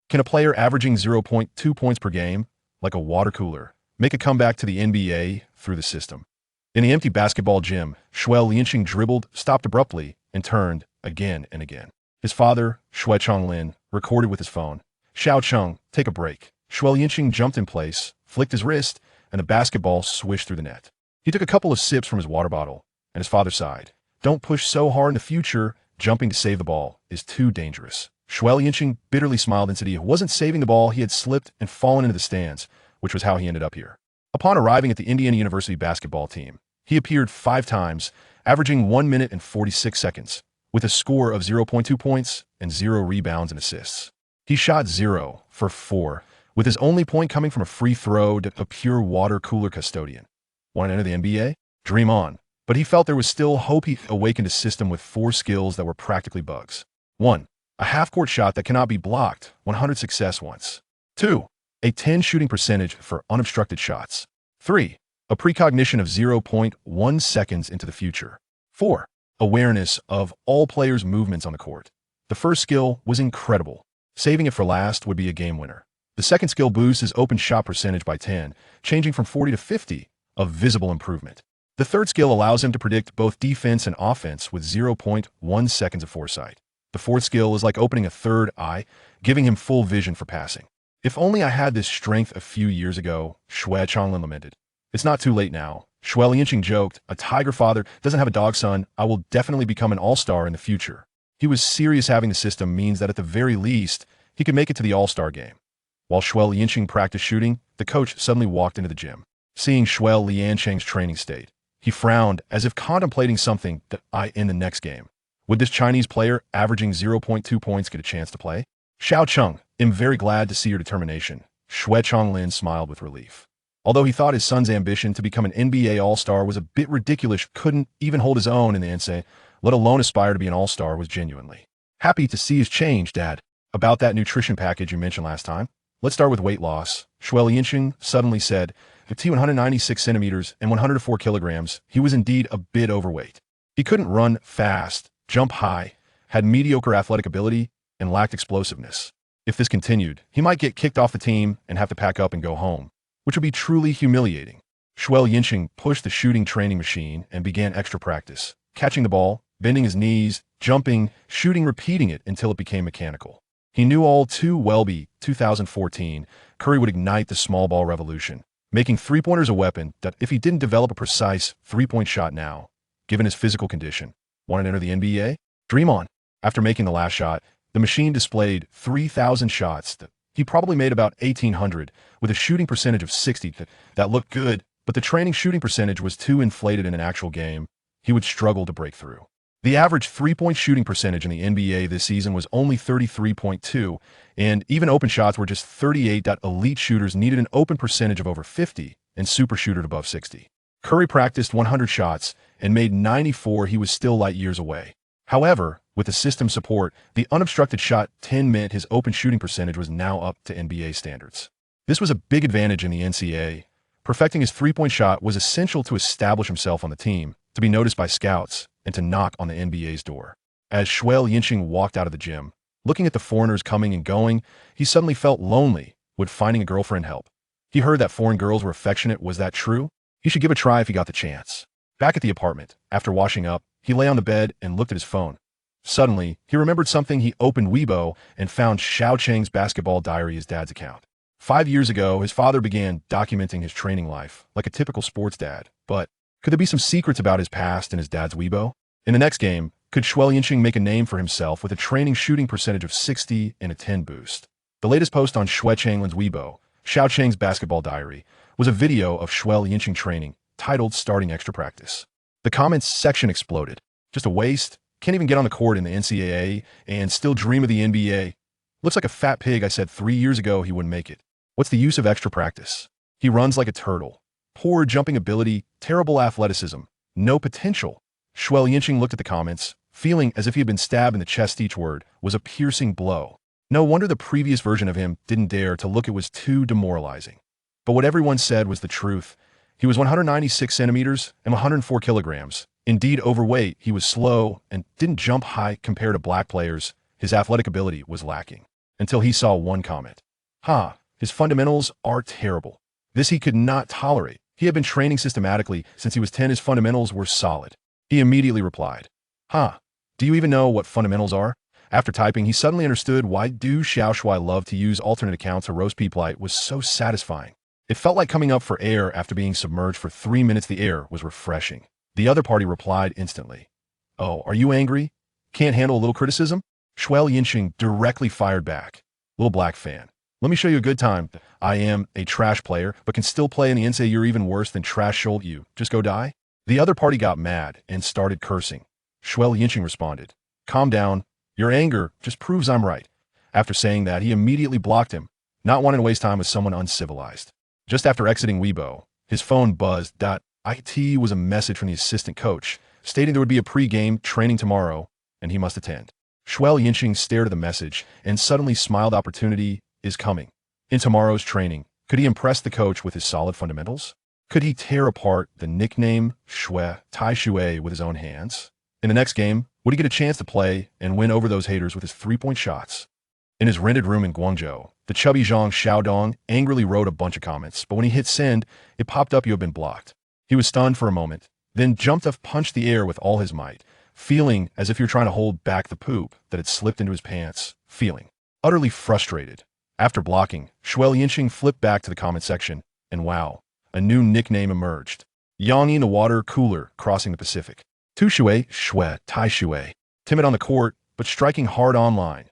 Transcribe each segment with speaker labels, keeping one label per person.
Speaker 1: Can a player averaging zero point 0.2 points per game, like a WaterCooler, make a comeback to the NBA through the system? In the empty basketball gym, Xue Liancheng dribbled, stopped abruptly, and turned again and again. His father, Xue Liancheng, recorded with his phone. "Xiao Cheng, take a break." Xue Liancheng jumped in place, flicked his wrist, and the basketball swished through the net. He took a couple of sips from his water bottle, and his father sighed. "Don't push so hard in the future. Jumping to save the ball is too dangerous." Xue Liancheng bitterly smiled and said he wasn't saving the ball, he had slipped and fallen into the stands, which was how he ended up here. Upon arriving at the Indiana University basketball team, he appeared 5 times, averaging 1 minute and 46 seconds, with a score of 0.2 points and 0 rebounds and assists. He shot 0 for 4, with his only point coming from a free throw to a pure WaterCooler custodian. Want to enter the NBA? Dream on. But he felt there was still hope. He awakened a system with 4 skills that were practically bugs. 1. A half-court shot that cannot be blocked, 100 success once. 2. A 10 shooting percentage for unobstructed shots. 3. A precognition of 0.1 seconds into the future. 4. Awareness of all players' movements on the court. The first skill was incredible. Saving it for last would be a game winner. The second skill boosts his open shot percentage by 10, changing from 40 to 50, a visible improvement. The third skill allows him to predict both defense and offense with 0.1 seconds of foresight. The fourth skill is like opening a third eye, giving him full vision for passing. "If only I had this strength a few years ago," Xue Liancheng lamented. "It's not too late now." Xue Liancheng joked, "A tiger father doesn't have a dog son. I will definitely become an all-star in the future." He was serious. Having the system means that at the very least, he could make it to the all-star game. While Xue Liancheng practiced shooting, the coach suddenly walked into the gym. Seeing Xue Liancheng's training state, he frowned as if contemplating something in the next game. Would this Chinese player averaging 0.2 points get a chance to play? "Xiao Cheng, I'm very glad to see your determination." Xue Liancheng smiled with relief. Although he thought his son's ambition to become an NBA All-Star was a bit ridiculous, couldn't even hold his own in the NCAA, let alone aspire to be an All-Star, was genuinely happy to see his change, Dad. About that nutrition package you mentioned last time, let's start with weight loss. Xue Liancheng suddenly said, at 196 centimeters and 104 kilograms, he was indeed a bit overweight. He couldn't run fast, jump high, had mediocre athletic ability, and lacked explosiveness. If this continued, he might get kicked off the team and have to pack up and go home, which would be truly humiliating. Xue Liancheng pushed the shooting training machine and began extra practice, catching the ball, bending his knees, jumping, shooting, repeating it until it became mechanical. He knew all too well by 2014, Curry would ignite the small ball revolution, making three-pointers a weapon that if he didn't develop a precise three-point shot now, given his physical condition, want to enter the NBA? Dream on. After making the last shot, the machine displayed 3,000 shots. He probably made about 1,800, with a shooting percentage of 60. That looked good, but the training shooting percentage was too inflated in an actual game. He would struggle to break through. The average three-point shooting percentage in the NBA this season was only 33.2, and even open shots were just 38. Elite shooters needed an open percentage of over 50 and super shooters above 60. Curry practiced 100 shots and made 94. He was still light years away. However, with the system support, the unobstructed shot 10 meant his open shooting percentage was now up to NBA standards. This was a big advantage in the NCAA. Perfecting his three-point shot was essential to establish himself on the team, to be noticed by scouts, and to knock on the NBA's door. As Xue Liancheng walked out of the gym, looking at the foreigners coming and going, he suddenly felt lonely. Would finding a girlfriend help? He heard that foreign girls were affectionate. Was that true? He should give it a try if he got the chance. Back at the apartment, after washing up, he lay on the bed and looked at his phone. Suddenly, he remembered something. He opened Weibo and found Xiao Cheng's basketball diary, his dad's account. 5 years ago, his father began documenting his training life, like a typical sports dad. But could there be some secrets about his past in his dad's Weibo? In the next game, could Xue Liancheng make a name for himself with a training shooting percentage of 60 and a 10 boost? The latest post on Xue Liancheng's Weibo, Xiao Cheng's basketball diary, was a video of Xue Liancheng training, titled Starting Extra Practice. The comments section exploded. Just a waste. Can't even get on the court in the NCAA and still dream of the NBA. Looks like a fat pig. I said 3 years ago he wouldn't make it. What's the use of extra practice? He runs like a turtle. Poor jumping ability, terrible athleticism, no potential. Xue Liancheng looked at the comments, feeling as if he had been stabbed in the chest. Each word was a piercing blow. No wonder the previous version of him didn't dare to look. It was too demoralizing. But what everyone said was the truth. He was 196 centimeters and 104 kilograms. Indeed overweight, he was slow and didn't jump high compared to black players. His athletic ability was lacking. until he saw one comment. His fundamentals are terrible. This he could not tolerate. He had been training systematically since he was 10. His fundamentals were solid. He immediately replied, do you even know what fundamentals are? After typing, he suddenly understood why Xue loved to use alternate accounts to roast people. It was so satisfying. It felt like coming up for air after being submerged for 3 minutes. The air was refreshing. The other party replied instantly. Oh, are you angry? Can't handle a little criticism? Xue Liancheng directly fired back. Little black fan. Let me show you a good time. I am a trash player, but can still play in the NCAA. You're even worse than trash should you. Just go die? The other party got mad and started cursing. Xue Liancheng responded, calm down. Your anger just proves I'm right. After saying that, he immediately blocked him, not wanting to waste time with someone uncivilized. Just after exiting Weibo, his phone buzzed. It was a message from the assistant coach, stating there would be a pre-game training tomorrow, and he must attend. Xue Liancheng stared at the message and suddenly smiled. Opportunity is coming. In tomorrow's training, could he impress the coach with his solid fundamentals? Could he tear apart the nickname Xue with his own hands? In the next game, would he get a chance to play and win over those haters with his three-point shots? In his rented room in Guangzhou, the chubby Zhang Xiaodong angrily wrote a bunch of comments, but when he hit send, it popped up, you have been blocked. He was stunned for a moment, then jumped up, punched the air with all his might, feeling as if you're trying to hold back the poop that had slipped into his pants, feeling utterly frustrated. After blocking, Xue Liancheng flipped back to the comment section, and wow, a new nickname emerged. Yang the WaterCooler, crossing the Pacific. Xue. Timid on the court, but striking hard online.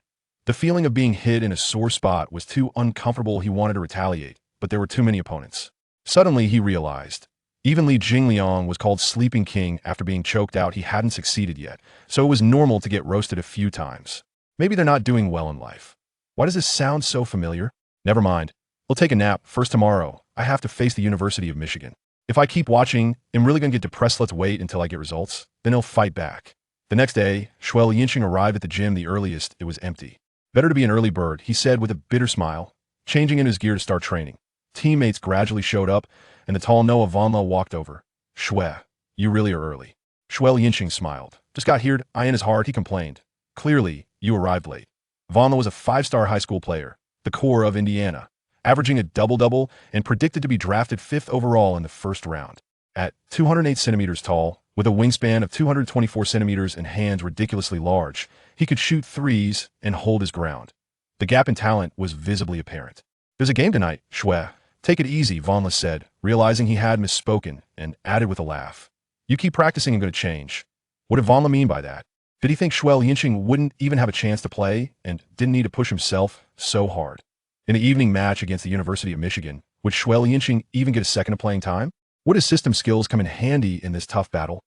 Speaker 1: The feeling of being hit in a sore spot was too uncomfortable. He wanted to retaliate, but there were too many opponents. Suddenly, he realized. Even Li Jingliang was called Sleeping King after being choked out. He hadn't succeeded yet, so it was normal to get roasted a few times. Maybe they're not doing well in life. Why does this sound so familiar? Never mind. We'll take a nap. First tomorrow, I have to face the University of Michigan. If I keep watching, I'm really going to get depressed. Let's wait until I get results. Then he'll fight back. The next day, Xue Liancheng arrived at the gym the earliest. It was empty. Better to be an early bird, he said with a bitter smile, changing in his gear to start training. Teammates gradually showed up, and the tall Noah Vonla walked over. Xue, you really are early. Xue Liancheng smiled. Just got here. In his heart, he complained. Clearly, you arrived late. Vonla was a 5-star high school player, the core of Indiana, averaging a double-double and predicted to be drafted 5th overall in the first round. At 208 centimeters tall, with a wingspan of 224 centimeters and hands ridiculously large, he could shoot threes and hold his ground. The gap in talent was visibly apparent. There's a game tonight, Xue. Take it easy, Vonla said, realizing he had misspoken, and added with a laugh. You keep practicing, I'm going to change. What did Vonla mean by that? Did he think Xue Liancheng wouldn't even have a chance to play and didn't need to push himself so hard? In the evening match against the University of Michigan, would Xue Liancheng even get a second of playing time? Would his system skills come in handy in this tough battle?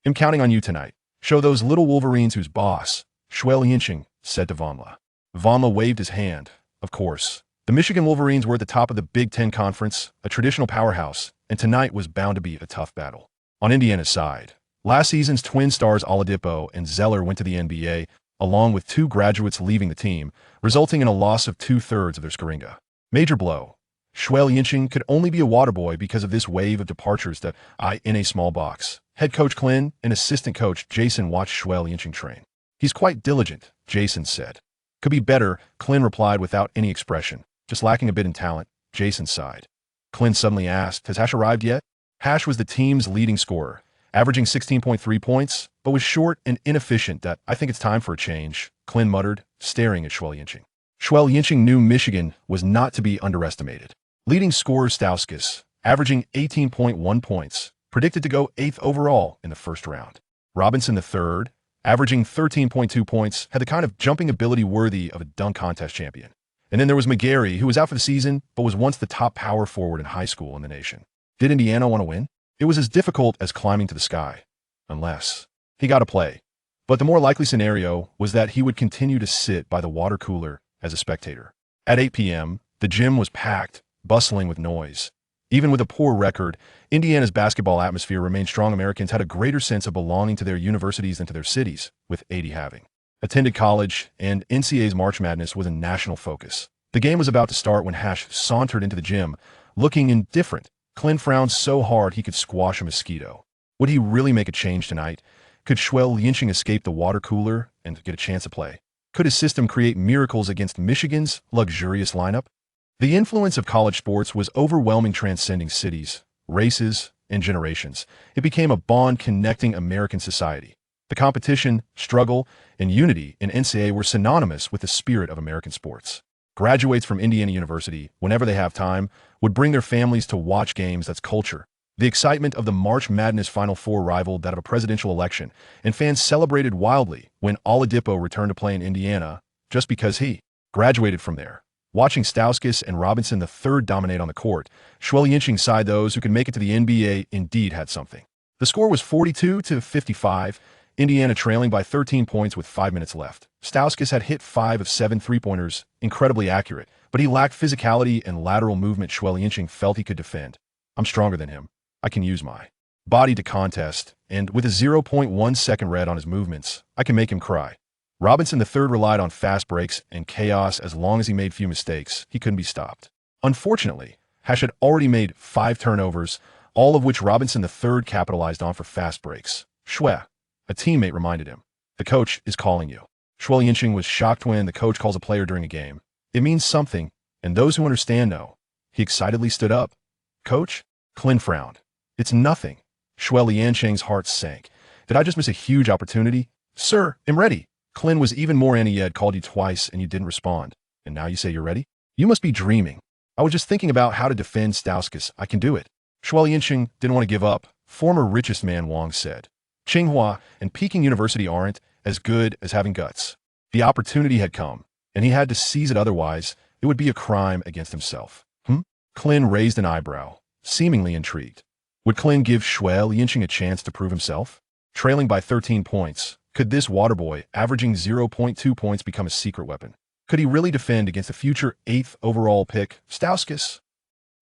Speaker 1: I'm counting on you tonight. Show those little Wolverines who's boss, Xue Liancheng said to Vonla. Vonla waved his hand. Of course. The Michigan Wolverines were at the top of the Big Ten Conference, a traditional powerhouse, and tonight was bound to be a tough battle. On Indiana's side, last season's twin stars Oladipo and Zeller went to the NBA, along with 2 graduates leaving the team, resulting in a loss of 2/3 of their Scaringa. Major blow. Xue Liancheng could only be a water boy because of this wave of departures in a small box. Head coach Clint and assistant coach Jason watched Xue Liancheng train. He's quite diligent, Jason said. Could be better, Clint replied without any expression. Just lacking a bit in talent, Jason sighed. Clint suddenly asked, has Hash arrived yet? Hash was the team's leading scorer, averaging 16.3 points, but was short and inefficient. I think it's time for a change, Clint muttered, staring at Xue Liancheng. Xue Liancheng knew Michigan was not to be underestimated. Leading scorer Stauskas, averaging 18.1 points, predicted to go 8th overall in the first round. Robinson III, averaging 13.2 points, had the kind of jumping ability worthy of a dunk contest champion. And then there was McGarry, who was out for the season, but was once the top power forward in high school in the nation. Did Indiana want to win? It was as difficult as climbing to the sky. Unless he got to play. But the more likely scenario was that he would continue to sit by the water cooler as a spectator. At 8 p.m., the gym was packed, bustling with noise. Even with a poor record, Indiana's basketball atmosphere remained strong. Americans had a greater sense of belonging to their universities than to their cities, with 80 having attended college, and NCAA's March Madness was a national focus. The game was about to start when Hash sauntered into the gym, looking indifferent. Clint frowned so hard he could squash a mosquito. Would he really make a change tonight? Could Xue Liancheng escape the water cooler and get a chance to play? Could his system create miracles against Michigan's luxurious lineup? The influence of college sports was overwhelming, transcending cities, races, and generations. It became a bond connecting American society. The competition, struggle, and unity in NCAA were synonymous with the spirit of American sports. Graduates from Indiana University, whenever they have time, would bring their families to watch games. That's culture. The excitement of the March Madness Final Four rivaled that of a presidential election, and fans celebrated wildly when Oladipo returned to play in Indiana just because he graduated from there. Watching Stauskas and Robinson III dominate on the court, Xue Liancheng side, those who could make it to the NBA indeed had something. The score was 42-55, Indiana trailing by 13 points with 5 minutes left. Stauskas had hit 5 of 7 three-pointers, incredibly accurate, but he lacked physicality and lateral movement. Xue Liancheng felt he could defend. I'm stronger than him. I can use my body to contest, and with a 0.1 second red on his movements, I can make him cry. Robinson III relied on fast breaks and chaos. As long as he made few mistakes, he couldn't be stopped. Unfortunately, Hash had already made 5 turnovers, all of which Robinson III capitalized on for fast breaks. Xue, a teammate, reminded him, "The coach is calling you." Xue Liancheng was shocked when the coach calls a player during a game. It means something, and those who understand know. He excitedly stood up. "Coach?" Clin frowned. "It's nothing." Xue Liancheng's heart sank. "Did I just miss a huge opportunity?" "Sir, I'm ready." Clin was even more angry. "He had called you twice and you didn't respond. And now you say you're ready? You must be dreaming." "I was just thinking about how to defend Stauskas. I can do it." Xue Liancheng didn't want to give up. Former richest man Wang said, "Tsinghua and Peking University aren't as good as having guts." The opportunity had come, and he had to seize it, otherwise it would be a crime against himself. Clin raised an eyebrow, seemingly intrigued. Would Clin give Xue Liancheng a chance to prove himself? Trailing by 13 points, could this waterboy, averaging 0.2 points, become a secret weapon? Could he really defend against the future 8th overall pick, Stauskas?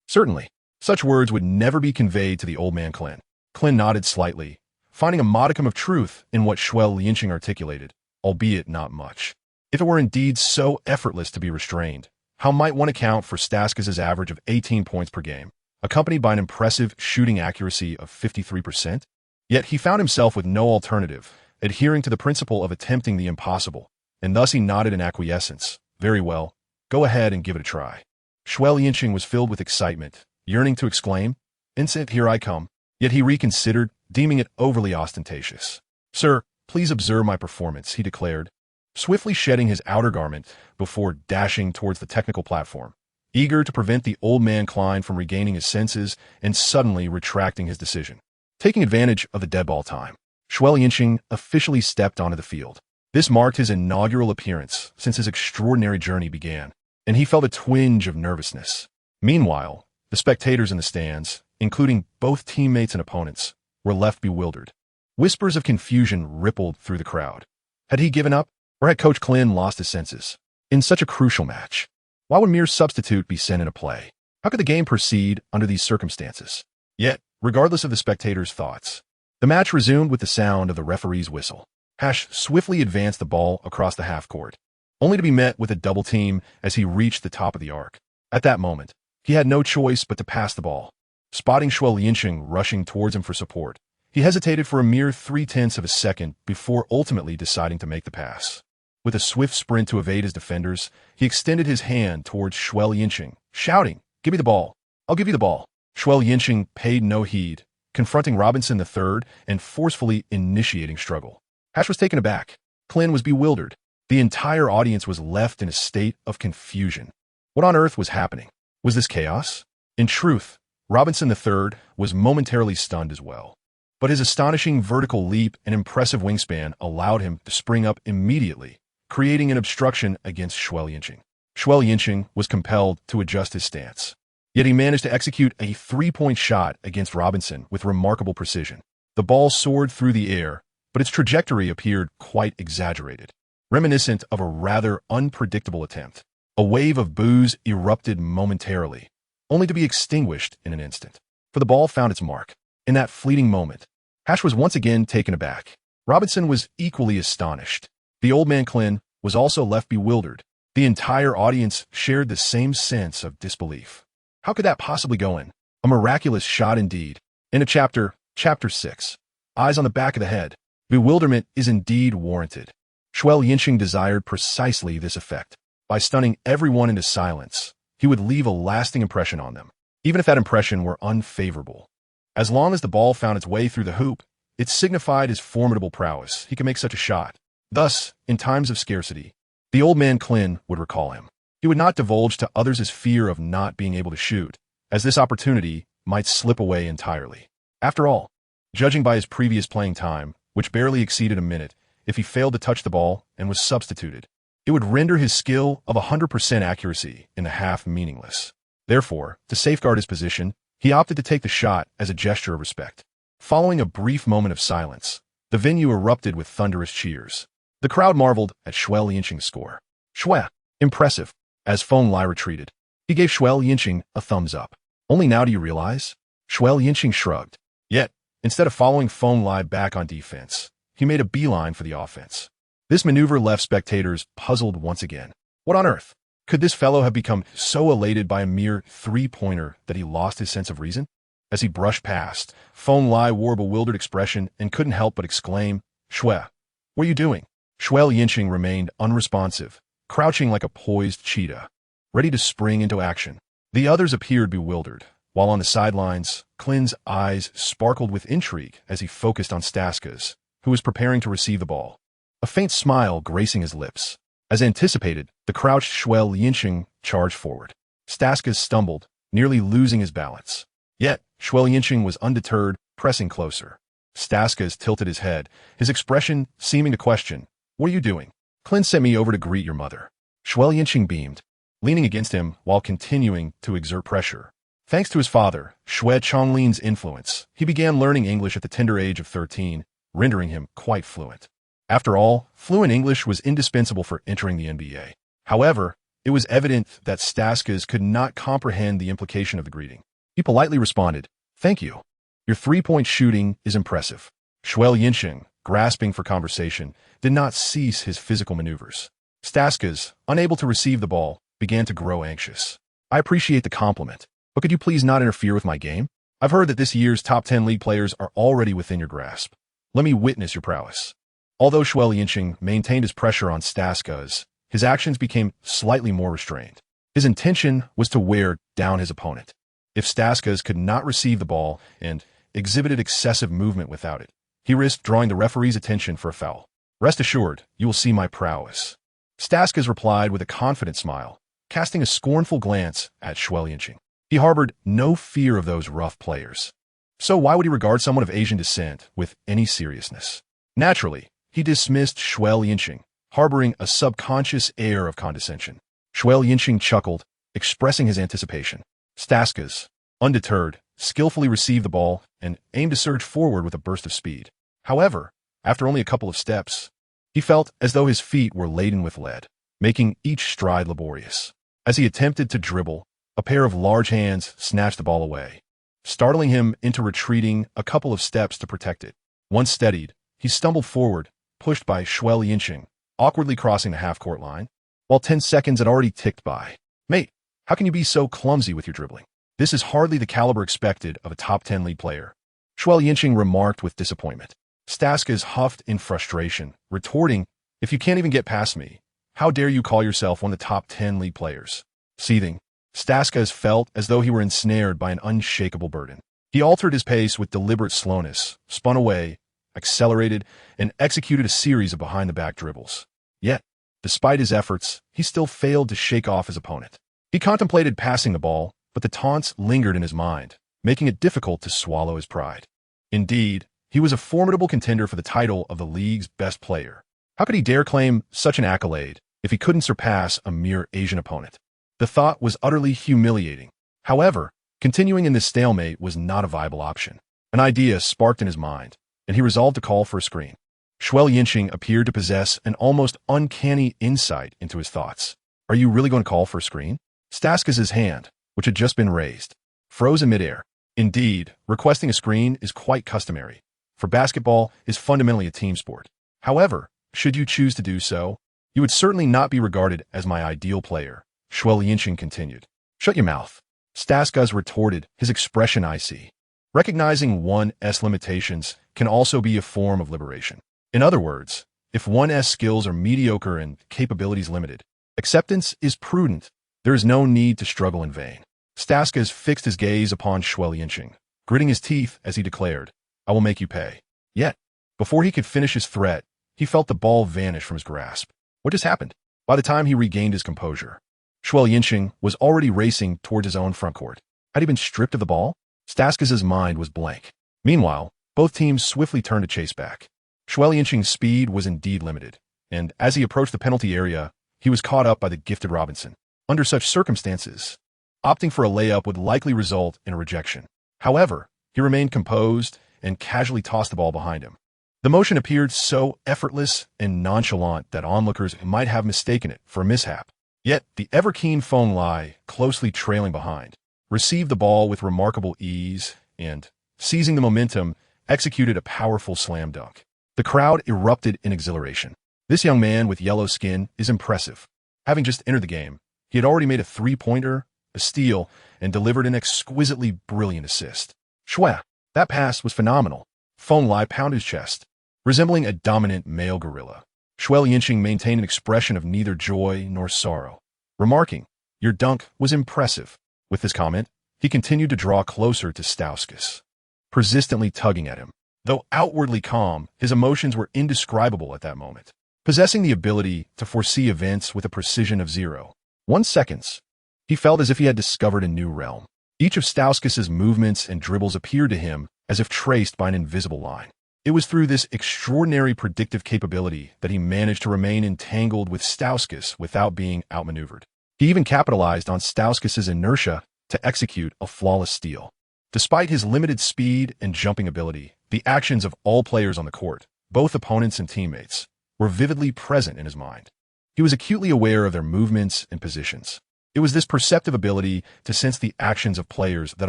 Speaker 1: Certainly. Such words would never be conveyed to the old man Clin. Clin nodded slightly, finding a modicum of truth in what Xue Liancheng articulated, albeit not much. If it were indeed so effortless to be restrained, how might one account for Stauskas' average of 18 points per game, accompanied by an impressive shooting accuracy of 53%? Yet he found himself with no alternative, adhering to the principle of attempting the impossible, and thus he nodded in acquiescence. "Very well, go ahead and give it a try." Xue Liancheng was filled with excitement, yearning to exclaim, "Instant, here I come." Yet he reconsidered, deeming it overly ostentatious. "Sir, please observe my performance," he declared, swiftly shedding his outer garment before dashing towards the technical platform, eager to prevent the old man Klein from regaining his senses and suddenly retracting his decision. Taking advantage of the dead ball time, Xue Liancheng officially stepped onto the field. This marked his inaugural appearance since his extraordinary journey began, and he felt a twinge of nervousness. Meanwhile, the spectators in the stands, including both teammates and opponents, were left bewildered. Whispers of confusion rippled through the crowd. Had he given up, or had Coach Clin lost his senses? In such a crucial match, why would mere substitute be sent into play? How could the game proceed under these circumstances? Yet, regardless of the spectators' thoughts, the match resumed with the sound of the referee's whistle. Hash swiftly advanced the ball across the half-court, only to be met with a double team as he reached the top of the arc. At that moment, he had no choice but to pass the ball. Spotting Xue Liancheng rushing towards him for support, he hesitated for a mere 0.3 of a second before ultimately deciding to make the pass. With a swift sprint to evade his defenders, he extended his hand towards Xue Liancheng, shouting, "Give me the ball. I'll give you the ball." Xue Liancheng paid no heed, confronting Robinson III and forcefully initiating struggle. Hash was taken aback. Clin was bewildered. The entire audience was left in a state of confusion. What on earth was happening? Was this chaos? In truth, Robinson III was momentarily stunned as well. But his astonishing vertical leap and impressive wingspan allowed him to spring up immediately, creating an obstruction against Xue Liancheng. Xue Liancheng was compelled to adjust his stance. Yet he managed to execute a 3-point shot against Robinson with remarkable precision. The ball soared through the air, but its trajectory appeared quite exaggerated, reminiscent of a rather unpredictable attempt. A wave of boos erupted momentarily, only to be extinguished in an instant. For the ball found its mark. In that fleeting moment, Hash was once again taken aback. Robinson was equally astonished. The old man Clin was also left bewildered. The entire audience shared the same sense of disbelief. How could that possibly go in? A miraculous shot indeed. In Chapter 6, Eyes on the Back of the Head, bewilderment is indeed warranted. Xue Liancheng desired precisely this effect. By stunning everyone into silence, he would leave a lasting impression on them, even if that impression were unfavorable. As long as the ball found its way through the hoop, it signified his formidable prowess. He could make such a shot. Thus, in times of scarcity, the old man Klin would recall him. He would not divulge to others his fear of not being able to shoot, as this opportunity might slip away entirely. After all, judging by his previous playing time, which barely exceeded a minute, if he failed to touch the ball and was substituted, it would render his skill of 100% accuracy in the half meaningless. Therefore, to safeguard his position, he opted to take the shot as a gesture of respect. Following a brief moment of silence, the venue erupted with thunderous cheers. The crowd marveled at Xue Liancheng's score. Xue, impressive. As Feng Lai retreated, he gave Xue Liancheng a thumbs up. Only now do you realize? Xue Liancheng shrugged. Yet, instead of following Feng Lai back on defense, he made a beeline for the offense. This maneuver left spectators puzzled once again. What on earth? Could this fellow have become so elated by a mere three-pointer that he lost his sense of reason? As he brushed past, Feng Lai wore a bewildered expression and couldn't help but exclaim, Xue, what are you doing? Xue Liancheng remained unresponsive, crouching like a poised cheetah, ready to spring into action. The others appeared bewildered, while on the sidelines, Klin's eyes sparkled with intrigue as he focused on Staska's, who was preparing to receive the ball. A faint smile gracing his lips. As anticipated, the crouched Xue Liancheng charged forward. Staska stumbled, nearly losing his balance. Yet, Xue Liancheng was undeterred, pressing closer. Staska tilted his head, his expression seeming to question, What are you doing? Klin sent me over to greet your mother. Xue Liancheng beamed, leaning against him while continuing to exert pressure. Thanks to his father, Xue Chonglin's influence, he began learning English at the tender age of 13, rendering him quite fluent. After all, fluent English was indispensable for entering the NBA. However, it was evident that Staska could not comprehend the implication of the greeting. He politely responded, Thank you. Your three-point shooting is impressive. Xue Liancheng, grasping for conversation, did not cease his physical maneuvers. Staska, unable to receive the ball, began to grow anxious. I appreciate the compliment, but could you please not interfere with my game? I've heard that this year's top 10 league players are already within your grasp. Let me witness your prowess. Although Xue Liancheng maintained his pressure on Staska, his actions became slightly more restrained. His intention was to wear down his opponent. If Staska could not receive the ball and exhibited excessive movement without it, he risked drawing the referee's attention for a foul. Rest assured, you will see my prowess. Staska replied with a confident smile, casting a scornful glance at Xue Liancheng. He harbored no fear of those rough players. So why would he regard someone of Asian descent with any seriousness? Naturally, he dismissed Xue Liancheng, harboring a subconscious air of condescension. Xue Liancheng chuckled, expressing his anticipation. Staska, undeterred, skillfully received the ball and aimed to surge forward with a burst of speed. However, after only a couple of steps, he felt as though his feet were laden with lead, making each stride laborious. As he attempted to dribble, a pair of large hands snatched the ball away, startling him into retreating a couple of steps to protect it. Once steadied, he stumbled forward, pushed by Xue Liancheng, awkwardly crossing the half-court line, while 10 seconds had already ticked by. Mate, how can you be so clumsy with your dribbling? This is hardly the caliber expected of a top 10 league player. Xue Liancheng remarked with disappointment. Staska huffed in frustration, retorting, If you can't even get past me, how dare you call yourself one of the top 10 league players? Seething, Staska felt as though he were ensnared by an unshakable burden. He altered his pace with deliberate slowness, spun away, accelerated, and executed a series of behind-the-back dribbles. Yet, despite his efforts, he still failed to shake off his opponent. He contemplated passing the ball, but the taunts lingered in his mind, making it difficult to swallow his pride. Indeed, he was a formidable contender for the title of the league's best player. How could he dare claim such an accolade if he couldn't surpass a mere Asian opponent? The thought was utterly humiliating. However, continuing in this stalemate was not a viable option. An idea sparked in his mind, and he resolved to call for a screen. Xue Liancheng appeared to possess an almost uncanny insight into his thoughts. Are you really going to call for a screen? Staska's hand, which had just been raised, froze in midair. Indeed, requesting a screen is quite customary, for basketball is fundamentally a team sport. However, should you choose to do so, you would certainly not be regarded as my ideal player, Xue Liancheng continued. Shut your mouth. Staska retorted, his expression icy. Recognizing one's limitations can also be a form of liberation. In other words, If one's skills are mediocre and capabilities limited, acceptance is prudent. There is no need to struggle in vain. Staskas fixed his gaze upon Xue Liancheng, gritting his teeth as he declared, "I will make you pay." Yet, before he could finish his threat, he felt the ball vanish from his grasp. What just happened? By the time he regained his composure, Xue Liancheng was already racing towards his own front court. Had he been stripped of the ball? Staskas' mind was blank. Meanwhile, both teams swiftly turned to chase back. Xue Liancheng's speed was indeed limited, and as he approached the penalty area, he was caught up by the gifted Robinson. Under such circumstances, opting for a layup would likely result in a rejection. However, he remained composed and casually tossed the ball behind him. The motion appeared so effortless and nonchalant that onlookers might have mistaken it for a mishap. Yet, the ever-keen Feng Lai, closely trailing behind, received the ball with remarkable ease and, seizing the momentum, executed a powerful slam dunk. The crowd erupted in exhilaration. This young man with yellow skin is impressive. Having just entered the game, he had already made a three-pointer, a steal, and delivered an exquisitely brilliant assist. Xue, that pass was phenomenal. Feng Lai pounded his chest, resembling a dominant male gorilla. Xue Liancheng maintained an expression of neither joy nor sorrow, remarking, "Your dunk was impressive." With this comment, he continued to draw closer to Staskas, persistently tugging at him. Though outwardly calm, his emotions were indescribable at that moment. Possessing the ability to foresee events with a precision of 0.1 seconds, he felt as if he had discovered a new realm. Each of Staskas' movements and dribbles appeared to him as if traced by an invisible line. It was through this extraordinary predictive capability that he managed to remain entangled with Staskas without being outmaneuvered. He even capitalized on Staskas' inertia to execute a flawless steal. Despite his limited speed and jumping ability, the actions of all players on the court, both opponents and teammates, were vividly present in his mind. He was acutely aware of their movements and positions. It was this perceptive ability to sense the actions of players that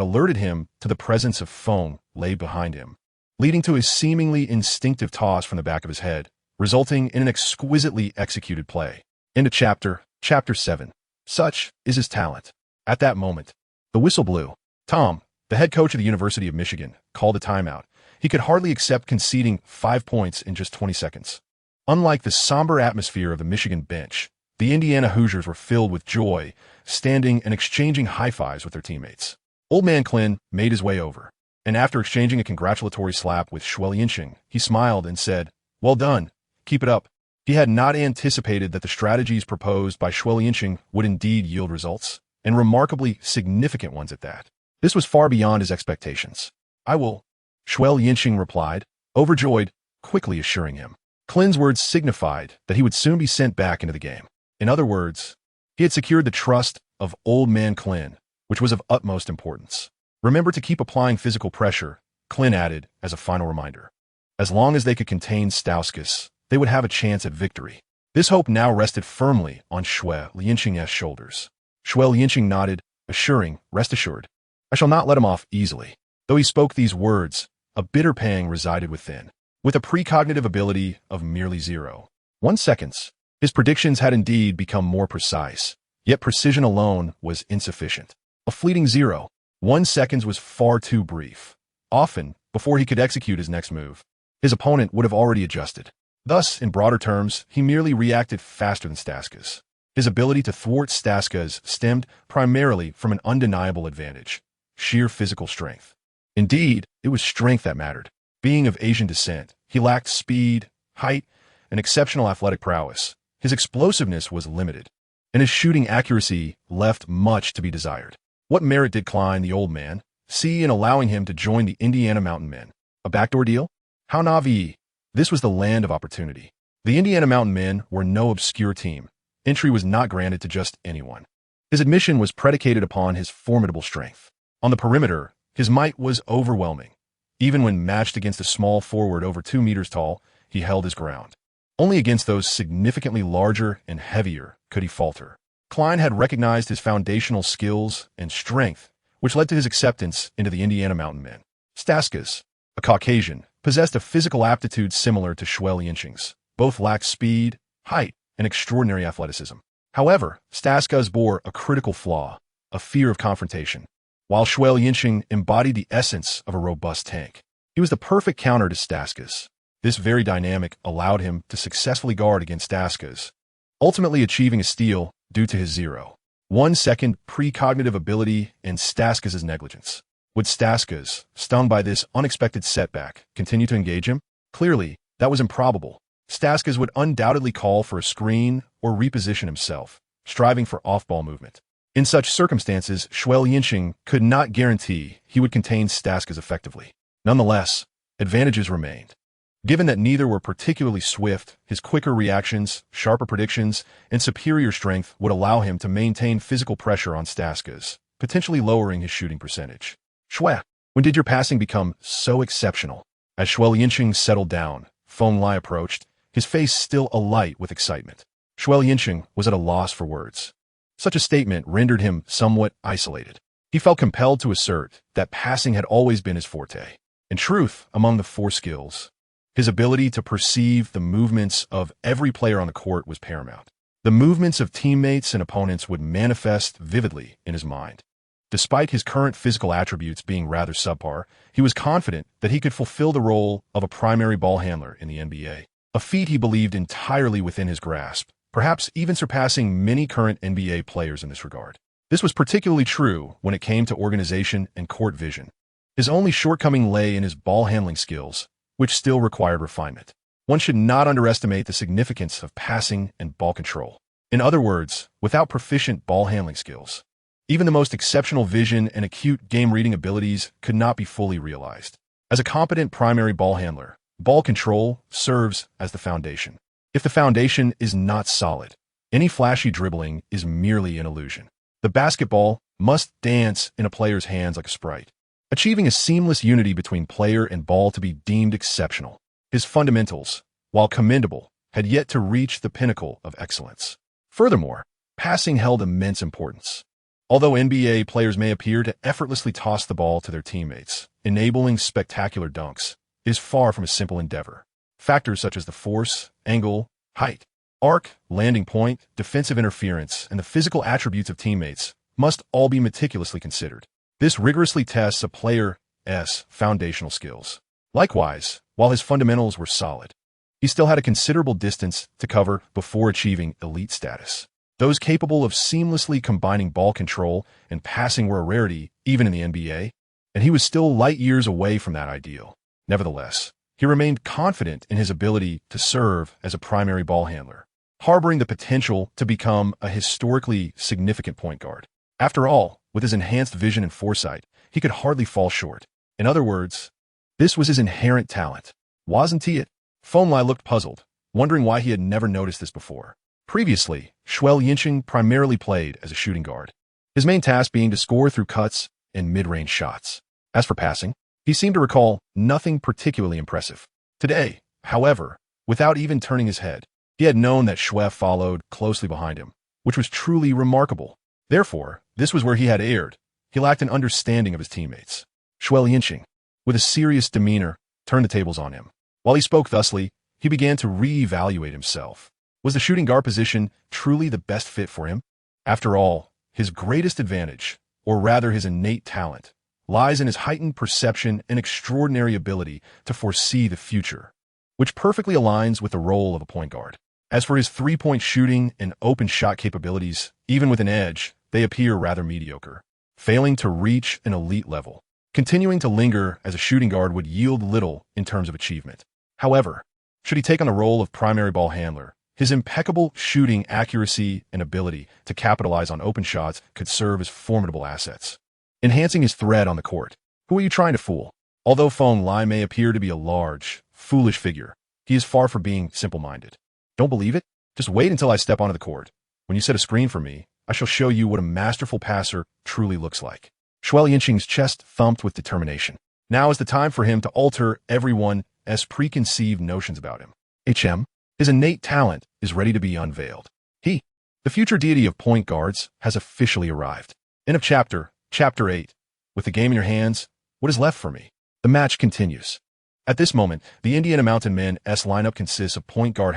Speaker 1: alerted him to the presence of Feng Lai behind him, leading to his seemingly instinctive toss from the back of his head, resulting in an exquisitely executed play. End of chapter 7. Such is his talent. At that moment, the whistle blew. Tom, the head coach of the University of Michigan, called a timeout. He could hardly accept conceding 5 points in just 20 seconds. Unlike the somber atmosphere of the Michigan bench, the Indiana Hoosiers were filled with joy, standing and exchanging high-fives with their teammates. Old Man Klin made his way over, and after exchanging a congratulatory slap with Xue Liancheng, he smiled and said, "Well done. Keep it up." He had not anticipated that the strategies proposed by Xue Liancheng would indeed yield results, and remarkably significant ones at that. This was far beyond his expectations. "I will," Xue Liancheng replied, overjoyed, quickly assuring him. Klin's words signified that he would soon be sent back into the game. In other words, he had secured the trust of Old Man Klin, which was of utmost importance. "Remember to keep applying physical pressure," Klin added as a final reminder. As long as they could contain Staskas, they would have a chance at victory. This hope now rested firmly on Xue Liancheng's shoulders. Xue Liancheng nodded, assuring, "Rest assured, I shall not let him off easily." Though he spoke these words, a bitter pang resided within. With a precognitive ability of merely 0.1 seconds, his predictions had indeed become more precise, yet precision alone was insufficient. A fleeting 0.1 seconds was far too brief. Often, before he could execute his next move, his opponent would have already adjusted. Thus, in broader terms, he merely reacted faster than Staskas. His ability to thwart Staskas stemmed primarily from an undeniable advantage: sheer physical strength. Indeed, it was strength that mattered. Being of Asian descent, he lacked speed, height, and exceptional athletic prowess. His explosiveness was limited, and his shooting accuracy left much to be desired. What merit did Klein, the old man, see in allowing him to join the Indiana Mountain Men? A backdoor deal? How naive! This was the land of opportunity. The Indiana Mountain Men were no obscure team. Entry was not granted to just anyone. His admission was predicated upon his formidable strength. On the perimeter, his might was overwhelming. Even when matched against a small forward over 2 meters tall, he held his ground. Only against those significantly larger and heavier could he falter. Klein had recognized his foundational skills and strength, which led to his acceptance into the Indiana Mountain Men. Staskas, a Caucasian, possessed a physical aptitude similar to Xue Liancheng's. Both lacked speed, height, and extraordinary athleticism. However, Staskas bore a critical flaw: a fear of confrontation. While Xue Liancheng embodied the essence of a robust tank, he was the perfect counter to Staskas. This very dynamic allowed him to successfully guard against Staska's, ultimately achieving a steal due to his 0.1 second precognitive ability and Staska's negligence. Would Staska's, stung by this unexpected setback, continue to engage him? Clearly, that was improbable. Staska's would undoubtedly call for a screen or reposition himself, striving for off-ball movement. In such circumstances, Xue Liancheng could not guarantee he would contain Staska's effectively. Nonetheless, advantages remained. Given that neither were particularly swift, his quicker reactions, sharper predictions, and superior strength would allow him to maintain physical pressure on Staska's, potentially lowering his shooting percentage. Xue, when did your passing become so exceptional? As Xue Liancheng settled down, Feng Lai approached, his face still alight with excitement. Xue Liancheng was at a loss for words. Such a statement rendered him somewhat isolated. He felt compelled to assert that passing had always been his forte. In truth, among the 4 skills, his ability to perceive the movements of every player on the court was paramount. The movements of teammates and opponents would manifest vividly in his mind. Despite his current physical attributes being rather subpar, he was confident that he could fulfill the role of a primary ball handler in the NBA, a feat he believed entirely within his grasp, perhaps even surpassing many current NBA players in this regard. This was particularly true when it came to organization and court vision. His only shortcoming lay in his ball handling skills, which still required refinement. One should not underestimate the significance of passing and ball control. In other words, without proficient ball handling skills, even the most exceptional vision and acute game-reading abilities could not be fully realized. As a competent primary ball handler, ball control serves as the foundation. If the foundation is not solid, any flashy dribbling is merely an illusion. The basketball must dance in a player's hands like a sprite, achieving a seamless unity between player and ball to be deemed exceptional. His fundamentals, while commendable, had yet to reach the pinnacle of excellence. Furthermore, passing held immense importance. Although NBA players may appear to effortlessly toss the ball to their teammates, enabling spectacular dunks, it is far from a simple endeavor. Factors such as the force, angle, height, arc, landing point, defensive interference, and the physical attributes of teammates must all be meticulously considered. This rigorously tests a player's foundational skills. Likewise, while his fundamentals were solid, he still had a considerable distance to cover before achieving elite status. Those capable of seamlessly combining ball control and passing were a rarity even in the NBA, and he was still light years away from that ideal. Nevertheless, he remained confident in his ability to serve as a primary ball handler, harboring the potential to become a historically significant point guard. After all, with his enhanced vision and foresight, he could hardly fall short. In other words, this was his inherent talent. Wasn't he it? Feng Lai looked puzzled, wondering why he had never noticed this before. Previously, Xue Liancheng primarily played as a shooting guard, his main task being to score through cuts and mid-range shots. As for passing, he seemed to recall nothing particularly impressive. Today, however, without even turning his head, he had known that Xue followed closely behind him, which was truly remarkable. Therefore, this was where he had erred. He lacked an understanding of his teammates. Xue Liancheng, with a serious demeanor, turned the tables on him. While he spoke thusly, he began to re-evaluate himself. Was the shooting guard position truly the best fit for him? After all, his greatest advantage, or rather his innate talent, lies in his heightened perception and extraordinary ability to foresee the future, which perfectly aligns with the role of a point guard. As for his three-point shooting and open shot capabilities, even with an edge, they appear rather mediocre, failing to reach an elite level. Continuing to linger as a shooting guard would yield little in terms of achievement. However, should he take on the role of primary ball handler, his impeccable shooting accuracy and ability to capitalize on open shots could serve as formidable assets, enhancing his threat on the court. Who are you trying to fool? Although Feng Lai may appear to be a large, foolish figure, he is far from being simple-minded. Don't believe it? Just wait until I step onto the court. When you set a screen for me, I shall show you what a masterful passer truly looks like. Xue Liancheng's chest thumped with determination. Now is the time for him to alter everyone's preconceived notions about him. His innate talent is ready to be unveiled. He, the future deity of point guards, has officially arrived. End of chapter 8. With the game in your hands, what is left for me? The match continues. At this moment, the Indiana Mountain Men's lineup consists of point guard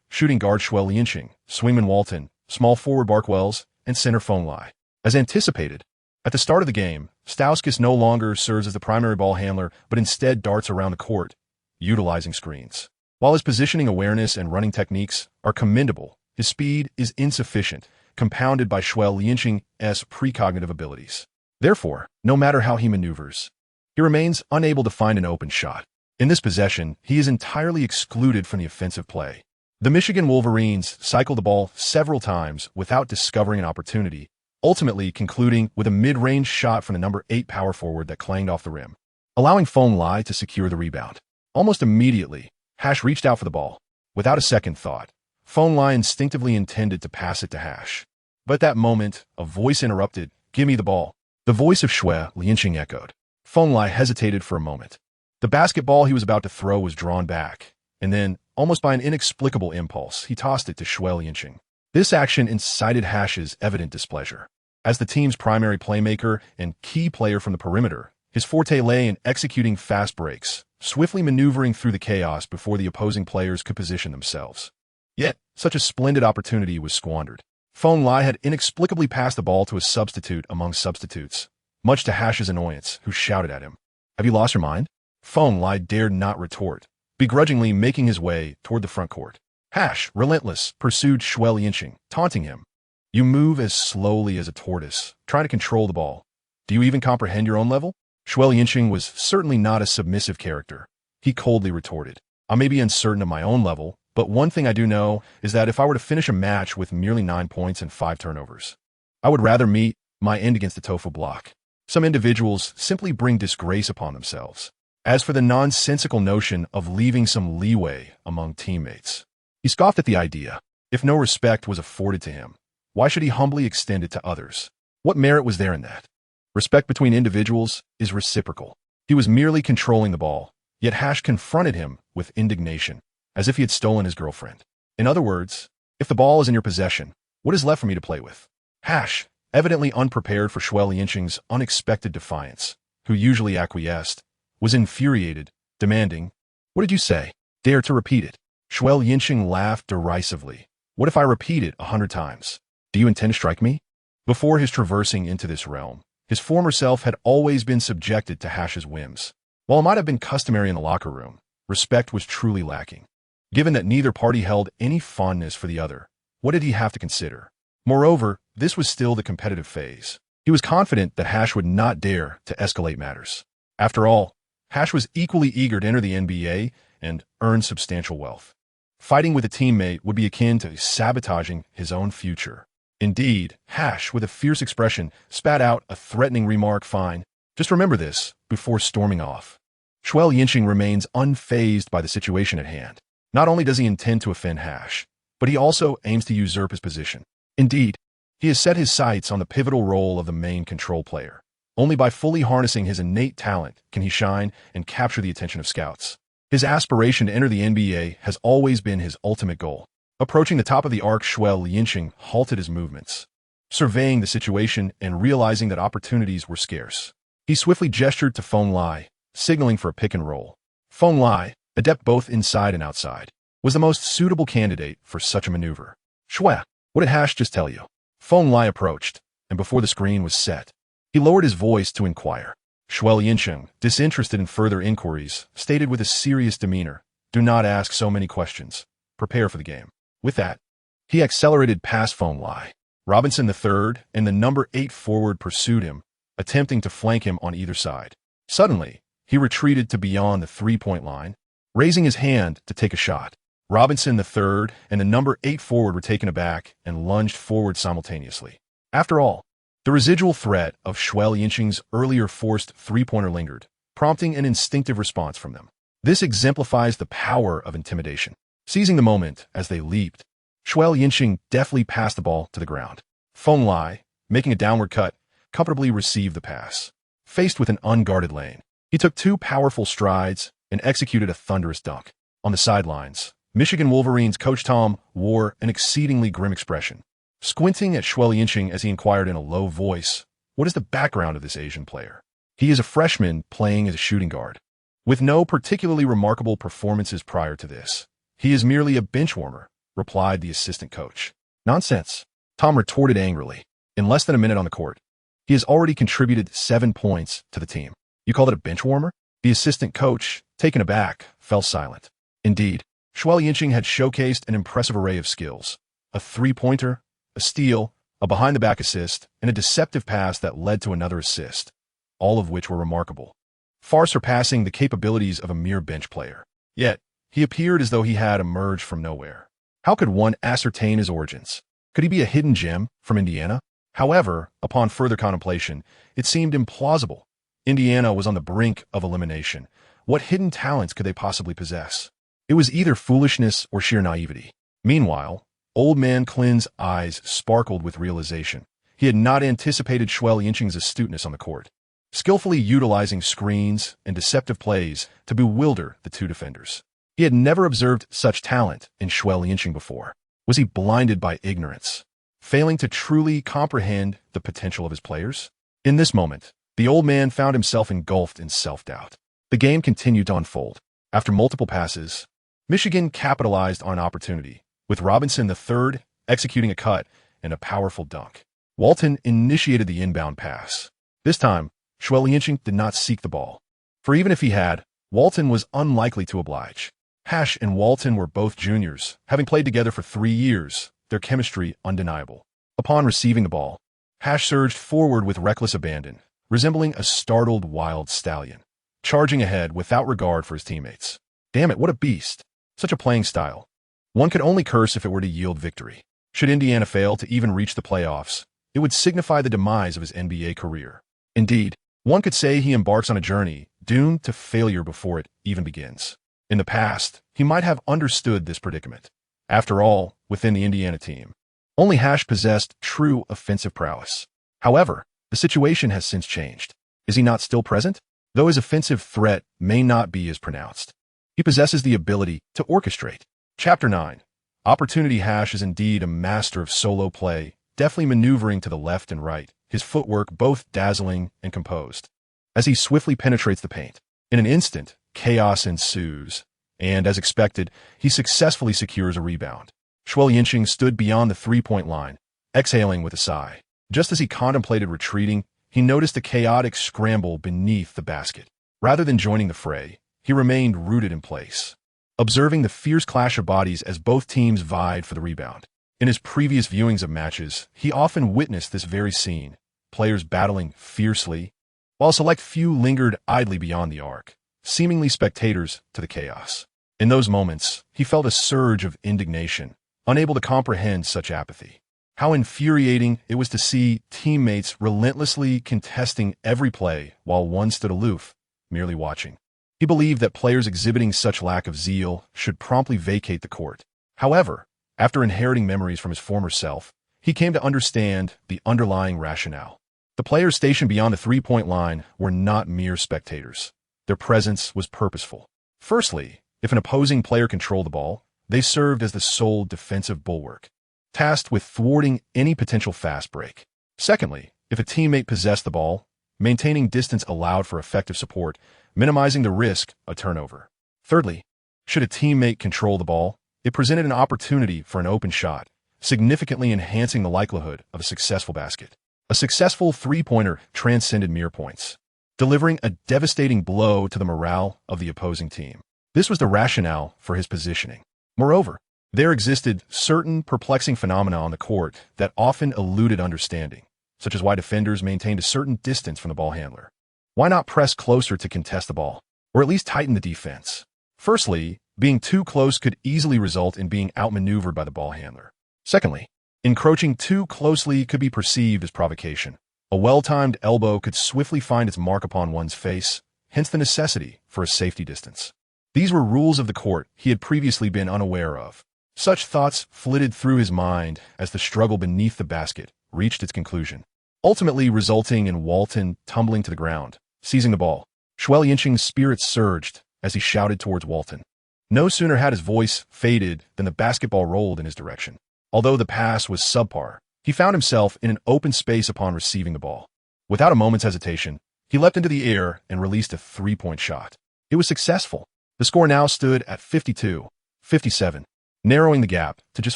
Speaker 1: shooting guard Xue Liancheng, swingman Walton, small forward Barkwells, and center Feng Lai. As anticipated, at the start of the game, Stauskas no longer serves as the primary ball handler, but instead darts around the court, utilizing screens. While his positioning awareness and running techniques are commendable, his speed is insufficient, compounded by Xue Liancheng's precognitive abilities. Therefore, no matter how he maneuvers, he remains unable to find an open shot. In this possession, he is entirely excluded from the offensive play. The Michigan Wolverines cycled the ball several times without discovering an opportunity, ultimately concluding with a mid-range shot from the number 8 power forward that clanged off the rim, allowing Xue Liancheng to secure the rebound. Almost immediately, Hash reached out for the ball. Without a second thought, Xue Liancheng instinctively intended to pass it to Hash. But at that moment, a voice interrupted, "Give me the ball." The voice of Xue Liancheng echoed. Xue Liancheng hesitated for a moment. The basketball he was about to throw was drawn back, and then, almost by an inexplicable impulse, he tossed it to Xue Liancheng. This action incited Hash's evident displeasure. As the team's primary playmaker and key player from the perimeter, his forte lay in executing fast breaks, swiftly maneuvering through the chaos before the opposing players could position themselves. Yet, such a splendid opportunity was squandered. Xue Liancheng had inexplicably passed the ball to a substitute among substitutes, much to Hash's annoyance, who shouted at him, "Have you lost your mind?" Xue Liancheng dared not retort, begrudgingly making his way toward the front court. Hash, relentless, pursued Xue Liancheng, taunting him. "You move as slowly as a tortoise, trying to control the ball. Do you even comprehend your own level?" Xue Liancheng was certainly not a submissive character. He coldly retorted, "I may be uncertain of my own level, but one thing I do know is that if I were to finish a match with merely 9 points and 5 turnovers, I would rather meet my end against the tofu block. Some individuals simply bring disgrace upon themselves. As for the nonsensical notion of leaving some leeway among teammates," he scoffed at the idea. If no respect was afforded to him, why should he humbly extend it to others? What merit was there in that? Respect between individuals is reciprocal. He was merely controlling the ball, yet Hash confronted him with indignation, as if he had stolen his girlfriend. In other words, if the ball is in your possession, what is left for me to play with? Hash, evidently unprepared for Xue Liancheng's unexpected defiance, who usually acquiesced, was infuriated, demanding, "What did you say? Dare to repeat it." Xue Liancheng laughed derisively. "What if I repeat it 100 times? Do you intend to strike me?" Before his traversing into this realm, his former self had always been subjected to Hash's whims. While it might have been customary in the locker room, respect was truly lacking. Given that neither party held any fondness for the other, what did he have to consider? Moreover, this was still the competitive phase. He was confident that Hash would not dare to escalate matters. After all, Hash was equally eager to enter the NBA and earn substantial wealth. Fighting with a teammate would be akin to sabotaging his own future. Indeed, Hash, with a fierce expression, spat out a threatening remark, "Fine. Just remember this," before storming off. Xue Liancheng remains unfazed by the situation at hand. Not only does he intend to offend Hash, but he also aims to usurp his position. Indeed, he has set his sights on the pivotal role of the main control player. Only by fully harnessing his innate talent can he shine and capture the attention of scouts. His aspiration to enter the NBA has always been his ultimate goal. Approaching the top of the arc, Xue Liancheng halted his movements, surveying the situation and realizing that opportunities were scarce. He swiftly gestured to Xue Liancheng, signaling for a pick and roll. Xue Liancheng, adept both inside and outside, was the most suitable candidate for such a maneuver. "Xue, what did Hash just tell you?" Xue Liancheng approached, and before the screen was set, he lowered his voice to inquire. Xue Liancheng, disinterested in further inquiries, stated with a serious demeanor, "Do not ask so many questions. Prepare for the game." With that, he accelerated past Xue Liancheng. Robinson III and the number 8 forward pursued him, attempting to flank him on either side. Suddenly, he retreated to beyond the three-point line, raising his hand to take a shot. Robinson III and the number 8 forward were taken aback and lunged forward simultaneously. After all, the residual threat of Xue Liancheng's earlier forced three-pointer lingered, prompting an instinctive response from them. This exemplifies the power of intimidation. Seizing the moment as they leaped, Xue Liancheng deftly passed the ball to the ground. Xue Liancheng, making a downward cut, comfortably received the pass. Faced with an unguarded lane, he took 2 powerful strides and executed a thunderous dunk. On the sidelines, Michigan Wolverines coach Tom wore an exceedingly grim expression, squinting at Xue Liancheng as he inquired in a low voice, "What is the background of this Asian player?" "He is a freshman playing as a shooting guard, with no particularly remarkable performances prior to this. He is merely a bench warmer," replied the assistant coach. "Nonsense," Tom retorted angrily. In less than a minute on the court, he has already contributed 7 points to the team. "You call it a bench warmer?" The assistant coach, taken aback, fell silent. Indeed, Xue Liancheng had showcased an impressive array of skills. A three-pointer, a steal, a behind-the-back assist, and a deceptive pass that led to another assist, all of which were remarkable, far surpassing the capabilities of a mere bench player. Yet, he appeared as though he had emerged from nowhere. How could one ascertain his origins? Could he be a hidden gem from Indiana? However, upon further contemplation, it seemed implausible. Indiana was on the brink of elimination. What hidden talents could they possibly possess? It was either foolishness or sheer naivety. Meanwhile, Old Man Klin's eyes sparkled with realization. He had not anticipated Xue Liancheng's astuteness on the court, skillfully utilizing screens and deceptive plays to bewilder the two defenders. He had never observed such talent in Xue Liancheng before. Was he blinded by ignorance, failing to truly comprehend the potential of his players? In this moment, the old man found himself engulfed in self-doubt. The game continued to unfold. After multiple passes, Michigan capitalized on an opportunity, with Robinson III executing a cut and a powerful dunk. Walton initiated the inbound pass. This time, Xue Liancheng did not seek the ball, for even if he had, Walton was unlikely to oblige. Hash and Walton were both juniors, having played together for 3 years, their chemistry undeniable. Upon receiving the ball, Hash surged forward with reckless abandon, resembling a startled wild stallion, charging ahead without regard for his teammates. Damn it, what a beast! Such a playing style. One could only curse if it were to yield victory. Should Indiana fail to even reach the playoffs, it would signify the demise of his NBA career. Indeed, one could say he embarks on a journey doomed to failure before it even begins. In the past, he might have understood this predicament. After all, within the Indiana team, only Hash possessed true offensive prowess. However, the situation has since changed. Is he not still present? Though his offensive threat may not be as pronounced, he possesses the ability to orchestrate. Chapter 9. Opportunity. Hash is indeed a master of solo play, deftly maneuvering to the left and right, his footwork both dazzling and composed. As he swiftly penetrates the paint, in an instant, chaos ensues, and, as expected, he successfully secures a rebound. Xue Liancheng stood beyond the three-point line, exhaling with a sigh. Just as he contemplated retreating, he noticed a chaotic scramble beneath the basket. Rather than joining the fray, he remained rooted in place, observing the fierce clash of bodies as both teams vied for the rebound. In his previous viewings of matches, he often witnessed this very scene, players battling fiercely, while a select few lingered idly beyond the arc, seemingly spectators to the chaos. In those moments, he felt a surge of indignation, unable to comprehend such apathy. How infuriating it was to see teammates relentlessly contesting every play while one stood aloof, merely watching. He believed that players exhibiting such lack of zeal should promptly vacate the court. However, after inheriting memories from his former self, he came to understand the underlying rationale. The players stationed beyond the three-point line were not mere spectators. Their presence was purposeful. Firstly, if an opposing player controlled the ball, they served as the sole defensive bulwark, tasked with thwarting any potential fast break. Secondly, if a teammate possessed the ball, maintaining distance allowed for effective support, minimizing the risk of turnover. Thirdly, should a teammate control the ball, it presented an opportunity for an open shot, significantly enhancing the likelihood of a successful basket. A successful three-pointer transcended mere points, delivering a devastating blow to the morale of the opposing team. This was the rationale for his positioning. Moreover, there existed certain perplexing phenomena on the court that often eluded understanding, such as why defenders maintained a certain distance from the ball handler. Why not press closer to contest the ball, or at least tighten the defense? Firstly, being too close could easily result in being outmaneuvered by the ball handler. Secondly, encroaching too closely could be perceived as provocation. A well-timed elbow could swiftly find its mark upon one's face, hence the necessity for a safety distance. These were rules of the court he had previously been unaware of. Such thoughts flitted through his mind as the struggle beneath the basket reached its conclusion, ultimately resulting in Walton tumbling to the ground. Seizing the ball, Xue Liancheng's spirits surged as he shouted towards Walton. No sooner had his voice faded than the basketball rolled in his direction. Although the pass was subpar, he found himself in an open space upon receiving the ball. Without a moment's hesitation, he leapt into the air and released a three-point shot. It was successful. The score now stood at 52-57, narrowing the gap to just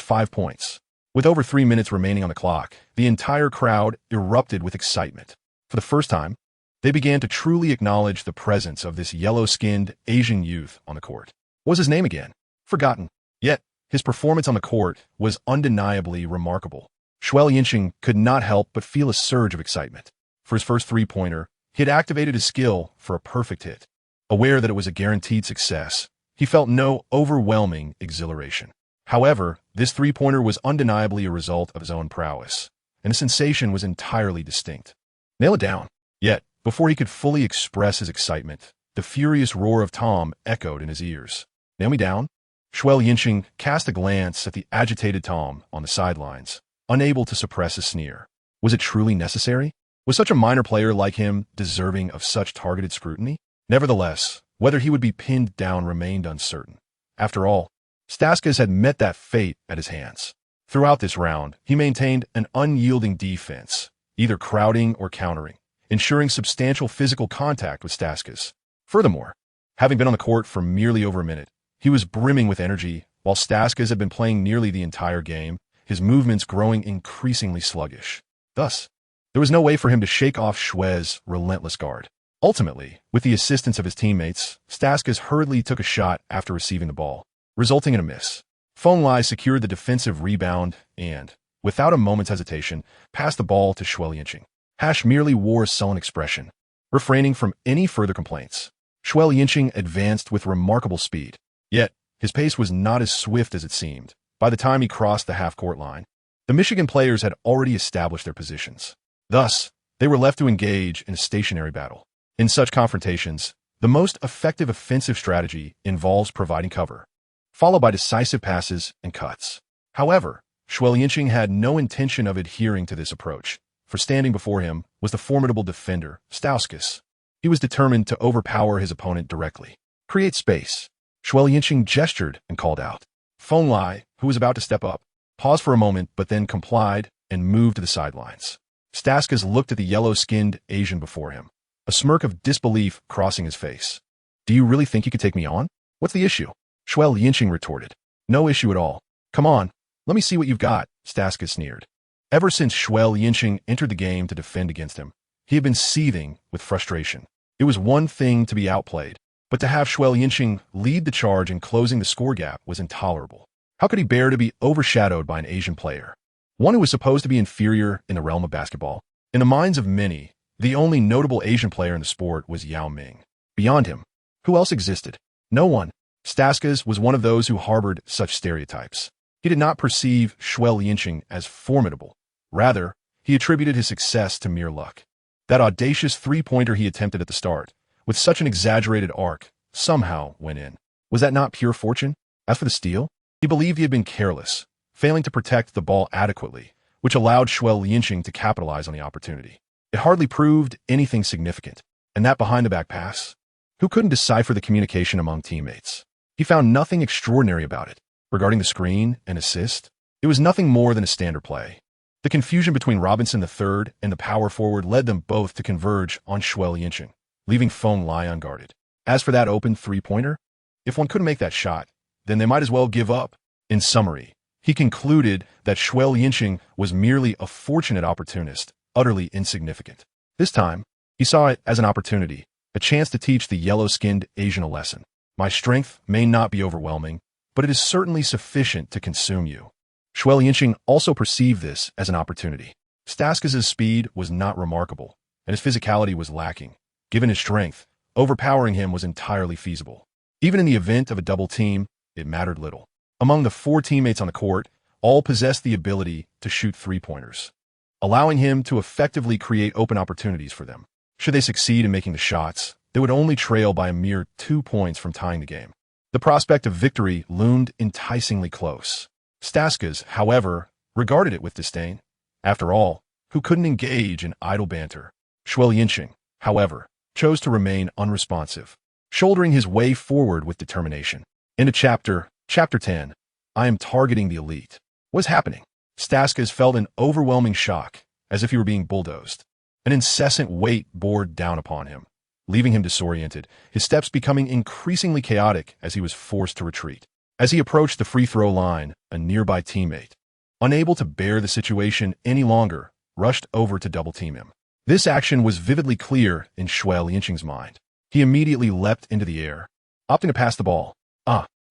Speaker 1: 5 points. With over 3 minutes remaining on the clock, the entire crowd erupted with excitement. For the first time, They began to truly acknowledge the presence of this yellow-skinned Asian youth on the court. What was his name again? Forgotten. Yet, his performance on the court was undeniably remarkable. Xue Liancheng could not help but feel a surge of excitement. For his first three-pointer, he had activated his skill for a perfect hit. Aware that it was a guaranteed success, he felt no overwhelming exhilaration. However, this three-pointer was undeniably a result of his own prowess, and the sensation was entirely distinct. Nail it down. Yet, before he could fully express his excitement, the furious roar of Tom echoed in his ears. Nail me down? Xue Liancheng cast a glance at the agitated Tom on the sidelines, unable to suppress a sneer. Was it truly necessary? Was such a minor player like him deserving of such targeted scrutiny? Nevertheless, whether he would be pinned down remained uncertain. After all, Staskas had met that fate at his hands. Throughout this round, he maintained an unyielding defense, either crowding or countering, ensuring substantial physical contact with Staskas. Furthermore, having been on the court for merely over a minute, he was brimming with energy. While Staskas had been playing nearly the entire game, his movements growing increasingly sluggish. Thus, there was no way for him to shake off Xue's relentless guard. Ultimately, with the assistance of his teammates, Staskas hurriedly took a shot after receiving the ball, resulting in a miss. Feng Lai secured the defensive rebound and, without a moment's hesitation, passed the ball to Xue Liancheng. Hash merely wore a sullen expression, refraining from any further complaints. Xue Liancheng advanced with remarkable speed. Yet, his pace was not as swift as it seemed. By the time he crossed the half-court line, the Michigan players had already established their positions. Thus, they were left to engage in a stationary battle. In such confrontations, the most effective offensive strategy involves providing cover, followed by decisive passes and cuts. However, Xue Liancheng had no intention of adhering to this approach, for standing before him was the formidable defender, Stauskas. He was determined to overpower his opponent directly. Create space. Xue Liancheng gestured and called out. Feng Lai, who was about to step up, paused for a moment but then complied and moved to the sidelines. Staskas looked at the yellow-skinned Asian before him, a smirk of disbelief crossing his face. Do you really think you could take me on? What's the issue? Xue Liancheng retorted. No issue at all. Come on, let me see what you've got, Staskas sneered. Ever since Xue Liancheng entered the game to defend against him, he had been seething with frustration. It was one thing to be outplayed, but to have Xue Liancheng lead the charge in closing the score gap was intolerable. How could he bear to be overshadowed by an Asian player? One who was supposed to be inferior in the realm of basketball. In the minds of many, the only notable Asian player in the sport was Yao Ming. Beyond him, who else existed? No one. Staskas was one of those who harbored such stereotypes. He did not perceive Xue Liancheng as formidable. Rather, he attributed his success to mere luck. That audacious three-pointer he attempted at the start, with such an exaggerated arc, somehow went in. Was that not pure fortune? As for the steal, he believed he had been careless, failing to protect the ball adequately, which allowed Xue Liancheng to capitalize on the opportunity. It hardly proved anything significant. And that behind-the-back pass? Who couldn't decipher the communication among teammates? He found nothing extraordinary about it. Regarding the screen and assist, it was nothing more than a standard play. The confusion between Robinson III and the power forward led them both to converge on Xue Liancheng, leaving Feng Lai unguarded. As for that open three-pointer, if one couldn't make that shot, then they might as well give up. In summary, he concluded that Xue Liancheng was merely a fortunate opportunist, utterly insignificant. This time, he saw it as an opportunity, a chance to teach the yellow-skinned Asian a lesson. My strength may not be overwhelming, but it is certainly sufficient to consume you. Xue Liancheng also perceived this as an opportunity. Staskas's speed was not remarkable, and his physicality was lacking. Given his strength, overpowering him was entirely feasible. Even in the event of a double team, it mattered little. Among the four teammates on the court, all possessed the ability to shoot three-pointers, allowing him to effectively create open opportunities for them. Should they succeed in making the shots, they would only trail by a mere 2 points from tying the game. The prospect of victory loomed enticingly close. Staskas, however, regarded it with disdain. After all, who couldn't engage in idle banter? Xue Liancheng, however, chose to remain unresponsive, shouldering his way forward with determination. Into Chapter 10. I am targeting the elite. What's happening? Staskas felt an overwhelming shock, as if he were being bulldozed. An incessant weight bore down upon him, leaving him disoriented, his steps becoming increasingly chaotic as he was forced to retreat. As he approached the free-throw line, a nearby teammate, unable to bear the situation any longer, rushed over to double-team him. This action was vividly clear in Xue Liancheng's mind. He immediately leapt into the air, opting to pass the ball.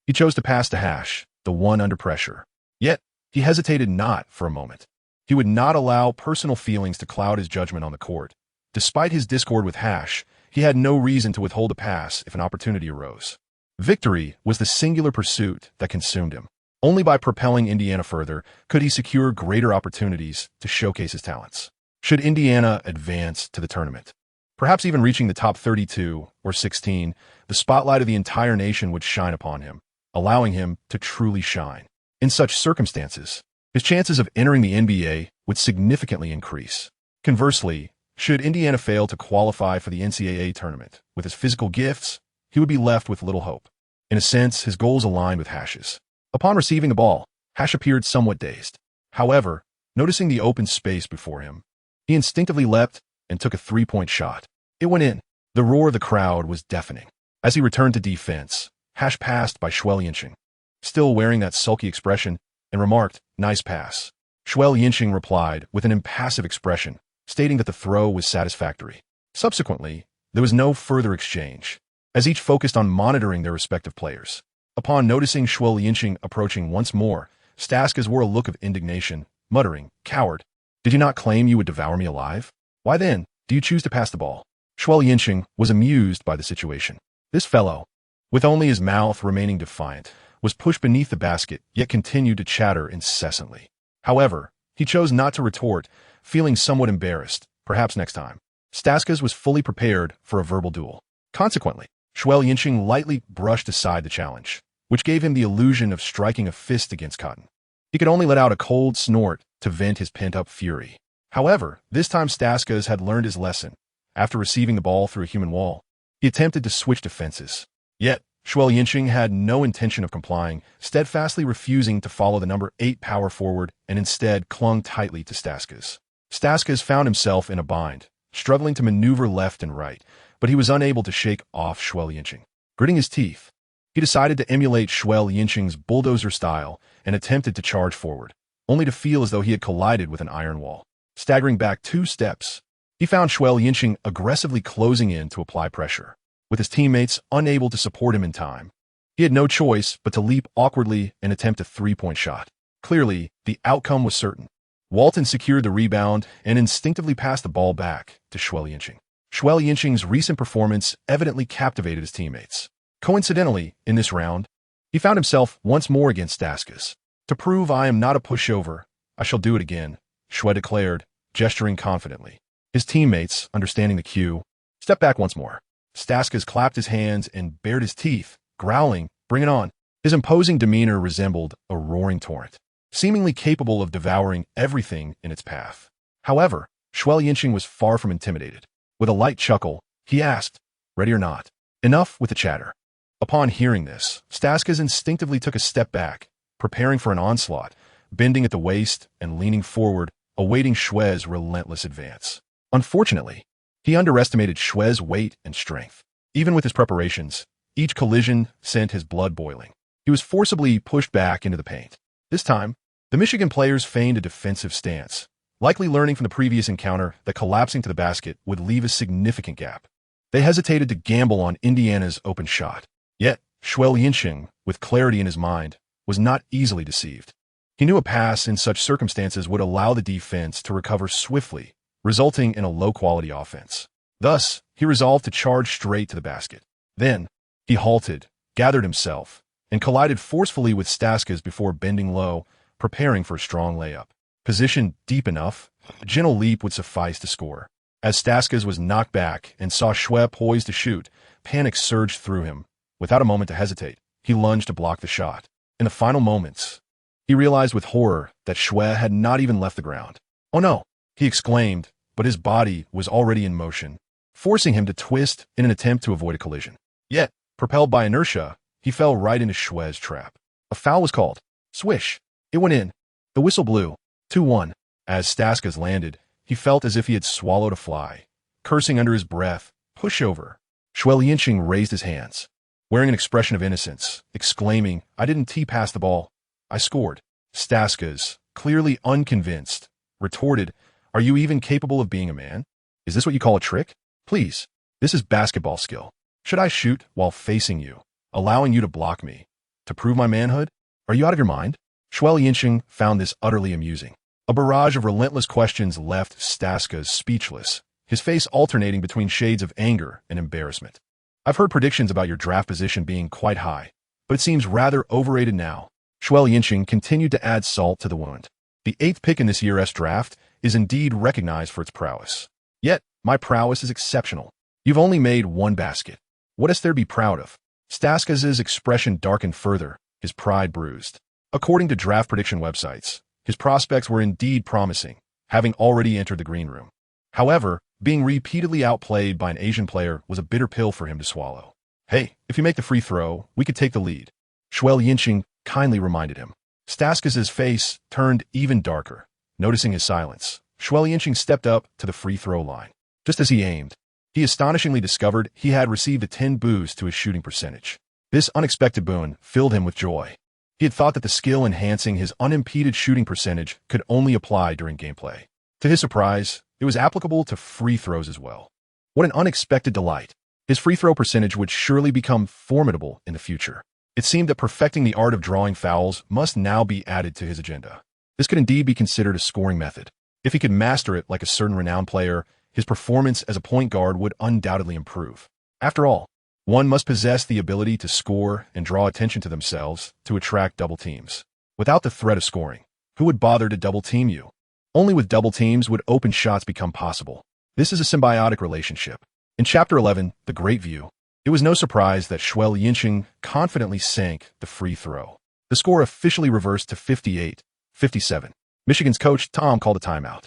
Speaker 1: He chose to pass to Hash, the one under pressure. Yet, he hesitated not for a moment. He would not allow personal feelings to cloud his judgment on the court. Despite his discord with Hash, he had no reason to withhold a pass if an opportunity arose. Victory was the singular pursuit that consumed him. Only by propelling Indiana further could he secure greater opportunities to showcase his talents. Should Indiana advance to the tournament, perhaps even reaching the top 32 or 16, the spotlight of the entire nation would shine upon him, allowing him to truly shine. In such circumstances, his chances of entering the NBA would significantly increase. Conversely, should Indiana fail to qualify for the NCAA tournament with his physical gifts, he would be left with little hope. In a sense, his goals aligned with Hash's. Upon receiving the ball, Hash appeared somewhat dazed. However, noticing the open space before him, he instinctively leapt and took a three-point shot. It went in. The roar of the crowd was deafening. As he returned to defense, Hash passed by Xue Liancheng, still wearing that sulky expression, and remarked, "Nice pass." Xue Liancheng replied with an impassive expression, stating that the throw was satisfactory. Subsequently, there was no further exchange, as each focused on monitoring their respective players. Upon noticing Xue Liancheng approaching once more, Staskas wore a look of indignation, muttering, "Coward, did you not claim you would devour me alive? Why then do you choose to pass the ball?" Xue Liancheng was amused by the situation. This fellow, with only his mouth remaining defiant, was pushed beneath the basket, yet continued to chatter incessantly. However, he chose not to retort, feeling somewhat embarrassed. Perhaps next time. Staskas was fully prepared for a verbal duel. Consequently, Xue Liancheng lightly brushed aside the challenge, which gave him the illusion of striking a fist against cotton. He could only let out a cold snort to vent his pent-up fury. However, this time Staskas had learned his lesson. After receiving the ball through a human wall, he attempted to switch defenses. Yet, Xue Liancheng had no intention of complying, steadfastly refusing to follow the number 8 power forward and instead clung tightly to Staskas. Staskas found himself in a bind, struggling to maneuver left and right, but he was unable to shake off Xue Liancheng. Gritting his teeth, he decided to emulate Xue Liancheng's bulldozer style and attempted to charge forward, only to feel as though he had collided with an iron wall. Staggering back 2 steps, he found Xue Liancheng aggressively closing in to apply pressure. With his teammates unable to support him in time, he had no choice but to leap awkwardly and attempt a three-point shot. Clearly, the outcome was certain. Walton secured the rebound and instinctively passed the ball back to Xue Liancheng. Xue Liancheng's recent performance evidently captivated his teammates. Coincidentally, in this round, he found himself once more against Staskas. "To prove I am not a pushover, I shall do it again," Xue declared, gesturing confidently. His teammates, understanding the cue, stepped back once more. Staskas clapped his hands and bared his teeth, growling, "Bring it on." His imposing demeanor resembled a roaring torrent, seemingly capable of devouring everything in its path. However, Xue Liancheng was far from intimidated. With a light chuckle, he asked, "Ready or not?" Enough with the chatter. Upon hearing this, Staskas instinctively took a step back, preparing for an onslaught, bending at the waist and leaning forward, awaiting Xue's relentless advance. Unfortunately, he underestimated Xue's weight and strength. Even with his preparations, each collision sent his blood boiling. He was forcibly pushed back into the paint. This time, the Michigan players feigned a defensive stance, likely learning from the previous encounter that collapsing to the basket would leave a significant gap. They hesitated to gamble on Indiana's open shot. Yet, Xue Liancheng, with clarity in his mind, was not easily deceived. He knew a pass in such circumstances would allow the defense to recover swiftly, resulting in a low-quality offense. Thus, he resolved to charge straight to the basket. Then, he halted, gathered himself, and collided forcefully with Staskas before bending low, preparing for a strong layup. Positioned deep enough, a gentle leap would suffice to score. As Staskas was knocked back and saw Xue poised to shoot, panic surged through him. Without a moment to hesitate, he lunged to block the shot. In the final moments, he realized with horror that Xue had not even left the ground. "Oh no!" he exclaimed, but his body was already in motion, forcing him to twist in an attempt to avoid a collision. Yet, propelled by inertia, he fell right into Xue's trap. A foul was called. Swish! It went in. The whistle blew. 2-1. As Staskas landed, he felt as if he had swallowed a fly. Cursing under his breath, pushover. Xue Liancheng raised his hands, wearing an expression of innocence, exclaiming, "I didn't tee-pass the ball. I scored." Staskas, clearly unconvinced, retorted, "Are you even capable of being a man? Is this what you call a trick? Please. This is basketball skill. Should I shoot while facing you, allowing you to block me? To prove my manhood? Are you out of your mind? Xue Liancheng found this utterly amusing. A barrage of relentless questions left Staska speechless, his face alternating between shades of anger and embarrassment. I've heard predictions about your draft position being quite high, but it seems rather overrated now. Xue Liancheng continued to add salt to the wound. The 8th pick in this year's draft is indeed recognized for its prowess. Yet, my prowess is exceptional. You've only made 1 basket. What is there to be proud of? Staska's expression darkened further, his pride bruised. According to draft prediction websites, his prospects were indeed promising, having already entered the green room. However, being repeatedly outplayed by an Asian player was a bitter pill for him to swallow. Hey, if you make the free throw, we could take the lead. Xue Liancheng kindly reminded him. Staska's face turned even darker. Noticing his silence, Xue Liancheng stepped up to the free throw line. Just as he aimed, he astonishingly discovered he had received a 10 boost to his shooting percentage. This unexpected boon filled him with joy. He had thought that the skill enhancing his unimpeded shooting percentage could only apply during gameplay. To his surprise, it was applicable to free throws as well. What an unexpected delight. His free throw percentage would surely become formidable in the future. It seemed that perfecting the art of drawing fouls must now be added to his agenda. This could indeed be considered a scoring method. If he could master it like a certain renowned player, his performance as a point guard would undoubtedly improve. After all, one must possess the ability to score and draw attention to themselves to attract double teams. Without the threat of scoring, who would bother to double team you? Only with double teams would open shots become possible. This is a symbiotic relationship. In Chapter 11, The Great View, it was no surprise that Xue Liancheng confidently sank the free throw. The score officially reversed to 58-57. Michigan's coach, Tom, called a timeout.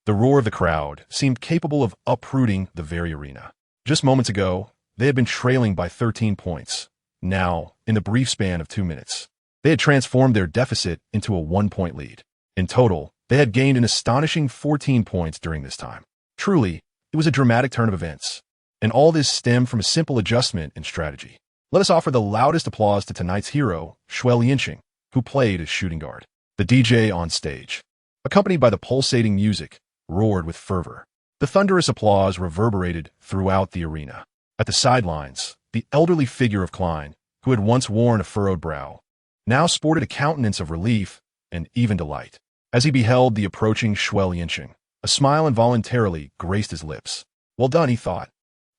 Speaker 1: The roar of the crowd seemed capable of uprooting the very arena. Just moments ago, they had been trailing by 13 points. Now, in the brief span of 2 minutes, they had transformed their deficit into a 1-point lead. In total, they had gained an astonishing 14 points during this time. Truly, it was a dramatic turn of events. And all this stemmed from a simple adjustment in strategy. Let us offer the loudest applause to tonight's hero, Xue Liancheng, who played as shooting guard. The DJ on stage, accompanied by the pulsating music, roared with fervor. The thunderous applause reverberated throughout the arena. At the sidelines, the elderly figure of Klein, who had once worn a furrowed brow, now sported a countenance of relief and even delight. As he beheld the approaching Xue Liancheng, a smile involuntarily graced his lips. Well done, he thought,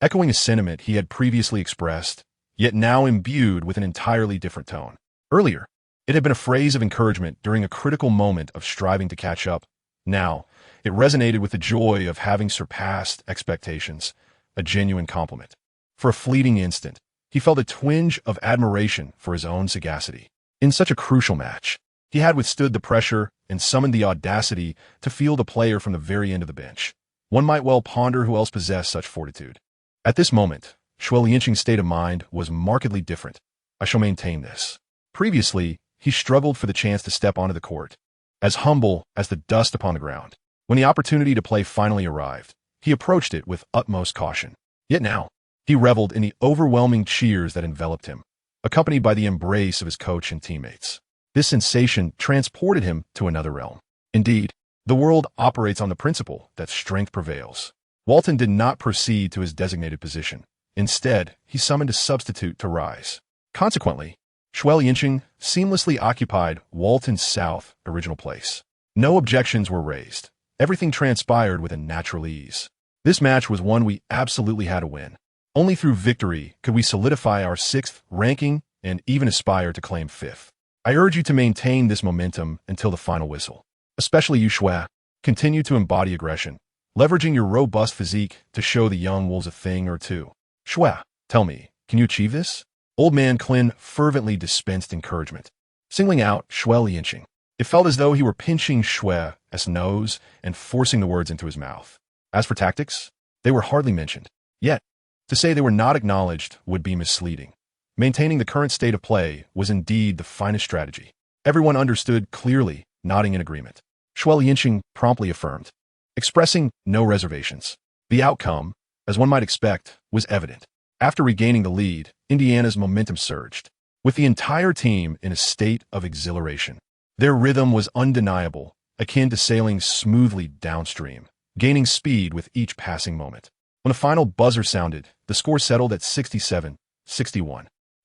Speaker 1: echoing a sentiment he had previously expressed, yet now imbued with an entirely different tone. Earlier, it had been a phrase of encouragement during a critical moment of striving to catch up. Now, it resonated with the joy of having surpassed expectations, a genuine compliment. For a fleeting instant, he felt a twinge of admiration for his own sagacity. In such a crucial match, he had withstood the pressure and summoned the audacity to field a player from the very end of the bench. One might well ponder who else possessed such fortitude. At this moment, Xue Liancheng's state of mind was markedly different. I shall maintain this. Previously, he struggled for the chance to step onto the court, as humble as the dust upon the ground. When the opportunity to play finally arrived, he approached it with utmost caution. Yet now, he reveled in the overwhelming cheers that enveloped him, accompanied by the embrace of his coach and teammates. This sensation transported him to another realm. Indeed, the world operates on the principle that strength prevails. Walton did not proceed to his designated position. Instead, he summoned a substitute to rise. Consequently, Xue Liancheng seamlessly occupied Walton's south original place. No objections were raised. Everything transpired with a natural ease. This match was one we absolutely had to win. Only through victory could we solidify our 6th ranking and even aspire to claim 5th. I urge you to maintain this momentum until the final whistle. Especially you, Xue. Continue to embody aggression, leveraging your robust physique to show the young wolves a thing or two. Xue, tell me, can you achieve this? Old man Klin fervently dispensed encouragement, singling out Xue Liancheng. It felt as though he were pinching Xue's nose and forcing the words into his mouth. As for tactics, they were hardly mentioned. Yet, to say they were not acknowledged would be misleading. Maintaining the current state of play was indeed the finest strategy. Everyone understood clearly, nodding in agreement. Xue Liancheng promptly affirmed, expressing no reservations. The outcome, as one might expect, was evident. After regaining the lead, Indiana's momentum surged, with the entire team in a state of exhilaration. Their rhythm was undeniable, akin to sailing smoothly downstream. gaining speed with each passing moment. When the final buzzer sounded, the score settled at 67-61.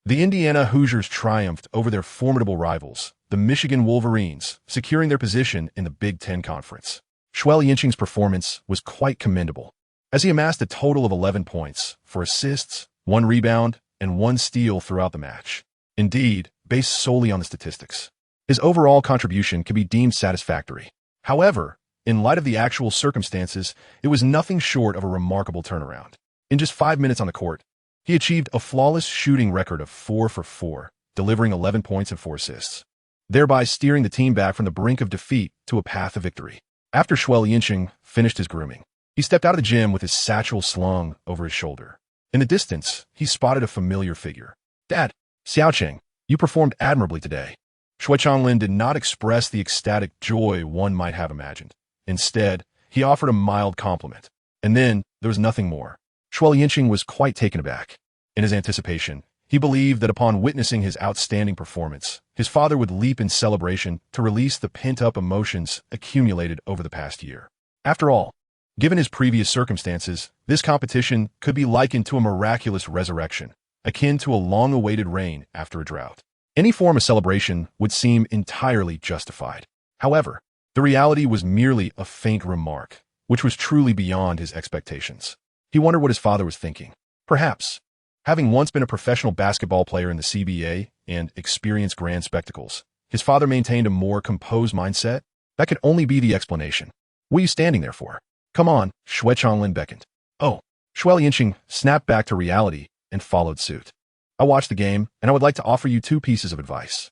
Speaker 1: The Indiana Hoosiers triumphed over their formidable rivals, the Michigan Wolverines, securing their position in the Big Ten Conference. Xue Liancheng's performance was quite commendable, as he amassed a total of 11 points, 4 assists, 1 rebound, and 1 steal throughout the match. Indeed, based solely on the statistics, his overall contribution can be deemed satisfactory. However, in light of the actual circumstances, it was nothing short of a remarkable turnaround. In just 5 minutes on the court, he achieved a flawless shooting record of 4 for 4, delivering 11 points and 4 assists, thereby steering the team back from the brink of defeat to a path of victory. After Xue Liancheng finished his grooming, he stepped out of the gym with his satchel slung over his shoulder. In the distance, he spotted a familiar figure. "Dad, Xiaocheng, you performed admirably today." Xue Changlin did not express the ecstatic joy one might have imagined. Instead, he offered a mild compliment. And then, there was nothing more. Xue Liancheng was quite taken aback. In his anticipation, he believed that upon witnessing his outstanding performance, his father would leap in celebration to release the pent-up emotions accumulated over the past year. After all, given his previous circumstances, this competition could be likened to a miraculous resurrection, akin to a long-awaited rain after a drought. Any form of celebration would seem entirely justified. However, the reality was merely a faint remark, which was truly beyond his expectations. He wondered what his father was thinking. Perhaps, having once been a professional basketball player in the CBA and experienced grand spectacles, his father maintained a more composed mindset. That could only be the explanation. "What are you standing there for? Come on," Xue Changlin beckoned. "Oh." Xue Liancheng snapped back to reality and followed suit. "I watched the game, and I would like to offer you 2 pieces of advice.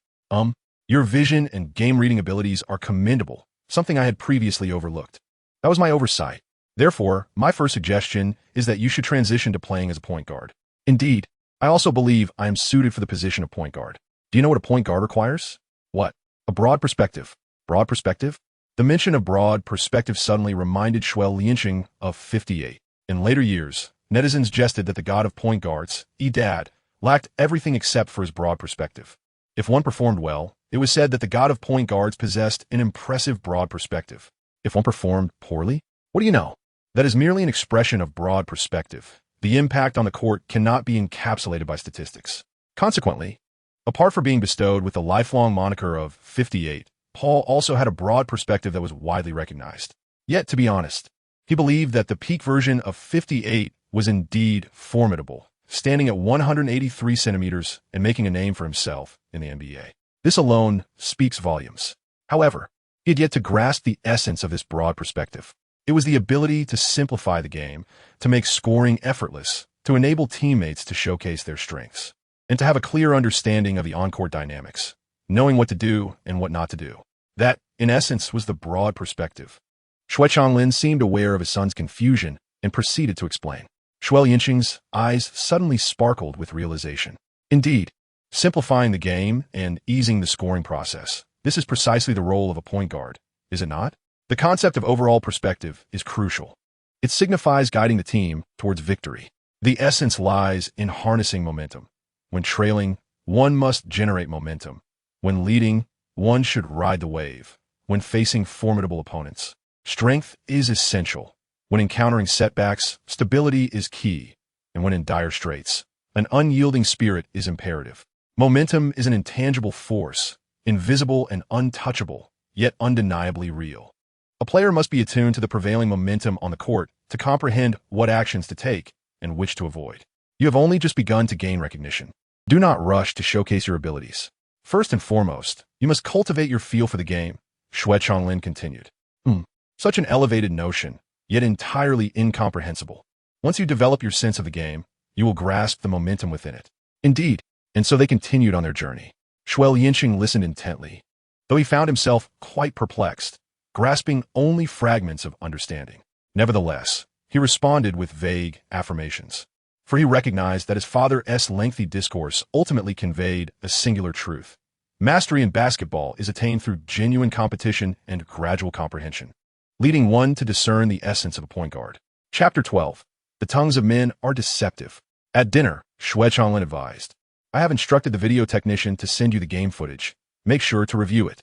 Speaker 1: Your vision and game-reading abilities are commendable, something I had previously overlooked. That was my oversight. Therefore, my first suggestion is that you should transition to playing as a point guard. Indeed, I also believe I am suited for the position of point guard. Do you know what a point guard requires? What? A broad perspective. Broad perspective?" The mention of broad perspective suddenly reminded Xue Liancheng of 58. In later years, netizens jested that the god of point guards, Dad, lacked everything except for his broad perspective. If one performed well, it was said that the god of point guards possessed an impressive broad perspective. If one performed poorly, what do you know? That is merely an expression of broad perspective. The impact on the court cannot be encapsulated by statistics. Consequently, apart from being bestowed with the lifelong moniker of 58, Paul also had a broad perspective that was widely recognized. Yet, to be honest, he believed that the peak version of 58 was indeed formidable, standing at 183 centimeters and making a name for himself in the NBA. This alone speaks volumes. However, he had yet to grasp the essence of this broad perspective. It was the ability to simplify the game, to make scoring effortless, to enable teammates to showcase their strengths, and to have a clear understanding of the on-court dynamics, knowing what to do and what not to do. That, in essence, was the broad perspective. Xue Changlin seemed aware of his son's confusion and proceeded to explain. Xue Liancheng's eyes suddenly sparkled with realization. Indeed, simplifying the game and easing the scoring process, this is precisely the role of a point guard, is it not? The concept of overall perspective is crucial. It signifies guiding the team towards victory. The essence lies in harnessing momentum. When trailing, one must generate momentum. When leading, one should ride the wave. When facing formidable opponents, strength is essential. When encountering setbacks, stability is key. And when in dire straits, an unyielding spirit is imperative. Momentum is an intangible force, invisible and untouchable, yet undeniably real. A player must be attuned to the prevailing momentum on the court to comprehend what actions to take and which to avoid. You have only just begun to gain recognition. Do not rush to showcase your abilities. First and foremost, you must cultivate your feel for the game, Xue Changlin continued. Such an elevated notion, yet entirely incomprehensible. Once you develop your sense of the game, you will grasp the momentum within it. Indeed, and so they continued on their journey. Xue Liancheng listened intently, though he found himself quite perplexed, grasping only fragments of understanding. Nevertheless, he responded with vague affirmations, for he recognized that his father's lengthy discourse ultimately conveyed a singular truth. Mastery in basketball is attained through genuine competition and gradual comprehension, leading one to discern the essence of a point guard. Chapter 12. The tongues of men are deceptive. At dinner, Xue Changlin advised, I have instructed the video technician to send you the game footage. Make sure to review it.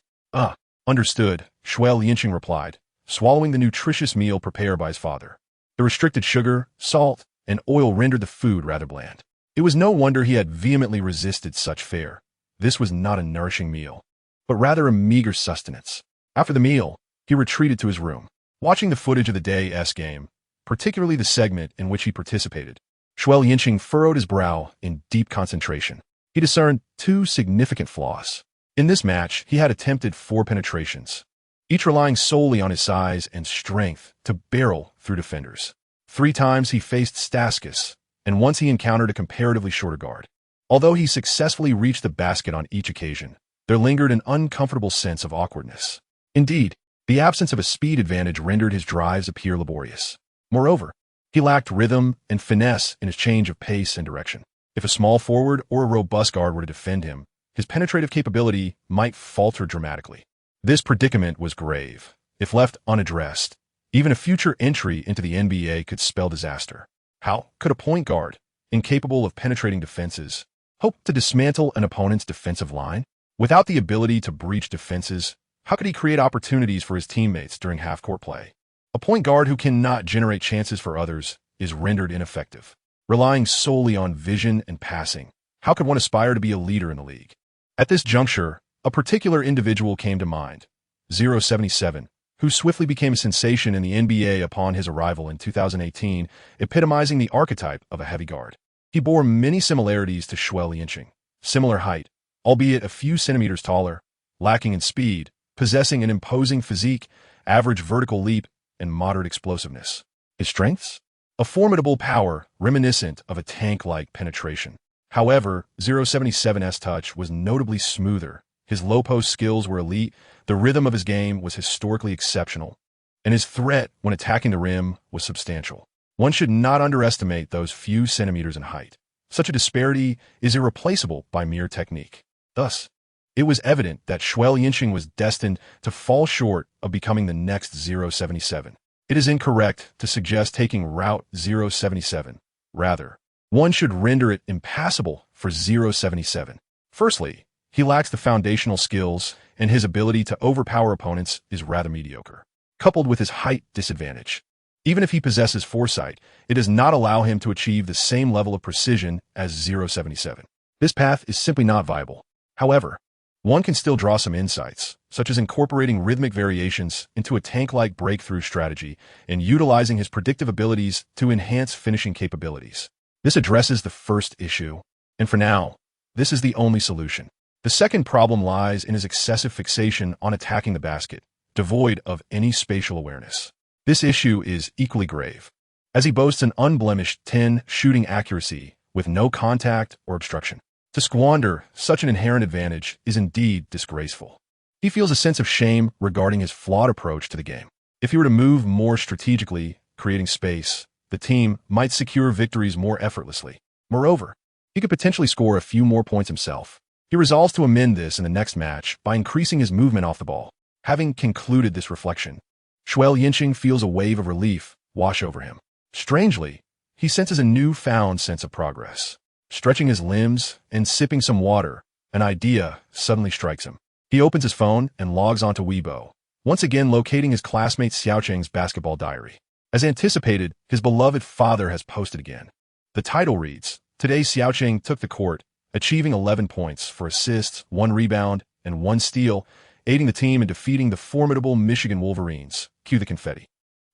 Speaker 1: Understood, Xue Liancheng replied, swallowing the nutritious meal prepared by his father. The restricted sugar, salt, and oil rendered the food rather bland. It was no wonder he had vehemently resisted such fare. This was not a nourishing meal, but rather a meager sustenance. After the meal, he retreated to his room. Watching the footage of the day's game, particularly the segment in which he participated, Xue Liancheng furrowed his brow in deep concentration. He discerned two significant flaws. In this match, he had attempted 4 penetrations, each relying solely on his size and strength to barrel through defenders. 3 times he faced Staskus, and once he encountered a comparatively shorter guard. Although he successfully reached the basket on each occasion, there lingered an uncomfortable sense of awkwardness. Indeed, the absence of a speed advantage rendered his drives appear laborious. Moreover, he lacked rhythm and finesse in his change of pace and direction. If a small forward or a robust guard were to defend him, his penetrative capability might falter dramatically. This predicament was grave. If left unaddressed, even a future entry into the NBA could spell disaster. How could a point guard, incapable of penetrating defenses, hope to dismantle an opponent's defensive line? Without the ability to breach defenses, how could he create opportunities for his teammates during half-court play? A point guard who cannot generate chances for others is rendered ineffective. Relying solely on vision and passing, how could one aspire to be a leader in the league? At this juncture, a particular individual came to mind, 077, who swiftly became a sensation in the NBA upon his arrival in 2018, epitomizing the archetype of a heavy guard. He bore many similarities to Xue Liancheng. Similar height, albeit a few centimeters taller, lacking in speed, possessing an imposing physique, average vertical leap, and moderate explosiveness. His strengths? A formidable power reminiscent of a tank-like penetration. However, 077's touch was notably smoother. His low-post skills were elite, the rhythm of his game was historically exceptional, and his threat when attacking the rim was substantial. One should not underestimate those few centimeters in height. Such a disparity is irreplaceable by mere technique. Thus, it was evident that Xue Liancheng was destined to fall short of becoming the next 077. It is incorrect to suggest taking route 077. Rather, one should render it impassable for 077. Firstly, he lacks the foundational skills, and his ability to overpower opponents is rather mediocre. Coupled with his height disadvantage, even if he possesses foresight, it does not allow him to achieve the same level of precision as 077. This path is simply not viable. However, one can still draw some insights, such as incorporating rhythmic variations into a tank-like breakthrough strategy and utilizing his predictive abilities to enhance finishing capabilities. This addresses the first issue, and for now, this is the only solution. The second problem lies in his excessive fixation on attacking the basket, devoid of any spatial awareness. This issue is equally grave, as he boasts an unblemished 10 shooting accuracy with no contact or obstruction. To squander such an inherent advantage is indeed disgraceful. He feels a sense of shame regarding his flawed approach to the game. If he were to move more strategically, creating space, the team might secure victories more effortlessly. Moreover, he could potentially score a few more points himself. He resolves to amend this in the next match by increasing his movement off the ball. Having concluded this reflection, Xue Liancheng feels a wave of relief wash over him. Strangely, he senses a newfound sense of progress. Stretching his limbs and sipping some water, an idea suddenly strikes him. He opens his phone and logs onto Weibo, once again locating his classmate Xiaocheng's basketball diary. As anticipated, his beloved father has posted again. The title reads, "Today Xiaocheng took the court, achieving 11 points, 4 assists, 1 rebound, and 1 steal, aiding the team in defeating the formidable Michigan Wolverines. Cue the confetti."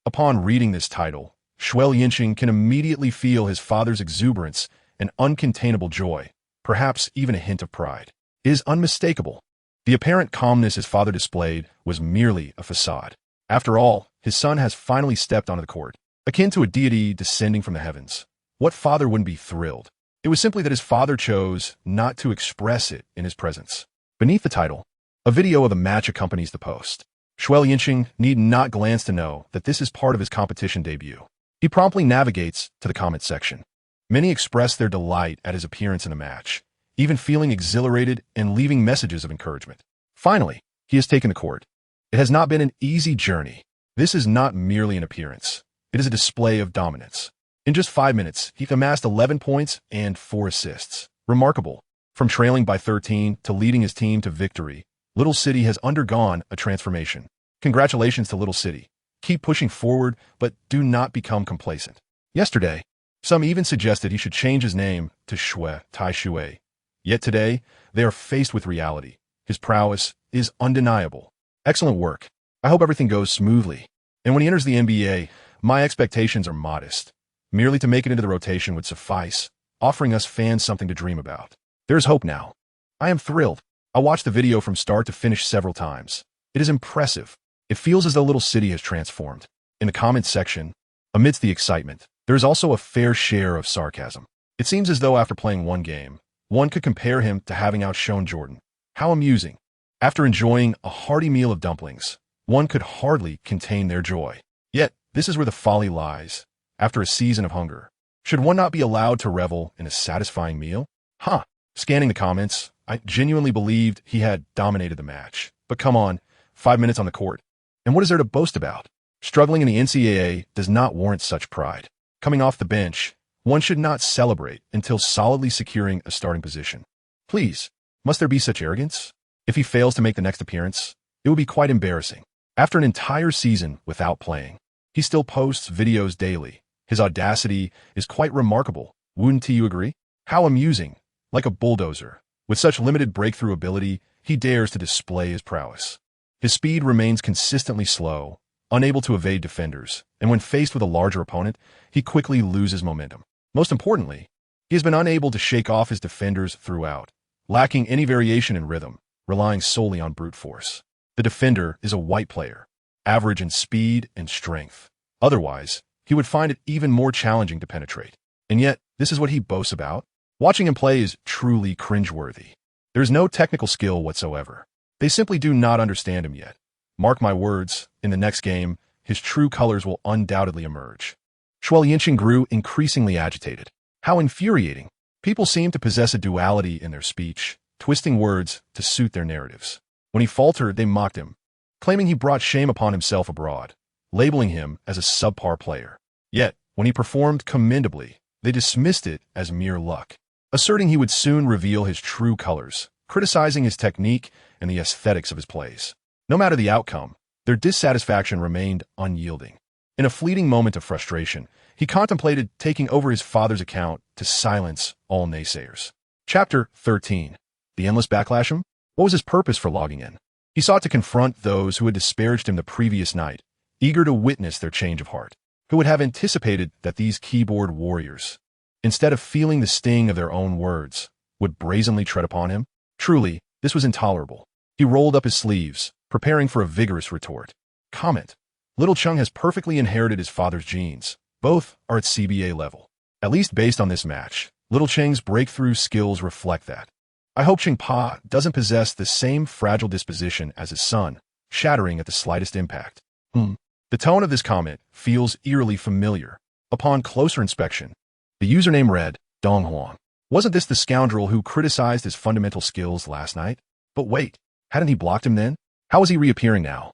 Speaker 1: Upon reading this title, Xue Liancheng can immediately feel his father's exuberance and uncontainable joy, perhaps even a hint of pride. It is unmistakable. The apparent calmness his father displayed was merely a facade. After all, his son has finally stepped onto the court, akin to a deity descending from the heavens. What father wouldn't be thrilled? It was simply that his father chose not to express it in his presence. Beneath the title, a video of the match accompanies the post. Xue Liancheng need not glance to know that this is part of his competition debut. He promptly navigates to the comment section. Many express their delight at his appearance in the match, even feeling exhilarated and leaving messages of encouragement. Finally, he has taken the court. It has not been an easy journey. This is not merely an appearance. It is a display of dominance. In just 5 minutes, he amassed 11 points and 4 assists. Remarkable. From trailing by 13 to leading his team to victory, Little City has undergone a transformation. Congratulations to Little City. Keep pushing forward, but do not become complacent. Yesterday, some even suggested he should change his name to Xue. Yet today, they are faced with reality. His prowess is undeniable. Excellent work. I hope everything goes smoothly. And when he enters the NBA, my expectations are modest. Merely to make it into the rotation would suffice, offering us fans something to dream about. There's hope now. I am thrilled. I watched the video from start to finish several times. It is impressive. It feels as though Little City has transformed. In the comments section, amidst the excitement, there is also a fair share of sarcasm. It seems as though after playing one game, one could compare him to having outshone Jordan. How amusing. After enjoying a hearty meal of dumplings, one could hardly contain their joy. Yet, this is where the folly lies. After a season of hunger, should one not be allowed to revel in a satisfying meal? Scanning the comments, I genuinely believed he had dominated the match. But come on, 5 minutes on the court. And what is there to boast about? Struggling in the NCAA does not warrant such pride. Coming off the bench, one should not celebrate until solidly securing a starting position. Please, must there be such arrogance? If he fails to make the next appearance, it would be quite embarrassing. After an entire season without playing, he still posts videos daily. His audacity is quite remarkable. Wouldn't you agree? How amusing. Like a bulldozer. With such limited breakthrough ability, he dares to display his prowess. His speed remains consistently slow, unable to evade defenders, and when faced with a larger opponent, he quickly loses momentum. Most importantly, he has been unable to shake off his defenders throughout, lacking any variation in rhythm, relying solely on brute force. The defender is a white player, average in speed and strength. Otherwise, he would find it even more challenging to penetrate. And yet, this is what he boasts about? Watching him play is truly cringeworthy. There is no technical skill whatsoever. They simply do not understand him yet. Mark my words, in the next game, his true colors will undoubtedly emerge. Xue Liancheng grew increasingly agitated. How infuriating. People seem to possess a duality in their speech, twisting words to suit their narratives. When he faltered, they mocked him, claiming he brought shame upon himself abroad, labeling him as a subpar player. Yet, when he performed commendably, they dismissed it as mere luck, asserting he would soon reveal his true colors, criticizing his technique and the aesthetics of his plays. No matter the outcome, their dissatisfaction remained unyielding. In a fleeting moment of frustration, he contemplated taking over his father's account to silence all naysayers. Chapter 13. The Endless Backlash. What was his purpose for logging in? He sought to confront those who had disparaged him the previous night, eager to witness their change of heart. Who would have anticipated that these keyboard warriors, instead of feeling the sting of their own words, would brazenly tread upon him? Truly, this was intolerable. He rolled up his sleeves, preparing for a vigorous retort. Comment. Little Chung has perfectly inherited his father's genes. Both are at CBA level. At least based on this match, Little Cheng's breakthrough skills reflect that. I hope Cheng Pa doesn't possess the same fragile disposition as his son, shattering at the slightest impact. The tone of this comment feels eerily familiar. Upon closer inspection, the username read, Dong Huang. Wasn't this the scoundrel who criticized his fundamental skills last night? But wait, hadn't he blocked him then? How is he reappearing now?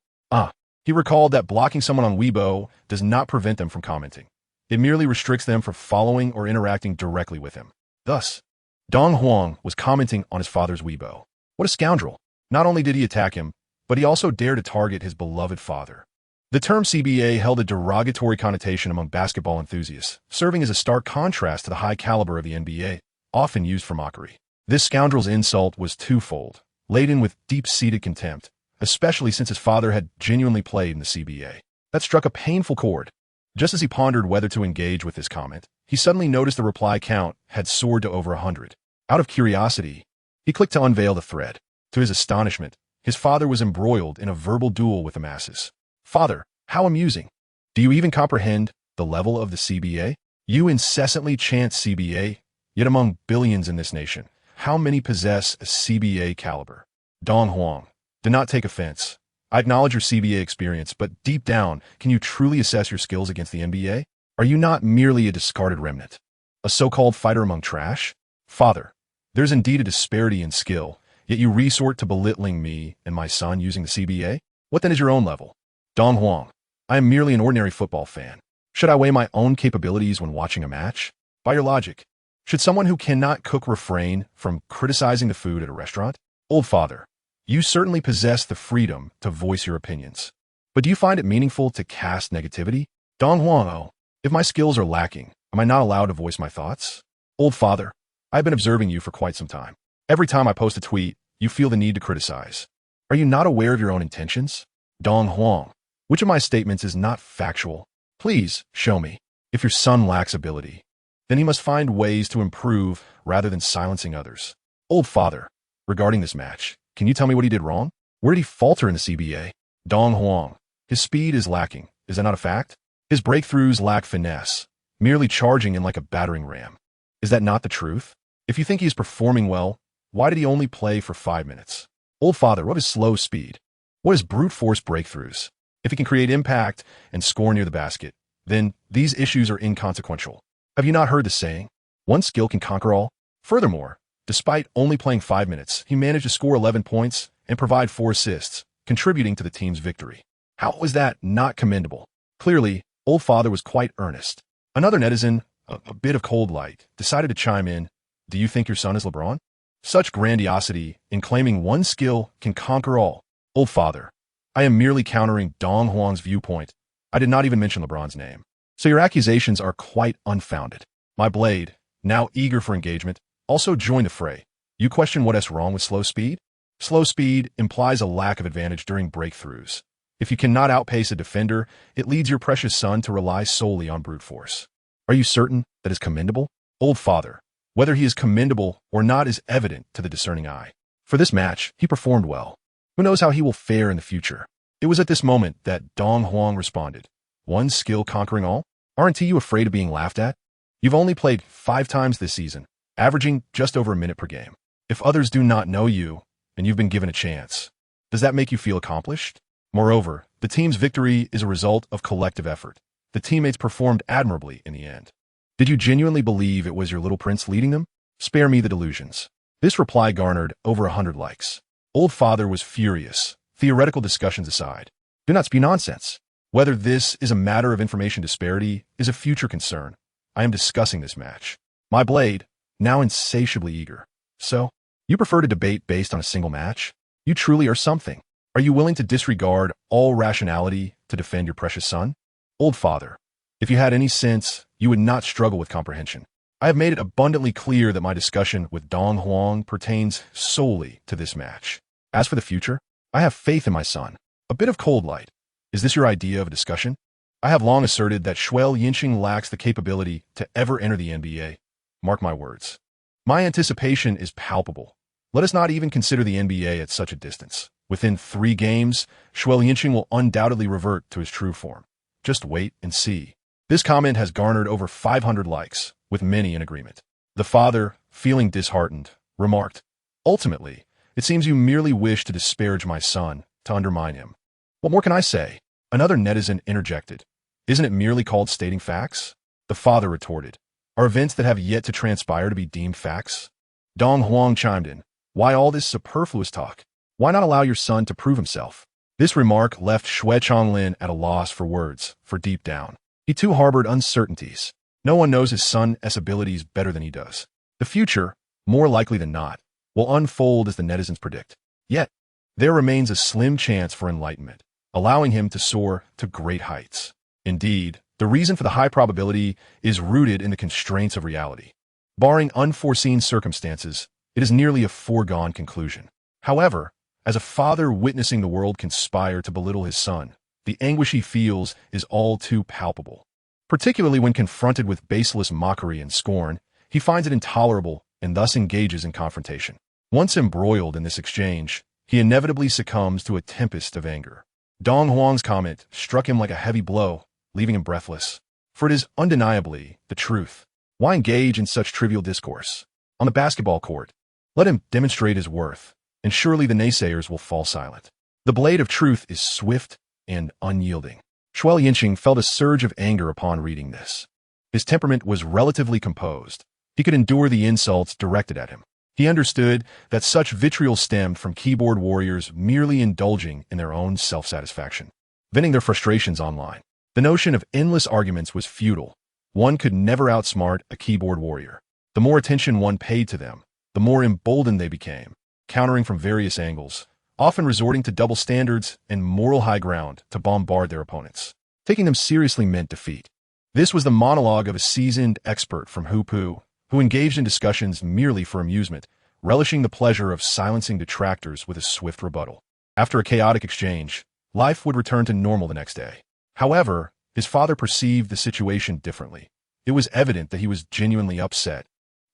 Speaker 1: He recalled that blocking someone on Weibo does not prevent them from commenting. It merely restricts them from following or interacting directly with him. Thus, Dong Huang was commenting on his father's Weibo. What a scoundrel. Not only did he attack him, but he also dared to target his beloved father. The term CBA held a derogatory connotation among basketball enthusiasts, serving as a stark contrast to the high caliber of the NBA, often used for mockery. This scoundrel's insult was twofold, laden with deep-seated contempt, especially since his father had genuinely played in the CBA. That struck a painful chord. Just as he pondered whether to engage with this comment, he suddenly noticed the reply count had soared to over 100. Out of curiosity, he clicked to unveil the thread. To his astonishment, his father was embroiled in a verbal duel with the masses. Father, how amusing. Do you even comprehend the level of the CBA? You incessantly chant CBA, yet among billions in this nation, how many possess a CBA caliber? Dong Huang, do not take offense. I acknowledge your CBA experience, but deep down, can you truly assess your skills against the NBA? Are you not merely a discarded remnant? A so-called fighter among trash? Father, there's indeed a disparity in skill, yet you resort to belittling me and my son using the CBA? What then is your own level? Dong Huang, I am merely an ordinary football fan. Should I weigh my own capabilities when watching a match? By your logic, should someone who cannot cook refrain from criticizing the food at a restaurant? Old father, you certainly possess the freedom to voice your opinions. But do you find it meaningful to cast negativity? Dong Huang, oh, if my skills are lacking, am I not allowed to voice my thoughts? Old father, I've been observing you for quite some time. Every time I post a tweet, you feel the need to criticize. Are you not aware of your own intentions? Dong Huang, which of my statements is not factual? Please show me. If your son lacks ability, then he must find ways to improve rather than silencing others. Old father, regarding this match, can you tell me what he did wrong? Where did he falter in the CBA? Dong Huang, his speed is lacking. Is that not a fact? His breakthroughs lack finesse, merely charging in like a battering ram. Is that not the truth? If you think he is performing well, why did he only play for 5 minutes? Old father, what is slow speed? What is brute force breakthroughs? If he can create impact and score near the basket, then these issues are inconsequential. Have you not heard the saying? One skill can conquer all? Furthermore, despite only playing 5 minutes, he managed to score 11 points and provide 4 assists, contributing to the team's victory. How was that not commendable? Clearly, old father was quite earnest. Another netizen, a bit of cold light, decided to chime in. Do you think your son is LeBron? Such grandiosity in claiming one skill can conquer all. Old father, I am merely countering Dong Huang's viewpoint. I did not even mention LeBron's name. So your accusations are quite unfounded. My blade, now eager for engagement, also joined the fray. You question what is wrong with slow speed? Slow speed implies a lack of advantage during breakthroughs. If you cannot outpace a defender, it leads your precious son to rely solely on brute force. Are you certain that is commendable? Old father, whether he is commendable or not is evident to the discerning eye. For this match, he performed well. Who knows how he will fare in the future? It was at this moment that Dong Huang responded. One skill conquering all? Aren't you afraid of being laughed at? You've only played 5 times this season, averaging just over a minute per game. If others do not know you, and you've been given a chance, does that make you feel accomplished? Moreover, the team's victory is a result of collective effort. The teammates performed admirably in the end. Did you genuinely believe it was your little prince leading them? Spare me the delusions. This reply garnered over 100 likes. Old father was furious. Theoretical discussions aside, do not spew nonsense. Whether this is a matter of information disparity is a future concern. I am discussing this match. My blade, now insatiably eager. So, you prefer to debate based on a single match? You truly are something. Are you willing to disregard all rationality to defend your precious son? Old father, if you had any sense, you would not struggle with comprehension. I have made it abundantly clear that my discussion with Dong Huang pertains solely to this match. As for the future, I have faith in my son. A bit of cold light. Is this your idea of a discussion? I have long asserted that Xue Liancheng lacks the capability to ever enter the NBA. Mark my words. My anticipation is palpable. Let us not even consider the NBA at such a distance. Within 3 games, Xue Liancheng will undoubtedly revert to his true form. Just wait and see. This comment has garnered over 500 likes, with many in agreement. The father, feeling disheartened, remarked, ultimately, it seems you merely wish to disparage my son, to undermine him. What more can I say? Another netizen interjected. Isn't it merely called stating facts? The father retorted. Are events that have yet to transpire to be deemed facts? Dong Huang chimed in. Why all this superfluous talk? Why not allow your son to prove himself? This remark left Xue Changlin at a loss for words, for deep down, he too harbored uncertainties. No one knows his son's abilities better than he does. The future, more likely than not, will unfold as the netizens predict. Yet, there remains a slim chance for enlightenment, allowing him to soar to great heights. Indeed, the reason for the high probability is rooted in the constraints of reality. Barring unforeseen circumstances, it is nearly a foregone conclusion. However, as a father witnessing the world conspire to belittle his son, the anguish he feels is all too palpable. Particularly when confronted with baseless mockery and scorn, he finds it intolerable and thus engages in confrontation. Once embroiled in this exchange, he inevitably succumbs to a tempest of anger. Dong Huang's comment struck him like a heavy blow, leaving him breathless. For it is undeniably the truth. Why engage in such trivial discourse? On the basketball court, let him demonstrate his worth, and surely the naysayers will fall silent. The blade of truth is swift and unyielding. Xue Liancheng felt a surge of anger upon reading this. His temperament was relatively composed. He could endure the insults directed at him. He understood that such vitriol stemmed from keyboard warriors merely indulging in their own self-satisfaction, venting their frustrations online. The notion of endless arguments was futile. One could never outsmart a keyboard warrior. The more attention one paid to them, the more emboldened they became, countering from various angles, often resorting to double standards and moral high ground to bombard their opponents. Taking them seriously meant defeat. This was the monologue of a seasoned expert from Hupu, who engaged in discussions merely for amusement, relishing the pleasure of silencing detractors with a swift rebuttal. After a chaotic exchange, life would return to normal the next day. However, his father perceived the situation differently. It was evident that he was genuinely upset,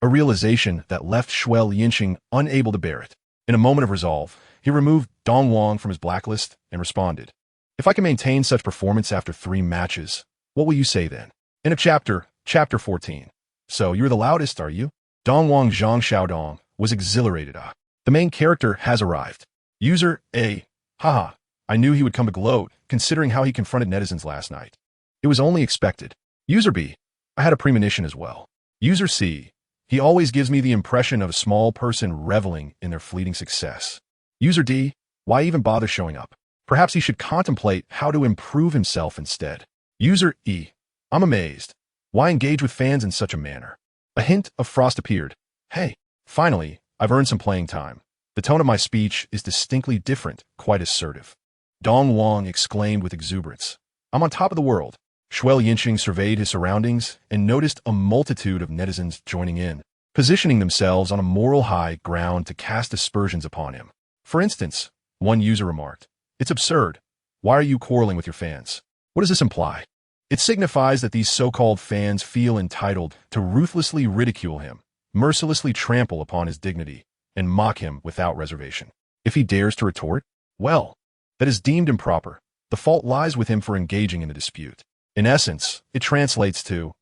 Speaker 1: a realization that left Xue Liancheng unable to bear it. In a moment of resolve, he removed Dong Wang from his blacklist and responded, "If I can maintain such performance after 3 matches, what will you say then?" In chapter 14. "So you're the loudest, are you?" Dong Wang Zhang Xiaodong was exhilarated. The main character has arrived. User A. Haha, I knew he would come to gloat, considering how he confronted netizens last night. It was only expected. User B. I had a premonition as well. User C. He always gives me the impression of a small person reveling in their fleeting success. User D. Why even bother showing up? Perhaps he should contemplate how to improve himself instead. User E. I'm amazed. Why engage with fans in such a manner? A hint of frost appeared. Hey, finally, I've earned some playing time. The tone of my speech is distinctly different, quite assertive. Dong Wang exclaimed with exuberance. I'm on top of the world. Xue Liancheng surveyed his surroundings and noticed a multitude of netizens joining in, positioning themselves on a moral high ground to cast aspersions upon him. For instance, one user remarked, "It's absurd. Why are you quarreling with your fans?" What does this imply? It signifies that these so-called fans feel entitled to ruthlessly ridicule him, mercilessly trample upon his dignity, and mock him without reservation. If he dares to retort, well, that is deemed improper. The fault lies with him for engaging in a dispute. In essence, it translates to,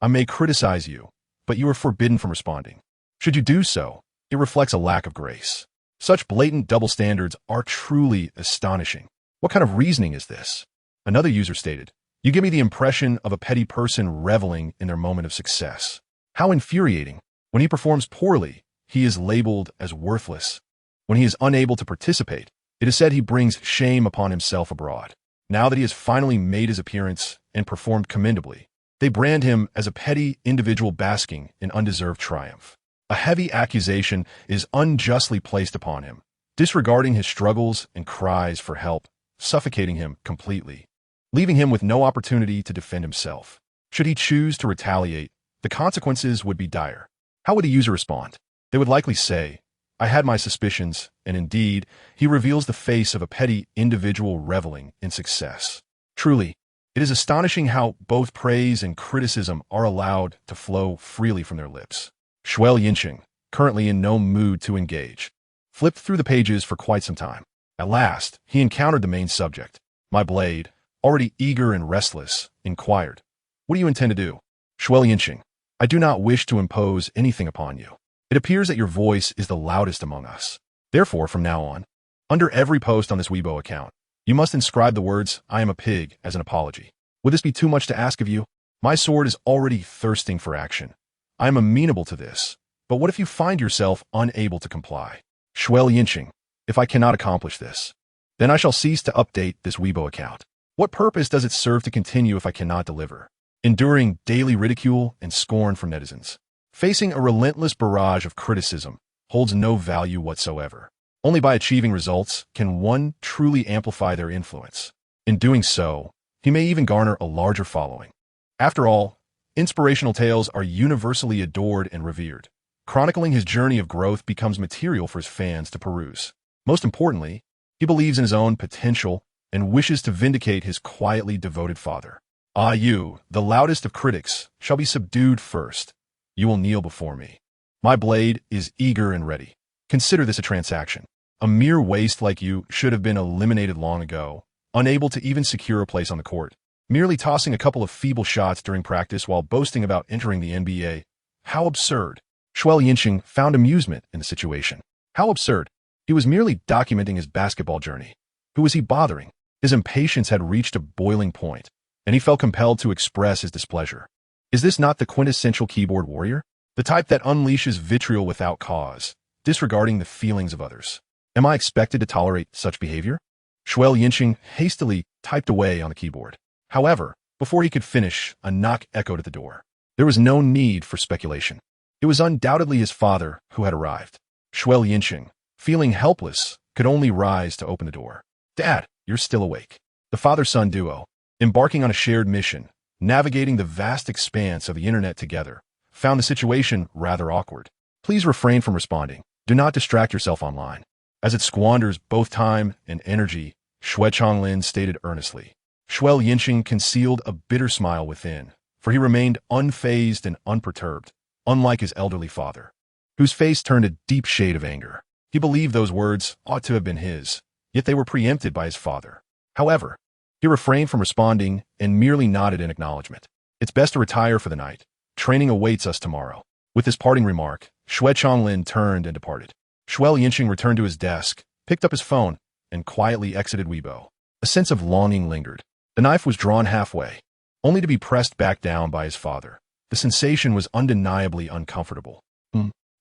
Speaker 1: I may criticize you, but you are forbidden from responding. Should you do so, it reflects a lack of grace. Such blatant double standards are truly astonishing. What kind of reasoning is this? Another user stated, you give me the impression of a petty person reveling in their moment of success. How infuriating. When he performs poorly, he is labeled as worthless. When he is unable to participate, it is said he brings shame upon himself abroad. Now that he has finally made his appearance and performed commendably, they brand him as a petty individual basking in undeserved triumph. A heavy accusation is unjustly placed upon him, disregarding his struggles and cries for help, suffocating him completely, leaving him with no opportunity to defend himself. Should he choose to retaliate, the consequences would be dire. How would a user respond? They would likely say, I had my suspicions, and indeed, he reveals the face of a petty individual reveling in success. Truly, it is astonishing how both praise and criticism are allowed to flow freely from their lips. Xue Liancheng, currently in no mood to engage, flipped through the pages for quite some time. At last, he encountered the main subject. My blade, already eager and restless, inquired, What do you intend to do? Xue Liancheng, I do not wish to impose anything upon you. It appears that your voice is the loudest among us. Therefore, from now on, under every post on this Weibo account, you must inscribe the words, I am a pig, as an apology. Would this be too much to ask of you? My sword is already thirsting for action. I am amenable to this, but what if you find yourself unable to comply? Xue Liancheng, if I cannot accomplish this, then I shall cease to update this Weibo account. What purpose does it serve to continue if I cannot deliver? Enduring daily ridicule and scorn from netizens. Facing a relentless barrage of criticism holds no value whatsoever. Only by achieving results can one truly amplify their influence. In doing so, he may even garner a larger following. After all, inspirational tales are universally adored and revered. Chronicling his journey of growth becomes material for his fans to peruse. Most importantly, he believes in his own potential and wishes to vindicate his quietly devoted father. Ah, you, the loudest of critics, shall be subdued first. You will kneel before me. My blade is eager and ready. Consider this a transaction. A mere waste like you should have been eliminated long ago, unable to even secure a place on the court, merely tossing a couple of feeble shots during practice while boasting about entering the NBA. How absurd. Xue Liancheng found amusement in the situation. How absurd. He was merely documenting his basketball journey. Who was he bothering? His impatience had reached a boiling point, and he felt compelled to express his displeasure. Is this not the quintessential keyboard warrior? The type that unleashes vitriol without cause, disregarding the feelings of others. Am I expected to tolerate such behavior? Xue Liancheng hastily typed away on the keyboard. However, before he could finish, a knock echoed at the door. There was no need for speculation. It was undoubtedly his father who had arrived. Xue Liancheng, feeling helpless could only rise to open the door. "Dad, you're still awake." The father-son duo, embarking on a shared mission, navigating the vast expanse of the internet together, found the situation rather awkward. "Please refrain from responding. Do not distract yourself online, as it squanders both time and energy," Xue Liancheng stated earnestly. Xue Liancheng concealed a bitter smile within, for he remained unfazed and unperturbed, unlike his elderly father, whose face turned a deep shade of anger. He believed those words ought to have been his, yet they were preempted by his father. However, he refrained from responding and merely nodded in acknowledgement. "It's best to retire for the night. Training awaits us tomorrow." With this parting remark, Xue Liancheng turned and departed. Xue Liancheng returned to his desk, picked up his phone, and quietly exited Weibo. A sense of longing lingered. The knife was drawn halfway, only to be pressed back down by his father. The sensation was undeniably uncomfortable.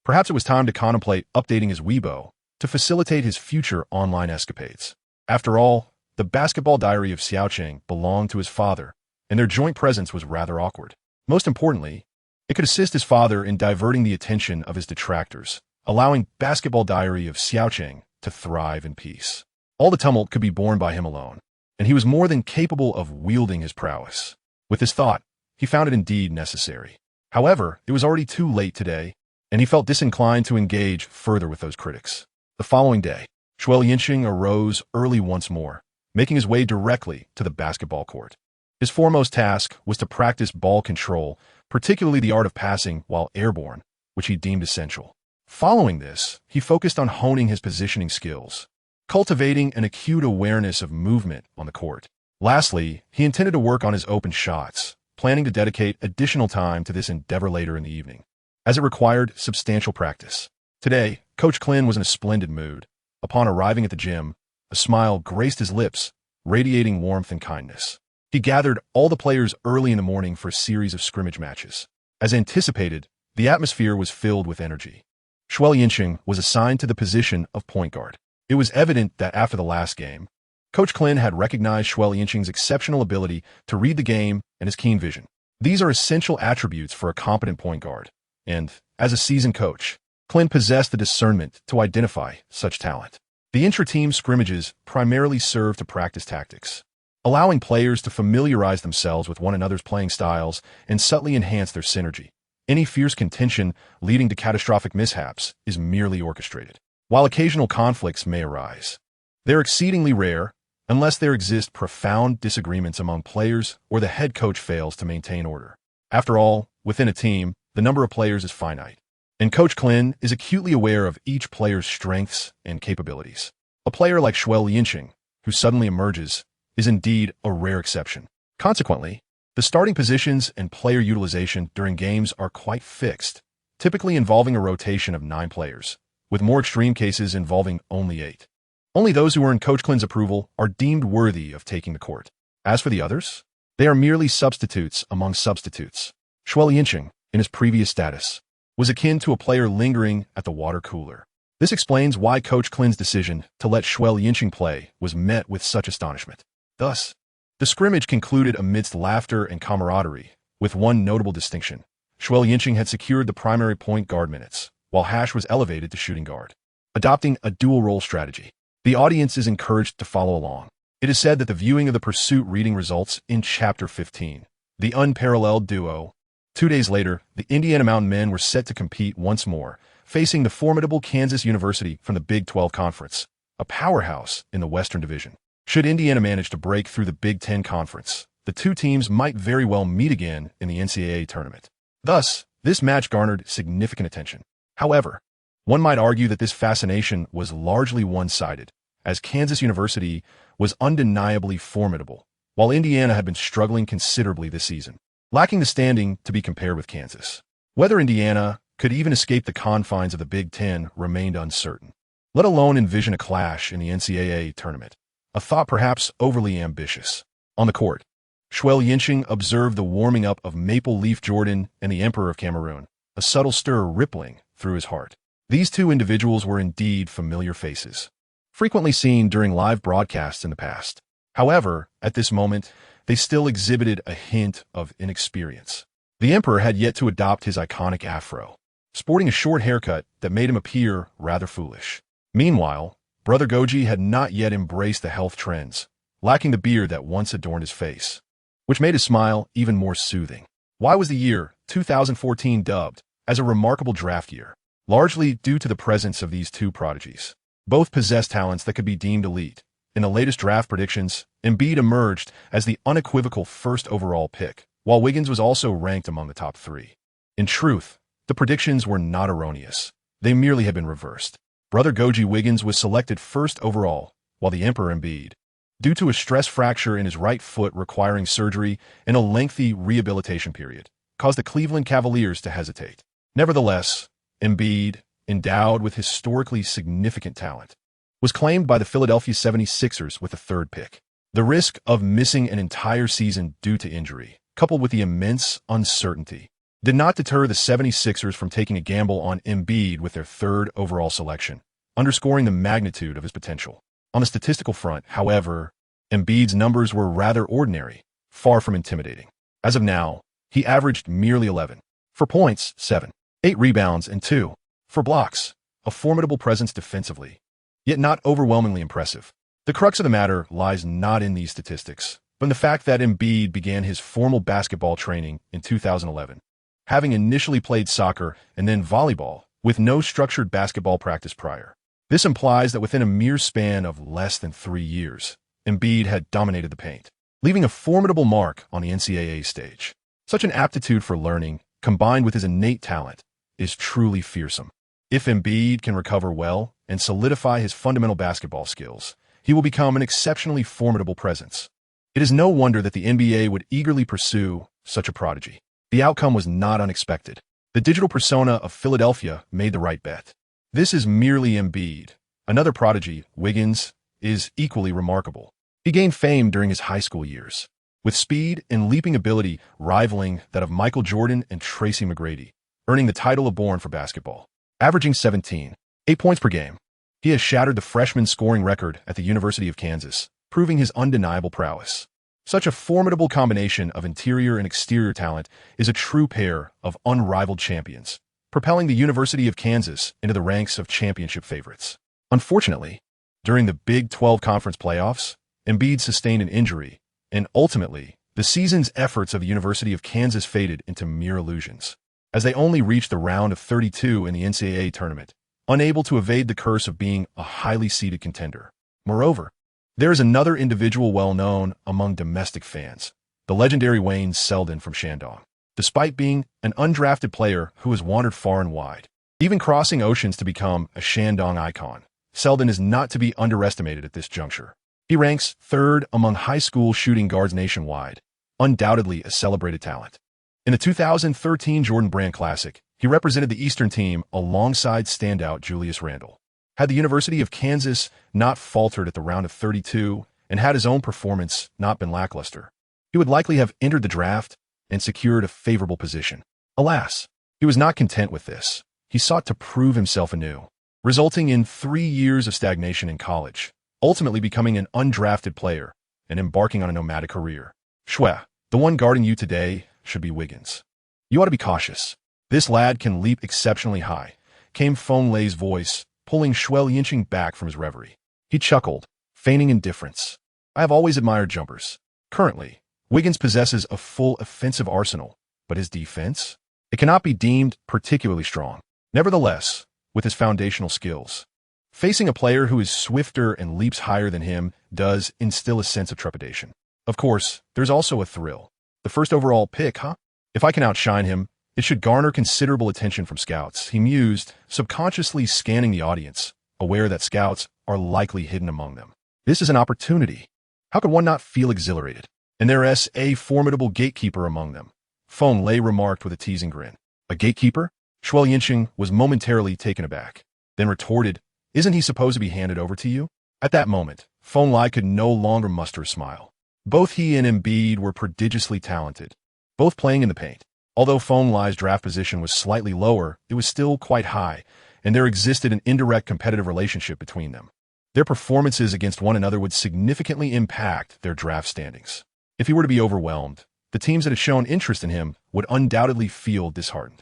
Speaker 1: Perhaps it was time to contemplate updating his Weibo to facilitate his future online escapades. After all, the basketball diary of Xiaocheng belonged to his father, and their joint presence was rather awkward. Most importantly, it could assist his father in diverting the attention of his detractors, allowing basketball diary of Xiaocheng to thrive in peace. All the tumult could be borne by him alone, and he was more than capable of wielding his prowess. With this thought, he found it indeed necessary. However, it was already too late today, and he felt disinclined to engage further with those critics. The following day, Xue Liancheng arose early once more, making his way directly to the basketball court. His foremost task was to practice ball control, particularly the art of passing while airborne, which he deemed essential. Following this, he focused on honing his positioning skills, cultivating an acute awareness of movement on the court. Lastly, he intended to work on his open shots, planning to dedicate additional time to this endeavor later in the evening, as it required substantial practice. Today, Coach Klin was in a splendid mood. Upon arriving at the gym, a smile graced his lips, radiating warmth and kindness. He gathered all the players early in the morning for a series of scrimmage matches. As anticipated, the atmosphere was filled with energy. Xue Liancheng was assigned to the position of point guard. It was evident that after the last game, Coach Klin had recognized Xue Liancheng's exceptional ability to read the game and his keen vision. These are essential attributes for a competent point guard, and, as a seasoned coach, Klin possessed the discernment to identify such talent. The intra-team scrimmages primarily served to practice tactics, allowing players to familiarize themselves with one another's playing styles and subtly enhance their synergy. Any fierce contention leading to catastrophic mishaps is merely orchestrated. While occasional conflicts may arise, they're exceedingly rare unless there exist profound disagreements among players or the head coach fails to maintain order. After all, within a team, the number of players is finite, and Coach Klin is acutely aware of each player's strengths and capabilities. A player like Xue Liancheng, who suddenly emerges, is indeed a rare exception. Consequently, the starting positions and player utilization during games are quite fixed, typically involving a rotation of 9 players, with more extreme cases involving only 8. Only those who earn Coach Klin's approval are deemed worthy of taking the court. As for the others, they are merely substitutes among substitutes. Xue Liancheng, in his previous status, was akin to a player lingering at the water cooler. This explains why Coach Klin's decision to let Xue Liancheng play was met with such astonishment. Thus, the scrimmage concluded amidst laughter and camaraderie, with one notable distinction. Xue Liancheng had secured the primary point guard minutes, while Hash was elevated to shooting guard. Adopting a dual-role strategy, the audience is encouraged to follow along. It is said that the viewing of the pursuit reading results in Chapter 15, the unparalleled duo. 2 days later, the Indiana Mountain men were set to compete once more, facing the formidable Kansas University from the Big 12 Conference, a powerhouse in the Western Division. Should Indiana manage to break through the Big 10 Conference, the two teams might very well meet again in the NCAA tournament. Thus, this match garnered significant attention. However, one might argue that this fascination was largely one-sided, as Kansas University was undeniably formidable, while Indiana had been struggling considerably this season, lacking the standing to be compared with Kansas. Whether Indiana could even escape the confines of the Big Ten remained uncertain, let alone envision a clash in the NCAA tournament, a thought perhaps overly ambitious. On the court, Xue Liancheng observed the warming up of Maple Leaf Jordan and the Emperor of Cameroon, a subtle stir rippling through his heart. These two individuals were indeed familiar faces, frequently seen during live broadcasts in the past. However, at this moment, they still exhibited a hint of inexperience. The Emperor had yet to adopt his iconic afro, sporting a short haircut that made him appear rather foolish. Meanwhile, Brother Goji had not yet embraced the health trends, lacking the beard that once adorned his face, which made his smile even more soothing. Why was the year 2014 dubbed as a remarkable draft year? Largely due to the presence of these two prodigies. Both possessed talents that could be deemed elite. In the latest draft predictions, Embiid emerged as the unequivocal first overall pick, while Wiggins was also ranked among the top 3. In truth, the predictions were not erroneous. They merely had been reversed. Brother Goji Wiggins was selected first overall, while the Emperor Embiid, due to a stress fracture in his right foot requiring surgery and a lengthy rehabilitation period, caused the Cleveland Cavaliers to hesitate. Nevertheless, Embiid, endowed with historically significant talent, was claimed by the Philadelphia 76ers with the 3rd pick. The risk of missing an entire season due to injury, coupled with the immense uncertainty, did not deter the 76ers from taking a gamble on Embiid with their 3rd overall selection, underscoring the magnitude of his potential. On the statistical front, however, Embiid's numbers were rather ordinary, far from intimidating. As of now, he averaged merely 11 for points, 7, 8 rebounds, and 2 for blocks, a formidable presence defensively, yet not overwhelmingly impressive. The crux of the matter lies not in these statistics, but in the fact that Embiid began his formal basketball training in 2011, having initially played soccer and then volleyball, with no structured basketball practice prior. This implies that within a mere span of less than 3 years, Embiid had dominated the paint, leaving a formidable mark on the NCAA stage. Such an aptitude for learning, combined with his innate talent, is truly fearsome. If Embiid can recover well and solidify his fundamental basketball skills, he will become an exceptionally formidable presence. It is no wonder that the NBA would eagerly pursue such a prodigy. The outcome was not unexpected. The digital persona of Philadelphia made the right bet. This is merely Embiid. Another prodigy, Wiggins, is equally remarkable. He gained fame during his high school years, with speed and leaping ability rivaling that of Michael Jordan and Tracy McGrady, earning the title of Born for basketball. Averaging 17.8 points per game, he has shattered the freshman scoring record at the University of Kansas, proving his undeniable prowess. Such a formidable combination of interior and exterior talent is a true pair of unrivaled champions, propelling the University of Kansas into the ranks of championship favorites. Unfortunately, during the Big 12 Conference playoffs, Embiid sustained an injury, and ultimately, the season's efforts of the University of Kansas faded into mere illusions, as they only reached the round of 32 in the NCAA tournament, unable to evade the curse of being a highly seeded contender. Moreover, there is another individual well known among domestic fans, the legendary Wayne Selden from Shandong. Despite being an undrafted player who has wandered far and wide, even crossing oceans to become a Shandong icon, Selden is not to be underestimated at this juncture. He ranks 3rd among high school shooting guards nationwide, undoubtedly a celebrated talent. In the 2013 Jordan Brand Classic, he represented the Eastern team alongside standout Julius Randle. Had the University of Kansas not faltered at the round of 32 and had his own performance not been lackluster, he would likely have entered the draft and secured a favorable position. Alas, he was not content with this. He sought to prove himself anew, resulting in 3 years of stagnation in college, ultimately becoming an undrafted player and embarking on a nomadic career. Xue, the one guarding you today should be Wiggins. You ought to be cautious. This lad can leap exceptionally high, came Feng Lei's voice, pulling Xue Liancheng back from his reverie. He chuckled, feigning indifference. I have always admired jumpers. Currently, Wiggins possesses a full offensive arsenal, but his defense? It cannot be deemed particularly strong. Nevertheless, with his foundational skills, facing a player who is swifter and leaps higher than him does instill a sense of trepidation. Of course, there's also a thrill. The first overall pick, huh? If I can outshine him, it should garner considerable attention from scouts, he mused, subconsciously scanning the audience, aware that scouts are likely hidden among them. This is an opportunity. How could one not feel exhilarated? And there is a formidable gatekeeper among them. Feng Lei remarked with a teasing grin. A gatekeeper? Xue Liancheng was momentarily taken aback, then retorted, Isn't he supposed to be handed over to you? At that moment, Feng Lei could no longer muster a smile. Both he and Embiid were prodigiously talented, both playing in the paint. Although Feng Lei's draft position was slightly lower, it was still quite high, and there existed an indirect competitive relationship between them. Their performances against one another would significantly impact their draft standings. If he were to be overwhelmed, the teams that had shown interest in him would undoubtedly feel disheartened.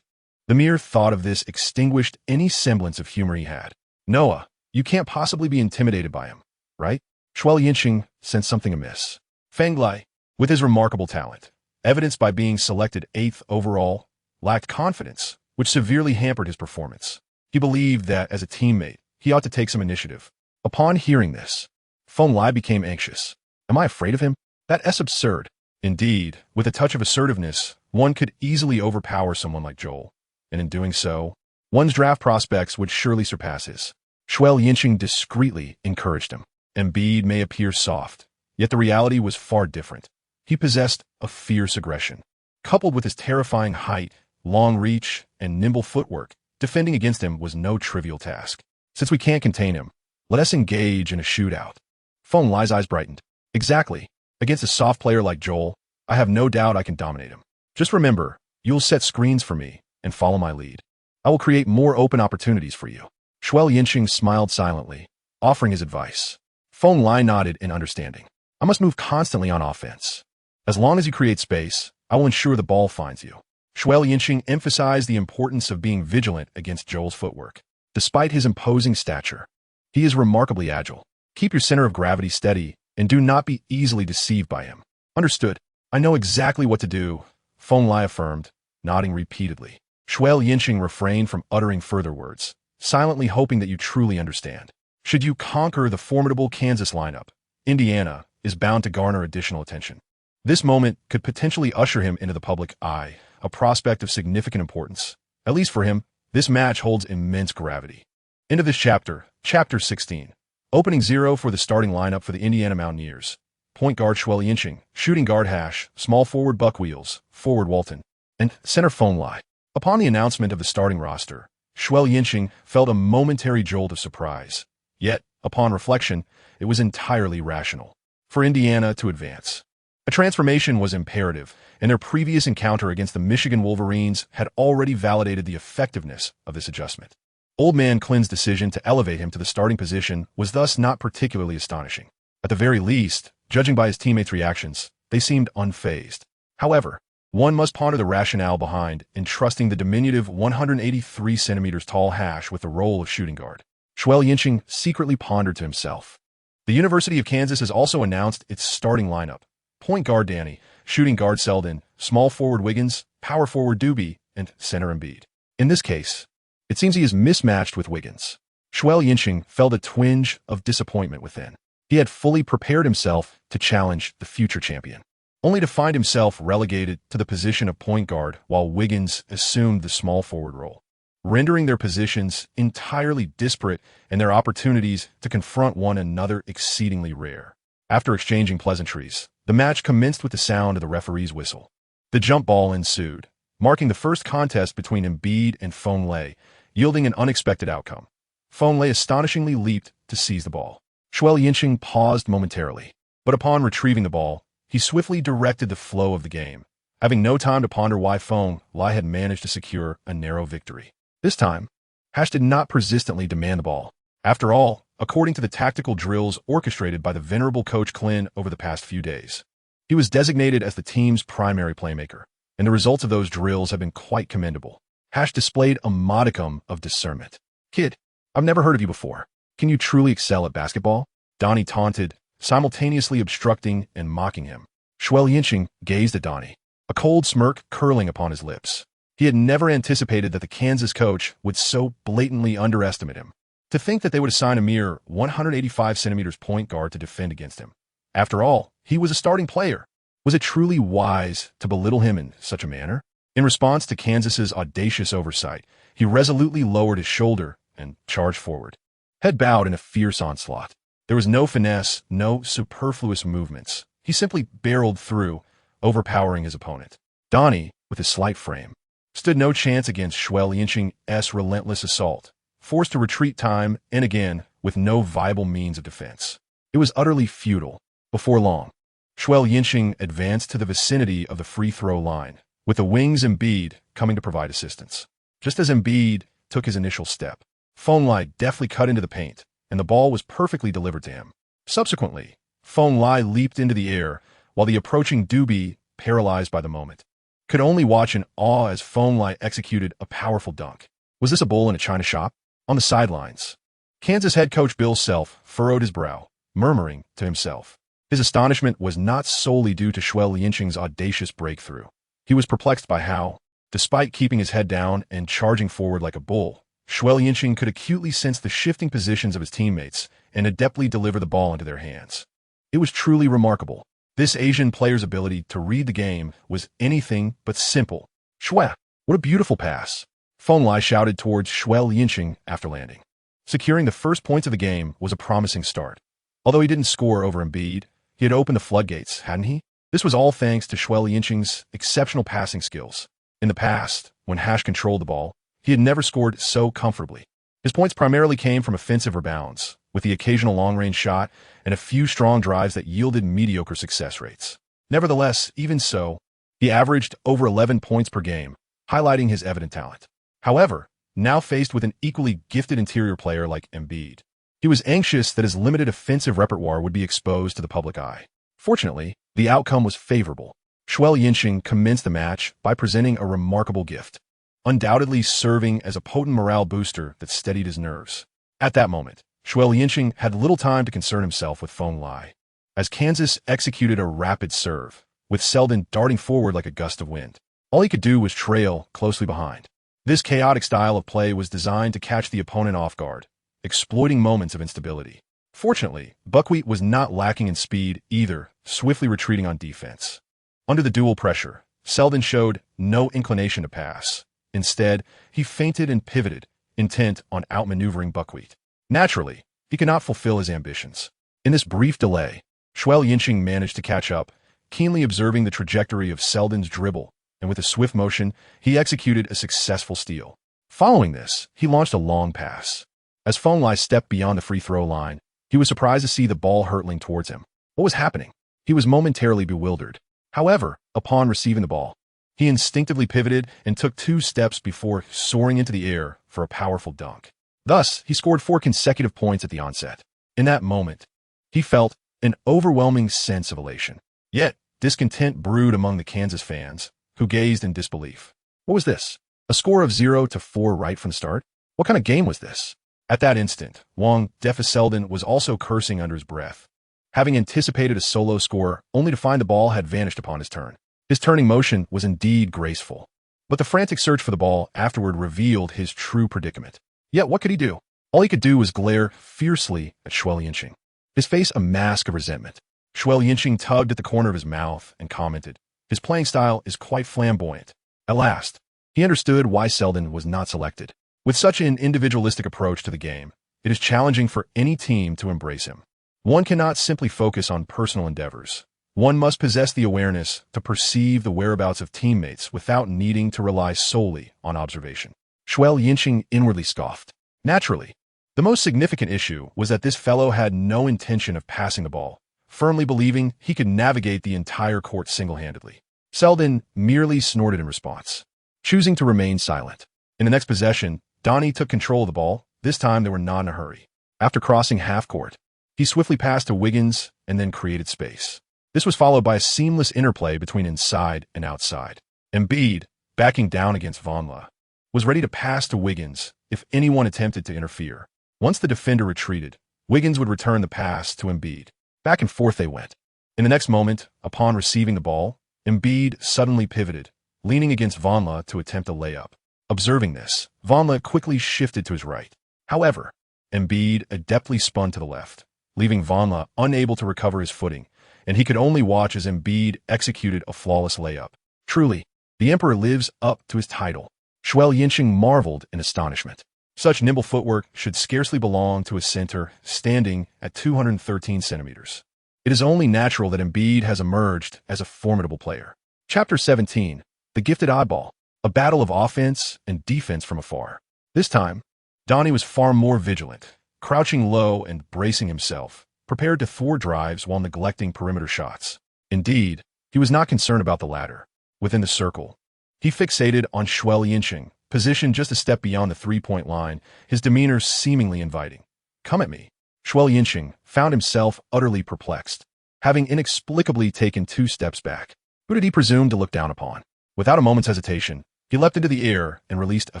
Speaker 1: The mere thought of this extinguished any semblance of humor he had. Noah, You can't possibly be intimidated by him, right? Xue Liancheng sensed something amiss. Feng Lai, with his remarkable talent, evidenced by being selected 8th overall, lacked confidence, which severely hampered his performance. He believed that, as a teammate, he ought to take some initiative. Upon hearing this, Feng Lai became anxious. Am I afraid of him? That's absurd. Indeed, with a touch of assertiveness, one could easily overpower someone like Joel, and in doing so, one's draft prospects would surely surpass his. Xue Liancheng discreetly encouraged him. Embiid may appear soft, yet the reality was far different. He possessed a fierce aggression. Coupled with his terrifying height, long reach, and nimble footwork, defending against him was no trivial task. Since we can't contain him, let us engage in a shootout. Feng Lai's eyes brightened. Exactly. Against a soft player like Joel, I have no doubt I can dominate him. Just remember, you'll set screens for me and follow my lead. I will create more open opportunities for you. Xue Liancheng smiled silently, offering his advice. Feng Lai nodded in understanding. I must move constantly on offense. As long as you create space, I will ensure the ball finds you. Xue Liancheng emphasized the importance of being vigilant against Joel's footwork. Despite his imposing stature, he is remarkably agile. Keep your center of gravity steady and do not be easily deceived by him. Understood. I know exactly what to do, Feng Lai affirmed, nodding repeatedly. Xue Liancheng refrained from uttering further words, silently hoping that you truly understand. Should you conquer the formidable Kansas lineup, Indiana is bound to garner additional attention. This moment could potentially usher him into the public eye, a prospect of significant importance. At least for him, this match holds immense gravity. End of this chapter, Chapter 16. Opening 0 for the starting lineup for the Indiana Mountaineers. Point guard Xue Liancheng, shooting guard Hash, small forward Buck Wheels, forward Walton, and center Feng Lai. Upon the announcement of the starting roster, Xue Liancheng felt a momentary jolt of surprise. Yet, upon reflection, it was entirely rational. For Indiana to advance, a transformation was imperative, and their previous encounter against the Michigan Wolverines had already validated the effectiveness of this adjustment. Old Man Clin's decision to elevate him to the starting position was thus not particularly astonishing. At the very least, judging by his teammates' reactions, they seemed unfazed. However, one must ponder the rationale behind entrusting the diminutive 183 centimeters tall Hash with the role of shooting guard. Xue Liancheng secretly pondered to himself. The University of Kansas has also announced its starting lineup. Point guard Danny, shooting guard Selden, small forward Wiggins, power forward Doobie, and center Embiid. In this case, it seems he is mismatched with Wiggins. Xue Liancheng felt a twinge of disappointment within. He had fully prepared himself to challenge the future champion, only to find himself relegated to the position of point guard while Wiggins assumed the small forward role, rendering their positions entirely disparate and their opportunities to confront one another exceedingly rare. After exchanging pleasantries, the match commenced with the sound of the referee's whistle. The jump ball ensued, marking the first contest between Embiid and Feng Lai, yielding an unexpected outcome. Feng Lai astonishingly leaped to seize the ball. Xue Liancheng paused momentarily, but upon retrieving the ball, he swiftly directed the flow of the game, having no time to ponder why Feng Lai had managed to secure a narrow victory. This time, Hash did not persistently demand the ball. After all, according to the tactical drills orchestrated by the venerable coach Clin over the past few days, he was designated as the team's primary playmaker, and the results of those drills have been quite commendable. Hash displayed a modicum of discernment. Kid, I've never heard of you before. Can you truly excel at basketball? Donnie taunted, simultaneously obstructing and mocking him. Xue Liancheng gazed at Donnie, a cold smirk curling upon his lips. He had never anticipated that the Kansas coach would so blatantly underestimate him. To think that they would assign a mere 185 centimeters point guard to defend against him. After all, he was a starting player. Was it truly wise to belittle him in such a manner? In response to Kansas's audacious oversight, he resolutely lowered his shoulder and charged forward. Head bowed in a fierce onslaught. There was no finesse, no superfluous movements. He simply barreled through, overpowering his opponent. Donnie, with his slight frame, stood no chance against Xue Liancheng's relentless assault, forced to retreat time and again with no viable means of defense. It was utterly futile. Before long, Xue Liancheng advanced to the vicinity of the free throw line, with the wings Embiid coming to provide assistance. Just as Embiid took his initial step, Feng Lai deftly cut into the paint, and the ball was perfectly delivered to him. Subsequently, Feng Lai leaped into the air, while the approaching Doobie, paralyzed by the moment, could only watch in awe as Feng Lai executed a powerful dunk. Was this a bull in a china shop? On the sidelines, Kansas head coach Bill Self furrowed his brow, murmuring to himself. His astonishment was not solely due to Xue Liancheng's audacious breakthrough. He was perplexed by how, despite keeping his head down and charging forward like a bull, Xue Liancheng could acutely sense the shifting positions of his teammates and adeptly deliver the ball into their hands. It was truly remarkable. This Asian player's ability to read the game was anything but simple. Xue, what a beautiful pass! Feng Lai shouted towards Xue Liancheng after landing. Securing the first points of the game was a promising start. Although he didn't score over Embiid, he had opened the floodgates, hadn't he? This was all thanks to Xue Liancheng's exceptional passing skills. In the past, when Hash controlled the ball, he had never scored so comfortably. His points primarily came from offensive rebounds, with the occasional long-range shot and a few strong drives that yielded mediocre success rates. Nevertheless, even so, he averaged over 11 points per game, highlighting his evident talent. However, now faced with an equally gifted interior player like Embiid, he was anxious that his limited offensive repertoire would be exposed to the public eye. Fortunately, the outcome was favorable. Xue Liancheng commenced the match by presenting a remarkable gift, undoubtedly serving as a potent morale booster that steadied his nerves. At that moment, Xue Liancheng had little time to concern himself with Feng Lai, as Kansas executed a rapid serve, with Selden darting forward like a gust of wind. All he could do was trail closely behind. This chaotic style of play was designed to catch the opponent off guard, exploiting moments of instability. Fortunately, Buckwheat was not lacking in speed either, swiftly retreating on defense. Under the dual pressure, Selden showed no inclination to pass. Instead, he feinted and pivoted, intent on outmaneuvering Buckwheat. Naturally, he could not fulfill his ambitions. In this brief delay, Xue Liancheng managed to catch up, keenly observing the trajectory of Selden's dribble, and with a swift motion, he executed a successful steal. Following this, he launched a long pass. As Feng Lai stepped beyond the free throw line, he was surprised to see the ball hurtling towards him. What was happening? He was momentarily bewildered. However, upon receiving the ball, he instinctively pivoted and took 2 steps before soaring into the air for a powerful dunk. Thus, he scored 4 consecutive points at the onset. In that moment, he felt an overwhelming sense of elation. Yet, discontent brewed among the Kansas fans, who gazed in disbelief. What was this? A score of 0-4 right from the start? What kind of game was this? At that instant, Defy Selden was also cursing under his breath, having anticipated a solo score only to find the ball had vanished upon his turn. His turning motion was indeed graceful, but the frantic search for the ball afterward revealed his true predicament. Yet what could he do? All he could do was glare fiercely at Xue Liancheng, his face a mask of resentment. Xue Liancheng tugged at the corner of his mouth and commented, "His playing style is quite flamboyant." At last, he understood why Selden was not selected. With such an individualistic approach to the game, it is challenging for any team to embrace him. One cannot simply focus on personal endeavors. One must possess the awareness to perceive the whereabouts of teammates without needing to rely solely on observation. Xue Liancheng inwardly scoffed. Naturally, the most significant issue was that this fellow had no intention of passing the ball, firmly believing he could navigate the entire court single-handedly. Selden merely snorted in response, choosing to remain silent. In the next possession, Donnie took control of the ball. This time they were not in a hurry. After crossing half-court, he swiftly passed to Wiggins and then created space. This was followed by a seamless interplay between inside and outside. Embiid, backing down against Vonla, was ready to pass to Wiggins if anyone attempted to interfere. Once the defender retreated, Wiggins would return the pass to Embiid. Back and forth they went. In the next moment, upon receiving the ball, Embiid suddenly pivoted, leaning against Vonla to attempt a layup. Observing this, Vonla quickly shifted to his right. However, Embiid adeptly spun to the left, leaving Vonla unable to recover his footing, and he could only watch as Embiid executed a flawless layup. Truly, the Emperor lives up to his title. Xue Liancheng marveled in astonishment. Such nimble footwork should scarcely belong to a center standing at 213 centimeters. It is only natural that Embiid has emerged as a formidable player. Chapter 17, The Gifted Oddball, a battle of offense and defense from afar. This time, Donnie was far more vigilant, crouching low and bracing himself, prepared to thwart drives while neglecting perimeter shots. Indeed, he was not concerned about the latter. Within the circle, he fixated on Xue Liancheng, positioned just a step beyond the three-point line, his demeanor seemingly inviting. "Come at me." Xue Liancheng found himself utterly perplexed, having inexplicably taken 2 steps back. Who did he presume to look down upon? Without a moment's hesitation, he leapt into the air and released a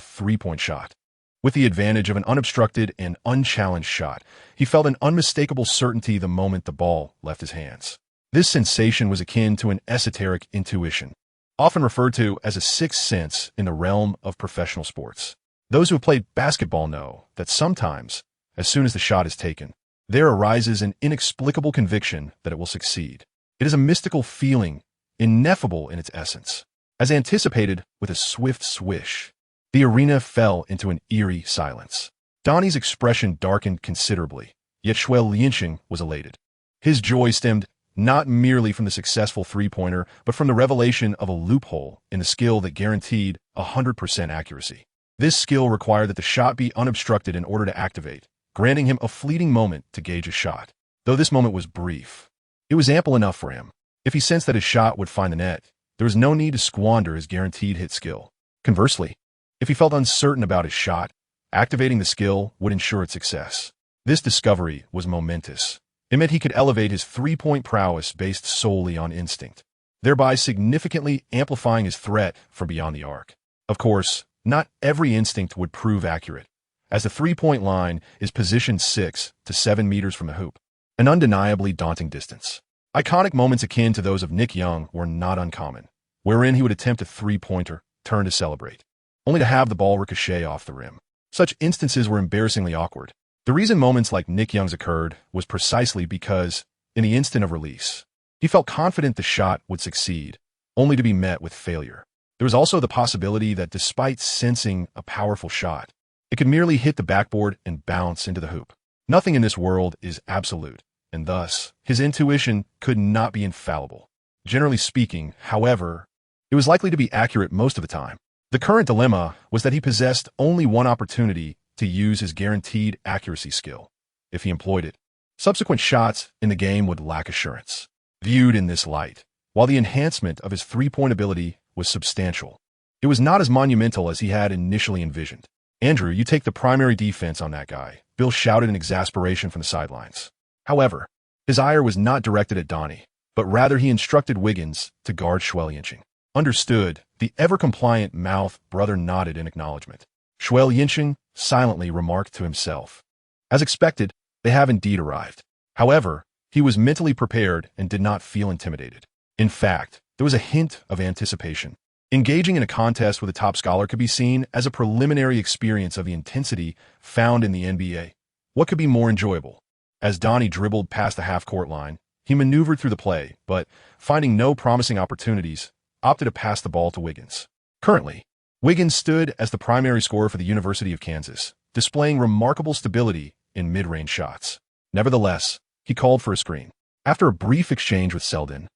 Speaker 1: 3-point shot. With the advantage of an unobstructed and unchallenged shot, he felt an unmistakable certainty the moment the ball left his hands. This sensation was akin to an esoteric intuition, often referred to as a sixth sense in the realm of professional sports. Those who have played basketball know that sometimes, as soon as the shot is taken, there arises an inexplicable conviction that it will succeed. It is a mystical feeling, ineffable in its essence. As anticipated, with a swift swish, the arena fell into an eerie silence. Donnie's expression darkened considerably, yet Xue Liancheng was elated. His joy stemmed not merely from the successful three-pointer, but from the revelation of a loophole in the skill that guaranteed 100% accuracy. This skill required that the shot be unobstructed in order to activate, granting him a fleeting moment to gauge a shot. Though this moment was brief, it was ample enough for him. If he sensed that his shot would find the net, there was no need to squander his guaranteed hit skill. Conversely, if he felt uncertain about his shot, activating the skill would ensure its success. This discovery was momentous. It meant he could elevate his three-point prowess based solely on instinct, thereby significantly amplifying his threat from beyond the arc. Of course, not every instinct would prove accurate, as the three-point line is positioned 6 to 7 meters from the hoop, an undeniably daunting distance. Iconic moments akin to those of Nick Young were not uncommon, wherein he would attempt a three-pointer, turn to celebrate, only to have the ball ricochet off the rim. Such instances were embarrassingly awkward. The reason moments like Nick Young's occurred was precisely because, in the instant of release, he felt confident the shot would succeed, only to be met with failure. There was also the possibility that despite sensing a powerful shot, it could merely hit the backboard and bounce into the hoop. Nothing in this world is absolute, and thus, his intuition could not be infallible. Generally speaking, however, it was likely to be accurate most of the time. The current dilemma was that he possessed only one opportunity to use his guaranteed accuracy skill. If he employed it, subsequent shots in the game would lack assurance. Viewed in this light, while the enhancement of his three-point ability was substantial, it was not as monumental as he had initially envisioned. "Andrew, you take the primary defense on that guy," Bill shouted in exasperation from the sidelines. However, his ire was not directed at Donnie, but rather he instructed Wiggins to guard Xue Liancheng. Understood, the ever-compliant mouth brother nodded in acknowledgement. Xue Liancheng silently remarked to himself, "As expected, they have indeed arrived." However, he was mentally prepared and did not feel intimidated. In fact, there was a hint of anticipation. Engaging in a contest with a top scholar could be seen as a preliminary experience of the intensity found in the NBA. What could be more enjoyable? As Donnie dribbled past the half-court line, he maneuvered through the play, but, finding no promising opportunities, opted to pass the ball to Wiggins. Currently, Wiggins stood as the primary scorer for the University of Kansas, displaying remarkable stability in mid-range shots. Nevertheless, he called for a screen. After a brief exchange with Selden,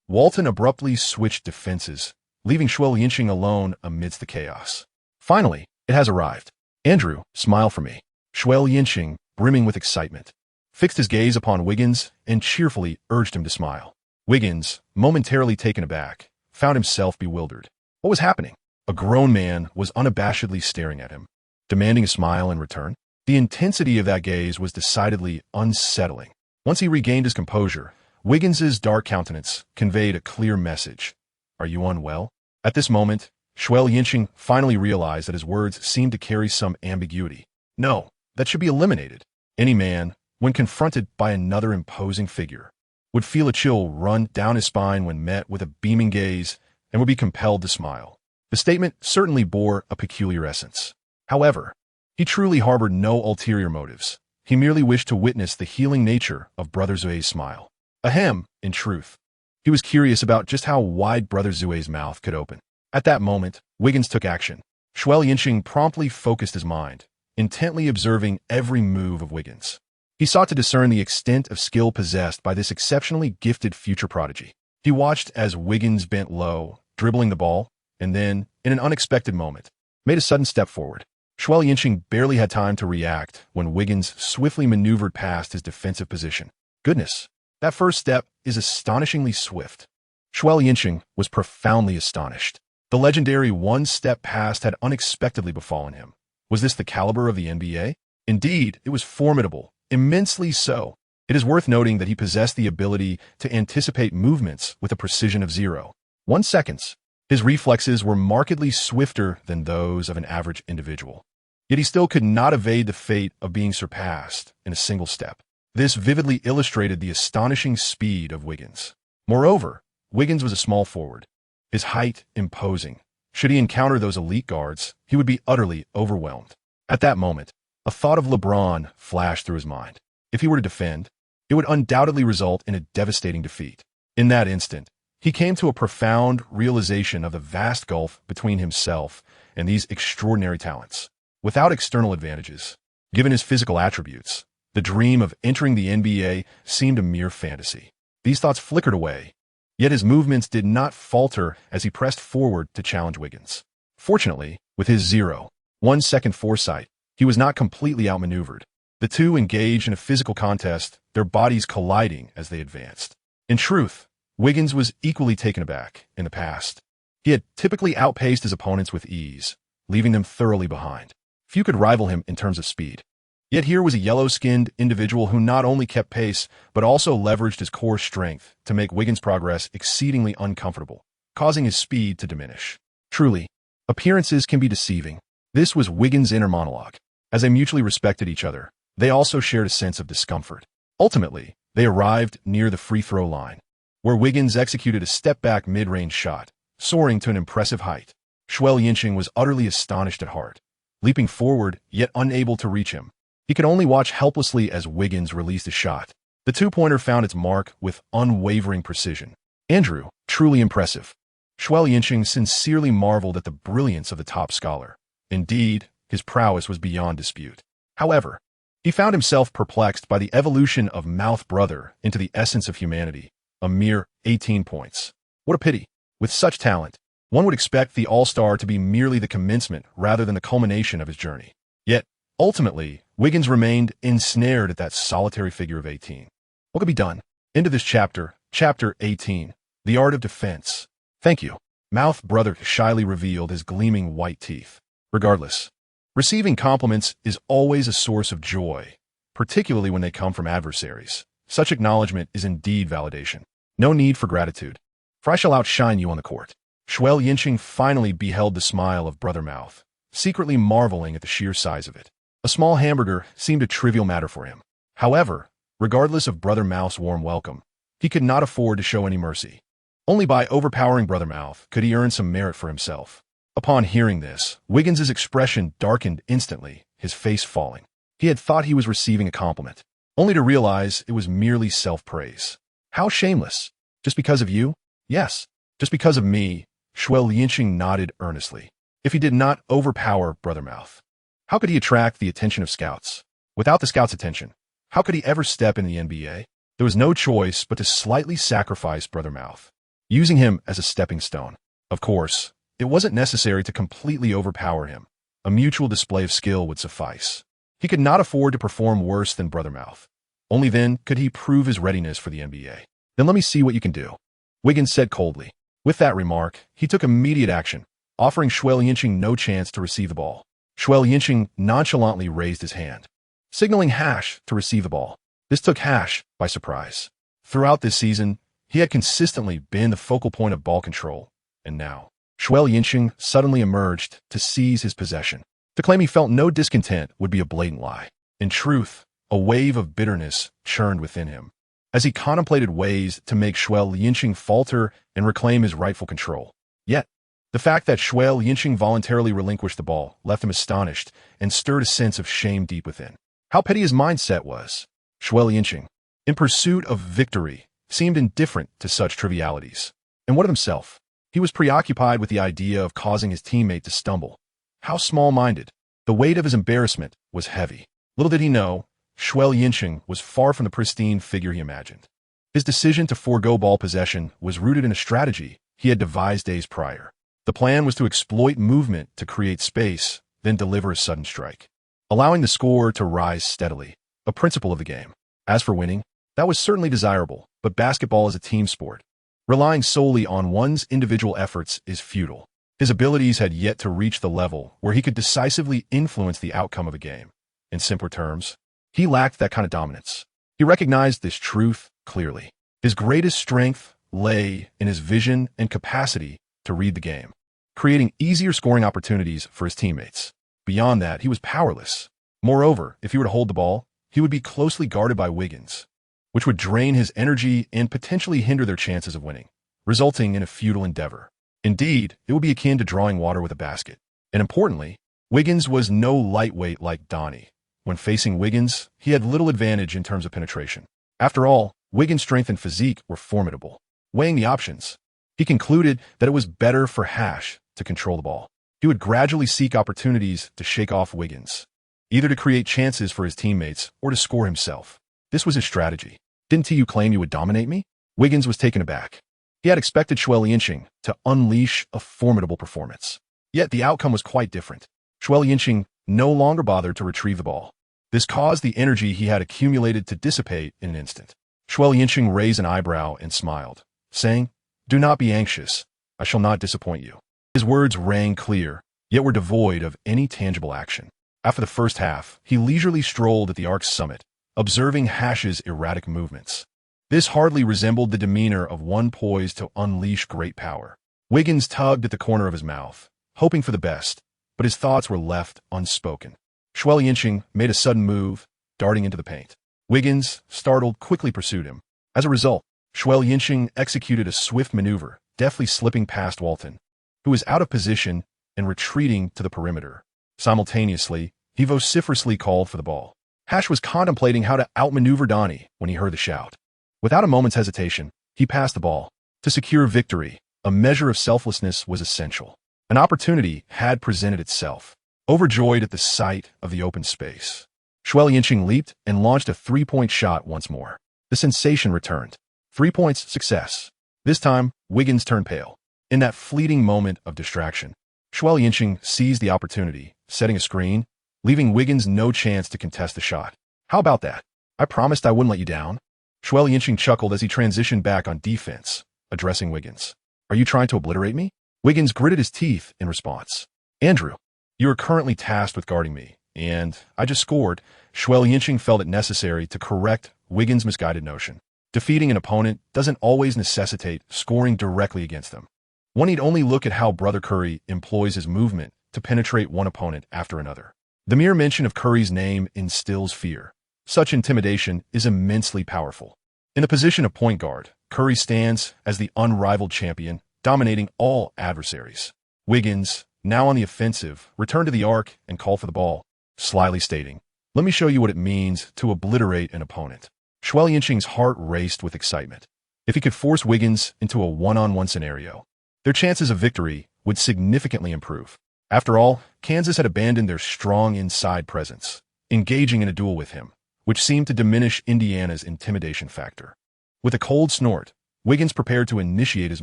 Speaker 1: Walton abruptly switched defenses, leaving Xue Liancheng alone amidst the chaos. "Finally, it has arrived. Andrew, smile for me." Xue Liancheng, brimming with excitement, fixed his gaze upon Wiggins and cheerfully urged him to smile. Wiggins, momentarily taken aback, found himself bewildered. What was happening? A grown man was unabashedly staring at him, demanding a smile in return. The intensity of that gaze was decidedly unsettling. Once he regained his composure, Wiggins's dark countenance conveyed a clear message. "Are you unwell?" At this moment, Xue Liancheng finally realized that his words seemed to carry some ambiguity. No, that should be eliminated. Any man, when confronted by another imposing figure, would feel a chill run down his spine when met with a beaming gaze and would be compelled to smile. The statement certainly bore a peculiar essence. However, he truly harbored no ulterior motives. He merely wished to witness the healing nature of Brother Xue's smile. Ahem, in truth. He was curious about just how wide Brother Xue's mouth could open. At that moment, Wiggins took action. Xue Liancheng promptly focused his mind, intently observing every move of Wiggins. He sought to discern the extent of skill possessed by this exceptionally gifted future prodigy. He watched as Wiggins bent low, dribbling the ball, and then, in an unexpected moment, made a sudden step forward. Xue Liancheng barely had time to react when Wiggins swiftly maneuvered past his defensive position. Goodness, that first step is astonishingly swift. Xue Liancheng was profoundly astonished. The legendary one-step pass had unexpectedly befallen him. Was this the caliber of the NBA? Indeed, it was formidable, immensely so. It is worth noting that he possessed the ability to anticipate movements with a precision of 0.1 seconds. His reflexes were markedly swifter than those of an average individual. Yet he still could not evade the fate of being surpassed in a single step. This vividly illustrated the astonishing speed of Wiggins. Moreover, Wiggins was a small forward, his height imposing. Should he encounter those elite guards, he would be utterly overwhelmed. At that moment, a thought of LeBron flashed through his mind. If he were to defend, it would undoubtedly result in a devastating defeat. In that instant, he came to a profound realization of the vast gulf between himself and these extraordinary talents. Without external advantages, given his physical attributes, the dream of entering the NBA seemed a mere fantasy. These thoughts flickered away, yet his movements did not falter as he pressed forward to challenge Wiggins. Fortunately, with his 0.1 second foresight, he was not completely outmaneuvered. The two engaged in a physical contest, their bodies colliding as they advanced. In truth, Wiggins was equally taken aback. In the past, he had typically outpaced his opponents with ease, leaving them thoroughly behind. Few could rival him in terms of speed. Yet here was a yellow-skinned individual who not only kept pace, but also leveraged his core strength to make Wiggins' progress exceedingly uncomfortable, causing his speed to diminish. Truly, appearances can be deceiving. This was Wiggins' inner monologue. As they mutually respected each other, they also shared a sense of discomfort. Ultimately, they arrived near the free throw line, where Wiggins executed a step-back mid-range shot, soaring to an impressive height. Xue Liancheng was utterly astonished at heart, leaping forward yet unable to reach him. He could only watch helplessly as Wiggins released a shot. The two-pointer found its mark with unwavering precision. Andrew, truly impressive. Xue Liancheng sincerely marveled at the brilliance of the top scholar. Indeed, his prowess was beyond dispute. However, he found himself perplexed by the evolution of Mouth Brother into the essence of humanity, a mere 18 points. What a pity. With such talent, one would expect the All-Star to be merely the commencement rather than the culmination of his journey. Yet, ultimately, Wiggins remained ensnared at that solitary figure of 18. What could be done? Into this chapter, Chapter 18, The Art of Defense. Thank you. Mouth Brother shyly revealed his gleaming white teeth. Regardless, receiving compliments is always a source of joy, particularly when they come from adversaries. Such acknowledgement is indeed validation. No need for gratitude, for I shall outshine you on the court. Xue Liancheng finally beheld the smile of Brother Mouth, secretly marveling at the sheer size of it. A small hamburger seemed a trivial matter for him. However, regardless of Brother Mouth's warm welcome, he could not afford to show any mercy. Only by overpowering Brother Mouth could he earn some merit for himself. Upon hearing this, Wiggins's expression darkened instantly, his face falling. He had thought he was receiving a compliment, only to realize it was merely self-praise. How shameless. Just because of you? Yes, just because of me. Xue Liancheng nodded earnestly. If he did not overpower Brother Mouth, how could he attract the attention of scouts? Without the scouts' attention, how could he ever step in the NBA? There was no choice but to slightly sacrifice Brother Mouth, using him as a stepping stone. Of course, it wasn't necessary to completely overpower him. A mutual display of skill would suffice. He could not afford to perform worse than Brother Mouth. Only then could he prove his readiness for the NBA. Then let me see what you can do, Wiggins said coldly. With that remark, he took immediate action, offering Xue Liancheng no chance to receive the ball. Xue Liancheng nonchalantly raised his hand, signaling Hash to receive the ball. This took Hash by surprise. Throughout this season, he had consistently been the focal point of ball control, and now, Xue Liancheng suddenly emerged to seize his possession. To claim he felt no discontent would be a blatant lie. In truth, a wave of bitterness churned within him, as he contemplated ways to make Xue Liancheng falter and reclaim his rightful control. Yet, the fact that Xue Liancheng voluntarily relinquished the ball left him astonished and stirred a sense of shame deep within. How petty his mindset was. Xue Liancheng, in pursuit of victory, seemed indifferent to such trivialities. And what of himself? He was preoccupied with the idea of causing his teammate to stumble. How small-minded. The weight of his embarrassment was heavy. Little did he know, Xue Liancheng was far from the pristine figure he imagined. His decision to forego ball possession was rooted in a strategy he had devised days prior. The plan was to exploit movement to create space, then deliver a sudden strike, allowing the score to rise steadily, a principle of the game. As for winning, that was certainly desirable, but basketball is a team sport. Relying solely on one's individual efforts is futile. His abilities had yet to reach the level where he could decisively influence the outcome of a game. In simpler terms, he lacked that kind of dominance. He recognized this truth clearly. His greatest strength lay in his vision and capacity to read the game, creating easier scoring opportunities for his teammates. Beyond that, he was powerless. Moreover, if he were to hold the ball, he would be closely guarded by Wiggins, which would drain his energy and potentially hinder their chances of winning, resulting in a futile endeavor. Indeed, it would be akin to drawing water with a basket. And importantly, Wiggins was no lightweight like Donnie. When facing Wiggins, he had little advantage in terms of penetration. After all, Wiggins' strength and physique were formidable. Weighing the options, he concluded that it was better for Hash to control the ball. He would gradually seek opportunities to shake off Wiggins, either to create chances for his teammates or to score himself. This was his strategy. Didn't you claim you would dominate me? Wiggins was taken aback. He had expected Xue Liancheng to unleash a formidable performance. Yet the outcome was quite different. Xue Liancheng no longer bothered to retrieve the ball. This caused the energy he had accumulated to dissipate in an instant. Xue Liancheng raised an eyebrow and smiled, saying, "Do not be anxious. I shall not disappoint you." His words rang clear, yet were devoid of any tangible action. After the first half, he leisurely strolled at the ark's summit, observing Hash's erratic movements. This hardly resembled the demeanor of one poised to unleash great power. Wiggins tugged at the corner of his mouth, hoping for the best, but his thoughts were left unspoken. Xue Liancheng made a sudden move, darting into the paint. Wiggins, startled, quickly pursued him. As a result, Xue Liancheng executed a swift maneuver, deftly slipping past Walton, who was out of position and retreating to the perimeter. Simultaneously, he vociferously called for the ball. Hash was contemplating how to outmaneuver Donnie when he heard the shout. Without a moment's hesitation, he passed the ball. To secure victory, a measure of selflessness was essential. An opportunity had presented itself. Overjoyed at the sight of the open space, Xue Liancheng leaped and launched a three-point shot once more. The sensation returned. 3 points, success. This time, Wiggins turned pale. In that fleeting moment of distraction, Xue Liancheng seized the opportunity, setting a screen, leaving Wiggins no chance to contest the shot. "How about that? I promised I wouldn't let you down." Xue Liancheng chuckled as he transitioned back on defense, addressing Wiggins. "Are you trying to obliterate me?" Wiggins gritted his teeth in response. "Andrew, you are currently tasked with guarding me, and I just scored." Xue Liancheng felt it necessary to correct Wiggins' misguided notion. Defeating an opponent doesn't always necessitate scoring directly against them. One need only look at how Brother Curry employs his movement to penetrate one opponent after another. The mere mention of Curry's name instills fear. Such intimidation is immensely powerful. In the position of point guard, Curry stands as the unrivaled champion, dominating all adversaries. Wiggins, now on the offensive, returned to the arc and called for the ball, slyly stating, "Let me show you what it means to obliterate an opponent." Xue Liancheng's heart raced with excitement. If he could force Wiggins into a one-on-one scenario, their chances of victory would significantly improve. After all, Kansas had abandoned their strong inside presence, engaging in a duel with him, which seemed to diminish Indiana's intimidation factor. With a cold snort, Wiggins prepared to initiate his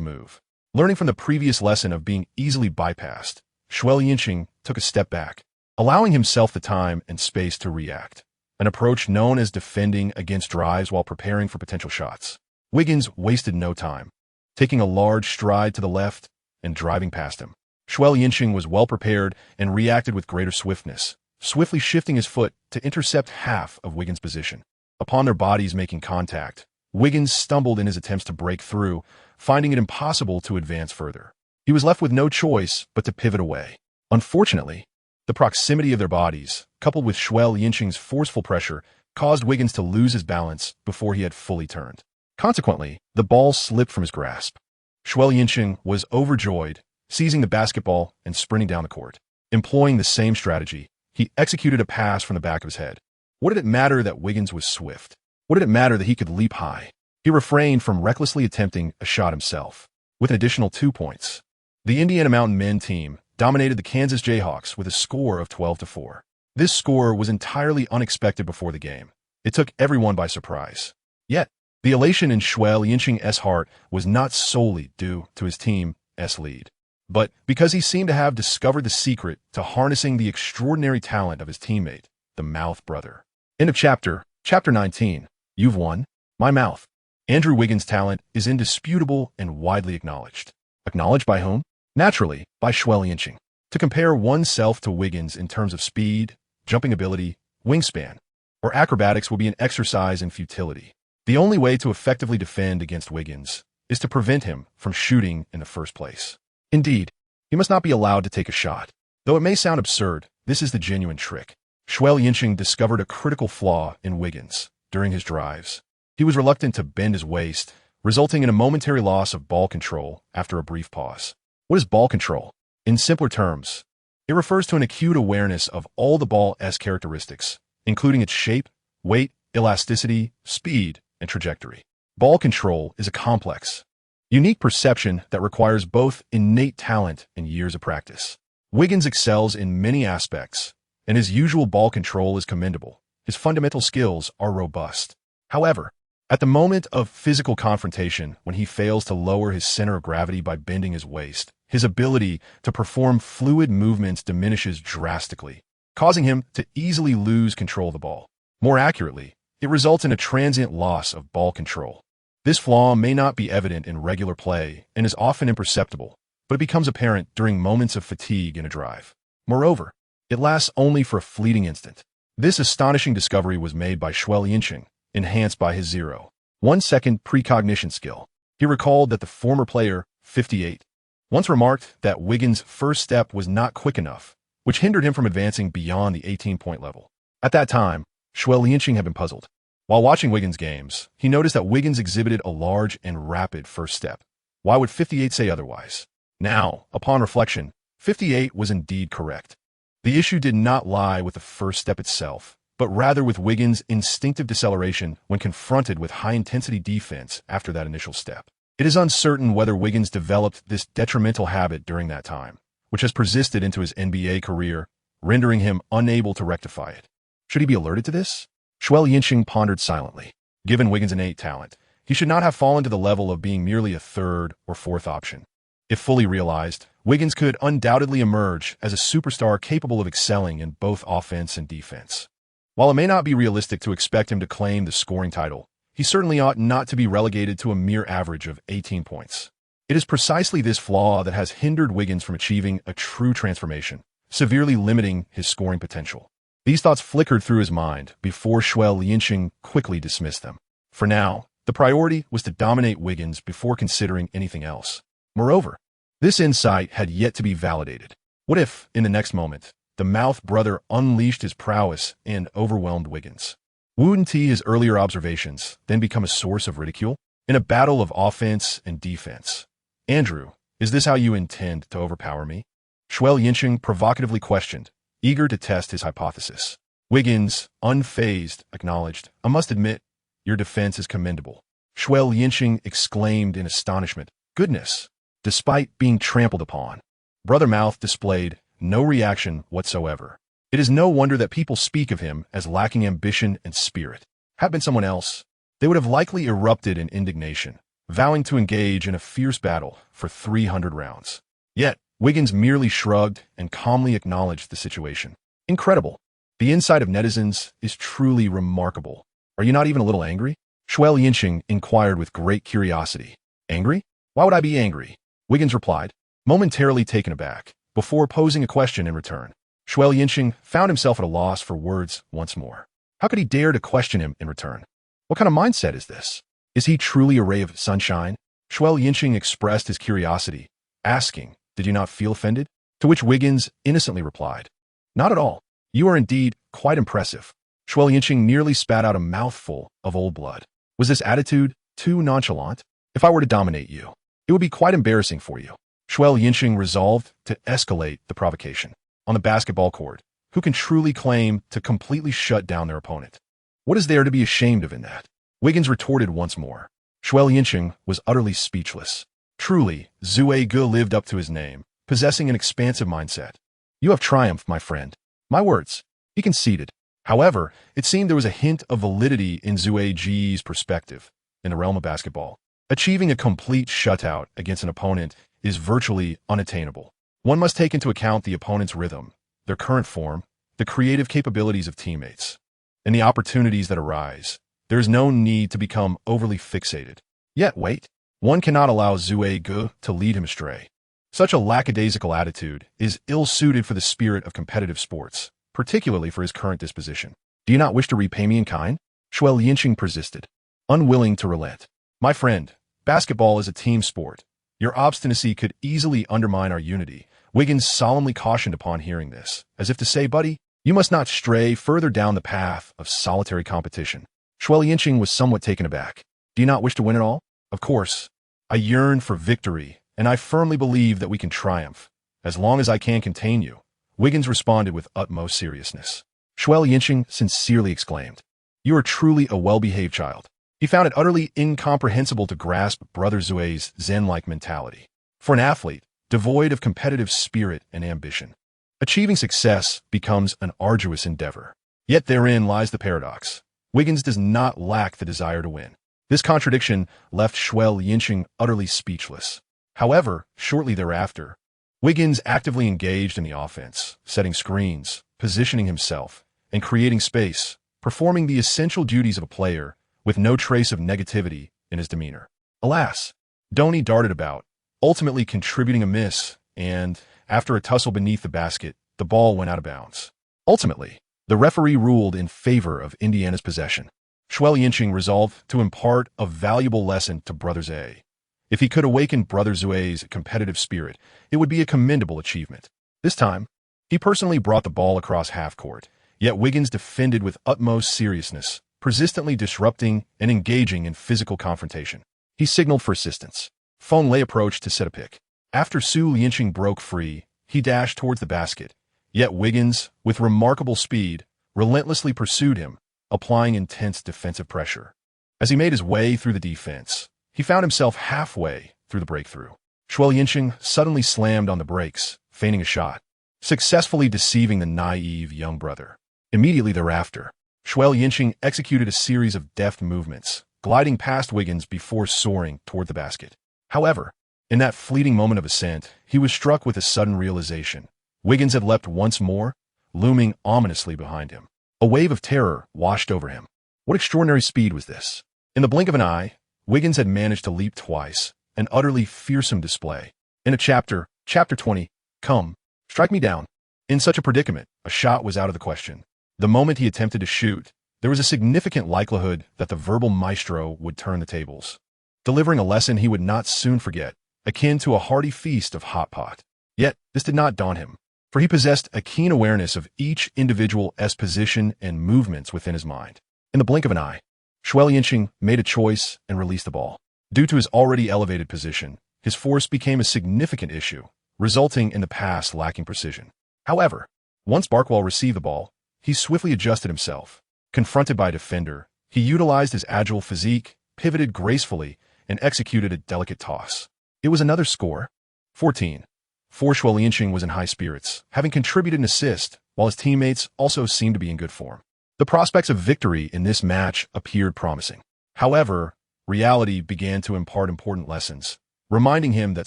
Speaker 1: move. Learning from the previous lesson of being easily bypassed, Xue Liancheng took a step back, allowing himself the time and space to react, an approach known as defending against drives while preparing for potential shots. Wiggins wasted no time, taking a large stride to the left and driving past him. Xue Liancheng was well prepared and reacted with greater swiftness, swiftly shifting his foot to intercept half of Wiggins' position. Upon their bodies making contact, Wiggins stumbled in his attempts to break through, finding it impossible to advance further. He was left with no choice but to pivot away. Unfortunately, the proximity of their bodies, coupled with Xue Liancheng's forceful pressure, caused Wiggins to lose his balance before he had fully turned. Consequently, the ball slipped from his grasp. Xue Liancheng was overjoyed, seizing the basketball and sprinting down the court. Employing the same strategy, he executed a pass from the back of his head. What did it matter that Wiggins was swift? What did it matter that he could leap high? He refrained from recklessly attempting a shot himself. With an additional 2 points, the Indiana Mountain men team dominated the Kansas Jayhawks with a score of 12-4. This score was entirely unexpected before the game. It took everyone by surprise. Yet, the elation in Xue Liancheng's heart was not solely due to his team's lead, but because he seemed to have discovered the secret to harnessing the extraordinary talent of his teammate, the Mouth Brother. End of chapter. Chapter 19. You've won. My mouth. Andrew Wiggins' talent is indisputable and widely acknowledged. Acknowledged by whom? Naturally, by Xue Liancheng. To compare oneself to Wiggins in terms of speed, jumping ability, wingspan, or acrobatics will be an exercise in futility. The only way to effectively defend against Wiggins is to prevent him from shooting in the first place. Indeed, he must not be allowed to take a shot. Though it may sound absurd, This is the genuine trick. Xue Liancheng discovered a critical flaw in Wiggins during his drives. He was reluctant to bend his waist, resulting in a momentary loss of ball control after a brief pause. What is ball control? In simpler terms, it refers to an acute awareness of all the ball's characteristics, including its shape, weight, elasticity, speed, and trajectory. Ball control is a complex, unique perception that requires both innate talent and years of practice. Wiggins excels in many aspects, and his usual ball control is commendable. His fundamental skills are robust. However, at the moment of physical confrontation, when he fails to lower his center of gravity by bending his waist, his ability to perform fluid movements diminishes drastically, causing him to easily lose control of the ball. More accurately, it results in a transient loss of ball control. This flaw may not be evident in regular play and is often imperceptible, but it becomes apparent during moments of fatigue in a drive. Moreover, it lasts only for a fleeting instant. This astonishing discovery was made by Xue Liancheng, enhanced by his 0.1-second precognition skill. He recalled that the former player, 58, once remarked that Wiggins' first step was not quick enough, which hindered him from advancing beyond the 18-point level. At that time, Xue Liancheng had been puzzled. While watching Wiggins' games, he noticed that Wiggins exhibited a large and rapid first step. Why would 58 say otherwise? Now, upon reflection, 58 was indeed correct. The issue did not lie with the first step itself, but rather with Wiggins' instinctive deceleration when confronted with high-intensity defense after that initial step. It is uncertain whether Wiggins developed this detrimental habit during that time, which has persisted into his NBA career, rendering him unable to rectify it. Should he be alerted to this? Xue Liancheng pondered silently. Given Wiggins' innate talent, he should not have fallen to the level of being merely a third or fourth option. If fully realized, Wiggins could undoubtedly emerge as a superstar capable of excelling in both offense and defense. While it may not be realistic to expect him to claim the scoring title, he certainly ought not to be relegated to a mere average of 18 points. It is precisely this flaw that has hindered Wiggins from achieving a true transformation, severely limiting his scoring potential. These thoughts flickered through his mind before Xue Liancheng quickly dismissed them. For now, the priority was to dominate Wiggins before considering anything else. Moreover, this insight had yet to be validated. What if, in the next moment, the Mouth brother unleashed his prowess and overwhelmed Wiggins? Wouldn't his earlier observations then become a source of ridicule? In a battle of offense and defense, Andrew, is this how you intend to overpower me? Xue Liancheng provocatively questioned, eager to test his hypothesis. Wiggins, unfazed, acknowledged, I must admit, your defense is commendable. Xue Liancheng exclaimed in astonishment, goodness! Despite being trampled upon, Brother Mouth displayed no reaction whatsoever. It is no wonder that people speak of him as lacking ambition and spirit. Had it been someone else, they would have likely erupted in indignation, vowing to engage in a fierce battle for 300 rounds. Yet, Wiggins merely shrugged and calmly acknowledged the situation. Incredible. The insight of netizens is truly remarkable. Are you not even a little angry? Xue Liancheng inquired with great curiosity. Angry? Why would I be angry? Wiggins replied, momentarily taken aback, before posing a question in return. Xue Liancheng found himself at a loss for words once more. How could he dare to question him in return? What kind of mindset is this? Is he truly a ray of sunshine? Xue Liancheng expressed his curiosity, asking, did you not feel offended? To which Wiggins innocently replied, not at all. You are indeed quite impressive. Xue Liancheng nearly spat out a mouthful of old blood. Was this attitude too nonchalant? If I were to dominate you, it would be quite embarrassing for you. Xue Liancheng resolved to escalate the provocation. On the basketball court, who can truly claim to completely shut down their opponent? What is there to be ashamed of in that? Wiggins retorted once more. Xue Liancheng was utterly speechless. Truly, Xue lived up to his name, possessing an expansive mindset. You have triumphed, my friend. My words. He conceded. However, it seemed there was a hint of validity in Xue's perspective. In the realm of basketball, achieving a complete shutout against an opponent is virtually unattainable. One must take into account the opponent's rhythm, their current form, the creative capabilities of teammates, and the opportunities that arise. There is no need to become overly fixated. Yet wait, one cannot allow Xue to lead him astray. Such a lackadaisical attitude is ill-suited for the spirit of competitive sports, particularly for his current disposition. Do you not wish to repay me in kind? Xue Liancheng persisted, unwilling to relent. My friend, basketball is a team sport. Your obstinacy could easily undermine our unity, Wiggins solemnly cautioned upon hearing this, as if to say, "Buddy, you must not stray further down the path of solitary competition." Xue Liancheng was somewhat taken aback. "Do you not wish to win it all?" "Of course. I yearn for victory, and I firmly believe that we can triumph, as long as I can contain you," Wiggins responded with utmost seriousness. Xue Liancheng sincerely exclaimed, "You are truly a well-behaved child." He found it utterly incomprehensible to grasp Brother Xue's Zen-like mentality. For an athlete, devoid of competitive spirit and ambition, achieving success becomes an arduous endeavor. Yet therein lies the paradox. Wiggins does not lack the desire to win. This contradiction left Xue Liancheng utterly speechless. However, shortly thereafter, Wiggins actively engaged in the offense, setting screens, positioning himself, and creating space, performing the essential duties of a player with no trace of negativity in his demeanor. Alas, Dhoni darted about, ultimately contributing a miss, and, after a tussle beneath the basket, the ball went out of bounds. Ultimately, the referee ruled in favor of Indiana's possession. Xue Liancheng resolved to impart a valuable lesson to Brother Xue. If he could awaken Brother Xue's competitive spirit, it would be a commendable achievement. This time, he personally brought the ball across half-court, yet Wiggins defended with utmost seriousness, persistently disrupting and engaging in physical confrontation. He signaled for assistance. Feng Lei approached to set a pick. After Xue Liancheng broke free, he dashed towards the basket, yet Wiggins, with remarkable speed, relentlessly pursued him, applying intense defensive pressure. As he made his way through the defense, he found himself halfway through the breakthrough. Xue Liancheng suddenly slammed on the brakes, feigning a shot, successfully deceiving the naive young brother. Immediately thereafter, Xue Liancheng executed a series of deft movements, gliding past Wiggins before soaring toward the basket. However, in that fleeting moment of ascent, he was struck with a sudden realization. Wiggins had leapt once more, looming ominously behind him. A wave of terror washed over him. What extraordinary speed was this? In the blink of an eye, Wiggins had managed to leap twice, an utterly fearsome display. In a chapter 20, "Come, strike me down." In such a predicament, a shot was out of the question. The moment he attempted to shoot, there was a significant likelihood that the verbal maestro would turn the tables, delivering a lesson he would not soon forget, akin to a hearty feast of hot pot. Yet, this did not daunt him, for he possessed a keen awareness of each individual's position and movements within his mind. In the blink of an eye, Xue Liancheng made a choice and released the ball. Due to his already elevated position, his force became a significant issue, resulting in the pass lacking precision. However, once Barkwell received the ball, he swiftly adjusted himself. Confronted by a defender, he utilized his agile physique, pivoted gracefully, and executed a delicate toss. It was another score, 14. Xue Liancheng was in high spirits, having contributed an assist, while his teammates also seemed to be in good form. The prospects of victory in this match appeared promising. However, reality began to impart important lessons, reminding him that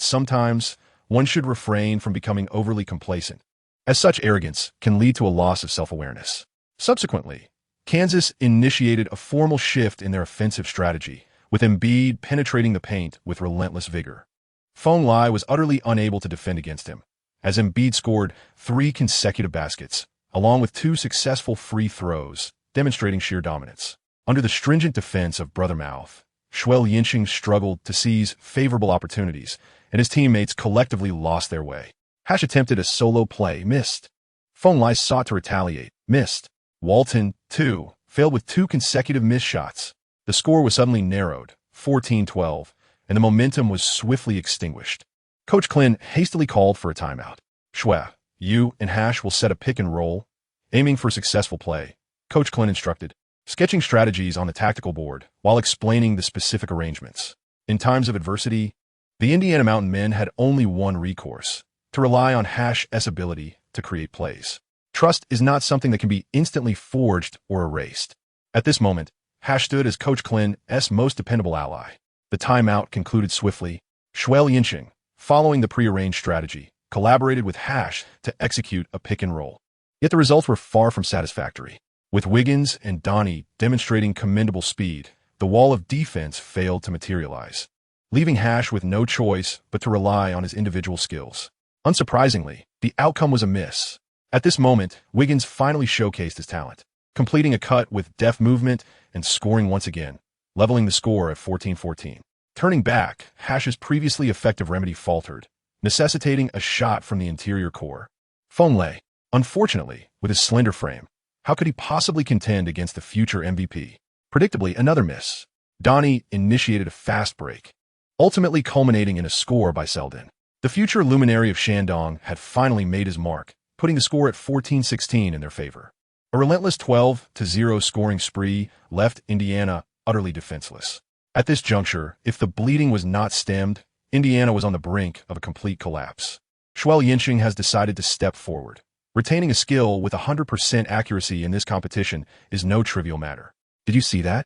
Speaker 1: sometimes one should refrain from becoming overly complacent, as such arrogance can lead to a loss of self-awareness. Subsequently, Kansas initiated a formal shift in their offensive strategy, with Embiid penetrating the paint with relentless vigor. Feng Lei was utterly unable to defend against him, as Embiid scored 3 consecutive baskets, along with 2 successful free throws, demonstrating sheer dominance. Under the stringent defense of Brother Mouth, Xue Liancheng struggled to seize favorable opportunities, and his teammates collectively lost their way. Hash attempted a solo play, missed. Feng Lei sought to retaliate, missed. Walton, too, failed with 2 consecutive missed shots. The score was suddenly narrowed, 14-12, and the momentum was swiftly extinguished. Coach Klin hastily called for a timeout. "Xue, you and Hash will set a pick and roll, aiming for successful play," Coach Klin instructed, sketching strategies on the tactical board while explaining the specific arrangements. In times of adversity, the Indiana Mountain men had only one recourse: to rely on Hash's ability to create plays. Trust is not something that can be instantly forged or erased. At this moment, Hash stood as Coach Klin's most dependable ally. The timeout concluded swiftly. Xue Liancheng, following the prearranged strategy, collaborated with Hash to execute a pick and roll. Yet the results were far from satisfactory. With Wiggins and Dhoni demonstrating commendable speed, the wall of defense failed to materialize, leaving Hash with no choice but to rely on his individual skills. Unsurprisingly, the outcome was a miss. At this moment, Wiggins finally showcased his talent, completing a cut with deft movement and scoring once again, leveling the score at 14-14. Turning back, Hash's previously effective remedy faltered, necessitating a shot from the interior core. Lei, unfortunately, with his slender frame, how could he possibly contend against the future MVP? Predictably, another miss. Donnie initiated a fast break, ultimately culminating in a score by Selden. The future luminary of Shandong had finally made his mark, putting the score at 14-16 in their favor. A relentless 12-0 scoring spree left Indiana utterly defenseless. At this juncture, if the bleeding was not stemmed, Indiana was on the brink of a complete collapse. Xue Liancheng has decided to step forward. Retaining a skill with 100% accuracy in this competition is no trivial matter. Did you see that?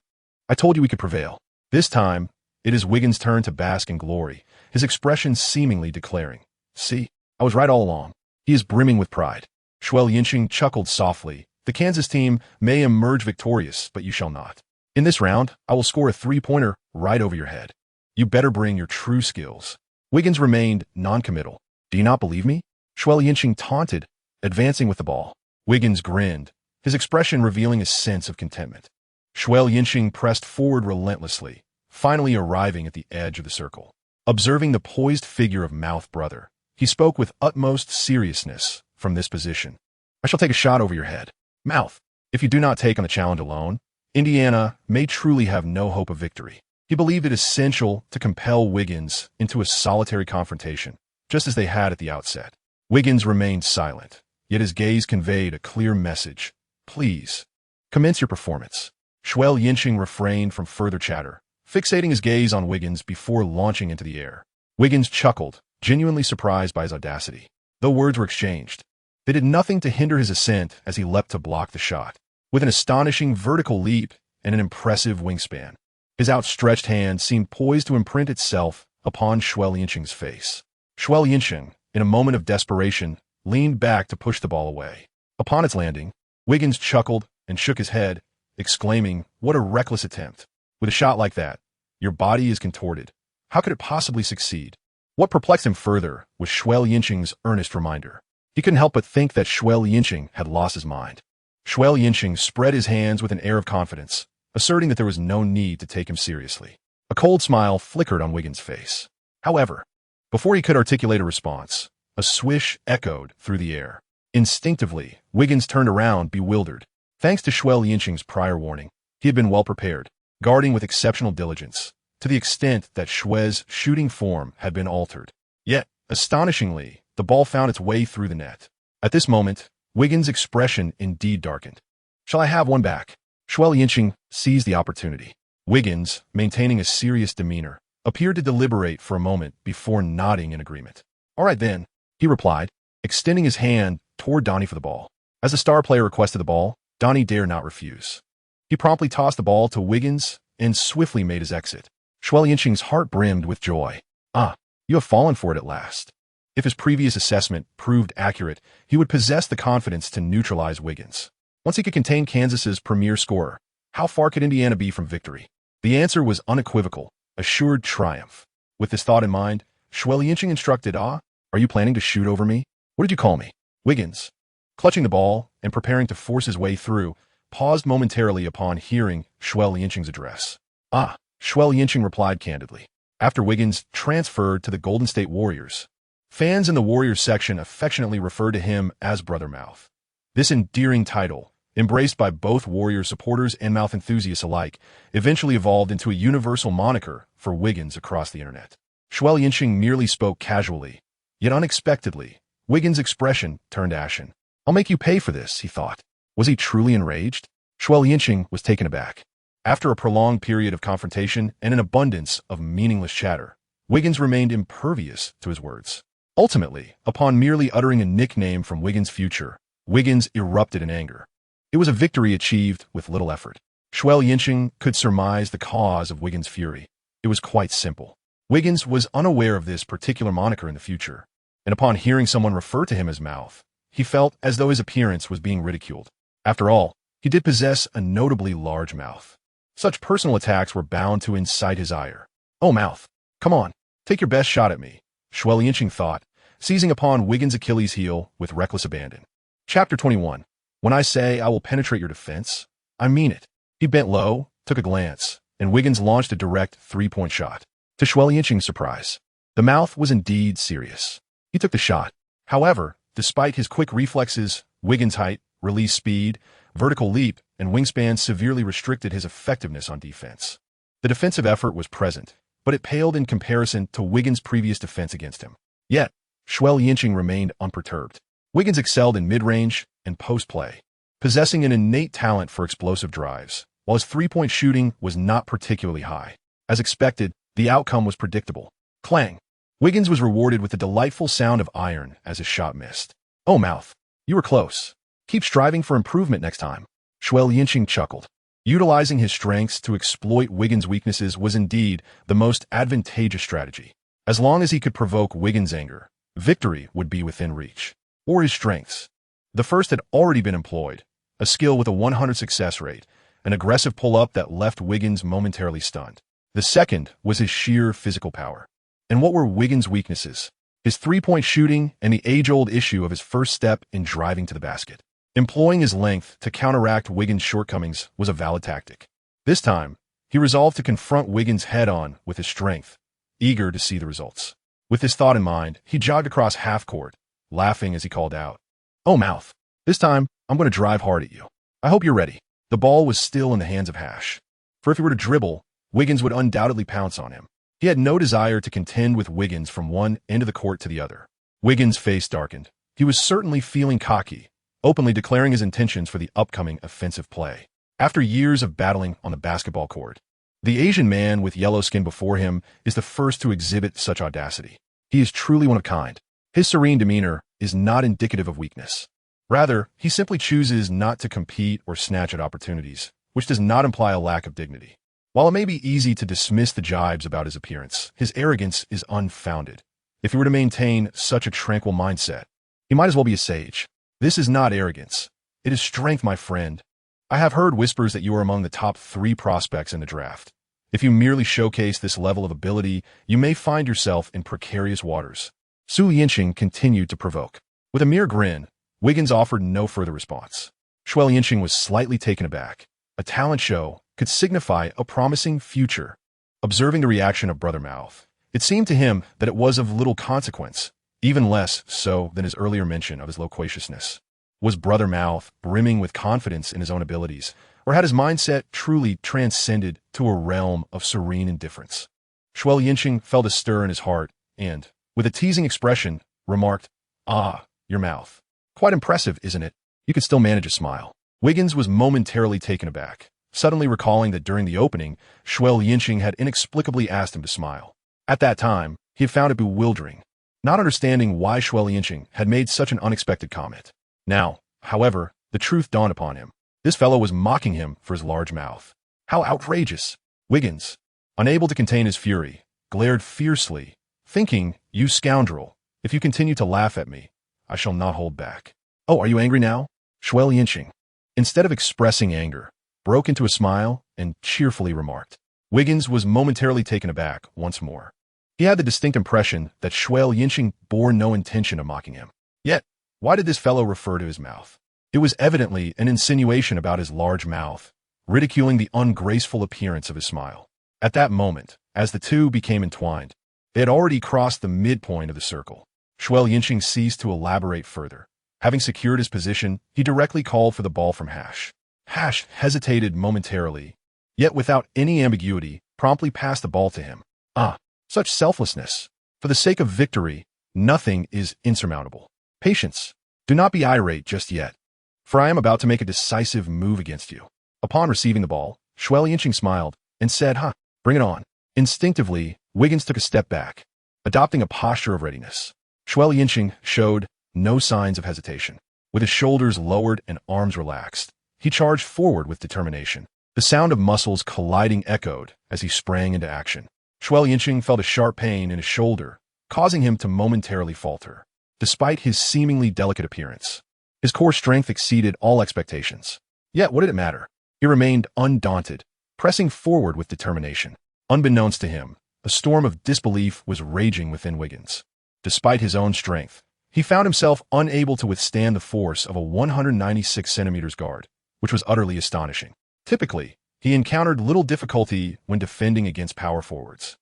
Speaker 1: I told you we could prevail. This time, it is Wiggins' turn to bask in glory, his expression seemingly declaring, "See, I was right all along." He is brimming with pride. Xue Liancheng chuckled softly. The Kansas team may emerge victorious, but you shall not. In this round, I will score a three-pointer right over your head. You better bring your true skills. Wiggins remained non-committal. Do you not believe me? Xue Liancheng taunted, advancing with the ball. Wiggins grinned, his expression revealing a sense of contentment. Xue Liancheng pressed forward relentlessly, finally arriving at the edge of the circle. Observing the poised figure of Mouth Brother, he spoke with utmost seriousness from this position. I shall take a shot over your head. Mouth, if you do not take on the challenge alone, Indiana may truly have no hope of victory. He believed it essential to compel Wiggins into a solitary confrontation, just as they had at the outset. Wiggins remained silent, yet his gaze conveyed a clear message. Please, commence your performance. Xue Liancheng refrained from further chatter, fixating his gaze on Wiggins before launching into the air. Wiggins chuckled, genuinely surprised by his audacity. Though words were exchanged, they did nothing to hinder his ascent as he leapt to block the shot. With an astonishing vertical leap and an impressive wingspan, his outstretched hand seemed poised to imprint itself upon Xue Liancheng's face. Xue Liancheng, in a moment of desperation, leaned back to push the ball away. Upon its landing, Wiggins chuckled and shook his head, exclaiming, "What a reckless attempt. With a shot like that, your body is contorted. How could it possibly succeed?" What perplexed him further was Xue Liancheng's earnest reminder. He couldn't help but think that Xue Liancheng had lost his mind. Xue Liancheng spread his hands with an air of confidence, asserting that there was no need to take him seriously. A cold smile flickered on Wiggins' face. However, before he could articulate a response, a swish echoed through the air. Instinctively, Wiggins turned around, bewildered. Thanks to Xue Liancheng's prior warning, he had been well prepared, guarding with exceptional diligence, to the extent that Xue's shooting form had been altered. Yet, astonishingly, the ball found its way through the net. At this moment, Wiggins' expression indeed darkened. "Shall I have one back?" Xue Liancheng seized the opportunity. Wiggins, maintaining a serious demeanor, appeared to deliberate for a moment before nodding in agreement. "All right then," he replied, extending his hand toward Donnie for the ball. As the star player requested the ball, Donnie dared not refuse. He promptly tossed the ball to Wiggins and swiftly made his exit. Xue Liancheng's heart brimmed with joy. "Ah, you have fallen for it at last." If his previous assessment proved accurate, he would possess the confidence to neutralize Wiggins. Once he could contain Kansas's premier scorer, how far could Indiana be from victory? The answer was unequivocal, assured triumph. With this thought in mind, Xue Liancheng instructed, "Are you planning to shoot over me? What did you call me?" Wiggins, clutching the ball and preparing to force his way through, paused momentarily upon hearing Xue Liancheng's address. Xue Liancheng replied candidly. After Wiggins transferred to the Golden State Warriors, fans in the Warriors section affectionately referred to him as Brother Mouth. This endearing title, embraced by both Warriors supporters and Mouth enthusiasts alike, eventually evolved into a universal moniker for Wiggins across the internet. Xue Liancheng merely spoke casually, yet unexpectedly, Wiggins' expression turned ashen. "I'll make you pay for this," he thought. Was he truly enraged? Xue Liancheng was taken aback. After a prolonged period of confrontation and an abundance of meaningless chatter, Wiggins remained impervious to his words. Ultimately, upon merely uttering a nickname from Wiggins' future, Wiggins erupted in anger. It was a victory achieved with little effort. Xue Liancheng could surmise the cause of Wiggins' fury. It was quite simple. Wiggins was unaware of this particular moniker in the future, and upon hearing someone refer to him as Mouth, he felt as though his appearance was being ridiculed. After all, he did possess a notably large mouth. Such personal attacks were bound to incite his ire. "Oh, Mouth, come on, take your best shot at me," Xue Liancheng thought, seizing upon Wiggins' Achilles heel with reckless abandon. Chapter 21. When I say I will penetrate your defense, I mean it. He bent low, took a glance, and Wiggins launched a direct three-point shot. To Xue Liancheng's surprise, the Mouth was indeed serious. He took the shot. However, despite his quick reflexes, Wiggins' height, release speed, vertical leap, and wingspan severely restricted his effectiveness on defense. The defensive effort was present, but it paled in comparison to Wiggins' previous defense against him. Yet, Xue Liancheng remained unperturbed. Wiggins excelled in mid-range and post-play, possessing an innate talent for explosive drives, while his three-point shooting was not particularly high. As expected, the outcome was predictable. Clang! Wiggins was rewarded with the delightful sound of iron as his shot missed. Oh, mouth. You were close. Keep striving for improvement next time. Xue Liancheng chuckled. Utilizing his strengths to exploit Wiggins' weaknesses was indeed the most advantageous strategy. As long as he could provoke Wiggins' anger, victory would be within reach. Or his strengths. The first had already been employed, a skill with a 100 success rate, an aggressive pull-up that left Wiggins momentarily stunned. The second was his sheer physical power. And what were Wiggins' weaknesses? His three-point shooting and the age-old issue of his first step in driving to the basket. Employing his length to counteract Wiggins' shortcomings was a valid tactic. This time, he resolved to confront Wiggins head-on with his strength, eager to see the results. With this thought in mind, he jogged across half-court, laughing as he called out, "Oh, mouth. This time, I'm going to drive hard at you. I hope you're ready." The ball was still in the hands of Hash. For if he were to dribble, Wiggins would undoubtedly pounce on him. He had no desire to contend with Wiggins from one end of the court to the other. Wiggins' face darkened. He was certainly feeling cocky, openly declaring his intentions for the upcoming offensive play. After years of battling on the basketball court, the Asian man with yellow skin before him is the first to exhibit such audacity. He is truly one of a kind. His serene demeanor is not indicative of weakness. Rather, he simply chooses not to compete or snatch at opportunities, which does not imply a lack of dignity. While it may be easy to dismiss the jibes about his appearance, his arrogance is unfounded. If he were to maintain such a tranquil mindset, he might as well be a sage. This is not arrogance. It is strength, my friend. I have heard whispers that you are among the top 3 prospects in the draft. If you merely showcase this level of ability, you may find yourself in precarious waters. Xue Liancheng continued to provoke. With a mere grin, Wiggins offered no further response. Xue Liancheng was slightly taken aback. A talent show could signify a promising future. Observing the reaction of Brother Mouth, it seemed to him that it was of little consequence, even less so than his earlier mention of his loquaciousness. Was Brother Mouth brimming with confidence in his own abilities, or had his mindset truly transcended to a realm of serene indifference? Xue Liancheng felt a stir in his heart and, with a teasing expression, remarked, "Ah, your mouth. Quite impressive, isn't it?" You could still manage a smile. Wiggins was momentarily taken aback, suddenly recalling that during the opening, Xue Liancheng had inexplicably asked him to smile. At that time, he had found it bewildering, not understanding why Xue Liancheng had made such an unexpected comment. Now, however, the truth dawned upon him. This fellow was mocking him for his large mouth. How outrageous! Wiggins, unable to contain his fury, glared fiercely, thinking, "You scoundrel, if you continue to laugh at me, I shall not hold back." "Oh, are you angry now?" Xue Liancheng, instead of expressing anger, broke into a smile and cheerfully remarked. Wiggins was momentarily taken aback once more. He had the distinct impression that Xue Liancheng bore no intention of mocking him. Yet, why did this fellow refer to his mouth? It was evidently an insinuation about his large mouth, ridiculing the ungraceful appearance of his smile. At that moment, as the two became entwined, they had already crossed the midpoint of the circle. Xue Liancheng ceased to elaborate further. Having secured his position, he directly called for the ball from Hash. Hash hesitated momentarily, yet without any ambiguity, promptly passed the ball to him. Ah, such selflessness. For the sake of victory, nothing is insurmountable. Patience. Do not be irate just yet, for I am about to make a decisive move against you. Upon receiving the ball, Xue Liancheng smiled and said, bring it on." Instinctively, Wiggins took a step back, adopting a posture of readiness. Xue Liancheng showed no signs of hesitation. With his shoulders lowered and arms relaxed, he charged forward with determination. The sound of muscles colliding echoed as he sprang into action. Xue Liancheng felt a sharp pain in his shoulder, causing him to momentarily falter. Despite his seemingly delicate appearance, his core strength exceeded all expectations. Yet what did it matter? He remained undaunted, pressing forward with determination. Unbeknownst to him, a storm of disbelief was raging within Wiggins. Despite his own strength, he found himself unable to withstand the force of a 196 centimeters guard, which was utterly astonishing. Typically, he encountered little difficulty when defending against power forwards.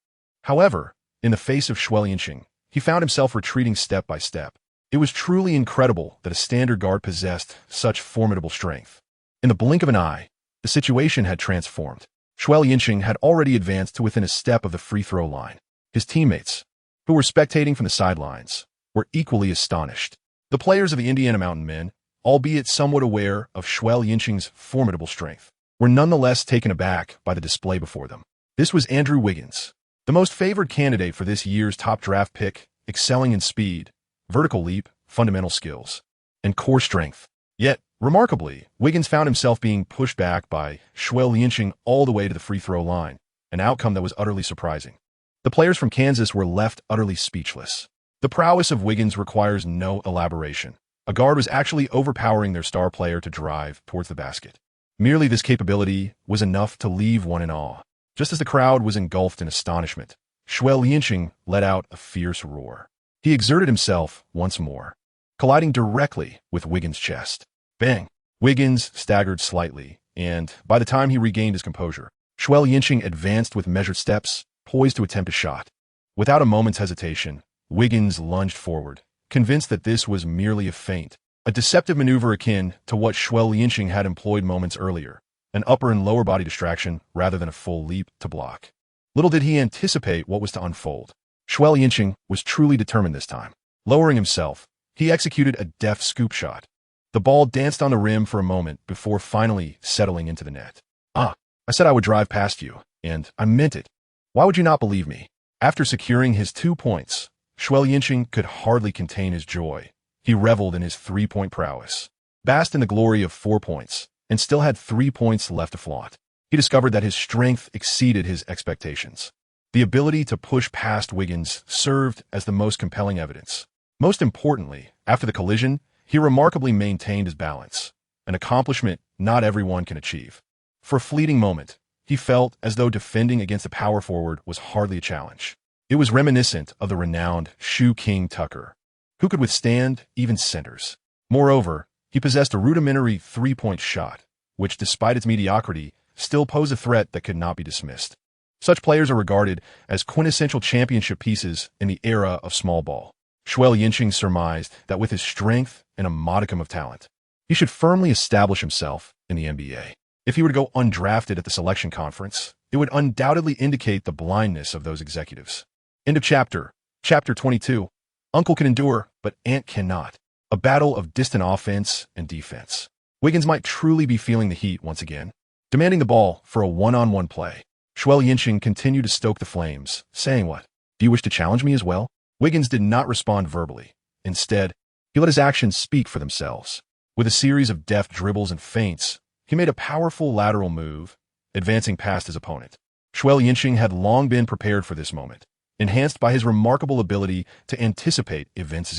Speaker 1: However, in the face of Xue Liancheng, he found himself retreating step by step. It was truly incredible that a standard guard possessed such formidable strength. In the blink of an eye, the situation had transformed. Xue Liancheng had already advanced to within a step of the free throw line. His teammates, who were spectating from the sidelines, were equally astonished. The players of the Indiana Mountain Men, albeit somewhat aware of Xue Liancheng's formidable strength, were nonetheless taken aback by the display before them. This was Andrew Wiggins, the most favored candidate for this year's top draft pick, excelling in speed, vertical leap, fundamental skills, and core strength. Yet, remarkably, Wiggins found himself being pushed back by Xue Liancheng all the way to the free throw line, an outcome that was utterly surprising. The players from Kansas were left utterly speechless. The prowess of Wiggins requires no elaboration. A guard was actually overpowering their star player to drive towards the basket. Merely this capability was enough to leave one in awe. Just as the crowd was engulfed in astonishment, Xue Liancheng let out a fierce roar. He exerted himself once more, colliding directly with Wiggins' chest. Bang! Wiggins staggered slightly, and by the time he regained his composure, Xue Liancheng advanced with measured steps, poised to attempt a shot. Without a moment's hesitation, Wiggins lunged forward, convinced that this was merely a feint, a deceptive maneuver akin to what Xue Liancheng had employed moments earlier, an upper and lower body distraction rather than a full leap to block. Little did he anticipate what was to unfold. Xue Liancheng was truly determined this time. Lowering himself, he executed a deft scoop shot. The ball danced on the rim for a moment before finally settling into the net. I said I would drive past you, and I meant it. Why would you not believe me? After securing his 2 points, Xue Liancheng could hardly contain his joy. He reveled in his three-point prowess, basked in the glory of 4 points, and still had 3 points left to flaunt. He discovered that his strength exceeded his expectations. The ability to push past Wiggins served as the most compelling evidence. Most importantly, after the collision, he remarkably maintained his balance, an accomplishment not everyone can achieve. For a fleeting moment, he felt as though defending against a power forward was hardly a challenge. It was reminiscent of the renowned Shoe King Tucker, who could withstand even centers. Moreover, he possessed a rudimentary three-point shot, which, despite its mediocrity, still posed a threat that could not be dismissed. Such players are regarded as quintessential championship pieces in the era of small ball. Xue Liancheng surmised that with his strength and a modicum of talent, he should firmly establish himself in the NBA. If he were to go undrafted at the selection conference, it would undoubtedly indicate the blindness of those executives. End of chapter. Chapter 22. Uncle can endure, but Aunt cannot. A battle of distant offense and defense. Wiggins might truly be feeling the heat once again, demanding the ball for a one-on-one play. Xue Liancheng continued to stoke the flames, saying, "What? Do you wish to challenge me as well?" Wiggins did not respond verbally. Instead, he let his actions speak for themselves. With a series of deft dribbles and feints, he made a powerful lateral move, advancing past his opponent. Xue Liancheng had long been prepared for this moment, enhanced by his remarkable ability to anticipate events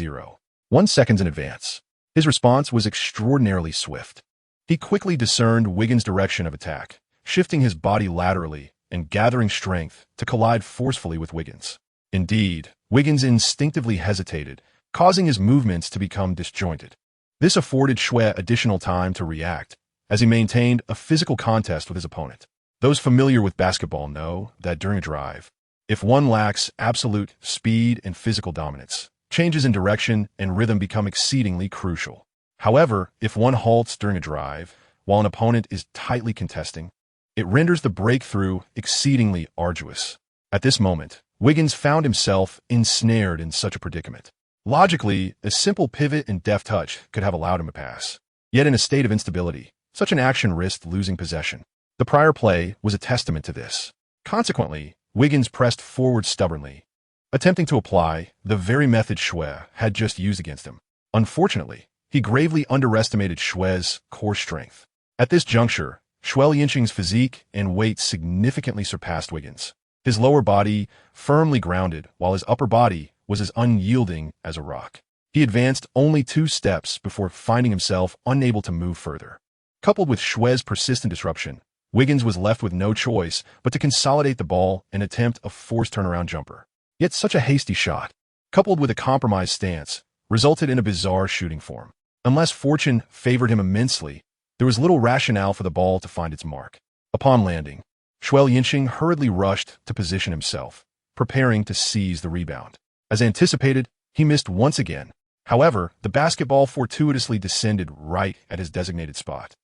Speaker 1: 1 second in advance. His response was extraordinarily swift. He quickly discerned Wiggins' direction of attack, shifting his body laterally and gathering strength to collide forcefully with Wiggins. Indeed, Wiggins instinctively hesitated, causing his movements to become disjointed. This afforded Xue additional time to react, as he maintained a physical contest with his opponent. Those familiar with basketball know that during a drive, if one lacks absolute speed and physical dominance, changes in direction and rhythm become exceedingly crucial. However, if one halts during a drive, while an opponent is tightly contesting, it renders the breakthrough exceedingly arduous. At this moment, Wiggins found himself ensnared in such a predicament. Logically, a simple pivot and deft touch could have allowed him to pass. Yet in a state of instability, such an action risked losing possession. The prior play was a testament to this. Consequently, Wiggins pressed forward stubbornly, attempting to apply the very method Xue had just used against him. Unfortunately, he gravely underestimated Xue's core strength. At this juncture, Xue Liancheng's physique and weight significantly surpassed Wiggins. His lower body firmly grounded, while his upper body was as unyielding as a rock. He advanced only 2 steps before finding himself unable to move further. Coupled with Xue's persistent disruption, Wiggins was left with no choice but to consolidate the ball and attempt a forced turnaround jumper. Yet such a hasty shot, coupled with a compromised stance, resulted in a bizarre shooting form. Unless fortune favored him immensely, there was little rationale for the ball to find its mark. Upon landing, Xue Liancheng hurriedly rushed to position himself, preparing to seize the rebound. As anticipated, he missed once again. However, the basketball fortuitously descended right at his designated spot.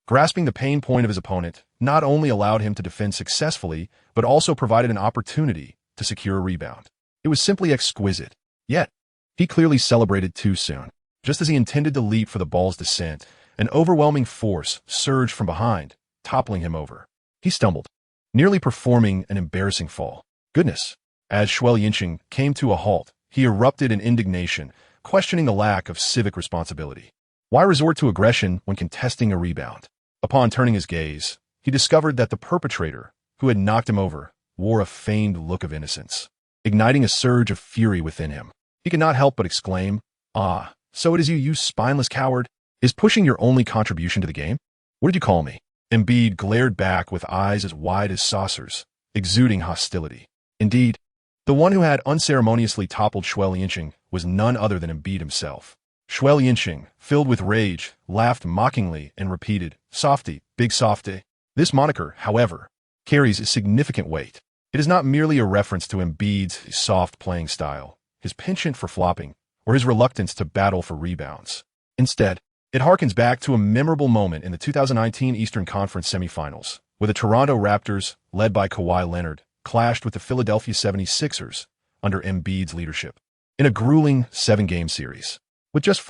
Speaker 1: Grasping the pain point of his opponent not only allowed him to defend successfully, but also provided an opportunity to secure a rebound. It was simply exquisite. Yet, he clearly celebrated too soon. Just as he intended to leap for the ball's descent, an overwhelming force surged from behind, toppling him over. He stumbled, nearly performing an embarrassing fall. Goodness! As Xue Liancheng came to a halt, he erupted in indignation, questioning the lack of civic responsibility. Why resort to aggression when contesting a rebound? Upon turning his gaze, he discovered that the perpetrator, who had knocked him over, wore a feigned look of innocence, igniting a surge of fury within him. He could not help but exclaim, "Ah, so it is you spineless coward! Is pushing your only contribution to the game? What did you call me?" Embiid glared back with eyes as wide as saucers, exuding hostility. Indeed, the one who had unceremoniously toppled Xue Liancheng was none other than Embiid himself. Xue Liancheng, filled with rage, laughed mockingly and repeated, "Softy, big softy." This moniker, however, carries a significant weight. It is not merely a reference to Embiid's soft playing style, his penchant for flopping, or his reluctance to battle for rebounds. Instead, it harkens back to a memorable moment in the 2019 Eastern Conference semifinals, where the Toronto Raptors, led by Kawhi Leonard, clashed with the Philadelphia 76ers under Embiid's leadership. In a grueling 7-game series, with just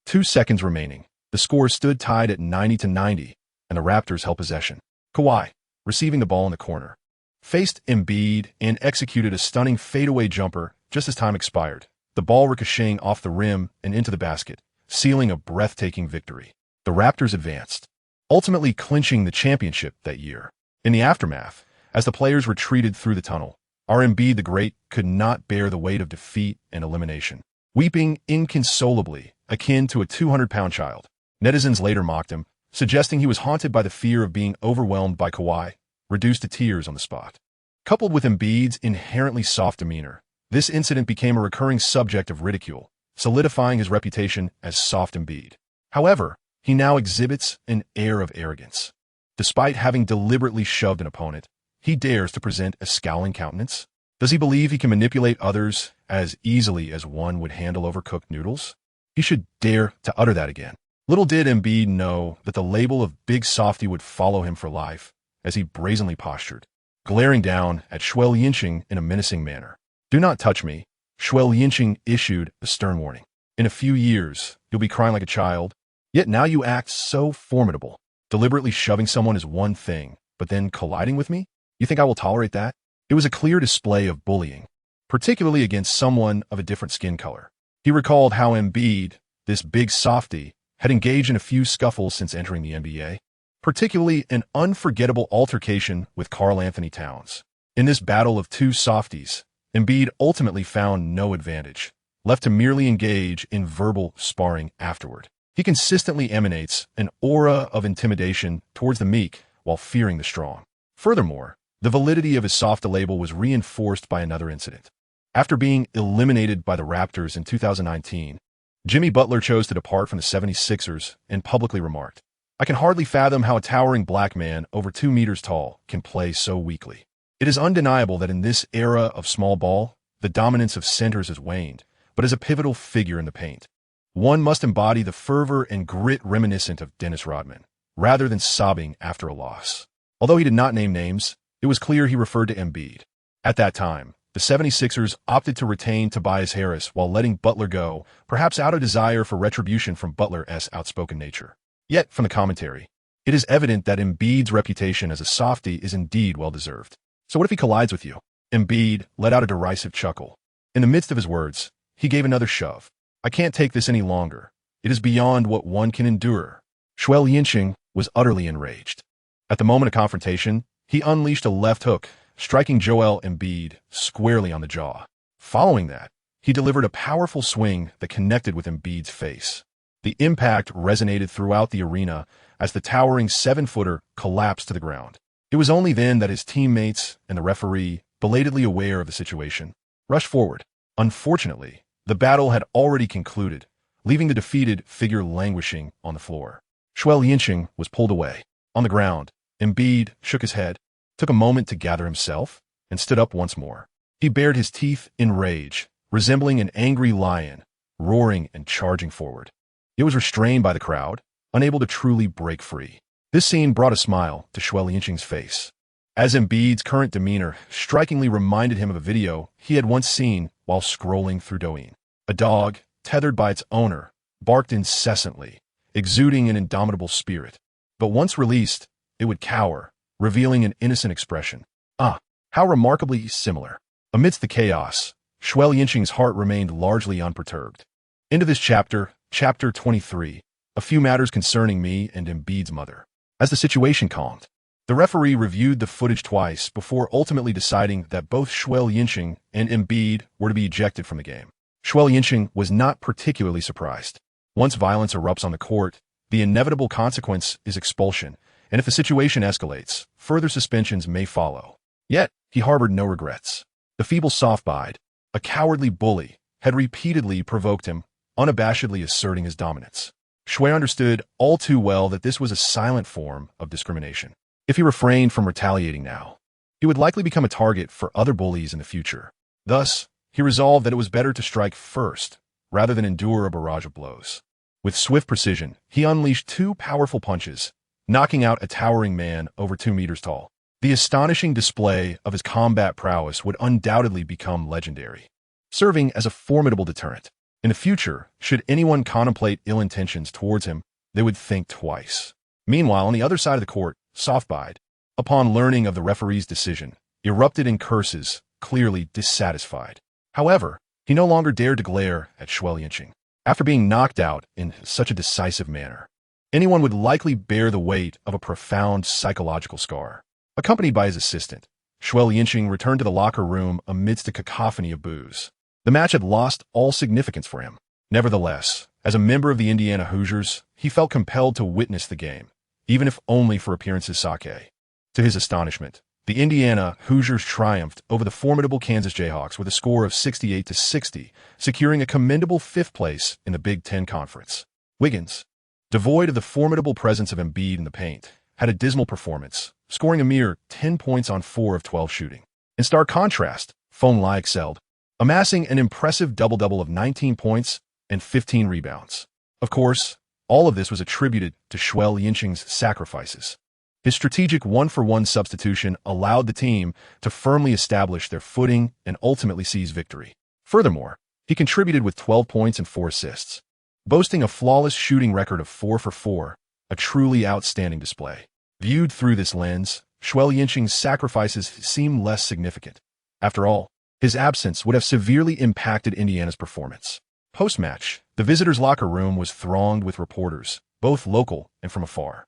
Speaker 1: 2 seconds remaining, the score stood tied at 90-90, and the Raptors held possession. Kawhi, receiving the ball in the corner, faced Embiid and executed a stunning fadeaway jumper just as time expired, the ball ricocheting off the rim and into the basket, sealing a breathtaking victory. The Raptors advanced, ultimately clinching the championship that year. In the aftermath, as the players retreated through the tunnel, our Embiid the Great could not bear the weight of defeat and elimination, weeping inconsolably, akin to a 200-pound child. Netizens later mocked him, suggesting he was haunted by the fear of being overwhelmed by Kawhi, reduced to tears on the spot. Coupled with Embiid's inherently soft demeanor, this incident became a recurring subject of ridicule, solidifying his reputation as Soft Embiid. However, he now exhibits an air of arrogance. Despite having deliberately shoved an opponent, he dares to present a scowling countenance. Does he believe he can manipulate others as easily as one would handle overcooked noodles? He should dare to utter that again. Little did Embiid know that the label of Big Softy would follow him for life, as he brazenly postured, glaring down at Xue Liancheng in a menacing manner. "Do not touch me," Xue Liancheng issued a stern warning. "In a few years, you'll be crying like a child, yet now you act so formidable. Deliberately shoving someone is one thing, but then colliding with me? You think I will tolerate that?" It was a clear display of bullying, particularly against someone of a different skin color. He recalled how Embiid, this big softy, had engaged in a few scuffles since entering the NBA, particularly an unforgettable altercation with Karl Anthony Towns. In this battle of two softies, Embiid ultimately found no advantage, left to merely engage in verbal sparring afterward. He consistently emanates an aura of intimidation towards the meek while fearing the strong. Furthermore, the validity of his soft label was reinforced by another incident. After being eliminated by the Raptors in 2019, Jimmy Butler chose to depart from the 76ers and publicly remarked, "I can hardly fathom how a towering black man over 2 meters tall can play so weakly." It is undeniable that in this era of small ball, the dominance of centers has waned, but as a pivotal figure in the paint, one must embody the fervor and grit reminiscent of Dennis Rodman, rather than sobbing after a loss. Although he did not name names, it was clear he referred to Embiid. At that time, the 76ers opted to retain Tobias Harris while letting Butler go, perhaps out of desire for retribution from Butler's outspoken nature. Yet, from the commentary, it is evident that Embiid's reputation as a softie is indeed well-deserved. So what if he collides with you? Embiid let out a derisive chuckle. In the midst of his words, he gave another shove. "I can't take this any longer. It is beyond what one can endure." Xue Liancheng was utterly enraged. At the moment of confrontation, he unleashed a left hook, striking Joel Embiid squarely on the jaw. Following that, he delivered a powerful swing that connected with Embiid's face. The impact resonated throughout the arena as the towering 7-footer collapsed to the ground. It was only then that his teammates and the referee, belatedly aware of the situation, rushed forward. Unfortunately, the battle had already concluded, leaving the defeated figure languishing on the floor. Xue Liancheng was pulled away. On the ground, Embiid shook his head, took a moment to gather himself, and stood up once more. He bared his teeth in rage, resembling an angry lion, roaring and charging forward. It was restrained by the crowd, unable to truly break free. This scene brought a smile to Xue Liancheng's face, as Embiid's current demeanor strikingly reminded him of a video he had once seen while scrolling through Douyin. A dog, tethered by its owner, barked incessantly, exuding an indomitable spirit. But once released, it would cower, revealing an innocent expression. Ah, how remarkably similar. Amidst the chaos, Xue Liancheng's heart remained largely unperturbed. Into this chapter, Chapter 23, a few matters concerning me and Embiid's mother. As the situation calmed, the referee reviewed the footage twice before ultimately deciding that both Xue Liancheng and Embiid were to be ejected from the game. Xue Liancheng was not particularly surprised. Once violence erupts on the court, the inevitable consequence is expulsion, and if the situation escalates, further suspensions may follow. Yet, he harbored no regrets. The feeble soft-bide, a cowardly bully, had repeatedly provoked him, unabashedly asserting his dominance. Xue understood all too well that this was a silent form of discrimination. If he refrained from retaliating now, he would likely become a target for other bullies in the future. Thus, he resolved that it was better to strike first, rather than endure a barrage of blows. With swift precision, he unleashed two powerful punches, knocking out a towering man over 2 meters tall. The astonishing display of his combat prowess would undoubtedly become legendary, serving as a formidable deterrent. In the future, should anyone contemplate ill intentions towards him, they would think twice. Meanwhile, on the other side of the court, Softbide, upon learning of the referee's decision, erupted in curses, clearly dissatisfied. However, he no longer dared to glare at Xue Liancheng. After being knocked out in such a decisive manner, anyone would likely bear the weight of a profound psychological scar. Accompanied by his assistant, Xue Liancheng returned to the locker room amidst a cacophony of boos. The match had lost all significance for him. Nevertheless, as a member of the Indiana Hoosiers, he felt compelled to witness the game, even if only for appearances' sake. To his astonishment, the Indiana Hoosiers triumphed over the formidable Kansas Jayhawks with a score of 68-60, securing a commendable 5th place in the Big Ten Conference. Wiggins, devoid of the formidable presence of Embiid in the paint, had a dismal performance, scoring a mere 10 points on 4 of 12 shooting. In stark contrast, Phong Lai excelled, amassing an impressive double-double of 19 points and 15 rebounds. Of course, all of this was attributed to Xue Liancheng's sacrifices. His strategic 1-for-1 substitution allowed the team to firmly establish their footing and ultimately seize victory. Furthermore, he contributed with 12 points and 4 assists, boasting a flawless shooting record of 4 for 4, a truly outstanding display. Viewed through this lens, Xue Liancheng's sacrifices seem less significant. After all, his absence would have severely impacted Indiana's performance. Post-match, the visitors' locker room was thronged with reporters, both local and from afar.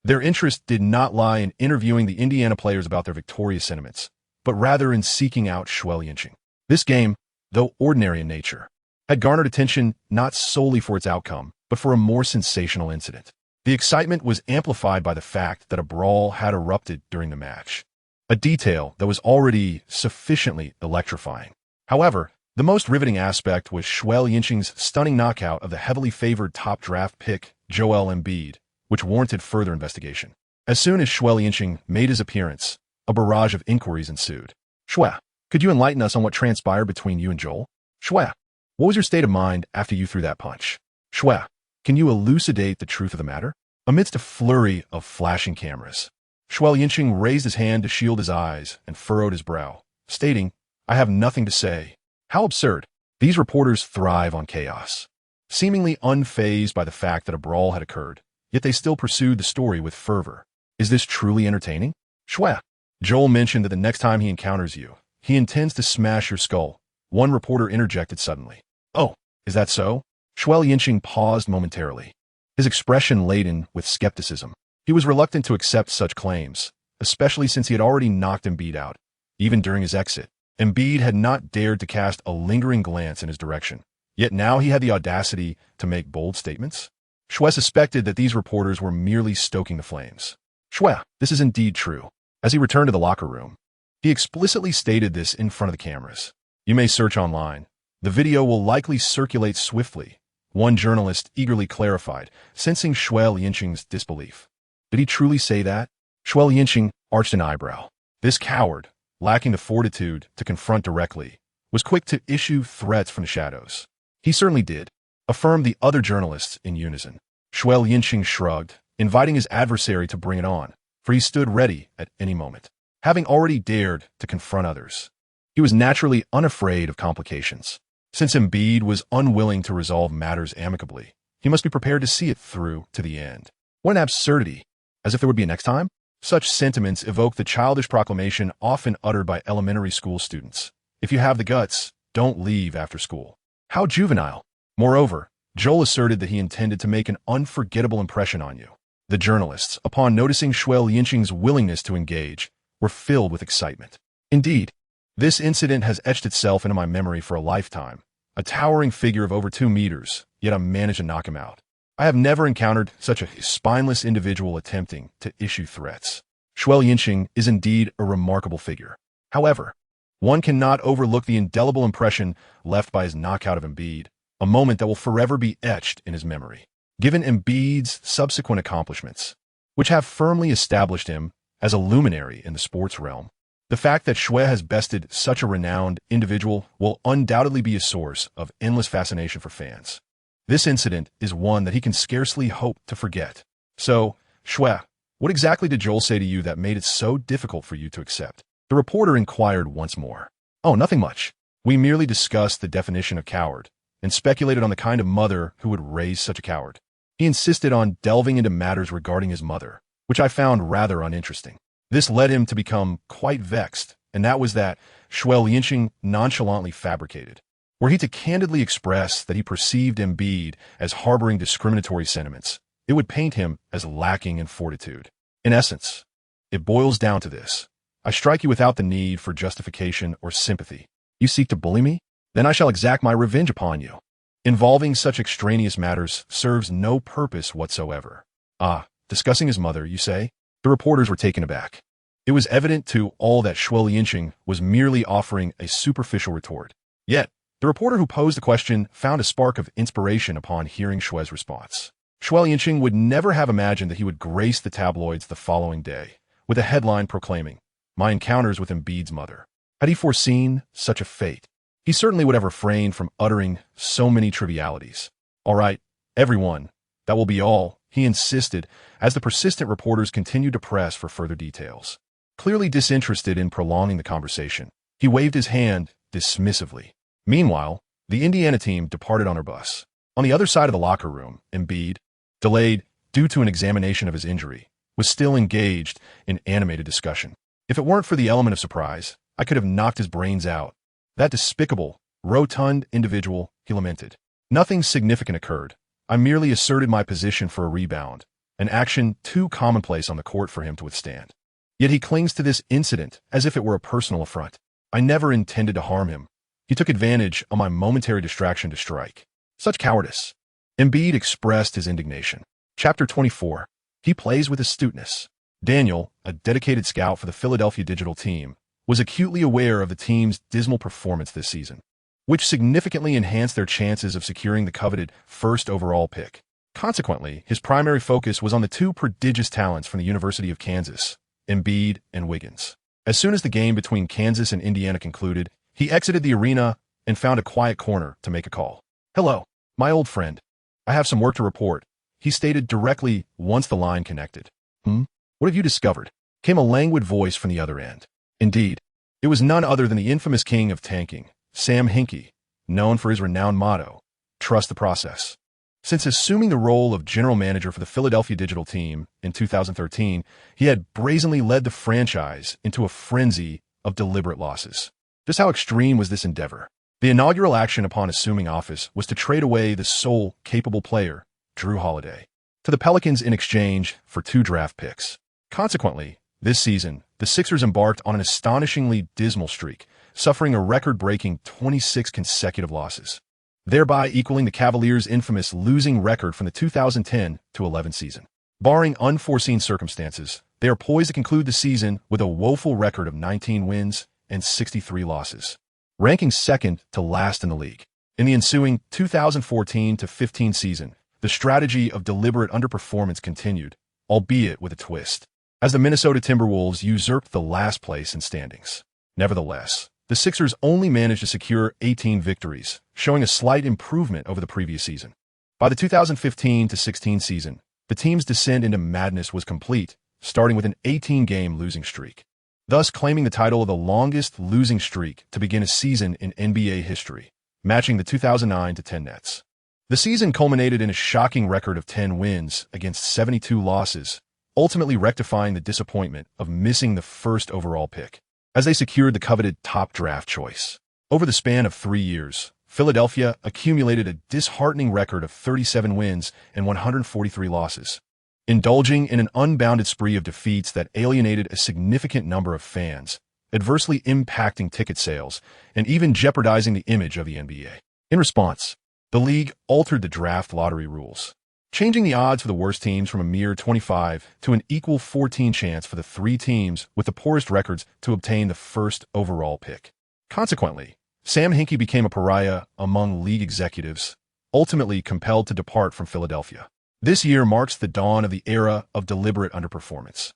Speaker 1: Their interest did not lie in interviewing the Indiana players about their victorious sentiments, but rather in seeking out Xue Liancheng. This game, though ordinary in nature, had garnered attention not solely for its outcome, but for a more sensational incident. The excitement was amplified by the fact that a brawl had erupted during the match, a detail that was already sufficiently electrifying. However, the most riveting aspect was Xue Liancheng's stunning knockout of the heavily favored top draft pick, Joel Embiid, which warranted further investigation. As soon as Xue Liancheng made his appearance, a barrage of inquiries ensued. Xue, could you enlighten us on what transpired between you and Joel? Xue, what was your state of mind after you threw that punch? Xue, can you elucidate the truth of the matter? Amidst a flurry of flashing cameras, Xue Liancheng raised his hand to shield his eyes and furrowed his brow, stating, "I have nothing to say." How absurd. These reporters thrive on chaos. Seemingly unfazed by the fact that a brawl had occurred, yet they still pursued the story with fervor. Is this truly entertaining? Xue, Joel mentioned that the next time he encounters you, he intends to smash your skull. One reporter interjected suddenly. Oh, is that so? Xue Liancheng paused momentarily, his expression laden with skepticism. He was reluctant to accept such claims, especially since he had already knocked Embiid out, even during his exit. Embiid had not dared to cast a lingering glance in his direction, yet now he had the audacity to make bold statements. Xue suspected that these reporters were merely stoking the flames. Xue, this is indeed true. As he returned to the locker room, he explicitly stated this in front of the cameras. You may search online. The video will likely circulate swiftly, one journalist eagerly clarified, sensing Xue Liancheng's disbelief. Did he truly say that? Xue Liancheng arched an eyebrow. This coward, lacking the fortitude to confront directly, was quick to issue threats from the shadows. He certainly did, affirmed the other journalists in unison. Xue Liancheng shrugged, inviting his adversary to bring it on, for he stood ready at any moment, having already dared to confront others. He was naturally unafraid of complications. Since Embiid was unwilling to resolve matters amicably, he must be prepared to see it through to the end. What an absurdity! As if there would be a next time? Such sentiments evoke the childish proclamation often uttered by elementary school students. If you have the guts, don't leave after school. How juvenile! Moreover, Joel asserted that he intended to make an unforgettable impression on you. The journalists, upon noticing Xue Liancheng's willingness to engage, were filled with excitement. Indeed, this incident has etched itself into my memory for a lifetime. A towering figure of over 2 meters, yet I managed to knock him out. I have never encountered such a spineless individual attempting to issue threats. Xue Liancheng is indeed a remarkable figure. However, one cannot overlook the indelible impression left by his knockout of Embiid, a moment that will forever be etched in his memory. Given Embiid's subsequent accomplishments, which have firmly established him as a luminary in the sports realm, the fact that Xue has bested such a renowned individual will undoubtedly be a source of endless fascination for fans. This incident is one that he can scarcely hope to forget. So, Xue, what exactly did Joel say to you that made it so difficult for you to accept? The reporter inquired once more. Oh, nothing much. We merely discussed the definition of coward and speculated on the kind of mother who would raise such a coward. He insisted on delving into matters regarding his mother, which I found rather uninteresting. This led him to become quite vexed, and that was that Xue Liancheng nonchalantly fabricated. Were he to candidly express that he perceived Embiid as harboring discriminatory sentiments, it would paint him as lacking in fortitude. In essence, it boils down to this. I strike you without the need for justification or sympathy. You seek to bully me? Then I shall exact my revenge upon you. Involving such extraneous matters serves no purpose whatsoever. Ah, discussing his mother, you say? The reporters were taken aback. It was evident to all that Xue Liancheng was merely offering a superficial retort. Yet, the reporter who posed the question found a spark of inspiration upon hearing Xue's response. Xue Liancheng would never have imagined that he would grace the tabloids the following day with a headline proclaiming, "My encounters with Embiid's mother." Had he foreseen such a fate, he certainly would have refrained from uttering so many trivialities. All right, everyone, that will be all, he insisted as the persistent reporters continued to press for further details. Clearly disinterested in prolonging the conversation, he waved his hand dismissively. Meanwhile, the Indiana team departed on their bus. On the other side of the locker room, Embiid, delayed due to an examination of his injury, was still engaged in animated discussion. If it weren't for the element of surprise, I could have knocked his brains out. That despicable, rotund individual, he lamented. Nothing significant occurred. I merely asserted my position for a rebound, an action too commonplace on the court for him to withstand. Yet he clings to this incident as if it were a personal affront. I never intended to harm him. He took advantage of my momentary distraction to strike. Such cowardice. Embiid expressed his indignation. Chapter 24. He plays with astuteness. Daniel, a dedicated scout for the Philadelphia Digital team, was acutely aware of the team's dismal performance this season, which significantly enhanced their chances of securing the coveted first overall pick. Consequently, his primary focus was on the 2 prodigious talents from the University of Kansas, Embiid and Wiggins. As soon as the game between Kansas and Indiana concluded, he exited the arena and found a quiet corner to make a call. "Hello, my old friend. I have some work to report," he stated directly once the line connected. What have you discovered?" came a languid voice from the other end. Indeed, it was none other than the infamous king of tanking, Sam Hinkie, known for his renowned motto, "Trust the process." Since assuming the role of general manager for the Philadelphia Digital team in 2013, he had brazenly led the franchise into a frenzy of deliberate losses. Just how extreme was this endeavor? The inaugural action upon assuming office was to trade away the sole capable player, Drew Holiday, to the Pelicans in exchange for 2 draft picks. Consequently, this season, the Sixers embarked on an astonishingly dismal streak, suffering a record-breaking 26 consecutive losses, thereby equaling the Cavaliers' infamous losing record from the 2010-11 season. Barring unforeseen circumstances, they are poised to conclude the season with a woeful record of 19 wins and 63 losses, ranking second to last in the league. In the ensuing 2014-15 season, the strategy of deliberate underperformance continued, albeit with a twist, as the Minnesota Timberwolves usurped the last place in standings. Nevertheless, the Sixers only managed to secure 18 victories, showing a slight improvement over the previous season. By the 2015-16 season, the team's descent into madness was complete, starting with an 18-game losing streak, thus claiming the title of the longest losing streak to begin a season in NBA history, matching the 2009-10 Nets. The season culminated in a shocking record of 10 wins against 72 losses, ultimately rectifying the disappointment of missing the first overall pick, as they secured the coveted top draft choice. Over the span of 3 years, Philadelphia accumulated a disheartening record of 37 wins and 143 losses, indulging in an unbounded spree of defeats that alienated a significant number of fans, adversely impacting ticket sales and even jeopardizing the image of the NBA. In response, the league altered the draft lottery rules, changing the odds for the worst teams from a mere 25 to an equal 14 chance for the 3 teams with the poorest records to obtain the first overall pick. Consequently, Sam Hinkie became a pariah among league executives, ultimately compelled to depart from Philadelphia. This year marks the dawn of the era of deliberate underperformance.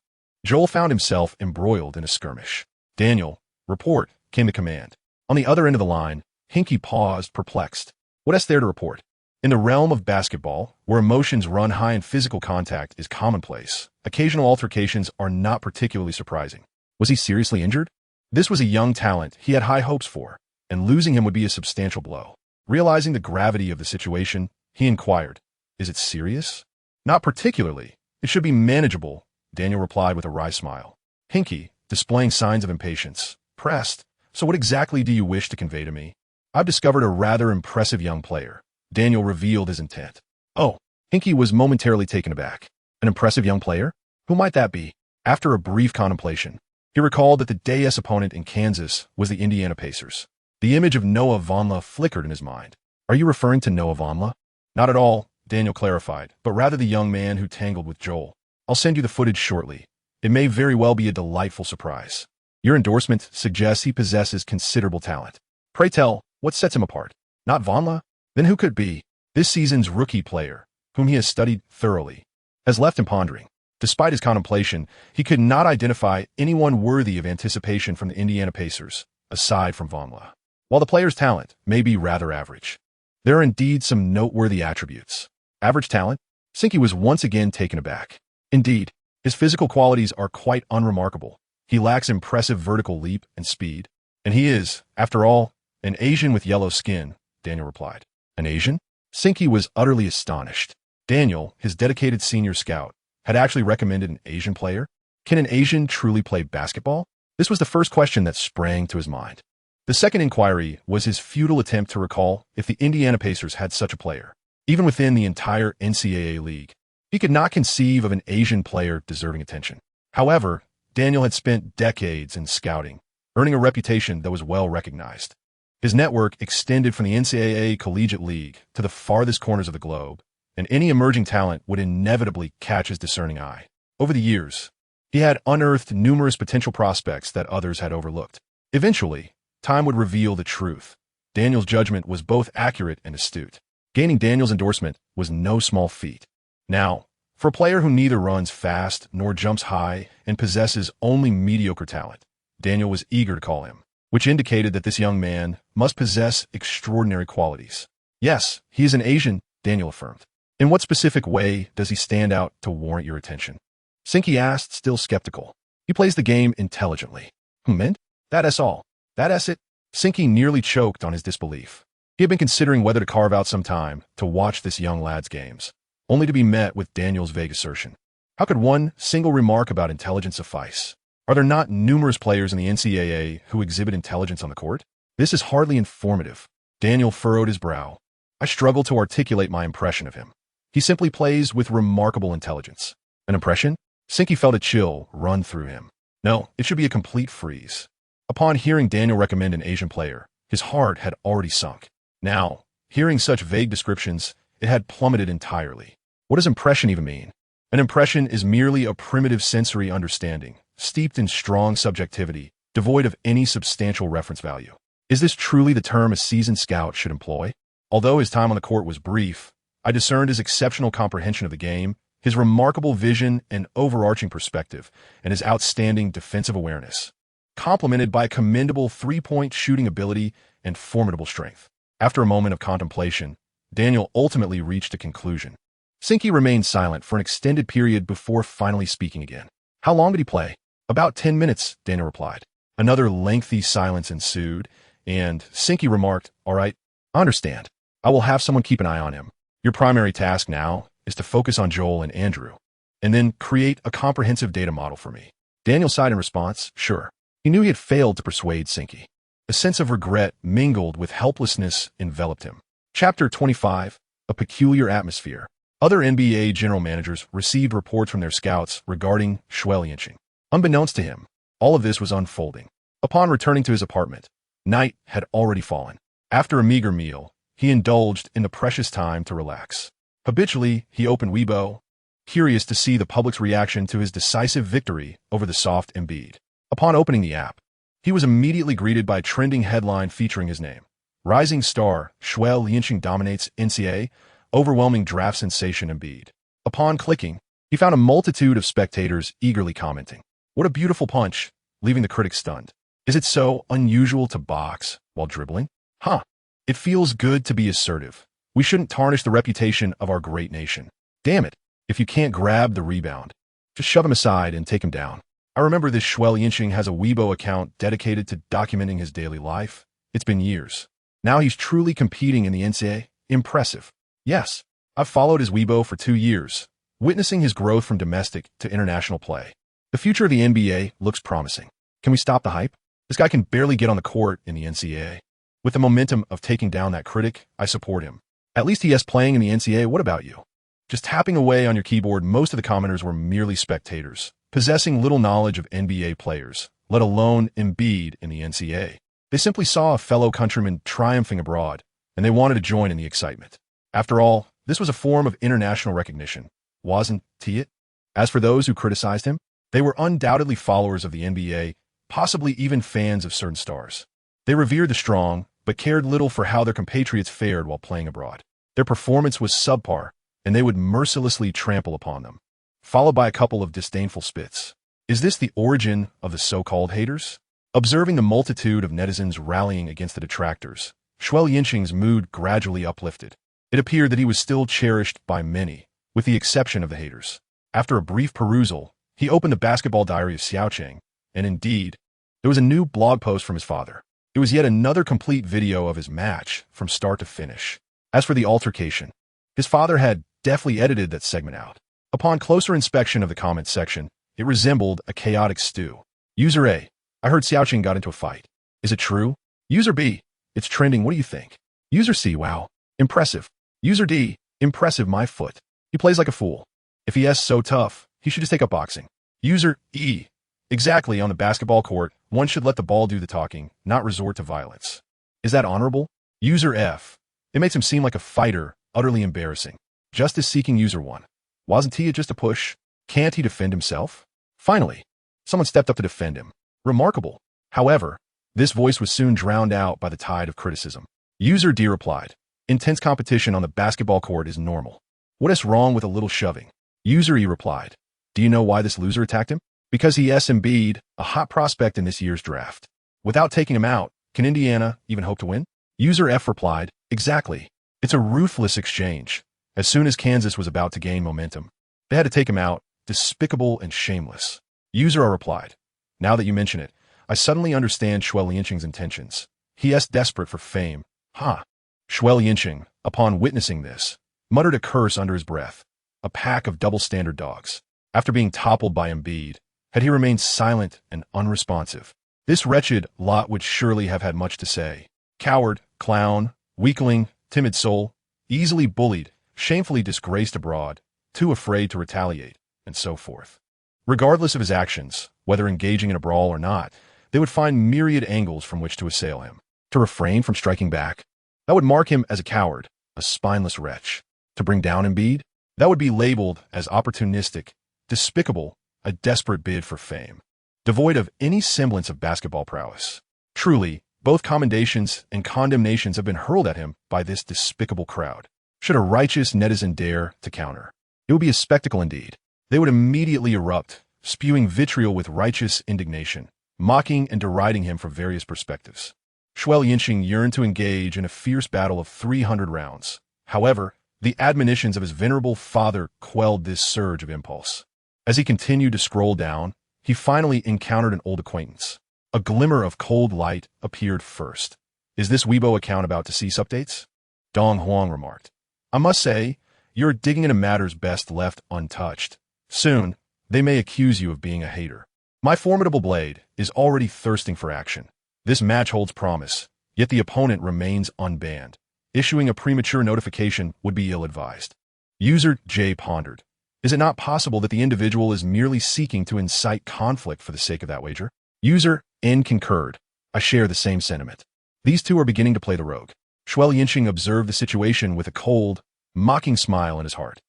Speaker 1: Joel found himself embroiled in a skirmish. Daniel, report, came to command. On the other end of the line, Hinkie paused, perplexed. What is there to report? In the realm of basketball, where emotions run high and physical contact is commonplace, occasional altercations are not particularly surprising. Was he seriously injured? This was a young talent he had high hopes for, and losing him would be a substantial blow. Realizing the gravity of the situation, he inquired, "Is it serious?" "Not particularly. It should be manageable," Daniel replied with a wry smile. Hinkie, displaying signs of impatience, pressed, "So what exactly do you wish to convey to me?" "I've discovered a rather impressive young player." Daniel revealed his intent. "Oh." Hinkie was momentarily taken aback. "An impressive young player? Who might that be?" After a brief contemplation, he recalled that the day's opponent in Kansas was the Indiana Pacers. The image of Noah Vonleh flickered in his mind. "Are you referring to Noah Vonleh?" "Not at all," Daniel clarified, "but rather the young man who tangled with Joel. I'll send you the footage shortly. It may very well be a delightful surprise. Your endorsement suggests he possesses considerable talent. Pray tell, what sets him apart? Not Vonleh? Then who could be?" This season's rookie player, whom he has studied thoroughly, has left him pondering. Despite his contemplation, he could not identify anyone worthy of anticipation from the Indiana Pacers, aside from Vonleh. While the player's talent may be rather average, there are indeed some noteworthy attributes. Average talent? Hinkie was once again taken aback. Indeed, his physical qualities are quite unremarkable. He lacks impressive vertical leap and speed, and he is, after all, an Asian with yellow skin, Daniel replied. An Asian? Hinkie was utterly astonished. Daniel, his dedicated senior scout, had actually recommended an Asian player? Can an Asian truly play basketball? This was the first question that sprang to his mind. The second inquiry was his futile attempt to recall if the Indiana Pacers had such a player. Even within the entire NCAA league, he could not conceive of an Asian player deserving attention. However, Daniel had spent decades in scouting, earning a reputation that was well recognized. His network extended from the NCAA Collegiate League to the farthest corners of the globe, and any emerging talent would inevitably catch his discerning eye. Over the years, he had unearthed numerous potential prospects that others had overlooked. Eventually, time would reveal the truth. Daniel's judgment was both accurate and astute. Gaining Daniel's endorsement was no small feat. Now, for a player who neither runs fast nor jumps high and possesses only mediocre talent, Daniel was eager to call him, which indicated that this young man must possess extraordinary qualities. "Yes, he is an Asian," Daniel affirmed. "In what specific way does he stand out to warrant your attention?" Hinkie asked, still skeptical. "He plays the game intelligently." "Meant? That's all. That's it?" Hinkie nearly choked on his disbelief. He had been considering whether to carve out some time to watch this young lad's games, only to be met with Daniel's vague assertion. How could one single remark about intelligence suffice? Are there not numerous players in the NCAA who exhibit intelligence on the court? This is hardly informative. Daniel furrowed his brow. "I struggle to articulate my impression of him. He simply plays with remarkable intelligence." An impression? Hinkie felt a chill run through him. No, it should be a complete freeze. Upon hearing Daniel recommend an Asian player, his heart had already sunk. Now, hearing such vague descriptions, it had plummeted entirely. What does impression even mean? An impression is merely a primitive sensory understanding, steeped in strong subjectivity, devoid of any substantial reference value. Is this truly the term a seasoned scout should employ? Although his time on the court was brief, I discerned his exceptional comprehension of the game, his remarkable vision and overarching perspective, and his outstanding defensive awareness. complemented by a commendable three-point shooting ability and formidable strength. After a moment of contemplation, Daniel ultimately reached a conclusion. Sinky remained silent for an extended period before finally speaking again. How long did he play? About 10 minutes, Daniel replied. Another lengthy silence ensued, and Sinky remarked, all right, I understand. I will have someone keep an eye on him. Your primary task now is to focus on Joel and Andrew, and then create a comprehensive data model for me. Daniel sighed in response, sure. He knew he had failed to persuade Sinky. A sense of regret mingled with helplessness enveloped him. Chapter 25, A Peculiar Atmosphere. Other NBA general managers received reports from their scouts regarding Xue Liancheng. Unbeknownst to him, all of this was unfolding. Upon returning to his apartment, night had already fallen. After a meager meal, he indulged in the precious time to relax. Habitually, he opened Weibo, curious to see the public's reaction to his decisive victory over the soft Embiid. Upon opening the app, he was immediately greeted by a trending headline featuring his name. Rising star, Xue Liancheng dominates NCAA, overwhelming draft sensation Embiid. Upon clicking, he found a multitude of spectators eagerly commenting. What a beautiful punch, leaving the critics stunned. Is it so unusual to box while dribbling? Huh. It feels good to be assertive. We shouldn't tarnish the reputation of our great nation. Damn it, if you can't grab the rebound, just shove him aside and take him down. I remember this Xue Liancheng has a Weibo account dedicated to documenting his daily life. It's been years. Now he's truly competing in the NCAA. Impressive. Yes, I've followed his Weibo for 2 years, witnessing his growth from domestic to international play. The future of the NBA looks promising. Can we stop the hype? This guy can barely get on the court in the NCAA. With the momentum of taking down that critic, I support him. At least he is playing in the NCAA. What about you? Just tapping away on your keyboard, most of the commenters were merely spectators, possessing little knowledge of NBA players, let alone Embiid in the NCAA. They simply saw a fellow countryman triumphing abroad, and they wanted to join in the excitement. After all, this was a form of international recognition, wasn't it? As for those who criticized him, they were undoubtedly followers of the NBA, possibly even fans of certain stars. They revered the strong, but cared little for how their compatriots fared while playing abroad. Their performance was subpar, and they would mercilessly trample upon them, followed by a couple of disdainful spits. Is this the origin of the so-called haters? Observing the multitude of netizens rallying against the detractors, Xue Liancheng's mood gradually uplifted. It appeared that he was still cherished by many, with the exception of the haters. After a brief perusal, he opened the basketball diary of Xiaocheng, and indeed, there was a new blog post from his father. It was yet another complete video of his match from start to finish. As for the altercation, his father had deftly edited that segment out. Upon closer inspection of the comments section, it resembled a chaotic stew. User A: I heard Xiaocheng got into a fight. Is it true? User B: it's trending. What do you think? User C: wow, impressive. User D: impressive, my foot. He plays like a fool. If he is so tough, he should just take up boxing. User E: exactly, on the basketball court, one should let the ball do the talking, not resort to violence. Is that honorable? User F: it makes him seem like a fighter, utterly embarrassing. Justice-seeking User 1: wasn't he just a push? Can't he defend himself? Finally, someone stepped up to defend him. Remarkable. However, this voice was soon drowned out by the tide of criticism. User D replied, intense competition on the basketball court is normal. What is wrong with a little shoving? User E replied, do you know why this loser attacked him? Because he is Embiid, a hot prospect in this year's draft. Without taking him out, can Indiana even hope to win? User F replied, exactly. It's a ruthless exchange. As soon as Kansas was about to gain momentum, they had to take him out, despicable and shameless. User R replied, now that you mention it, I suddenly understand Xue Liancheng's intentions. He is desperate for fame. Ha! Xue Liancheng, upon witnessing this, muttered a curse under his breath. A pack of double-standard dogs. After being toppled by Embiid, had he remained silent and unresponsive, this wretched lot would surely have had much to say. Coward, clown, weakling, timid soul, easily bullied, shamefully disgraced abroad, too afraid to retaliate, and so forth. Regardless of his actions, whether engaging in a brawl or not, they would find myriad angles from which to assail him. To refrain from striking back, that would mark him as a coward, a spineless wretch. To bring down Embiid, that would be labeled as opportunistic, despicable, a desperate bid for fame, devoid of any semblance of basketball prowess. Truly, both commendations and condemnations have been hurled at him by this despicable crowd. Should a righteous netizen dare to counter, it would be a spectacle indeed. They would immediately erupt, spewing vitriol with righteous indignation, mocking and deriding him from various perspectives. Xue Liancheng yearned to engage in a fierce battle of 300 rounds. However, the admonitions of his venerable father quelled this surge of impulse. As he continued to scroll down, he finally encountered an old acquaintance. A glimmer of cold light appeared first. "Is this Weibo account about to cease updates?" Dong Huang remarked. "I must say, you're digging into matters best left untouched. Soon, they may accuse you of being a hater. My formidable blade is already thirsting for action. This match holds promise, yet the opponent remains unbanned. Issuing a premature notification would be ill-advised." User J pondered. Is it not possible that the individual is merely seeking to incite conflict for the sake of that wager? User N concurred. I share the same sentiment. These two are beginning to play the rogue. Xue Liancheng observed the situation with a cold, mocking smile in his heart.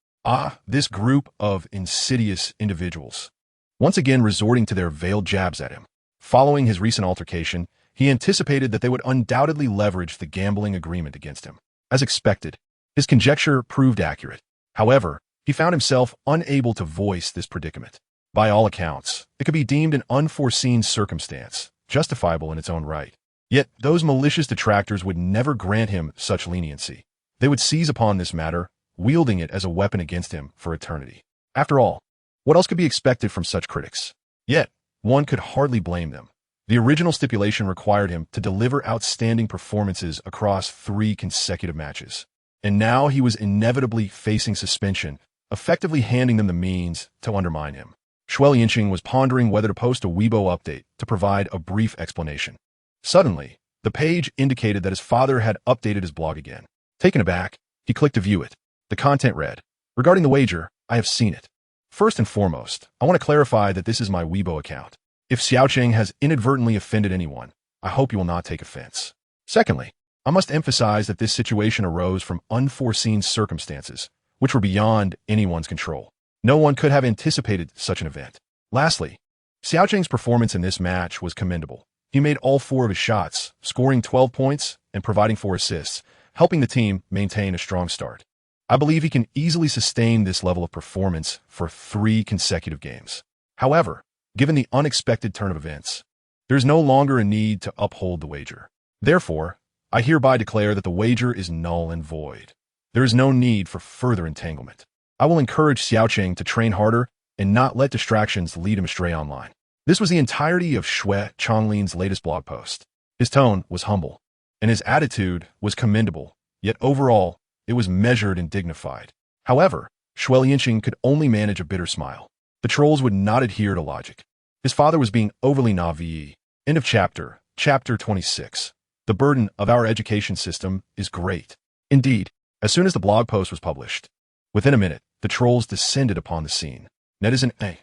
Speaker 1: This group of insidious individuals. Once again resorting to their veiled jabs at him. Following his recent altercation, he anticipated that they would undoubtedly leverage the gambling agreement against him. As expected, his conjecture proved accurate. However, he found himself unable to voice this predicament. By all accounts, it could be deemed an unforeseen circumstance, justifiable in its own right. Yet those malicious detractors would never grant him such leniency. They would seize upon this matter, wielding it as a weapon against him for eternity. After all, what else could be expected from such critics? Yet, one could hardly blame them. The original stipulation required him to deliver outstanding performances across 3 consecutive matches. And now he was inevitably facing suspension, effectively handing them the means to undermine him. Xue Liancheng was pondering whether to post a Weibo update to provide a brief explanation. Suddenly, the page indicated that his father had updated his blog again. Taken aback, he clicked to view it. The content read, "Regarding the wager, I have seen it. First and foremost, I want to clarify that this is my Weibo account. If Xiaocheng has inadvertently offended anyone, I hope you will not take offense. Secondly, I must emphasize that this situation arose from unforeseen circumstances, which were beyond anyone's control. No one could have anticipated such an event. Lastly, Xiaocheng's performance in this match was commendable. He made all 4 of his shots, scoring 12 points and providing 4 assists, helping the team maintain a strong start. I believe he can easily sustain this level of performance for 3 consecutive games. However, given the unexpected turn of events, there is no longer a need to uphold the wager. Therefore, I hereby declare that the wager is null and void. There is no need for further entanglement. I will encourage Xiaocheng to train harder and not let distractions lead him astray online." This was the entirety of Xue Chonglin's latest blog post. His tone was humble, and his attitude was commendable, yet overall, it was measured and dignified. However, Xue Liancheng could only manage a bitter smile. The trolls would not adhere to logic. His father was being overly naive. End of chapter. Chapter 26. The burden of our education system is great. Indeed, as soon as the blog post was published, within a minute, the trolls descended upon the scene. Netizen A.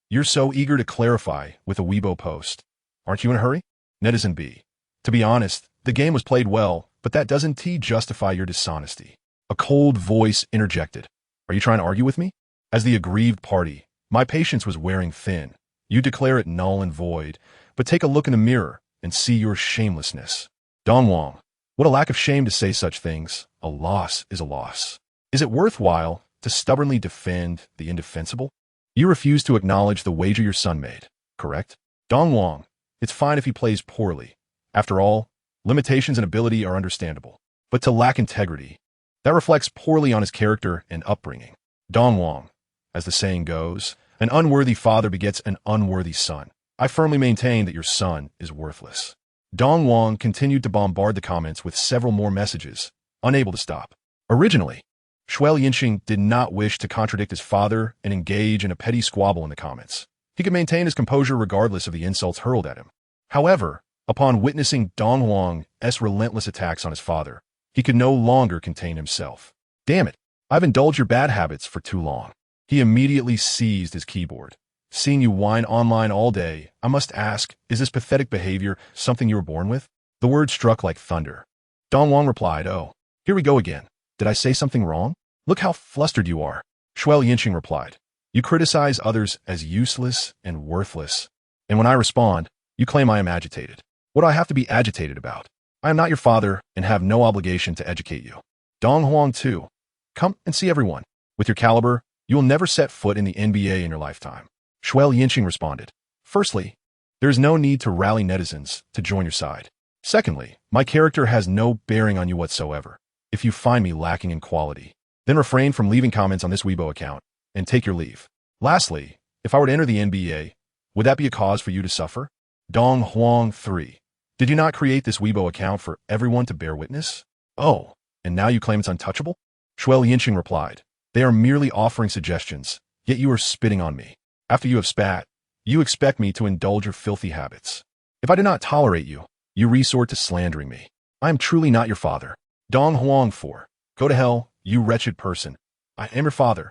Speaker 1: You're so eager to clarify with a Weibo post. Aren't you in a hurry? Netizen B. To be honest, the game was played well, but that doesn't justify your dishonesty. A cold voice interjected. Are you trying to argue with me? As the aggrieved party, my patience was wearing thin. You declare it null and void, but take a look in the mirror and see your shamelessness. Dong Wang. What a lack of shame to say such things. A loss is a loss. Is it worthwhile to stubbornly defend the indefensible? You refuse to acknowledge the wager your son made, correct? Dong Wang. It's fine if he plays poorly. After all, limitations and ability are understandable. But to lack integrity, that reflects poorly on his character and upbringing. Dong Wang. As the saying goes, an unworthy father begets an unworthy son. I firmly maintain that your son is worthless. Dong Wang continued to bombard the comments with several more messages, unable to stop. Originally, Xue Liancheng did not wish to contradict his father and engage in a petty squabble in the comments. He could maintain his composure regardless of the insults hurled at him. However, upon witnessing Dong Wang's relentless attacks on his father, he could no longer contain himself. Damn it, I've indulged your bad habits for too long. He immediately seized his keyboard. Seeing you whine online all day, I must ask, is this pathetic behavior something you were born with? The word struck like thunder. Dong Wang replied, oh, here we go again. Did I say something wrong? Look how flustered you are. Xue Liancheng replied, you criticize others as useless and worthless. And when I respond, you claim I am agitated. What do I have to be agitated about? I am not your father and have no obligation to educate you. Dong Huang too. Come and see everyone. With your caliber, you will never set foot in the NBA in your lifetime. Xue Liancheng responded, firstly, There is no need to rally netizens to join your side. Secondly, my character has no bearing on you whatsoever. If you find me lacking in quality, then refrain from leaving comments on this Weibo account and take your leave. Lastly, if I were to enter the NBA, would that be a cause for you to suffer? Dong Huang 3. Did you not create this Weibo account for everyone to bear witness? Oh, and now you claim it's untouchable? Xue Liancheng replied, they are merely offering suggestions, yet you are spitting on me. After you have spat, you expect me to indulge your filthy habits. If I do not tolerate you, you resort to slandering me. I am truly not your father. Dong Huang 4. Go to hell, you wretched person. I am your father.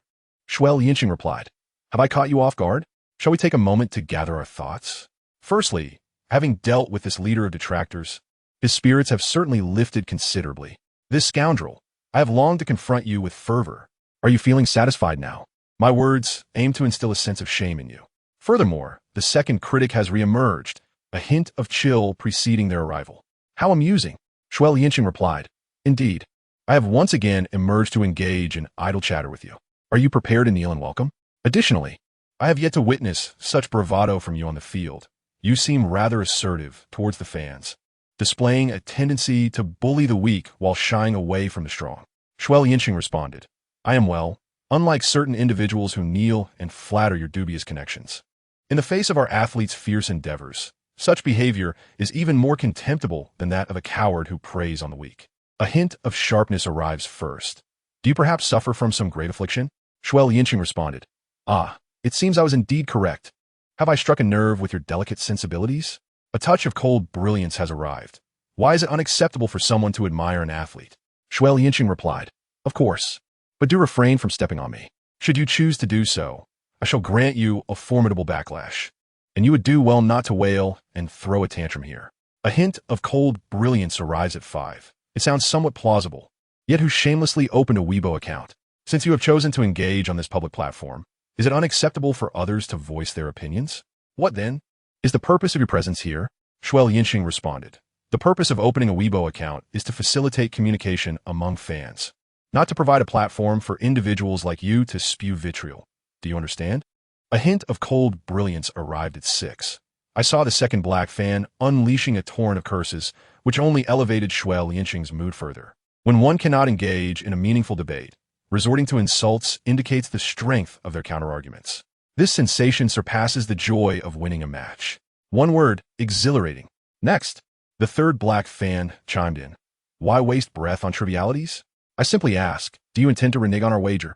Speaker 1: Xue Liancheng replied, have I caught you off guard? Shall we take a moment to gather our thoughts? Firstly, having dealt with this leader of detractors, his spirits have certainly lifted considerably. This scoundrel, I have longed to confront you with fervor. Are you feeling satisfied now? My words aim to instill a sense of shame in you. Furthermore, the second critic has re-emerged, a hint of chill preceding their arrival. How amusing, Xue Liancheng replied. Indeed, I have once again emerged to engage in idle chatter with you. Are you prepared to kneel and welcome? Additionally, I have yet to witness such bravado from you on the field. You seem rather assertive towards the fans, displaying a tendency to bully the weak while shying away from the strong. Xue Liancheng responded, I am well, unlike certain individuals who kneel and flatter your dubious connections. In the face of our athletes' fierce endeavors, such behavior is even more contemptible than that of a coward who preys on the weak. A hint of sharpness arrives first. Do you perhaps suffer from some great affliction? Xue Liancheng responded, ah, it seems I was indeed correct. Have I struck a nerve with your delicate sensibilities? A touch of cold brilliance has arrived. Why is it unacceptable for someone to admire an athlete? Xue Liancheng replied, of course, but do refrain from stepping on me. Should you choose to do so, I shall grant you a formidable backlash, and you would do well not to wail and throw a tantrum here. A hint of cold brilliance arrives at 5. It sounds somewhat plausible, yet who shamelessly opened a Weibo account? Since you have chosen to engage on this public platform, is it unacceptable for others to voice their opinions? What then is the purpose of your presence here? Xue Liancheng responded, the purpose of opening a Weibo account is to facilitate communication among fans, not to provide a platform for individuals like you to spew vitriol. Do you understand? A hint of cold brilliance arrived at 6. I saw the second black fan unleashing a torrent of curses, which only elevated Xue Liancheng's mood further. When one cannot engage in a meaningful debate, resorting to insults indicates the strength of their counterarguments. This sensation surpasses the joy of winning a match. One word, exhilarating. Next, the third black fan chimed in. Why waste breath on trivialities? I simply ask, do you intend to renege on our wager?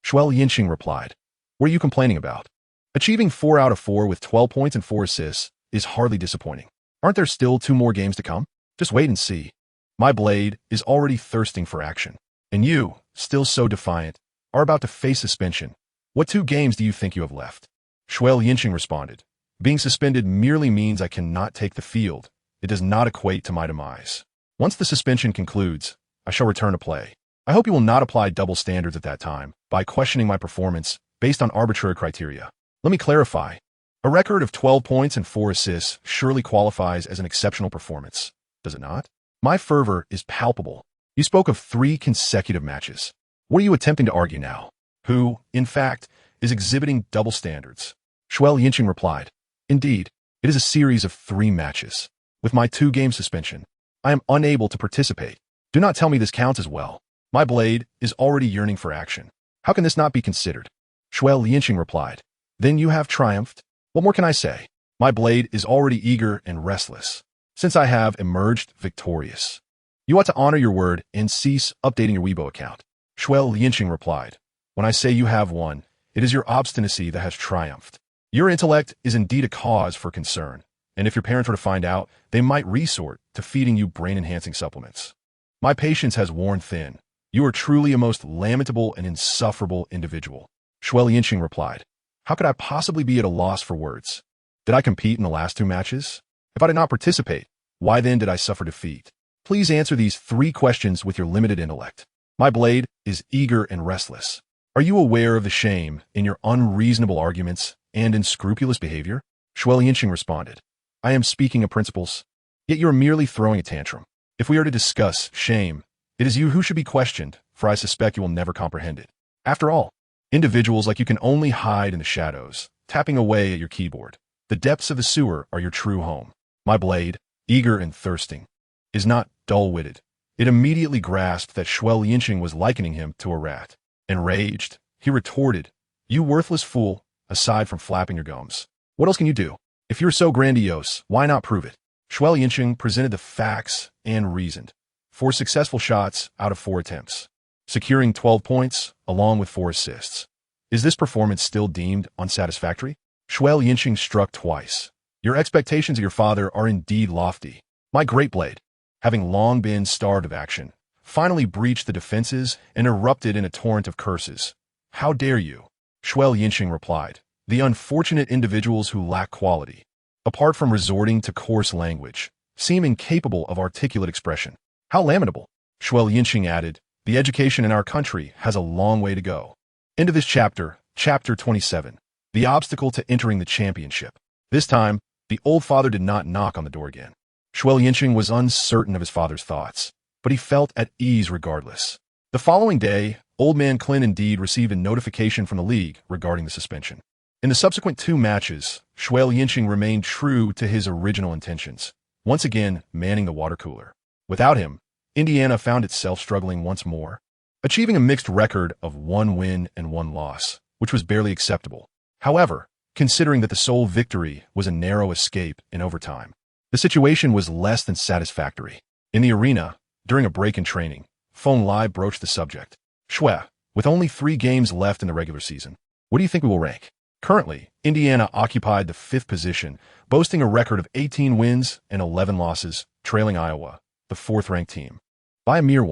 Speaker 1: Xue Liancheng replied, what are you complaining about? Achieving 4 out of 4 with 12 points and 4 assists is hardly disappointing. Aren't there still 2 more games to come? Just wait and see. My blade is already thirsting for action. And you, still so defiant, are about to face suspension. What 2 games do you think you have left? Xue Liancheng responded, being suspended merely means I cannot take the field. It does not equate to my demise. Once the suspension concludes, I shall return to play. I hope you will not apply double standards at that time by questioning my performance based on arbitrary criteria. Let me clarify. A record of 12 points and 4 assists surely qualifies as an exceptional performance, does it not? My fervor is palpable. You spoke of 3 consecutive matches. What are you attempting to argue now? Who, in fact, is exhibiting double standards? Xue Liancheng replied, indeed, it is a series of 3 matches. With my 2-game suspension, I am unable to participate. Do not tell me this counts as well. My blade is already yearning for action. How can this not be considered? Xue Liancheng replied, then you have triumphed. What more can I say? My blade is already eager and restless, since I have emerged victorious. You ought to honor your word and cease updating your Weibo account. Xue Liancheng replied, when I say you have won, it is your obstinacy that has triumphed. Your intellect is indeed a cause for concern, and if your parents were to find out, they might resort to feeding you brain-enhancing supplements. My patience has worn thin. You are truly a most lamentable and insufferable individual. Xue Liancheng replied, how could I possibly be at a loss for words? Did I compete in the last 2 matches? If I did not participate, why then did I suffer defeat? Please answer these 3 questions with your limited intellect. My blade is eager and restless. Are you aware of the shame in your unreasonable arguments and unscrupulous behavior? Xue Liancheng responded, I am speaking of principles, yet you are merely throwing a tantrum. If we are to discuss shame, it is you who should be questioned, for I suspect you will never comprehend it. After all, individuals like you can only hide in the shadows, tapping away at your keyboard. The depths of the sewer are your true home. My blade, eager and thirsting, is not dull-witted. It immediately grasped that Xue Liancheng was likening him to a rat. Enraged, he retorted, "You worthless fool, aside from flapping your gums. What else can you do? If you're so grandiose, why not prove it?" Xue Liancheng presented the facts and reasoned. 4 successful shots out of 4 attempts, securing 12 points along with 4 assists. Is this performance still deemed unsatisfactory? Xue Liancheng struck twice. Your expectations of your father are indeed lofty. My great blade, having long been starved of action, finally breached the defenses and erupted in a torrent of curses. "How dare you?" Xue Liancheng replied. "The unfortunate individuals who lack quality, apart from resorting to coarse language, seem incapable of articulate expression." "How lamentable," Xue Liancheng added. "The education in our country has a long way to go." End of this chapter, Chapter 27. The obstacle to entering the championship. This time, the old father did not knock on the door again. Xue Liancheng was uncertain of his father's thoughts, but he felt at ease regardless. The following day, Old Man Clint indeed received a notification from the league regarding the suspension. In the subsequent 2 matches, Xue Liancheng remained true to his original intentions, once again manning the water cooler. Without him, Indiana found itself struggling once more, achieving a mixed record of 1 win and 1 loss, which was barely acceptable. However, considering that the sole victory was a narrow escape in overtime, the situation was less than satisfactory. In the arena, during a break in training, Feng Lai broached the subject. "Xue, with only 3 games left in the regular season, what do you think we will rank?" Currently, Indiana occupied the 5th position, boasting a record of 18 wins and 11 losses, trailing Iowa, the 4th-ranked team, by a mere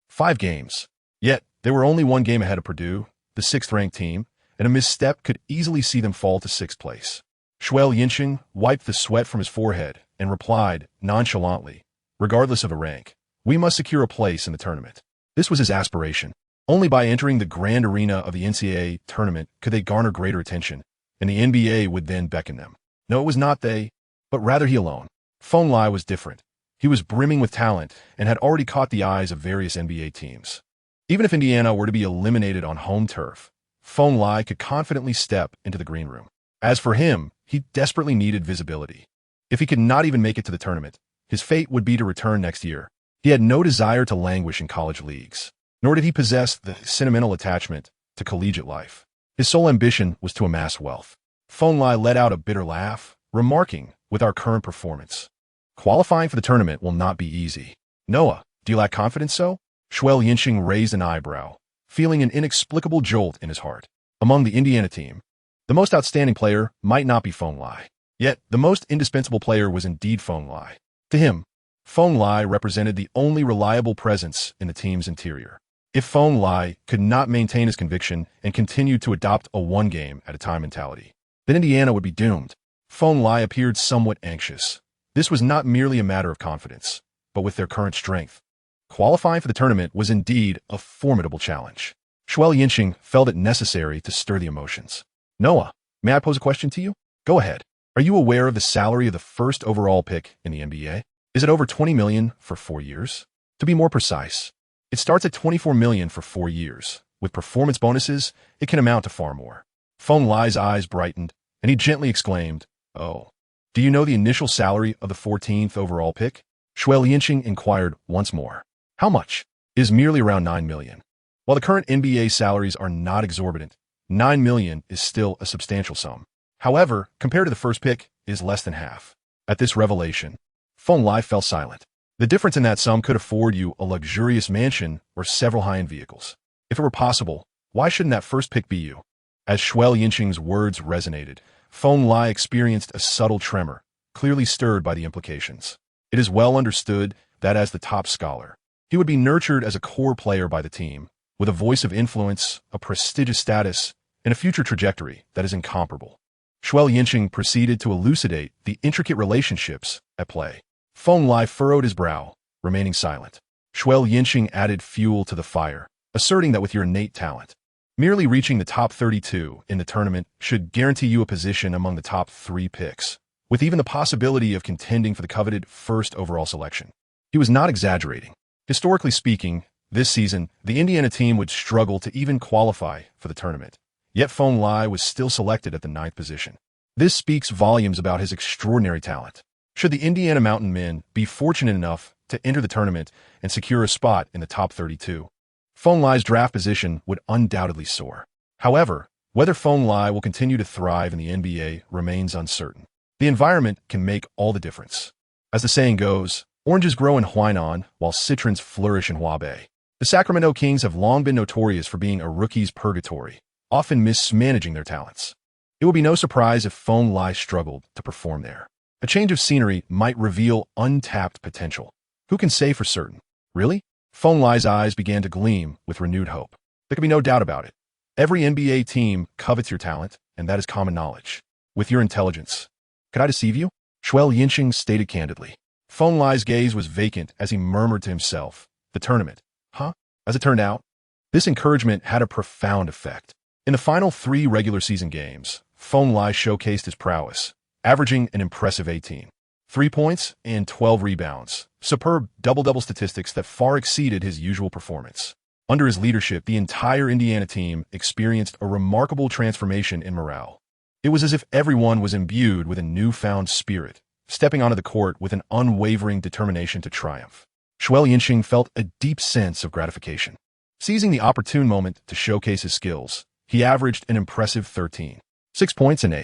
Speaker 1: 5 games. Yet, they were only 1 game ahead of Purdue, the 6th-ranked team, and a misstep could easily see them fall to 6th place. Xue Liancheng wiped the sweat from his forehead and replied nonchalantly, "Regardless of a rank, we must secure a place in the tournament." This was his aspiration. Only by entering the grand arena of the NCAA tournament could they garner greater attention, and the NBA would then beckon them. No, it was not they, but rather he alone. Feng Lai was different. He was brimming with talent and had already caught the eyes of various NBA teams. Even if Indiana were to be eliminated on home turf, Feng Lai could confidently step into the green room. As for him, he desperately needed visibility. If he could not even make it to the tournament, his fate would be to return next year. He had no desire to languish in college leagues, nor did he possess the sentimental attachment to collegiate life. His sole ambition was to amass wealth. Feng Lai let out a bitter laugh, remarking, "With our current performance, qualifying for the tournament will not be easy." "Noah, do you lack confidence so?" Xue Liancheng raised an eyebrow, feeling an inexplicable jolt in his heart. Among the Indiana team, the most outstanding player might not be Feng Lai. Yet, the most indispensable player was indeed Feng Lai. To him, Feng Lai represented the only reliable presence in the team's interior. If Feng Lai could not maintain his conviction and continue to adopt a 1-game-at-a-time mentality, then Indiana would be doomed. Feng Lai appeared somewhat anxious. This was not merely a matter of confidence, but with their current strength. Qualifying for the tournament was indeed a formidable challenge. Xue Liancheng felt it necessary to stir the emotions. "Noah, may I pose a question to you?" "Go ahead. Are you aware of the salary of the 1st overall pick in the NBA? Is it over $20 million for 4 years? To be more precise, it starts at $24 million for 4 years. With performance bonuses, it can amount to far more." Feng Lai's eyes brightened, and he gently exclaimed, "Oh, do you know the initial salary of the 14th overall pick?" Xue Liancheng inquired once more. "How much?" "It is merely around $9 million. While the current NBA salaries are not exorbitant, $9 million is still a substantial sum. However, compared to the first pick, it is less than half." At this revelation, Feng Lai fell silent. The difference in that sum could afford you a luxurious mansion or several high-end vehicles. If it were possible, why shouldn't that first pick be you? As Xue Liancheng's words resonated, Feng Lai experienced a subtle tremor, clearly stirred by the implications. It is well understood that as the top scholar, he would be nurtured as a core player by the team, with a voice of influence, a prestigious status, and a future trajectory that is incomparable. Xue Liancheng proceeded to elucidate the intricate relationships at play. Feng Lai furrowed his brow, remaining silent. Xue Liancheng added fuel to the fire, asserting that with your innate talent, merely reaching the top 32 in the tournament should guarantee you a position among the top 3 picks, with even the possibility of contending for the coveted 1st overall selection. He was not exaggerating. Historically speaking, this season, the Indiana team would struggle to even qualify for the tournament. Yet Feng Lai was still selected at the 9th position. This speaks volumes about his extraordinary talent. Should the Indiana Mountain men be fortunate enough to enter the tournament and secure a spot in the top 32, Phong Lai's draft position would undoubtedly soar. However, whether Phong Lai will continue to thrive in the NBA remains uncertain. The environment can make all the difference. As the saying goes, oranges grow in Huainan while citrons flourish in Huabei. The Sacramento Kings have long been notorious for being a rookie's purgatory, often mismanaging their talents. It will be no surprise if Phong Lai struggled to perform there. A change of scenery might reveal untapped potential. Who can say for certain? Really? Phong Lai's eyes began to gleam with renewed hope. There can be no doubt about it. Every NBA team covets your talent, and that is common knowledge. With your intelligence. Could I deceive you? Xue Liancheng stated candidly. Phong Lai's gaze was vacant as he murmured to himself, "The tournament. Huh?" As it turned out, this encouragement had a profound effect. In the final 3 regular season games, Phong Lai showcased his prowess, averaging an impressive 18. 3 points and 12 rebounds, superb double-double statistics that far exceeded his usual performance. Under his leadership, the entire Indiana team experienced a remarkable transformation in morale. It was as if everyone was imbued with a newfound spirit, stepping onto the court with an unwavering determination to triumph. Xue Liancheng felt a deep sense of gratification. Seizing the opportune moment to showcase his skills, he averaged an impressive 13. 6 points and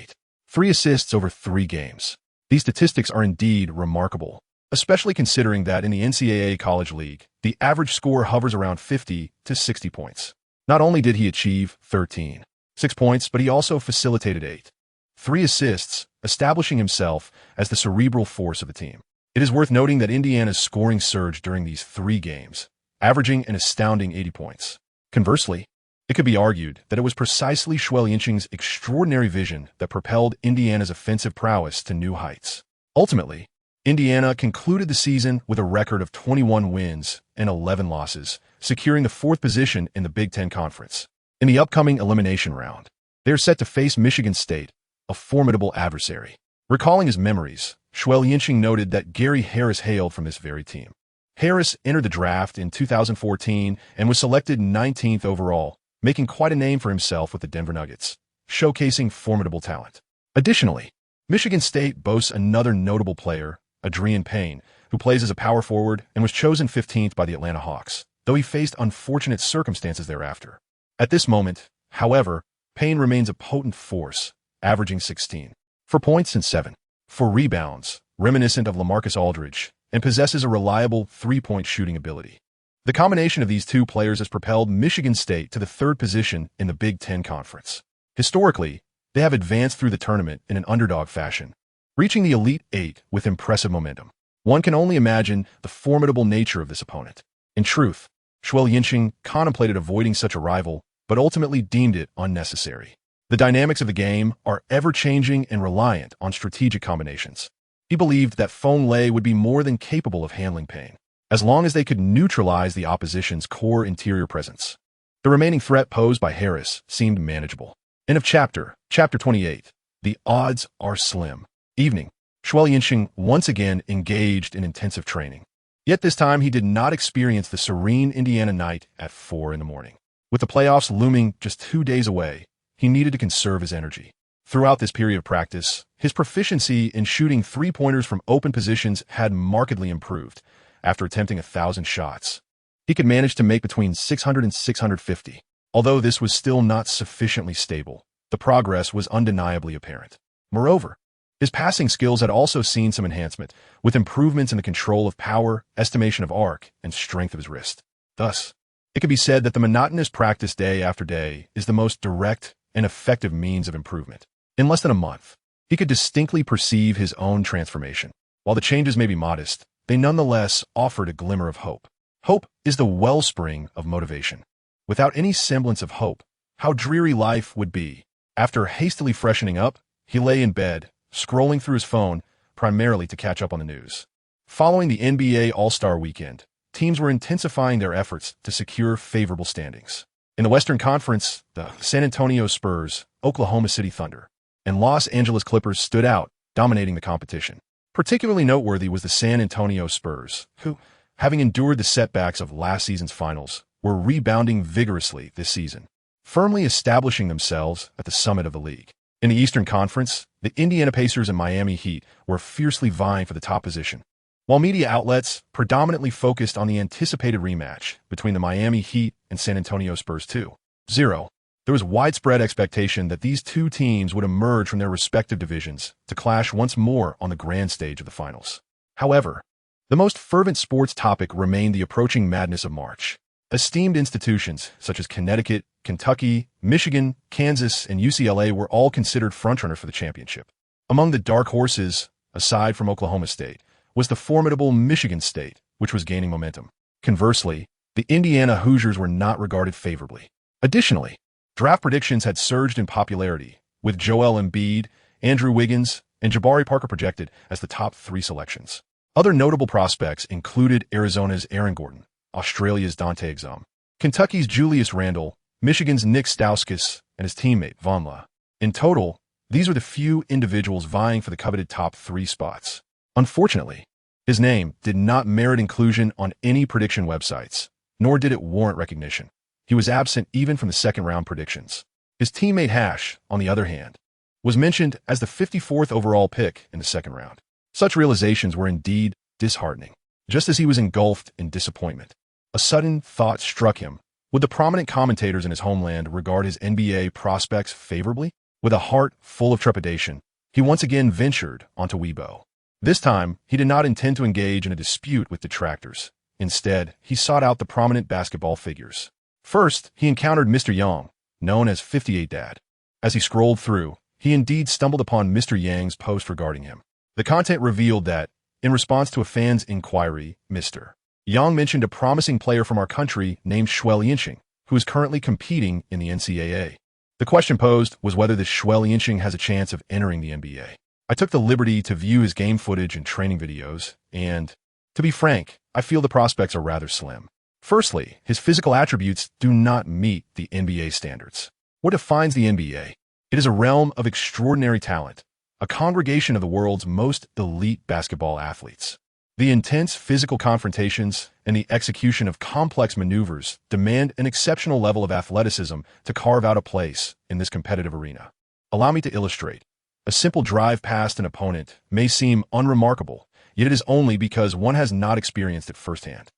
Speaker 1: 3 assists over 3 games. These statistics are indeed remarkable, especially considering that in the NCAA College League, the average score hovers around 50 to 60 points. Not only did he achieve 6 points, but he also facilitated 3 assists, establishing himself as the cerebral force of the team. It is worth noting that Indiana's scoring surged during these 3 games, averaging an astounding 80 points. Conversely, it could be argued that it was precisely Xue Liancheng's extraordinary vision that propelled Indiana's offensive prowess to new heights. Ultimately, Indiana concluded the season with a record of 21 wins and 11 losses, securing the 4th position in the Big Ten Conference. In the upcoming elimination round, they are set to face Michigan State, a formidable adversary. Recalling his memories, Xue Liancheng noted that Gary Harris hailed from this very team. Harris entered the draft in 2014 and was selected 19th overall, making quite a name for himself with the Denver Nuggets, showcasing formidable talent. Additionally, Michigan State boasts another notable player, Adrian Payne, who plays as a power forward and was chosen 15th by the Atlanta Hawks, though he faced unfortunate circumstances thereafter. At this moment, however, Payne remains a potent force, averaging 16 for points and 7 for rebounds, reminiscent of LaMarcus Aldridge, and possesses a reliable 3-point shooting ability. The combination of these 2 players has propelled Michigan State to the 3rd position in the Big Ten Conference. Historically, they have advanced through the tournament in an underdog fashion, reaching the Elite 8 with impressive momentum. One can only imagine the formidable nature of this opponent. In truth, Xue Liancheng contemplated avoiding such a rival, but ultimately deemed it unnecessary. The dynamics of the game are ever-changing and reliant on strategic combinations. He believed that Phong Lai would be more than capable of handling Payne, as long as they could neutralize the opposition's core interior presence. The remaining threat posed by Harris seemed manageable. End of chapter 28. The odds are slim. Evening. Xue Liancheng once again engaged in intensive training. Yet this time he did not experience the serene Indiana night at 4 in the morning. With the playoffs looming just 2 days away, he needed to conserve his energy. Throughout this period of practice, his proficiency in shooting 3-pointers from open positions had markedly improved. After attempting 1,000 shots, he could manage to make between 600 and 650. Although this was still not sufficiently stable, the progress was undeniably apparent. Moreover, his passing skills had also seen some enhancement, with improvements in the control of power, estimation of arc, and strength of his wrist. Thus, it could be said that the monotonous practice day after day is the most direct and effective means of improvement. In less than a month, he could distinctly perceive his own transformation. While the changes may be modest, they nonetheless offered a glimmer of hope. Hope is the wellspring of motivation. Without any semblance of hope, how dreary life would be. After hastily freshening up, he lay in bed, scrolling through his phone, primarily to catch up on the news. Following the NBA All-Star Weekend, teams were intensifying their efforts to secure favorable standings. In the Western Conference, the San Antonio Spurs, Oklahoma City Thunder, and Los Angeles Clippers stood out, dominating the competition. Particularly noteworthy was the San Antonio Spurs, who, having endured the setbacks of last season's finals, were rebounding vigorously this season, firmly establishing themselves at the summit of the league. In the Eastern Conference, the Indiana Pacers and Miami Heat were fiercely vying for the top position. While media outlets predominantly focused on the anticipated rematch between the Miami Heat and San Antonio Spurs 2-0, there was widespread expectation that these two teams would emerge from their respective divisions to clash once more on the grand stage of the finals. However, the most fervent sports topic remained the approaching madness of March. Esteemed institutions such as Connecticut, Kentucky, Michigan, Kansas, and UCLA were all considered frontrunners for the championship. Among the dark horses, aside from Oklahoma State, was the formidable Michigan State, which was gaining momentum. Conversely, the Indiana Hoosiers were not regarded favorably. Additionally, draft predictions had surged in popularity, with Joel Embiid, Andrew Wiggins, and Jabari Parker projected as the top 3 selections. Other notable prospects included Arizona's Aaron Gordon, Australia's Dante Exum, Kentucky's Julius Randle, Michigan's Nick Stauskas, and his teammate Von La. In total, these were the few individuals vying for the coveted top 3 spots. Unfortunately, his name did not merit inclusion on any prediction websites, nor did it warrant recognition. He was absent even from the second-round predictions. His teammate Hash, on the other hand, was mentioned as the 54th overall pick in the second round. Such realizations were indeed disheartening. Just as he was engulfed in disappointment, a sudden thought struck him. Would the prominent commentators in his homeland regard his NBA prospects favorably? With a heart full of trepidation, he once again ventured onto Weibo. This time, he did not intend to engage in a dispute with detractors. Instead, he sought out the prominent basketball figures. First, he encountered Mr. Yang, known as 58 Dad. As he scrolled through, he indeed stumbled upon Mr. Yang's post regarding him. The content revealed that, in response to a fan's inquiry, Mr. Yang mentioned a promising player from our country named Xue Liancheng, who is currently competing in the NCAA. The question posed was whether this Xue Liancheng has a chance of entering the NBA. I took the liberty to view his game footage and training videos, and, to be frank, I feel the prospects are rather slim. Firstly, his physical attributes do not meet the NBA standards. What defines the NBA? It is a realm of extraordinary talent, a congregation of the world's most elite basketball athletes. The intense physical confrontations and the execution of complex maneuvers demand an exceptional level of athleticism to carve out a place in this competitive arena. Allow me to illustrate. A simple drive past an opponent may seem unremarkable, yet it is only because one has not experienced it firsthand.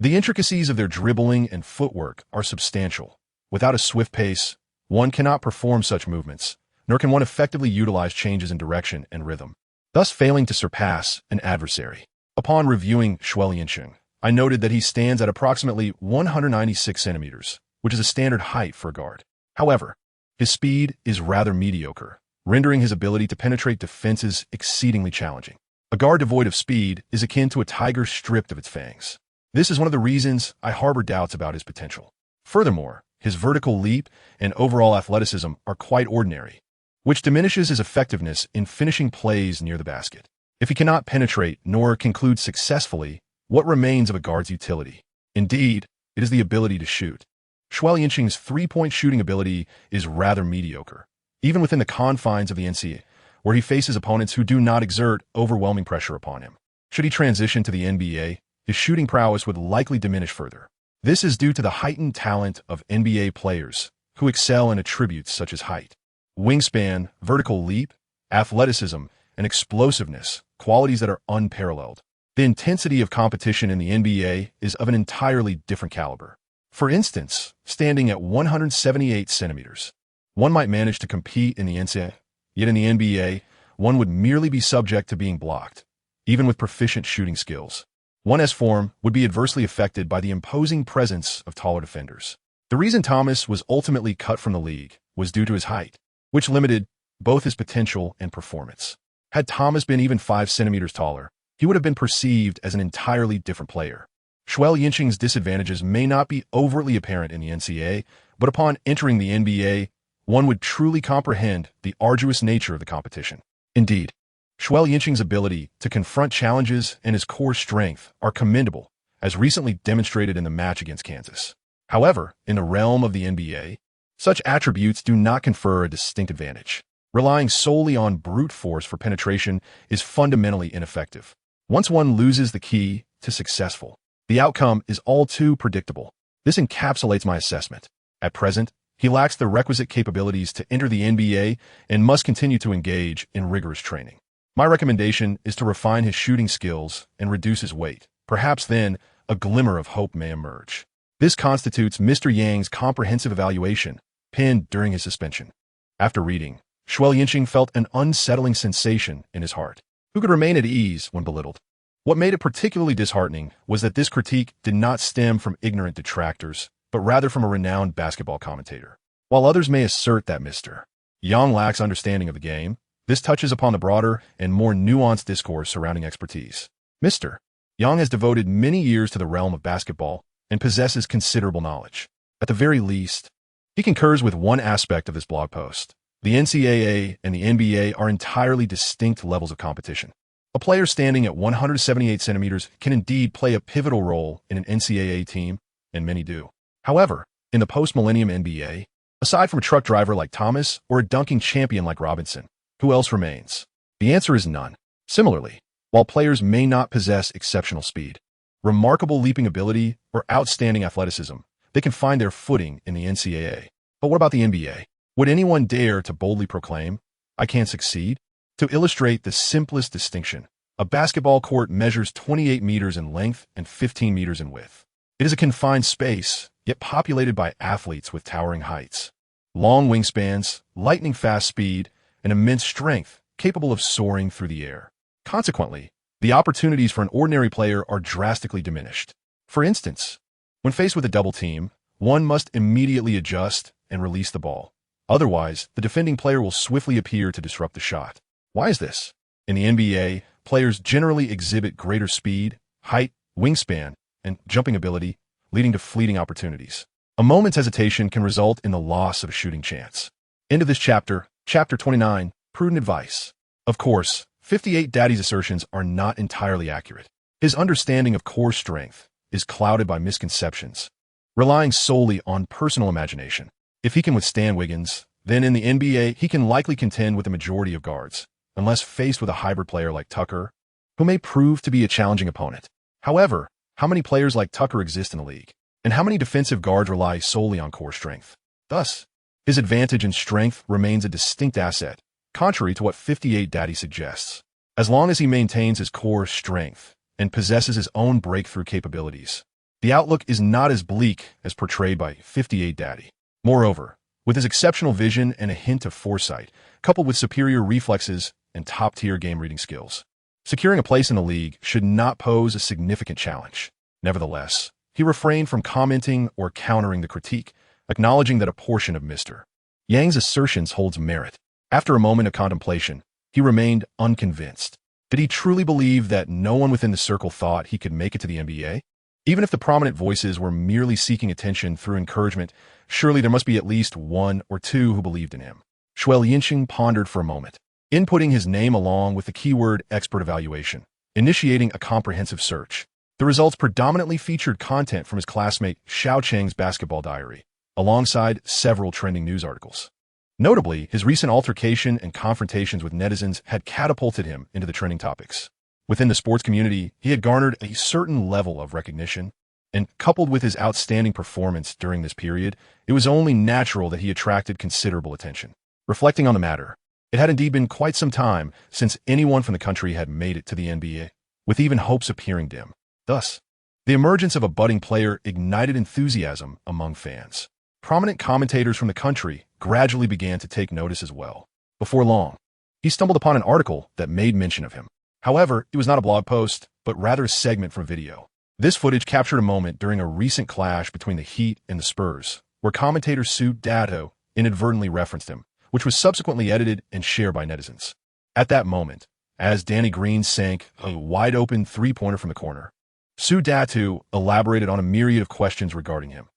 Speaker 1: The intricacies of their dribbling and footwork are substantial. Without a swift pace, one cannot perform such movements, nor can one effectively utilize changes in direction and rhythm, thus failing to surpass an adversary. Upon reviewing Xue Liancheng, I noted that he stands at approximately 196 centimeters, which is a standard height for a guard. However, his speed is rather mediocre, rendering his ability to penetrate defenses exceedingly challenging. A guard devoid of speed is akin to a tiger stripped of its fangs. This is one of the reasons I harbor doubts about his potential. Furthermore, his vertical leap and overall athleticism are quite ordinary, which diminishes his effectiveness in finishing plays near the basket. If he cannot penetrate nor conclude successfully, what remains of a guard's utility? Indeed, it is the ability to shoot. Xue Liancheng's three-point shooting ability is rather mediocre, even within the confines of the NCAA, where he faces opponents who do not exert overwhelming pressure upon him. Should he transition to the NBA, his shooting prowess would likely diminish further. This is due to the heightened talent of NBA players, who excel in attributes such as height, wingspan, vertical leap, athleticism, and explosiveness, qualities that are unparalleled. The intensity of competition in the NBA is of an entirely different caliber. For instance, standing at 178 centimeters, one might manage to compete in the NCAA, yet in the NBA, one would merely be subject to being blocked, even with proficient shooting skills. One's form would be adversely affected by the imposing presence of taller defenders. The reason Thomas was ultimately cut from the league was due to his height, which limited both his potential and performance. Had Thomas been even 5 centimeters taller, he would have been perceived as an entirely different player. Xue Liancheng's disadvantages may not be overtly apparent in the NCAA, but upon entering the NBA, one would truly comprehend the arduous nature of the competition. Indeed, Xue Liancheng's ability to confront challenges and his core strength are commendable, as recently demonstrated in the match against Kansas. However, in the realm of the NBA, such attributes do not confer a distinct advantage. Relying solely on brute force for penetration is fundamentally ineffective. Once one loses the key to successful, the outcome is all too predictable. This encapsulates my assessment. At present, He lacks the requisite capabilities to enter the NBA and must continue to engage in rigorous training. My recommendation is to refine his shooting skills and reduce his weight. Perhaps then, a glimmer of hope may emerge. This constitutes Mr. Yang's comprehensive evaluation, penned during his suspension. After reading, Xue Liancheng felt an unsettling sensation in his heart. Who could remain at ease when belittled? What made it particularly disheartening was that this critique did not stem from ignorant detractors, but rather from a renowned basketball commentator. While others may assert that Mr. Yang lacks understanding of the game, this touches upon the broader and more nuanced discourse surrounding expertise. Mr. Yang has devoted many years to the realm of basketball and possesses considerable knowledge. At the very least, he concurs with one aspect of this blog post. The NCAA and the NBA are entirely distinct levels of competition. A player standing at 178 centimeters can indeed play a pivotal role in an NCAA team, and many do. However, in the post-millennium NBA, aside from a truck driver like Thomas or a dunking champion like Robinson, who else remains? The answer is none. Similarly, while players may not possess exceptional speed, remarkable leaping ability, or outstanding athleticism, they can find their footing in the NCAA. But what about the NBA? Would anyone dare to boldly proclaim, "I can't succeed"? To illustrate the simplest distinction, a basketball court measures 28 meters in length and 15 meters in width. It is a confined space, yet populated by athletes with towering heights, long wingspans, lightning-fast speed, and immense strength, capable of soaring through the air. Consequently, the opportunities for an ordinary player are drastically diminished. For instance, when faced with a double team, one must immediately adjust and release the ball. Otherwise, the defending player will swiftly appear to disrupt the shot. Why is this? In the NBA, players generally exhibit greater speed, height, wingspan, and jumping ability, leading to fleeting opportunities. A moment's hesitation can result in the loss of a shooting chance. End of this chapter, Chapter 29, Prudent Advice. Of course, 58 Daddy's assertions are not entirely accurate. His understanding of core strength is clouded by misconceptions, relying solely on personal imagination. If he can withstand Wiggins, then in the NBA he can likely contend with the majority of guards, unless faced with a hybrid player like Tucker, who may prove to be a challenging opponent. However, how many players like Tucker exist in the league? And how many defensive guards rely solely on core strength? Thus, his advantage in strength remains a distinct asset, contrary to what 58 Daddy suggests. As long as he maintains his core strength and possesses his own breakthrough capabilities, the outlook is not as bleak as portrayed by 58 Daddy. Moreover, with his exceptional vision and a hint of foresight, coupled with superior reflexes and top-tier game-reading skills, securing a place in the league should not pose a significant challenge. Nevertheless, he refrained from commenting or countering the critique, acknowledging that a portion of Mr. Yang's assertions holds merit. After a moment of contemplation, he remained unconvinced. Did he truly believe that no one within the circle thought he could make it to the NBA? Even if the prominent voices were merely seeking attention through encouragement, surely there must be at least one or two who believed in him. Xue Liancheng pondered for a moment, inputting his name along with the keyword expert evaluation, initiating a comprehensive search. The results predominantly featured content from his classmate Xiao Cheng's basketball diary, alongside several trending news articles. Notably, his recent altercation and confrontations with netizens had catapulted him into the trending topics. Within the sports community, he had garnered a certain level of recognition, and coupled with his outstanding performance during this period, it was only natural that he attracted considerable attention. Reflecting on the matter, it had indeed been quite some time since anyone from the country had made it to the NBA, with even hopes appearing dim. Thus, the emergence of a budding player ignited enthusiasm among fans. Prominent commentators from the country gradually began to take notice as well. Before long, he stumbled upon an article that made mention of him. However, it was not a blog post, but rather a segment from video. This footage captured a moment during a recent clash between the Heat and the Spurs, where commentator Xue Liancheng inadvertently referenced him, which was subsequently edited and shared by netizens. At that moment, as Danny Green sank a wide-open three-pointer from the corner, Xue Liancheng elaborated on a myriad of questions regarding him.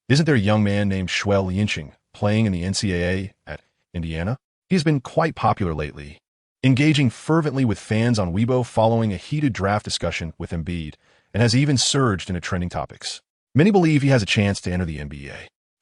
Speaker 1: Isn't there a young man named Xue Liancheng playing in the NCAA at Indiana? He has been quite popular lately, engaging fervently with fans on Weibo following a heated draft discussion with Embiid, and has even surged into trending topics. Many believe he has a chance to enter the NBA.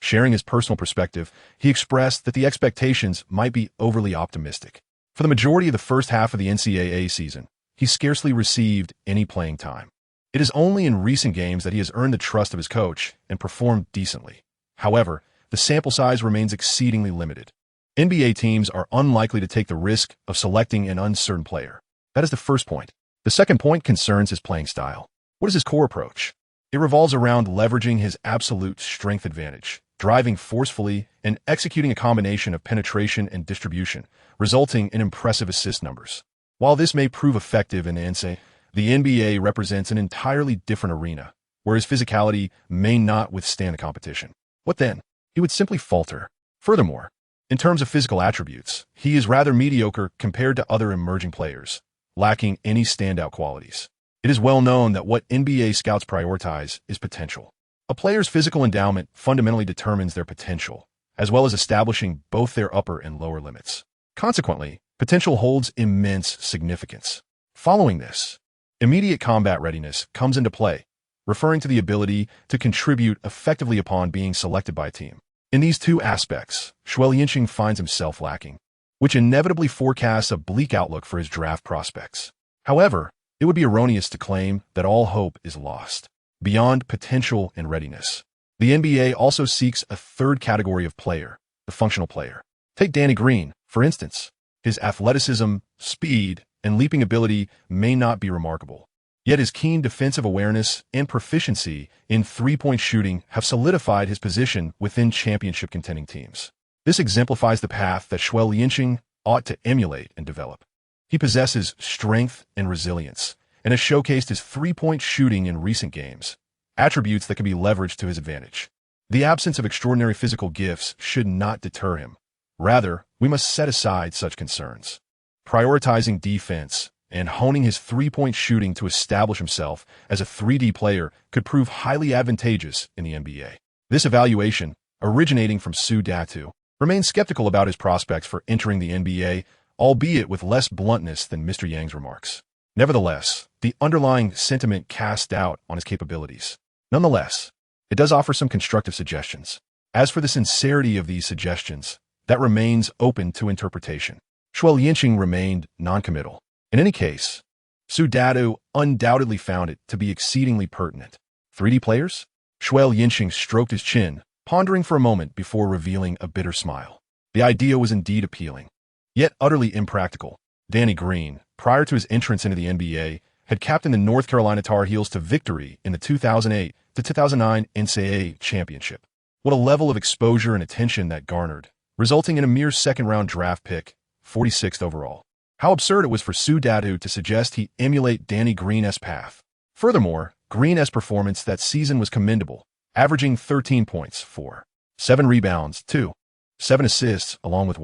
Speaker 1: Sharing his personal perspective, he expressed that the expectations might be overly optimistic. For the majority of the first half of the NCAA season, he scarcely received any playing time. It is only in recent games that he has earned the trust of his coach and performed decently. However, the sample size remains exceedingly limited. NBA teams are unlikely to take the risk of selecting an uncertain player. That is the first point. The second point concerns his playing style. What is his core approach? It revolves around leveraging his absolute strength advantage, driving forcefully, and executing a combination of penetration and distribution, resulting in impressive assist numbers. While this may prove effective in the NBA represents an entirely different arena, where his physicality may not withstand the competition. What then? He would simply falter. Furthermore, in terms of physical attributes, he is rather mediocre compared to other emerging players, lacking any standout qualities. It is well known that what NBA scouts prioritize is potential. A player's physical endowment fundamentally determines their potential, as well as establishing both their upper and lower limits. Consequently, potential holds immense significance. Following this, immediate combat readiness comes into play, referring to the ability to contribute effectively upon being selected by a team. In these two aspects, Xue Liancheng finds himself lacking, which inevitably forecasts a bleak outlook for his draft prospects. However, it would be erroneous to claim that all hope is lost. Beyond potential and readiness, the NBA also seeks a third category of player, the functional player. Take Danny Green, for instance. His athleticism, speed, and leaping ability may not be remarkable. Yet his keen defensive awareness and proficiency in three-point shooting have solidified his position within championship-contending teams. This exemplifies the path that Xue Liancheng ought to emulate and develop. He possesses strength and resilience, and has showcased his three-point shooting in recent games, attributes that can be leveraged to his advantage. The absence of extraordinary physical gifts should not deter him. Rather, we must set aside such concerns. Prioritizing defense and honing his three-point shooting to establish himself as a 3D player could prove highly advantageous in the NBA. This evaluation, originating from Xue Liancheng, remains skeptical about his prospects for entering the NBA, albeit with less bluntness than Mr. Yang's remarks. Nevertheless, the underlying sentiment casts doubt on his capabilities. Nonetheless, it does offer some constructive suggestions. As for the sincerity of these suggestions, that remains open to interpretation. Xue Liancheng remained non-committal. In any case, Xue Liancheng undoubtedly found it to be exceedingly pertinent. 3D players? Xue Liancheng stroked his chin, pondering for a moment before revealing a bitter smile. The idea was indeed appealing, yet utterly impractical. Danny Green, prior to his entrance into the NBA, had captained the North Carolina Tar Heels to victory in the 2008 to 2009 NCAA championship. What a level of exposure and attention that garnered, resulting in a mere second-round draft pick, 46th overall. How absurd it was for Xue Liancheng to suggest he emulate Danny Green's path. Furthermore, Green's performance that season was commendable, averaging 13 points, 7 rebounds, 7 assists, along with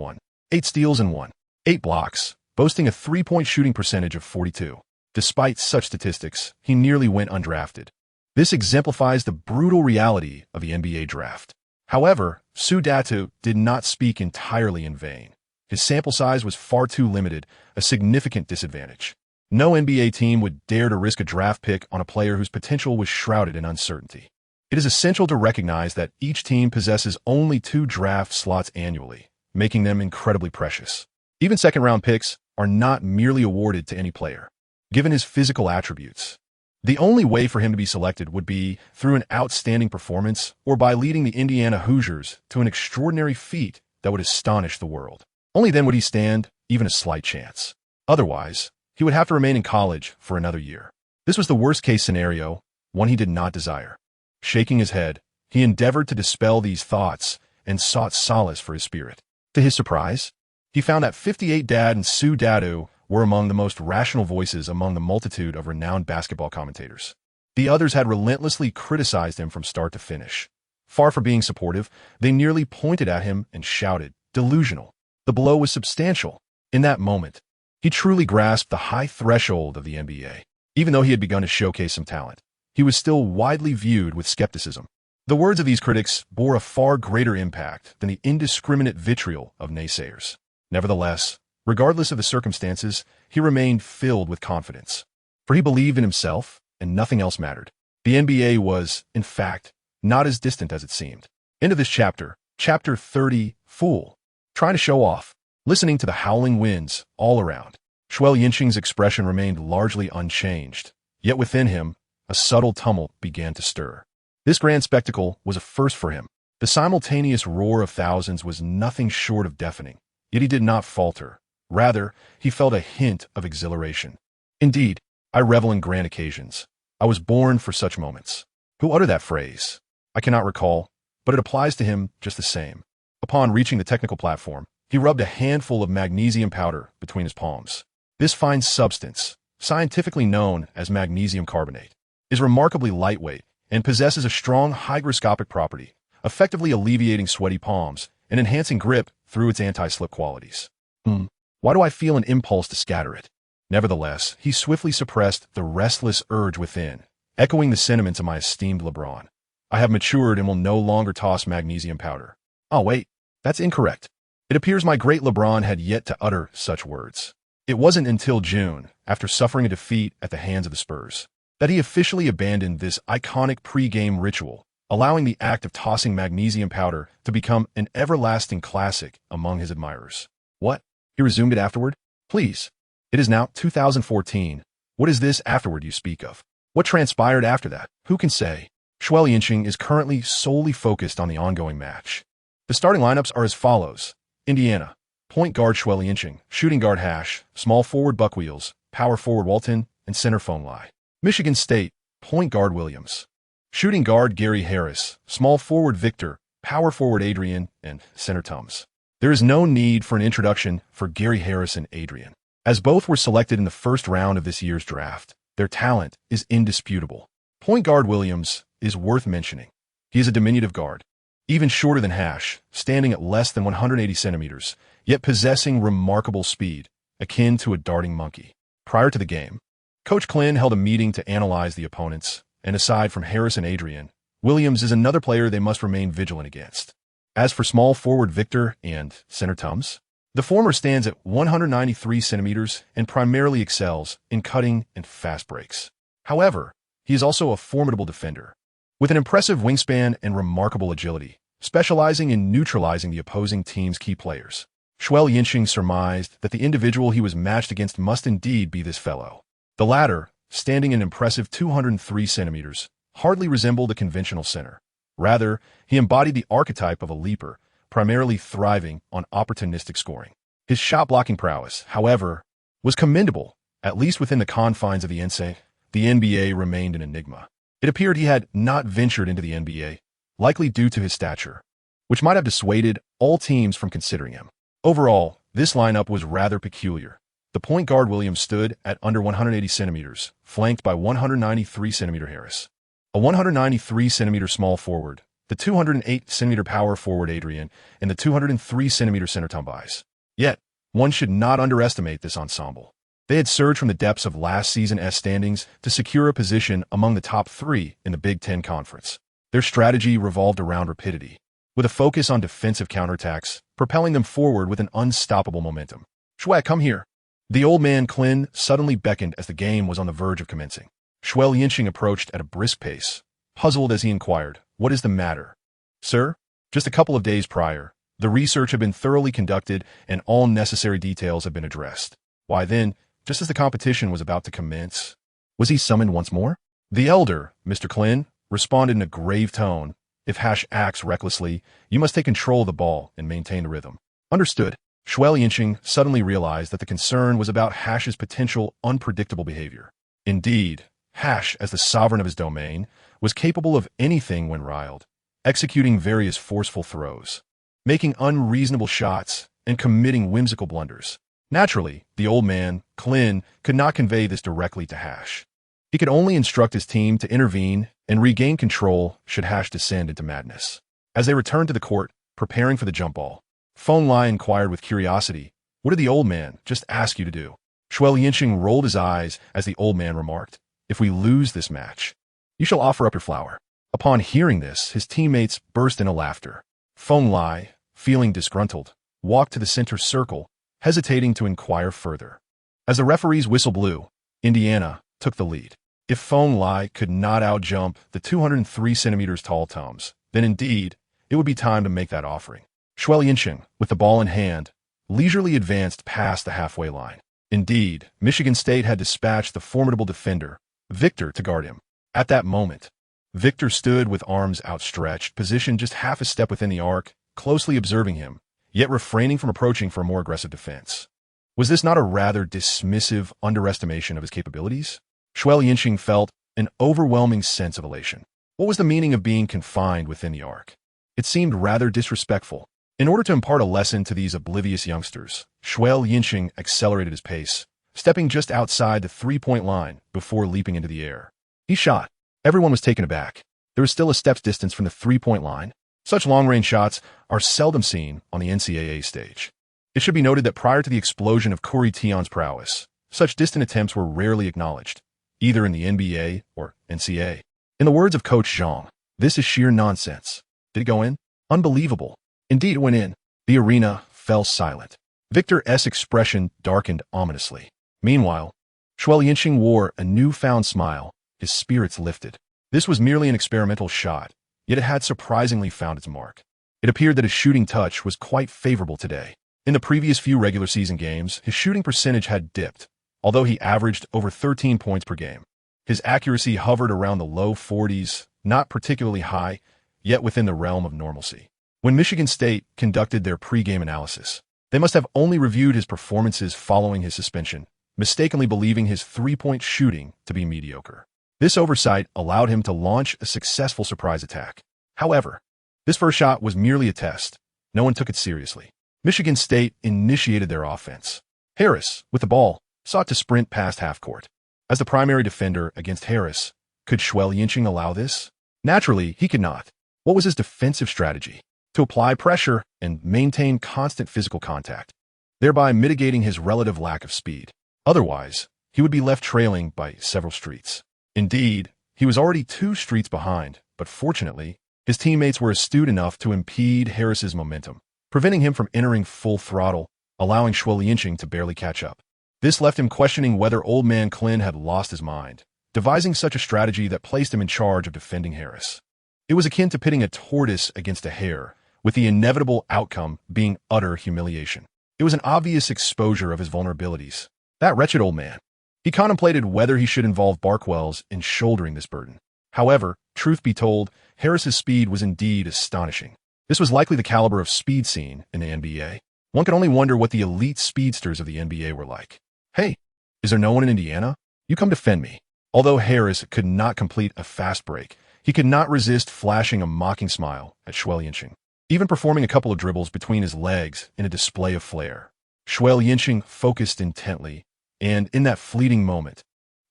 Speaker 1: 8 steals and 8 blocks, boasting a three-point shooting percentage of 42. Despite such statistics, he nearly went undrafted. This exemplifies the brutal reality of the NBA draft. However, Xue Liancheng did not speak entirely in vain. His sample size was far too limited, a significant disadvantage. No NBA team would dare to risk a draft pick on a player whose potential was shrouded in uncertainty. It is essential to recognize that each team possesses only 2 draft slots annually, making them incredibly precious. Even second-round picks are not merely awarded to any player. Given his physical attributes, the only way for him to be selected would be through an outstanding performance or by leading the Indiana Hoosiers to an extraordinary feat that would astonish the world. Only then would he stand even a slight chance. Otherwise, he would have to remain in college for another year. This was the worst-case scenario, one he did not desire. Shaking his head, he endeavored to dispel these thoughts and sought solace for his spirit. To his surprise, he found that 58 Dad and Xue Liancheng were among the most rational voices among the multitude of renowned basketball commentators. The others had relentlessly criticized him from start to finish. Far from being supportive, they nearly pointed at him and shouted, "Delusional." The blow was substantial. In that moment, he truly grasped the high threshold of the NBA. Even though he had begun to showcase some talent, he was still widely viewed with skepticism. The words of these critics bore a far greater impact than the indiscriminate vitriol of naysayers. Nevertheless, regardless of the circumstances, he remained filled with confidence. For he believed in himself, and nothing else mattered. The NBA was, in fact, not as distant as it seemed. End of this chapter, Chapter 30, Fool. Trying to show off, listening to the howling winds all around. Xue Liancheng's expression remained largely unchanged, yet within him, a subtle tumult began to stir. This grand spectacle was a first for him. The simultaneous roar of thousands was nothing short of deafening, yet he did not falter. Rather, he felt a hint of exhilaration. Indeed, I revel in grand occasions. I was born for such moments. Who uttered that phrase? I cannot recall, but it applies to him just the same. Upon reaching the technical platform, he rubbed a handful of magnesium powder between his palms. This fine substance, scientifically known as magnesium carbonate, is remarkably lightweight and possesses a strong hygroscopic property, effectively alleviating sweaty palms and enhancing grip through its anti-slip qualities. Why do I feel an impulse to scatter it? Nevertheless, he swiftly suppressed the restless urge within, echoing the sentiments of my esteemed LeBron. I have matured and will no longer toss magnesium powder. Oh, wait, that's incorrect. It appears my great LeBron had yet to utter such words. It wasn't until June, after suffering a defeat at the hands of the Spurs, that he officially abandoned this iconic pre-game ritual, allowing the act of tossing magnesium powder to become an everlasting classic among his admirers. What? He resumed it afterward? Please. It is now 2014. What is this afterward you speak of? What transpired after that? Who can say? Xue Liancheng is currently solely focused on the ongoing match. The starting lineups are as follows. Indiana, point guard Xue Liancheng, shooting guard Hash, small forward Buckwheels, power forward Walton, and center Phone Lai. Michigan State, point guard Williams, shooting guard Gary Harris, small forward Victor, power forward Adrian, and center Tums. There is no need for an introduction for Gary Harris and Adrian, as both were selected in the first round of this year's draft. Their talent is indisputable. Point guard Williams is worth mentioning. He is a diminutive guard, even shorter than Hash, standing at less than 180 centimeters, yet possessing remarkable speed, akin to a darting monkey. Prior to the game, Coach Klin held a meeting to analyze the opponents, and aside from Harris and Adrian, Williams is another player they must remain vigilant against. As for small forward Victor and center Tums, the former stands at 193 centimeters and primarily excels in cutting and fast breaks. However, he is also a formidable defender, with an impressive wingspan and remarkable agility, specializing in neutralizing the opposing team's key players. Xue Liancheng surmised that the individual he was matched against must indeed be this fellow. The latter, standing an impressive 203 centimeters, hardly resembled a conventional center. Rather, he embodied the archetype of a leaper, primarily thriving on opportunistic scoring. His shot-blocking prowess, however, was commendable, at least within the confines of the NCAA. The NBA remained an enigma. It appeared he had not ventured into the NBA, likely due to his stature, which might have dissuaded all teams from considering him. Overall, this lineup was rather peculiar. The point guard Williams stood at under 180 centimeters, flanked by 193-centimeter Harris, a 193-centimeter small forward, the 208-centimeter power forward Adrian, and the 203-centimeter center Tombais. Yet, one should not underestimate this ensemble. They had surged from the depths of last season's standings to secure a position among the top three in the Big Ten Conference. Their strategy revolved around rapidity, with a focus on defensive counterattacks, propelling them forward with an unstoppable momentum. Xue, come here. The old man Klin suddenly beckoned as the game was on the verge of commencing. Xue Liancheng approached at a brisk pace, puzzled as he inquired, "What is the matter?" "Sir, just a couple of days prior, the research had been thoroughly conducted and all necessary details had been addressed. Why then, just as the competition was about to commence, was he summoned once more?" "The elder, Mr. Klin, responded in a grave tone. If Hash acts recklessly, you must take control of the ball and maintain the rhythm." "Understood." Xue Liancheng suddenly realized that the concern was about Hash's potential unpredictable behavior. Indeed, Hash, as the sovereign of his domain, was capable of anything when riled, executing various forceful throws, making unreasonable shots, and committing whimsical blunders. Naturally, the old man, Klin, could not convey this directly to Hash. He could only instruct his team to intervene and regain control should Hash descend into madness. As they returned to the court, preparing for the jump ball, Phone Lai inquired with curiosity, "What did the old man just ask you to do?" Xue Liancheng rolled his eyes as the old man remarked, "If we lose this match, you shall offer up your flower." Upon hearing this, his teammates burst into laughter. Phone Lai, feeling disgruntled, walked to the center circle, hesitating to inquire further. As the referee's whistle blew, Indiana took the lead. If Phone Lai could not outjump the 203 centimeters tall Tums, then indeed, it would be time to make that offering. Xue Liancheng, with the ball in hand, leisurely advanced past the halfway line. Indeed, Michigan State had dispatched the formidable defender, Victor, to guard him. At that moment, Victor stood with arms outstretched, positioned just half a step within the arc, closely observing him, yet refraining from approaching for a more aggressive defense. Was this not a rather dismissive underestimation of his capabilities? Xue Liancheng felt an overwhelming sense of elation. What was the meaning of being confined within the arc? It seemed rather disrespectful. In order to impart a lesson to these oblivious youngsters, Xue Liancheng accelerated his pace, stepping just outside the three-point line before leaping into the air. He shot. Everyone was taken aback. There was still a step's distance from the three-point line. Such long-range shots are seldom seen on the NCAA stage. It should be noted that prior to the explosion of Corey Tion's prowess, such distant attempts were rarely acknowledged, either in the NBA or NCAA. In the words of Coach Zhang, this is sheer nonsense. Did it go in? Unbelievable. Indeed, it went in. The arena fell silent. Victor's expression darkened ominously. Meanwhile, Xue Liancheng wore a newfound smile, his spirits lifted. This was merely an experimental shot, yet it had surprisingly found its mark. It appeared that his shooting touch was quite favorable today. In the previous few regular season games, his shooting percentage had dipped, although he averaged over 13 points per game. His accuracy hovered around the low 40s, not particularly high, yet within the realm of normalcy. When Michigan State conducted their pre-game analysis, they must have only reviewed his performances following his suspension, mistakenly believing his three-point shooting to be mediocre. This oversight allowed him to launch a successful surprise attack. However, this first shot was merely a test. No one took it seriously. Michigan State initiated their offense. Harris, with the ball, sought to sprint past half-court. As the primary defender against Harris, could Xue Liancheng allow this? Naturally, he could not. What was his defensive strategy? To apply pressure and maintain constant physical contact, thereby mitigating his relative lack of speed. Otherwise, he would be left trailing by several streets. Indeed, he was already 2 streets behind, but fortunately, his teammates were astute enough to impede Harris's momentum, preventing him from entering full throttle, allowing Xue Liancheng to barely catch up. This left him questioning whether Old Man Klin had lost his mind, devising such a strategy that placed him in charge of defending Harris. It was akin to pitting a tortoise against a hare, with the inevitable outcome being utter humiliation. It was an obvious exposure of his vulnerabilities. That wretched old man. He contemplated whether he should involve Barkwells in shouldering this burden. However, truth be told, Harris's speed was indeed astonishing. This was likely the caliber of speed seen in the NBA. One could only wonder what the elite speedsters of the NBA were like. Hey, is there no one in Indiana? You come defend me. Although Harris could not complete a fast break, he could not resist flashing a mocking smile at Xue Liancheng, even performing a couple of dribbles between his legs in a display of flair. Xue Liancheng focused intently, and in that fleeting moment,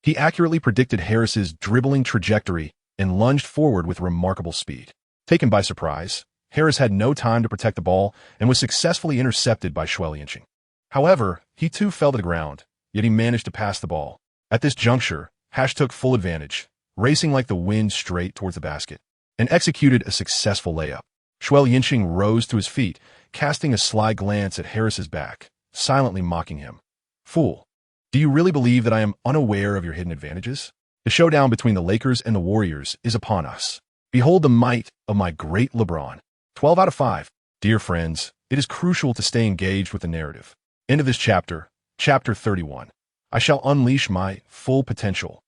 Speaker 1: he accurately predicted Harris's dribbling trajectory and lunged forward with remarkable speed. Taken by surprise, Harris had no time to protect the ball and was successfully intercepted by Xue Liancheng. However, he too fell to the ground, yet he managed to pass the ball. At this juncture, Hash took full advantage, racing like the wind straight towards the basket, and executed a successful layup. Xue Liancheng rose to his feet, casting a sly glance at Harris's back, silently mocking him. Fool, do you really believe that I am unaware of your hidden advantages? The showdown between the Lakers and the Warriors is upon us. Behold the might of my great LeBron. 12 out of 5. Dear friends, it is crucial to stay engaged with the narrative. End of this chapter, chapter 31. I shall unleash my full potential.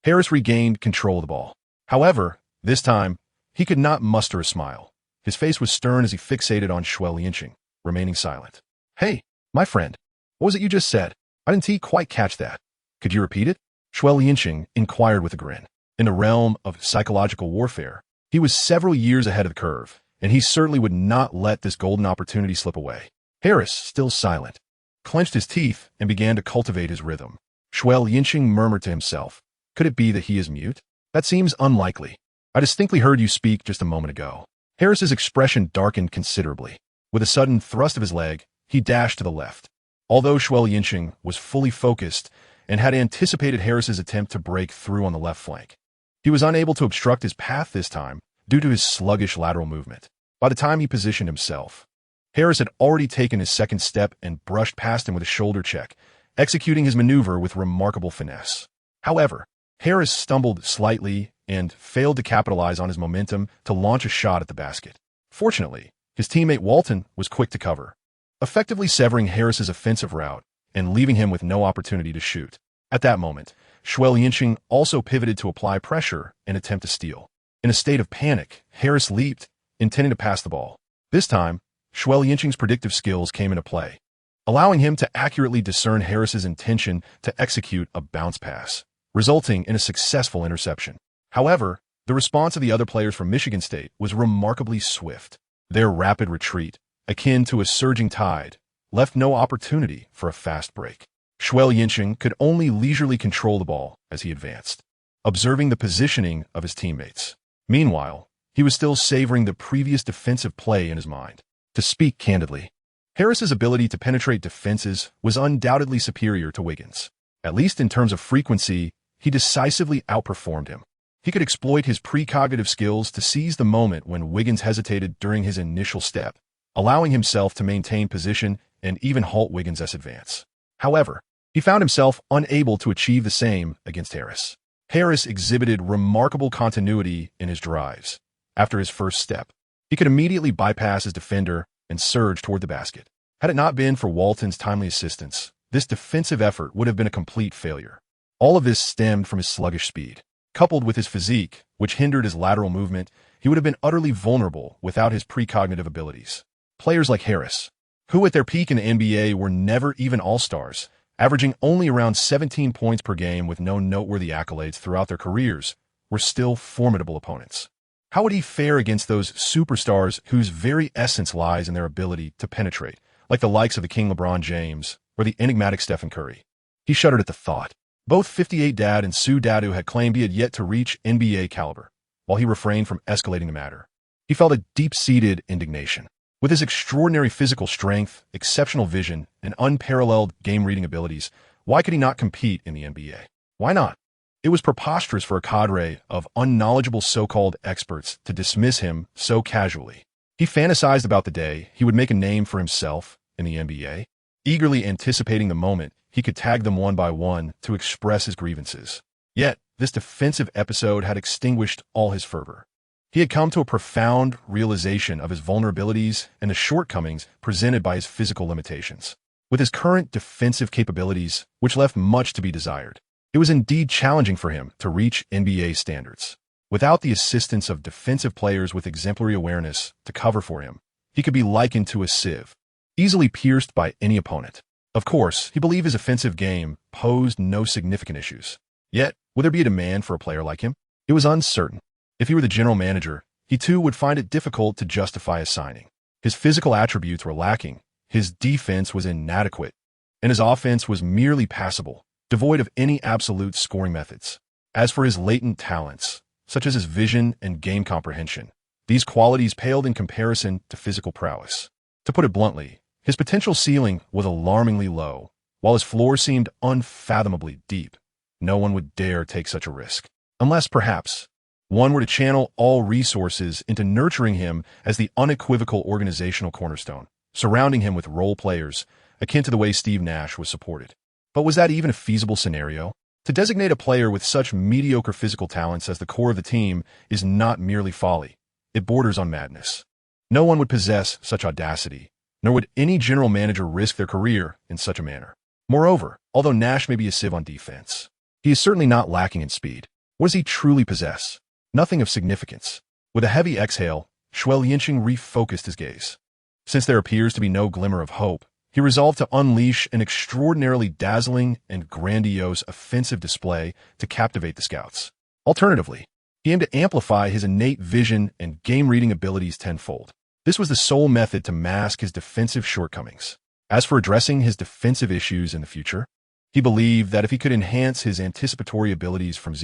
Speaker 1: Harris regained control of the ball. However, this time, he could not muster a smile. His face was stern as he fixated on Xue Liancheng, remaining silent. Hey, my friend, what was it you just said? I didn't quite catch that. Could you repeat it? Xue Liancheng inquired with a grin. In the realm of psychological warfare, he was several years ahead of the curve, and he certainly would not let this golden opportunity slip away. Harris, still silent, clenched his teeth and began to cultivate his rhythm. Xue Liancheng murmured to himself, could it be that he is mute? That seems unlikely. I distinctly heard you speak just a moment ago. Harris's expression darkened considerably. With a sudden thrust of his leg, he dashed to the left. Although Xue Liancheng was fully focused and had anticipated Harris's attempt to break through on the left flank, he was unable to obstruct his path this time due to his sluggish lateral movement. By the time he positioned himself, Harris had already taken his second step and brushed past him with a shoulder check, executing his maneuver with remarkable finesse. However, Harris stumbled slightly and failed to capitalize on his momentum to launch a shot at the basket. Fortunately, his teammate Walton was quick to cover, effectively severing Harris's offensive route and leaving him with no opportunity to shoot. At that moment, Xue Liancheng also pivoted to apply pressure and attempt to steal. In a state of panic, Harris leaped, intending to pass the ball. This time, Xue Liancheng's predictive skills came into play, allowing him to accurately discern Harris's intention to execute a bounce pass, resulting in a successful interception. However, the response of the other players from Michigan State was remarkably swift. Their rapid retreat, akin to a surging tide, left no opportunity for a fast break. Xue Liancheng could only leisurely control the ball as he advanced, observing the positioning of his teammates. Meanwhile, he was still savoring the previous defensive play in his mind. To speak candidly, Harris's ability to penetrate defenses was undoubtedly superior to Wiggins. At least in terms of frequency, he decisively outperformed him. He could exploit his precognitive skills to seize the moment when Wiggins hesitated during his initial step, allowing himself to maintain position and even halt Wiggins' advance. However, he found himself unable to achieve the same against Harris. Harris exhibited remarkable continuity in his drives. After his first step, he could immediately bypass his defender and surge toward the basket. Had it not been for Walton's timely assistance, this defensive effort would have been a complete failure. All of this stemmed from his sluggish speed. Coupled with his physique, which hindered his lateral movement, he would have been utterly vulnerable without his precognitive abilities. Players like Harris, who at their peak in the NBA were never even all-stars, averaging only around 17 points per game with no noteworthy accolades throughout their careers, were still formidable opponents. How would he fare against those superstars whose very essence lies in their ability to penetrate, like the likes of the King LeBron James or the enigmatic Stephen Curry? He shuddered at the thought. Both 58 Dad and Xue Dadu had claimed he had yet to reach NBA caliber, while he refrained from escalating the matter. He felt a deep-seated indignation. With his extraordinary physical strength, exceptional vision, and unparalleled game-reading abilities, why could he not compete in the NBA? Why not? It was preposterous for a cadre of unknowledgeable so-called experts to dismiss him so casually. He fantasized about the day he would make a name for himself in the NBA, eagerly anticipating the moment he could tag them one by one to express his grievances. Yet, this defensive episode had extinguished all his fervor. He had come to a profound realization of his vulnerabilities and the shortcomings presented by his physical limitations. With his current defensive capabilities, which left much to be desired, it was indeed challenging for him to reach NBA standards. Without the assistance of defensive players with exemplary awareness to cover for him, he could be likened to a sieve, easily pierced by any opponent. Of course, he believed his offensive game posed no significant issues. Yet, would there be a demand for a player like him? It was uncertain. If he were the general manager, he too would find it difficult to justify his signing. His physical attributes were lacking, his defense was inadequate, and his offense was merely passable, devoid of any absolute scoring methods. As for his latent talents, such as his vision and game comprehension, these qualities paled in comparison to physical prowess. To put it bluntly, his potential ceiling was alarmingly low, while his floor seemed unfathomably deep. No one would dare take such a risk, unless, perhaps, one were to channel all resources into nurturing him as the unequivocal organizational cornerstone, surrounding him with role players, akin to the way Steve Nash was supported. But was that even a feasible scenario? To designate a player with such mediocre physical talents as the core of the team is not merely folly. It borders on madness. No one would possess such audacity, nor would any general manager risk their career in such a manner. Moreover, although Nash may be a sieve on defense, he is certainly not lacking in speed. What does he truly possess? Nothing of significance. With a heavy exhale, Xue Liancheng refocused his gaze. Since there appears to be no glimmer of hope, he resolved to unleash an extraordinarily dazzling and grandiose offensive display to captivate the scouts. Alternatively, he aimed to amplify his innate vision and game-reading abilities tenfold. This was the sole method to mask his defensive shortcomings. As for addressing his defensive issues in the future, he believed that if he could enhance his anticipatory abilities from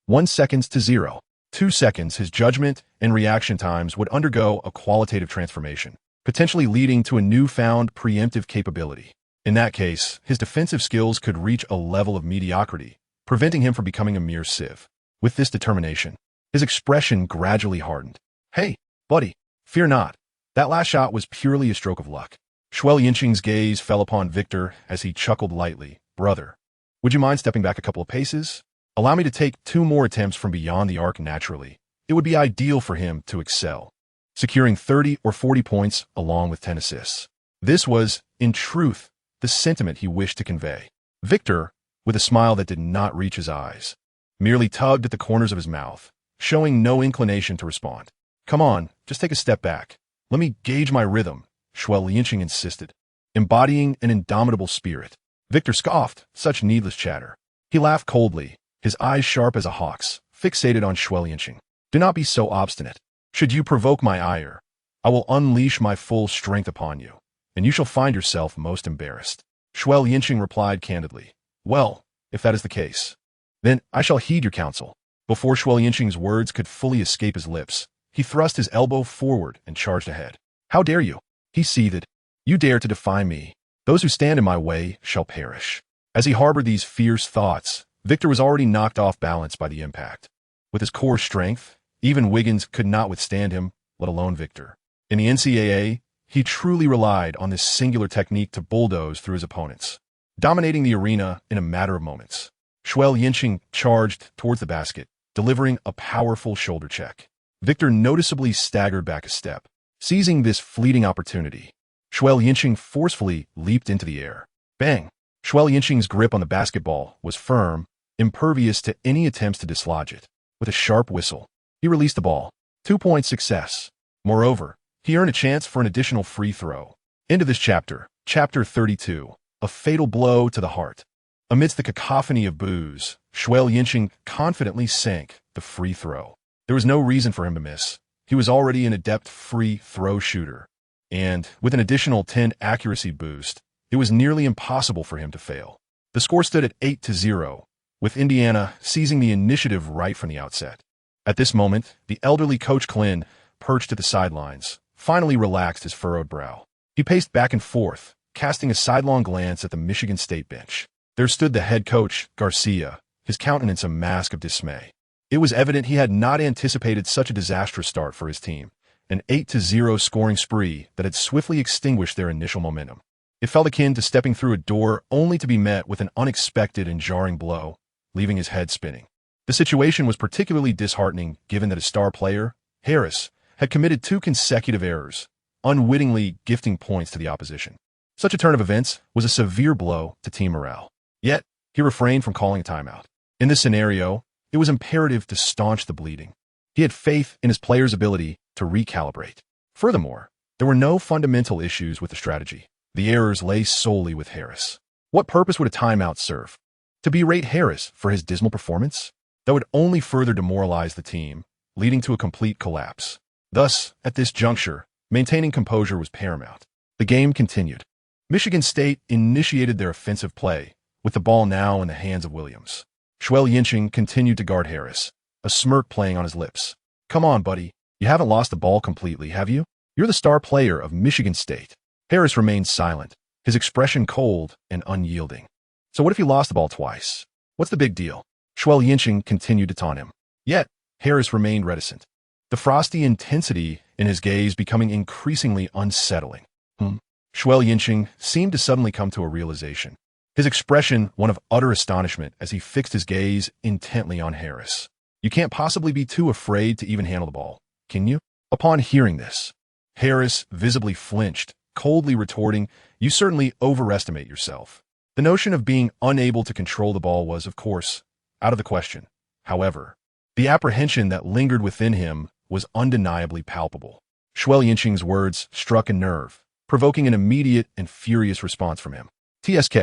Speaker 1: 1 second to 2 seconds, his judgment and reaction times would undergo a qualitative transformation, potentially leading to a newfound preemptive capability. In that case, his defensive skills could reach a level of mediocrity, preventing him from becoming a mere sieve. With this determination, his expression gradually hardened. "Hey, buddy, fear not. That last shot was purely a stroke of luck." Xue Liancheng's gaze fell upon Victor as he chuckled lightly. "Brother, would you mind stepping back a couple of paces? Allow me to take 2 more attempts from beyond the arc naturally. It would be ideal for him to excel, securing 30 or 40 points along with 10 assists." This was, in truth, the sentiment he wished to convey. Victor, with a smile that did not reach his eyes, merely tugged at the corners of his mouth, showing no inclination to respond. Come on, just take a step back. Let me gauge my rhythm, Xue Liancheng insisted, embodying an indomitable spirit. Victor scoffed, such needless chatter. He laughed coldly, his eyes sharp as a hawk's, fixated on Xue Liancheng. Do not be so obstinate. Should you provoke my ire, I will unleash my full strength upon you, and you shall find yourself most embarrassed. Xue Liancheng replied candidly. Well, if that is the case, then I shall heed your counsel. Before Xue Liancheng's words could fully escape his lips, he thrust his elbow forward and charged ahead. How dare you? He seethed. You dare to defy me. Those who stand in my way shall perish. As he harbored these fierce thoughts, Victor was already knocked off balance by the impact. With his core strength, even Wiggins could not withstand him, let alone Victor. In the NCAA, he truly relied on this singular technique to bulldoze through his opponents, dominating the arena in a matter of moments. Xue Liancheng charged towards the basket, delivering a powerful shoulder check. Victor noticeably staggered back a step. Seizing this fleeting opportunity, Xue Liancheng forcefully leaped into the air. Bang! Xue Liancheng's grip on the basketball was firm, impervious to any attempts to dislodge it. With a sharp whistle, he released the ball. 2-point success. Moreover, he earned a chance for an additional free throw. Into this chapter, Chapter 32, a fatal blow to the heart. Amidst the cacophony of boos, Xue Liancheng confidently sank the free throw. There was no reason for him to miss. He was already an adept free throw shooter, and with an additional 10 accuracy boost, it was nearly impossible for him to fail. The score stood at 8-0, with Indiana seizing the initiative right from the outset. At this moment, the elderly Coach Klin, perched at the sidelines, finally relaxed his furrowed brow. He paced back and forth, casting a sidelong glance at the Michigan State bench. There stood the head coach, Garcia, his countenance a mask of dismay. It was evident he had not anticipated such a disastrous start for his team, an 8-0 scoring spree that had swiftly extinguished their initial momentum. It felt akin to stepping through a door only to be met with an unexpected and jarring blow, leaving his head spinning. The situation was particularly disheartening given that his star player, Harris, had committed 2 consecutive errors, unwittingly gifting points to the opposition. Such a turn of events was a severe blow to team morale. Yet, he refrained from calling a timeout. In this scenario, it was imperative to staunch the bleeding. He had faith in his players' ability to recalibrate. Furthermore, there were no fundamental issues with the strategy. The errors lay solely with Harris. What purpose would a timeout serve? To berate Harris for his dismal performance? That would only further demoralize the team, leading to a complete collapse. Thus, at this juncture, maintaining composure was paramount. The game continued. Michigan State initiated their offensive play, with the ball now in the hands of Williams. Xue Liancheng continued to guard Harris, a smirk playing on his lips. Come on, buddy. You haven't lost the ball completely, have you? You're the star player of Michigan State. Harris remained silent, his expression cold and unyielding. So what if you lost the ball twice? What's the big deal? Xue Liancheng continued to taunt him. Yet, Harris remained reticent, the frosty intensity in his gaze becoming increasingly unsettling. Xue Liancheng seemed to suddenly come to a realization, his expression one of utter astonishment as he fixed his gaze intently on Harris. You can't possibly be too afraid to even handle the ball, can you? Upon hearing this, Harris visibly flinched, coldly retorting, You certainly overestimate yourself. The notion of being unable to control the ball was, of course, out of the question. However, the apprehension that lingered within him was undeniably palpable. Xue Liancheng's words struck a nerve, provoking an immediate and furious response from him. TSK,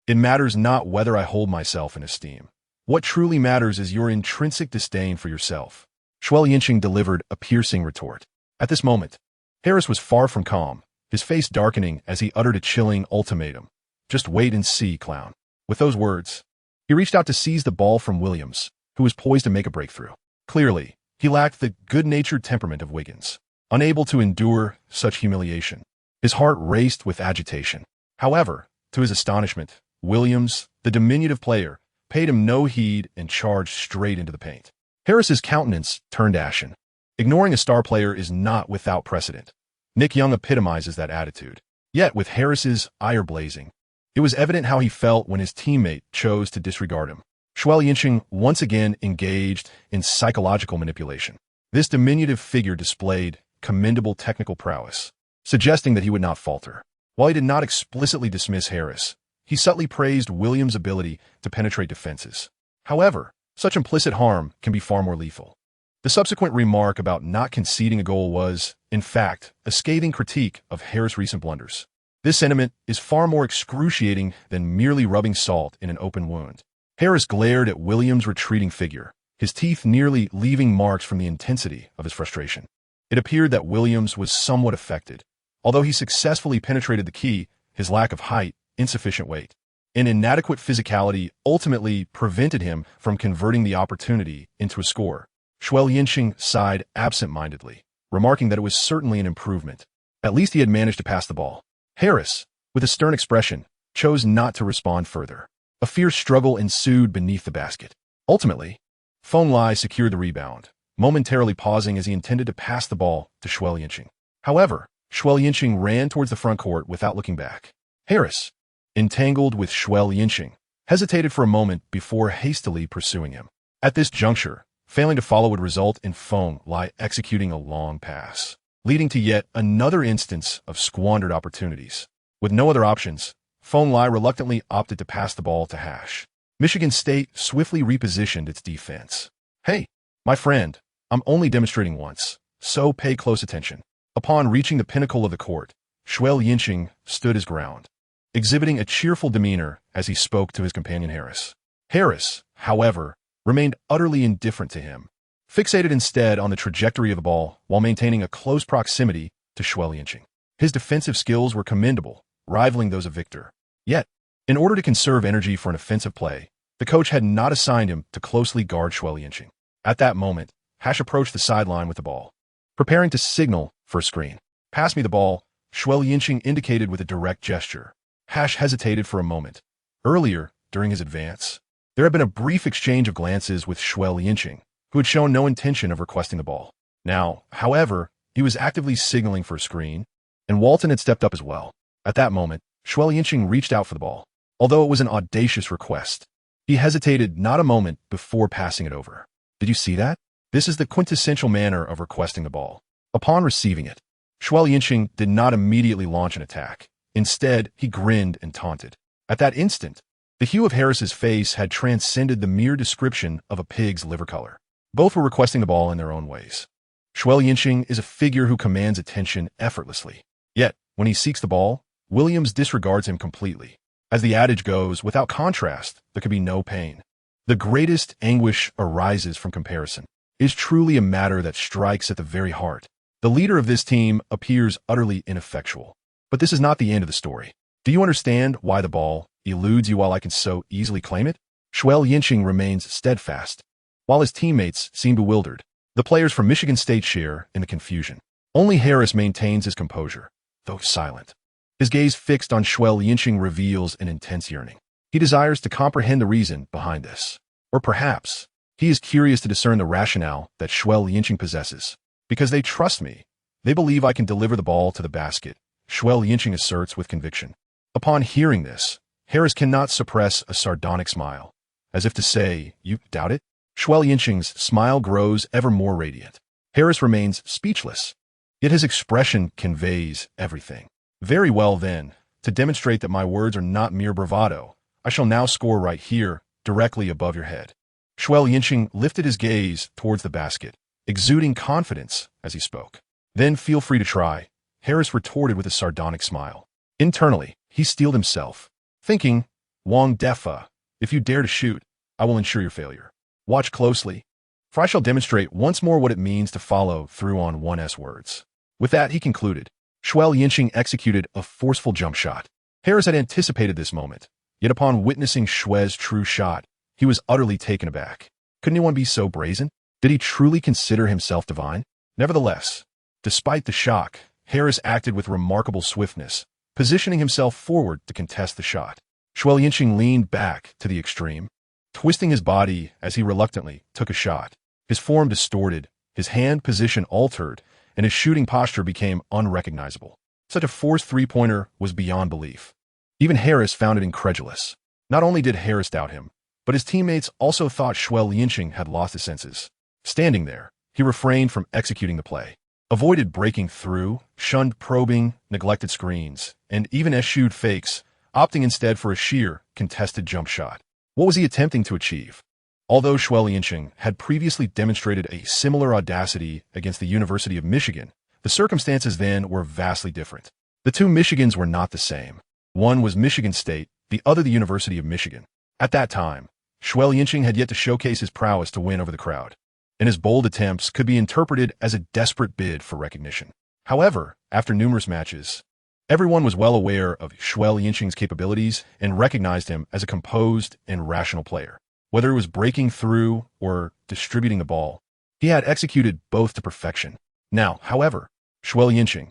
Speaker 1: it matters not whether I hold myself in esteem. What truly matters is your intrinsic disdain for yourself. Xue Liancheng delivered a piercing retort. At this moment, Harris was far from calm, his face darkening as he uttered a chilling ultimatum. Just wait and see, clown. With those words, he reached out to seize the ball from Williams, who was poised to make a breakthrough. Clearly, he lacked the good-natured temperament of Wiggins, unable to endure such humiliation. His heart raced with agitation. However, to his astonishment, Williams, the diminutive player, paid him no heed and charged straight into the paint. Harris's countenance turned ashen. Ignoring a star player is not without precedent. Nick Young epitomizes that attitude. Yet, with Harris's ire blazing, it was evident how he felt when his teammate chose to disregard him. Xue Liancheng once again engaged in psychological manipulation. This diminutive figure displayed commendable technical prowess, suggesting that he would not falter. While he did not explicitly dismiss Harris, he subtly praised Williams' ability to penetrate defenses. However, such implicit harm can be far more lethal. The subsequent remark about not conceding a goal was, in fact, a scathing critique of Harris' recent blunders. This sentiment is far more excruciating than merely rubbing salt in an open wound. Harris glared at Williams' retreating figure, his teeth nearly leaving marks from the intensity of his frustration. It appeared that Williams was somewhat affected. Although he successfully penetrated the key, his lack of height, insufficient weight, and inadequate physicality ultimately prevented him from converting the opportunity into a score. Xue Liancheng sighed absent-mindedly, remarking that it was certainly an improvement. At least he had managed to pass the ball. Harris, with a stern expression, chose not to respond further. A fierce struggle ensued beneath the basket. Ultimately, Feng Lai secured the rebound, momentarily pausing as he intended to pass the ball to Xue Liancheng. However, Xue Liancheng ran towards the front court without looking back. Harris, entangled with Xue Liancheng, hesitated for a moment before hastily pursuing him. At this juncture, failing to follow would result in Feng Lai executing a long pass, leading to yet another instance of squandered opportunities. With no other options, Feng Lai reluctantly opted to pass the ball to Hash. Michigan State swiftly repositioned its defense. Hey, my friend, I'm only demonstrating once, so pay close attention. Upon reaching the pinnacle of the court, Xue Liancheng stood his ground, exhibiting a cheerful demeanor as he spoke to his companion Harris. Harris, however, remained utterly indifferent to him, fixated instead on the trajectory of the ball while maintaining a close proximity to Xue Liancheng. His defensive skills were commendable, rivaling those of Victor. Yet, in order to conserve energy for an offensive play, the coach had not assigned him to closely guard Xue Liancheng. At that moment, Hash approached the sideline with the ball, preparing to signal for a screen. "Pass me the ball," Xue Liancheng indicated with a direct gesture. Hash hesitated for a moment. Earlier, during his advance, there had been a brief exchange of glances with Xue Liancheng, who had shown no intention of requesting the ball. Now, however, he was actively signaling for a screen, and Walton had stepped up as well. At that moment, Xue Liancheng reached out for the ball. Although it was an audacious request, he hesitated not a moment before passing it over. Did you see that? This is the quintessential manner of requesting the ball. Upon receiving it, Xue Liancheng did not immediately launch an attack. Instead, he grinned and taunted. At that instant, the hue of Harris's face had transcended the mere description of a pig's liver color. Both were requesting the ball in their own ways. Xue Liancheng is a figure who commands attention effortlessly. Yet, when he seeks the ball, Williams disregards him completely. As the adage goes, without contrast, there could be no pain. The greatest anguish arises from comparison. It is truly a matter that strikes at the very heart. The leader of this team appears utterly ineffectual. But this is not the end of the story. Do you understand why the ball eludes you while I can so easily claim it? Xue Liancheng remains steadfast, while his teammates seem bewildered. The players from Michigan State share in the confusion. Only Harris maintains his composure, though silent. His gaze fixed on Xue Liancheng reveals an intense yearning. He desires to comprehend the reason behind this. Or perhaps, he is curious to discern the rationale that Xue Liancheng possesses. Because they trust me, they believe I can deliver the ball to the basket, Xue Liancheng asserts with conviction. Upon hearing this, Harris cannot suppress a sardonic smile, as if to say, "You doubt it?" Xue Liancheng's smile grows ever more radiant. Harris remains speechless, yet his expression conveys everything. "Very well then, to demonstrate that my words are not mere bravado, I shall now score right here, directly above your head." Xue Liancheng lifted his gaze towards the basket, exuding confidence as he spoke. "Then feel free to try," Harris retorted with a sardonic smile. Internally, he steeled himself, thinking, "Wang Defy, if you dare to shoot, I will ensure your failure. Watch closely, for I shall demonstrate once more what it means to follow through on one's words." With that, he concluded. Xue Liancheng executed a forceful jump shot. Harris had anticipated this moment, yet upon witnessing Xue's true shot, he was utterly taken aback. Could anyone be so brazen? Did he truly consider himself divine? Nevertheless, despite the shock, Harris acted with remarkable swiftness, positioning himself forward to contest the shot. Xue Liancheng leaned back to the extreme, twisting his body as he reluctantly took a shot. His form distorted, his hand position altered, and his shooting posture became unrecognizable. Such a forced three-pointer was beyond belief. Even Harris found it incredulous. Not only did Harris doubt him, but his teammates also thought Xue Liancheng had lost his senses. Standing there, he refrained from executing the play, avoided breaking through, shunned probing, neglected screens, and even eschewed fakes, opting instead for a sheer, contested jump shot. What was he attempting to achieve? Although Xue Liancheng had previously demonstrated a similar audacity against the University of Michigan, the circumstances then were vastly different. The two Michigans were not the same. One was Michigan State, the other the University of Michigan. At that time, Xue Liancheng had yet to showcase his prowess to win over the crowd, and his bold attempts could be interpreted as a desperate bid for recognition. However, after numerous matches, everyone was well aware of Xue Liancheng's capabilities and recognized him as a composed and rational player. Whether it was breaking through or distributing the ball, he had executed both to perfection. Now, however, Xue Liancheng,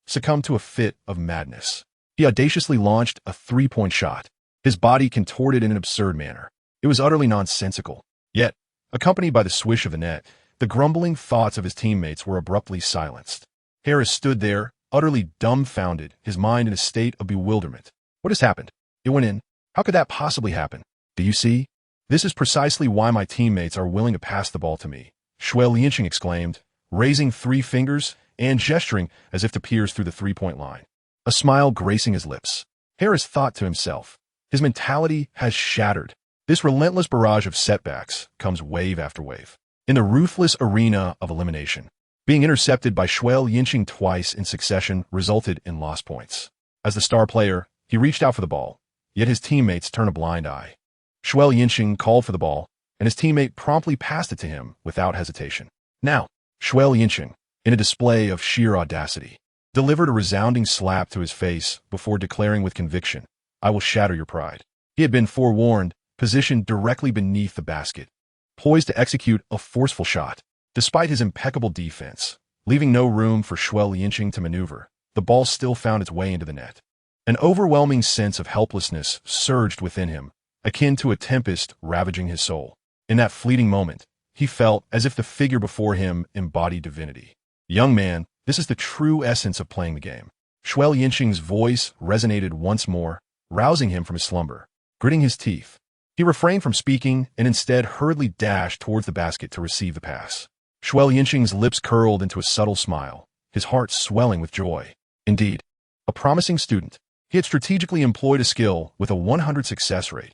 Speaker 1: succumbed to a fit of madness. He audaciously launched a three-point shot, his body contorted in an absurd manner. It was utterly nonsensical. Yet, accompanied by the swish of the net, the grumbling thoughts of his teammates were abruptly silenced. Harris stood there, utterly dumbfounded, his mind in a state of bewilderment. What has happened? It went in. How could that possibly happen? Do you see? This is precisely why my teammates are willing to pass the ball to me, Xue Liancheng exclaimed, raising three fingers and gesturing as if to pierce through the three-point line. A smile gracing his lips. Harris thought to himself, his mentality has shattered. This relentless barrage of setbacks comes wave after wave. In the ruthless arena of elimination, being intercepted by Xue Liancheng twice in succession resulted in lost points. As the star player, he reached out for the ball, yet his teammates turned a blind eye. Xue Liancheng called for the ball, and his teammate promptly passed it to him without hesitation. Now, Xue Liancheng, in a display of sheer audacity, delivered a resounding slap to his face before declaring with conviction, "I will shatter your pride." He had been forewarned, positioned directly beneath the basket, poised to execute a forceful shot. Despite his impeccable defense, leaving no room for Xue Liancheng to maneuver, the ball still found its way into the net. An overwhelming sense of helplessness surged within him, akin to a tempest ravaging his soul. In that fleeting moment, he felt as if the figure before him embodied divinity. Young man, this is the true essence of playing the game. Xue Liancheng's voice resonated once more, rousing him from his slumber. Gritting his teeth, he refrained from speaking and instead hurriedly dashed towards the basket to receive the pass. Xue Liancheng's lips curled into a subtle smile, his heart swelling with joy. Indeed, a promising student, he had strategically employed a skill with a 100 success rate,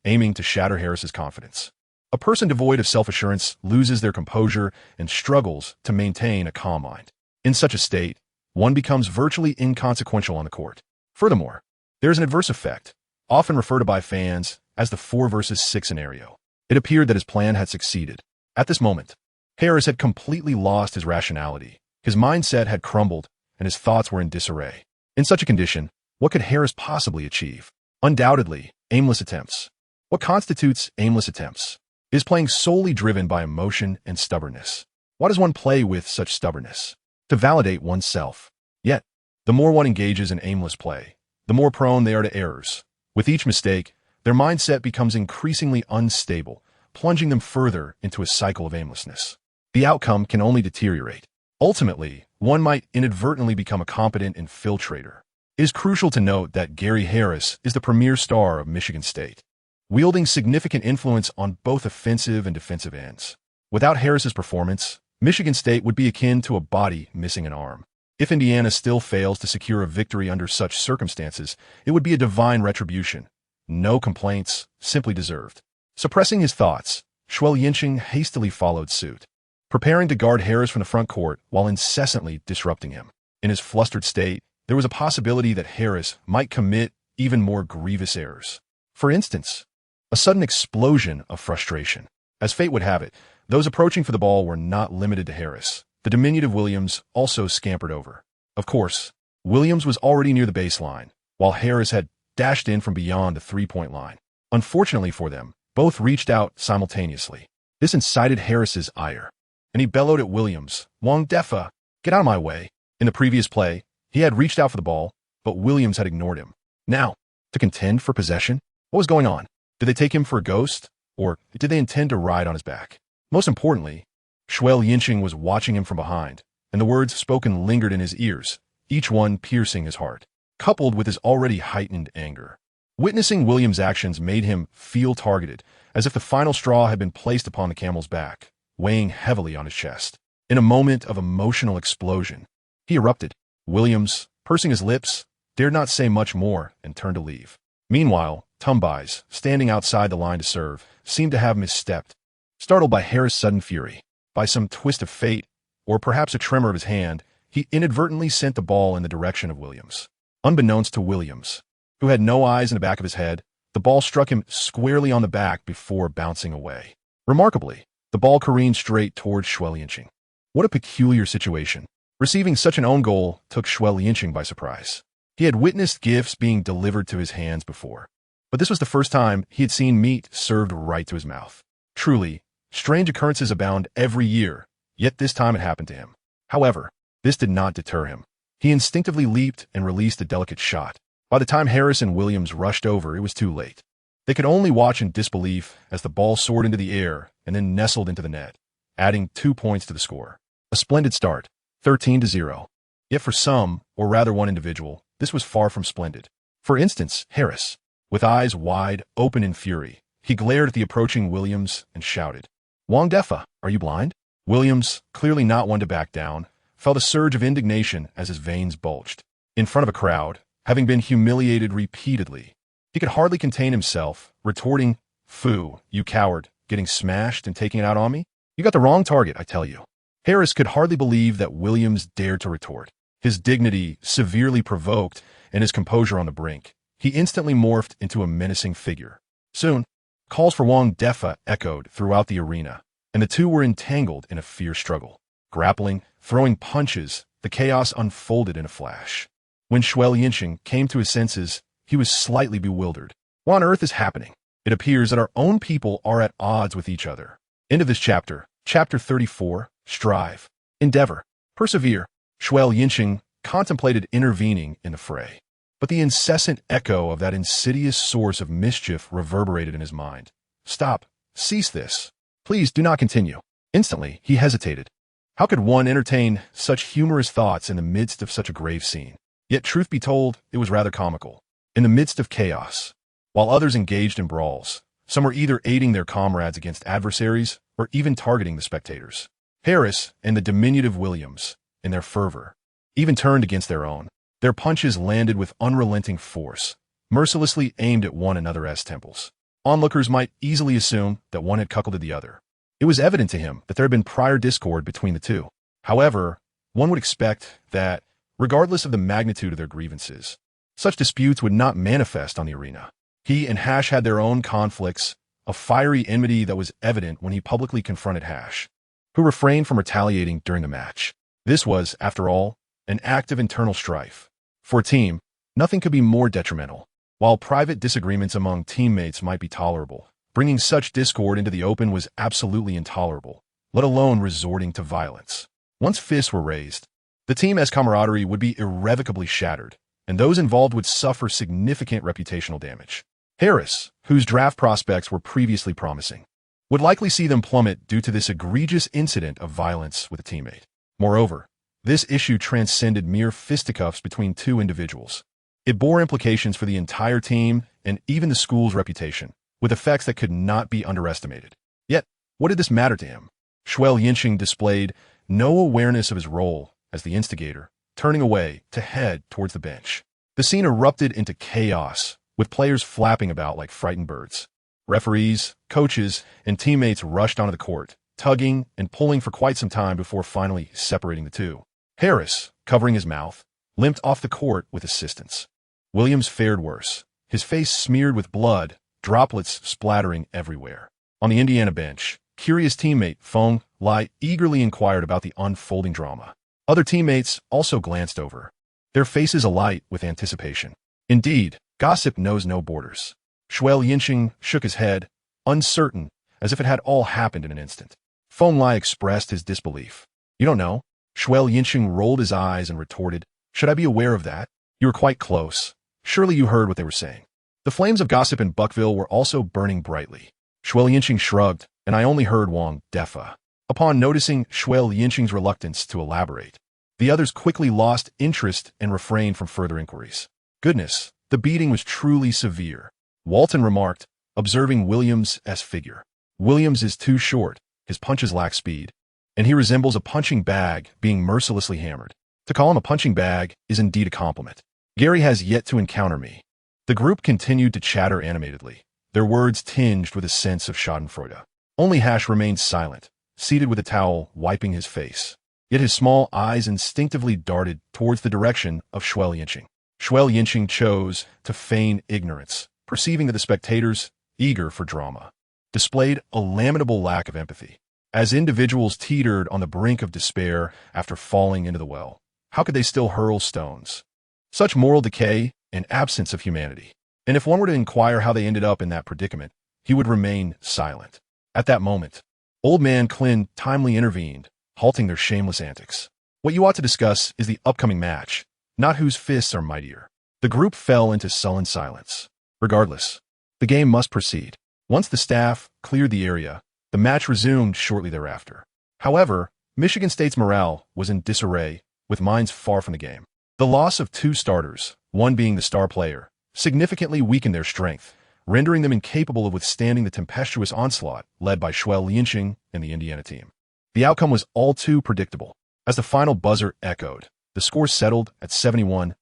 Speaker 1: aiming to shatter Harris's confidence. A person devoid of self-assurance loses their composure and struggles to maintain a calm mind. In such a state, one becomes virtually inconsequential on the court. Furthermore, there is an adverse effect, often referred to by fans as the 4 versus 6 scenario. It appeared that his plan had succeeded. At this moment, Harris had completely lost his rationality. His mindset had crumbled, and his thoughts were in disarray. In such a condition, what could Harris possibly achieve? Undoubtedly, aimless attempts. What constitutes aimless attempts? Is playing solely driven by emotion and stubbornness. Why does one play with such stubbornness? To validate oneself. Yet, the more one engages in aimless play, the more prone they are to errors. With each mistake, their mindset becomes increasingly unstable, plunging them further into a cycle of aimlessness. The outcome can only deteriorate. Ultimately, one might inadvertently become a competent infiltrator. It is crucial to note that Gary Harris is the premier star of Michigan State, wielding significant influence on both offensive and defensive ends. Without Harris's performance, Michigan State would be akin to a body missing an arm. If Indiana still fails to secure a victory under such circumstances, it would be a divine retribution. No complaints, simply deserved. Suppressing his thoughts, Xue Liancheng hastily followed suit, preparing to guard Harris from the front court while incessantly disrupting him. In his flustered state, there was a possibility that Harris might commit even more grievous errors. For instance, a sudden explosion of frustration. As fate would have it, those approaching for the ball were not limited to Harris. The diminutive Williams also scampered over. Of course, Williams was already near the baseline, while Harris had dashed in from beyond the three-point line. Unfortunately for them, both reached out simultaneously. This incited Harris's ire, and he bellowed at Williams, "Wang Defy, get out of my way." In the previous play, he had reached out for the ball, but Williams had ignored him. Now, to contend for possession? What was going on? Did they take him for a ghost, or did they intend to ride on his back? Most importantly, Xue Liancheng was watching him from behind, and the words spoken lingered in his ears, each one piercing his heart, coupled with his already heightened anger. Witnessing Williams' actions made him feel targeted, as if the final straw had been placed upon the camel's back, weighing heavily on his chest. In a moment of emotional explosion, he erupted. Williams, pursing his lips, dared not say much more and turned to leave. Meanwhile, Tumbais, standing outside the line to serve, seemed to have misstepped. Startled by Harris' sudden fury, by some twist of fate, or perhaps a tremor of his hand, he inadvertently sent the ball in the direction of Williams. Unbeknownst to Williams, who had no eyes in the back of his head, the ball struck him squarely on the back before bouncing away. Remarkably, the ball careened straight towards Xue Liancheng. What a peculiar situation. Receiving such an own goal took Xue Liancheng by surprise. He had witnessed gifts being delivered to his hands before, but this was the first time he had seen meat served right to his mouth. Truly, strange occurrences abound every year, yet this time it happened to him. However, this did not deter him. He instinctively leaped and released a delicate shot. By the time Harris and Williams rushed over, it was too late. They could only watch in disbelief as the ball soared into the air and then nestled into the net, adding 2 points to the score. A splendid start, 13-0. Yet for some, or rather one individual, this was far from splendid. For instance, Harris, with eyes wide open in fury, he glared at the approaching Williams and shouted, "Wang Defy, are you blind?" Williams, clearly not one to back down, felt a surge of indignation as his veins bulged. In front of a crowd, having been humiliated repeatedly, he could hardly contain himself, retorting, "Phoo, you coward, getting smashed and taking it out on me? You got the wrong target, I tell you." Harris could hardly believe that Williams dared to retort. His dignity severely provoked and his composure on the brink, he instantly morphed into a menacing figure. Soon, calls for Wang Defy echoed throughout the arena, and the two were entangled in a fierce struggle. Grappling, throwing punches, the chaos unfolded in a flash. When Xue Liancheng came to his senses, he was slightly bewildered. What on earth is happening? It appears that our own people are at odds with each other. End of this chapter. Chapter 34. Strive. Endeavor. Persevere. Xue Liancheng contemplated intervening in the fray, but the incessant echo of that insidious source of mischief reverberated in his mind. Stop. Cease this. Please do not continue. Instantly, he hesitated. How could one entertain such humorous thoughts in the midst of such a grave scene? Yet, truth be told, it was rather comical. In the midst of chaos, while others engaged in brawls, some were either aiding their comrades against adversaries or even targeting the spectators. Harris and the diminutive Williams, in their fervor, even turned against their own. Their punches landed with unrelenting force, mercilessly aimed at one another's temples. Onlookers might easily assume that one had cuckolded the other. It was evident to him that there had been prior discord between the two. However, one would expect that, regardless of the magnitude of their grievances, such disputes would not manifest on the arena. He and Hash had their own conflicts, a fiery enmity that was evident when he publicly confronted Hash, who refrained from retaliating during the match. This was, after all, an act of internal strife. For a team, nothing could be more detrimental. While private disagreements among teammates might be tolerable, bringing such discord into the open was absolutely intolerable, let alone resorting to violence. Once fists were raised, the team's camaraderie would be irrevocably shattered, and those involved would suffer significant reputational damage. Harris, whose draft prospects were previously promising, would likely see them plummet due to this egregious incident of violence with a teammate. Moreover, this issue transcended mere fisticuffs between two individuals. It bore implications for the entire team and even the school's reputation, with effects that could not be underestimated. Yet, what did this matter to him? Xue Liancheng displayed no awareness of his role as the instigator, turning away to head towards the bench. The scene erupted into chaos, with players flapping about like frightened birds. Referees, coaches, and teammates rushed onto the court, tugging and pulling for quite some time before finally separating the two. Harris, covering his mouth, limped off the court with assistance. Williams fared worse, his face smeared with blood, droplets splattering everywhere. On the Indiana bench, curious teammate Feng Lai eagerly inquired about the unfolding drama. Other teammates also glanced over, their faces alight with anticipation. Indeed, gossip knows no borders. Xue Liancheng shook his head, uncertain, as if it had all happened in an instant. Feng Lai expressed his disbelief. "You don't know?" Xue Liancheng rolled his eyes and retorted, "Should I be aware of that? You were quite close. Surely you heard what they were saying." The flames of gossip in Buckville were also burning brightly. Xue Liancheng shrugged, and I only heard Wang Defy. Upon noticing Xue Liancheng's reluctance to elaborate, the others quickly lost interest and refrained from further inquiries. Goodness, the beating was truly severe, Walton remarked, observing Williams' figure. Williams is too short, his punches lack speed, and he resembles a punching bag being mercilessly hammered. To call him a punching bag is indeed a compliment. Gary has yet to encounter me. The group continued to chatter animatedly, their words tinged with a sense of schadenfreude. Only Hash remained silent, seated with a towel wiping his face. Yet his small eyes instinctively darted towards the direction of Xue Liancheng. Xue Liancheng chose to feign ignorance, perceiving that the spectators, eager for drama, displayed a lamentable lack of empathy. As individuals teetered on the brink of despair after falling into the well, how could they still hurl stones? Such moral decay and absence of humanity. And if one were to inquire how they ended up in that predicament, he would remain silent. At that moment, Old Man Klin timely intervened, halting their shameless antics. What you ought to discuss is the upcoming match, not whose fists are mightier. The group fell into sullen silence. Regardless, the game must proceed. Once the staff cleared the area, the match resumed shortly thereafter. However, Michigan State's morale was in disarray, with minds far from the game. The loss of two starters, one being the star player, significantly weakened their strength, rendering them incapable of withstanding the tempestuous onslaught led by Xue Liancheng and the Indiana team. The outcome was all too predictable. As the final buzzer echoed, the score settled at 71-60.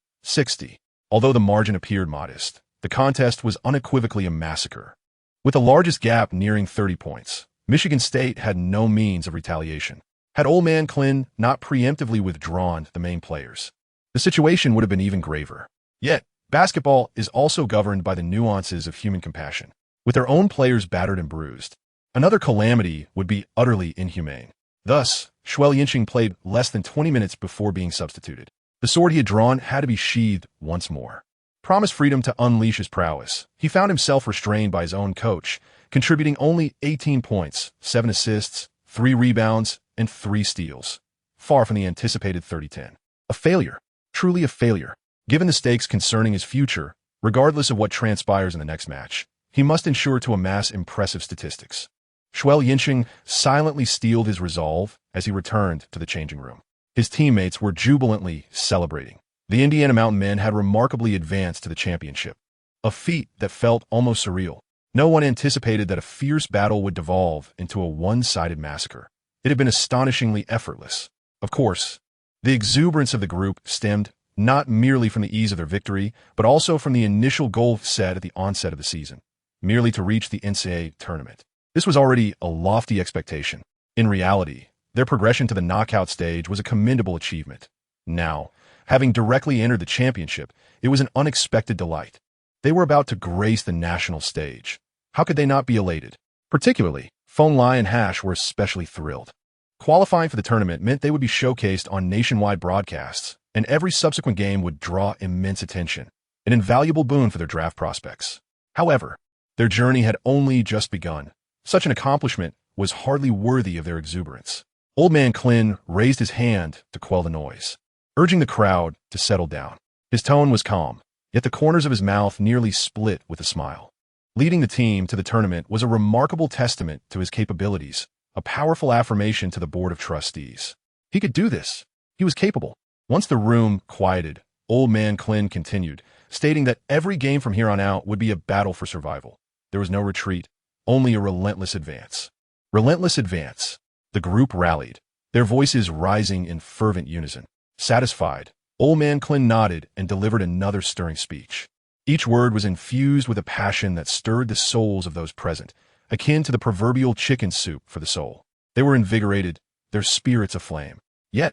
Speaker 1: Although the margin appeared modest, the contest was unequivocally a massacre. With the largest gap nearing 30 points, Michigan State had no means of retaliation. Had Old Man Klin not preemptively withdrawn the main players, the situation would have been even graver. Yet, basketball is also governed by the nuances of human compassion. With their own players battered and bruised, another calamity would be utterly inhumane. Thus, Xue Liancheng played less than 20 minutes before being substituted. The sword he had drawn had to be sheathed once more. Promised freedom to unleash his prowess, he found himself restrained by his own coach, contributing only 18 points, 7 assists, 3 rebounds, and 3 steals, far from the anticipated 30-10. A failure, truly a failure. Given the stakes concerning his future, regardless of what transpires in the next match, he must ensure to amass impressive statistics. Xue Liancheng silently steeled his resolve as he returned to the changing room. His teammates were jubilantly celebrating. The Indiana Mountain men had remarkably advanced to the championship, a feat that felt almost surreal. No one anticipated that a fierce battle would devolve into a one-sided massacre. It had been astonishingly effortless. Of course, the exuberance of the group stemmed not merely from the ease of their victory, but also from the initial goal set at the onset of the season, merely to reach the NCAA tournament. This was already a lofty expectation. In reality, their progression to the knockout stage was a commendable achievement. Now, having directly entered the championship, it was an unexpected delight. They were about to grace the national stage. How could they not be elated? Particularly, Phone Lai and Hash were especially thrilled. Qualifying for the tournament meant they would be showcased on nationwide broadcasts, and every subsequent game would draw immense attention, an invaluable boon for their draft prospects. However, their journey had only just begun. Such an accomplishment was hardly worthy of their exuberance. Old Man Klin raised his hand to quell the noise, urging the crowd to settle down. His tone was calm, yet the corners of his mouth nearly split with a smile. Leading the team to the tournament was a remarkable testament to his capabilities, a powerful affirmation to the Board of Trustees. He could do this. He was capable. Once the room quieted, Old Man Klin continued, stating that every game from here on out would be a battle for survival. There was no retreat, only a relentless advance. Relentless advance. The group rallied, their voices rising in fervent unison. Satisfied, Old Man Klin nodded and delivered another stirring speech. Each word was infused with a passion that stirred the souls of those present, akin to the proverbial chicken soup for the soul. They were invigorated, their spirits aflame. Yet,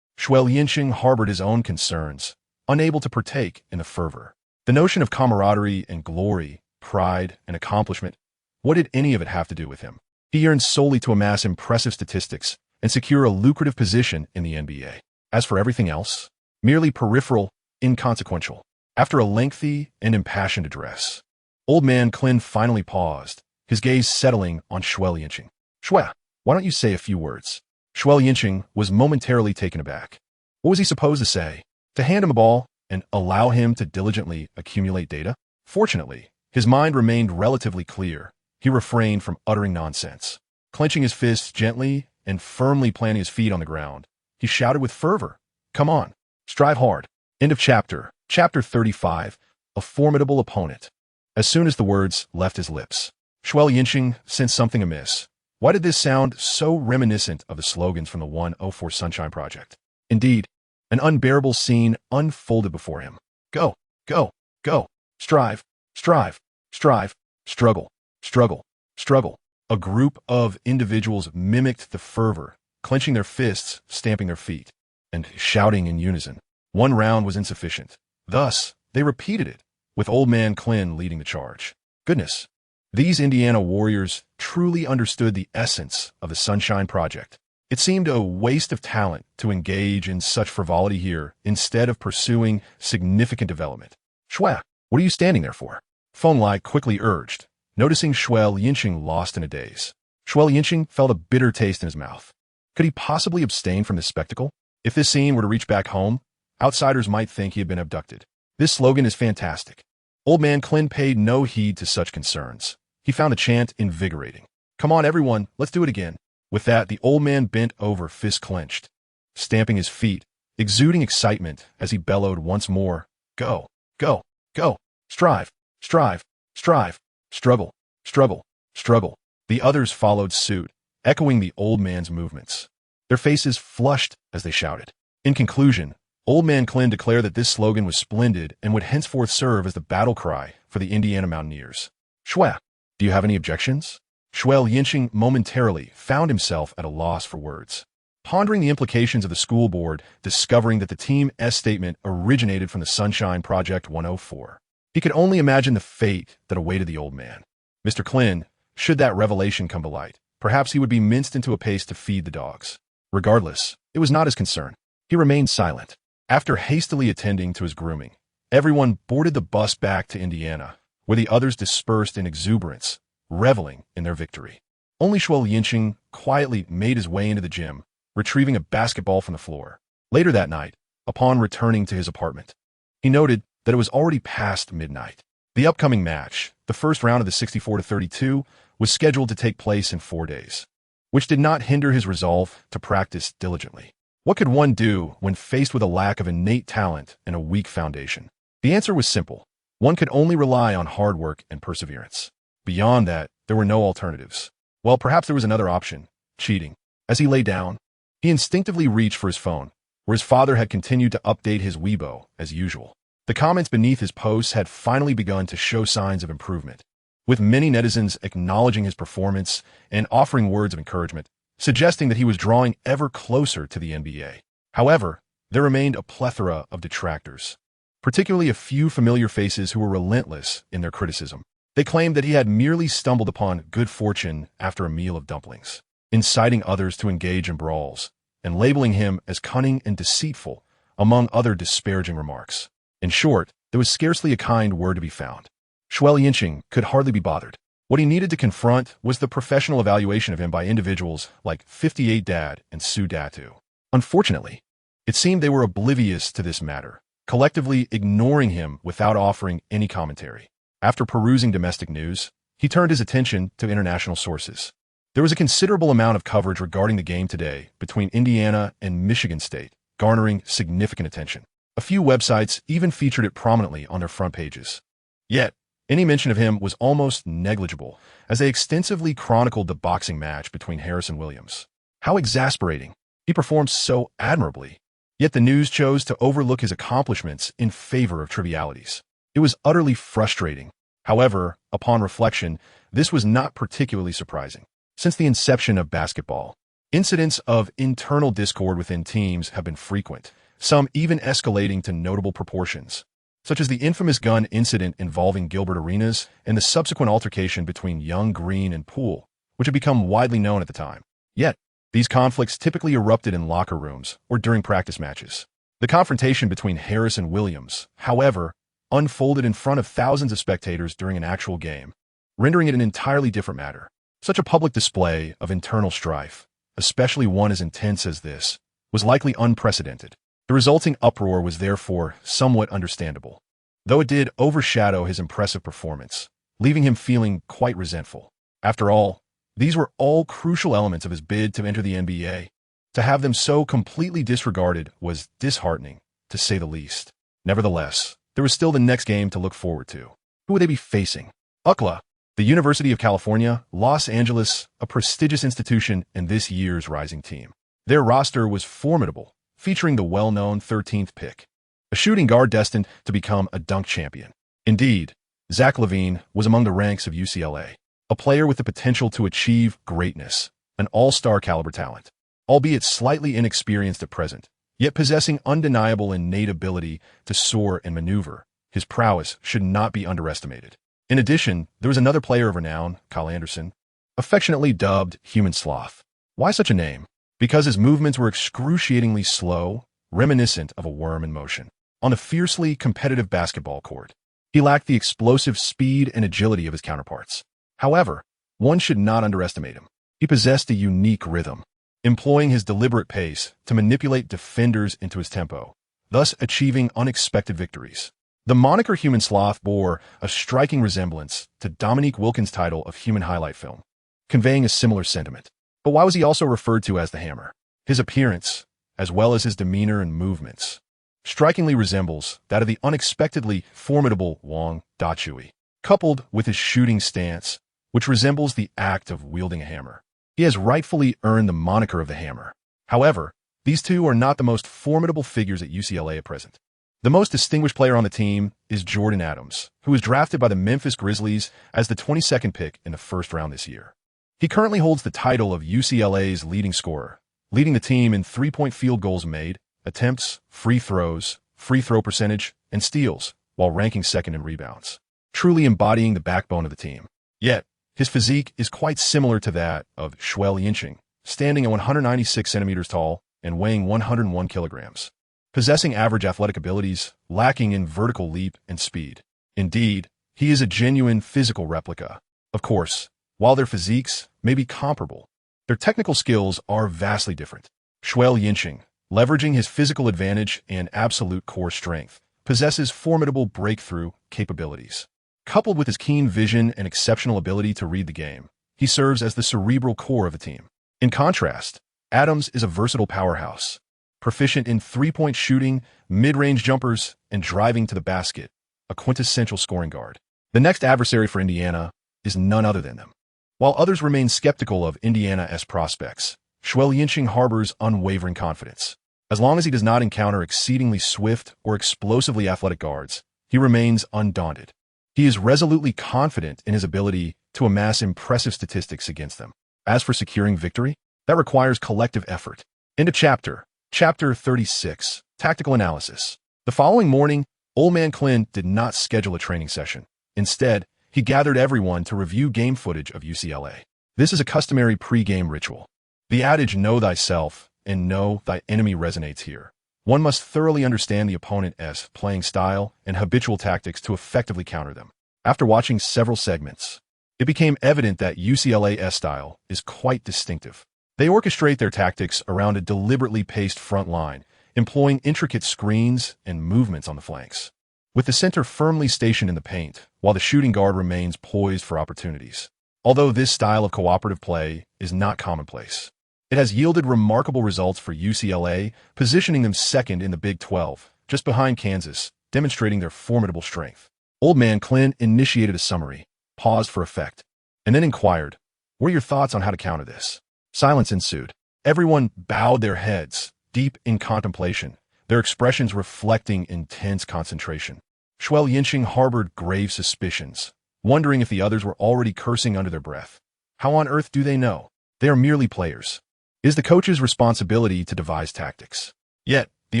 Speaker 1: Xue Liancheng harbored his own concerns, unable to partake in the fervor. The notion of camaraderie and glory, pride and accomplishment, what did any of it have to do with him? He yearned solely to amass impressive statistics and secure a lucrative position in the NBA. As for everything else, merely peripheral, inconsequential. After a lengthy and impassioned address, Old Man Klin finally paused, his gaze settling on Xue Liancheng. Xue, why don't you say a few words? Xue Liancheng was momentarily taken aback. What was he supposed to say? To hand him a ball and allow him to diligently accumulate data? Fortunately, his mind remained relatively clear. He refrained from uttering nonsense. Clenching his fists gently and firmly planting his feet on the ground, he shouted with fervor, "Come on, strive hard." End of chapter. Chapter 35, A Formidable Opponent. As soon as the words left his lips, Xue Liancheng sensed something amiss. Why did this sound so reminiscent of the slogans from the 104 Sunshine Project? Indeed, an unbearable scene unfolded before him. Go, go, go, strive, strive, strive, struggle, struggle, struggle. A group of individuals mimicked the fervor, clenching their fists, stamping their feet, and shouting in unison. One round was insufficient. Thus, they repeated it, with Old Man Klin leading the charge. Goodness, these Indiana warriors truly understood the essence of the Sunshine Project. It seemed a waste of talent to engage in such frivolity here instead of pursuing significant development. Xue, what are you standing there for? Feng Lai quickly urged, noticing Xue Liancheng lost in a daze. Xue Liancheng felt a bitter taste in his mouth. Could he possibly abstain from this spectacle? If this scene were to reach back home, outsiders might think he had been abducted. This slogan is fantastic. Old Man Klin paid no heed to such concerns. He found the chant invigorating. Come on, everyone, let's do it again. With that, the old man bent over, fists clenched, stamping his feet, exuding excitement as he bellowed once more, go, go, go, strive, strive, strive, struggle, struggle, struggle. The others followed suit, echoing the old man's movements. Their faces flushed as they shouted. In conclusion, Old Man Klin declared that this slogan was splendid and would henceforth serve as the battle cry for the Indiana Mountaineers. Xue, do you have any objections? Xue Liancheng momentarily found himself at a loss for words. Pondering the implications of the school board, discovering that the Team S statement originated from the Sunshine Project 104. He could only imagine the fate that awaited the old man. Mr. Klin, should that revelation come to light, perhaps he would be minced into a paste to feed the dogs. Regardless, it was not his concern. He remained silent. After hastily attending to his grooming, everyone boarded the bus back to Indiana, where the others dispersed in exuberance, reveling in their victory. Only Xue Liancheng quietly made his way into the gym, retrieving a basketball from the floor. Later that night, upon returning to his apartment, he noted that it was already past midnight. The upcoming match, the first round of the 64-32, was scheduled to take place in 4 days, which did not hinder his resolve to practice diligently. What could one do when faced with a lack of innate talent and a weak foundation? The answer was simple. One could only rely on hard work and perseverance. Beyond that, there were no alternatives. Well, perhaps there was another option, cheating. As he lay down, he instinctively reached for his phone, where his father had continued to update his Weibo as usual. The comments beneath his posts had finally begun to show signs of improvement, with many netizens acknowledging his performance and offering words of encouragement, suggesting that he was drawing ever closer to the NBA. However, there remained a plethora of detractors, particularly a few familiar faces who were relentless in their criticism. They claimed that he had merely stumbled upon good fortune after a meal of dumplings, inciting others to engage in brawls, and labeling him as cunning and deceitful, among other disparaging remarks. In short, there was scarcely a kind word to be found. Xue Liancheng could hardly be bothered. What he needed to confront was the professional evaluation of him by individuals like 58 Dad and Su Datu. Unfortunately, it seemed they were oblivious to this matter, collectively ignoring him without offering any commentary. After perusing domestic news, he turned his attention to international sources. There was a considerable amount of coverage regarding the game today between Indiana and Michigan State, garnering significant attention. A few websites even featured it prominently on their front pages. Yet, any mention of him was almost negligible, as they extensively chronicled the boxing match between Harris and Williams. How exasperating. He performed so admirably. Yet the news chose to overlook his accomplishments in favor of trivialities. It was utterly frustrating. However, upon reflection, this was not particularly surprising. Since the inception of basketball, incidents of internal discord within teams have been frequent, some even escalating to notable proportions, such as the infamous gun incident involving Gilbert Arenas and the subsequent altercation between Young, Green, and Poole, which had become widely known at the time. Yet, these conflicts typically erupted in locker rooms or during practice matches. The confrontation between Harris and Williams, however, unfolded in front of thousands of spectators during an actual game, rendering it an entirely different matter. Such a public display of internal strife, especially one as intense as this, was likely unprecedented. The resulting uproar was therefore somewhat understandable, though it did overshadow his impressive performance, leaving him feeling quite resentful. After all, these were all crucial elements of his bid to enter the NBA. To have them so completely disregarded was disheartening, to say the least. Nevertheless, there was still the next game to look forward to. Who would they be facing? UCLA, the University of California, Los Angeles, a prestigious institution and this year's rising team. Their roster was formidable, featuring the well-known 13th pick, a shooting guard destined to become a dunk champion. Indeed, Zach LaVine was among the ranks of UCLA, a player with the potential to achieve greatness, an all-star caliber talent. Albeit slightly inexperienced at present, yet possessing undeniable innate ability to soar and maneuver, his prowess should not be underestimated. In addition, there was another player of renown, Kyle Anderson, affectionately dubbed Human Sloth. Why such a name? Because his movements were excruciatingly slow, reminiscent of a worm in motion. On a fiercely competitive basketball court, he lacked the explosive speed and agility of his counterparts. However, one should not underestimate him. He possessed a unique rhythm, employing his deliberate pace to manipulate defenders into his tempo, thus achieving unexpected victories. The moniker Human Sloth bore a striking resemblance to Dominique Wilkins' title of Human Highlight Film, conveying a similar sentiment. But why was he also referred to as the Hammer? His appearance, as well as his demeanor and movements, strikingly resembles that of the unexpectedly formidable Wang Dachui, coupled with his shooting stance, which resembles the act of wielding a hammer. He has rightfully earned the moniker of the Hammer. However, these two are not the most formidable figures at UCLA at present. The most distinguished player on the team is Jordan Adams, who was drafted by the Memphis Grizzlies as the 22nd pick in the first round this year. He currently holds the title of UCLA's leading scorer, leading the team in three-point field goals made, attempts, free throws, free throw percentage, and steals, while ranking second in rebounds, truly embodying the backbone of the team. Yet, his physique is quite similar to that of Xue Liancheng, standing at 196 centimeters tall and weighing 101 kilograms, possessing average athletic abilities, lacking in vertical leap and speed. Indeed, he is a genuine physical replica. Of course, while their physiques may be comparable, their technical skills are vastly different. Xue Liancheng, leveraging his physical advantage and absolute core strength, possesses formidable breakthrough capabilities. Coupled with his keen vision and exceptional ability to read the game, he serves as the cerebral core of the team. In contrast, Adams is a versatile powerhouse, proficient in three-point shooting, mid-range jumpers, and driving to the basket, a quintessential scoring guard. The next adversary for Indiana is none other than them. While others remain skeptical of Indiana's prospects, Xue Liancheng harbors unwavering confidence. As long as he does not encounter exceedingly swift or explosively athletic guards, he remains undaunted. He is resolutely confident in his ability to amass impressive statistics against them. As for securing victory, that requires collective effort. Into Chapter 36, Tactical Analysis. The following morning, Old Man Clint did not schedule a training session. Instead, he gathered everyone to review game footage of UCLA. This is a customary pre-game ritual. The adage "know thyself" and "know thy enemy" resonates here. One must thoroughly understand the opponent's playing style and habitual tactics to effectively counter them. After watching several segments, it became evident that UCLA's style is quite distinctive. They orchestrate their tactics around a deliberately paced front line, employing intricate screens and movements on the flanks, with the center firmly stationed in the paint, while the shooting guard remains poised for opportunities. Although this style of cooperative play is not commonplace, it has yielded remarkable results for UCLA, positioning them second in the Big 12, just behind Kansas, demonstrating their formidable strength. Old Man Clint initiated a summary, paused for effect, and then inquired, "What are your thoughts on how to counter this?" Silence ensued. Everyone bowed their heads, deep in contemplation, their expressions reflecting intense concentration. Xue Liancheng harbored grave suspicions, wondering if the others were already cursing under their breath. How on earth do they know? They are merely players. It is the coach's responsibility to devise tactics. Yet, the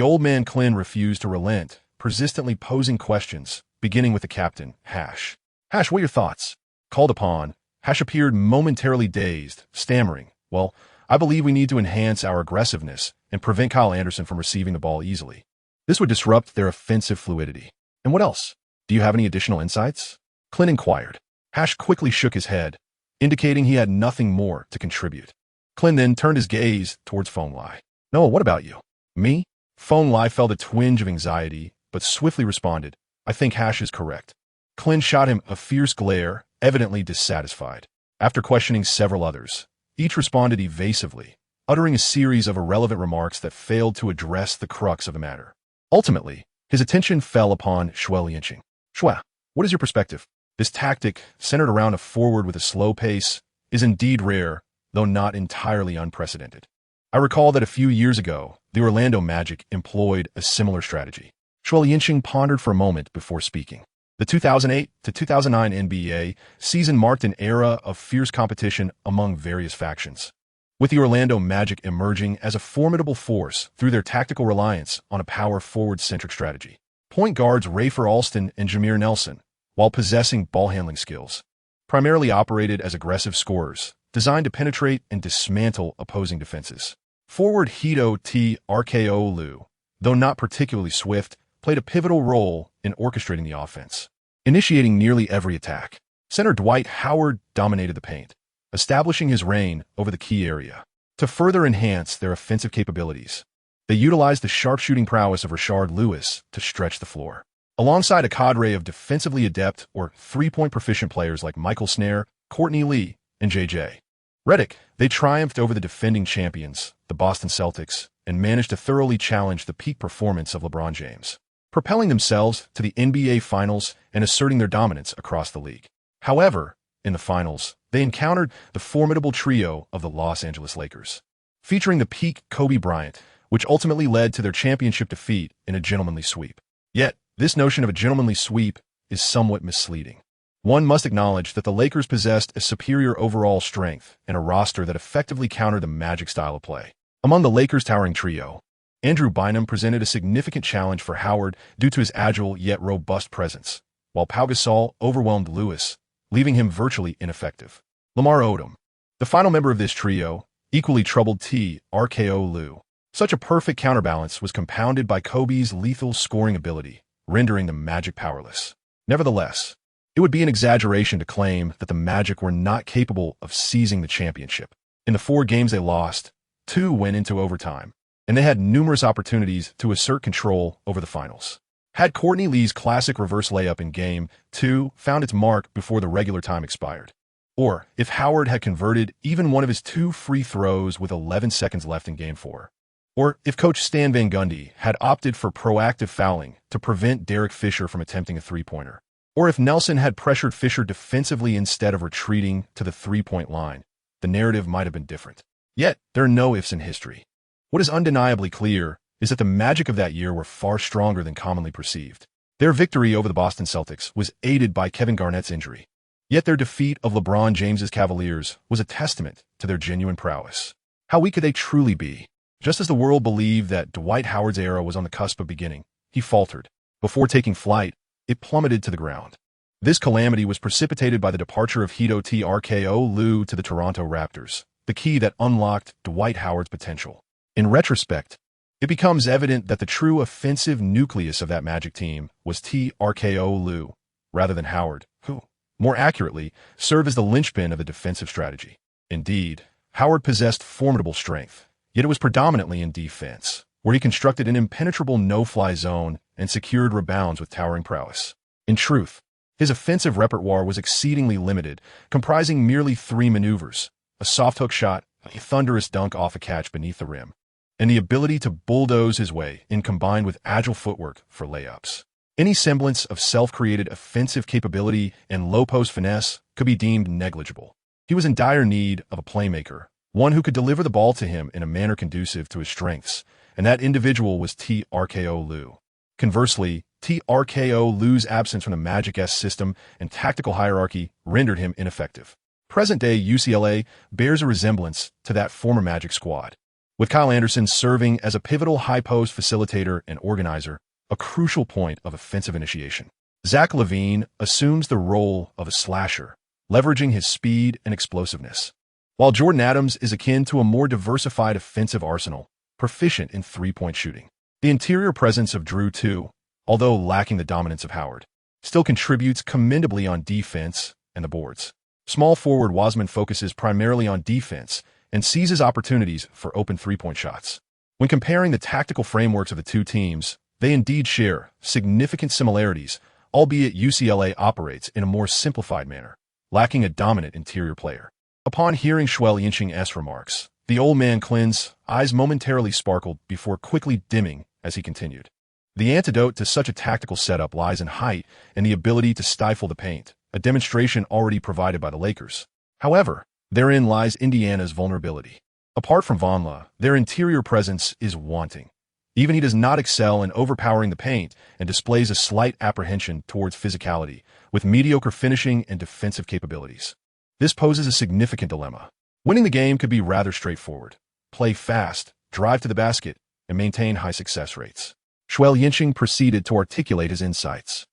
Speaker 1: Old Man Clint refused to relent, persistently posing questions, beginning with the captain, Hash. "Hash, what are your thoughts?" Called upon, Hash appeared momentarily dazed, stammering, "Well, I believe we need to enhance our aggressiveness and prevent Kyle Anderson from receiving the ball easily. This would disrupt their offensive fluidity." "And what else? Do you have any additional insights?" Clint inquired. Hash quickly shook his head, indicating he had nothing more to contribute. Clint then turned his gaze towards Fong Lai. "Noah, what about you?" "Me?" Fong Lai felt a twinge of anxiety, but swiftly responded, "I think Hash is correct." Clint shot him a fierce glare, evidently dissatisfied. After questioning several others, each responded evasively, uttering a series of irrelevant remarks that failed to address the crux of the matter. Ultimately, his attention fell upon Xue Liancheng. "Xue, what is your perspective? This tactic, centered around a forward with a slow pace, is indeed rare, though not entirely unprecedented. I recall that a few years ago, the Orlando Magic employed a similar strategy." Xue Liancheng pondered for a moment before speaking. The 2008 to 2009 NBA season marked an era of fierce competition among various factions, with the Orlando Magic emerging as a formidable force through their tactical reliance on a power-forward-centric strategy. Point guards Rafer Alston and Jameer Nelson, while possessing ball-handling skills, primarily operated as aggressive scorers, designed to penetrate and dismantle opposing defenses. Forward Hito T. RKO Liu, though not particularly swift, played a pivotal role in orchestrating the offense, initiating nearly every attack. Center Dwight Howard dominated the paint, establishing his reign over the key area. To further enhance their offensive capabilities, they utilized the sharpshooting prowess of Rashard Lewis to stretch the floor. Alongside a cadre of defensively adept or three-point proficient players like Michael Snare, Courtney Lee, and J.J. Redick, they triumphed over the defending champions, the Boston Celtics, and managed to thoroughly challenge the peak performance of LeBron James, propelling themselves to the NBA Finals and asserting their dominance across the league. However, in the finals, they encountered the formidable trio of the Los Angeles Lakers, featuring the peak Kobe Bryant, which ultimately led to their championship defeat in a gentlemanly sweep. Yet, this notion of a gentlemanly sweep is somewhat misleading. One must acknowledge that the Lakers possessed a superior overall strength and a roster that effectively countered the Magic style of play. Among the Lakers' towering trio, Andrew Bynum presented a significant challenge for Howard due to his agile yet robust presence, while Pau Gasol overwhelmed Lewis, leaving him virtually ineffective. Lamar Odom, the final member of this trio, equally troubled T. RKO Liu. Such a perfect counterbalance was compounded by Kobe's lethal scoring ability, rendering the Magic powerless. Nevertheless, it would be an exaggeration to claim that the Magic were not capable of seizing the championship. In the 4 games they lost, 2 went into overtime, and they had numerous opportunities to assert control over the finals. Had Courtney Lee's classic reverse layup in Game 2 found its mark before the regular time expired, or if Howard had converted even one of his 2 free throws with 11 seconds left in Game 4, or if Coach Stan Van Gundy had opted for proactive fouling to prevent Derek Fisher from attempting a three-pointer, or if Nelson had pressured Fisher defensively instead of retreating to the three-point line, the narrative might have been different. Yet, there are no ifs in history. What is undeniably clear is that the Magic of that year were far stronger than commonly perceived. Their victory over the Boston Celtics was aided by Kevin Garnett's injury. Yet their defeat of LeBron James's Cavaliers was a testament to their genuine prowess. How weak could they truly be? Just as the world believed that Dwight Howard's era was on the cusp of beginning, he faltered. Before taking flight, it plummeted to the ground. This calamity was precipitated by the departure of Hito T. RKO Liu to the Toronto Raptors, the key that unlocked Dwight Howard's potential. In retrospect, it becomes evident that the true offensive nucleus of that Magic team was T. RKO Liu, rather than Howard, who, more accurately, served as the linchpin of the defensive strategy. Indeed, Howard possessed formidable strength, yet it was predominantly in defense, where he constructed an impenetrable no-fly zone and secured rebounds with towering prowess. In truth, his offensive repertoire was exceedingly limited, comprising merely 3 maneuvers: a soft hook shot, a thunderous dunk off a catch beneath the rim, and the ability to bulldoze his way in combined with agile footwork for layups. Any semblance of self-created offensive capability and low-post finesse could be deemed negligible. He was in dire need of a playmaker, one who could deliver the ball to him in a manner conducive to his strengths, and that individual was T. RKO Liu. Conversely, T. RKO Liu's absence from the Magic-esque system and tactical hierarchy rendered him ineffective. Present-day UCLA bears a resemblance to that former Magic squad, with Kyle Anderson serving as a pivotal high-post facilitator and organizer, a crucial point of offensive initiation. Zach LaVine assumes the role of a slasher, leveraging his speed and explosiveness, while Jordan Adams is akin to a more diversified offensive arsenal, proficient in three-point shooting. The interior presence of Drew, too, although lacking the dominance of Howard, still contributes commendably on defense and the boards. Small forward Wiseman focuses primarily on defense and seizes opportunities for open three-point shots. When comparing the tactical frameworks of the two teams, they indeed share significant similarities, albeit UCLA operates in a more simplified manner, lacking a dominant interior player. Upon hearing Xue Liancheng's remarks, the old man Clin's eyes momentarily sparkled before quickly dimming as he continued. The antidote to such a tactical setup lies in height and the ability to stifle the paint, a demonstration already provided by the Lakers. However, therein lies Indiana's vulnerability. Apart from Vonleh, their interior presence is wanting. Even he does not excel in overpowering the paint and displays a slight apprehension towards physicality, with mediocre finishing and defensive capabilities. This poses a significant dilemma. Winning the game could be rather straightforward. Play fast, drive to the basket, and maintain high success rates. Xue Liancheng proceeded to articulate his insights.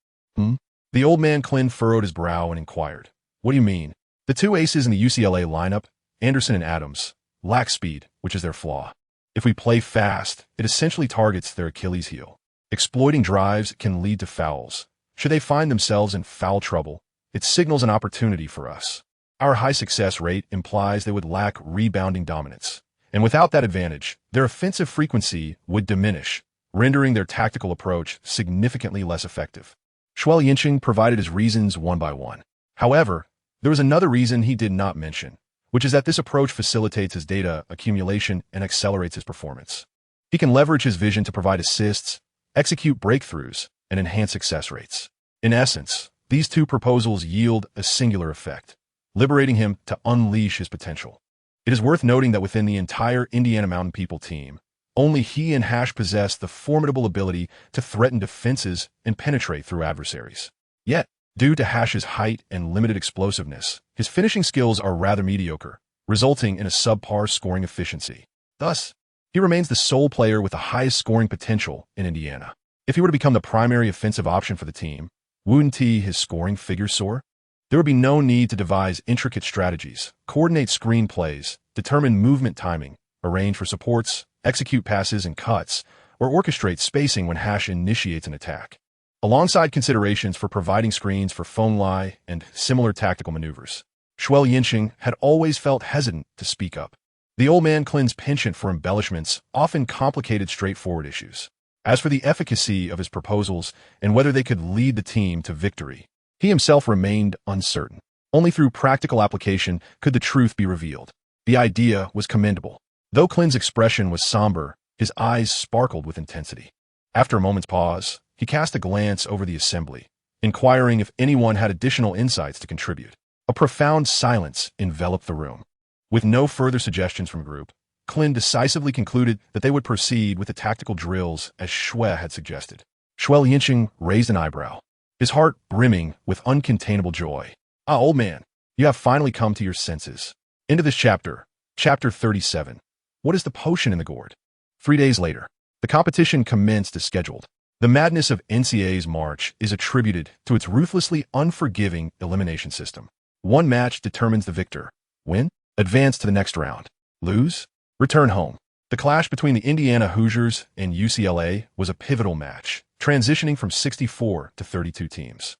Speaker 1: The old man Clin furrowed his brow and inquired, "What do you mean?" The two aces in the UCLA lineup, Anderson and Adams, lack speed, which is their flaw. If we play fast, it essentially targets their Achilles heel. Exploiting drives can lead to fouls. Should they find themselves in foul trouble, it signals an opportunity for us. Our high success rate implies they would lack rebounding dominance. And without that advantage, their offensive frequency would diminish, rendering their tactical approach significantly less effective. Xue Liancheng provided his reasons one by one. However, there was another reason he did not mention, which is that this approach facilitates his data accumulation and accelerates his performance. He can leverage his vision to provide assists, execute breakthroughs, and enhance success rates. In essence, these two proposals yield a singular effect, liberating him to unleash his potential. It is worth noting that within the entire Indiana Mountain People team, only he and Hash possess the formidable ability to threaten defenses and penetrate through adversaries. Yet, due to Hash's height and limited explosiveness, his finishing skills are rather mediocre, resulting in a subpar scoring efficiency. Thus, he remains the sole player with the highest scoring potential in Indiana. If he were to become the primary offensive option for the team, wouldn't his scoring figures soar? There would be no need to devise intricate strategies, coordinate screen plays, determine movement timing, arrange for supports, execute passes and cuts, or orchestrate spacing when Hash initiates an attack. Alongside considerations for providing screens for phone lie and similar tactical maneuvers, Xue Liancheng had always felt hesitant to speak up. The old man Clin's penchant for embellishments often complicated straightforward issues. As for the efficacy of his proposals and whether they could lead the team to victory, he himself remained uncertain. Only through practical application could the truth be revealed. The idea was commendable. Though Clin's expression was somber, his eyes sparkled with intensity. After a moment's pause, he cast a glance over the assembly, inquiring if anyone had additional insights to contribute. A profound silence enveloped the room. With no further suggestions from the group, Clin decisively concluded that they would proceed with the tactical drills as Xue had suggested. Xue Liancheng raised an eyebrow, his heart brimming with uncontainable joy. "Ah, old man, you have finally come to your senses." Into this chapter, Chapter 37. What is the potion in the gourd? 3 days later, the competition commenced as scheduled. The madness of NCAA's March is attributed to its ruthlessly unforgiving elimination system. One match determines the victor. Win? Advance to the next round. Lose? Return home. The clash between the Indiana Hoosiers and UCLA was a pivotal match, transitioning from 64 to 32 teams.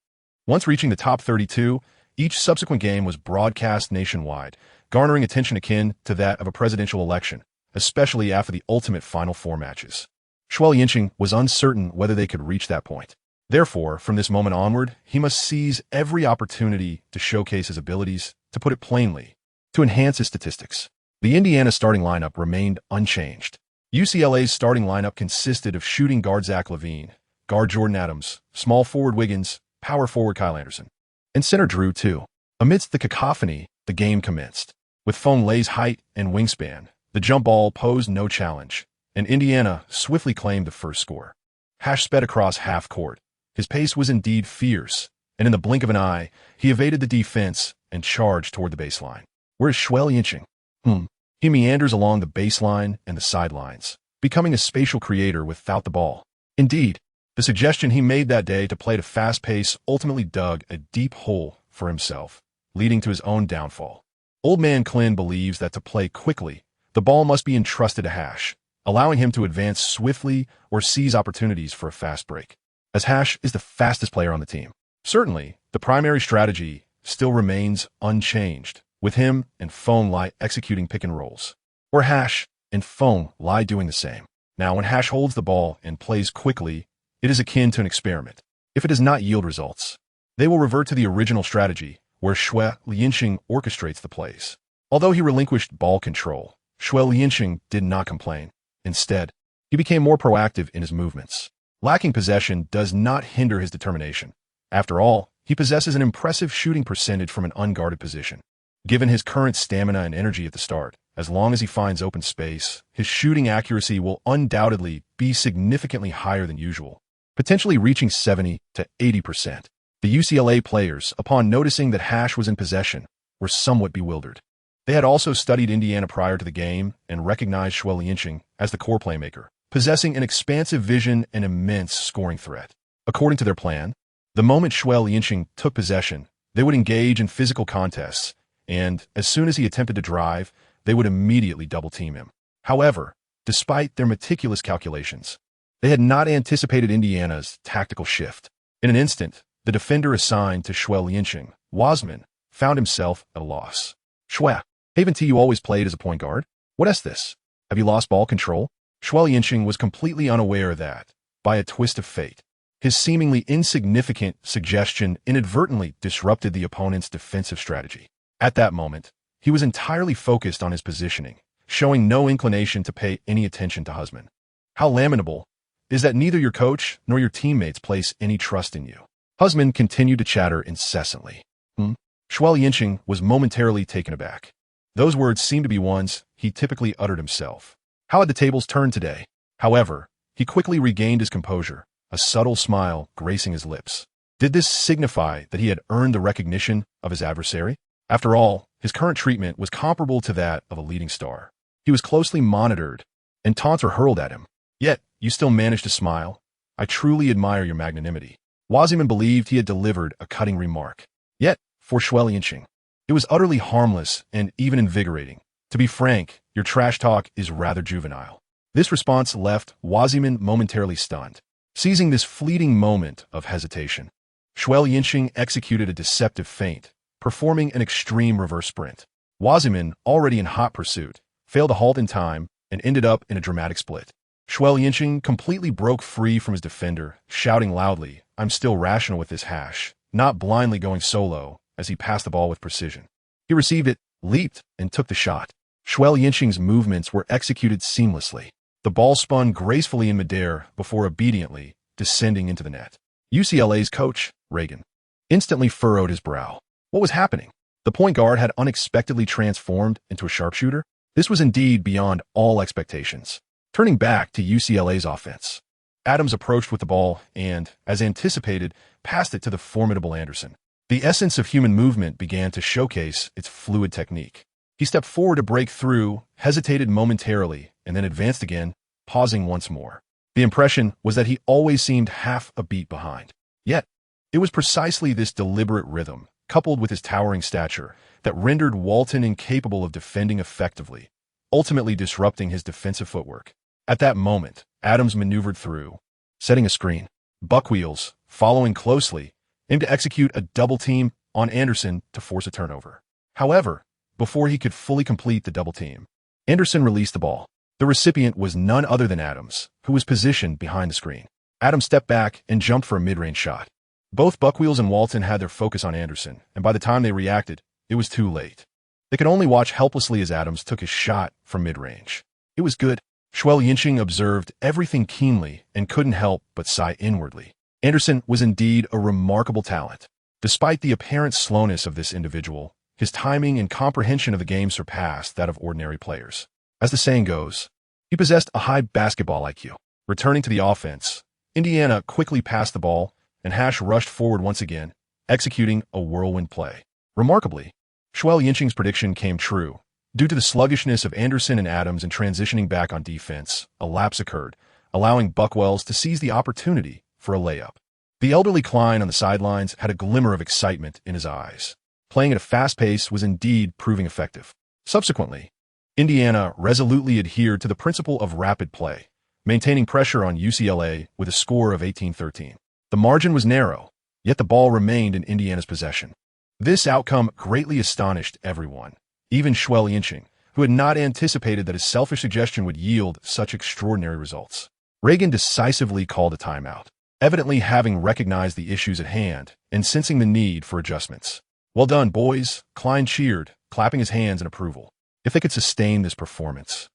Speaker 1: Once reaching the top 32, each subsequent game was broadcast nationwide, garnering attention akin to that of a presidential election, especially after the ultimate Final Four matches. Xue Liancheng was uncertain whether they could reach that point. Therefore, from this moment onward, he must seize every opportunity to showcase his abilities, to put it plainly, to enhance his statistics. The Indiana starting lineup remained unchanged. UCLA's starting lineup consisted of shooting guard Zach LaVine, guard Jordan Adams, small forward Wiggins, power forward Kyle Anderson, and center Drew too. Amidst the cacophony, the game commenced. With Phone Lay's height and wingspan, the jump ball posed no challenge, and Indiana swiftly claimed the first score. Hash sped across half court. His pace was indeed fierce, and in the blink of an eye, he evaded the defense and charged toward the baseline. Where is Xue Liancheng? He meanders along the baseline and the sidelines, becoming a spatial creator without the ball. Indeed, the suggestion he made that day to play at a fast pace ultimately dug a deep hole for himself, leading to his own downfall. Old man Clin believes that to play quickly, the ball must be entrusted to Hash, allowing him to advance swiftly or seize opportunities for a fast break. As Hash is the fastest player on the team, certainly the primary strategy still remains unchanged, with him and Phone Lie executing pick and rolls, or Hash and Phone Lie doing the same. Now, when Hash holds the ball and plays quickly, it is akin to an experiment. If it does not yield results, they will revert to the original strategy, where Xue Liancheng orchestrates the plays. Although he relinquished ball control, Xue Liancheng did not complain. Instead, he became more proactive in his movements. Lacking possession does not hinder his determination. After all, he possesses an impressive shooting percentage from an unguarded position. Given his current stamina and energy at the start, as long as he finds open space, his shooting accuracy will undoubtedly be significantly higher than usual, potentially reaching 70 to 80%. The UCLA players, upon noticing that Hash was in possession, were somewhat bewildered. They had also studied Indiana prior to the game and recognized Xue Liancheng as the core playmaker, possessing an expansive vision and immense scoring threat. According to their plan, the moment Xue Liancheng took possession, they would engage in physical contests, and as soon as he attempted to drive, they would immediately double-team him. However, despite their meticulous calculations, they had not anticipated Indiana's tactical shift. In an instant, the defender assigned to Xue Liancheng, Wasman, found himself at a loss. Xue, haven't you always played as a point guard? What is this? Have you lost ball control? Xue Liancheng was completely unaware that, by a twist of fate, his seemingly insignificant suggestion inadvertently disrupted the opponent's defensive strategy. At that moment, he was entirely focused on his positioning, showing no inclination to pay any attention to Husman. How lamentable is that neither your coach nor your teammates place any trust in you. Husman continued to chatter incessantly. Xue Liancheng was momentarily taken aback. Those words seemed to be ones he typically uttered himself. How had the tables turned today? However, he quickly regained his composure, a subtle smile gracing his lips. Did this signify that he had earned the recognition of his adversary? After all, his current treatment was comparable to that of a leading star. He was closely monitored, and taunts were hurled at him. Yet, you still managed to smile. I truly admire your magnanimity. Wasman believed he had delivered a cutting remark. Yet, for Xue Liancheng, it was utterly harmless and even invigorating. To be frank, your trash talk is rather juvenile. This response left Wasman momentarily stunned. Seizing this fleeting moment of hesitation, Xue Liancheng executed a deceptive feint, performing an extreme reverse sprint. Wasman, already in hot pursuit, failed to halt in time and ended up in a dramatic split. Xue Liancheng completely broke free from his defender, shouting loudly, "I'm still rational with this Hash," not blindly going solo as he passed the ball with precision. He received it, leaped, and took the shot. Xue Liancheng's movements were executed seamlessly. The ball spun gracefully in midair before obediently descending into the net. UCLA's coach, Reagan, instantly furrowed his brow. What was happening? The point guard had unexpectedly transformed into a sharpshooter? This was indeed beyond all expectations. Turning back to UCLA's offense, Adams approached with the ball and, as anticipated, passed it to the formidable Anderson. The essence of human movement began to showcase its fluid technique. He stepped forward to break through, hesitated momentarily, and then advanced again, pausing once more. The impression was that he always seemed half a beat behind. Yet, it was precisely this deliberate rhythm, coupled with his towering stature, that rendered Walton incapable of defending effectively, ultimately disrupting his defensive footwork. At that moment, Adams maneuvered through, setting a screen. Buckwheels, following closely, aimed to execute a double team on Anderson to force a turnover. However, before he could fully complete the double team, Anderson released the ball. The recipient was none other than Adams, who was positioned behind the screen. Adams stepped back and jumped for a mid-range shot. Both Buckwheels and Walton had their focus on Anderson, and by the time they reacted, it was too late. They could only watch helplessly as Adams took his shot from mid-range. It was good. Xue Liancheng observed everything keenly and couldn't help but sigh inwardly. Anderson was indeed a remarkable talent. Despite the apparent slowness of this individual, his timing and comprehension of the game surpassed that of ordinary players. As the saying goes, he possessed a high basketball IQ. Returning to the offense, Indiana quickly passed the ball, and Hash rushed forward once again, executing a whirlwind play. Remarkably, Xue Liancheng's prediction came true. Due to the sluggishness of Anderson and Adams in transitioning back on defense, a lapse occurred, allowing Buckwells to seize the opportunity for a layup. The elderly Klein on the sidelines had a glimmer of excitement in his eyes. Playing at a fast pace was indeed proving effective. Subsequently, Indiana resolutely adhered to the principle of rapid play, maintaining pressure on UCLA with a score of 18-13. The margin was narrow, yet the ball remained in Indiana's possession. This outcome greatly astonished everyone, even Xue Liancheng, who had not anticipated that his selfish suggestion would yield such extraordinary results. Reagan decisively called a timeout, evidently having recognized the issues at hand and sensing the need for adjustments. "Well done, boys," Klein cheered, clapping his hands in approval. If they could sustain this performance,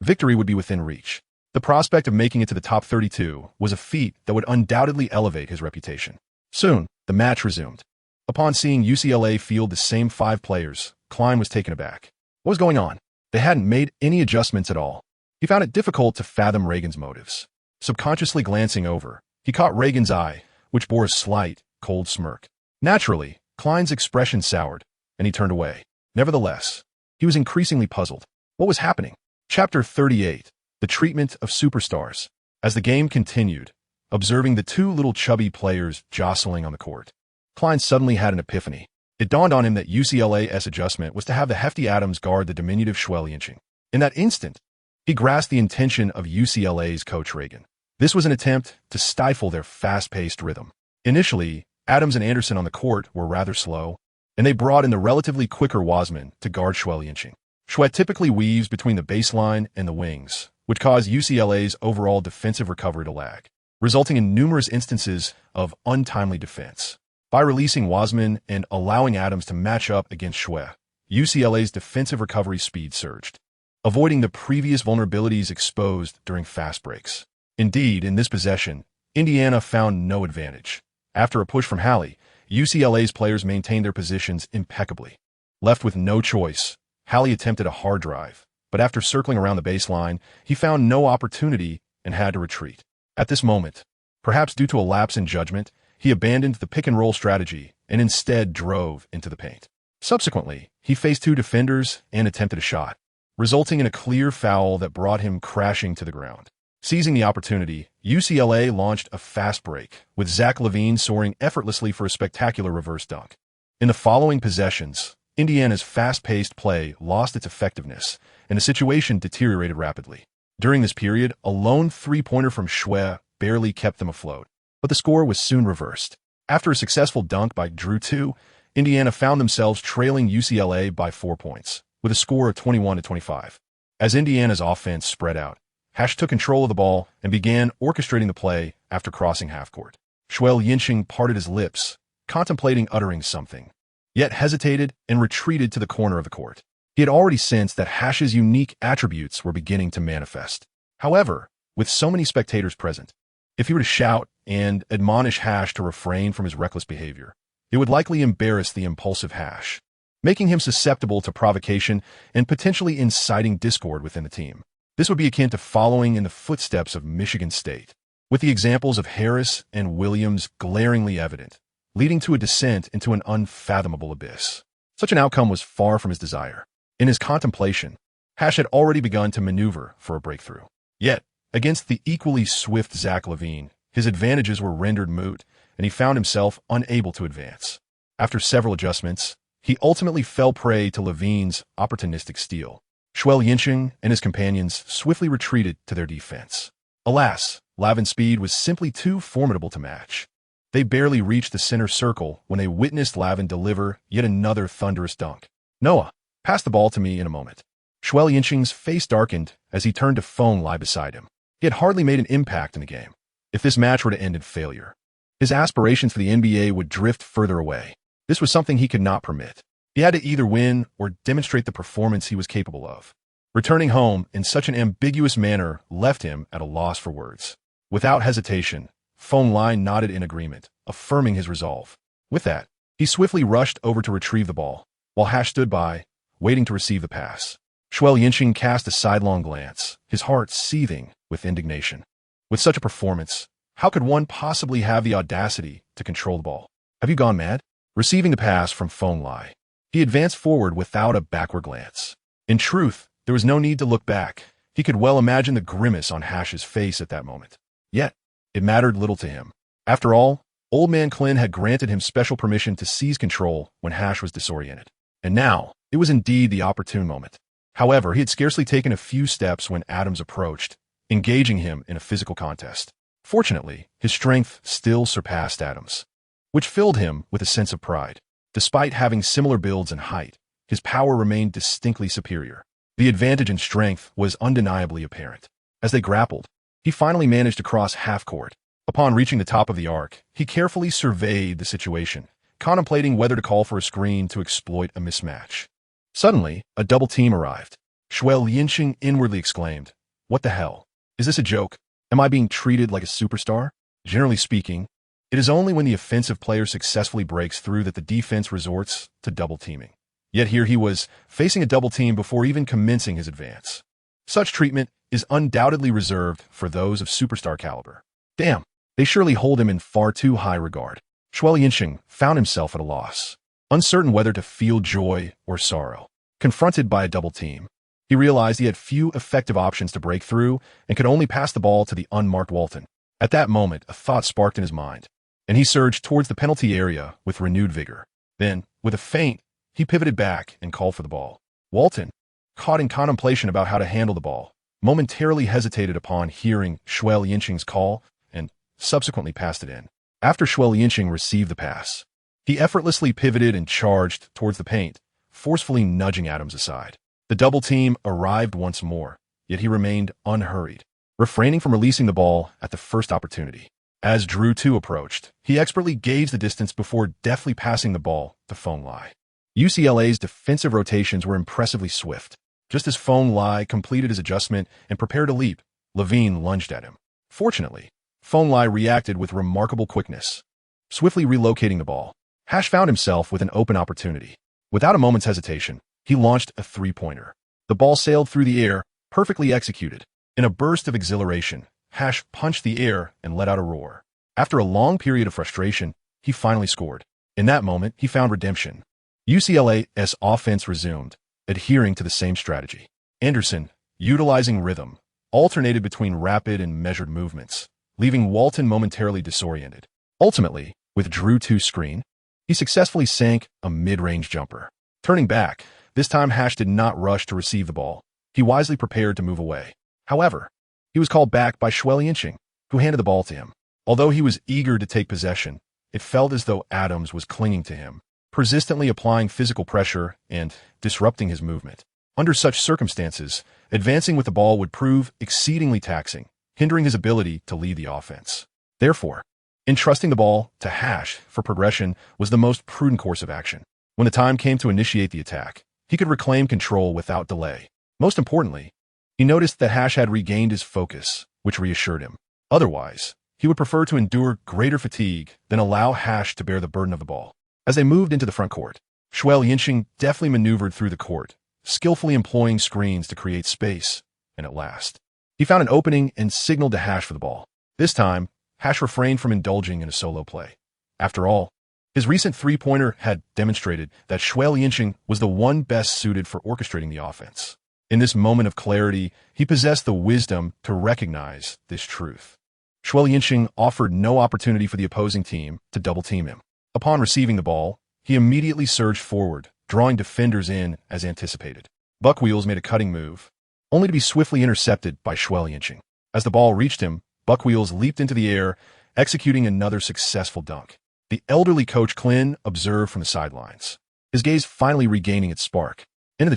Speaker 1: victory would be within reach. The prospect of making it to the top 32 was a feat that would undoubtedly elevate his reputation. Soon, the match resumed. Upon seeing UCLA field the same 5 players, Klein was taken aback. What was going on? They hadn't made any adjustments at all. He found it difficult to fathom Reagan's motives. Subconsciously glancing over, he caught Reagan's eye, which bore a slight, cold smirk. Naturally, Klein's expression soured, and he turned away. Nevertheless, he was increasingly puzzled. What was happening? Chapter 38. The Treatment of Superstars. As the game continued, observing the two little chubby players jostling on the court, Klein suddenly had an epiphany. It dawned on him that UCLA's adjustment was to have the hefty Adams guard the diminutive Xue Liancheng. In that instant, he grasped the intention of UCLA's coach Reagan. This was an attempt to stifle their fast-paced rhythm. Initially, Adams and Anderson on the court were rather slow, and they brought in the relatively quicker Wasman to guard Xue Liancheng. Xue typically weaves between the baseline and the wings, which caused UCLA's overall defensive recovery to lag, resulting in numerous instances of untimely defense. By releasing Wasman and allowing Adams to match up against Xue, UCLA's defensive recovery speed surged, avoiding the previous vulnerabilities exposed during fast breaks. Indeed, in this possession, Indiana found no advantage. After a push from Hallie, UCLA's players maintained their positions impeccably. Left with no choice, Hallie attempted a hard drive, but after circling around the baseline, he found no opportunity and had to retreat. At this moment, perhaps due to a lapse in judgment, he abandoned the pick-and-roll strategy and instead drove into the paint. Subsequently, he faced two defenders and attempted a shot, resulting in a clear foul that brought him crashing to the ground. Seizing the opportunity, UCLA launched a fast break, with Zach LaVine soaring effortlessly for a spectacular reverse dunk. In the following possessions, Indiana's fast-paced play lost its effectiveness, and the situation deteriorated rapidly. During this period, a lone three-pointer from Xue barely kept them afloat, but the score was soon reversed. After a successful dunk by Drew II, Indiana found themselves trailing UCLA by 4 points, with a score of 21-25. As Indiana's offense spread out, Hash took control of the ball and began orchestrating the play after crossing half-court. Xue Liancheng parted his lips, contemplating uttering something, yet hesitated and retreated to the corner of the court. He had already sensed that Hash's unique attributes were beginning to manifest. However, with so many spectators present, if he were to shout and admonish Hash to refrain from his reckless behavior, it would likely embarrass the impulsive Hash, making him susceptible to provocation and potentially inciting discord within the team. This would be akin to following in the footsteps of Michigan State, with the examples of Harris and Williams glaringly evident, leading to a descent into an unfathomable abyss. Such an outcome was far from his desire. In his contemplation, Hash had already begun to maneuver for a breakthrough. Yet, against the equally swift Zach LaVine, his advantages were rendered moot, and he found himself unable to advance. After several adjustments, he ultimately fell prey to LaVine's opportunistic steal. Xue Liancheng and his companions swiftly retreated to their defense. Alas, Lavin's speed was simply too formidable to match. They barely reached the center circle when they witnessed Lavin deliver yet another thunderous dunk. "Noah, pass the ball to me in a moment." Xue Liancheng's face darkened as he turned to Feng lie beside him. He had hardly made an impact in the game. If this match were to end in failure, his aspirations for the NBA would drift further away. This was something he could not permit. He had to either win or demonstrate the performance he was capable of. Returning home in such an ambiguous manner left him at a loss for words. Without hesitation, Feng Lai nodded in agreement, affirming his resolve. With that, he swiftly rushed over to retrieve the ball, while Hash stood by, waiting to receive the pass. Xue Liancheng cast a sidelong glance, his heart seething with indignation. With such a performance, how could one possibly have the audacity to control the ball? "Have you gone mad?" Receiving the pass from Feng Lai, he advanced forward without a backward glance. In truth, there was no need to look back. He could well imagine the grimace on Hash's face at that moment. Yet, it mattered little to him. After all, Old Man Klin had granted him special permission to seize control when Hash was disoriented. And now, it was indeed the opportune moment. However, he had scarcely taken a few steps when Adams approached, engaging him in a physical contest. Fortunately, his strength still surpassed Adams, which filled him with a sense of pride. Despite having similar builds and height, his power remained distinctly superior. The advantage in strength was undeniably apparent. As they grappled, he finally managed to cross half-court. Upon reaching the top of the arc, he carefully surveyed the situation, contemplating whether to call for a screen to exploit a mismatch. Suddenly, a double team arrived. Xue Liancheng inwardly exclaimed, "What the hell? Is this a joke? Am I being treated like a superstar?" Generally speaking, it is only when the offensive player successfully breaks through that the defense resorts to double teaming. Yet here he was, facing a double team before even commencing his advance. Such treatment is undoubtedly reserved for those of superstar caliber. Damn, they surely hold him in far too high regard. Xue Liancheng found himself at a loss, uncertain whether to feel joy or sorrow. Confronted by a double team, he realized he had few effective options to break through and could only pass the ball to the unmarked Walton. At that moment, a thought sparked in his mind, and he surged towards the penalty area with renewed vigor. Then, with a feint, he pivoted back and called for the ball. Walton, caught in contemplation about how to handle the ball, momentarily hesitated upon hearing Xue Liancheng's call and subsequently passed it in. After Xue Liancheng received the pass, he effortlessly pivoted and charged towards the paint, forcefully nudging Adams aside. The double team arrived once more, yet he remained unhurried, refraining from releasing the ball at the first opportunity. As Drew 2 approached, he expertly gauged the distance before deftly passing the ball to Feng Lai. UCLA's defensive rotations were impressively swift. Just as Feng Lai completed his adjustment and prepared to leap, Levine lunged at him. Fortunately, Feng Lai reacted with remarkable quickness, swiftly relocating the ball. Hash found himself with an open opportunity. Without a moment's hesitation, he launched a three-pointer. The ball sailed through the air, perfectly executed. In a burst of exhilaration, Hash punched the air and let out a roar. After a long period of frustration, he finally scored. In that moment, he found redemption. UCLA's offense resumed, adhering to the same strategy. Anderson, utilizing rhythm, alternated between rapid and measured movements, leaving Walton momentarily disoriented. Ultimately, with Drew 2's screen, he successfully sank a mid-range jumper. Turning back, this time Hash did not rush to receive the ball. He wisely prepared to move away. However, he was called back by Xue Liancheng, who handed the ball to him. Although he was eager to take possession, it felt as though Adams was clinging to him, persistently applying physical pressure and disrupting his movement. Under such circumstances, advancing with the ball would prove exceedingly taxing, hindering his ability to lead the offense. Therefore, entrusting the ball to Hash for progression was the most prudent course of action. When the time came to initiate the attack, he could reclaim control without delay. Most importantly, he noticed that Hash had regained his focus, which reassured him. Otherwise, he would prefer to endure greater fatigue than allow Hash to bear the burden of the ball. As they moved into the front court, Xue Liancheng deftly maneuvered through the court, skillfully employing screens to create space, and at last, he found an opening and signaled to Hash for the ball. This time, Hash refrained from indulging in a solo play. After all, his recent three-pointer had demonstrated that Xue Liancheng was the one best suited for orchestrating the offense. In this moment of clarity, he possessed the wisdom to recognize this truth. Xue Liancheng offered no opportunity for the opposing team to double-team him. Upon receiving the ball, he immediately surged forward, drawing defenders in as anticipated. Buckwheels made a cutting move, only to be swiftly intercepted by Xue Liancheng. As the ball reached him, Buckwheels leaped into the air, executing another successful dunk. The elderly coach Clin observed from the sidelines, his gaze finally regaining its spark. Into the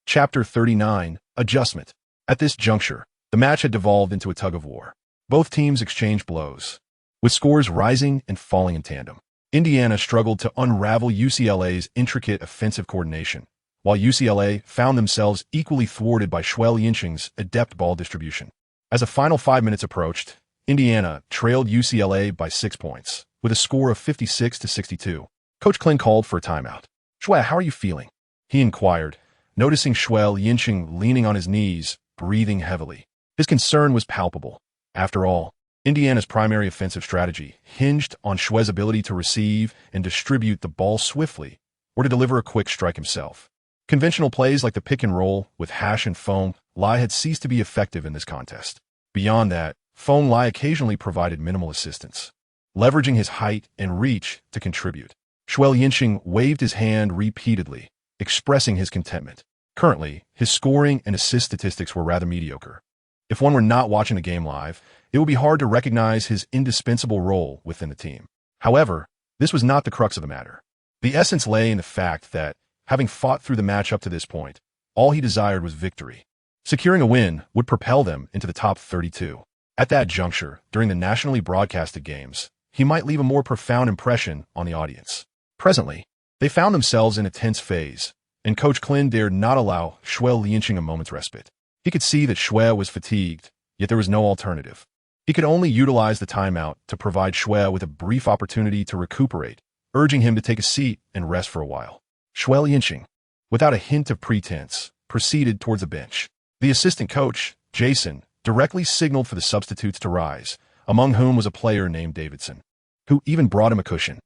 Speaker 1: Chapter 39, Adjustment. At this juncture, the match had devolved into a tug-of-war. Both teams exchanged blows, with scores rising and falling in tandem. Indiana struggled to unravel UCLA's intricate offensive coordination, while UCLA found themselves equally thwarted by Xue Liancheng's adept ball distribution. As the final 5 minutes approached, Indiana trailed UCLA by 6 points, with a score of 56-62. Coach Clin called for a timeout. "Xue, how are you feeling?" he inquired, noticing Xue Liancheng leaning on his knees, breathing heavily. His concern was palpable. After all, Indiana's primary offensive strategy hinged on Xue's ability to receive and distribute the ball swiftly or to deliver a quick strike himself. Conventional plays like the pick and roll with Hash and Feng Lai had ceased to be effective in this contest. Beyond that, Feng Lai occasionally provided minimal assistance, leveraging his height and reach to contribute. Xue Liancheng waved his hand repeatedly, expressing his contentment. Currently, his scoring and assist statistics were rather mediocre. If one were not watching the game live, it would be hard to recognize his indispensable role within the team. However, this was not the crux of the matter. The essence lay in the fact that, having fought through the match up to this point, all he desired was victory. Securing a win would propel them into the top 32. At that juncture, during the nationally broadcasted games, he might leave a more profound impression on the audience. Presently, they found themselves in a tense phase, and Coach Clin dared not allow Xue Liancheng a moment's respite. He could see that Xue was fatigued, yet there was no alternative. He could only utilize the timeout to provide Xue with a brief opportunity to recuperate, urging him to take a seat and rest for a while. Xue Liancheng, without a hint of pretense, proceeded towards the bench. The assistant coach, Jason, directly signaled for the substitutes to rise, among whom was a player named Davidson, who even brought him a cushion.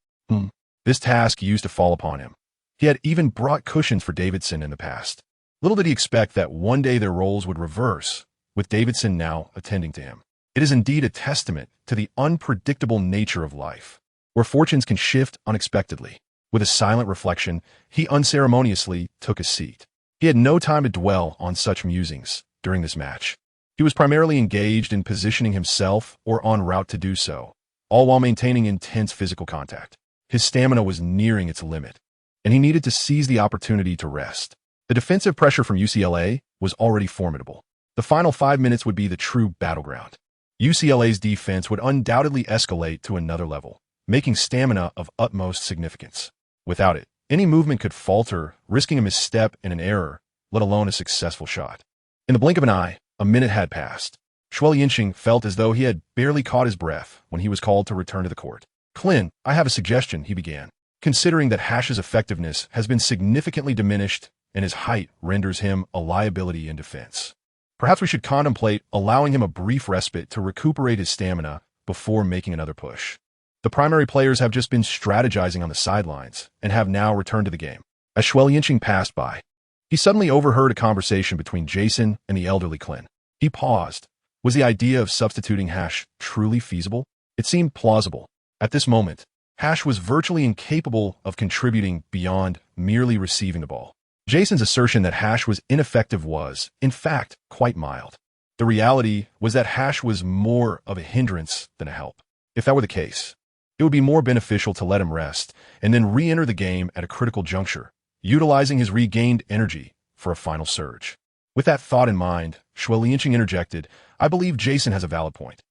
Speaker 1: This task used to fall upon him. He had even brought cushions for Davidson in the past. Little did he expect that one day their roles would reverse, with Davidson now attending to him. It is indeed a testament to the unpredictable nature of life, where fortunes can shift unexpectedly. With a silent reflection, he unceremoniously took a seat. He had no time to dwell on such musings during this match. He was primarily engaged in positioning himself or en route to do so, all while maintaining intense physical contact. His stamina was nearing its limit, and he needed to seize the opportunity to rest. The defensive pressure from UCLA was already formidable. The final 5 minutes would be the true battleground. UCLA's defense would undoubtedly escalate to another level, making stamina of utmost significance. Without it, any movement could falter, risking a misstep and an error, let alone a successful shot. In the blink of an eye, a minute had passed. Xue Liancheng felt as though he had barely caught his breath when he was called to return to the court. "Clin, I have a suggestion," he began. "Considering that Hash's effectiveness has been significantly diminished and his height renders him a liability in defense, perhaps we should contemplate allowing him a brief respite to recuperate his stamina before making another push." The primary players have just been strategizing on the sidelines and have now returned to the game. As Xue Liancheng passed by, he suddenly overheard a conversation between Jason and the elderly Clin. He paused. Was the idea of substituting Hash truly feasible? It seemed plausible. At this moment, Hash was virtually incapable of contributing beyond merely receiving the ball. Jason's assertion that Hash was ineffective was, in fact, quite mild. The reality was that Hash was more of a hindrance than a help. If that were the case, it would be more beneficial to let him rest and then re-enter the game at a critical juncture, utilizing his regained energy for a final surge. With that thought in mind, Xue Liancheng interjected, "I believe Jason has a valid point."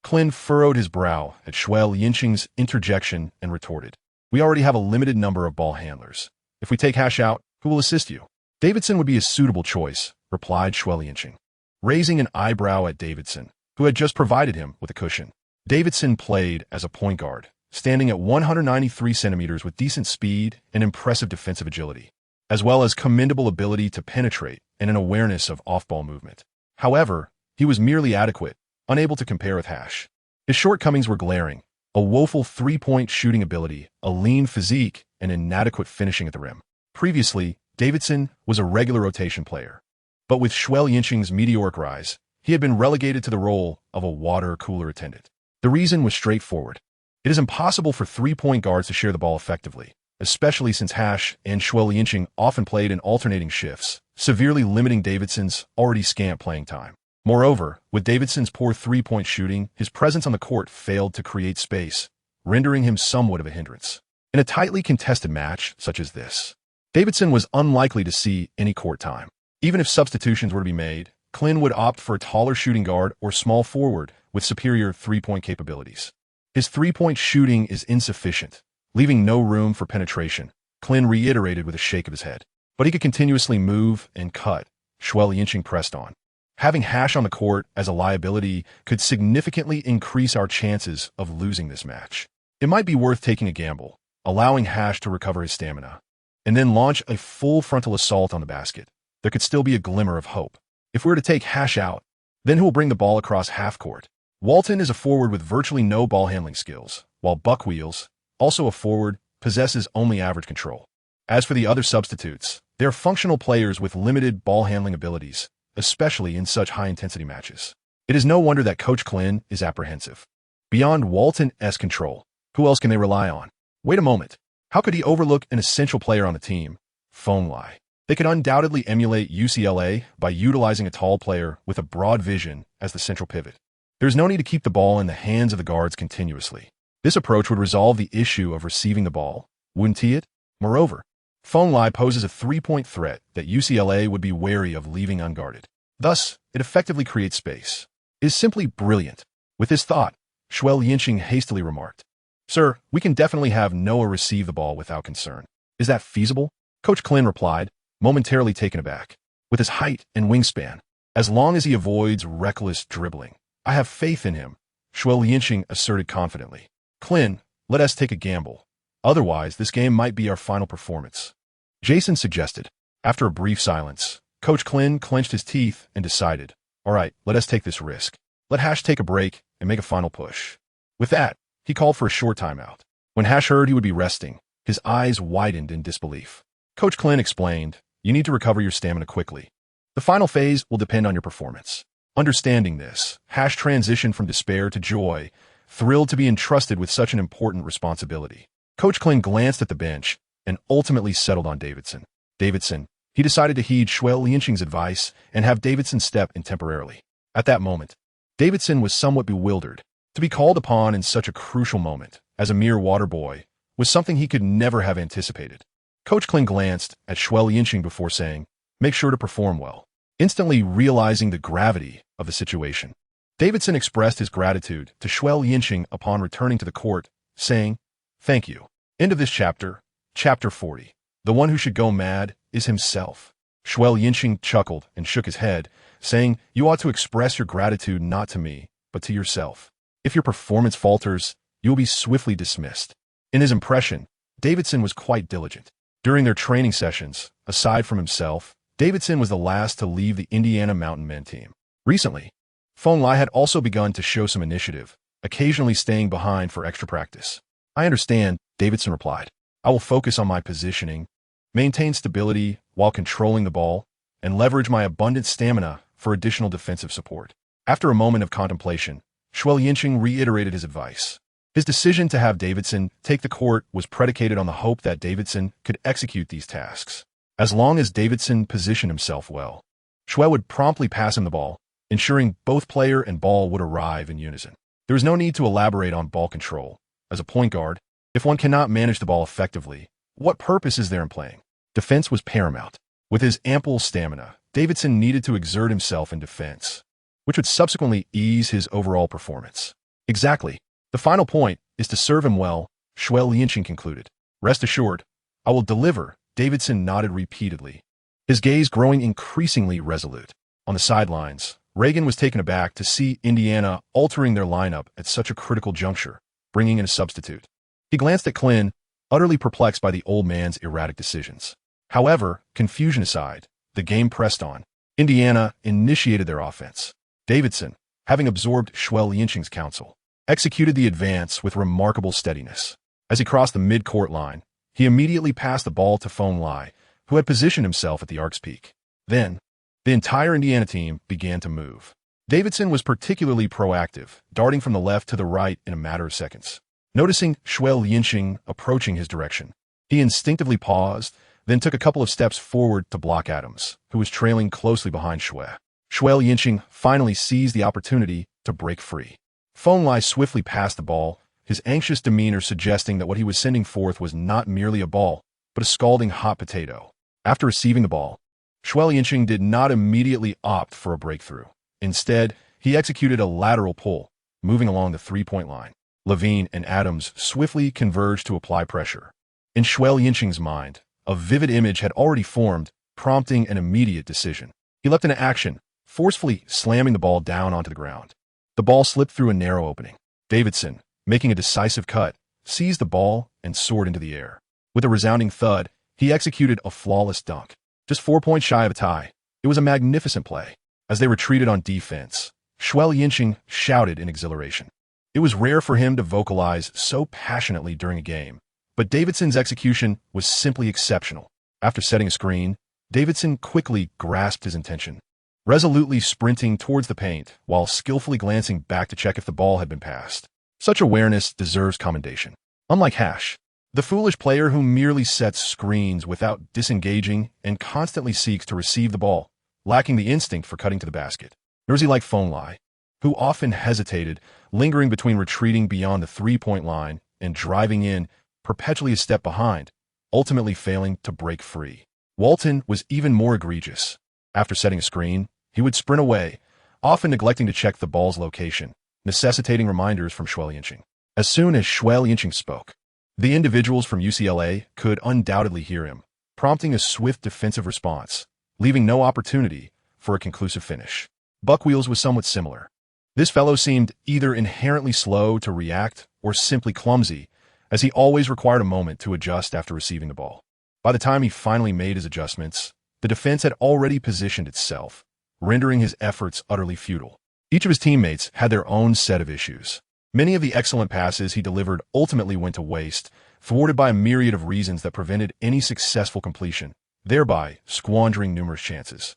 Speaker 1: Clin furrowed his brow at Xue Liancheng's interjection and retorted, "We already have a limited number of ball handlers. If we take Hash out, who will assist you?" "Davidson would be a suitable choice," replied Xue Liancheng, raising an eyebrow at Davidson, who had just provided him with a cushion. Davidson played as a point guard, standing at 193 centimeters with decent speed and impressive defensive agility, as well as commendable ability to penetrate and an awareness of off-ball movement. However, he was merely adequate, unable to compare with Hash. His shortcomings were glaring: a woeful three-point shooting ability, a lean physique, and inadequate finishing at the rim. Previously, Davidson was a regular rotation player, but with Xue Liancheng's meteoric rise, he had been relegated to the role of a water-cooler attendant. The reason was straightforward. It is impossible for three-point guards to share the ball effectively, especially since Hash and Xue Liancheng often played in alternating shifts, severely limiting Davidson's already scant playing time. Moreover, with Davidson's poor three-point shooting, his presence on the court failed to create space, rendering him somewhat of a hindrance. In a tightly contested match such as this, Davidson was unlikely to see any court time. Even if substitutions were to be made, Clin would opt for a taller shooting guard or small forward with superior three-point capabilities. His three-point shooting is insufficient, leaving no room for penetration, Clin reiterated with a shake of his head. But he could continuously move and cut. Xue Liancheng pressed on. Having Hash on the court as a liability could significantly increase our chances of losing this match. It might be worth taking a gamble, allowing Hash to recover his stamina, and then launch a full frontal assault on the basket. There could still be a glimmer of hope. If we were to take Hash out, then who will bring the ball across half-court? Walton is a forward with virtually no ball handling skills, while Buckwheels, also a forward, possesses only average control. As for the other substitutes, they are functional players with limited ball handling abilities, especially in such high-intensity matches. It is no wonder that Coach Clin is apprehensive. Beyond Walton's control, who else can they rely on? Wait a moment. How could he overlook an essential player on the team? Phonelai. They could undoubtedly emulate UCLA by utilizing a tall player with a broad vision as the central pivot. There's no need to keep the ball in the hands of the guards continuously. This approach would resolve the issue of receiving the ball, wouldn't it? Moreover, Phonelai poses a three-point threat that UCLA would be wary of leaving unguarded. Thus, it effectively creates space. It is simply brilliant. With this thought, Xue Liancheng hastily remarked, "Sir, we can definitely have Noah receive the ball without concern. Is that feasible?" Coach Clin replied, momentarily taken aback. "With his height and wingspan, as long as he avoids reckless dribbling, I have faith in him," Xue Liancheng asserted confidently. "Clin, let us take a gamble. Otherwise, this game might be our final performance." Jason suggested. After a brief silence, Coach Klin clenched his teeth and decided, all right, let us take this risk. Let Hash take a break and make a final push. With that, he called for a short timeout. When Hash heard he would be resting, his eyes widened in disbelief. Coach Klin explained, you need to recover your stamina quickly. The final phase will depend on your performance. Understanding this, Hash transitioned from despair to joy, thrilled to be entrusted with such an important responsibility. Coach Klin glanced at the bench and ultimately settled on Davidson. He decided to heed Xue Liancheng's advice and have Davidson step in temporarily. At that moment, Davidson was somewhat bewildered. To be called upon in such a crucial moment, as a mere water boy, was something he could never have anticipated. Coach Klin glanced at Xue Liancheng before saying, make sure to perform well. Instantly realizing the gravity of the situation, Davidson expressed his gratitude to Xue Liancheng upon returning to the court, saying, thank you. End of this chapter, Chapter 40. The one who should go mad is himself. Xue Liancheng chuckled and shook his head, saying, you ought to express your gratitude not to me, but to yourself. If your performance falters, you will be swiftly dismissed. In his impression, Davidson was quite diligent. During their training sessions, aside from himself, Davidson was the last to leave the Indiana Mountain Men team. Recently, Feng Lai had also begun to show some initiative, occasionally staying behind for extra practice. I understand, Davidson replied. I will focus on my positioning, maintain stability while controlling the ball, and leverage my abundant stamina for additional defensive support. After a moment of contemplation, Xue Liancheng reiterated his advice. His decision to have Davidson take the court was predicated on the hope that Davidson could execute these tasks. As long as Davidson positioned himself well, Xue would promptly pass him the ball, ensuring both player and ball would arrive in unison. There is no need to elaborate on ball control. As a point guard, if one cannot manage the ball effectively, what purpose is there in playing? Defense was paramount. With his ample stamina, Davidson needed to exert himself in defense, which would subsequently ease his overall performance. Exactly. The final point is to serve him well, Xue Liancheng concluded. Rest assured, I will deliver, Davidson nodded repeatedly, his gaze growing increasingly resolute. On the sidelines, Reagan was taken aback to see Indiana altering their lineup at such a critical juncture, bringing in a substitute. He glanced at Klin, utterly perplexed by the old man's erratic decisions. However, confusion aside, the game pressed on. Indiana initiated their offense. Davidson, having absorbed Xue Liancheng's counsel, executed the advance with remarkable steadiness. As he crossed the mid-court line, he immediately passed the ball to Feng Lai, who had positioned himself at the arc's peak. Then, the entire Indiana team began to move. Davidson was particularly proactive, darting from the left to the right in a matter of seconds. Noticing Xue Liancheng approaching his direction, he instinctively paused, then took a couple of steps forward to block Adams, who was trailing closely behind Xue. Xue Liancheng finally seized the opportunity to break free. Feng Lai swiftly passed the ball, his anxious demeanor suggesting that what he was sending forth was not merely a ball, but a scalding hot potato. After receiving the ball, Xue Liancheng did not immediately opt for a breakthrough. Instead, he executed a lateral pull, moving along the three-point line. Levine and Adams swiftly converged to apply pressure. In Xue Liancheng's mind, a vivid image had already formed, prompting an immediate decision. He leapt into action, forcefully slamming the ball down onto the ground. The ball slipped through a narrow opening. Davidson, making a decisive cut, seized the ball and soared into the air. With a resounding thud, he executed a flawless dunk. Just 4 points shy of a tie, it was a magnificent play. As they retreated on defense, Xue Liancheng shouted in exhilaration. It was rare for him to vocalize so passionately during a game, but Davidson's execution was simply exceptional. After setting a screen, Davidson quickly grasped his intention, resolutely sprinting towards the paint while skillfully glancing back to check if the ball had been passed. Such awareness deserves commendation. Unlike Hash, the foolish player who merely sets screens without disengaging and constantly seeks to receive the ball, lacking the instinct for cutting to the basket. Nor is he like Feng Lai, who often hesitated, lingering between retreating beyond the three-point line and driving in, perpetually a step behind, ultimately failing to break free. Walton was even more egregious. After setting a screen, he would sprint away, often neglecting to check the ball's location, necessitating reminders from Xue Liancheng. As soon as Xue Liancheng spoke, the individuals from UCLA could undoubtedly hear him, prompting a swift defensive response, leaving no opportunity for a conclusive finish. Buckwheels was somewhat similar. This fellow seemed either inherently slow to react or simply clumsy, as he always required a moment to adjust after receiving the ball. By the time he finally made his adjustments, the defense had already positioned itself, rendering his efforts utterly futile. Each of his teammates had their own set of issues. Many of the excellent passes he delivered ultimately went to waste, thwarted by a myriad of reasons that prevented any successful completion, thereby squandering numerous chances.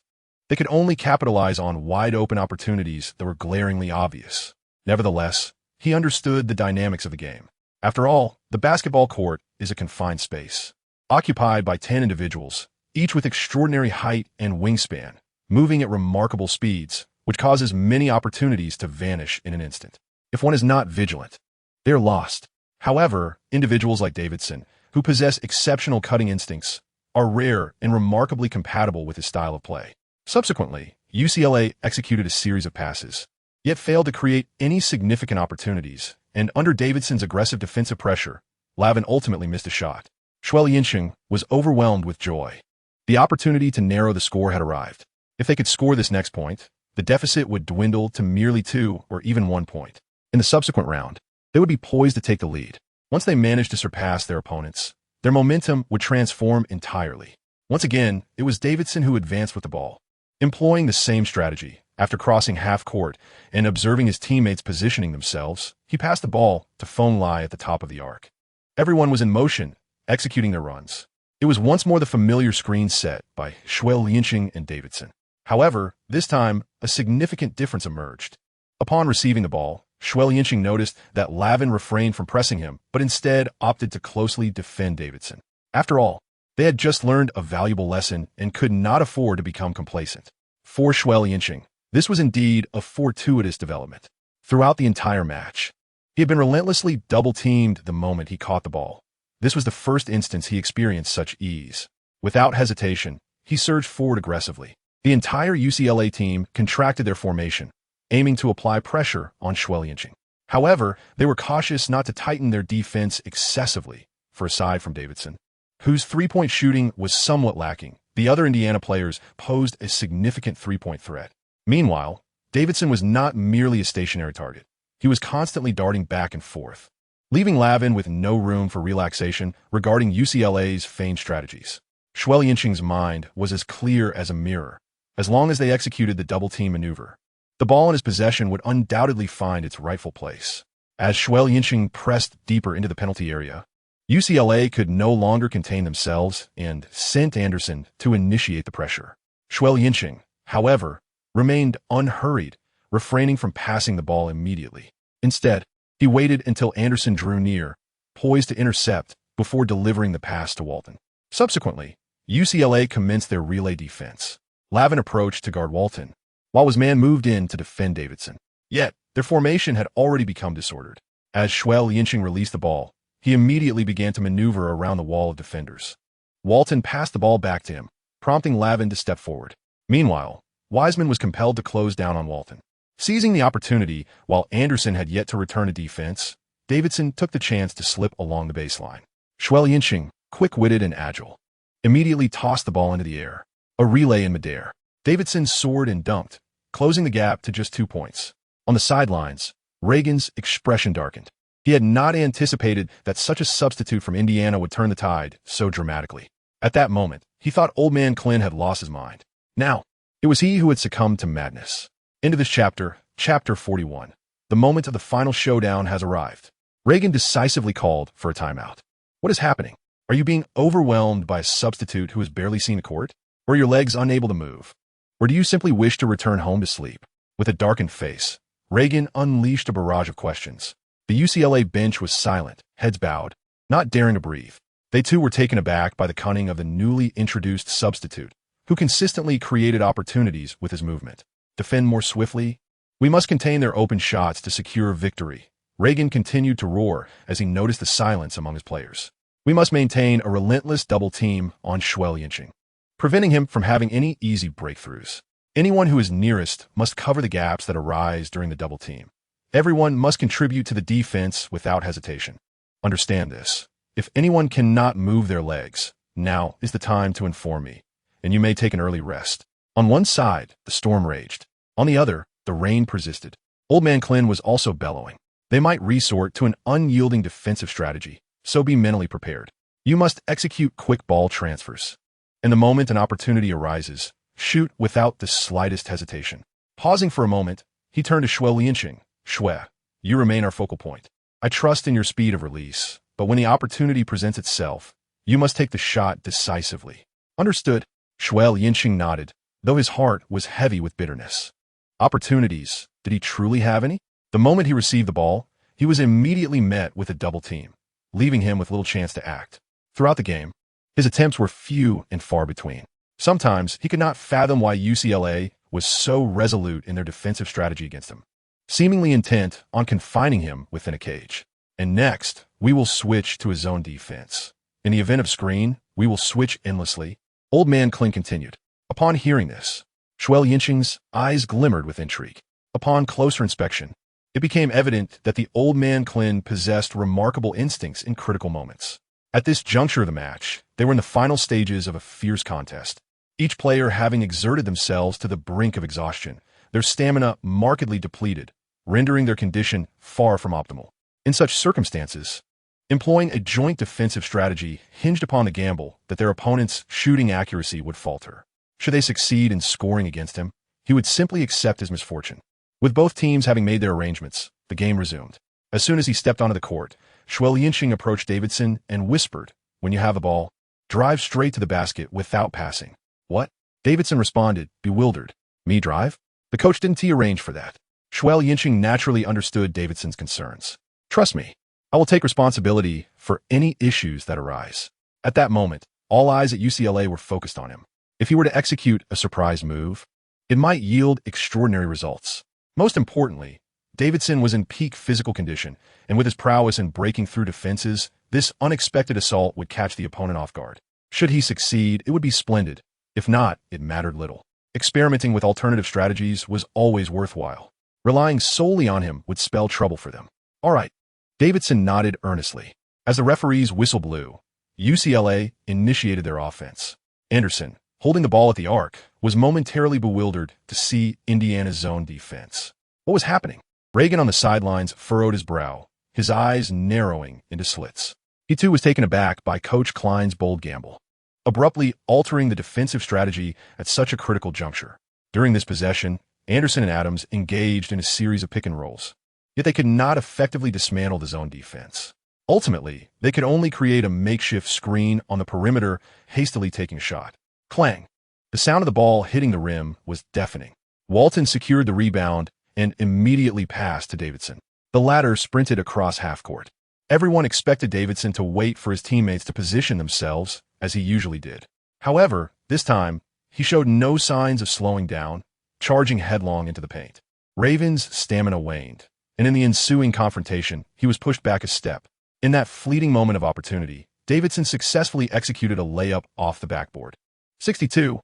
Speaker 1: They could only capitalize on wide-open opportunities that were glaringly obvious. Nevertheless, he understood the dynamics of the game. After all, the basketball court is a confined space, occupied by 10 individuals, each with extraordinary height and wingspan, moving at remarkable speeds, which causes many opportunities to vanish in an instant. If one is not vigilant, they are lost. However, individuals like Davidson, who possess exceptional cutting instincts, are rare and remarkably compatible with his style of play. Subsequently, UCLA executed a series of passes, yet failed to create any significant opportunities, and under Davidson's aggressive defensive pressure, Lavin ultimately missed a shot. Xue Liancheng was overwhelmed with joy. The opportunity to narrow the score had arrived. If they could score this next point, the deficit would dwindle to merely 2 or even 1 point. In the subsequent round, they would be poised to take the lead. Once they managed to surpass their opponents, their momentum would transform entirely. Once again, it was Davidson who advanced with the ball. Employing the same strategy, after crossing half court and observing his teammates positioning themselves, he passed the ball to Feng Lai at the top of the arc. Everyone was in motion, executing their runs. It was once more the familiar screen set by Xue Liancheng and Davidson. However, this time, a significant difference emerged. Upon receiving the ball, Xue Liancheng noticed that Lavin refrained from pressing him, but instead opted to closely defend Davidson. After all, they had just learned a valuable lesson and could not afford to become complacent. For Xue Liancheng, this was indeed a fortuitous development. Throughout the entire match, he had been relentlessly double-teamed the moment he caught the ball. This was the first instance he experienced such ease. Without hesitation, he surged forward aggressively. The entire UCLA team contracted their formation, aiming to apply pressure on Xue Liancheng. However, they were cautious not to tighten their defense excessively, for aside from Davidson, whose three-point shooting was somewhat lacking, the other Indiana players posed a significant three-point threat. Meanwhile, Davidson was not merely a stationary target. He was constantly darting back and forth, leaving Lavin with no room for relaxation regarding UCLA's feigned strategies. Xue Liancheng's mind was as clear as a mirror. As long as they executed the double-team maneuver, the ball in his possession would undoubtedly find its rightful place. As Xue Liancheng pressed deeper into the penalty area, UCLA could no longer contain themselves and sent Anderson to initiate the pressure. Xue Liancheng, however, remained unhurried, refraining from passing the ball immediately. Instead, he waited until Anderson drew near, poised to intercept before delivering the pass to Walton. Subsequently, UCLA commenced their relay defense. Lavin approached to guard Walton, while his man moved in to defend Davidson. Yet, their formation had already become disordered. As Xue Liancheng released the ball, he immediately began to maneuver around the wall of defenders. Walton passed the ball back to him, prompting Lavin to step forward. Meanwhile, Wiseman was compelled to close down on Walton. Seizing the opportunity, while Anderson had yet to return to defense, Davidson took the chance to slip along the baseline. Xue Liancheng, quick-witted and agile, immediately tossed the ball into the air. A relay in midair. Davidson soared and dunked, closing the gap to just 2 points. On the sidelines, Reagan's expression darkened. He had not anticipated that such a substitute from Indiana would turn the tide so dramatically. At that moment, he thought Old Man Klin had lost his mind. Now, it was he who had succumbed to madness. Into this chapter, Chapter 41. The moment of the final showdown has arrived. Reagan decisively called for a timeout. What is happening? Are you being overwhelmed by a substitute who has barely seen the court? Or are your legs unable to move? Or do you simply wish to return home to sleep? With a darkened face, Reagan unleashed a barrage of questions. The UCLA bench was silent, heads bowed, not daring to breathe. They too were taken aback by the cunning of the newly introduced substitute, who consistently created opportunities with his movement. Defend more swiftly? We must contain their open shots to secure victory. Reagan continued to roar as he noticed the silence among his players. We must maintain a relentless double team on Xue Liancheng, preventing him from having any easy breakthroughs. Anyone who is nearest must cover the gaps that arise during the double team. Everyone must contribute to the defense without hesitation. Understand this. If anyone cannot move their legs, now is the time to inform me, and you may take an early rest. On one side, the storm raged. On the other, the rain persisted. Old Man Klin was also bellowing. They might resort to an unyielding defensive strategy, so be mentally prepared. You must execute quick ball transfers. And the moment an opportunity arises, shoot without the slightest hesitation. Pausing for a moment, he turned to Xue Liancheng. Xue, you remain our focal point. I trust in your speed of release, but when the opportunity presents itself, you must take the shot decisively. Understood. Xue Liancheng nodded, though his heart was heavy with bitterness. Opportunities. Did he truly have any? The moment he received the ball, he was immediately met with a double team, leaving him with little chance to act. Throughout the game, his attempts were few and far between. Sometimes he could not fathom why UCLA was so resolute in their defensive strategy against him, seemingly intent on confining him within a cage. And next, we will switch to a zone defense. In the event of screen, we will switch endlessly. Old Man Kling continued. Upon hearing this, Xue Liancheng's eyes glimmered with intrigue. Upon closer inspection, it became evident that the Old Man Kling possessed remarkable instincts in critical moments. At this juncture of the match, they were in the final stages of a fierce contest, each player having exerted themselves to the brink of exhaustion, their stamina markedly depleted, rendering their condition far from optimal. In such circumstances, employing a joint defensive strategy hinged upon the gamble that their opponent's shooting accuracy would falter. Should they succeed in scoring against him, he would simply accept his misfortune. With both teams having made their arrangements, the game resumed. As soon as he stepped onto the court, Xue Liancheng approached Davidson and whispered, "When you have the ball, drive straight to the basket without passing." "What?" Davidson responded, bewildered. "Me drive?" The coach didn't tee a range for that. Xue Liancheng naturally understood Davidson's concerns. "Trust me, I will take responsibility for any issues that arise." At that moment, all eyes at UCLA were focused on him. If he were to execute a surprise move, it might yield extraordinary results. Most importantly, Davidson was in peak physical condition, and with his prowess in breaking through defenses, this unexpected assault would catch the opponent off guard. Should he succeed, it would be splendid. If not, it mattered little. Experimenting with alternative strategies was always worthwhile. Relying solely on him would spell trouble for them. "All right." Davidson nodded earnestly. As the referee's whistle blew, UCLA initiated their offense. Anderson, holding the ball at the arc, was momentarily bewildered to see Indiana's zone defense. What was happening? Reagan on the sidelines furrowed his brow, his eyes narrowing into slits. He too was taken aback by Coach Klein's bold gamble, abruptly altering the defensive strategy at such a critical juncture. During this possession, Anderson and Adams engaged in a series of pick and rolls, yet they could not effectively dismantle the zone defense. Ultimately, they could only create a makeshift screen on the perimeter, hastily taking a shot. Clang! The sound of the ball hitting the rim was deafening. Walton secured the rebound and immediately passed to Davidson. The latter sprinted across half-court. Everyone expected Davidson to wait for his teammates to position themselves, as he usually did. However, this time, he showed no signs of slowing down, charging headlong into the paint. Raven's stamina waned, and in the ensuing confrontation, he was pushed back a step. In that fleeting moment of opportunity, Davidson successfully executed a layup off the backboard. 62,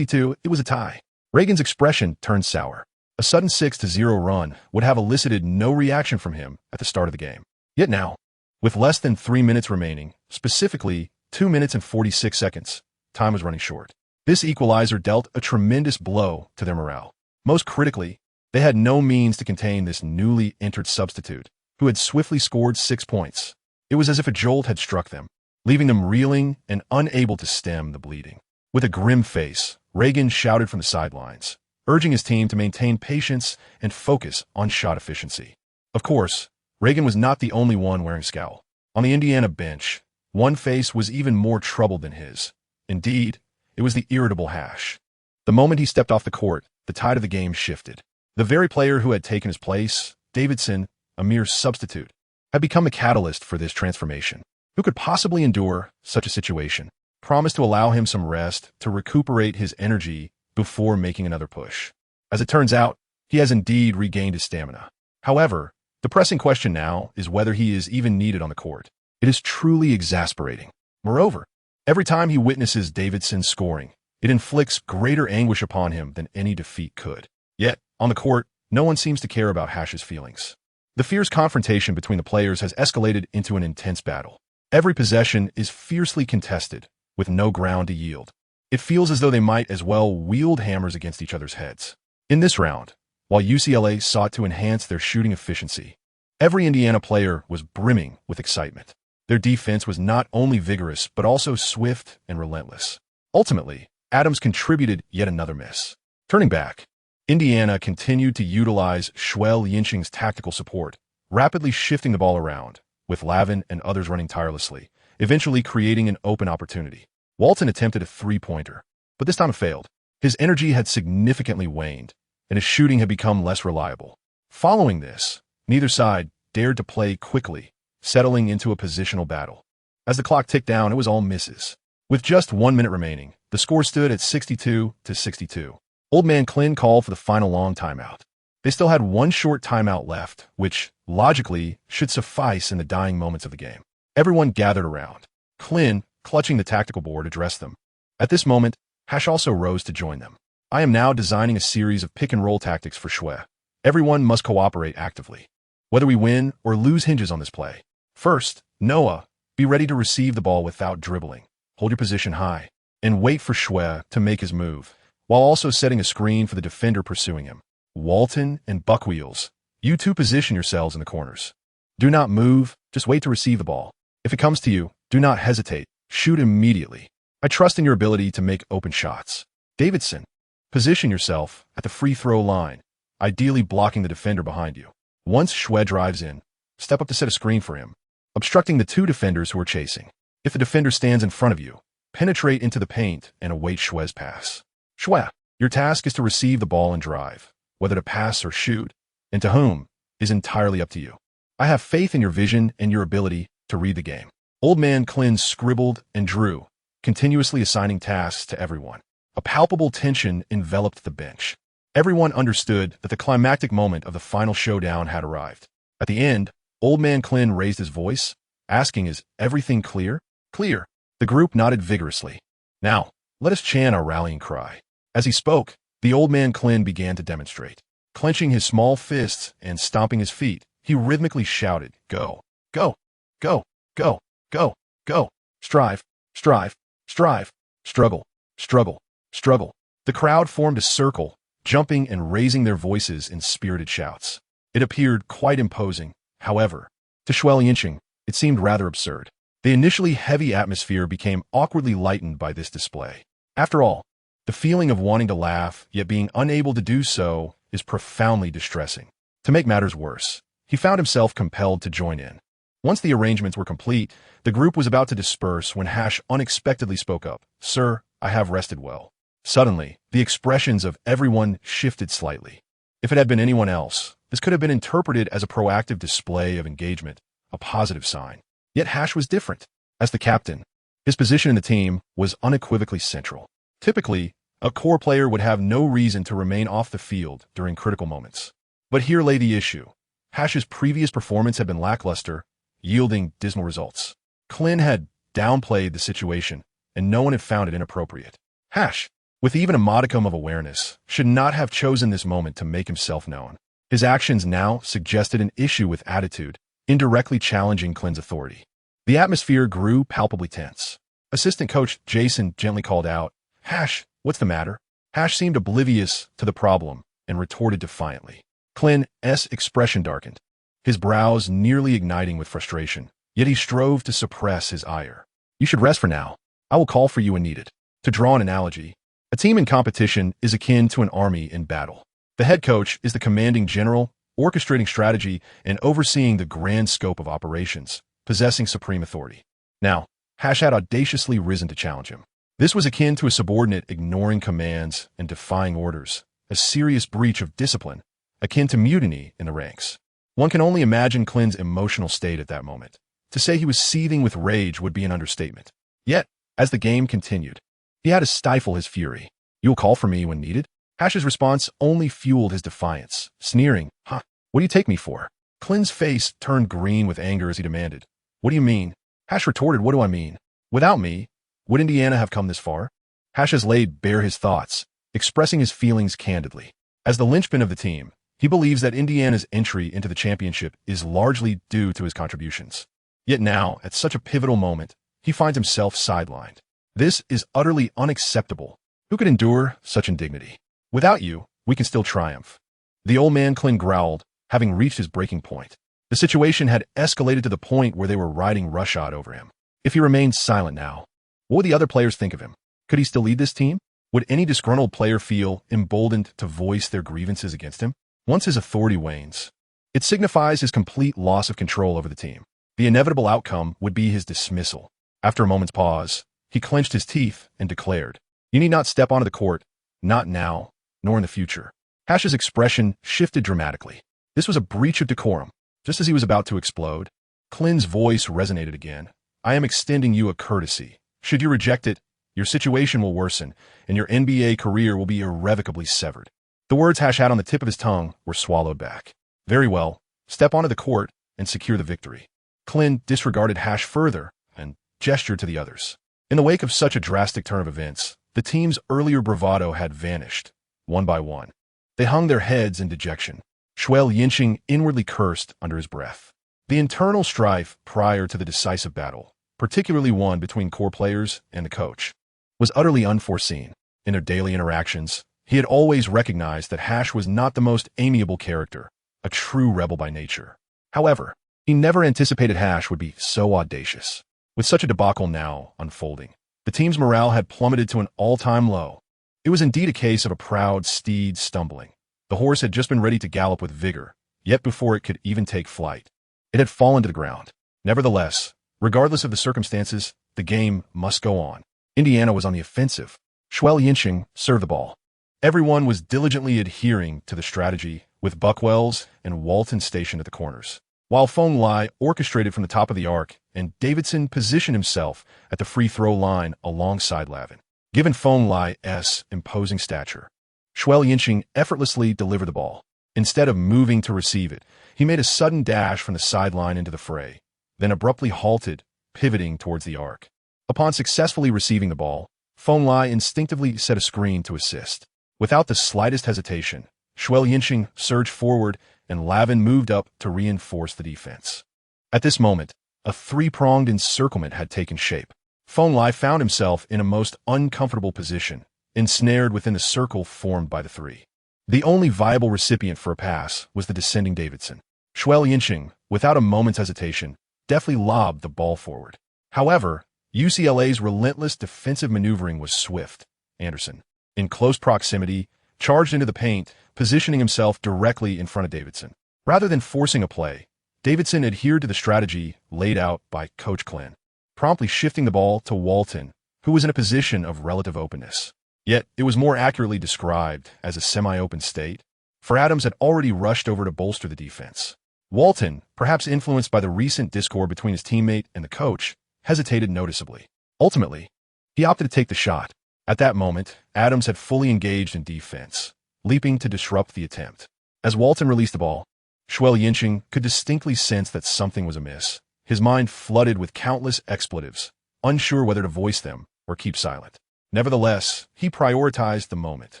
Speaker 1: it was a tie. Reagan's expression turned sour. A sudden 6-0 run would have elicited no reaction from him at the start of the game. Yet now, with less than 3 minutes remaining, specifically 2 minutes and 46 seconds, time was running short. This equalizer dealt a tremendous blow to their morale. Most critically, they had no means to contain this newly entered substitute, who had swiftly scored 6 points. It was as if a jolt had struck them, leaving them reeling and unable to stem the bleeding. With a grim face, Reagan shouted from the sidelines, urging his team to maintain patience and focus on shot efficiency. Of course, Reagan was not the only one wearing a scowl. On the Indiana bench, one face was even more troubled than his. Indeed, it was the irritable Hash. The moment he stepped off the court, the tide of the game shifted. The very player who had taken his place, Davidson, a mere substitute, had become a catalyst for this transformation. Who could possibly endure such a situation? Promised to allow him some rest to recuperate his energy before making another push. As it turns out, he has indeed regained his stamina. However, the pressing question now is whether he is even needed on the court. It is truly exasperating. Moreover, every time he witnesses Davidson scoring, it inflicts greater anguish upon him than any defeat could. Yet, on the court, no one seems to care about Hash's feelings. The fierce confrontation between the players has escalated into an intense battle. Every possession is fiercely contested, with no ground to yield. It feels as though they might as well wield hammers against each other's heads. In this round, while UCLA sought to enhance their shooting efficiency, every Indiana player was brimming with excitement. Their defense was not only vigorous, but also swift and relentless. Ultimately, Adams contributed yet another miss. Turning back, Indiana continued to utilize Xue Liancheng's tactical support, rapidly shifting the ball around, with Lavin and others running tirelessly, eventually creating an open opportunity. Walton attempted a three-pointer, but this time it failed. His energy had significantly waned, and his shooting had become less reliable. Following this, neither side dared to play quickly, settling into a positional battle. As the clock ticked down, it was all misses. With just 1 minute remaining, the score stood at 62-62. Old Man Klin called for the final long timeout. They still had one short timeout left, which, logically, should suffice in the dying moments of the game. Everyone gathered around. Klin, clutching the tactical board, addressed them. At this moment, Hash also rose to join them. I am now designing a series of pick-and-roll tactics for Xue. Everyone must cooperate actively. Whether we win or lose hinges on this play. First, Noah, be ready to receive the ball without dribbling. Hold your position high, and wait for Xue to make his move, while also setting a screen for the defender pursuing him. Walton and Buckwheels, you two position yourselves in the corners. Do not move, just wait to receive the ball. If it comes to you, do not hesitate, shoot immediately. I trust in your ability to make open shots. Davidson, position yourself at the free throw line, ideally blocking the defender behind you. Once Xue drives in, step up to set a screen for him, obstructing the two defenders who are chasing. If the defender stands in front of you, penetrate into the paint and await Xue's pass. Xue, your task is to receive the ball and drive. Whether to pass or shoot, and to whom, is entirely up to you. I have faith in your vision and your ability to read the game. Old Man Klin scribbled and drew, continuously assigning tasks to everyone. A palpable tension enveloped the bench. Everyone understood that the climactic moment of the final showdown had arrived. At the end, Old Man Klin raised his voice, asking, "Is everything clear?" "Clear." The group nodded vigorously. "Now, let us chant our rallying cry." As he spoke, the Old Man Klin began to demonstrate. Clenching his small fists and stomping his feet, he rhythmically shouted, "Go, go, go, go, go, go, strive, strive, strive, struggle, struggle, struggle." The crowd formed a circle, jumping and raising their voices in spirited shouts. It appeared quite imposing. However, to Xue Liancheng, it seemed rather absurd. The initially heavy atmosphere became awkwardly lightened by this display. After all, the feeling of wanting to laugh, yet being unable to do so, is profoundly distressing. To make matters worse, he found himself compelled to join in. Once the arrangements were complete, the group was about to disperse when Hash unexpectedly spoke up. "Sir, I have rested well." Suddenly, the expressions of everyone shifted slightly. If it had been anyone else, this could have been interpreted as a proactive display of engagement, a positive sign. Yet Hash was different. As the captain, his position in the team was unequivocally central. Typically, a core player would have no reason to remain off the field during critical moments. But here lay the issue. Hash's previous performance had been lackluster, yielding dismal results. Klin had downplayed the situation, and no one had found it inappropriate. Hash, with even a modicum of awareness, should not have chosen this moment to make himself known. His actions now suggested an issue with attitude, indirectly challenging Klin's authority. The atmosphere grew palpably tense. Assistant coach Jason gently called out, "Hash, what's the matter?" Hash seemed oblivious to the problem and retorted defiantly. Klin's expression darkened, his brows nearly igniting with frustration, yet he strove to suppress his ire. "You should rest for now. I will call for you when needed." To draw an analogy, a team in competition is akin to an army in battle. The head coach is the commanding general, orchestrating strategy and overseeing the grand scope of operations, possessing supreme authority. Now, Hash had audaciously risen to challenge him. This was akin to a subordinate ignoring commands and defying orders, a serious breach of discipline, akin to mutiny in the ranks. One can only imagine Klin's emotional state at that moment. To say he was seething with rage would be an understatement. Yet, as the game continued, he had to stifle his fury. "You'll call for me when needed?" Hash's response only fueled his defiance, sneering, "Huh, what do you take me for?" Klin's face turned green with anger as he demanded, "What do you mean?" Hash retorted, "What do I mean? Without me, would Indiana have come this far?" Hash has laid bare his thoughts, expressing his feelings candidly. As the linchpin of the team, he believes that Indiana's entry into the championship is largely due to his contributions. Yet now, at such a pivotal moment, he finds himself sidelined. This is utterly unacceptable. Who could endure such indignity? "Without you, we can still triumph." The Old Man Klin growled, having reached his breaking point. The situation had escalated to the point where they were riding roughshod over him. If he remained silent now, what would the other players think of him? Could he still lead this team? Would any disgruntled player feel emboldened to voice their grievances against him? Once his authority wanes, it signifies his complete loss of control over the team. The inevitable outcome would be his dismissal. After a moment's pause, he clenched his teeth and declared, "You need not step onto the court, not now, nor in the future." Hash's expression shifted dramatically. This was a breach of decorum. Just as he was about to explode, Klin's voice resonated again. "I am extending you a courtesy. Should you reject it, your situation will worsen, and your NBA career will be irrevocably severed." The words Hash had on the tip of his tongue were swallowed back. "Very well, step onto the court and secure the victory." Klin disregarded Hash further and gestured to the others. In the wake of such a drastic turn of events, the team's earlier bravado had vanished, one by one. They hung their heads in dejection. Xue Liancheng inwardly cursed under his breath. The internal strife prior to the decisive battle, particularly one between core players and the coach, was utterly unforeseen. In their daily interactions, he had always recognized that Hash was not the most amiable character, a true rebel by nature. However, he never anticipated Hash would be so audacious. With such a debacle now unfolding, the team's morale had plummeted to an all-time low. It was indeed a case of a proud steed stumbling. The horse had just been ready to gallop with vigor, yet before it could even take flight, it had fallen to the ground. Nevertheless, regardless of the circumstances, the game must go on. Indiana was on the offensive. Xue Liancheng served the ball. Everyone was diligently adhering to the strategy, with Buckwells and Walton stationed at the corners, while Feng Lai orchestrated from the top of the arc and Davidson positioned himself at the free throw line alongside Lavin. Given Feng Lai's imposing stature, Xue Liancheng effortlessly delivered the ball. Instead of moving to receive it, he made a sudden dash from the sideline into the fray, then abruptly halted, pivoting towards the arc. Upon successfully receiving the ball, Feng Lai instinctively set a screen to assist. Without the slightest hesitation, Xue Liancheng surged forward and Lavin moved up to reinforce the defense. At this moment, a three-pronged encirclement had taken shape. Feng Lai found himself in a most uncomfortable position, ensnared within the circle formed by the three. The only viable recipient for a pass was the descending Davidson. Xue Liancheng, without a moment's hesitation, deftly lobbed the ball forward. However, UCLA's relentless defensive maneuvering was swift. Anderson, in close proximity, charged into the paint, positioning himself directly in front of Davidson. Rather than forcing a play, Davidson adhered to the strategy laid out by Coach Klin, promptly shifting the ball to Walton, who was in a position of relative openness. Yet, it was more accurately described as a semi-open state, for Adams had already rushed over to bolster the defense. Walton, perhaps influenced by the recent discord between his teammate and the coach, hesitated noticeably. Ultimately, he opted to take the shot. At that moment, Adams had fully engaged in defense, leaping to disrupt the attempt. As Walton released the ball, Xue Liancheng could distinctly sense that something was amiss. His mind flooded with countless expletives, unsure whether to voice them or keep silent. Nevertheless, he prioritized the moment.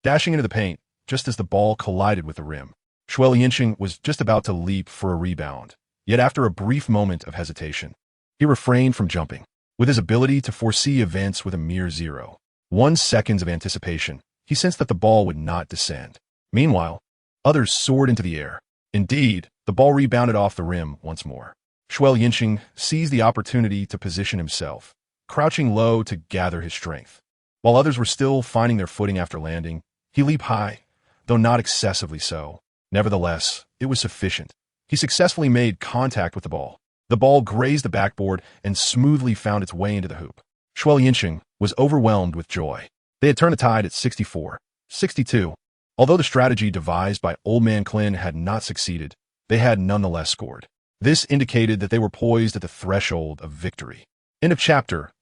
Speaker 1: Dashing into the paint, just as the ball collided with the rim, Xue Liancheng was just about to leap for a rebound. Yet after a brief moment of hesitation, he refrained from jumping. With his ability to foresee events with a mere 0.1 seconds of anticipation, he sensed that the ball would not descend. Meanwhile, others soared into the air. Indeed, the ball rebounded off the rim once more. Xue Liancheng seized the opportunity to position himself, crouching low to gather his strength. While others were still finding their footing after landing, he leaped high, though not excessively so. Nevertheless, it was sufficient. He successfully made contact with the ball. The ball grazed the backboard and smoothly found its way into the hoop. Xue Liancheng was overwhelmed with joy. They had turned the tide at 64-62. Although the strategy devised by Old Man Klin had not succeeded, they had nonetheless scored. This indicated that they were poised at the threshold of victory. End of chapter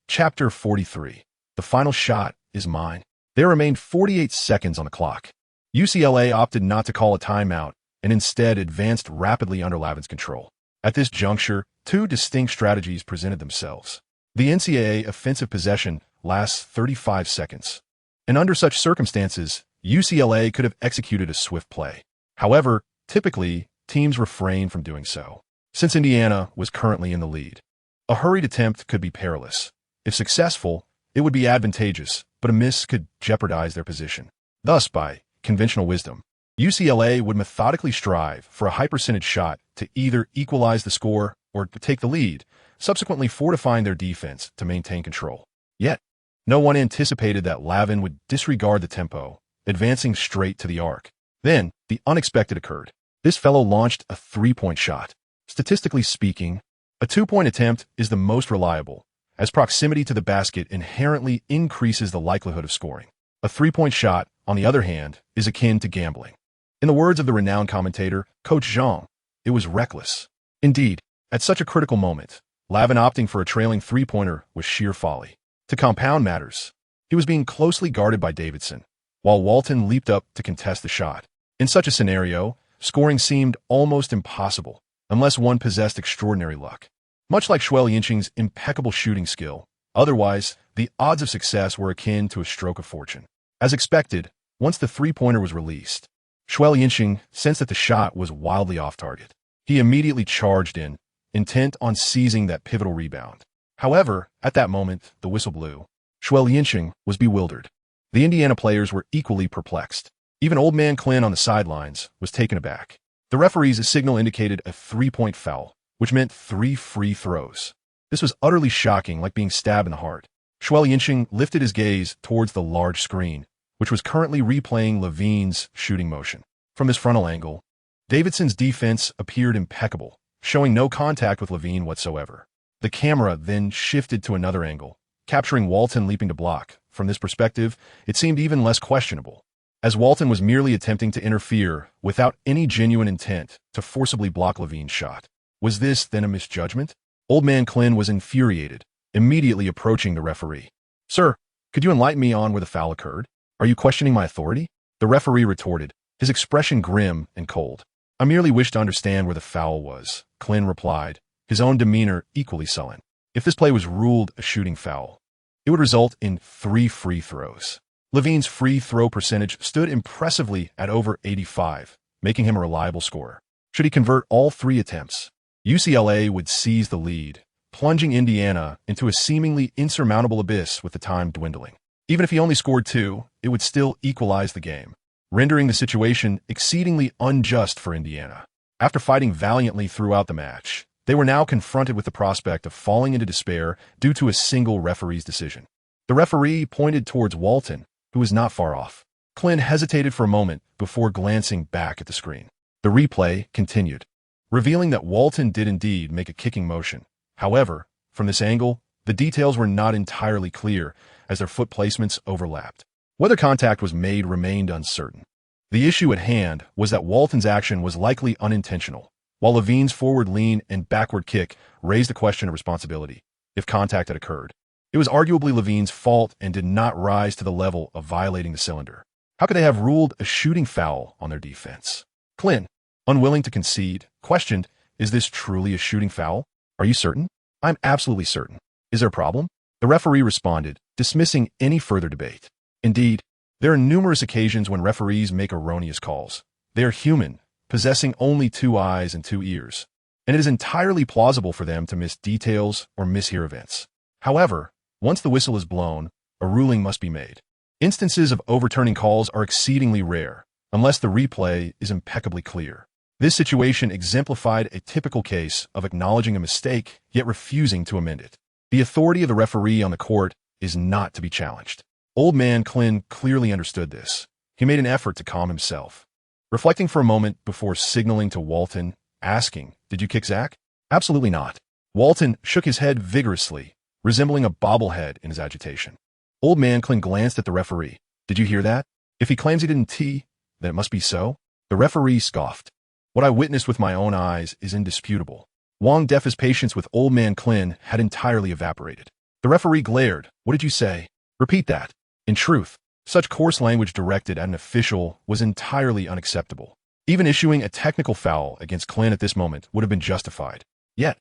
Speaker 1: 43. The final shot is mine. There remained 48 seconds on the clock. UCLA opted not to call a timeout and instead advanced rapidly under Lavin's control. At this juncture, two distinct strategies presented themselves. The NCAA offensive possession lasts 35 seconds, and under such circumstances, UCLA could have executed a swift play. However, typically, teams refrain from doing so, since Indiana was currently in the lead. A hurried attempt could be perilous. If successful, it would be advantageous, but a miss could jeopardize their position. Thus, by conventional wisdom, UCLA would methodically strive for a high percentage shot to either equalize the score or to take the lead, subsequently fortifying their defense to maintain control. Yet, no one anticipated that Lavin would disregard the tempo, advancing straight to the arc. Then, the unexpected occurred. This fellow launched a three-point shot. Statistically speaking, a two-point attempt is the most reliable, as proximity to the basket inherently increases the likelihood of scoring. A three-point shot, on the other hand, is akin to gambling. In the words of the renowned commentator, Coach Zhang, it was reckless. Indeed, at such a critical moment, Lavin opting for a trailing three-pointer was sheer folly. To compound matters, he was being closely guarded by Davidson, while Walton leaped up to contest the shot. In such a scenario, scoring seemed almost impossible, unless one possessed extraordinary luck. Much like Xue Liancheng's impeccable shooting skill, otherwise, the odds of success were akin to a stroke of fortune. As expected, once the three-pointer was released, Xue Liancheng sensed that the shot was wildly off target. He immediately charged in, intent on seizing that pivotal rebound. However, at that moment, the whistle blew. Xue Liancheng was bewildered. The Indiana players were equally perplexed. Even Old Man Klin on the sidelines was taken aback. The referee's signal indicated a three-point foul, which meant 3 free throws. This was utterly shocking, like being stabbed in the heart. Xue Liancheng lifted his gaze towards the large screen, which was currently replaying Levine's shooting motion. From this frontal angle, Davidson's defense appeared impeccable, showing no contact with Levine whatsoever. The camera then shifted to another angle, capturing Walton leaping to block. From this perspective, it seemed even less questionable, as Walton was merely attempting to interfere without any genuine intent to forcibly block Levine's shot. Was this then a misjudgment? Old Man Klin was infuriated, immediately approaching the referee. "Sir, could you enlighten me on where the foul occurred? Are you questioning my authority?" The referee retorted, his expression grim and cold. "I merely wish to understand where the foul was," Klin replied, his own demeanor equally sullen. If this play was ruled a shooting foul, it would result in 3 free throws. Levine's free throw percentage stood impressively at over 85, making him a reliable scorer. Should he convert all 3 attempts, UCLA would seize the lead, plunging Indiana into a seemingly insurmountable abyss with the time dwindling. Even if he only scored 2, it would still equalize the game, rendering the situation exceedingly unjust for Indiana. After fighting valiantly throughout the match, they were now confronted with the prospect of falling into despair due to a single referee's decision. The referee pointed towards Walton, who was not far off. Klin hesitated for a moment before glancing back at the screen. The replay continued, revealing that Walton did indeed make a kicking motion. However, from this angle, the details were not entirely clear as their foot placements overlapped. Whether contact was made remained uncertain. The issue at hand was that Walton's action was likely unintentional, while Levine's forward lean and backward kick raised the question of responsibility, if contact had occurred. It was arguably Levine's fault and did not rise to the level of violating the cylinder. How could they have ruled a shooting foul on their defense? Klin, unwilling to concede, questioned, "Is this truly a shooting foul? Are you certain?" "I'm absolutely certain." "Is there a problem?" The referee responded, dismissing any further debate. Indeed, there are numerous occasions when referees make erroneous calls. They are human, possessing only 2 eyes and 2 ears, and it is entirely plausible for them to miss details or mishear events. However, once the whistle is blown, a ruling must be made. Instances of overturning calls are exceedingly rare, unless the replay is impeccably clear. This situation exemplified a typical case of acknowledging a mistake, yet refusing to amend it. The authority of the referee on the court is not to be challenged. Old Man Klin clearly understood this. He made an effort to calm himself, reflecting for a moment before signaling to Walton, asking, "Did you kick Zach?" "Absolutely not." Walton shook his head vigorously, resembling a bobblehead in his agitation. Old Man Klin glanced at the referee. "Did you hear that? If he claims he didn't tee, then it must be so." The referee scoffed. "What I witnessed with my own eyes is indisputable." Wang Def's patience with Old Man Klin had entirely evaporated. The referee glared. "What did you say? Repeat that." In truth, such coarse language directed at an official was entirely unacceptable. Even issuing a technical foul against Klin at this moment would have been justified. Yet,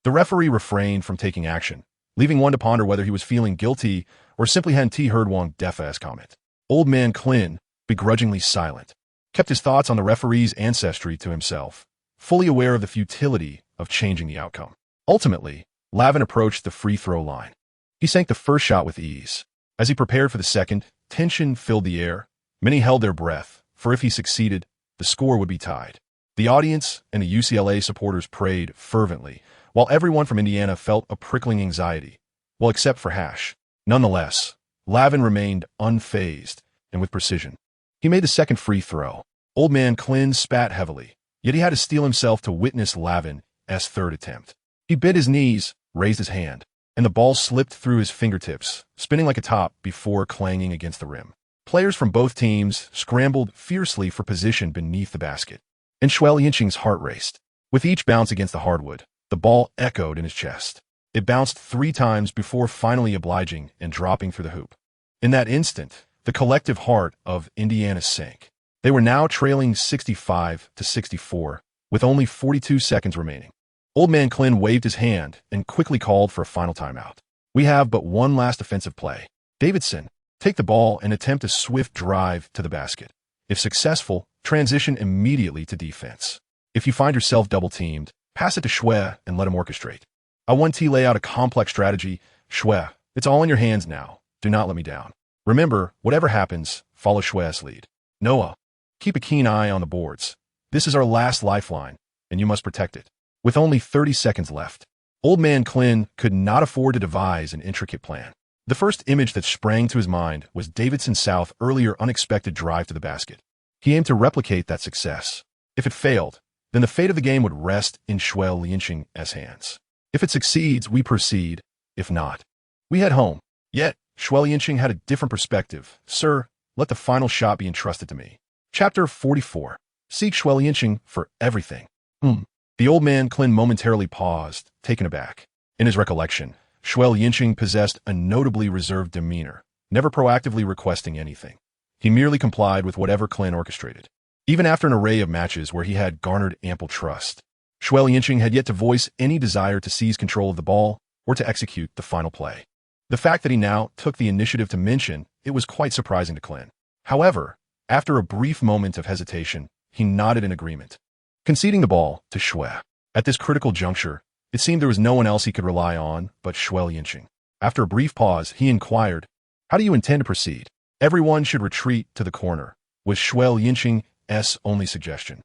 Speaker 1: the referee refrained from taking action, leaving one to ponder whether he was feeling guilty or simply hadn't heard Wang Def's comment. Old Man Klin, begrudgingly silent, kept his thoughts on the referee's ancestry to himself, fully aware of the futility of changing the outcome. Ultimately, Lavin approached the free throw line. He sank the first shot with ease. As he prepared for the second, tension filled the air. Many held their breath, for if he succeeded, the score would be tied. The audience and the UCLA supporters prayed fervently, while everyone from Indiana felt a prickling anxiety. Well, except for Hash. Nonetheless, Lavin remained unfazed and with precision. He made the second free throw. Old man Klin spat heavily, yet he had to steel himself to witness Lavin's third attempt. He bit his knees, raised his hand, and the ball slipped through his fingertips, spinning like a top before clanging against the rim. Players from both teams scrambled fiercely for position beneath the basket, and Xue Liancheng's heart raced. With each bounce against the hardwood, the ball echoed in his chest. It bounced 3 times before finally obliging and dropping through the hoop. In that instant, the collective heart of Indiana sank. They were now trailing 65-64, with only 42 seconds remaining. Old man Klin waved his hand and quickly called for a final timeout. We have but one last offensive play. Davidson, take the ball and attempt a swift drive to the basket. If successful, transition immediately to defense. If you find yourself double-teamed, pass it to Xue and let him orchestrate. I want to lay out a complex strategy. Xue, it's all in your hands now. Do not let me down. Remember, whatever happens, follow Xue's lead. Noah, keep a keen eye on the boards. This is our last lifeline, and you must protect it. With only 30 seconds left, Old man Klin could not afford to devise an intricate plan. The first image that sprang to his mind was Davidson South's earlier unexpected drive to the basket. He aimed to replicate that success. If it failed, then the fate of the game would rest in Xue Liancheng's hands. If it succeeds, we proceed. If not, we head home. Yet, Xue Liancheng had a different perspective. Sir, let the final shot be entrusted to me. Chapter 44. Seek Xue Liancheng for everything. The old man Klin momentarily paused, taken aback. In his recollection, Xue Liancheng possessed a notably reserved demeanor, never proactively requesting anything. He merely complied with whatever Klin orchestrated. Even after an array of matches where he had garnered ample trust, Xue Liancheng had yet to voice any desire to seize control of the ball or to execute the final play. The fact that he now took the initiative to mention it was quite surprising to Klin. However, after a brief moment of hesitation, he nodded in agreement, conceding the ball to Xue. At this critical juncture, it seemed there was no one else he could rely on but Xue Liancheng. After a brief pause, he inquired, "How do you intend to proceed?" "Everyone should retreat to the corner," was Xue Liancheng's only suggestion.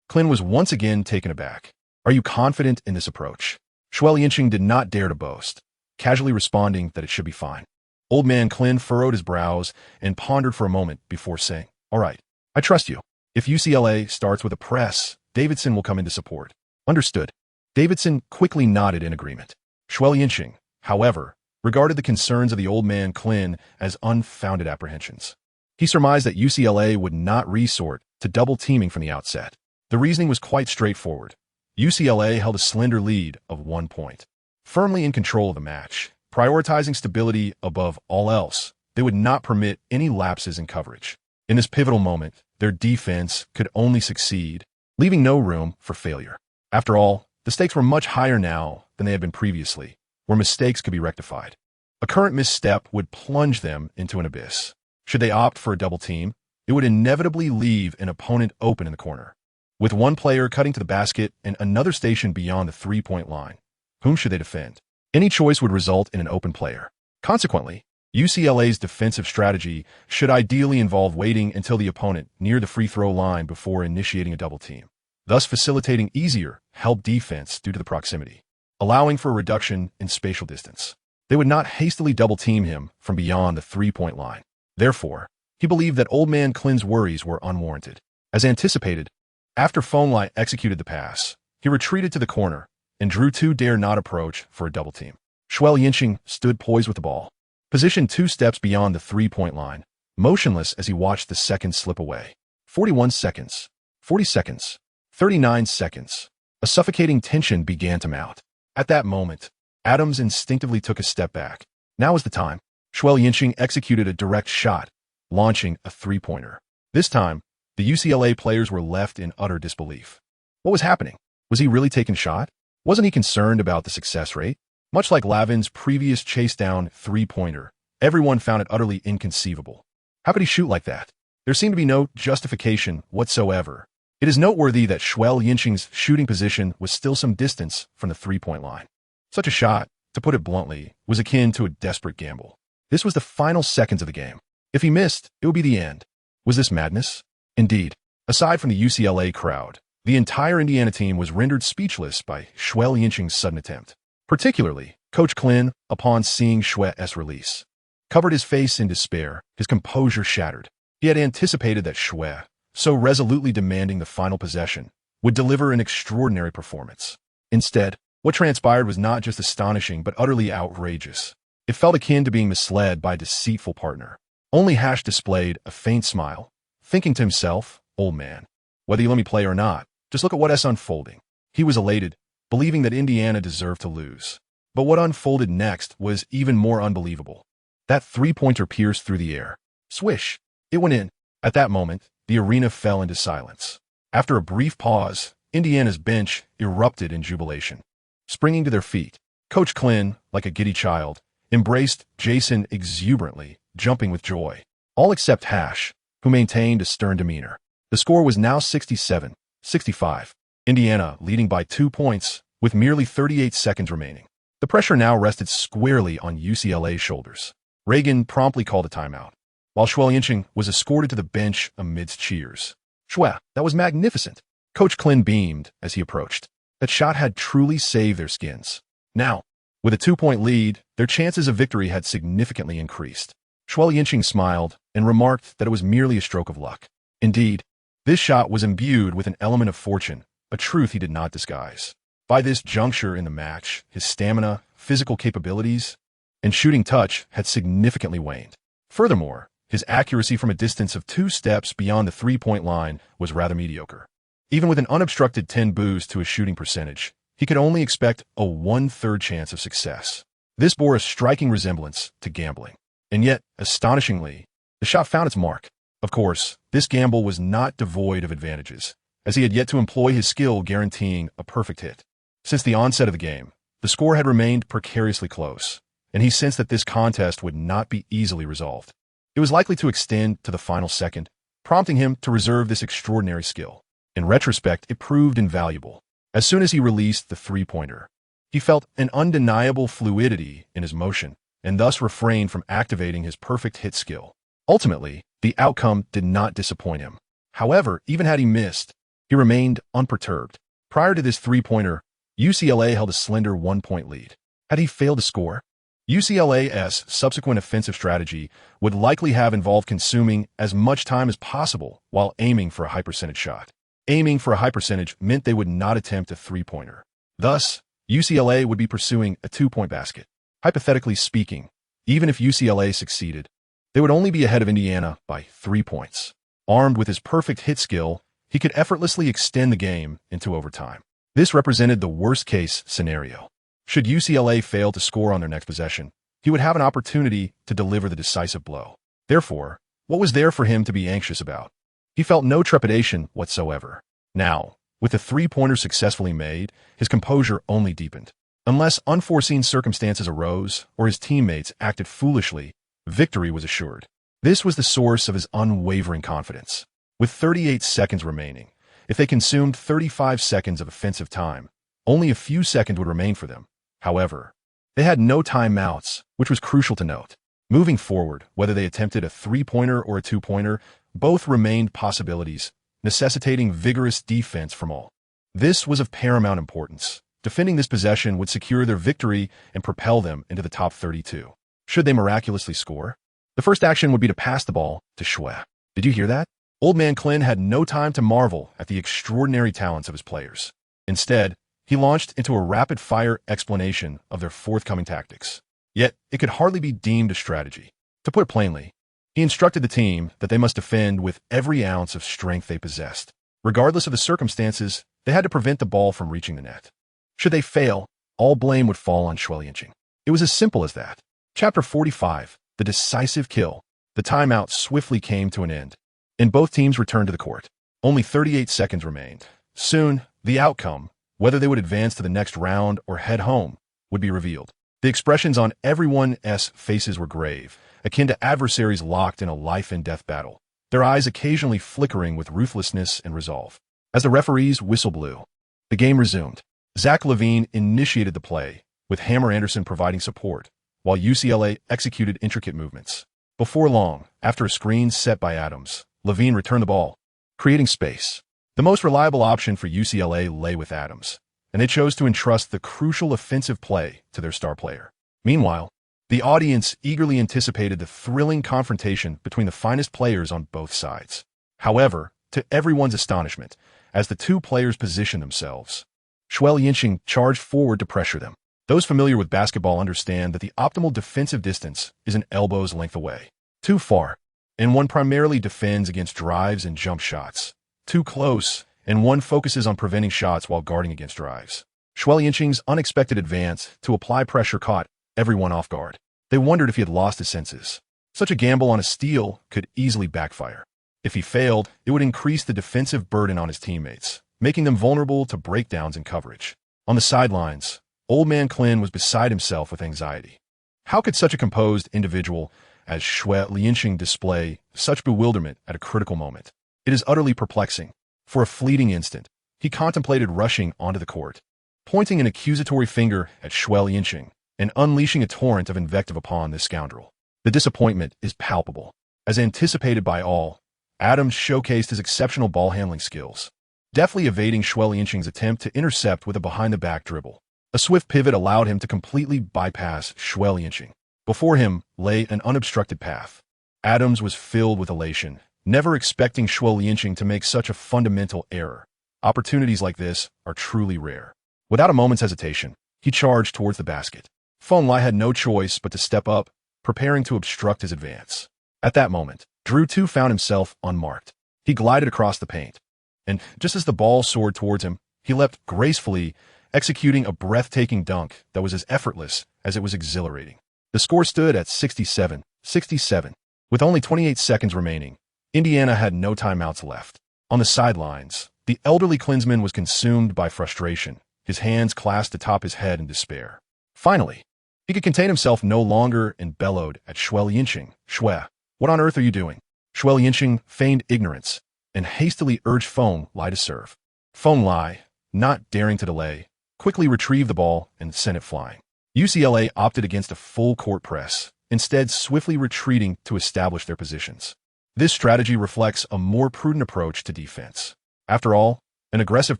Speaker 1: Klin was once again taken aback. "Are you confident in this approach?" Xue Liancheng did not dare to boast, casually responding that it should be fine. Old man Klin furrowed his brows and pondered for a moment before saying, "All right, I trust you. If UCLA starts with a press, Davidson will come in to support." "Understood." Davidson quickly nodded in agreement. Xue Liancheng, however, regarded the concerns of the old man Klin as unfounded apprehensions. He surmised that UCLA would not resort to double teaming from the outset. The reasoning was quite straightforward. UCLA held a slender lead of 1 point. Firmly in control of the match, prioritizing stability above all else, they would not permit any lapses in coverage. In this pivotal moment, their defense could only succeed, leaving no room for failure. After all, the stakes were much higher now than they had been previously, where mistakes could be rectified. A current misstep would plunge them into an abyss. Should they opt for a double team, it would inevitably leave an opponent open in the corner. With one player cutting to the basket and another stationed beyond the three-point line, whom should they defend? Any choice would result in an open player. Consequently, UCLA's defensive strategy should ideally involve waiting until the opponent near the free throw line before initiating a double team, thus facilitating easier help defense due to the proximity, allowing for a reduction in spatial distance. They would not hastily double team him from beyond the three-point line. Therefore, he believed that old man Klin's worries were unwarranted. As anticipated, after Phonlai executed the pass, he retreated to the corner and drew 2 dare not approach for a double team. Xue Liancheng stood poised with the ball, positioned 2 steps beyond the three-point line, motionless as he watched the seconds slip away. 41 seconds, 40 seconds, 39 seconds. A suffocating tension began to mount. At that moment, Adams instinctively took a step back. Now was the time. Xue Liancheng executed a direct shot, launching a three-pointer. This time, the UCLA players were left in utter disbelief. What was happening? Was he really taking a shot? Wasn't he concerned about the success rate? Much like Lavin's previous chase-down three-pointer, everyone found it utterly inconceivable. How could he shoot like that? There seemed to be no justification whatsoever. It is noteworthy that Xue Liancheng's shooting position was still some distance from the three-point line. Such a shot, to put it bluntly, was akin to a desperate gamble. This was the final seconds of the game. If he missed, it would be the end. Was this madness? Indeed. A Aside from the UCLA crowd, the entire Indiana team was rendered speechless by Xue Liancheng's sudden attempt. Particularly, Coach Klin, upon seeing Xue's release, covered his face in despair, his composure shattered. He had anticipated that Xue, so resolutely demanding the final possession, would deliver an extraordinary performance. Instead, what transpired was not just astonishing but utterly outrageous. It felt akin to being misled by a deceitful partner. Only Hash displayed a faint smile, thinking to himself, "Old man, whether you let me play or not, just look at what's unfolding." He was elated, believing that Indiana deserved to lose. But what unfolded next was even more unbelievable. That three-pointer pierced through the air. Swish! It went in. At that moment, the arena fell into silence. After a brief pause, Indiana's bench erupted in jubilation. Springing to their feet, Coach Klin, like a giddy child, embraced Jason exuberantly, jumping with joy. All except Hash, who maintained a stern demeanor. The score was now 67-65. Indiana leading by 2 points, with merely 38 seconds remaining. The pressure now rested squarely on UCLA's shoulders. Reagan promptly called a timeout, while Xue Liancheng was escorted to the bench amidst cheers. "Xue, that was magnificent." Coach Klin beamed as he approached. That shot had truly saved their skins. Now, with a 2-point lead, their chances of victory had significantly increased. Xue Liancheng smiled and remarked that it was merely a stroke of luck. Indeed, this shot was imbued with an element of fortune, a truth he did not disguise. By this juncture in the match, his stamina, physical capabilities, and shooting touch had significantly waned. Furthermore, his accuracy from a distance of 2 steps beyond the 3-point line was rather mediocre. Even with an unobstructed 10 boost to his shooting percentage, he could only expect a 1/3 chance of success. This bore a striking resemblance to gambling. And yet, astonishingly, the shot found its mark. Of course, this gamble was not devoid of advantages, as he had yet to employ his skill guaranteeing a perfect hit. Since the onset of the game, the score had remained precariously close, and he sensed that this contest would not be easily resolved. It was likely to extend to the final second, prompting him to reserve this extraordinary skill. In retrospect, it proved invaluable. As soon as he released the three-pointer, he felt an undeniable fluidity in his motion, and thus refrained from activating his perfect hit skill. Ultimately, the outcome did not disappoint him. However, even had he missed, he remained unperturbed. Prior to this three-pointer, UCLA held a slender 1-point lead. Had he failed to score, UCLA's subsequent offensive strategy would likely have involved consuming as much time as possible while aiming for a high percentage shot. Aiming for a high percentage meant they would not attempt a three-pointer. Thus, UCLA would be pursuing a 2-point basket. Hypothetically speaking, even if UCLA succeeded, they would only be ahead of Indiana by 3 points. Armed with his perfect hit skill, he could effortlessly extend the game into overtime. This represented the worst-case scenario. Should UCLA fail to score on their next possession, he would have an opportunity to deliver the decisive blow. Therefore, what was there for him to be anxious about? He felt no trepidation whatsoever. Now, with the three-pointer successfully made, his composure only deepened. Unless unforeseen circumstances arose or his teammates acted foolishly, victory was assured. This was the source of his unwavering confidence. With 38 seconds remaining, if they consumed 35 seconds of offensive time, only a few seconds would remain for them. However, they had no timeouts, which was crucial to note. Moving forward, whether they attempted a three-pointer or a two-pointer, both remained possibilities, necessitating vigorous defense from all. This was of paramount importance. Defending this possession would secure their victory and propel them into the top 32. Should they miraculously score, the first action would be to pass the ball to Xue. Did you hear that? Old Man Klin had no time to marvel at the extraordinary talents of his players. Instead, he launched into a rapid-fire explanation of their forthcoming tactics. Yet, it could hardly be deemed a strategy. To put it plainly, he instructed the team that they must defend with every ounce of strength they possessed. Regardless of the circumstances, they had to prevent the ball from reaching the net. Should they fail, all blame would fall on Xue Liancheng. It was as simple as that. Chapter 45, The Decisive Kill. The timeout swiftly came to an end, and both teams returned to the court. Only 38 seconds remained. Soon, the outcome, whether they would advance to the next round or head home, would be revealed. The expressions on everyone's faces were grave, akin to adversaries locked in a life-and-death battle, their eyes occasionally flickering with ruthlessness and resolve. As the referee's whistle blew, the game resumed. Zach Levine initiated the play, with Hammer Anderson providing support, while UCLA executed intricate movements. Before long, after a screen set by Adams, Levine returned the ball, creating space. The most reliable option for UCLA lay with Adams, and they chose to entrust the crucial offensive play to their star player. Meanwhile, the audience eagerly anticipated the thrilling confrontation between the finest players on both sides. However, to everyone's astonishment, as the two players positioned themselves, Xue Liancheng charged forward to pressure them. Those familiar with basketball understand that the optimal defensive distance is an elbow's length away. Too far, and one primarily defends against drives and jump shots. Too close, and one focuses on preventing shots while guarding against drives. Xue Liancheng's unexpected advance to apply pressure caught everyone off guard. They wondered if he had lost his senses. Such a gamble on a steal could easily backfire. If he failed, it would increase the defensive burden on his teammates, making them vulnerable to breakdowns in coverage. On the sidelines, Old Man Klin was beside himself with anxiety. How could such a composed individual as Xue Liancheng display such bewilderment at a critical moment? It is utterly perplexing. For a fleeting instant, he contemplated rushing onto the court, pointing an accusatory finger at Xue Liancheng and unleashing a torrent of invective upon this scoundrel. The disappointment is palpable. As anticipated by all, Adams showcased his exceptional ball-handling skills, deftly evading Xue Liancheng's attempt to intercept with a behind-the-back dribble. A swift pivot allowed him to completely bypass Xue Liancheng. Before him lay an unobstructed path. Adams was filled with elation, never expecting Xue Liancheng to make such a fundamental error. Opportunities like this are truly rare. Without a moment's hesitation, he charged towards the basket. Feng Lai had no choice but to step up, preparing to obstruct his advance. At that moment, Drew too found himself unmarked. He glided across the paint, and just as the ball soared towards him, he leapt gracefully, executing a breathtaking dunk that was as effortless as it was exhilarating. The score stood at 67-67. With only 28 seconds remaining, Indiana had no timeouts left. On the sidelines, the elderly Klinsman was consumed by frustration, his hands clasped atop his head in despair. Finally, he could contain himself no longer and bellowed at Xue Liancheng. "Xue, what on earth are you doing?" Xue Liancheng feigned ignorance and hastily urged Feng Lai to serve. Feng Lai, not daring to delay, quickly retrieved the ball and sent it flying. UCLA opted against a full court press, instead swiftly retreating to establish their positions. This strategy reflects a more prudent approach to defense. After all, an aggressive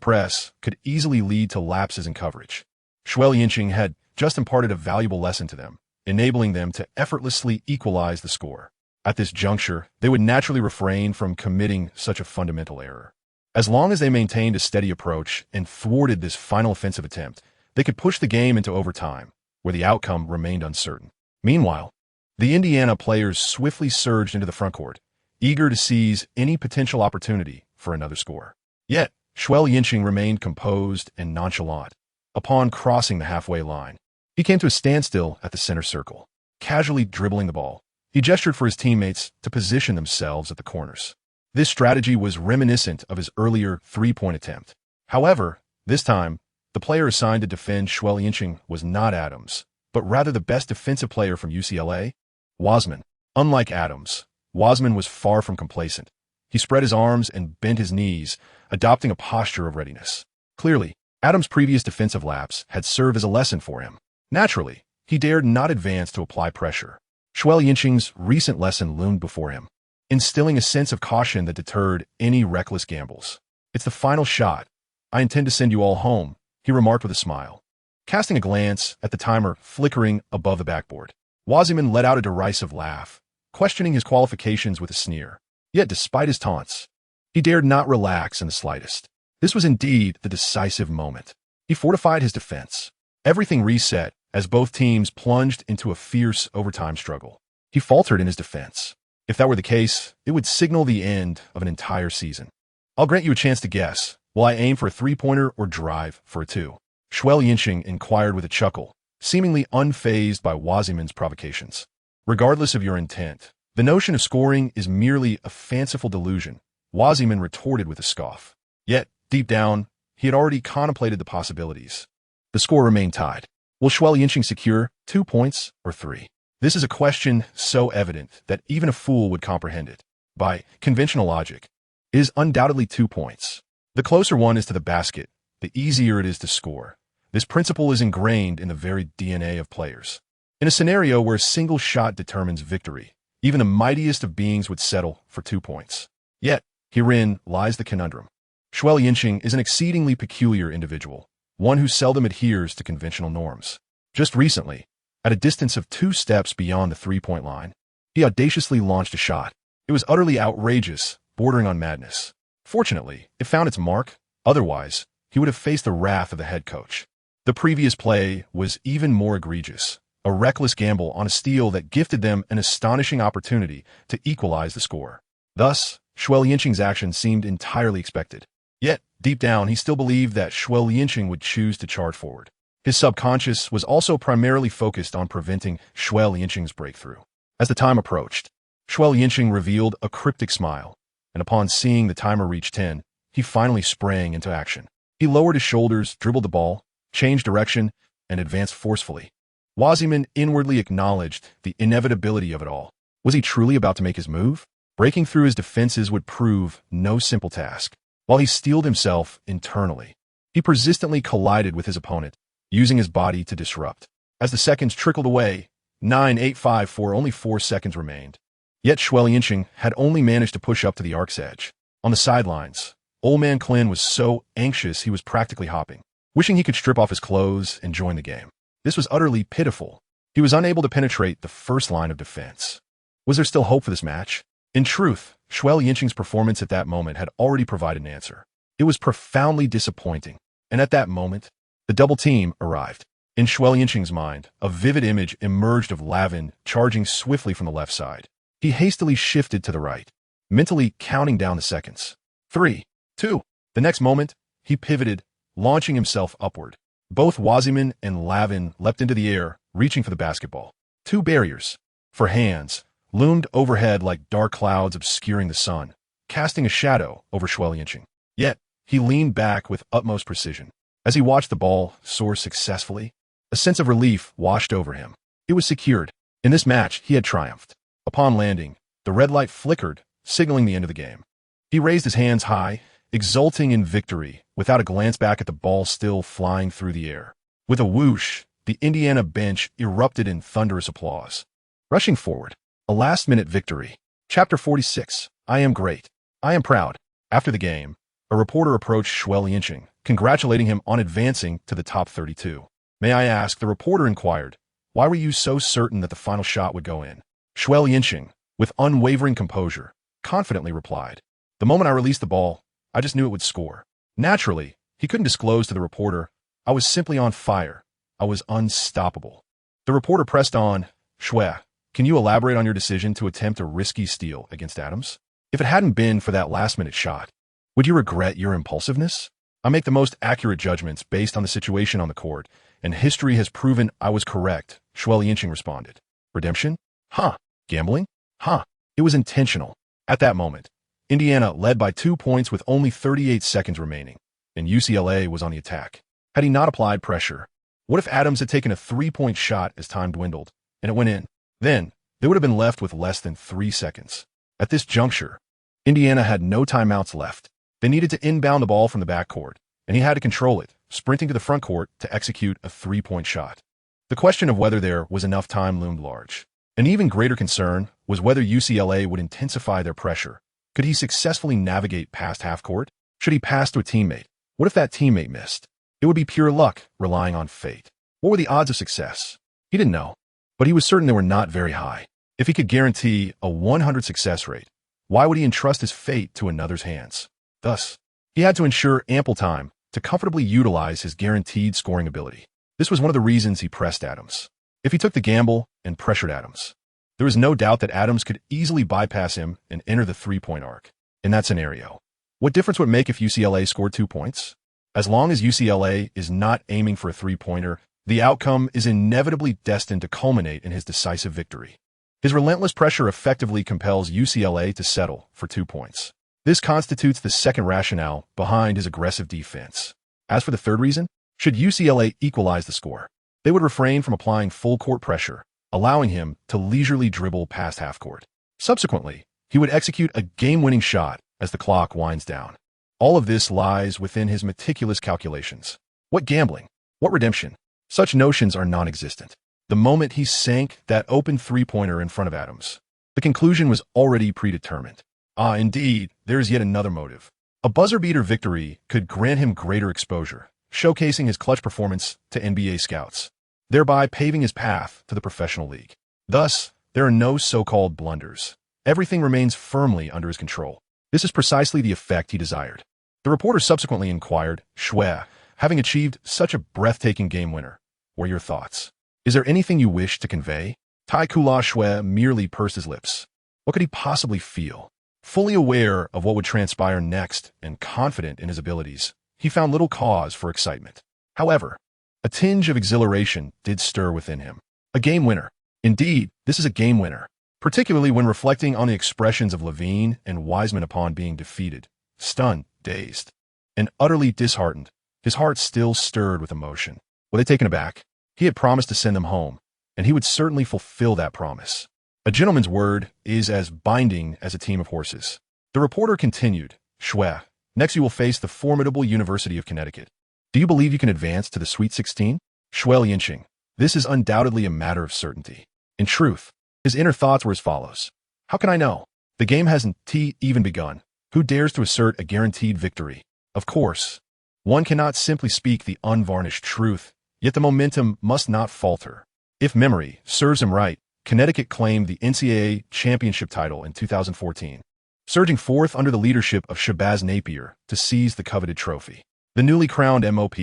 Speaker 1: press could easily lead to lapses in coverage. Xue Liancheng had just imparted a valuable lesson to them, enabling them to effortlessly equalize the score. At this juncture, they would naturally refrain from committing such a fundamental error. As long as they maintained a steady approach and thwarted this final offensive attempt, they could push the game into overtime, where the outcome remained uncertain. Meanwhile, the Indiana players swiftly surged into the frontcourt, eager to seize any potential opportunity for another score. Yet, Xue Liancheng remained composed and nonchalant. Upon crossing the halfway line, he came to a standstill at the center circle. Casually dribbling the ball, he gestured for his teammates to position themselves at the corners. This strategy was reminiscent of his earlier three-point attempt. However, this time, the player assigned to defend Xue Liancheng was not Adams, but rather the best defensive player from UCLA, Wasman. Unlike Adams, Wasman was far from complacent. He spread his arms and bent his knees, adopting a posture of readiness. Clearly, Adams' previous defensive lapse had served as a lesson for him. Naturally, he dared not advance to apply pressure. Xue Liancheng's recent lesson loomed before him, instilling a sense of caution that deterred any reckless gambles. "It's the final shot. I intend to send you all home," he remarked with a smile. Casting a glance at the timer flickering above the backboard, Waziman let out a derisive laugh, questioning his qualifications with a sneer. Yet despite his taunts, he dared not relax in the slightest. This was indeed the decisive moment. He fortified his defense. Everything reset as both teams plunged into a fierce overtime struggle. He faltered in his defense. If that were the case, it would signal the end of an entire season. "I'll grant you a chance to guess. Will I aim for a three-pointer or drive for a two?" Xue Liancheng inquired with a chuckle, seemingly unfazed by Waziman's provocations. "Regardless of your intent, the notion of scoring is merely a fanciful delusion," Waziman retorted with a scoff. Yet, deep down, he had already contemplated the possibilities. The score remained tied. Will Xue Liancheng secure 2 points or 3? This is a question so evident that even a fool would comprehend it. By conventional logic, it is undoubtedly 2 points. The closer one is to the basket, the easier it is to score. This principle is ingrained in the very DNA of players. In a scenario where a single shot determines victory, even the mightiest of beings would settle for 2 points. Yet, Herein lies the conundrum. Xue Liancheng is an exceedingly peculiar individual, one who seldom adheres to conventional norms. Just recently, at a distance of 2 steps beyond the three-point line, he audaciously launched a shot. It was utterly outrageous, bordering on madness. Fortunately, it found its mark. Otherwise, he would have faced the wrath of the head coach. The previous play was even more egregious, a reckless gamble on a steal that gifted them an astonishing opportunity to equalize the score. Thus, Xue Liancheng's action seemed entirely expected. Yet, deep down, he still believed that Xue Liancheng would choose to charge forward. His subconscious was also primarily focused on preventing Xue Liancheng's breakthrough. As the time approached, Xue Liancheng revealed a cryptic smile, and upon seeing the timer reach 10, he finally sprang into action. He lowered his shoulders, dribbled the ball, changed direction, and advanced forcefully. Waziman inwardly acknowledged the inevitability of it all. Was he truly about to make his move? Breaking through his defenses would prove no simple task. While he steeled himself internally, he persistently collided with his opponent, using his body to disrupt. As the seconds trickled away, 9, 8, 5, 4, only 4 seconds remained. Yet Xue Liancheng had only managed to push up to the arc's edge. On the sidelines, Old Man Clin was so anxious he was practically hopping, wishing he could strip off his clothes and join the game. This was utterly pitiful. He was unable to penetrate the first line of defense. Was there still hope for this match? In truth, Xue Liancheng's performance at that moment had already provided an answer. It was profoundly disappointing, and at that moment, the double team arrived. In Xue Liancheng's mind, a vivid image emerged of Lavin charging swiftly from the left side. He hastily shifted to the right, mentally counting down the seconds. 3, 2. The next moment, he pivoted, launching himself upward. Both Waziman and Lavin leapt into the air, reaching for the basketball. 2 barriers, for hands, loomed overhead like dark clouds obscuring the sun, casting a shadow over Xue Liancheng. Yet, he leaned back with utmost precision. As he watched the ball soar successfully, a sense of relief washed over him. It was secured. In this match, he had triumphed. Upon landing, the red light flickered, signaling the end of the game. He raised his hands high, exulting in victory, without a glance back at the ball still flying through the air. With a whoosh, the Indiana bench erupted in thunderous applause. Rushing forward, a last-minute victory. Chapter 46. I am great. I am proud. After the game, a reporter approached Xue Liancheng, congratulating him on advancing to the top 32. May I ask, the reporter inquired, why were you so certain that the final shot would go in? Xue Liancheng, with unwavering composure, confidently replied, the moment I released the ball, I just knew it would score. Naturally, he couldn't disclose to the reporter, I was simply on fire. I was unstoppable. The reporter pressed on, Xue, can you elaborate on your decision to attempt a risky steal against Adams? If it hadn't been for that last-minute shot, would you regret your impulsiveness? I make the most accurate judgments based on the situation on the court, and history has proven I was correct, Xue Liancheng responded. Redemption? Huh. Gambling? Huh. It was intentional. At that moment, Indiana led by 2 points with only 38 seconds remaining, and UCLA was on the attack. Had he not applied pressure, what if Adams had taken a 3-point shot as time dwindled, and it went in? Then, they would have been left with less than 3 seconds. At this juncture, Indiana had no timeouts left. They needed to inbound the ball from the backcourt, and he had to control it, sprinting to the front court to execute a 3-point shot. The question of whether there was enough time loomed large. An even greater concern was whether UCLA would intensify their pressure. Could he successfully navigate past half-court? Should he pass to a teammate? What if that teammate missed? It would be pure luck, relying on fate. What were the odds of success? He didn't know, but he was certain they were not very high. If he could guarantee a 100 success rate, why would he entrust his fate to another's hands? Thus, he had to ensure ample time to comfortably utilize his guaranteed scoring ability. This was one of the reasons he pressed Adams. If he took the gamble and pressured Adams, there was no doubt that Adams could easily bypass him and enter the 3-point arc. In that scenario, what difference would it make if UCLA scored 2 points? As long as UCLA is not aiming for a 3-pointer, the outcome is inevitably destined to culminate in his decisive victory. His relentless pressure effectively compels UCLA to settle for 2 points. This constitutes the second rationale behind his aggressive defense. As for the third reason, should UCLA equalize the score, they would refrain from applying full-court pressure, allowing him to leisurely dribble past half-court. Subsequently, he would execute a game-winning shot as the clock winds down. All of this lies within his meticulous calculations. What gambling? What redemption? Such notions are non-existent. The moment he sank that open 3-pointer in front of Adams, the conclusion was already predetermined. Ah, indeed, there is yet another motive. A buzzer-beater victory could grant him greater exposure, showcasing his clutch performance to NBA scouts, thereby paving his path to the professional league. Thus, there are no so-called blunders. Everything remains firmly under his control. This is precisely the effect he desired. The reporter subsequently inquired, Xue, having achieved such a breathtaking game winner, what are your thoughts? Is there anything you wish to convey? Tai Kula Xue merely pursed his lips. What could he possibly feel? Fully aware of what would transpire next and confident in his abilities, he found little cause for excitement. However, a tinge of exhilaration did stir within him. A game winner. Indeed, this is a game winner, particularly when reflecting on the expressions of Levine and Wiseman upon being defeated. Stunned, dazed, and utterly disheartened, his heart still stirred with emotion. Were they taken aback? He had promised to send them home, and he would certainly fulfill that promise. A gentleman's word is as binding as a team of horses. The reporter continued, Xue, next you will face the formidable University of Connecticut. Do you believe you can advance to the Sweet 16? Xue Liancheng, this is undoubtedly a matter of certainty. In truth, his inner thoughts were as follows. How can I know? The game hasn't even begun. Who dares to assert a guaranteed victory? Of course, one cannot simply speak the unvarnished truth, yet the momentum must not falter. If memory serves him right, Connecticut claimed the NCAA championship title in 2014, surging forth under the leadership of Shabazz Napier to seize the coveted trophy. The newly crowned MOP,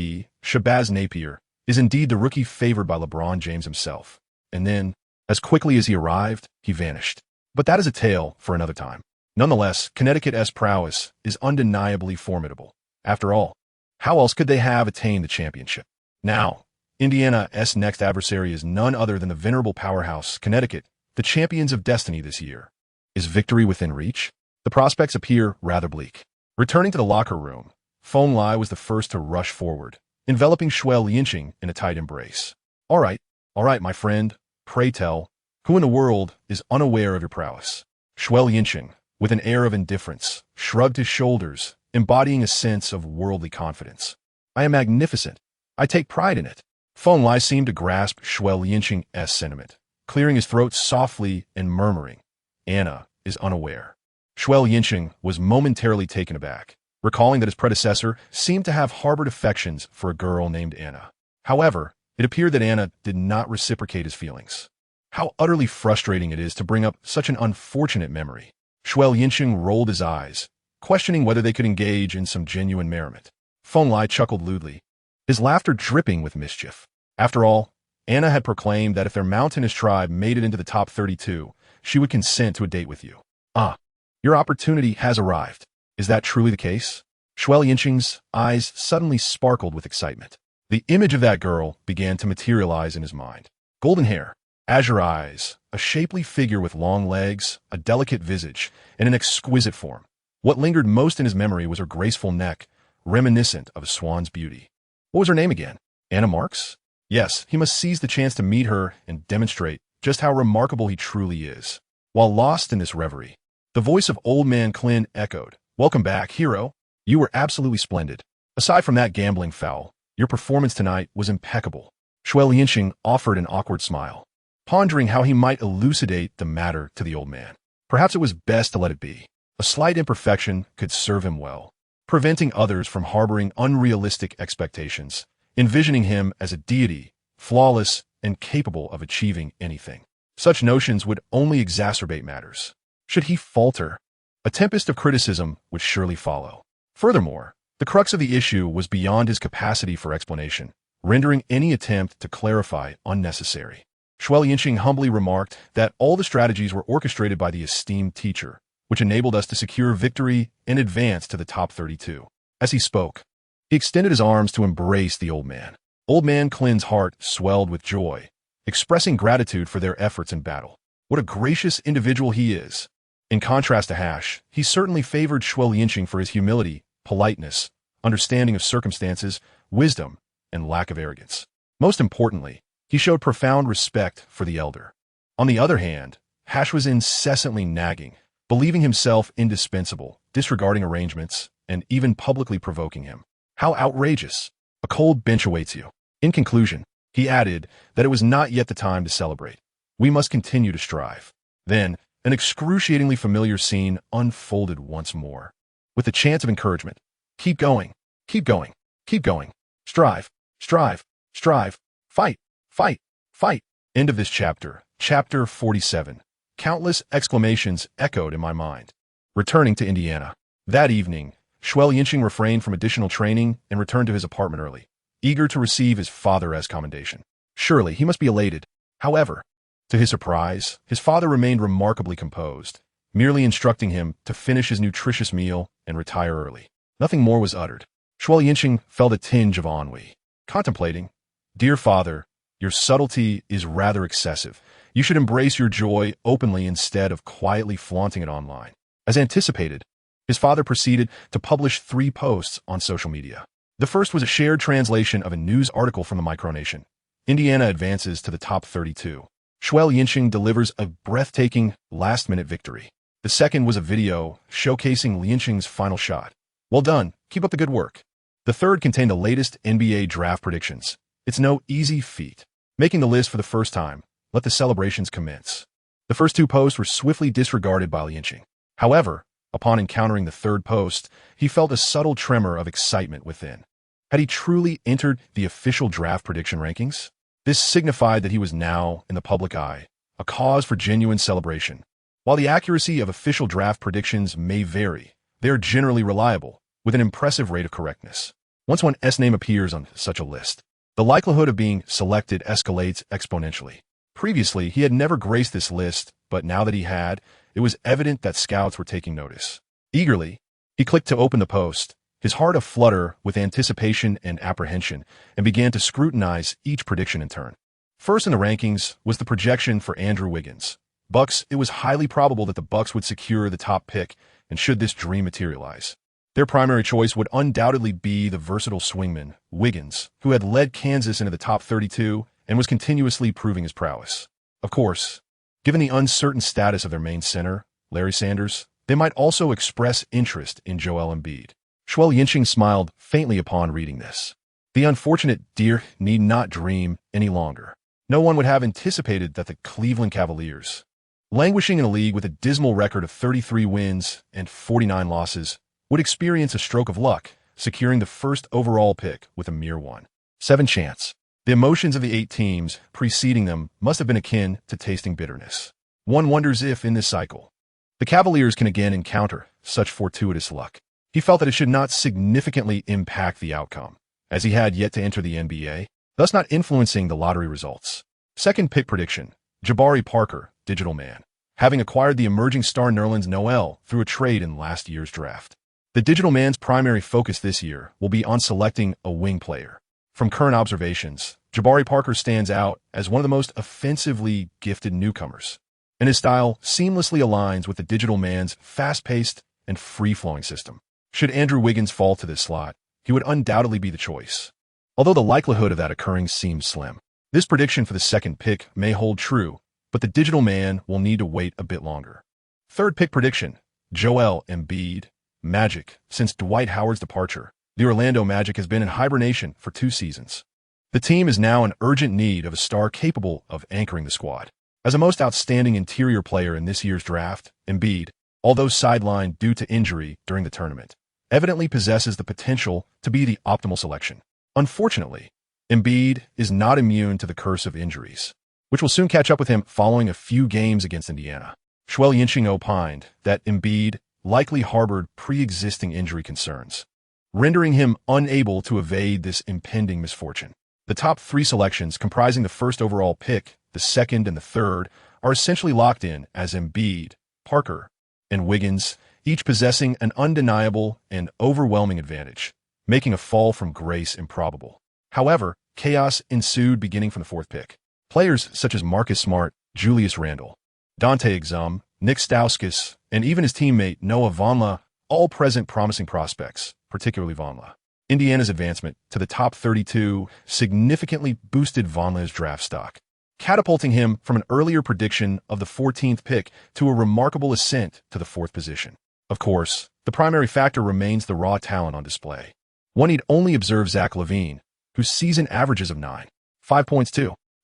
Speaker 1: Shabazz Napier, is indeed the rookie favored by LeBron James himself. And then, as quickly as he arrived, he vanished. But that is a tale for another time. Nonetheless, Connecticut's prowess is undeniably formidable. After all, how else could they have attained the championship? Now, Indiana's next adversary is none other than the venerable powerhouse, Connecticut, the champions of destiny this year. Is victory within reach? The prospects appear rather bleak. Returning to the locker room, Feng Lai was the first to rush forward, enveloping Xue Liancheng in a tight embrace. All right, my friend, pray tell, who in the world is unaware of your prowess? Xue Liancheng, with an air of indifference, shrugged his shoulders, embodying a sense of worldly confidence. I am magnificent. I take pride in it. Feng Lai seemed to grasp Xue Liancheng's sentiment, clearing his throat softly and murmuring, Anna is unaware. Xue Liancheng was momentarily taken aback, recalling that his predecessor seemed to have harbored affections for a girl named Anna. However, it appeared that Anna did not reciprocate his feelings. How utterly frustrating it is to bring up such an unfortunate memory. Xue Liancheng rolled his eyes, questioning whether they could engage in some genuine merriment. Feng Lai chuckled lewdly, his laughter dripping with mischief. After all, Anna had proclaimed that if their mountainous tribe made it into the top 32, she would consent to a date with you. Ah, your opportunity has arrived. Is that truly the case? Xue Liancheng's eyes suddenly sparkled with excitement. The image of that girl began to materialize in his mind. Golden hair, azure eyes, a shapely figure with long legs, a delicate visage, and an exquisite form. What lingered most in his memory was her graceful neck, reminiscent of a swan's beauty. What was her name again? Anna Marks? Yes, he must seize the chance to meet her and demonstrate just how remarkable he truly is. While lost in this reverie, the voice of Old Man Klin echoed, Welcome back, hero. You were absolutely splendid. Aside from that gambling foul, your performance tonight was impeccable. Xue Liancheng offered an awkward smile, pondering how he might elucidate the matter to the old man. Perhaps it was best to let it be. A slight imperfection could serve him well, preventing others from harboring unrealistic expectations, envisioning him as a deity, flawless and capable of achieving anything. Such notions would only exacerbate matters. Should he falter, a tempest of criticism would surely follow. Furthermore, the crux of the issue was beyond his capacity for explanation, rendering any attempt to clarify unnecessary. Xue Liancheng humbly remarked that all the strategies were orchestrated by the esteemed teacher, which enabled us to secure victory and advance to the top 32. As he spoke, he extended his arms to embrace the old man. Old Man Klin's heart swelled with joy, expressing gratitude for their efforts in battle. What a gracious individual he is. In contrast to Hash, he certainly favored Xue Liancheng for his humility, politeness, understanding of circumstances, wisdom, and lack of arrogance. Most importantly, he showed profound respect for the elder. On the other hand, Hash was incessantly nagging, believing himself indispensable, disregarding arrangements, and even publicly provoking him. How outrageous! A cold bench awaits you. In conclusion, he added that it was not yet the time to celebrate. We must continue to strive. Then, An excruciatingly familiar scene unfolded once more, with the chant of encouragement. Keep going, keep going, keep going. Strive, strive, strive, fight, fight, fight. End of this chapter. Chapter 47. Countless exclamations echoed in my mind. Returning to Indiana. That evening, Xue Liancheng refrained from additional training and returned to his apartment early, eager to receive his father's commendation. Surely he must be elated. However, to his surprise, his father remained remarkably composed, merely instructing him to finish his nutritious meal and retire early. Nothing more was uttered. Xue Liancheng felt a tinge of ennui, contemplating, "Dear father, your subtlety is rather excessive. You should embrace your joy openly instead of quietly flaunting it online." As anticipated, his father proceeded to publish 3 posts on social media. The first was a shared translation of a news article from the Micronation. Indiana advances to the top 32. Xue Liancheng delivers a breathtaking last-minute victory. The second was a video showcasing Liancheng's final shot. Well done, keep up the good work. The third contained the latest NBA draft predictions. It's no easy feat. Making the list for the first time, let the celebrations commence. The first 2 posts were swiftly disregarded by Liancheng. However, upon encountering the third post, he felt a subtle tremor of excitement within. Had he truly entered the official draft prediction rankings? This signified that he was now in the public eye, a cause for genuine celebration. While the accuracy of official draft predictions may vary, they are generally reliable, with an impressive rate of correctness. Once one's name appears on such a list, the likelihood of being selected escalates exponentially. Previously, he had never graced this list, but now that he had, it was evident that scouts were taking notice. Eagerly, he clicked to open the post, his heart aflutter with anticipation and apprehension, and began to scrutinize each prediction in turn. First in the rankings was the projection for Andrew Wiggins. Bucks, it was highly probable that the Bucks would secure the top pick, and should this dream materialize, their primary choice would undoubtedly be the versatile swingman, Wiggins, who had led Kansas into the top 32 and was continuously proving his prowess. Of course, given the uncertain status of their main center, Larry Sanders, they might also express interest in Joel Embiid. Xue Liancheng smiled faintly upon reading this. The unfortunate deer need not dream any longer. No one would have anticipated that the Cleveland Cavaliers, languishing in a league with a dismal record of 33 wins and 49 losses, would experience a stroke of luck, securing the first overall pick with a mere 1.7 chance. The emotions of the 8 teams preceding them must have been akin to tasting bitterness. One wonders if, in this cycle, the Cavaliers can again encounter such fortuitous luck. He felt that it should not significantly impact the outcome, as he had yet to enter the NBA, thus not influencing the lottery results. Second pick prediction, Jabari Parker, Digital Man, having acquired the emerging star Nerlens Noel through a trade in last year's draft. The Digital Man's primary focus this year will be on selecting a wing player. From current observations, Jabari Parker stands out as one of the most offensively gifted newcomers, and his style seamlessly aligns with the Digital Man's fast-paced and free-flowing system. Should Andrew Wiggins fall to this slot, he would undoubtedly be the choice, although the likelihood of that occurring seems slim. This prediction for the second pick may hold true, but the Digital Man will need to wait a bit longer. Third pick prediction, Joel Embiid, Magic. Since Dwight Howard's departure, the Orlando Magic has been in hibernation for 2 seasons. The team is now in urgent need of a star capable of anchoring the squad. As a most outstanding interior player in this year's draft, Embiid, although sidelined due to injury during the tournament, evidently possesses the potential to be the optimal selection. Unfortunately, Embiid is not immune to the curse of injuries, which will soon catch up with him following a few games against Indiana. Xue Liancheng opined that Embiid likely harbored pre-existing injury concerns, rendering him unable to evade this impending misfortune. The top 3 selections, comprising the first overall pick, the second, and the third, are essentially locked in as Embiid, Parker, and Wiggins, each possessing an undeniable and overwhelming advantage, making a fall from grace improbable. However, chaos ensued beginning from the 4th pick. Players such as Marcus Smart, Julius Randle, Dante Exum, Nick Stauskas, and even his teammate Noah Vonleh all present promising prospects, particularly Vonleh. Indiana's advancement to the top 32 significantly boosted Vonleh's draft stock, catapulting him from an earlier prediction of the 14th pick to a remarkable ascent to the 4th position. Of course, the primary factor remains the raw talent on display. One need only observe Zach LaVine, whose season averages of 9.5 points,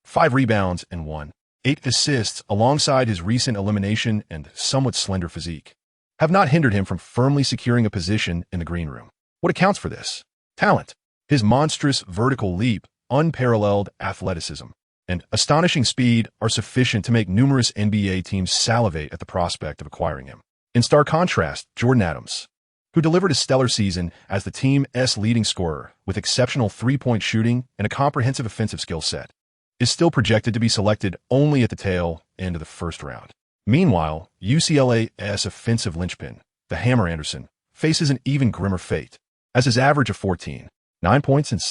Speaker 1: 5 rebounds, and 1.8 8 assists alongside his recent elimination and somewhat slender physique have not hindered him from firmly securing a position in the green room. What accounts for this? Talent. His monstrous vertical leap, unparalleled athleticism, and astonishing speed are sufficient to make numerous NBA teams salivate at the prospect of acquiring him. In stark contrast, Jordan Adams, who delivered a stellar season as the team's leading scorer with exceptional three-point shooting and a comprehensive offensive skill set, is still projected to be selected only at the tail end of the first round. Meanwhile, UCLA's offensive linchpin, the Hammer Anderson, faces an even grimmer fate, as his average of 14, 9 points and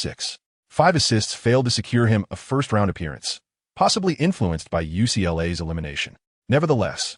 Speaker 1: 5 assists failed to secure him a first-round appearance, possibly influenced by UCLA's elimination. Nevertheless,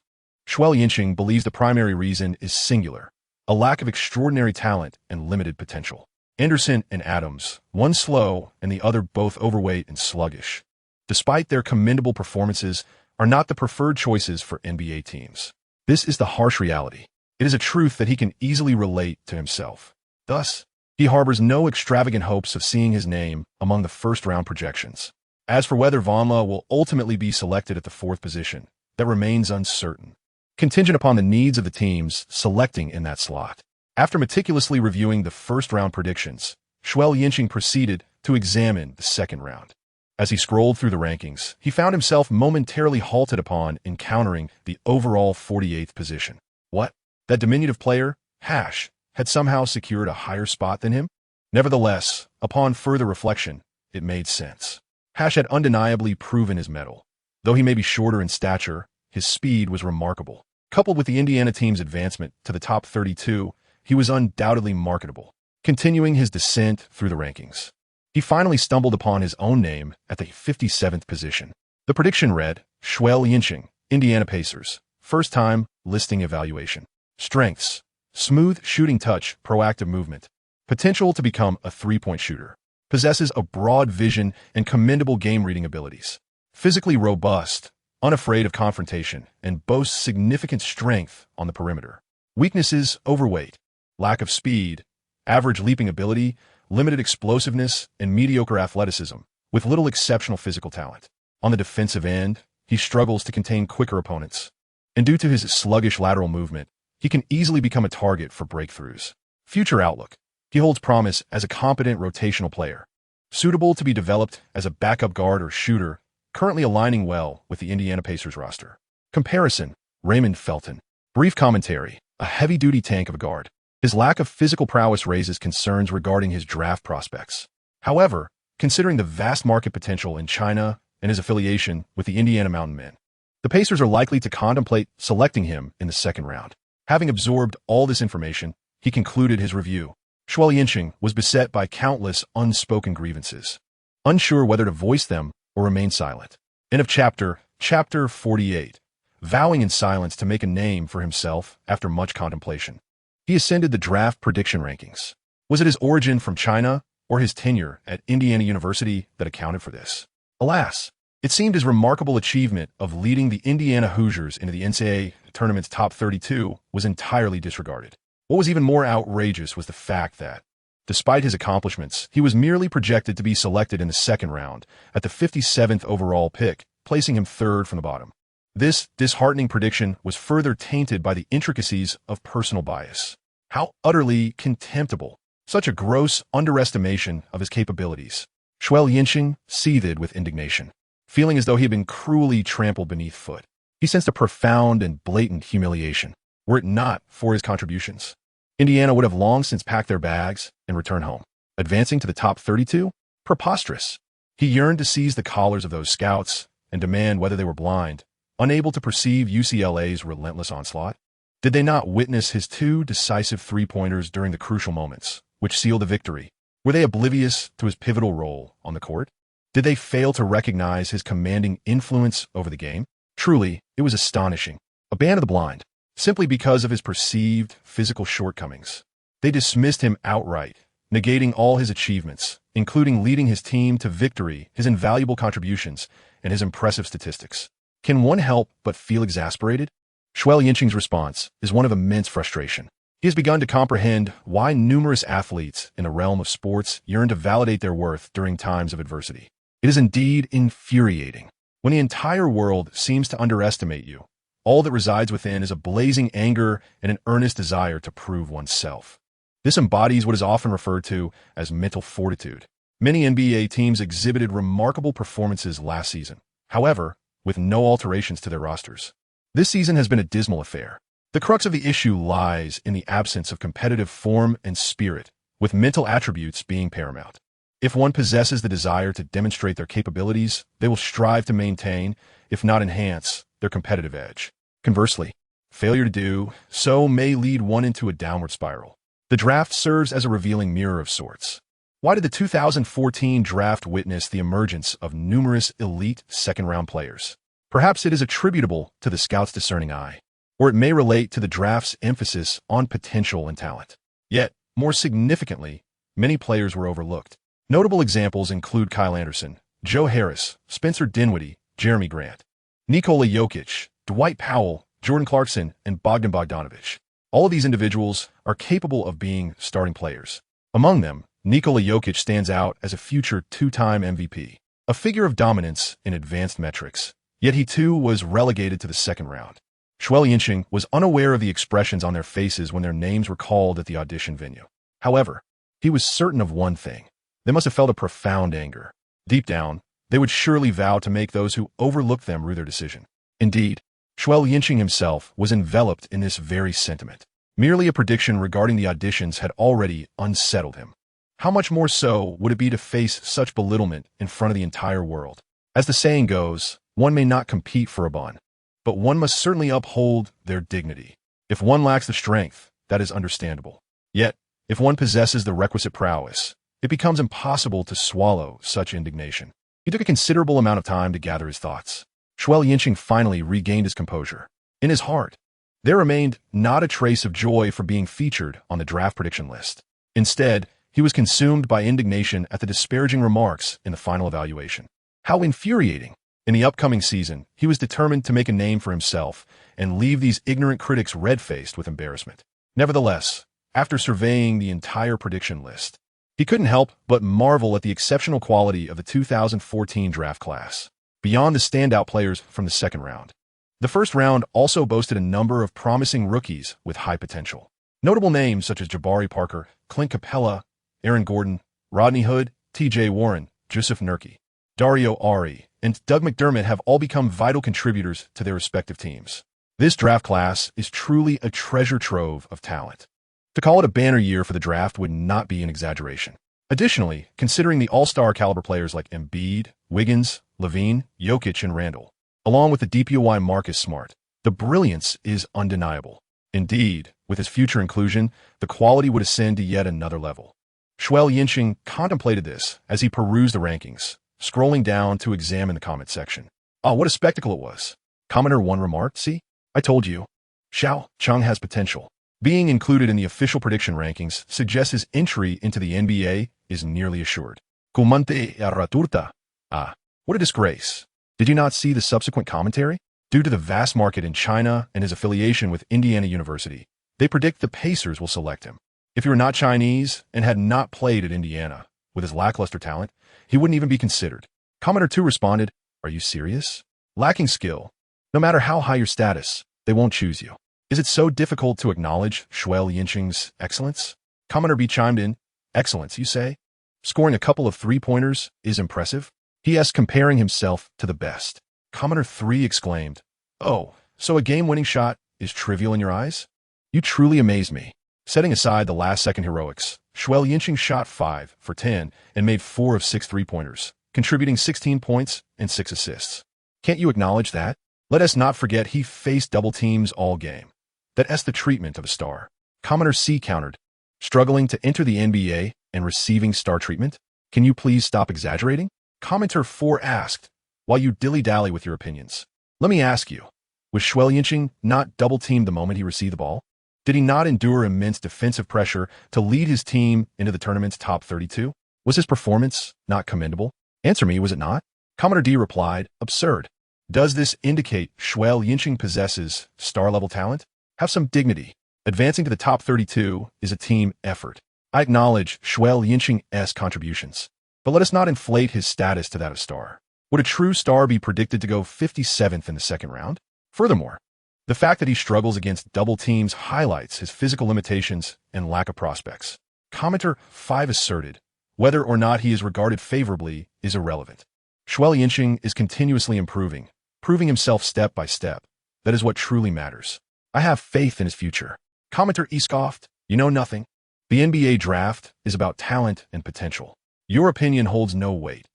Speaker 1: Xue Liancheng believes the primary reason is singular, a lack of extraordinary talent and limited potential. Anderson and Adams, one slow and the other both overweight and sluggish, despite their commendable performances, are not the preferred choices for NBA teams. This is the harsh reality. It is a truth that he can easily relate to himself. Thus, he harbors no extravagant hopes of seeing his name among the first-round projections. As for whether Vonla will ultimately be selected at the 4th position, that remains uncertain, contingent upon the needs of the teams selecting in that slot. After meticulously reviewing the first-round predictions, Xue Liancheng proceeded to examine the second round. As he scrolled through the rankings, he found himself momentarily halted upon encountering the overall 48th position. What? That diminutive player, Hash, had somehow secured a higher spot than him? Nevertheless, upon further reflection, it made sense. Hash had undeniably proven his mettle. Though he may be shorter in stature, his speed was remarkable. Coupled with the Indiana team's advancement to the top 32, he was undoubtedly marketable. Continuing his descent through the rankings, he finally stumbled upon his own name at the 57th position. The prediction read, Xue Liancheng, Indiana Pacers, first-time listing evaluation. Strengths: smooth shooting touch, proactive movement, potential to become a three-point shooter, possesses a broad vision and commendable game-reading abilities, physically robust, unafraid of confrontation, and boasts significant strength on the perimeter. Weaknesses: overweight, lack of speed, average leaping ability, limited explosiveness, and mediocre athleticism, with little exceptional physical talent. On the defensive end, he struggles to contain quicker opponents, and due to his sluggish lateral movement, he can easily become a target for breakthroughs. Future outlook: he holds promise as a competent rotational player, suitable to be developed as a backup guard or shooter, currently aligning well with the Indiana Pacers roster. Comparison: Raymond Felton. Brief commentary: a heavy-duty tank of a guard. His lack of physical prowess raises concerns regarding his draft prospects. However, considering the vast market potential in China and his affiliation with the Indiana Mountain Men, the Pacers are likely to contemplate selecting him in the second round. Having absorbed all this information, he concluded his review. Xue Liancheng was beset by countless unspoken grievances, unsure whether to voice them or remain silent. End of chapter 48. Vowing in silence to make a name for himself after much contemplation, he ascended the draft prediction rankings. Was it his origin from China or his tenure at Indiana University that accounted for this? Alas, it seemed his remarkable achievement of leading the Indiana Hoosiers into the NCAA tournament's top 32 was entirely disregarded. What was even more outrageous was the fact that, despite his accomplishments, he was merely projected to be selected in the second round at the 57th overall pick, placing him third from the bottom. This disheartening prediction was further tainted by the intricacies of personal bias. How utterly contemptible! Such a gross underestimation of his capabilities. Xue Liancheng seethed with indignation, feeling as though he had been cruelly trampled beneath foot. He sensed a profound and blatant humiliation. Were it not for his contributions, Indiana would have long since packed their bags and returned home. Advancing to the top 32? Preposterous. He yearned to seize the collars of those scouts and demand whether they were blind, unable to perceive UCLA's relentless onslaught. Did they not witness his two decisive three-pointers during the crucial moments, which sealed the victory? Were they oblivious to his pivotal role on the court? Did they fail to recognize his commanding influence over the game? Truly, it was astonishing. A band of the blind, simply because of his perceived physical shortcomings. They dismissed him outright, negating all his achievements, including leading his team to victory, his invaluable contributions, and his impressive statistics. Can one help but feel exasperated? Xue Liancheng's response is one of immense frustration. He has begun to comprehend why numerous athletes in the realm of sports yearn to validate their worth during times of adversity. It is indeed infuriating When the entire world seems to underestimate you, all that resides within is a blazing anger and an earnest desire to prove oneself. This embodies what is often referred to as mental fortitude. Many NBA teams exhibited remarkable performances last season, however, with no alterations to their rosters. This season has been a dismal affair. The crux of the issue lies in the absence of competitive form and spirit, with mental attributes being paramount. If one possesses the desire to demonstrate their capabilities, they will strive to maintain, if not enhance, their competitive edge. Conversely, failure to do so may lead one into a downward spiral. The draft serves as a revealing mirror of sorts. Why did the 2014 draft witness the emergence of numerous elite second-round players? Perhaps it is attributable to the scout's discerning eye, or it may relate to the draft's emphasis on potential and talent. Yet, more significantly, many players were overlooked. Notable examples include Kyle Anderson, Joe Harris, Spencer Dinwiddie, Jeremy Grant, Nikola Jokic, Dwight Powell, Jordan Clarkson, and Bogdan Bogdanovic. All of these individuals are capable of being starting players. Among them, Nikola Jokic stands out as a future two-time MVP, a figure of dominance in advanced metrics. Yet he too was relegated to the second round. Xue Liancheng was unaware of the expressions on their faces when their names were called at the audition venue. However, he was certain of one thing. They must have felt a profound anger. Deep down, they would surely vow to make those who overlooked them rue their decision. Indeed, Xue Liancheng himself was enveloped in this very sentiment. Merely a prediction regarding the auditions had already unsettled him. How much more so would it be to face such belittlement in front of the entire world? As the saying goes, one may not compete for a bond, but one must certainly uphold their dignity. If one lacks the strength, that is understandable. Yet, if one possesses the requisite prowess, it becomes impossible to swallow such indignation. He took a considerable amount of time to gather his thoughts. Xue Liancheng finally regained his composure. In his heart, there remained not a trace of joy for being featured on the draft prediction list. Instead, he was consumed by indignation at the disparaging remarks in the final evaluation. How infuriating! In the upcoming season, he was determined to make a name for himself and leave these ignorant critics red-faced with embarrassment. Nevertheless, after surveying the entire prediction list, he couldn't help but marvel at the exceptional quality of the 2014 draft class. Beyond the standout players from the second round, the first round also boasted a number of promising rookies with high potential. Notable names such as Jabari Parker, Clint Capella, Aaron Gordon, Rodney Hood, T.J. Warren, Jusuf Nurkic, Dario Ari, and Doug McDermott have all become vital contributors to their respective teams. This draft class is truly a treasure trove of talent. To call it a banner year for the draft would not be an exaggeration. Additionally, considering the all-star caliber players like Embiid, Wiggins, Levine, Jokic, and Randall, along with the DPOY Marcus Smart, the brilliance is undeniable. Indeed, with his future inclusion, the quality would ascend to yet another level. Xue Liancheng contemplated this as he perused the rankings, scrolling down to examine the comment section. Oh, what a spectacle it was. Commenter 1 remarked, "See? I told you. Xue Liancheng has potential." Being included in the official prediction rankings suggests his entry into the NBA is nearly assured. Kumante Araturta. Ah, what a disgrace. Did you not see the subsequent commentary? Due to the vast market in China and his affiliation with Indiana University, they predict the Pacers will select him. If he were not Chinese and had not played at Indiana, with his lackluster talent, he wouldn't even be considered. Commenter 2 responded, "Are you serious? Lacking skill. No matter how high your status, they won't choose you. Is it so difficult to acknowledge Xue Liancheng's excellence?" Commenter B chimed in, "Excellence, you say? Scoring a couple of three-pointers is impressive?" He asked, comparing himself to the best. Commenter 3 exclaimed, "Oh, so a game-winning shot is trivial in your eyes? You truly amaze me." Setting aside the last-second heroics, Xue Liancheng shot 5 for 10 and made 4 of 6 three-pointers, contributing 16 points and 6 assists. Can't you acknowledge that? Let us not forget he faced double teams all game. That's the treatment of a star. Commenter C countered, "Struggling to enter the NBA and receiving star treatment? Can you please stop exaggerating?" Commenter 4 asked, "While you dilly-dally with your opinions, let me ask you, was Xue Liancheng not double-teamed the moment he received the ball? Did he not endure immense defensive pressure to lead his team into the tournament's top 32? Was his performance not commendable? Answer me, was it not?" Commenter D replied, "Absurd. Does this indicate Xue Liancheng possesses star-level talent? Have some dignity. Advancing to the top 32 is a team effort. I acknowledge Xue Liancheng's contributions, but let us not inflate his status to that of star. Would a true star be predicted to go 57th in the second round? Furthermore, the fact that he struggles against double teams highlights his physical limitations and lack of prospects. Commenter 5 asserted, whether or not he is regarded favorably is irrelevant. Xue Liancheng is continuously improving, proving himself step by step. That is what truly matters. I have faith in his future. Commenter E scoffed, you know nothing. The NBA draft is about talent and potential. Your opinion holds no weight.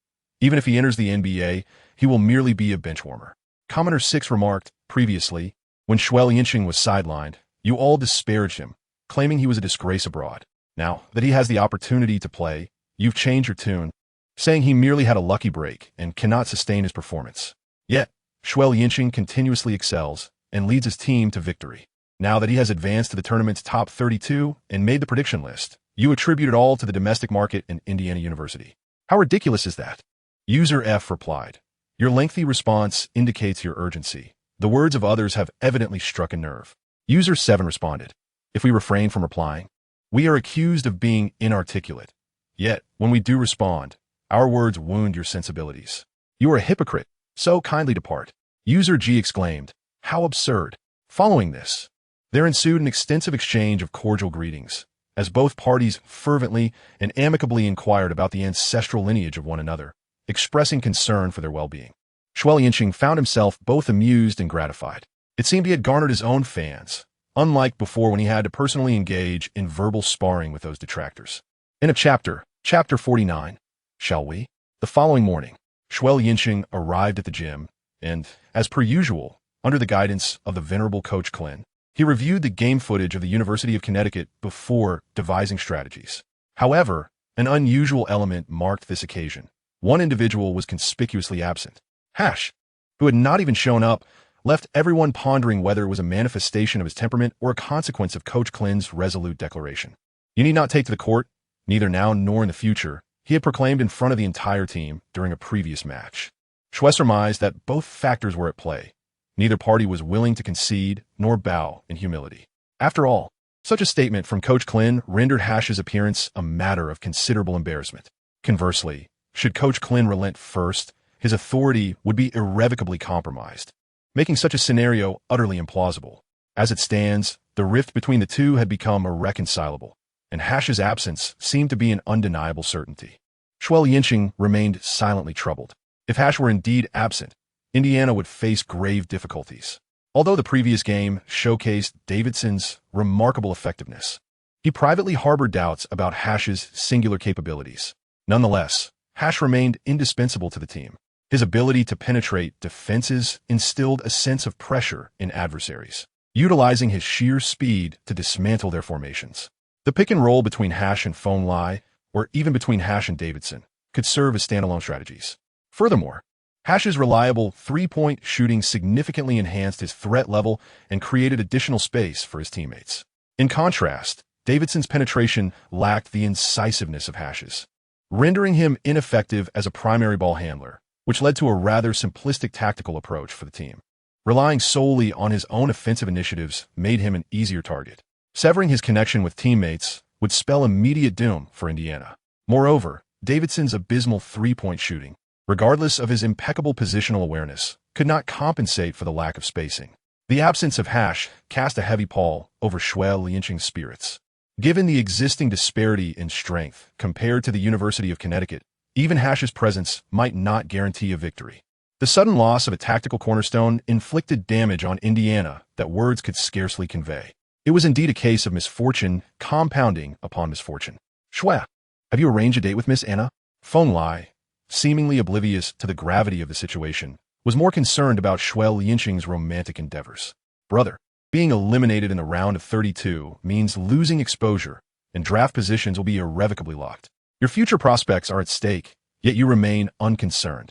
Speaker 1: Even if he enters the NBA, he will merely be a benchwarmer. Commenter 6 remarked, previously, when Xue Liancheng was sidelined, you all disparaged him, claiming he was a disgrace abroad. Now that he has the opportunity to play, you've changed your tune, saying he merely had a lucky break and cannot sustain his performance. Yet, Xue Liancheng continuously excels and leads his team to victory. Now that he has advanced to the tournament's top 32 and made the prediction list, you attribute it all to the domestic market and Indiana University. How ridiculous is that? User F replied, your lengthy response indicates your urgency. The words of others have evidently struck a nerve. User 7 responded, if we refrain from replying, we are accused of being inarticulate. Yet, when we do respond, our words wound your sensibilities. You are a hypocrite, so kindly depart. User G exclaimed, how absurd. Following this, there ensued an extensive exchange of cordial greetings, as both parties fervently and amicably inquired about the ancestral lineage of one another, expressing concern for their well-being. Xue Liancheng found himself both amused and gratified. It seemed he had garnered his own fans, unlike before when he had to personally engage in verbal sparring with those detractors. End of chapter 49. Shall we? The following morning, Xue Liancheng arrived at the gym, and, as per usual, under the guidance of the venerable Coach Klin, he reviewed the game footage of the University of Connecticut before devising strategies. However, an unusual element marked this occasion. One individual was conspicuously absent. Hash, who had not even shown up, left everyone pondering whether it was a manifestation of his temperament or a consequence of Coach Klin's resolute declaration. You need not take to the court, neither now nor in the future, he had proclaimed in front of the entire team during a previous match. Xue surmised that both factors were at play. Neither party was willing to concede nor bow in humility. After all, such a statement from Coach Klin rendered Hash's appearance a matter of considerable embarrassment. Conversely, should Coach Klin relent first, his authority would be irrevocably compromised, making such a scenario utterly implausible. As it stands, the rift between the two had become irreconcilable, and Hash's absence seemed to be an undeniable certainty. Xue Liancheng remained silently troubled. If Hash were indeed absent, Indiana would face grave difficulties. Although the previous game showcased Davidson's remarkable effectiveness, he privately harbored doubts about Hash's singular capabilities. Nonetheless, Hash remained indispensable to the team. His ability to penetrate defenses instilled a sense of pressure in adversaries, utilizing his sheer speed to dismantle their formations. The pick and roll between Hash and Phone Lai, or even between Hash and Davidson, could serve as standalone strategies. Furthermore, Hash's reliable three-point shooting significantly enhanced his threat level and created additional space for his teammates. In contrast, Davidson's penetration lacked the incisiveness of Hash's, rendering him ineffective as a primary ball handler, which led to a rather simplistic tactical approach for the team. Relying solely on his own offensive initiatives made him an easier target. Severing his connection with teammates would spell immediate doom for Indiana. Moreover, Davidson's abysmal three-point shooting, regardless of his impeccable positional awareness, could not compensate for the lack of spacing. The absence of Hash cast a heavy pall over Xue Liancheng's spirits. Given the existing disparity in strength compared to the University of Connecticut, even Hash's presence might not guarantee a victory. The sudden loss of a tactical cornerstone inflicted damage on Indiana that words could scarcely convey. It was indeed a case of misfortune compounding upon misfortune. Xue, have you arranged a date with Miss Anna? Phone Lai, seemingly oblivious to the gravity of the situation, was more concerned about Xue Liancheng's romantic endeavors. Brother, being eliminated in the round of 32 means losing exposure, and draft positions will be irrevocably locked. Your future prospects are at stake, yet you remain unconcerned,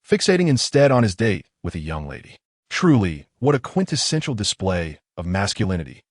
Speaker 1: fixating instead on his date with a young lady. Truly, what a quintessential display of masculinity.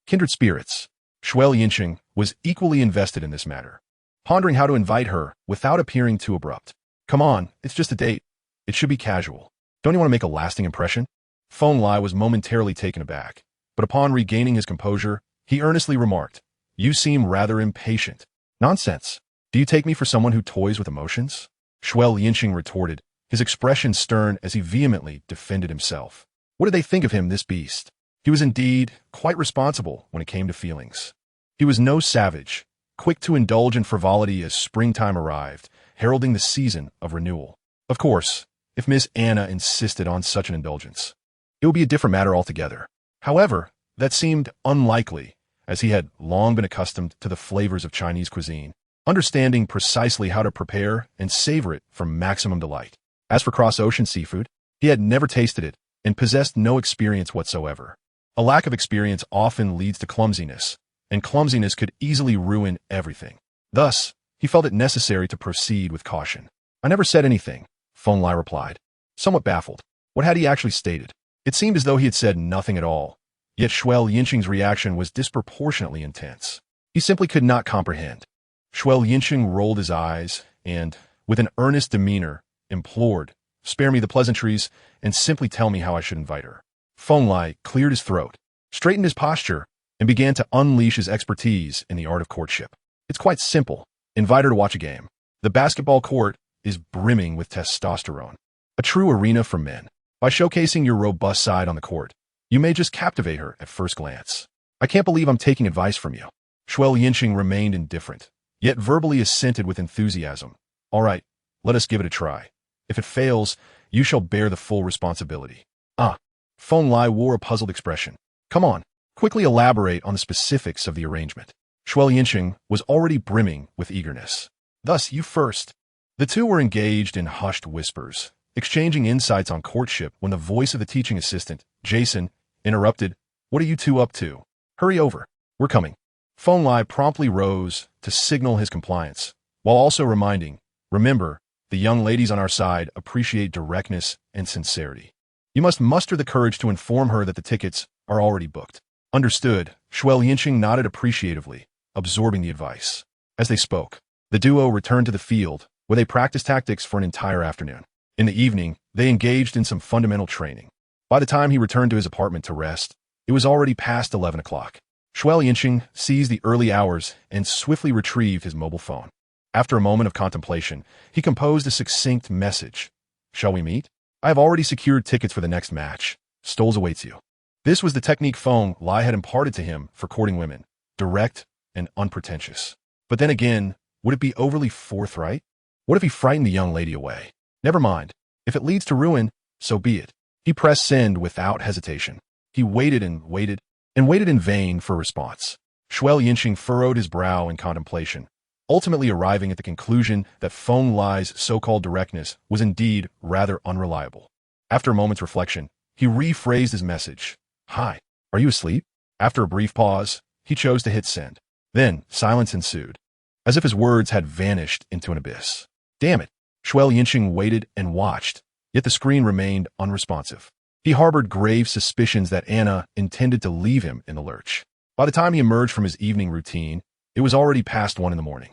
Speaker 1: Kindred spirits. Xue Liancheng was equally invested in this matter, pondering how to invite her without appearing too abrupt. Come on, it's just a date. It should be casual. Don't you want to make a lasting impression? Phone Lai was momentarily taken aback, but upon regaining his composure, he earnestly remarked, you seem rather impatient. Nonsense. Do you take me for someone who toys with emotions? Xue Liancheng retorted, his expression stern as he vehemently defended himself. What did they think of him, this beast? He was indeed quite responsible when it came to feelings. He was no savage, quick to indulge in frivolity as springtime arrived, heralding the season of renewal. Of course, if Miss Anna insisted on such an indulgence, it would be a different matter altogether. However, that seemed unlikely, as he had long been accustomed to the flavors of Chinese cuisine, understanding precisely how to prepare and savor it for maximum delight. As for cross-ocean seafood, he had never tasted it and possessed no experience whatsoever. A lack of experience often leads to clumsiness, and clumsiness could easily ruin everything. Thus, he felt it necessary to proceed with caution. "I never said anything," Feng Lai replied, somewhat baffled. What had he actually stated? It seemed as though he had said nothing at all, yet Xue Liancheng's reaction was disproportionately intense. He simply could not comprehend. Xue Liancheng rolled his eyes and, with an earnest demeanor, implored, "Spare me the pleasantries and simply tell me how I should invite her." Feng Lai cleared his throat, straightened his posture, and began to unleash his expertise in the art of courtship. "It's quite simple. Invite her to watch a game. The basketball court is brimming with testosterone. A true arena for men. By showcasing your robust side on the court, you may just captivate her at first glance." "I can't believe I'm taking advice from you." Xue Liancheng remained indifferent, yet verbally assented with enthusiasm. "All right, let us give it a try. If it fails, you shall bear the full responsibility." "Ah." Feng Lai wore a puzzled expression. "Come on, quickly elaborate on the specifics of the arrangement." Xue Liancheng was already brimming with eagerness. "Thus, you first." The two were engaged in hushed whispers, exchanging insights on courtship when the voice of the teaching assistant, Jason, interrupted. "What are you two up to? Hurry over. We're coming." Feng Lai promptly rose to signal his compliance, while also reminding, "Remember, the young ladies on our side appreciate directness and sincerity. You must muster the courage to inform her that the tickets are already booked." "Understood." Xue Liancheng nodded appreciatively, absorbing the advice. As they spoke, the duo returned to the field, where they practiced tactics for an entire afternoon. In the evening, they engaged in some fundamental training. By the time he returned to his apartment to rest, it was already past 11 o'clock. Xue Liancheng seized the early hours and swiftly retrieved his mobile phone. After a moment of contemplation, he composed a succinct message. "Shall we meet? I have already secured tickets for the next match. Stoles awaits you." This was the technique Feng Lai had imparted to him for courting women, direct and unpretentious. But then again, would it be overly forthright? What if he frightened the young lady away? Never mind. If it leads to ruin, so be it. He pressed send without hesitation. He waited and waited in vain for a response. Xue Liancheng furrowed his brow in contemplation, ultimately arriving at the conclusion that Feng Lai's so-called directness was indeed rather unreliable. After a moment's reflection, he rephrased his message. "Hi, are you asleep?" After a brief pause, he chose to hit send. Then silence ensued, as if his words had vanished into an abyss. Damn it! Xue Liancheng waited and watched, yet the screen remained unresponsive. He harbored grave suspicions that Anna intended to leave him in the lurch. By the time he emerged from his evening routine, it was already past 1 a.m.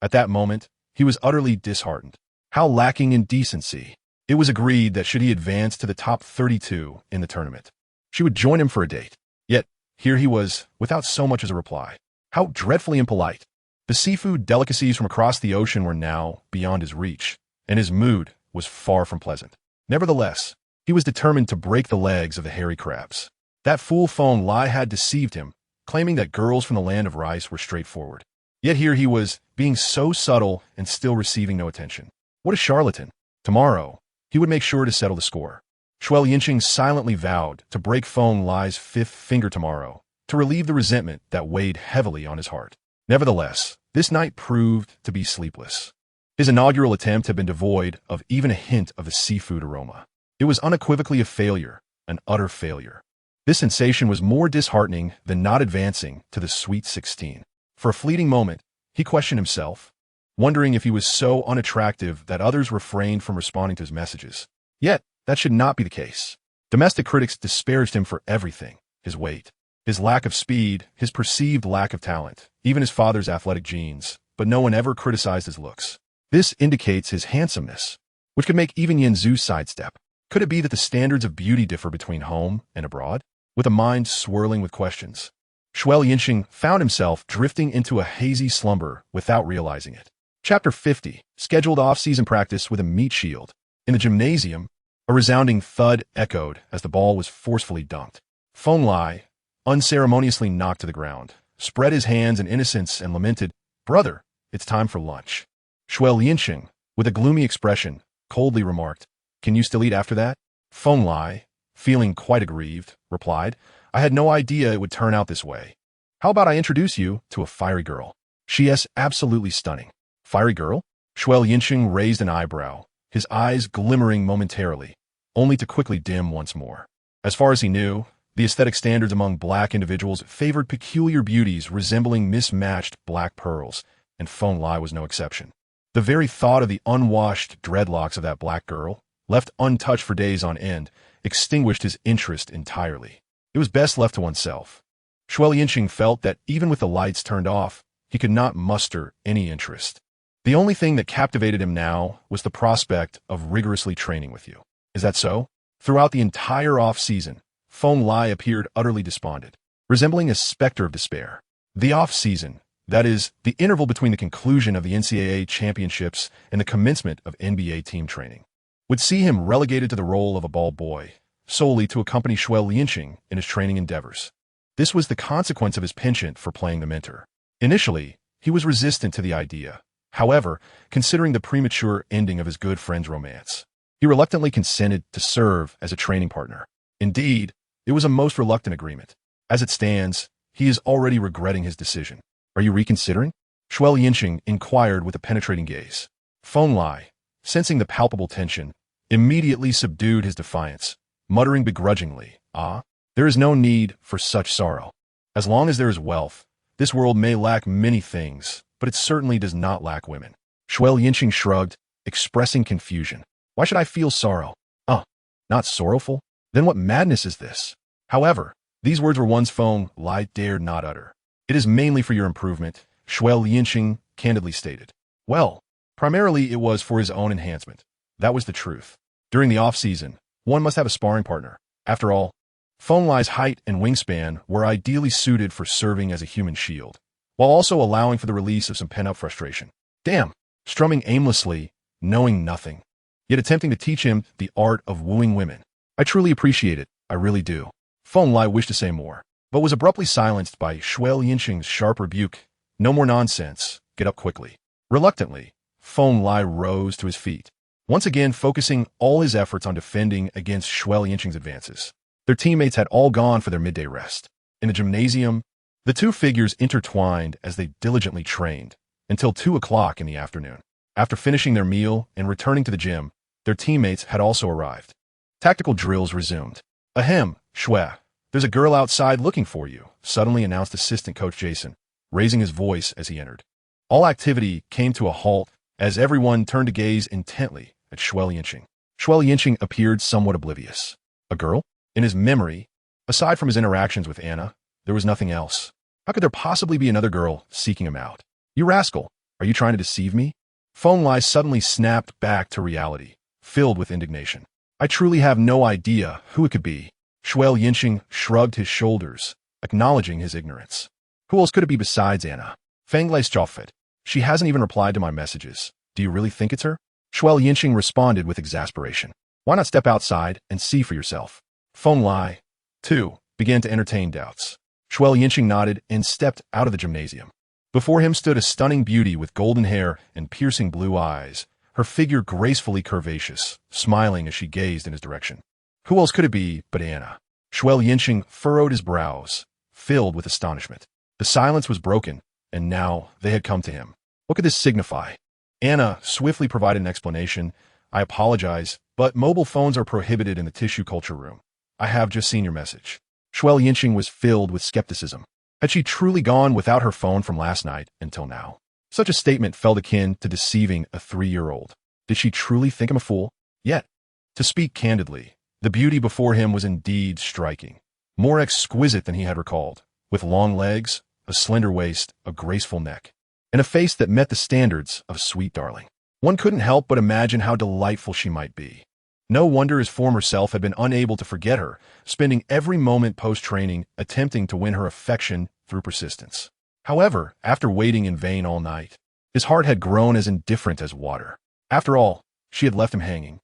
Speaker 1: At that moment, he was utterly disheartened. How lacking in decency. It was agreed that should he advance to the top 32 in the tournament, she would join him for a date. Yet, here he was, without so much as a reply. How dreadfully impolite. The seafood delicacies from across the ocean were now beyond his reach, and his mood was far from pleasant. Nevertheless, he was determined to break the legs of the hairy crabs. That fool Feng Lai had deceived him, claiming that girls from the land of rice were straightforward. Yet here he was, being so subtle and still receiving no attention. What a charlatan. Tomorrow, he would make sure to settle the score. Xue Liancheng silently vowed to break Feng Lai's 5th finger tomorrow, to relieve the resentment that weighed heavily on his heart. Nevertheless, this night proved to be sleepless. His inaugural attempt had been devoid of even a hint of the seafood aroma. It was unequivocally a failure, an utter failure. This sensation was more disheartening than not advancing to the Sweet 16. For a fleeting moment, he questioned himself, wondering if he was so unattractive that others refrained from responding to his messages. Yet, that should not be the case. Domestic critics disparaged him for everything: his weight, his lack of speed, his perceived lack of talent, even his father's athletic genes, but no one ever criticized his looks. This indicates his handsomeness, which could make even Yin Zhu sidestep. Could it be that the standards of beauty differ between home and abroad? With a mind swirling with questions, Xue Liancheng found himself drifting into a hazy slumber without realizing it. Chapter 50. Scheduled off-season practice with a meat shield. In the gymnasium, a resounding thud echoed as the ball was forcefully dunked. Feng Lai, unceremoniously knocked to the ground, spread his hands in innocence and lamented, "Brother, it's time for lunch." Xue Liancheng, with a gloomy expression, coldly remarked, "Can you still eat after that?" Feng Lai, feeling quite aggrieved, replied, "I had no idea it would turn out this way. How about I introduce you to a fiery girl? She is absolutely stunning." "Fiery girl?" Xue Liancheng raised an eyebrow, his eyes glimmering momentarily, only to quickly dim once more. As far as he knew, the aesthetic standards among black individuals favored peculiar beauties resembling mismatched black pearls, and Feng Lai was no exception. The very thought of the unwashed dreadlocks of that black girl, left untouched for days on end, extinguished his interest entirely. It was best left to oneself. Xue Liancheng felt that even with the lights turned off, he could not muster any interest. The only thing that captivated him now was the prospect of rigorously training with you. Is that so? Throughout the entire off-season, Feng Lai appeared utterly despondent, resembling a specter of despair. The off-season, that is, the interval between the conclusion of the NCAA championships and the commencement of NBA team training, would see him relegated to the role of a ball boy, solely to accompany Xue Liancheng in his training endeavors. This was the consequence of his penchant for playing the mentor. Initially, he was resistant to the idea. However, considering the premature ending of his good friend's romance, he reluctantly consented to serve as a training partner. Indeed, it was a most reluctant agreement. As it stands, he is already regretting his decision. "Are you reconsidering?" Xue Liancheng inquired with a penetrating gaze. Feng Lai, sensing the palpable tension, immediately subdued his defiance, muttering begrudgingly, "There is no need for such sorrow. As long as there is wealth, this world may lack many things, but it certainly does not lack women." Xue Liancheng shrugged, expressing confusion. "Why should I feel sorrow? Not sorrowful? Then what madness is this?" However, these words were ones Feng Lai dared not utter. "It is mainly for your improvement," Xue Liancheng candidly stated. Well, primarily it was for his own enhancement. That was the truth. During the off-season, one must have a sparring partner. After all, Feng Lai's height and wingspan were ideally suited for serving as a human shield, while also allowing for the release of some pent-up frustration. Damn, strumming aimlessly, knowing nothing, yet attempting to teach him the art of wooing women. I truly appreciate it, I really do. Feng Lai wished to say more, but was abruptly silenced by Xue Liancheng's sharp rebuke. "No more nonsense, get up quickly." Reluctantly, Feng Lai rose to his feet, once again focusing all his efforts on defending against Xue Liancheng's advances. Their teammates had all gone for their midday rest. In the gymnasium, the two figures intertwined as they diligently trained until 2 o'clock in the afternoon. After finishing their meal and returning to the gym, their teammates had also arrived. Tactical drills resumed. "Ahem, Xue, there's a girl outside looking for you," suddenly announced assistant coach Jason, raising his voice as he entered. All activity came to a halt as everyone turned to gaze intently at Xue Liancheng. Xue Liancheng appeared somewhat oblivious. A girl? In his memory, aside from his interactions with Anna, there was nothing else. How could there possibly be another girl seeking him out? "You rascal, are you trying to deceive me?" Feng Lai suddenly snapped back to reality, filled with indignation. "I truly have no idea who it could be." Xue Liancheng shrugged his shoulders, acknowledging his ignorance. "Who else could it be besides Anna? Feng Lai's Joffet. She hasn't even replied to my messages. Do you really think it's her?" Xue Liancheng responded with exasperation. "Why not step outside and see for yourself?" Feng Lai, too, began to entertain doubts. Xue Liancheng nodded and stepped out of the gymnasium. Before him stood a stunning beauty with golden hair and piercing blue eyes, her figure gracefully curvaceous, smiling as she gazed in his direction. Who else could it be but Anna? Xue Liancheng furrowed his brows, filled with astonishment. The silence was broken, and now they had come to him. What could this signify? Anna swiftly provided an explanation. "I apologize, but mobile phones are prohibited in the tissue culture room. I have just seen your message." Xue Liancheng was filled with skepticism. Had she truly gone without her phone from last night until now? Such a statement felt akin to deceiving a 3-year-old. Did she truly think him a fool? Yet, to speak candidly, the beauty before him was indeed striking, more exquisite than he had recalled, with long legs, a slender waist, a graceful neck, and a face that met the standards of a sweet darling. One couldn't help but imagine how delightful she might be. No wonder his former self had been unable to forget her, spending every moment post-training attempting to win her affection through persistence. However, after waiting in vain all night, his heart had grown as indifferent as water. After all, she had left him hanging.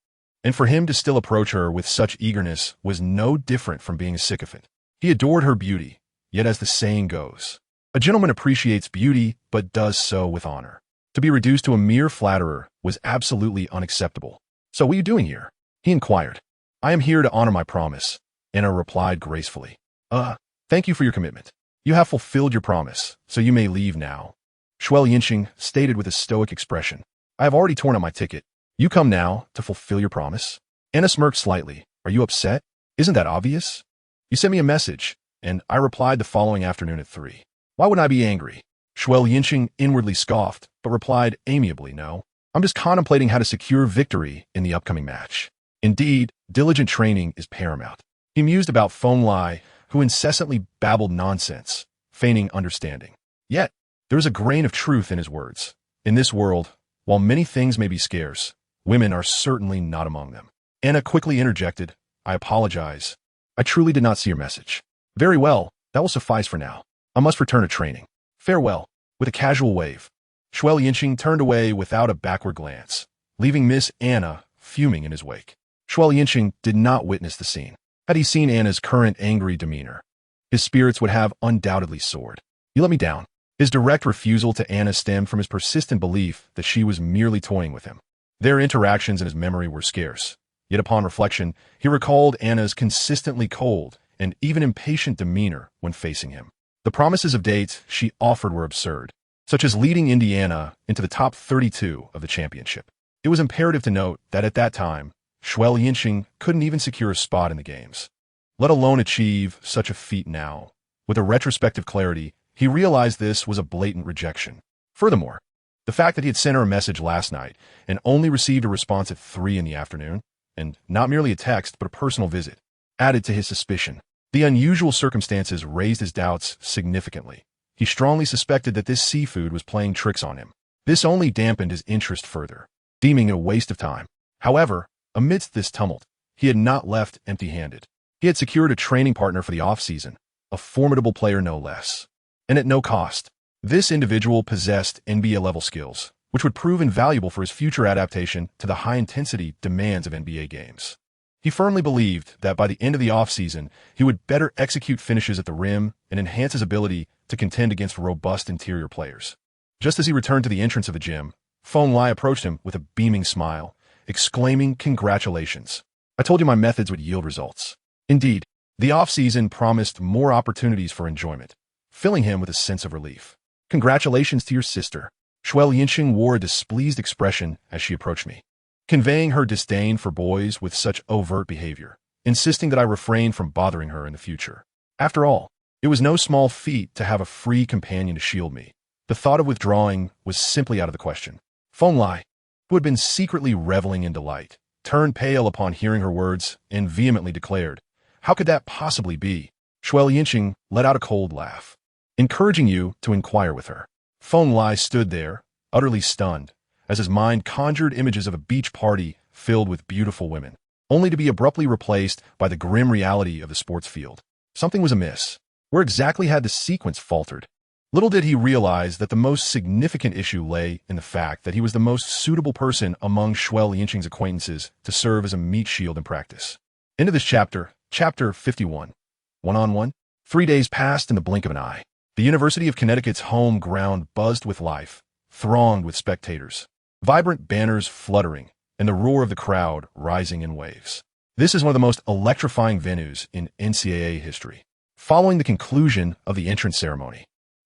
Speaker 1: and for him to still approach her with such eagerness was no different from being a sycophant. He adored her beauty, yet as the saying goes, a gentleman appreciates beauty but does so with honor. To be reduced to a mere flatterer was absolutely unacceptable. "So what are you doing here?" he inquired. "I am here to honor my promise," Anna replied gracefully. Thank you for your commitment. You have fulfilled your promise, so you may leave now," Xue Liancheng stated with a stoic expression. "I have already torn up my ticket. You come now to fulfill your promise?" Anna smirked slightly. "Are you upset? Isn't that obvious? You sent me a message, and I replied the following afternoon at 3. Why would I be angry?" Xue Liancheng inwardly scoffed, but replied amiably, "No. I'm just contemplating how to secure victory in the upcoming match. Indeed, diligent training is paramount." He mused about Feng Lai, who incessantly babbled nonsense, feigning understanding. Yet, there is a grain of truth in his words. In this world, while many things may be scarce, women are certainly not among them. Anna quickly interjected, "I apologize. I truly did not see your message." "Very well, that will suffice for now. I must return to training. Farewell." With a casual wave, Xue Liancheng turned away without a backward glance, leaving Miss Anna fuming in his wake. Xue Liancheng did not witness the scene. Had he seen Anna's current angry demeanor, his spirits would have undoubtedly soared. "You let me down." His direct refusal to Anna stemmed from his persistent belief that she was merely toying with him. Their interactions in his memory were scarce, yet upon reflection, he recalled Anna's consistently cold and even impatient demeanor when facing him. The promises of dates she offered were absurd, such as leading Indiana into the top 32 of the championship. It was imperative to note that at that time, Xue Liancheng couldn't even secure a spot in the games, let alone achieve such a feat now. With a retrospective clarity, he realized this was a blatant rejection. Furthermore, the fact that he had sent her a message last night and only received a response at 3 in the afternoon, and not merely a text but a personal visit, added to his suspicion. The unusual circumstances raised his doubts significantly. He strongly suspected that this seafood was playing tricks on him. This only dampened his interest further, deeming it a waste of time. However, amidst this tumult, he had not left empty-handed. He had secured a training partner for the off-season, a formidable player no less. And at no cost. This individual possessed NBA-level skills, which would prove invaluable for his future adaptation to the high-intensity demands of NBA games. He firmly believed that by the end of the offseason, he would better execute finishes at the rim and enhance his ability to contend against robust interior players. Just as he returned to the entrance of the gym, Feng Lai approached him with a beaming smile, exclaiming, "Congratulations. I told you my methods would yield results." Indeed, the offseason promised more opportunities for enjoyment, filling him with a sense of relief. "Congratulations to your sister." Xue Liancheng wore a displeased expression as she approached me, conveying her disdain for boys with such overt behavior, insisting that I refrain from bothering her in the future. After all, it was no small feat to have a free companion to shield me. The thought of withdrawing was simply out of the question. Feng Lai, who had been secretly reveling in delight, turned pale upon hearing her words and vehemently declared, "How could that possibly be?" Xue Liancheng let out a cold laugh. "Encouraging you to inquire with her." Feng Lai stood there, utterly stunned, as his mind conjured images of a beach party filled with beautiful women, only to be abruptly replaced by the grim reality of the sports field. Something was amiss. Where exactly had the sequence faltered? Little did he realize that the most significant issue lay in the fact that he was the most suitable person among Xue Liancheng's acquaintances to serve as a meat shield in practice. Into this chapter, Chapter 51. One-on-one. 3 days passed in the blink of an eye. The University of Connecticut's home ground buzzed with life, thronged with spectators, vibrant banners fluttering, and the roar of the crowd rising in waves. This is one of the most electrifying venues in NCAA history. Following the conclusion of the entrance ceremony,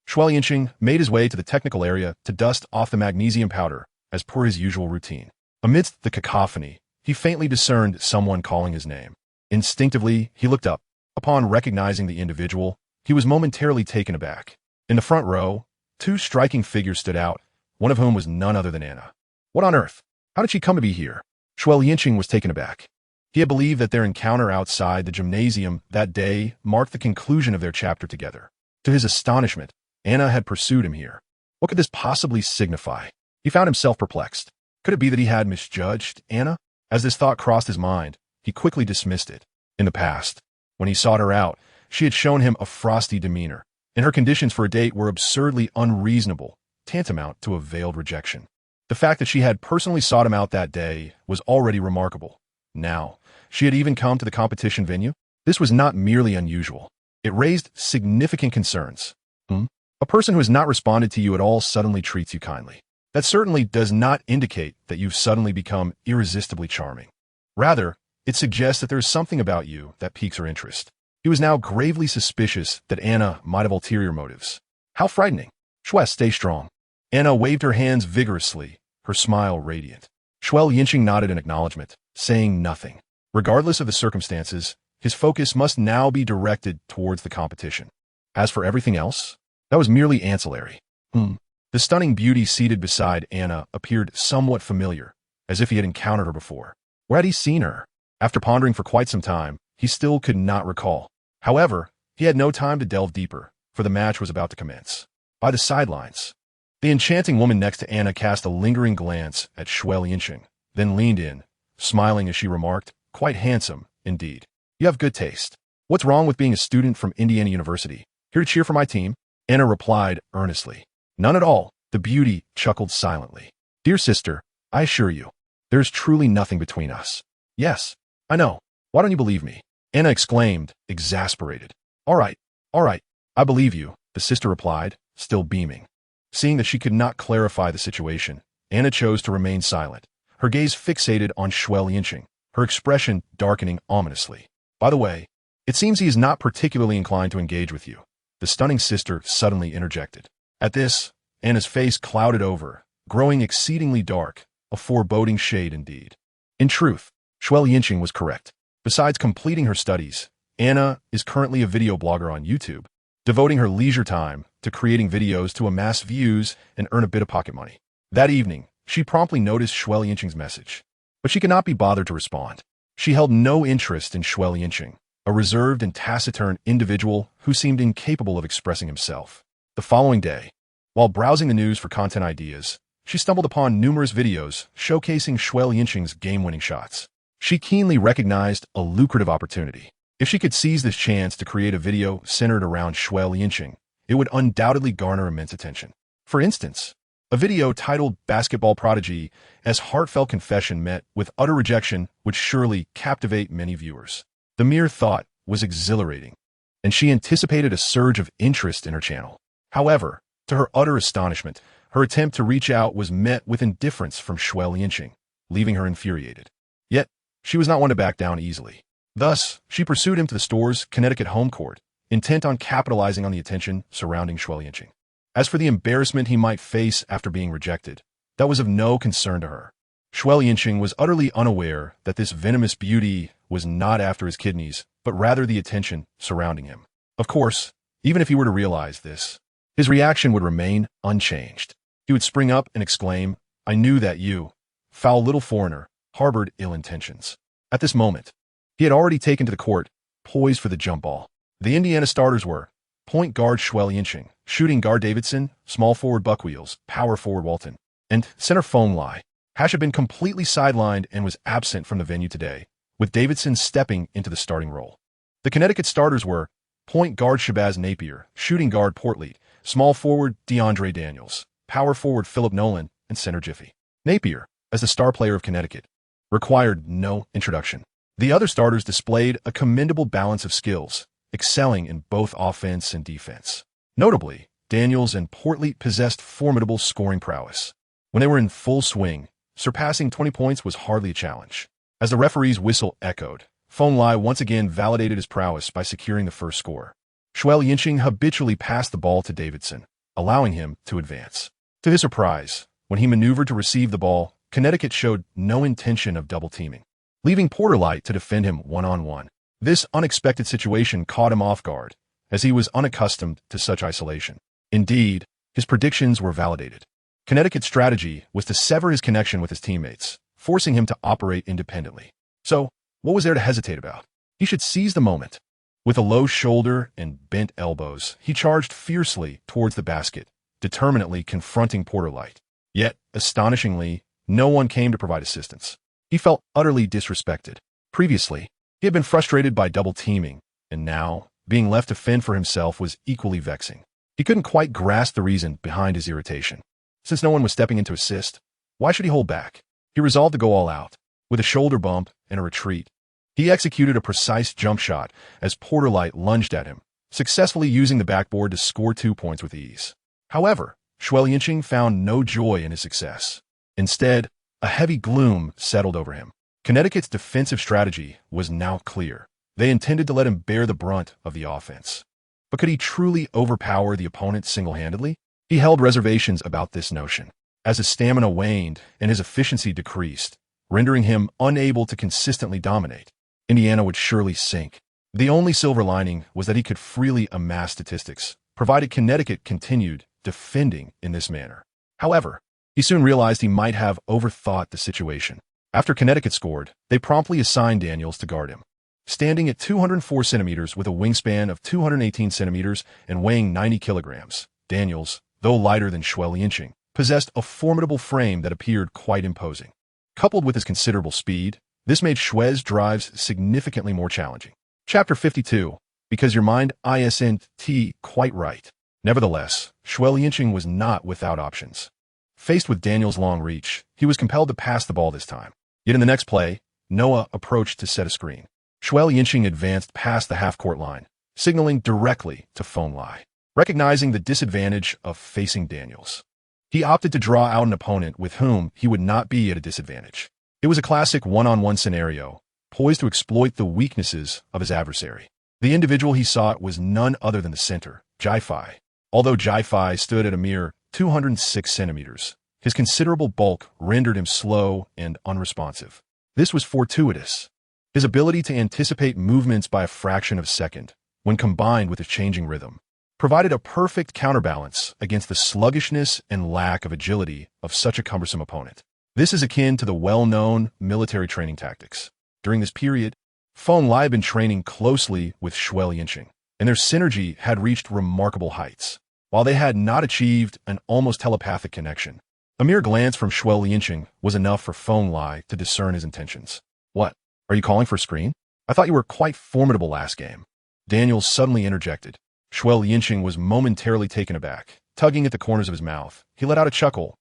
Speaker 1: Xue Liancheng made his way to the technical area to dust off the magnesium powder as per his usual routine. Amidst the cacophony, he faintly discerned someone calling his name. Instinctively, he looked up. Upon recognizing the individual, he was momentarily taken aback. In the front row, 2 striking figures stood out, one of whom was none other than Anna. What on earth? How did she come to be here? Xue Liancheng was taken aback. He had believed that their encounter outside the gymnasium that day marked the conclusion of their chapter together. To his astonishment, Anna had pursued him here. What could this possibly signify? He found himself perplexed. Could it be that he had misjudged Anna? As this thought crossed his mind, he quickly dismissed it. In the past, when he sought her out, she had shown him a frosty demeanor, and her conditions for a date were absurdly unreasonable, tantamount to a veiled rejection. The fact that she had personally sought him out that day was already remarkable, Now, she had even come to the competition venue. This was not merely unusual. It raised significant concerns. A person who has not responded to you at all suddenly treats you kindly. That certainly does not indicate that you've suddenly become irresistibly charming. Rather, it suggests that there is something about you that piques her interest. He was now gravely suspicious that Anna might have ulterior motives. How frightening. Xue, stay strong. Anna waved her hands vigorously, her smile radiant. Xue Liancheng nodded in acknowledgement, saying nothing. Regardless of the circumstances, his focus must now be directed towards the competition. As for everything else, that was merely ancillary. The stunning beauty seated beside Anna appeared somewhat familiar, as if he had encountered her before. Where had he seen her? After pondering for quite some time, he still could not recall. However, he had no time to delve deeper, for the match was about to commence. By the sidelines, the enchanting woman next to Anna cast a lingering glance at Xue Liancheng, then leaned in, smiling as she remarked, "Quite handsome, indeed. You have good taste. What's wrong with being a student from Indiana University? Here to cheer for my team?" Anna replied earnestly. "None at all." The beauty chuckled silently. "Dear sister, I assure you, there is truly nothing between us." "Yes, I know. Why don't you believe me?" Anna exclaimed, exasperated. All right, I believe you," the sister replied, still beaming. Seeing that she could not clarify the situation, Anna chose to remain silent, her gaze fixated on Xue Liancheng, her expression darkening ominously. "By the way, it seems he is not particularly inclined to engage with you," the stunning sister suddenly interjected. At this, Anna's face clouded over, growing exceedingly dark, a foreboding shade indeed. In truth, Xue Liancheng was correct. Besides completing her studies, Anna is currently a video blogger on YouTube, devoting her leisure time to creating videos to amass views and earn a bit of pocket money. That evening, she promptly noticed Xue Liancheng's message, but she could not be bothered to respond. She held no interest in Xue Liancheng, a reserved and taciturn individual who seemed incapable of expressing himself. The following day, while browsing the news for content ideas, she stumbled upon numerous videos showcasing Xue Liancheng's game-winning shots. She keenly recognized a lucrative opportunity. If she could seize this chance to create a video centered around Xue Liancheng, it would undoubtedly garner immense attention. For instance, a video titled "Basketball Prodigy" as heartfelt confession met with utter rejection would surely captivate many viewers. The mere thought was exhilarating, and she anticipated a surge of interest in her channel. However, to her utter astonishment, her attempt to reach out was met with indifference from Xue Liancheng, leaving her infuriated. Yet, she was not one to back down easily. Thus, she pursued him to the store's Connecticut home court, intent on capitalizing on the attention surrounding Xue Liancheng. As for the embarrassment he might face after being rejected, that was of no concern to her. Xue Liancheng was utterly unaware that this venomous beauty was not after his kidneys, but rather the attention surrounding him. Of course, even if he were to realize this, his reaction would remain unchanged. He would spring up and exclaim, "I knew that you, foul little foreigner, harbored ill intentions." At this moment, he had already taken to the court, poised for the jump ball. The Indiana starters were point guard Xue Liancheng, shooting guard Davidson, small forward Buckwheels, power forward Walton, and center Feng Lai. Hash had been completely sidelined and was absent from the venue today, with Davidson stepping into the starting role. The Connecticut starters were point guard Shabazz Napier, shooting guard Portleet, small forward DeAndre Daniels, power forward Philip Nolan, and center Jiffy. Napier, as the star player of Connecticut, required no introduction. The other starters displayed a commendable balance of skills, excelling in both offense and defense. Notably, Daniels and Portleet possessed formidable scoring prowess. When they were in full swing, surpassing 20 points was hardly a challenge. As the referee's whistle echoed, Feng Lai once again validated his prowess by securing the first score. Xue Liancheng habitually passed the ball to Davidson, allowing him to advance. To his surprise, when he maneuvered to receive the ball, Connecticut showed no intention of double-teaming, leaving Porterlight to defend him one-on-one. This unexpected situation caught him off guard, as he was unaccustomed to such isolation. Indeed, his predictions were validated. Connecticut's strategy was to sever his connection with his teammates, forcing him to operate independently. So, what was there to hesitate about? He should seize the moment. With a low shoulder and bent elbows, he charged fiercely towards the basket, determinedly confronting Porterlight. Yet, astonishingly, no one came to provide assistance. He felt utterly disrespected. Previously, he had been frustrated by double teaming, and now, being left to fend for himself was equally vexing. He couldn't quite grasp the reason behind his irritation. Since no one was stepping in to assist, why should he hold back? He resolved to go all out. with a shoulder bump and a retreat. He executed a precise jump shot as Porterlight lunged at him, successfully using the backboard to score 2 points with ease. However, Xue Liancheng found no joy in his success. Instead, a heavy gloom settled over him. Connecticut's defensive strategy was now clear. They intended to let him bear the brunt of the offense. But could he truly overpower the opponent single-handedly? He held reservations about this notion, as his stamina waned and his efficiency decreased, rendering him unable to consistently dominate. Indiana would surely sink. The only silver lining was that he could freely amass statistics, provided Connecticut continued defending in this manner. However, he soon realized he might have overthought the situation. After Connecticut scored, they promptly assigned Daniels to guard him. Standing at 204 centimeters with a wingspan of 218 centimeters and weighing 90 kilograms, Daniels, though lighter than Xue Liancheng, possessed a formidable frame that appeared quite imposing. Coupled with his considerable speed, this made Xue's drives significantly more challenging. Chapter 52. Because your mind isn't quite right. Nevertheless, Xue Liancheng was not without options. Faced with Daniels' long reach, he was compelled to pass the ball this time. Yet in the next play, Noah approached to set a screen. Xue Liancheng advanced past the half-court line, signaling directly to Phong Lai. Recognizing the disadvantage of facing Daniels, he opted to draw out an opponent with whom he would not be at a disadvantage. It was a classic one-on-one scenario, poised to exploit the weaknesses of his adversary. The individual he sought was none other than the center, Defy. Although Defy stood at a mere 206 centimeters, his considerable bulk rendered him slow and unresponsive. This was fortuitous. His ability to anticipate movements by a fraction of a second, when combined with his changing rhythm, provided a perfect counterbalance against the sluggishness and lack of agility of such a cumbersome opponent. This is akin to the well-known military training tactics. During this period, Phong Lai had been training closely with Xue Liancheng, and their synergy had reached remarkable heights. While they had not achieved an almost telepathic connection, a mere glance from Xue Liancheng was enough for Phong Lai to discern his intentions. What? Are you calling for a screen? I thought you were quite formidable last game. Daniels suddenly interjected. Xue Liancheng was momentarily taken aback. Tugging at the corners of his mouth, he let out a chuckle.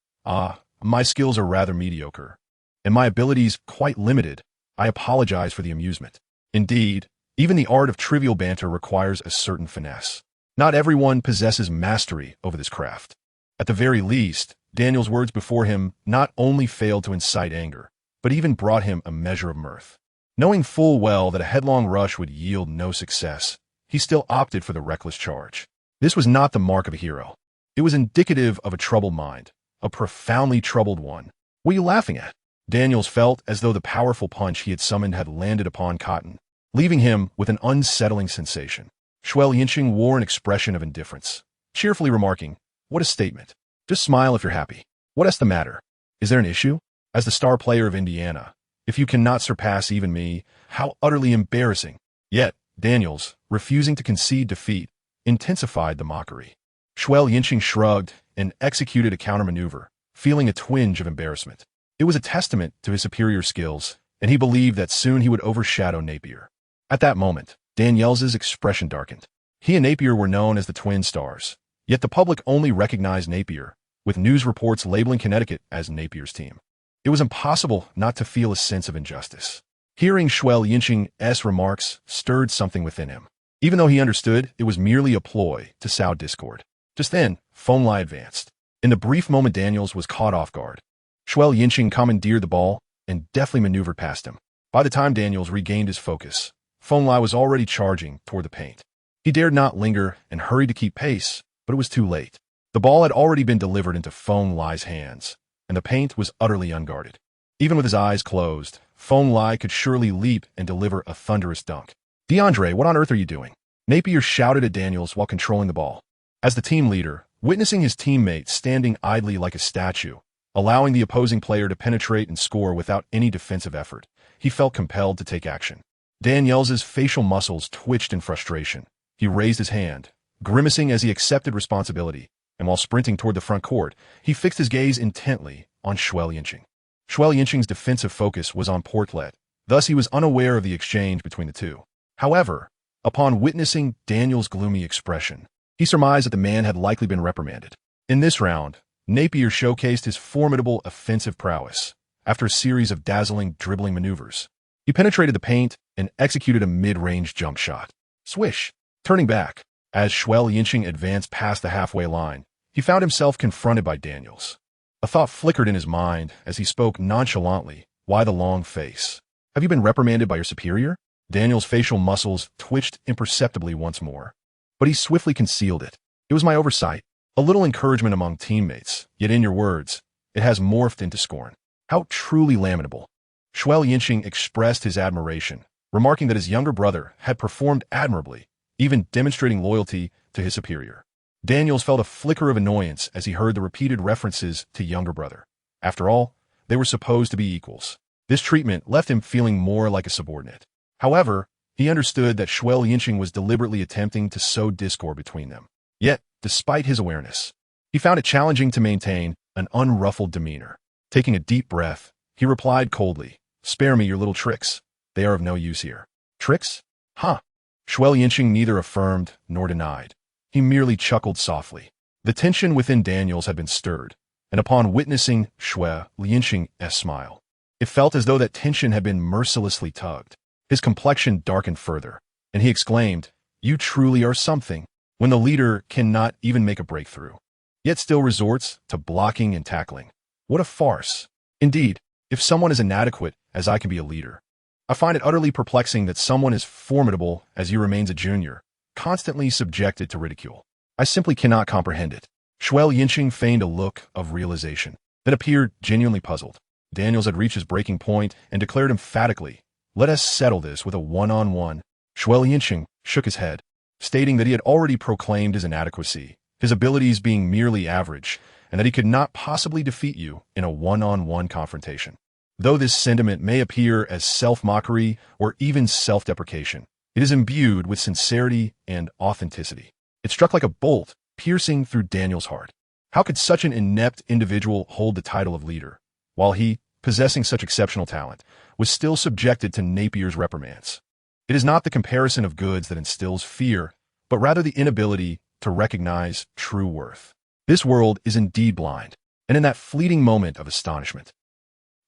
Speaker 1: My skills are rather mediocre, and my abilities quite limited. I apologize for the amusement. Indeed, even the art of trivial banter requires a certain finesse. Not everyone possesses mastery over this craft. At the very least, Daniel's words before him not only failed to incite anger, but even brought him a measure of mirth. Knowing full well that a headlong rush would yield no success, he still opted for the reckless charge. This was not the mark of a hero. It was indicative of a troubled mind, a profoundly troubled one. What are you laughing at? Daniels felt as though the powerful punch he had summoned had landed upon cotton, leaving him with an unsettling sensation. Xue Liancheng wore an expression of indifference, cheerfully remarking, "What a statement. Just smile if you're happy. What's the matter? Is there an issue? As the star player of Indiana, if you cannot surpass even me, how utterly embarrassing." Yet, Daniels, refusing to concede defeat, intensified the mockery. Xue Liancheng shrugged and executed a countermaneuver, feeling a twinge of embarrassment. It was a testament to his superior skills, and he believed that soon he would overshadow Napier. At that moment, Daniels's expression darkened. He and Napier were known as the Twin Stars, yet the public only recognized Napier, with news reports labeling Connecticut as Napier's team. It was impossible not to feel a sense of injustice. Hearing Xue Liancheng's remarks stirred something within him, even though he understood it was merely a ploy to sow discord. Just then, Phong Lai advanced. In the brief moment Daniels was caught off guard, Xue Liancheng commandeered the ball and deftly maneuvered past him. By the time Daniels regained his focus, Phong Lai was already charging toward the paint. He dared not linger and hurried to keep pace, but it was too late. The ball had already been delivered into Phong Lai's hands, and the paint was utterly unguarded. Even with his eyes closed, Phong Lai could surely leap and deliver a thunderous dunk. "DeAndre, what on earth are you doing?" Napier shouted at Daniels while controlling the ball. As the team leader, witnessing his teammate standing idly like a statue, allowing the opposing player to penetrate and score without any defensive effort, he felt compelled to take action. Daniels's facial muscles twitched in frustration. He raised his hand, grimacing as he accepted responsibility, and while sprinting toward the front court, he fixed his gaze intently on Xue Liancheng. Xue Liancheng's defensive focus was on Portlet, thus he was unaware of the exchange between the two. However, upon witnessing Daniel's gloomy expression, he surmised that the man had likely been reprimanded. In this round, Napier showcased his formidable offensive prowess. after a series of dazzling dribbling maneuvers. He penetrated the paint and executed a mid-range jump shot. Swish! Turning back, as Xue Liancheng advanced past the halfway line, he found himself confronted by Daniels. A thought flickered in his mind as he spoke nonchalantly. Why the long face? Have you been reprimanded by your superior? Daniels' facial muscles twitched imperceptibly once more, but he swiftly concealed it. It was my oversight. A little encouragement among teammates, yet in your words, it has morphed into scorn. How truly lamentable. Xue Liancheng expressed his admiration, remarking that his younger brother had performed admirably, even demonstrating loyalty to his superior. Daniels felt a flicker of annoyance as he heard the repeated references to younger brother. After all, they were supposed to be equals. This treatment left him feeling more like a subordinate. However, he understood that Xue Liancheng was deliberately attempting to sow discord between them. Yet, despite his awareness, he found it challenging to maintain an unruffled demeanor. Taking a deep breath, he replied coldly, "Spare me your little tricks. They are of no use here." Tricks? Huh. Xue Liancheng neither affirmed nor denied. He merely chuckled softly. The tension within Daniels had been stirred, and upon witnessing Xue Liancheng's smile, it felt as though that tension had been mercilessly tugged. His complexion darkened further, and he exclaimed, "You truly are something," when the leader cannot even make a breakthrough, yet still resorts to blocking and tackling. What a farce. Indeed, if someone is inadequate as I can be a leader, I find it utterly perplexing that someone as formidable as you remains a junior, constantly subjected to ridicule. I simply cannot comprehend it. Xue Liancheng feigned a look of realization, then appeared genuinely puzzled. Daniels had reached his breaking point and declared emphatically, "Let us settle this with a one-on-one." Xue Liancheng shook his head, stating that he had already proclaimed his inadequacy, his abilities being merely average, and that he could not possibly defeat you in a one-on-one confrontation. Though this sentiment may appear as self-mockery or even self-deprecation, it is imbued with sincerity and authenticity. It struck like a bolt, piercing through Daniel's heart. How could such an inept individual hold the title of leader, while he, possessing such exceptional talent, was still subjected to Napier's reprimands? It is not the comparison of goods that instills fear, but rather the inability to recognize true worth. This world is indeed blind, and in that fleeting moment of astonishment,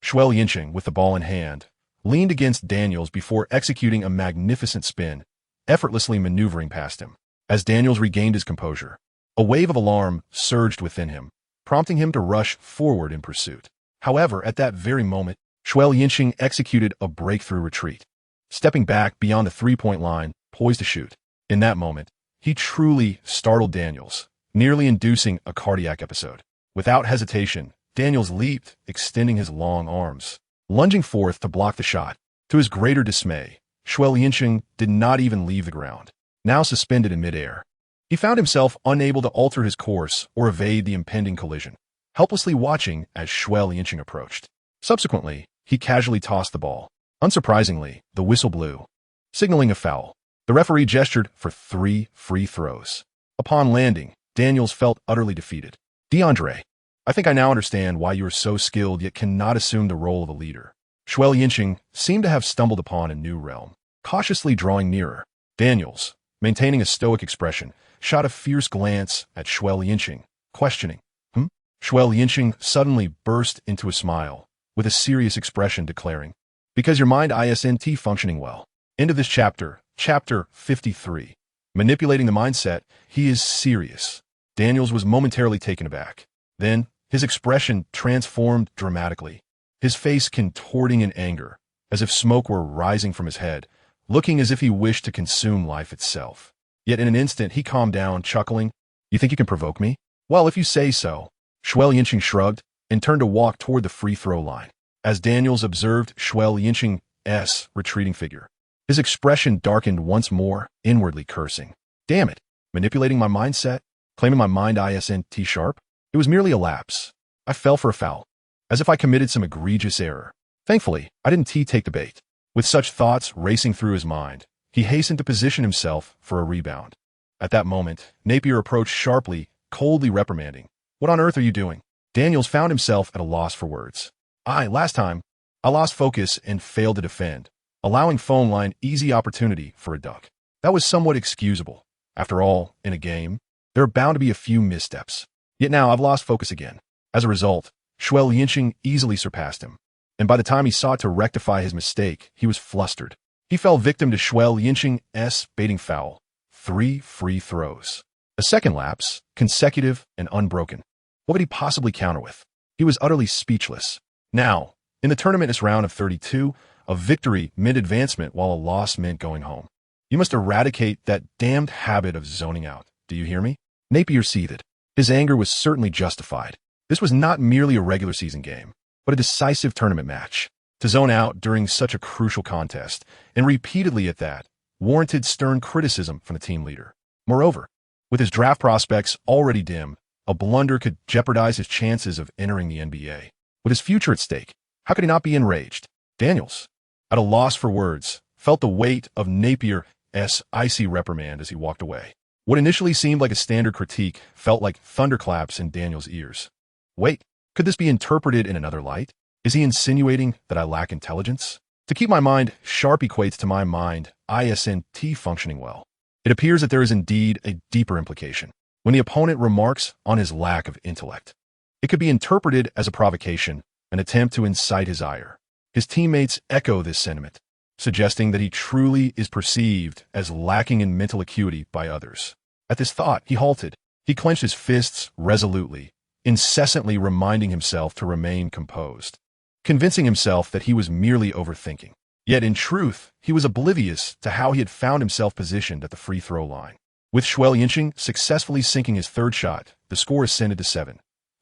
Speaker 1: Xue Liancheng, with the ball in hand, leaned against Daniels before executing a magnificent spin, effortlessly maneuvering past him. As Daniels regained his composure, a wave of alarm surged within him, prompting him to rush forward in pursuit. However, at that very moment, Xue Liancheng executed a breakthrough retreat, stepping back beyond the three-point line, poised to shoot. In that moment, he truly startled Daniels, nearly inducing a cardiac episode. Without hesitation, Daniels leaped, extending his long arms, lunging forth to block the shot. To his greater dismay, Xue Liancheng did not even leave the ground. Now suspended in midair, he found himself unable to alter his course or evade the impending collision, helplessly watching as Xue Liancheng approached. Subsequently, he casually tossed the ball. Unsurprisingly, the whistle blew, signaling a foul. The referee gestured for 3 free throws. Upon landing, Daniels felt utterly defeated. "DeAndre, I think I now understand why you are so skilled yet cannot assume the role of a leader." Xue Liancheng seemed to have stumbled upon a new realm. Cautiously drawing nearer, Daniels, maintaining a stoic expression, shot a fierce glance at Xue Liancheng, questioning, Xue Liancheng suddenly burst into a smile, with a serious expression declaring, "Because your mind isn't functioning well." End of this chapter, chapter 53. Manipulating the mindset, he is serious. Daniels was momentarily taken aback. Then, his expression transformed dramatically, his face contorting in anger, as if smoke were rising from his head, looking as if he wished to consume life itself. Yet in an instant he calmed down, chuckling, "You think you can provoke me? Well, if you say so." Xue Liancheng shrugged and turned to walk toward the free throw line. As Daniels observed Xue Liancheng's retreating figure, his expression darkened once more, inwardly cursing. Damn it, manipulating my mindset, claiming my mind isn't sharp. It was merely a lapse. I fell for a foul, as if I committed some egregious error. Thankfully, I didn't take the bait. With such thoughts racing through his mind, he hastened to position himself for a rebound. At that moment, Napier approached sharply, coldly reprimanding. "What on earth are you doing?" Daniels found himself at a loss for words. Last time, I lost focus and failed to defend, allowing phone line easy opportunity for a dunk. That was somewhat excusable. After all, in a game, there are bound to be a few missteps. Yet now I've lost focus again. As a result, Xue Liancheng easily surpassed him. and by the time he sought to rectify his mistake, he was flustered. He fell victim to Xue Liancheng's baiting foul. 3 free throws. A second lapse, consecutive and unbroken. What would he possibly counter with? He was utterly speechless. Now, in the tournament's round of 32, a victory meant advancement while a loss meant going home. You must eradicate that damned habit of zoning out. Do you hear me? Napier seethed. His anger was certainly justified. This was not merely a regular season game, but a decisive tournament match. To zone out during such a crucial contest, and repeatedly at that, warranted stern criticism from the team leader. Moreover, with his draft prospects already dim, a blunder could jeopardize his chances of entering the NBA. With his future at stake, how could he not be enraged? Daniels, at a loss for words, felt the weight of Napier's icy reprimand as he walked away. What initially seemed like a standard critique felt like thunderclaps in Daniels' ears. Wait, could this be interpreted in another light? Is he insinuating that I lack intelligence? To keep my mind sharp equates to my mind ISNT functioning well. It appears that there is indeed a deeper implication when the opponent remarks on his lack of intellect. It could be interpreted as a provocation, an attempt to incite his ire. His teammates echo this sentiment, suggesting that he truly is perceived as lacking in mental acuity by others. At this thought, he halted. He clenched his fists resolutely, incessantly reminding himself to remain composed, convincing himself that he was merely overthinking. Yet in truth, he was oblivious to how he had found himself positioned at the free throw line. With Xue Liancheng successfully sinking his third shot, the score ascended to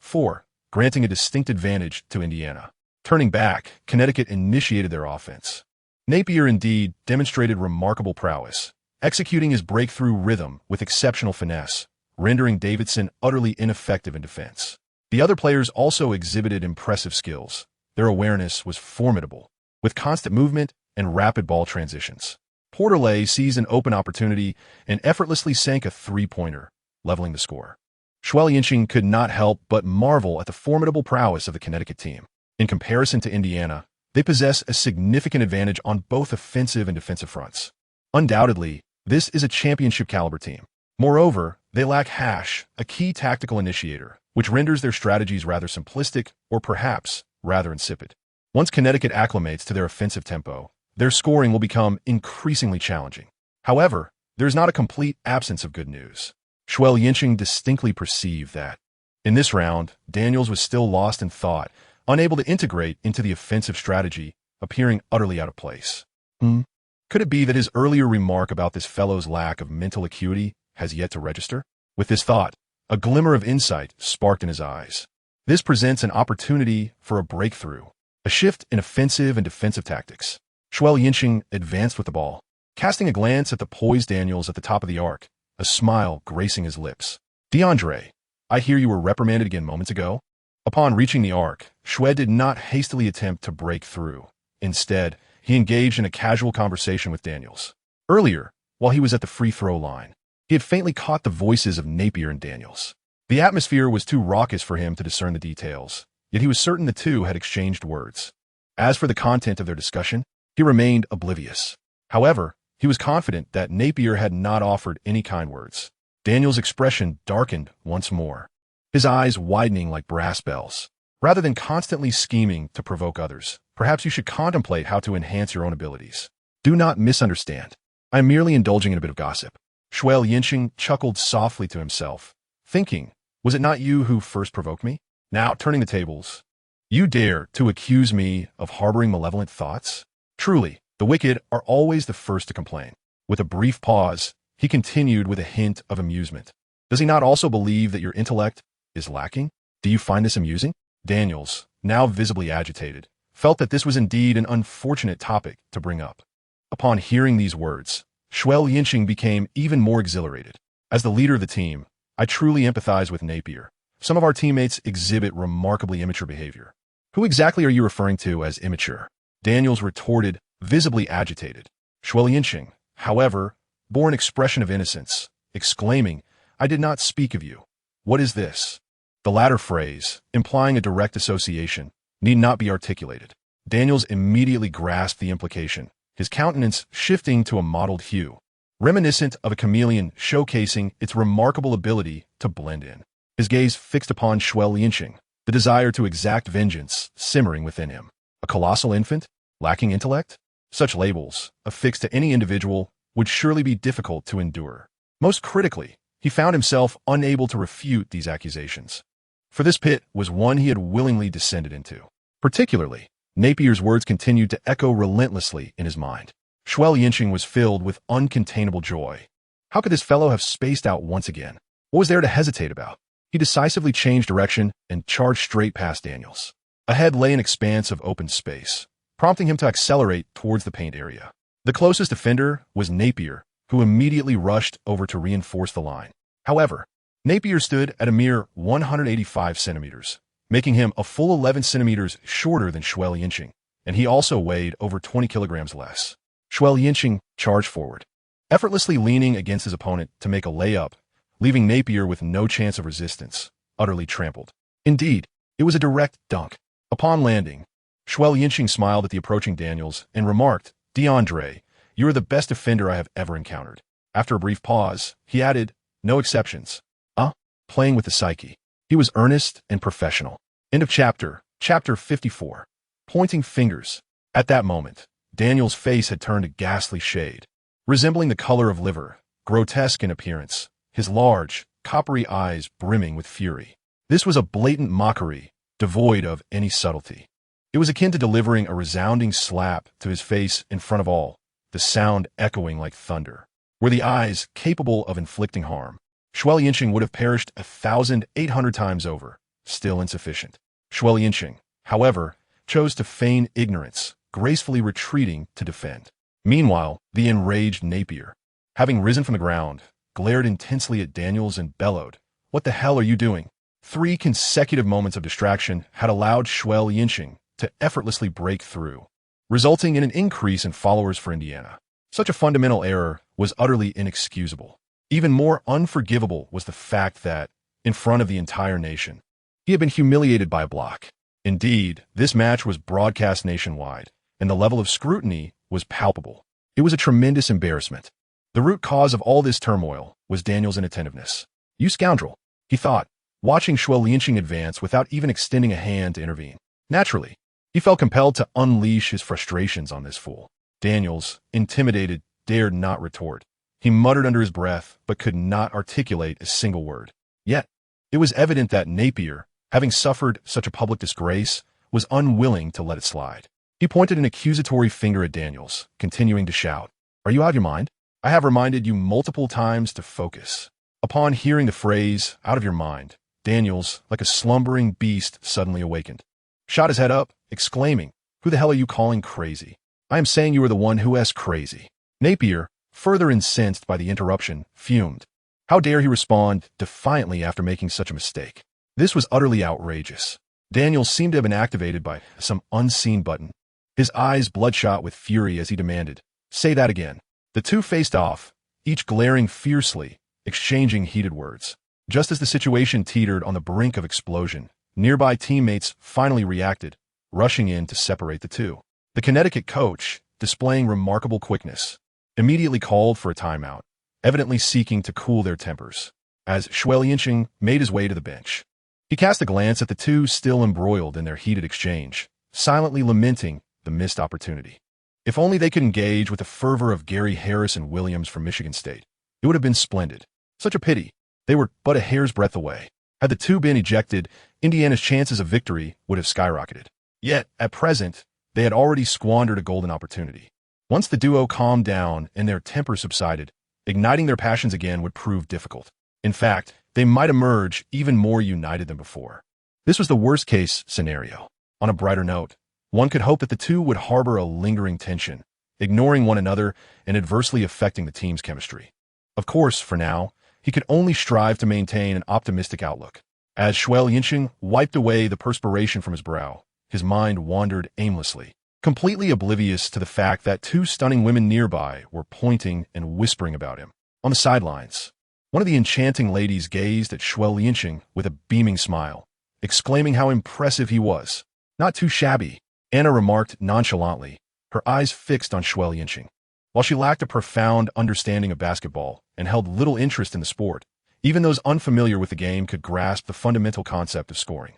Speaker 1: 7-4, granting a distinct advantage to Indiana. Turning back, Connecticut initiated their offense. Napier indeed demonstrated remarkable prowess, executing his breakthrough rhythm with exceptional finesse, rendering Davidson utterly ineffective in defense. The other players also exhibited impressive skills. Their awareness was formidable, with constant movement and rapid ball transitions. Porterlay seized an open opportunity and effortlessly sank a three-pointer, leveling the score. Xue Liancheng could not help but marvel at the formidable prowess of the Connecticut team. In comparison to Indiana, they possess a significant advantage on both offensive and defensive fronts. Undoubtedly, this is a championship-caliber team. Moreover, they lack hash, a key tactical initiator, which renders their strategies rather simplistic or perhaps rather insipid. Once Connecticut acclimates to their offensive tempo, their scoring will become increasingly challenging. However, there is not a complete absence of good news. Xue Liancheng distinctly perceived that. In this round, Daniels was still lost in thought, unable to integrate into the offensive strategy, appearing utterly out of place. Could it be that his earlier remark about this fellow's lack of mental acuity has yet to register? With this thought, a glimmer of insight sparked in his eyes. This presents an opportunity for a breakthrough, a shift in offensive and defensive tactics. Xue Liancheng advanced with the ball, casting a glance at the poised Daniels at the top of the arc, a smile gracing his lips. DeAndre, I hear you were reprimanded again moments ago. Upon reaching the arc, Xue did not hastily attempt to break through. Instead, he engaged in a casual conversation with Daniels. Earlier, while he was at the free throw line, he had faintly caught the voices of Napier and Daniels. The atmosphere was too raucous for him to discern the details, yet he was certain the two had exchanged words. As for the content of their discussion, he remained oblivious. However, he was confident that Napier had not offered any kind words. Daniels' expression darkened once more, his eyes widening like brass bells. Rather than constantly scheming to provoke others, perhaps you should contemplate how to enhance your own abilities. Do not misunderstand. I am merely indulging in a bit of gossip. Xue Liancheng chuckled softly to himself, thinking, was it not you who first provoked me? Now, turning the tables, you dare to accuse me of harboring malevolent thoughts? Truly, the wicked are always the first to complain. With a brief pause, he continued with a hint of amusement. Does he not also believe that your intellect is lacking? Do you find this amusing? Daniels, now visibly agitated, felt that this was indeed an unfortunate topic to bring up. Upon hearing these words, Xue Liancheng became even more exhilarated. As the leader of the team, I truly empathize with Napier. Some of our teammates exhibit remarkably immature behavior. Who exactly are you referring to as immature? Daniels retorted, visibly agitated. Xue Liancheng, however, bore an expression of innocence, exclaiming, I did not speak of you. What is this? The latter phrase, implying a direct association, need not be articulated. Daniels immediately grasped the implication, his countenance shifting to a mottled hue, reminiscent of a chameleon showcasing its remarkable ability to blend in. His gaze fixed upon Xue Liancheng, the desire to exact vengeance simmering within him. A colossal infant? Lacking intellect? Such labels, affixed to any individual, would surely be difficult to endure. Most critically, he found himself unable to refute these accusations. For this pit was one he had willingly descended into. Particularly, Napier's words continued to echo relentlessly in his mind. Xue Liancheng was filled with uncontainable joy. How could this fellow have spaced out once again? What was there to hesitate about? He decisively changed direction and charged straight past Daniels. Ahead lay an expanse of open space, prompting him to accelerate towards the paint area. The closest defender was Napier, who immediately rushed over to reinforce the line. However, Napier stood at a mere 185 centimeters, making him a full 11 centimeters shorter than Xue Liancheng, and he also weighed over 20 kilograms less. Xue Liancheng charged forward, effortlessly leaning against his opponent to make a layup, leaving Napier with no chance of resistance, utterly trampled. Indeed, it was a direct dunk. Upon landing, Xue Liancheng smiled at the approaching Daniels and remarked, "DeAndre, you are the best defender I have ever encountered." After a brief pause, he added, "No exceptions." Playing with the psyche. He was earnest and professional. End of chapter. Chapter 54. Pointing fingers. At that moment, Daniel's face had turned a ghastly shade, resembling the color of liver, grotesque in appearance, his large, coppery eyes brimming with fury. This was a blatant mockery, devoid of any subtlety. It was akin to delivering a resounding slap to his face in front of all, the sound echoing like thunder. Were the eyes capable of inflicting harm, Xue Liancheng would have perished 1,800 times over, still insufficient. Xue Liancheng, however, chose to feign ignorance, gracefully retreating to defend. Meanwhile, the enraged Napier, having risen from the ground, glared intensely at Daniels and bellowed, "What the hell are you doing?" 3 consecutive moments of distraction had allowed Xue Liancheng to effortlessly break through, resulting in an increase in followers for Indiana. Such a fundamental error was utterly inexcusable. Even more unforgivable was the fact that, in front of the entire nation, he had been humiliated by a block. Indeed, this match was broadcast nationwide, and the level of scrutiny was palpable. It was a tremendous embarrassment. The root cause of all this turmoil was Daniel's inattentiveness. "You scoundrel," he thought, watching Xue Liancheng advance without even extending a hand to intervene. Naturally, he felt compelled to unleash his frustrations on this fool. Daniels, intimidated, dared not retort. He muttered under his breath, but could not articulate a single word. Yet, it was evident that Napier, having suffered such a public disgrace, was unwilling to let it slide. He pointed an accusatory finger at Daniels, continuing to shout, "Are you out of your mind? I have reminded you multiple times to focus." Upon hearing the phrase, "out of your mind," Daniels, like a slumbering beast, suddenly awakened, shot his head up, exclaiming, "Who the hell are you calling crazy? I am saying you are the one who is crazy." Napier, further incensed by the interruption, fumed. How dare he respond defiantly after making such a mistake? This was utterly outrageous. Daniels seemed to have been activated by some unseen button. His eyes bloodshot with fury as he demanded, "Say that again." The two faced off, each glaring fiercely, exchanging heated words. Just as the situation teetered on the brink of explosion, nearby teammates finally reacted, rushing in to separate the two. The Connecticut coach, displaying remarkable quickness, immediately called for a timeout, evidently seeking to cool their tempers, as Xue Liancheng made his way to the bench. He cast a glance at the two still embroiled in their heated exchange, silently lamenting the missed opportunity. If only they could engage with the fervor of Gary Harris and Williams from Michigan State, it would have been splendid. Such a pity. They were but a hair's breadth away. Had the two been ejected, Indiana's chances of victory would have skyrocketed. Yet, at present, they had already squandered a golden opportunity. Once the duo calmed down and their temper subsided, igniting their passions again would prove difficult. In fact, they might emerge even more united than before. This was the worst-case scenario. On a brighter note, one could hope that the two would harbor a lingering tension, ignoring one another and adversely affecting the team's chemistry. Of course, for now, he could only strive to maintain an optimistic outlook. As Xue Liancheng wiped away the perspiration from his brow, his mind wandered aimlessly, completely oblivious to the fact that two stunning women nearby were pointing and whispering about him. On the sidelines, one of the enchanting ladies gazed at Xue Liancheng with a beaming smile, exclaiming how impressive he was. "Not too shabby," Anna remarked nonchalantly, her eyes fixed on Xue Liancheng. While she lacked a profound understanding of basketball and held little interest in the sport, even those unfamiliar with the game could grasp the fundamental concept of scoring.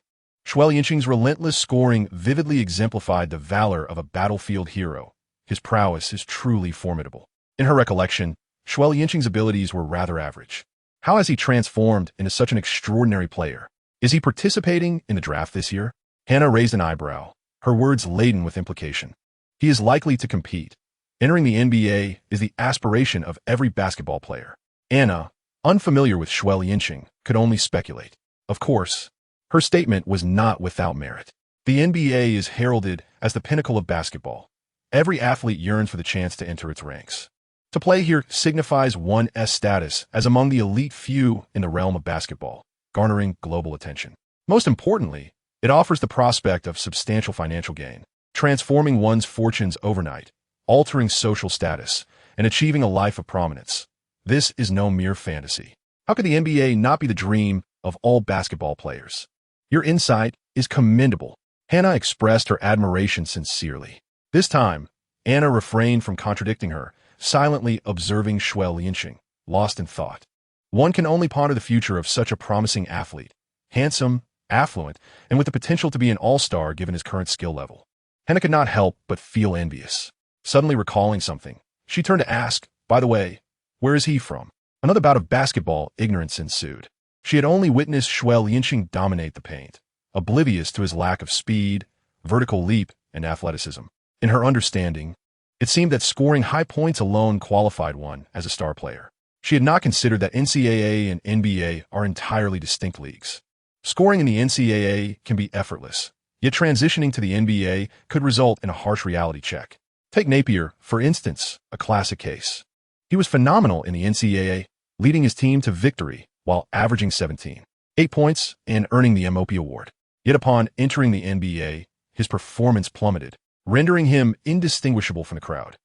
Speaker 1: Xue Liancheng's relentless scoring vividly exemplified the valor of a battlefield hero. His prowess is truly formidable. In her recollection, Xue Liancheng's abilities were rather average. How has he transformed into such an extraordinary player? Is he participating in the draft this year? Hannah raised an eyebrow, her words laden with implication. He is likely to compete. Entering the NBA is the aspiration of every basketball player. Anna, unfamiliar with Xue Liancheng, could only speculate. Of course, her statement was not without merit. The NBA is heralded as the pinnacle of basketball. Every athlete yearns for the chance to enter its ranks. To play here signifies one's status as among the elite few in the realm of basketball, garnering global attention. Most importantly, it offers the prospect of substantial financial gain, transforming one's fortunes overnight, altering social status, and achieving a life of prominence. This is no mere fantasy. How could the NBA not be the dream of all basketball players? Your insight is commendable. Hannah expressed her admiration sincerely. This time, Anna refrained from contradicting her, silently observing Xue Liancheng, lost in thought. One can only ponder the future of such a promising athlete, handsome, affluent, and with the potential to be an all-star given his current skill level. Hannah could not help but feel envious. Suddenly recalling something, she turned to ask, by the way, where is he from? Another bout of basketball ignorance ensued. She had only witnessed Xue Liancheng dominate the paint, oblivious to his lack of speed, vertical leap, and athleticism. In her understanding, it seemed that scoring high points alone qualified one as a star player. She had not considered that NCAA and NBA are entirely distinct leagues. Scoring in the NCAA can be effortless, yet transitioning to the NBA could result in a harsh reality check. Take Napier, for instance, a classic case. He was phenomenal in the NCAA, leading his team to victory while averaging 17.8 points and earning the MOP award. Yet upon entering the NBA, his performance plummeted, rendering him indistinguishable from the crowd.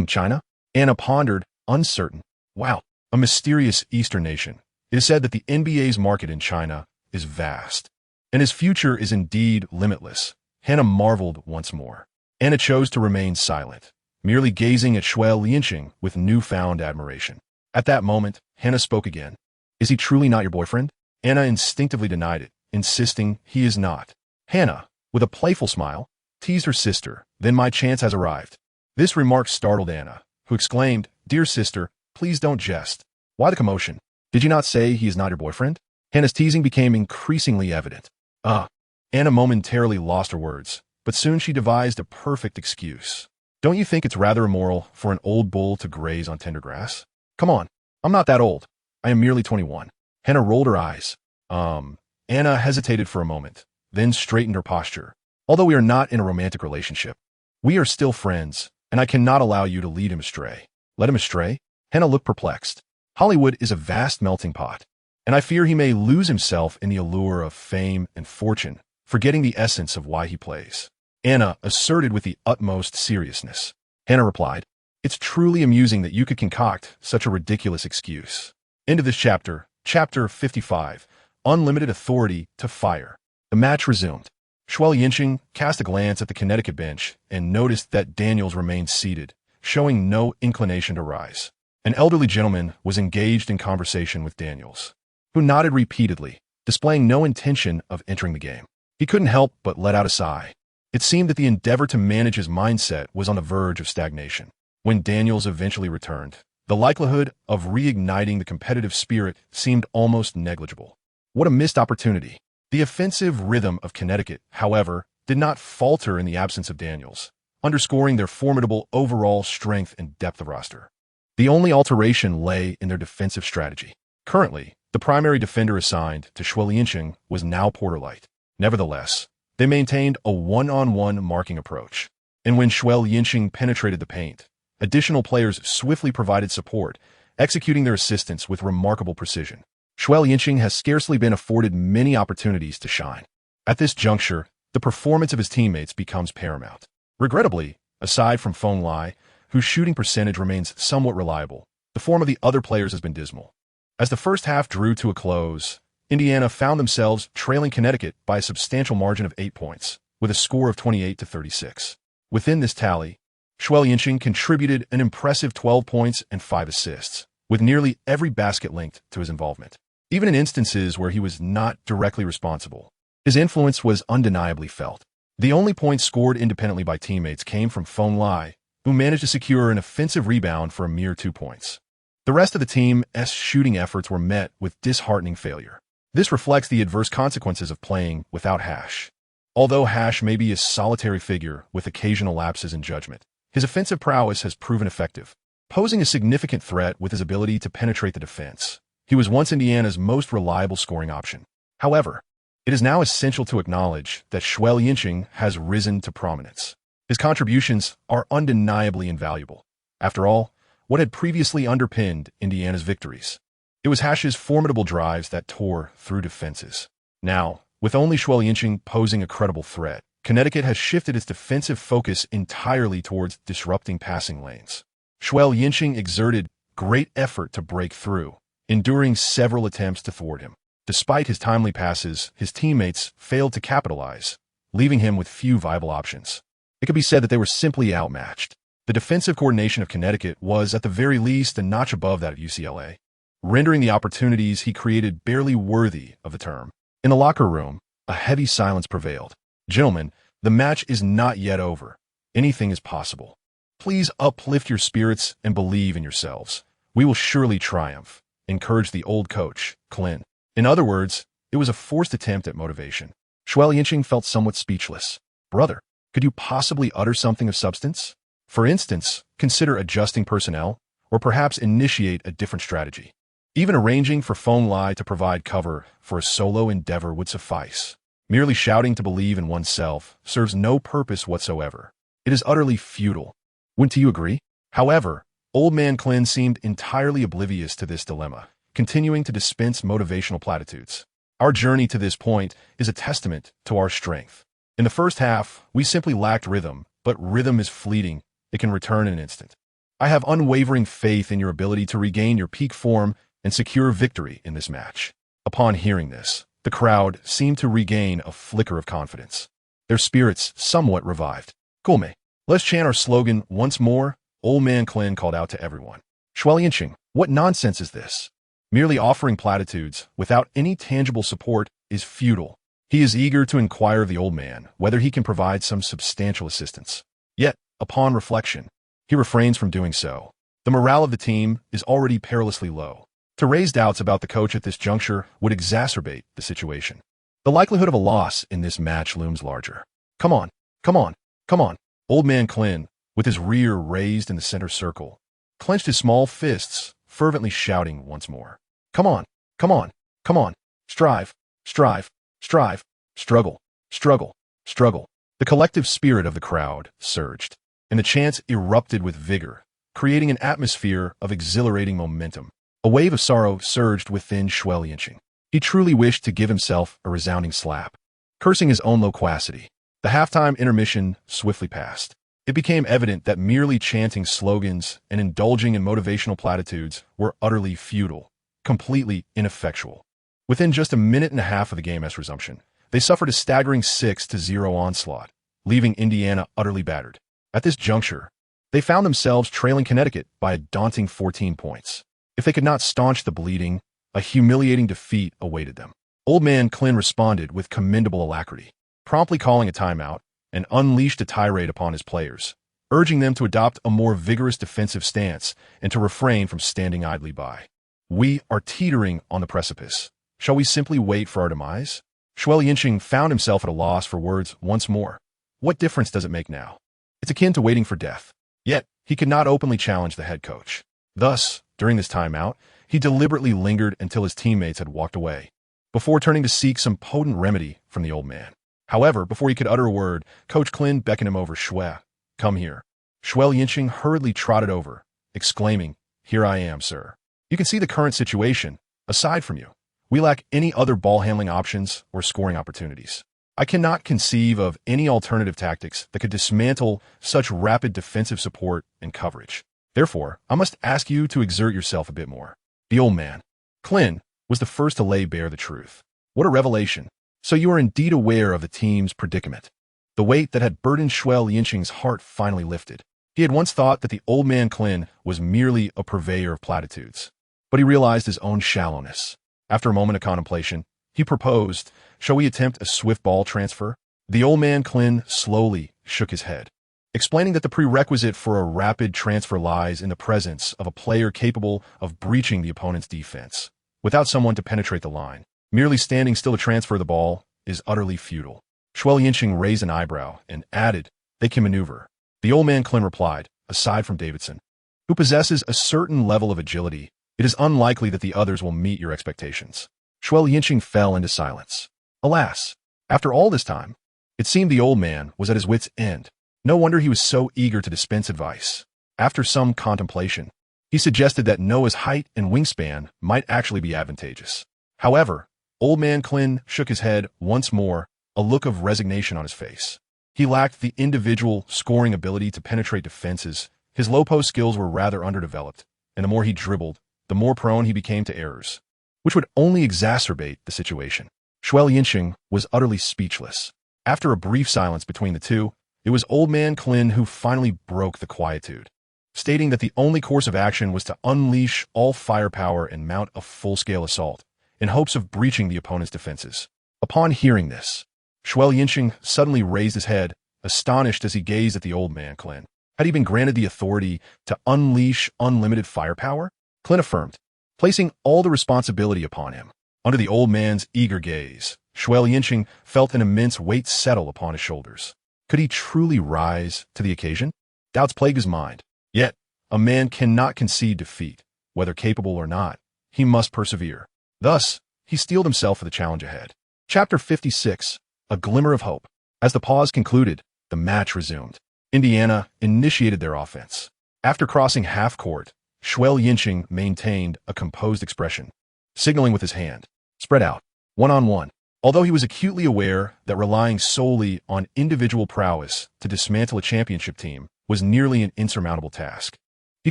Speaker 1: China? Anna pondered, uncertain. Wow, a mysterious Eastern nation. It is said that the NBA's market in China is vast, and his future is indeed limitless. Hannah marveled once more. Anna chose to remain silent, merely gazing at Xue Liancheng with newfound admiration. At that moment, Hannah spoke again. Is he truly not your boyfriend? Anna instinctively denied it, insisting he is not. Hannah, with a playful smile, teased her sister, then my chance has arrived. This remark startled Anna, who exclaimed, Dear sister, please don't jest. Why the commotion? Did you not say he is not your boyfriend? Hannah's teasing became increasingly evident. Anna momentarily lost her words, but soon she devised a perfect excuse. Don't you think it's rather immoral for an old bull to graze on tender grass? Come on, I'm not that old. I am merely 21. Hannah rolled her eyes. Anna hesitated for a moment, then straightened her posture. Although we are not in a romantic relationship, we are still friends, and I cannot allow you to lead him astray. Let him astray? Hannah looked perplexed. Hollywood is a vast melting pot, and I fear he may lose himself in the allure of fame and fortune, forgetting the essence of why he plays. Anna asserted with the utmost seriousness. Hannah replied, It's truly amusing that you could concoct such a ridiculous excuse. End of this chapter, Chapter 55, Unlimited Authority to Fire. The match resumed. Xue Liancheng cast a glance at the Connecticut bench and noticed that Daniels remained seated, showing no inclination to rise. An elderly gentleman was engaged in conversation with Daniels, who nodded repeatedly, displaying no intention of entering the game. He couldn't help but let out a sigh. It seemed that the endeavor to manage his mindset was on the verge of stagnation. When Daniels eventually returned, the likelihood of reigniting the competitive spirit seemed almost negligible. What a missed opportunity. The offensive rhythm of Connecticut, however, did not falter in the absence of Daniels, underscoring their formidable overall strength and depth of roster. The only alteration lay in their defensive strategy. Currently, the primary defender assigned to Xue Liancheng was now Porter Light. Nevertheless, they maintained a one-on-one marking approach, and when Xue Liancheng penetrated the paint, additional players swiftly provided support, executing their assistance with remarkable precision. Xue Liancheng has scarcely been afforded many opportunities to shine. At this juncture, the performance of his teammates becomes paramount. Regrettably, aside from Feng Lai, whose shooting percentage remains somewhat reliable, the form of the other players has been dismal. As the first half drew to a close, Indiana found themselves trailing Connecticut by a substantial margin of 8 points, with a score of 28-36. Within this tally, Xue Liancheng contributed an impressive 12 points and 5 assists, with nearly every basket linked to his involvement. Even in instances where he was not directly responsible, His influence was undeniably felt. The only points scored independently by teammates came from Feng Lai, who managed to secure an offensive rebound for a mere 2 points. The rest of the team's shooting efforts were met with disheartening failure. This reflects the adverse consequences of playing without Hash. Although Hash may be a solitary figure with occasional lapses in judgment, his offensive prowess has proven effective, posing a significant threat with his ability to penetrate the defense. He was once Indiana's most reliable scoring option. However, it is now essential to acknowledge that Xue Liancheng has risen to prominence. His contributions are undeniably invaluable. After all, what had previously underpinned Indiana's victories? It was Hash's formidable drives that tore through defenses. Now, with only Xue Liancheng posing a credible threat, Connecticut has shifted its defensive focus entirely towards disrupting passing lanes. Xue Liancheng exerted great effort to break through, enduring several attempts to thwart him. Despite his timely passes, his teammates failed to capitalize, leaving him with few viable options. It could be said that they were simply outmatched. The defensive coordination of Connecticut was, at the very least, a notch above that of UCLA, rendering the opportunities he created barely worthy of the term. In the locker room, a heavy silence prevailed. Gentlemen, the match is not yet over. Anything is possible. Please uplift your spirits and believe in yourselves. We will surely triumph, encouraged the old coach, Clint. In other words, it was a forced attempt at motivation. Xue Liancheng felt somewhat speechless. Brother, could you possibly utter something of substance? For instance, consider adjusting personnel, or perhaps initiate a different strategy. Even arranging for Feng Lai to provide cover for a solo endeavor would suffice. Merely shouting to believe in oneself serves no purpose whatsoever. It is utterly futile. Wouldn't you agree? However, Old Man Clint seemed entirely oblivious to this dilemma, continuing to dispense motivational platitudes. Our journey to this point is a testament to our strength. In the first half, we simply lacked rhythm, but rhythm is fleeting. It can return in an instant. I have unwavering faith in your ability to regain your peak form and secure victory in this match. Upon hearing this, the crowd seemed to regain a flicker of confidence. Their spirits somewhat revived. Kulme, let's chant our slogan once more, Old Man Clint called out to everyone. Xue Liancheng, what nonsense is this? Merely offering platitudes without any tangible support is futile. He is eager to inquire of the old man whether he can provide some substantial assistance. Yet, upon reflection, he refrains from doing so. The morale of the team is already perilously low. To raise doubts about the coach at this juncture would exacerbate the situation. The likelihood of a loss in this match looms larger. Come on, come on, come on. Old Man Clint, with his rear raised in the center circle, clenched his small fists, fervently shouting once more. Come on, come on, come on. Strive, strive, strive, struggle, struggle, struggle. The collective spirit of the crowd surged, and the chants erupted with vigor, creating an atmosphere of exhilarating momentum. A wave of sorrow surged within Xue Liancheng. He truly wished to give himself a resounding slap. Cursing his own loquacity, the halftime intermission swiftly passed. It became evident that merely chanting slogans and indulging in motivational platitudes were utterly futile, completely ineffectual. Within just a minute and a half of the game's resumption, they suffered a staggering 6-0 onslaught, leaving Indiana utterly battered. At this juncture, they found themselves trailing Connecticut by a daunting 14 points. If they could not staunch the bleeding, a humiliating defeat awaited them. Old Man Clint responded with commendable alacrity, promptly calling a timeout, and unleashed a tirade upon his players, urging them to adopt a more vigorous defensive stance and to refrain from standing idly by. We are teetering on the precipice. Shall we simply wait for our demise? Xue Liancheng found himself at a loss for words once more. What difference does it make now? It's akin to waiting for death. Yet, he could not openly challenge the head coach. Thus, during this timeout, he deliberately lingered until his teammates had walked away, before turning to seek some potent remedy from the old man. However, before he could utter a word, Coach Clint beckoned him over. Xue, come here. Xue Liancheng hurriedly trotted over, exclaiming, Here I am, sir. You can see the current situation. Aside from you, we lack any other ball-handling options or scoring opportunities. I cannot conceive of any alternative tactics that could dismantle such rapid defensive support and coverage. Therefore, I must ask you to exert yourself a bit more. The old man, Clint, was the first to lay bare the truth. What a revelation. So you are indeed aware of the team's predicament. The weight that had burdened Xue Liancheng's heart finally lifted. He had once thought that the old man Clint was merely a purveyor of platitudes, but he realized his own shallowness. After a moment of contemplation, He proposed, "Shall we attempt a swift ball transfer?" The old man Clin slowly shook his head, explaining that the prerequisite for a rapid transfer lies in the presence of a player capable of breaching the opponent's defense, without someone to penetrate the line. Merely standing still to transfer the ball is utterly futile. Xue Liancheng raised an eyebrow and added, "They can maneuver." The old man Clin replied, "Aside from Davidson, who possesses a certain level of agility, it is unlikely that the others will meet your expectations." Xue Liancheng fell into silence. Alas, after all this time, it seemed the old man was at his wit's end. No wonder he was so eager to dispense advice. After some contemplation, he suggested that Noah's height and wingspan might actually be advantageous. However, old man Clin shook his head once more, a look of resignation on his face. He lacked the individual scoring ability to penetrate defenses. His low post skills were rather underdeveloped, and the more he dribbled, the more prone he became to errors, which would only exacerbate the situation. Xue Liancheng was utterly speechless. After a brief silence between the two, it was old man Clin who finally broke the quietude, stating that the only course of action was to unleash all firepower and mount a full-scale assault, in hopes of breaching the opponent's defenses. Upon hearing this, Xue Liancheng suddenly raised his head, astonished as he gazed at the old man Clin. Had he been granted the authority to unleash unlimited firepower? Clin affirmed, placing all the responsibility upon him. Under the old man's eager gaze, Xue Liancheng felt an immense weight settle upon his shoulders. Could he truly rise to the occasion? Doubts plagued his mind. Yet, a man cannot concede defeat. Whether capable or not, he must persevere. Thus, he steeled himself for the challenge ahead. Chapter 56. A Glimmer of Hope. As the pause concluded, the match resumed. Indiana initiated their offense. After crossing half court, Xue Liancheng maintained a composed expression, signaling with his hand, spread out, one-on-one. Although he was acutely aware that relying solely on individual prowess to dismantle a championship team was nearly an insurmountable task, he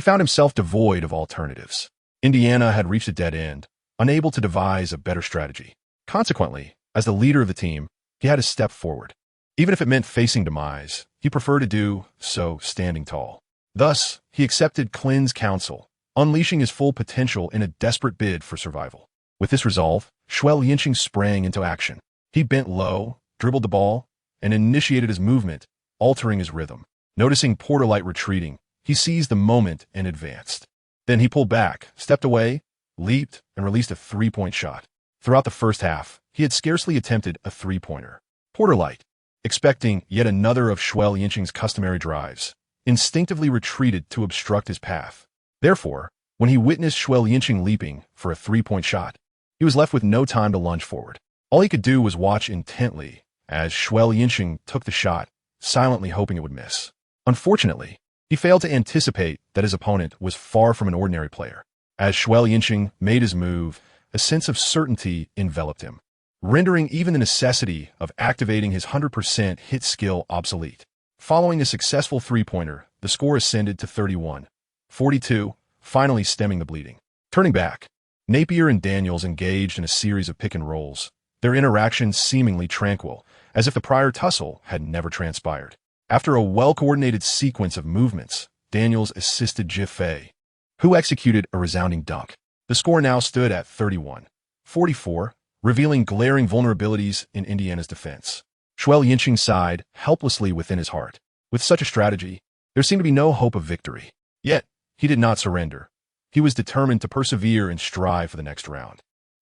Speaker 1: found himself devoid of alternatives. Indiana had reached a dead end, unable to devise a better strategy. Consequently, as the leader of the team, he had to step forward. Even if it meant facing demise, he preferred to do so standing tall. Thus, he accepted Clin's counsel, unleashing his full potential in a desperate bid for survival. With this resolve, Xue Liancheng sprang into action. He bent low, dribbled the ball, and initiated his movement, altering his rhythm. Noticing Porterlight retreating, he seized the moment and advanced. Then he pulled back, stepped away, leaped, and released a three-point shot. Throughout the first half, he had scarcely attempted a three-pointer. Porterlight, expecting yet another of Xue Liancheng's customary drives, instinctively retreated to obstruct his path. Therefore, when he witnessed Xue Liancheng leaping for a three-point shot, he was left with no time to lunge forward. All he could do was watch intently as Xue Liancheng took the shot, silently hoping it would miss. Unfortunately, he failed to anticipate that his opponent was far from an ordinary player. As Xue Liancheng made his move, a sense of certainty enveloped him, rendering even the necessity of activating his 100% hit skill obsolete. Following a successful three-pointer, the score ascended to 31-42, finally stemming the bleeding. Turning back, Napier and Daniels engaged in a series of pick-and-rolls, their interaction seemingly tranquil, as if the prior tussle had never transpired. After a well-coordinated sequence of movements, Daniels assisted Defy, who executed a resounding dunk. The score now stood at 31-44, revealing glaring vulnerabilities in Indiana's defense. Xue Liancheng sighed helplessly within his heart. With such a strategy, there seemed to be no hope of victory. Yet, he did not surrender. He was determined to persevere and strive for the next round.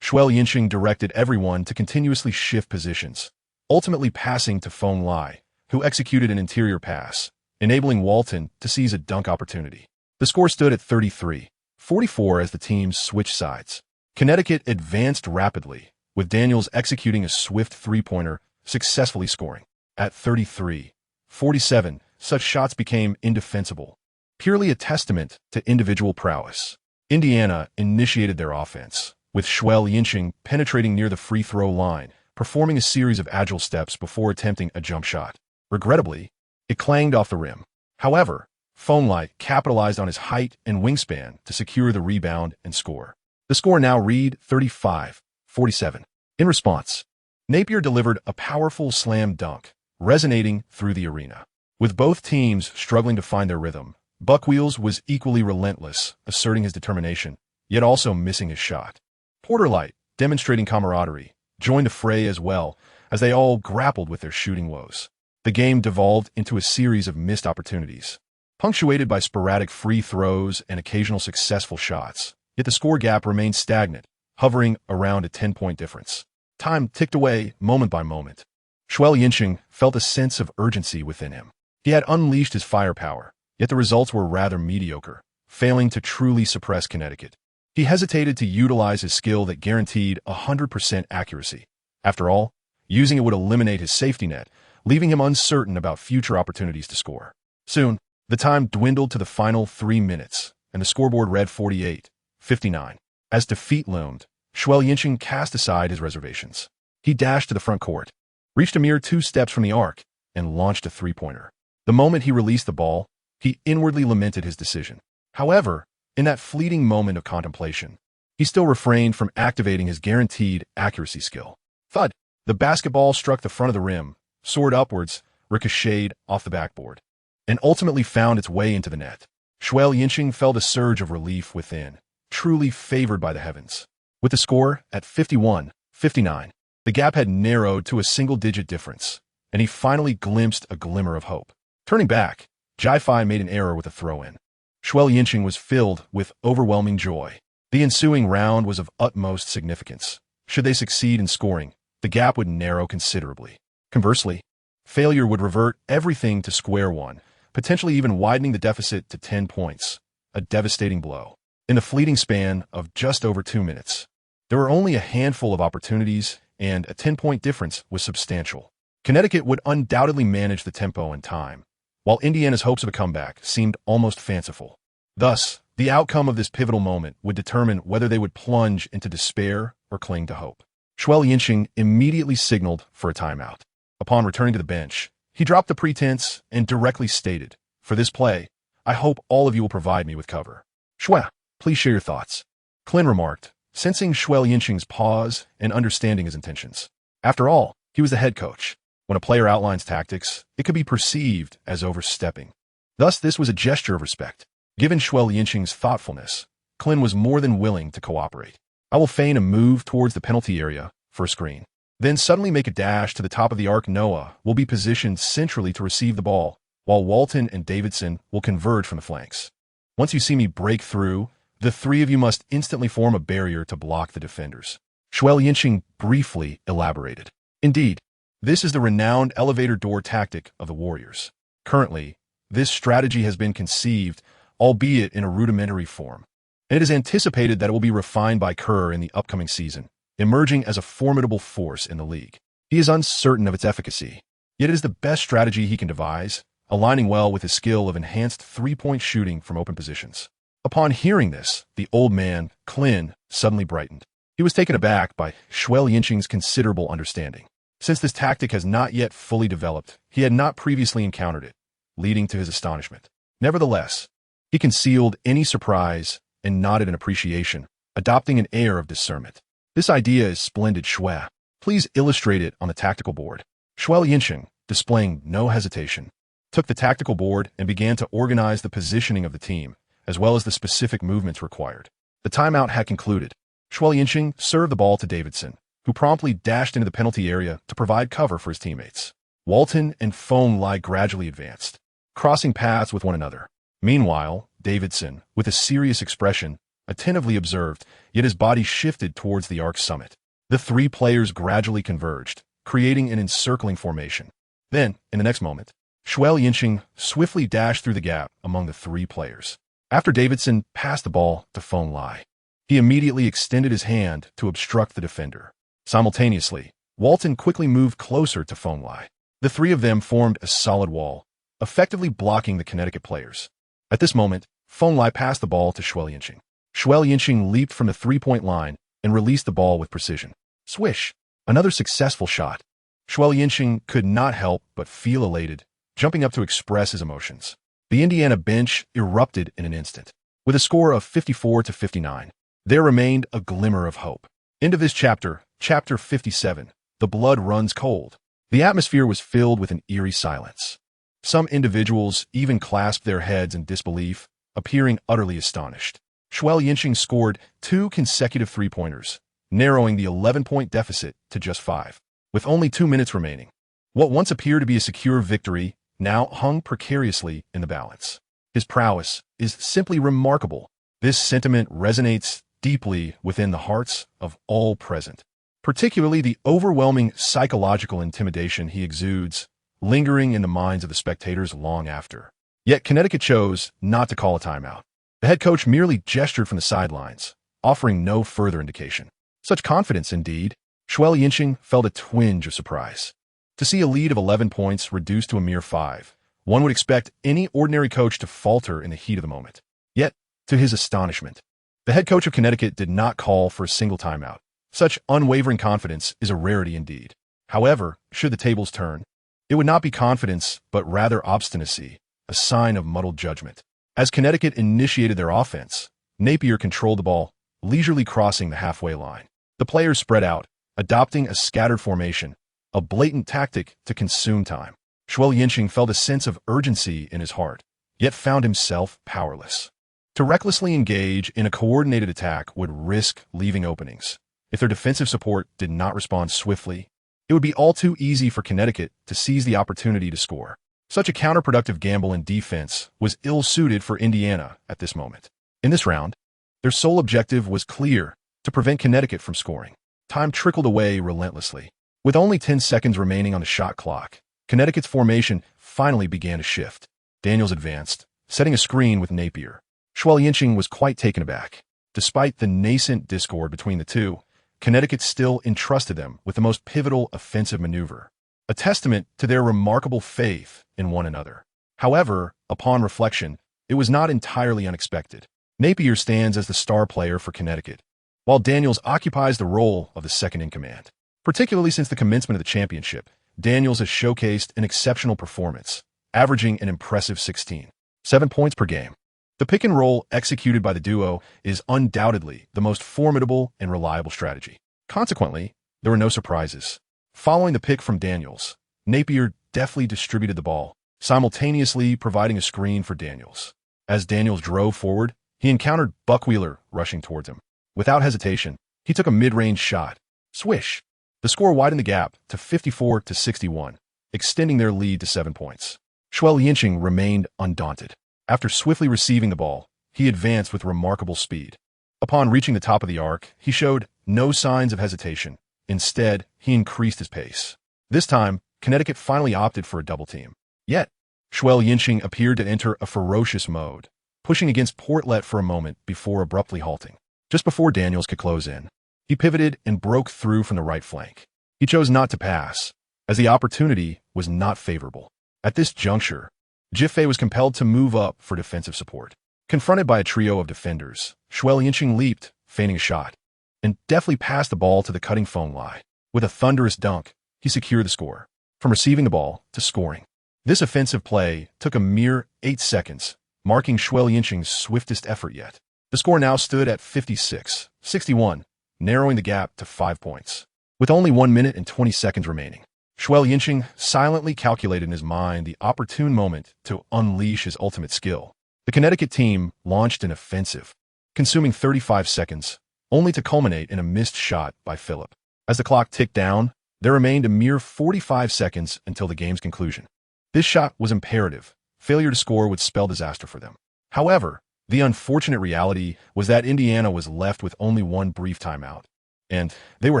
Speaker 1: Xue Liancheng directed everyone to continuously shift positions, ultimately passing to Feng Lai, who executed an interior pass, enabling Walton to seize a dunk opportunity. The score stood at 33-44 as the teams switched sides. Connecticut advanced rapidly, with Daniels executing a swift three-pointer, successfully scoring. At 33-47, such shots became indefensible, purely a testament to individual prowess. Indiana initiated their offense, with Xue Liancheng penetrating near the free throw line, performing a series of agile steps before attempting a jump shot. Regrettably, it clanged off the rim. However, Feng Lai capitalized on his height and wingspan to secure the rebound and score. The score now read 35-47. In response, Napier delivered a powerful slam dunk, resonating through the arena. With both teams struggling to find their rhythm, Buckwheels was equally relentless, asserting his determination, yet also missing his shot. Porterlight, demonstrating camaraderie, joined the fray as well, as they all grappled with their shooting woes. The game devolved into a series of missed opportunities, punctuated by sporadic free throws and occasional successful shots. Yet the score gap remained stagnant, hovering around a 10-point difference. Time ticked away moment by moment. Xue Liancheng felt a sense of urgency within him. He had unleashed his firepower, yet the results were rather mediocre, failing to truly suppress Connecticut. He hesitated to utilize his skill that guaranteed 100% accuracy. After all, using it would eliminate his safety net, leaving him uncertain about future opportunities to score. Soon, the time dwindled to the final 3 minutes, and the scoreboard read 48-59. As defeat loomed, Xue Liancheng cast aside his reservations. He dashed to the front court, reached a mere 2 steps from the arc, and launched a three-pointer. The moment he released the ball, he inwardly lamented his decision. However, in that fleeting moment of contemplation, he still refrained from activating his guaranteed accuracy skill. Thud! The basketball struck the front of the rim, soared upwards, ricocheted off the backboard, and ultimately found its way into the net. Xue Liancheng felt a surge of relief within, truly favored by the heavens. With the score at 51-59, the gap had narrowed to a single-digit difference, and he finally glimpsed a glimmer of hope. Turning back, Defy made an error with a throw-in. Xue Liancheng was filled with overwhelming joy. The ensuing round was of utmost significance. Should they succeed in scoring, the gap would narrow considerably. Conversely, failure would revert everything to square one, potentially even widening the deficit to 10 points. A devastating blow. In the fleeting span of just over 2 minutes, there were only a handful of opportunities, and a 10-point difference was substantial. Connecticut would undoubtedly manage the tempo and time, while Indiana's hopes of a comeback seemed almost fanciful. Thus, the outcome of this pivotal moment would determine whether they would plunge into despair or cling to hope. Xue Liancheng immediately signaled for a timeout. Upon returning to the bench, he dropped the pretense and directly stated, "For this play, I hope all of you will provide me with cover." "Xue, please share your thoughts," Clint remarked, sensing Xue Liancheng's pause and understanding his intentions. After all, he was the head coach. When a player outlines tactics, it could be perceived as overstepping. Thus, this was a gesture of respect. Given Xue Liancheng's thoughtfulness, Clint was more than willing to cooperate. "I will feign a move towards the penalty area for a screen. Then suddenly make a dash to the top of the arc. Noah will be positioned centrally to receive the ball, while Walton and Davidson will converge from the flanks. Once you see me break through, the three of you must instantly form a barrier to block the defenders." Xue Liancheng briefly elaborated. Indeed, this is the renowned elevator door tactic of the Warriors. Currently, this strategy has been conceived, albeit in a rudimentary form, and it is anticipated that it will be refined by Kerr in the upcoming season, emerging as a formidable force in the league. He is uncertain of its efficacy, yet it is the best strategy he can devise, aligning well with his skill of enhanced three-point shooting from open positions. Upon hearing this, the old man, Clint, suddenly brightened. He was taken aback by Xue Liancheng's considerable understanding. Since this tactic has not yet fully developed, he had not previously encountered it, leading to his astonishment. Nevertheless, he concealed any surprise and nodded in appreciation, adopting an air of discernment. "This idea is splendid, Xue. Please illustrate it on the tactical board." Xue Liancheng, displaying no hesitation, took the tactical board and began to organize the positioning of the team, as well as the specific movements required. The timeout had concluded. Xue Liancheng served the ball to Davidson, who promptly dashed into the penalty area to provide cover for his teammates. Walton and Fong Lai gradually advanced, crossing paths with one another. Meanwhile, Davidson, with a serious expression, attentively observed, yet his body shifted towards the arc's summit. The three players gradually converged, creating an encircling formation. Then, in the next moment, Xue Liancheng swiftly dashed through the gap among the three players. After Davidson passed the ball to Fong Lai, he immediately extended his hand to obstruct the defender. Simultaneously, Walton quickly moved closer to Fong Lai. The three of them formed a solid wall, effectively blocking the Connecticut players. At this moment, Fong Lai passed the ball to Xue Liancheng. Xue Liancheng leaped from the three-point line and released the ball with precision. Swish! Another successful shot. Xue Liancheng could not help but feel elated, jumping up to express his emotions. The Indiana bench erupted in an instant. With a score of 54-59, there remained a glimmer of hope. End of this chapter, Chapter 57. The blood runs cold. The atmosphere was filled with an eerie silence. Some individuals even clasped their heads in disbelief, appearing utterly astonished. Xue Liancheng scored 2 consecutive three-pointers, narrowing the 11-point deficit to just 5. With only 2 minutes remaining, what once appeared to be a secure victory now hung precariously in the balance. His prowess is simply remarkable. This sentiment resonates deeply within the hearts of all present, particularly the overwhelming psychological intimidation he exudes, lingering in the minds of the spectators long after. Yet Connecticut chose not to call a timeout. The head coach merely gestured from the sidelines, offering no further indication. Such confidence, indeed. Xue Liancheng felt a twinge of surprise. To see a lead of 11 points reduced to a mere 5, one would expect any ordinary coach to falter in the heat of the moment. Yet, to his astonishment, the head coach of Connecticut did not call for a single timeout. Such unwavering confidence is a rarity indeed. However, should the tables turn, it would not be confidence, but rather obstinacy, a sign of muddled judgment. As Connecticut initiated their offense, Napier controlled the ball, leisurely crossing the halfway line. The players spread out, adopting a scattered formation, a blatant tactic to consume time. Xue Liancheng felt a sense of urgency in his heart, yet found himself powerless. To recklessly engage in a coordinated attack would risk leaving openings. If their defensive support did not respond swiftly, it would be all too easy for Connecticut to seize the opportunity to score. Such a counterproductive gamble in defense was ill-suited for Indiana at this moment. In this round, their sole objective was clear: to prevent Connecticut from scoring. Time trickled away relentlessly. With only 10 seconds remaining on the shot clock, Connecticut's formation finally began to shift. Daniels advanced, setting a screen with Napier. Xue Liancheng was quite taken aback. Despite the nascent discord between the two, Connecticut still entrusted them with the most pivotal offensive maneuver, a testament to their remarkable faith in one another. However, upon reflection, it was not entirely unexpected. Napier stands as the star player for Connecticut, while Daniels occupies the role of the second-in-command. Particularly since the commencement of the championship, Daniels has showcased an exceptional performance, averaging an impressive 16.7 points per game. The pick-and-roll executed by the duo is undoubtedly the most formidable and reliable strategy. Consequently, there were no surprises. Following the pick from Daniels, Napier deftly distributed the ball, simultaneously providing a screen for Daniels. As Daniels drove forward, he encountered Buckwheeler rushing towards him. Without hesitation, he took a mid-range shot. Swish! The score widened the gap to 54-61, extending their lead to 7 points. Xue Liancheng remained undaunted. After swiftly receiving the ball, he advanced with remarkable speed. Upon reaching the top of the arc, he showed no signs of hesitation. Instead, he increased his pace. This time, Connecticut finally opted for a double team. Yet, Xue Liancheng appeared to enter a ferocious mode, pushing against Portlet for a moment before abruptly halting. Just before Daniels could close in, he pivoted and broke through from the right flank. He chose not to pass, as the opportunity was not favorable. At this juncture, Defy was compelled to move up for defensive support. Confronted by a trio of defenders, Xue Liancheng leaped, feigning a shot, and deftly passed the ball to the cutting phone line. With a thunderous dunk, he secured the score. From receiving the ball to scoring, this offensive play took a mere 8 seconds, marking Xue Liancheng's swiftest effort yet. The score now stood at 56-61, narrowing the gap to 5 points. With only 1 minute and 20 seconds remaining, Xue Liancheng silently calculated in his mind the opportune moment to unleash his ultimate skill. The Connecticut team launched an offensive, consuming 35 seconds, only to culminate in a missed shot by Phillip. As the clock ticked down, there remained a mere 45 seconds until the game's conclusion. This shot was imperative. Failure to score would spell disaster for them. However, the unfortunate reality was that Indiana was left with only one brief timeout, and they were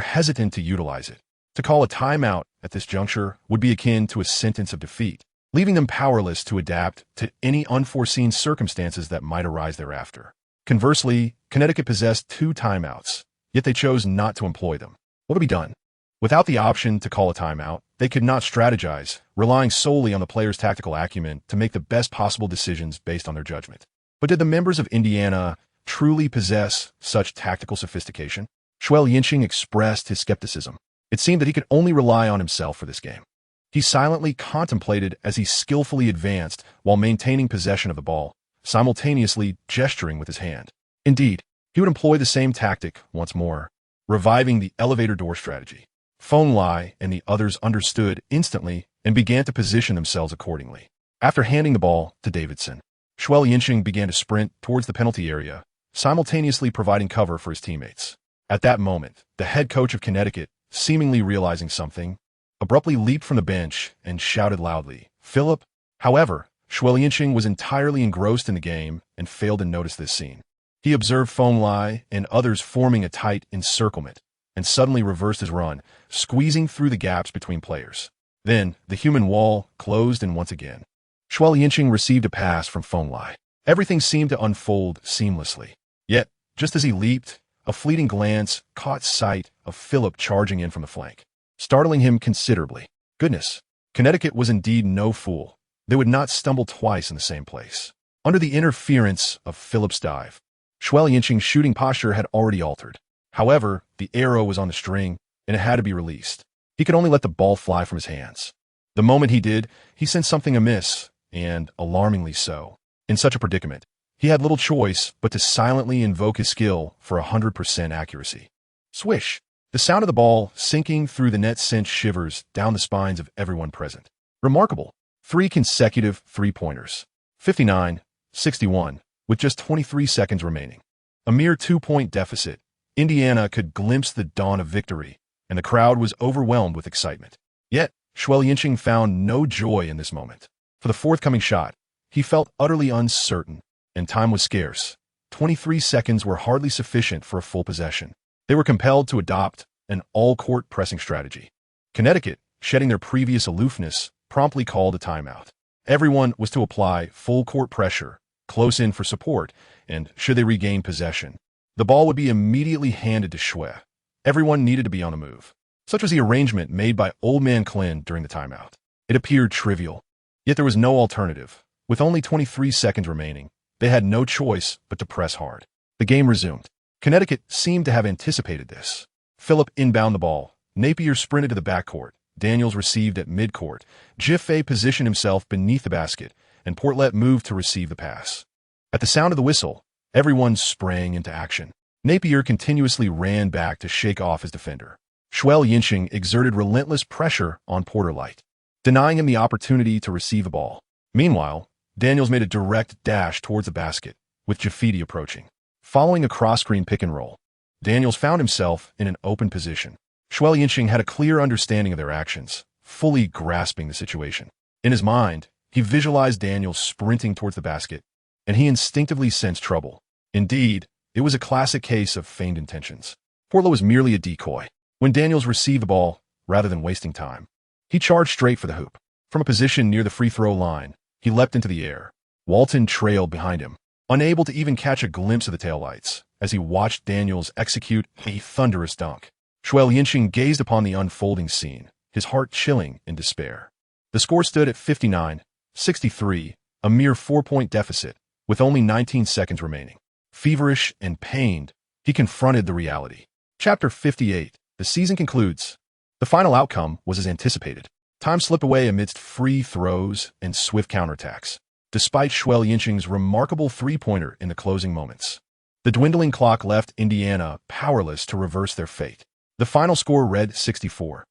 Speaker 1: hesitant to utilize it. To call a timeout at this juncture would be akin to a sentence of defeat, leaving them powerless to adapt to any unforeseen circumstances that might arise thereafter. Conversely, Connecticut possessed 2 timeouts, yet they chose not to employ them. What would be done? Without the option to call a timeout, they could not strategize, relying solely on the players' tactical acumen to make the best possible decisions based on their judgment. But did the members of Indiana truly possess such tactical sophistication? Xue Liancheng expressed his skepticism. It seemed that he could only rely on himself for this game. He silently contemplated as he skillfully advanced while maintaining possession of the ball, simultaneously gesturing with his hand. Indeed, he would employ the same tactic once more, reviving the elevator door strategy. Phone Lai and the others understood instantly and began to position themselves accordingly. After handing the ball to Davidson, Xue Liancheng began to sprint towards the penalty area, simultaneously providing cover for his teammates. At that moment, the head coach of Connecticut, seemingly realizing something, abruptly leaped from the bench and shouted loudly, "Philip!" However, Xue Liancheng was entirely engrossed in the game and failed to notice this scene. He observed Feng Lai and others forming a tight encirclement, and suddenly reversed his run, squeezing through the gaps between players. Then, the human wall closed and once again, Xue Liancheng received a pass from Feng Lai. Everything seemed to unfold seamlessly. Yet, just as he leaped, a fleeting glance caught sight of Philip charging in from the flank, startling him considerably. Goodness, Connecticut was indeed no fool. They would not stumble twice in the same place. Under the interference of Philip's dive, Xue Liancheng's shooting posture had already altered. However, the arrow was on the string, and it had to be released. He could only let the ball fly from his hands. The moment he did, he sensed something amiss, and alarmingly so. In such a predicament, he had little choice but to silently invoke his skill for 100% accuracy. Swish! The sound of the ball sinking through the net sent shivers down the spines of everyone present. Remarkable. 3 consecutive three-pointers. 59-61, with just 23 seconds remaining. A mere 2-point deficit. Indiana could glimpse the dawn of victory, and the crowd was overwhelmed with excitement. Yet, Xue Liancheng found no joy in this moment. For the forthcoming shot, he felt utterly uncertain, and time was scarce. 23 seconds were hardly sufficient for a full possession. They were compelled to adopt an all-court pressing strategy. Connecticut, shedding their previous aloofness, promptly called a timeout. Everyone was to apply full-court pressure, close in for support, and should they regain possession, the ball would be immediately handed to Xue. Everyone needed to be on the move. Such was the arrangement made by Old Man Klin during the timeout. It appeared trivial, yet there was no alternative. With only 23 seconds remaining, they had no choice but to press hard. The game resumed. Connecticut seemed to have anticipated this. Philip inbound the ball. Napier sprinted to the backcourt. Daniels received at midcourt. Defy positioned himself beneath the basket, and Portlet moved to receive the pass. At the sound of the whistle, everyone sprang into action. Napier continuously ran back to shake off his defender. Xue Liancheng exerted relentless pressure on Porterlight, denying him the opportunity to receive the ball. Meanwhile, Daniels made a direct dash towards the basket, with Jafidi approaching. Following a cross-screen pick and roll, Daniels found himself in an open position. Xue Liancheng had a clear understanding of their actions, fully grasping the situation. In his mind, he visualized Daniels sprinting towards the basket, and he instinctively sensed trouble. Indeed, it was a classic case of feigned intentions. Portlet was merely a decoy. When Daniels received the ball, rather than wasting time, he charged straight for the hoop. From a position near the free-throw line, he leapt into the air. Walton trailed behind him, unable to even catch a glimpse of the taillights, as he watched Daniels execute a thunderous dunk. Xue Liancheng gazed upon the unfolding scene, his heart chilling in despair. The score stood at 59-63, a mere 4-point deficit, with only 19 seconds remaining. Feverish and pained, he confronted the reality. Chapter 58. The season concludes. The final outcome was as anticipated. Time slipped away amidst free throws and swift counterattacks, despite Xue Liancheng's remarkable three-pointer in the closing moments. The dwindling clock left Indiana powerless to reverse their fate. The final score read 64-67,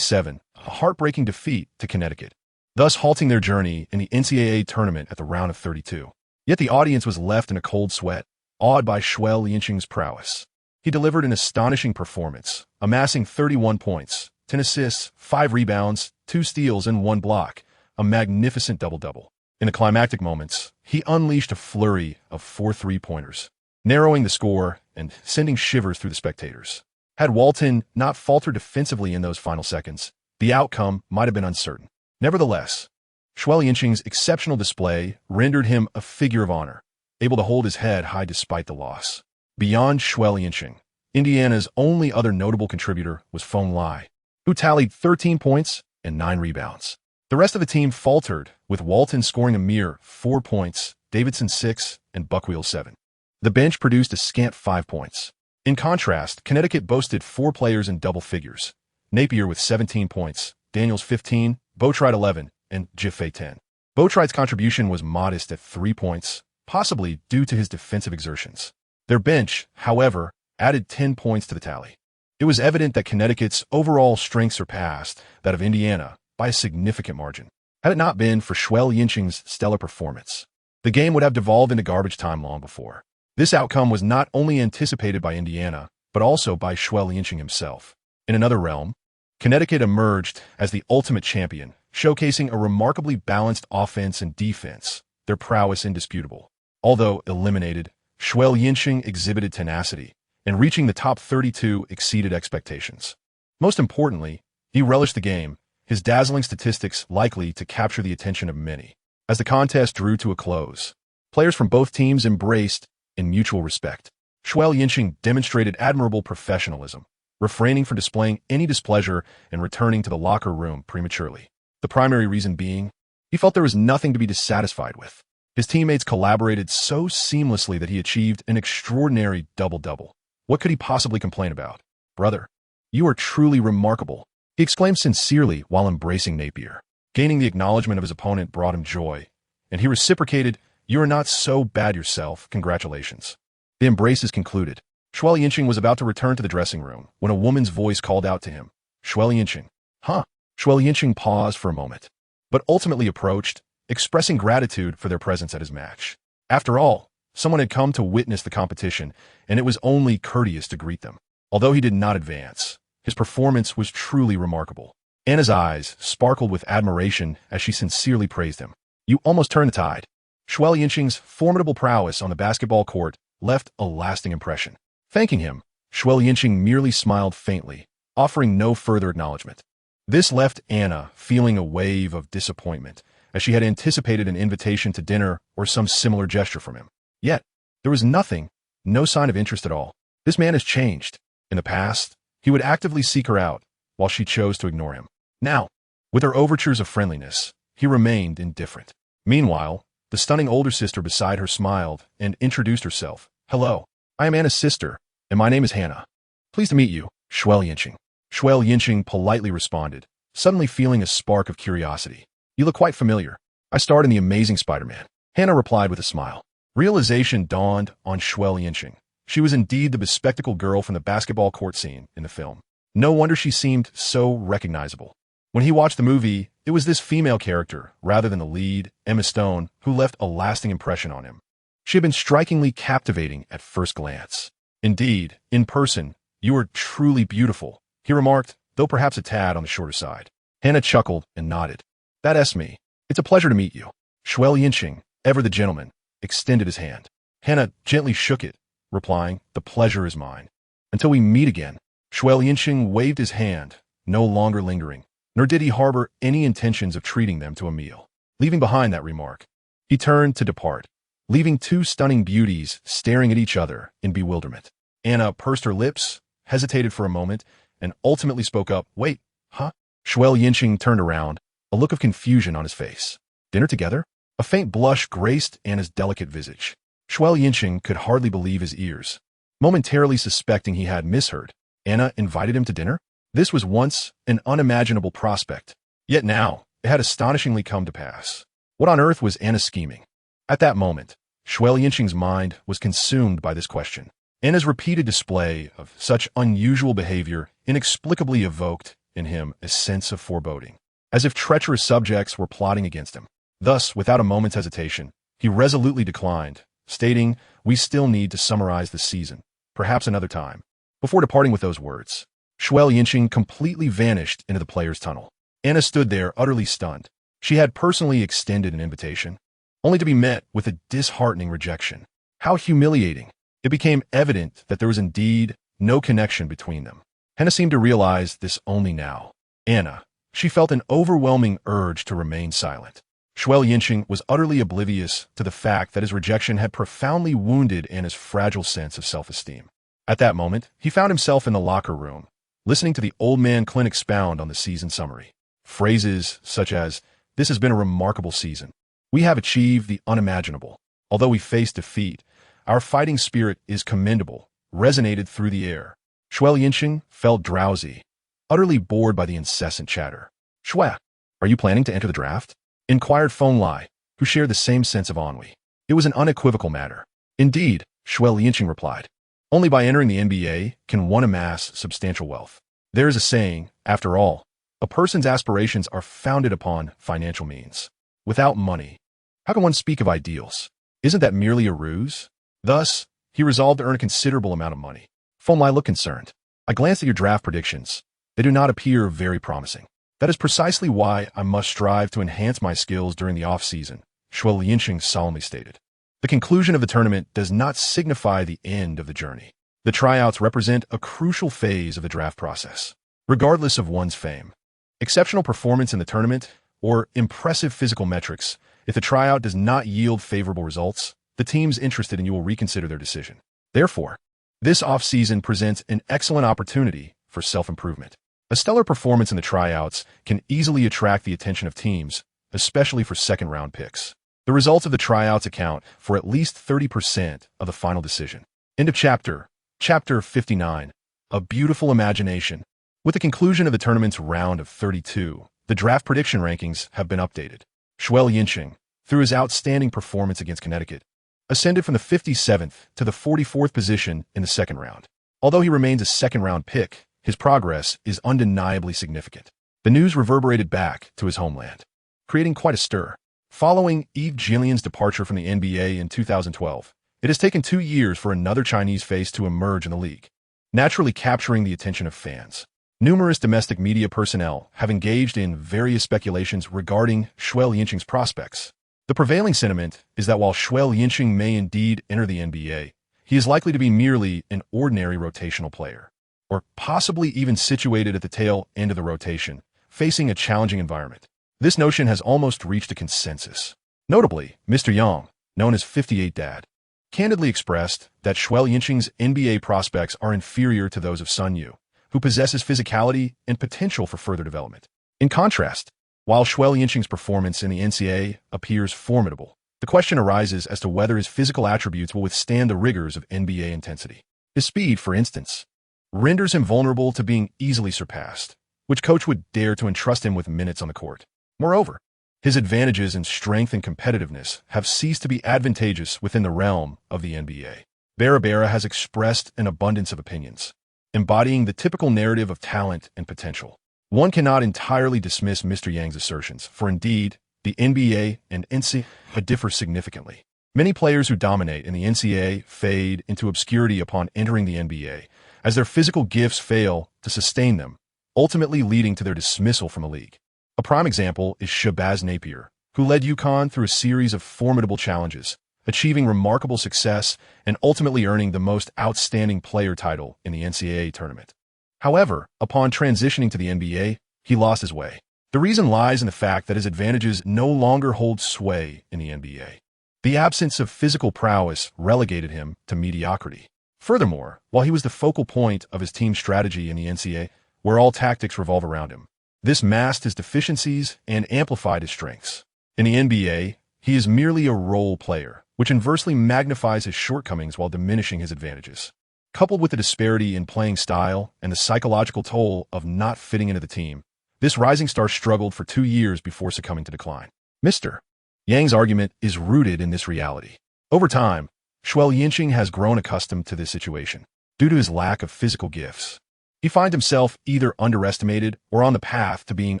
Speaker 1: a heartbreaking defeat to Connecticut, thus halting their journey in the NCAA tournament at the round of 32. Yet the audience was left in a cold sweat, awed by Xue Liancheng's prowess. He delivered an astonishing performance, amassing 31 points, 10 assists, 5 rebounds, 2 steals, and 1 block, a magnificent double-double. In the climactic moments, he unleashed a flurry of 4 three-pointers, narrowing the score and sending shivers through the spectators. Had Walton not faltered defensively in those final seconds, the outcome might have been uncertain. Nevertheless, Xue Liancheng's exceptional display rendered him a figure of honor, able to hold his head high despite the loss. Beyond Xue Liancheng, Indiana's only other notable contributor was Feng Lai, who tallied 13 points and 9 rebounds. The rest of the team faltered, with Walton scoring a mere 4 points, Davidson 6, and Buckwheel 7. The bench produced a scant 5 points. In contrast, Connecticut boasted 4 players in double figures, Napier with 17 points, Daniels 15, Boatwright 11, and Defy 10. Boatwright's contribution was modest at 3 points, possibly due to his defensive exertions. Their bench, however, added 10 points to the tally. It was evident that Connecticut's overall strength surpassed that of Indiana by a significant margin. Had it not been for Xue Liancheng's stellar performance, the game would have devolved into garbage time long before. This outcome was not only anticipated by Indiana, but also by Xue Liancheng himself. In another realm, Connecticut emerged as the ultimate champion, showcasing a remarkably balanced offense and defense, their prowess indisputable. Although eliminated, Xue Liancheng exhibited tenacity, and reaching the top 32 exceeded expectations. Most importantly, he relished the game, his dazzling statistics likely to capture the attention of many. As the contest drew to a close, players from both teams embraced in mutual respect. Xue Liancheng demonstrated admirable professionalism, refraining from displaying any displeasure and returning to the locker room prematurely. The primary reason being, he felt there was nothing to be dissatisfied with. His teammates collaborated so seamlessly that he achieved an extraordinary double-double. What could he possibly complain about? Brother, you are truly remarkable, he exclaimed sincerely while embracing Napier. Gaining the acknowledgement of his opponent brought him joy, and he reciprocated, "You are not so bad yourself, congratulations." The embraces concluded. Xue Liancheng was about to return to the dressing room when a woman's voice called out to him, "Xue Liancheng." Huh? Xue Liancheng paused for a moment, but ultimately approached, expressing gratitude for their presence at his match. After all, someone had come to witness the competition, and it was only courteous to greet them. Although he did not advance, his performance was truly remarkable. Anna's eyes sparkled with admiration as she sincerely praised him. You almost turned the tide. Xue Liancheng's formidable prowess on the basketball court left a lasting impression. Thanking him, Xue Liancheng merely smiled faintly, offering no further acknowledgement. This left Anna feeling a wave of disappointment, as she had anticipated an invitation to dinner or some similar gesture from him. Yet, there was nothing, no sign of interest at all. This man has changed. In the past, he would actively seek her out, while she chose to ignore him. Now, with her overtures of friendliness, he remained indifferent. Meanwhile, the stunning older sister beside her smiled and introduced herself. "Hello, I am Anna's sister, and my name is Hannah. Pleased to meet you, Xue Liancheng." Xue Liancheng politely responded, suddenly feeling a spark of curiosity. "You look quite familiar. I starred in The Amazing Spider-Man." Hannah replied with a smile. Realization dawned on Xue Liancheng. She was indeed the bespectacled girl from the basketball court scene in the film. No wonder she seemed so recognizable. When he watched the movie, it was this female character, rather than the lead, Emma Stone, who left a lasting impression on him. She had been strikingly captivating at first glance. "Indeed, in person, you are truly beautiful," he remarked, though perhaps a tad on the shorter side. Hannah chuckled and nodded. "That's me. It's a pleasure to meet you." Xue Liancheng, ever the gentleman, extended his hand. Hannah gently shook it, replying, "The pleasure is mine. Until we meet again." Xue Liancheng waved his hand, no longer lingering, nor did he harbor any intentions of treating them to a meal. Leaving behind that remark, he turned to depart, leaving two stunning beauties staring at each other in bewilderment. Anna pursed her lips, hesitated for a moment, and ultimately spoke up, "Wait, huh?" Xue Liancheng turned around, a look of confusion on his face. "Dinner together?" A faint blush graced Anna's delicate visage. Xue Liancheng could hardly believe his ears. Momentarily suspecting he had misheard, Anna invited him to dinner? This was once an unimaginable prospect, yet now it had astonishingly come to pass. What on earth was Anna scheming? At that moment, Xue Liancheng's mind was consumed by this question. Anna's repeated display of such unusual behavior inexplicably evoked in him a sense of foreboding, as if treacherous subjects were plotting against him. Thus, without a moment's hesitation, he resolutely declined, stating, "We still need to summarize the season, perhaps another time." Before departing with those words, Xue Liancheng completely vanished into the player's tunnel. Anna stood there utterly stunned. She had personally extended an invitation, only to be met with a disheartening rejection. How humiliating! It became evident that there was indeed no connection between them. Hannah seemed to realize this only now. Anna, she felt an overwhelming urge to remain silent. Xue Liancheng was utterly oblivious to the fact that his rejection had profoundly wounded Anna's fragile sense of self-esteem. At that moment, he found himself in the locker room, listening to the old man Clint expound on the season summary. Phrases such as, "This has been a remarkable season. We have achieved the unimaginable. Although we face defeat, our fighting spirit is commendable," resonated through the air. Xue Liancheng felt drowsy, utterly bored by the incessant chatter. "Xue, are you planning to enter the draft?" inquired Feng Lai, who shared the same sense of ennui. It was an unequivocal matter. "Indeed," Xue Liancheng replied. "Only by entering the NBA can one amass substantial wealth. There is a saying, after all, a person's aspirations are founded upon financial means. Without money, how can one speak of ideals? Isn't that merely a ruse?" Thus, he resolved to earn a considerable amount of money. Fomlai looked concerned. I glanced at your draft predictions. They do not appear very promising. That is precisely why I must strive to enhance my skills during the off-season, Xue Liancheng solemnly stated. The conclusion of the tournament does not signify the end of the journey. The tryouts represent a crucial phase of the draft process. Regardless of one's fame, exceptional performance in the tournament, or impressive physical metrics, if the tryout does not yield favorable results, the teams interested in you will reconsider their decision. Therefore, this off-season presents an excellent opportunity for self-improvement. A stellar performance in the tryouts can easily attract the attention of teams, especially for second-round picks. The results of the tryouts account for at least 30% of the final decision. End of chapter. Chapter 59. A Beautiful Imagination. With the conclusion of the tournament's round of 32, the draft prediction rankings have been updated. Xue Liancheng, through his outstanding performance against Connecticut, ascended from the 57th to the 44th position in the second round. Although he remains a second-round pick, his progress is undeniably significant. The news reverberated back to his homeland, creating quite a stir. Following Yves Jillian's departure from the NBA in 2012, it has taken 2 years for another Chinese face to emerge in the league, naturally capturing the attention of fans. Numerous domestic media personnel have engaged in various speculations regarding Xue Liancheng's prospects. The prevailing sentiment is that while Xue Liancheng may indeed enter the NBA, he is likely to be merely an ordinary rotational player, or possibly even situated at the tail end of the rotation, facing a challenging environment. This notion has almost reached a consensus. Notably, Mr. Yang, known as 58 Dad, candidly expressed that Xue Liancheng's NBA prospects are inferior to those of Sun Yu, who possesses physicality and potential for further development. In contrast, while Xue Liancheng's performance in the NCAA appears formidable, the question arises as to whether his physical attributes will withstand the rigors of NBA intensity. His speed, for instance, renders him vulnerable to being easily surpassed, which coach would dare to entrust him with minutes on the court. Moreover, his advantages in strength and competitiveness have ceased to be advantageous within the realm of the NBA. Barabara has expressed an abundance of opinions, embodying the typical narrative of talent and potential. One cannot entirely dismiss Mr. Yang's assertions, for indeed, the NBA and NCAA differ significantly. Many players who dominate in the NCAA fade into obscurity upon entering the NBA, as their physical gifts fail to sustain them, ultimately leading to their dismissal from the league. A prime example is Shabazz Napier, who led UConn through a series of formidable challenges, achieving remarkable success and ultimately earning the most outstanding player title in the NCAA tournament. However, upon transitioning to the NBA, he lost his way. The reason lies in the fact that his advantages no longer hold sway in the NBA. The absence of physical prowess relegated him to mediocrity. Furthermore, while he was the focal point of his team's strategy in the NCAA, where all tactics revolve around him, this masked his deficiencies and amplified his strengths. In the NBA, he is merely a role player, which inversely magnifies his shortcomings while diminishing his advantages. Coupled with the disparity in playing style and the psychological toll of not fitting into the team, this rising star struggled for 2 years before succumbing to decline. Mr. Yang's argument is rooted in this reality. Over time, Xue Liancheng has grown accustomed to this situation. Due to his lack of physical gifts, he finds himself either underestimated or on the path to being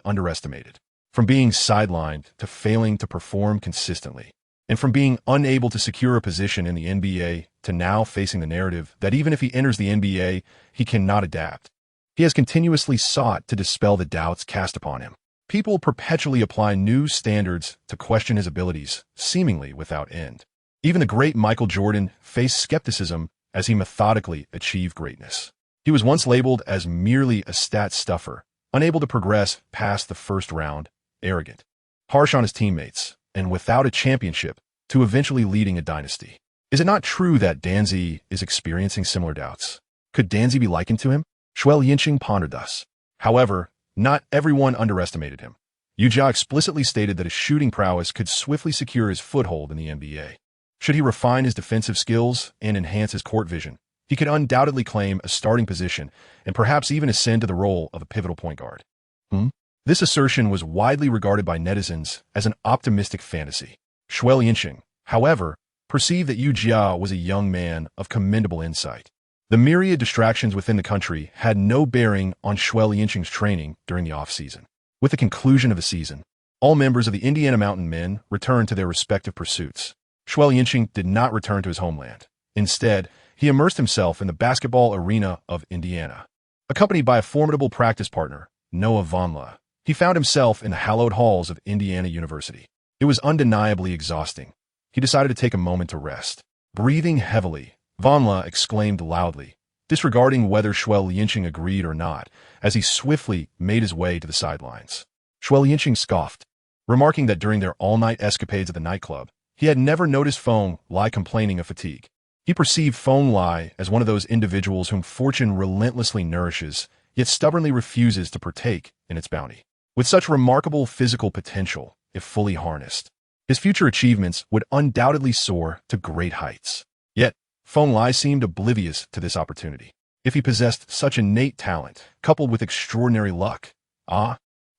Speaker 1: underestimated. From being sidelined to failing to perform consistently, and from being unable to secure a position in the NBA to now facing the narrative that even if he enters the NBA, he cannot adapt. He has continuously sought to dispel the doubts cast upon him. People perpetually apply new standards to question his abilities, seemingly without end. Even the great Michael Jordan faced skepticism as he methodically achieved greatness. He was once labeled as merely a stat stuffer, unable to progress past the first round, arrogant, harsh on his teammates, and without a championship to eventually leading a dynasty. Is it not true that Danzi is experiencing similar doubts? Could Danzi be likened to him? Xue Liancheng pondered thus. However, not everyone underestimated him. Yu Jia explicitly stated that his shooting prowess could swiftly secure his foothold in the NBA. Should he refine his defensive skills and enhance his court vision, he could undoubtedly claim a starting position and perhaps even ascend to the role of a pivotal point guard. This assertion was widely regarded by netizens as an optimistic fantasy. Xue Liancheng, however, perceived that Yu Jia was a young man of commendable insight. The myriad distractions within the country had no bearing on Xue Liancheng's training during the off-season. With the conclusion of the season, all members of the Indiana Mountain Men returned to their respective pursuits. Xue Liancheng did not return to his homeland. Instead, he immersed himself in the basketball arena of Indiana. Accompanied by a formidable practice partner, Noah Vonla, he found himself in the hallowed halls of Indiana University. It was undeniably exhausting. He decided to take a moment to rest. Breathing heavily, Vonla exclaimed loudly, disregarding whether Xue Liancheng agreed or not, as he swiftly made his way to the sidelines. Xue Liancheng scoffed, remarking that during their all-night escapades at the nightclub, he had never noticed Feng Lai complaining of fatigue. He perceived Feng Lai as one of those individuals whom fortune relentlessly nourishes, yet stubbornly refuses to partake in its bounty. With such remarkable physical potential, if fully harnessed, his future achievements would undoubtedly soar to great heights. Yet, Feng Lai seemed oblivious to this opportunity. If he possessed such innate talent, coupled with extraordinary luck,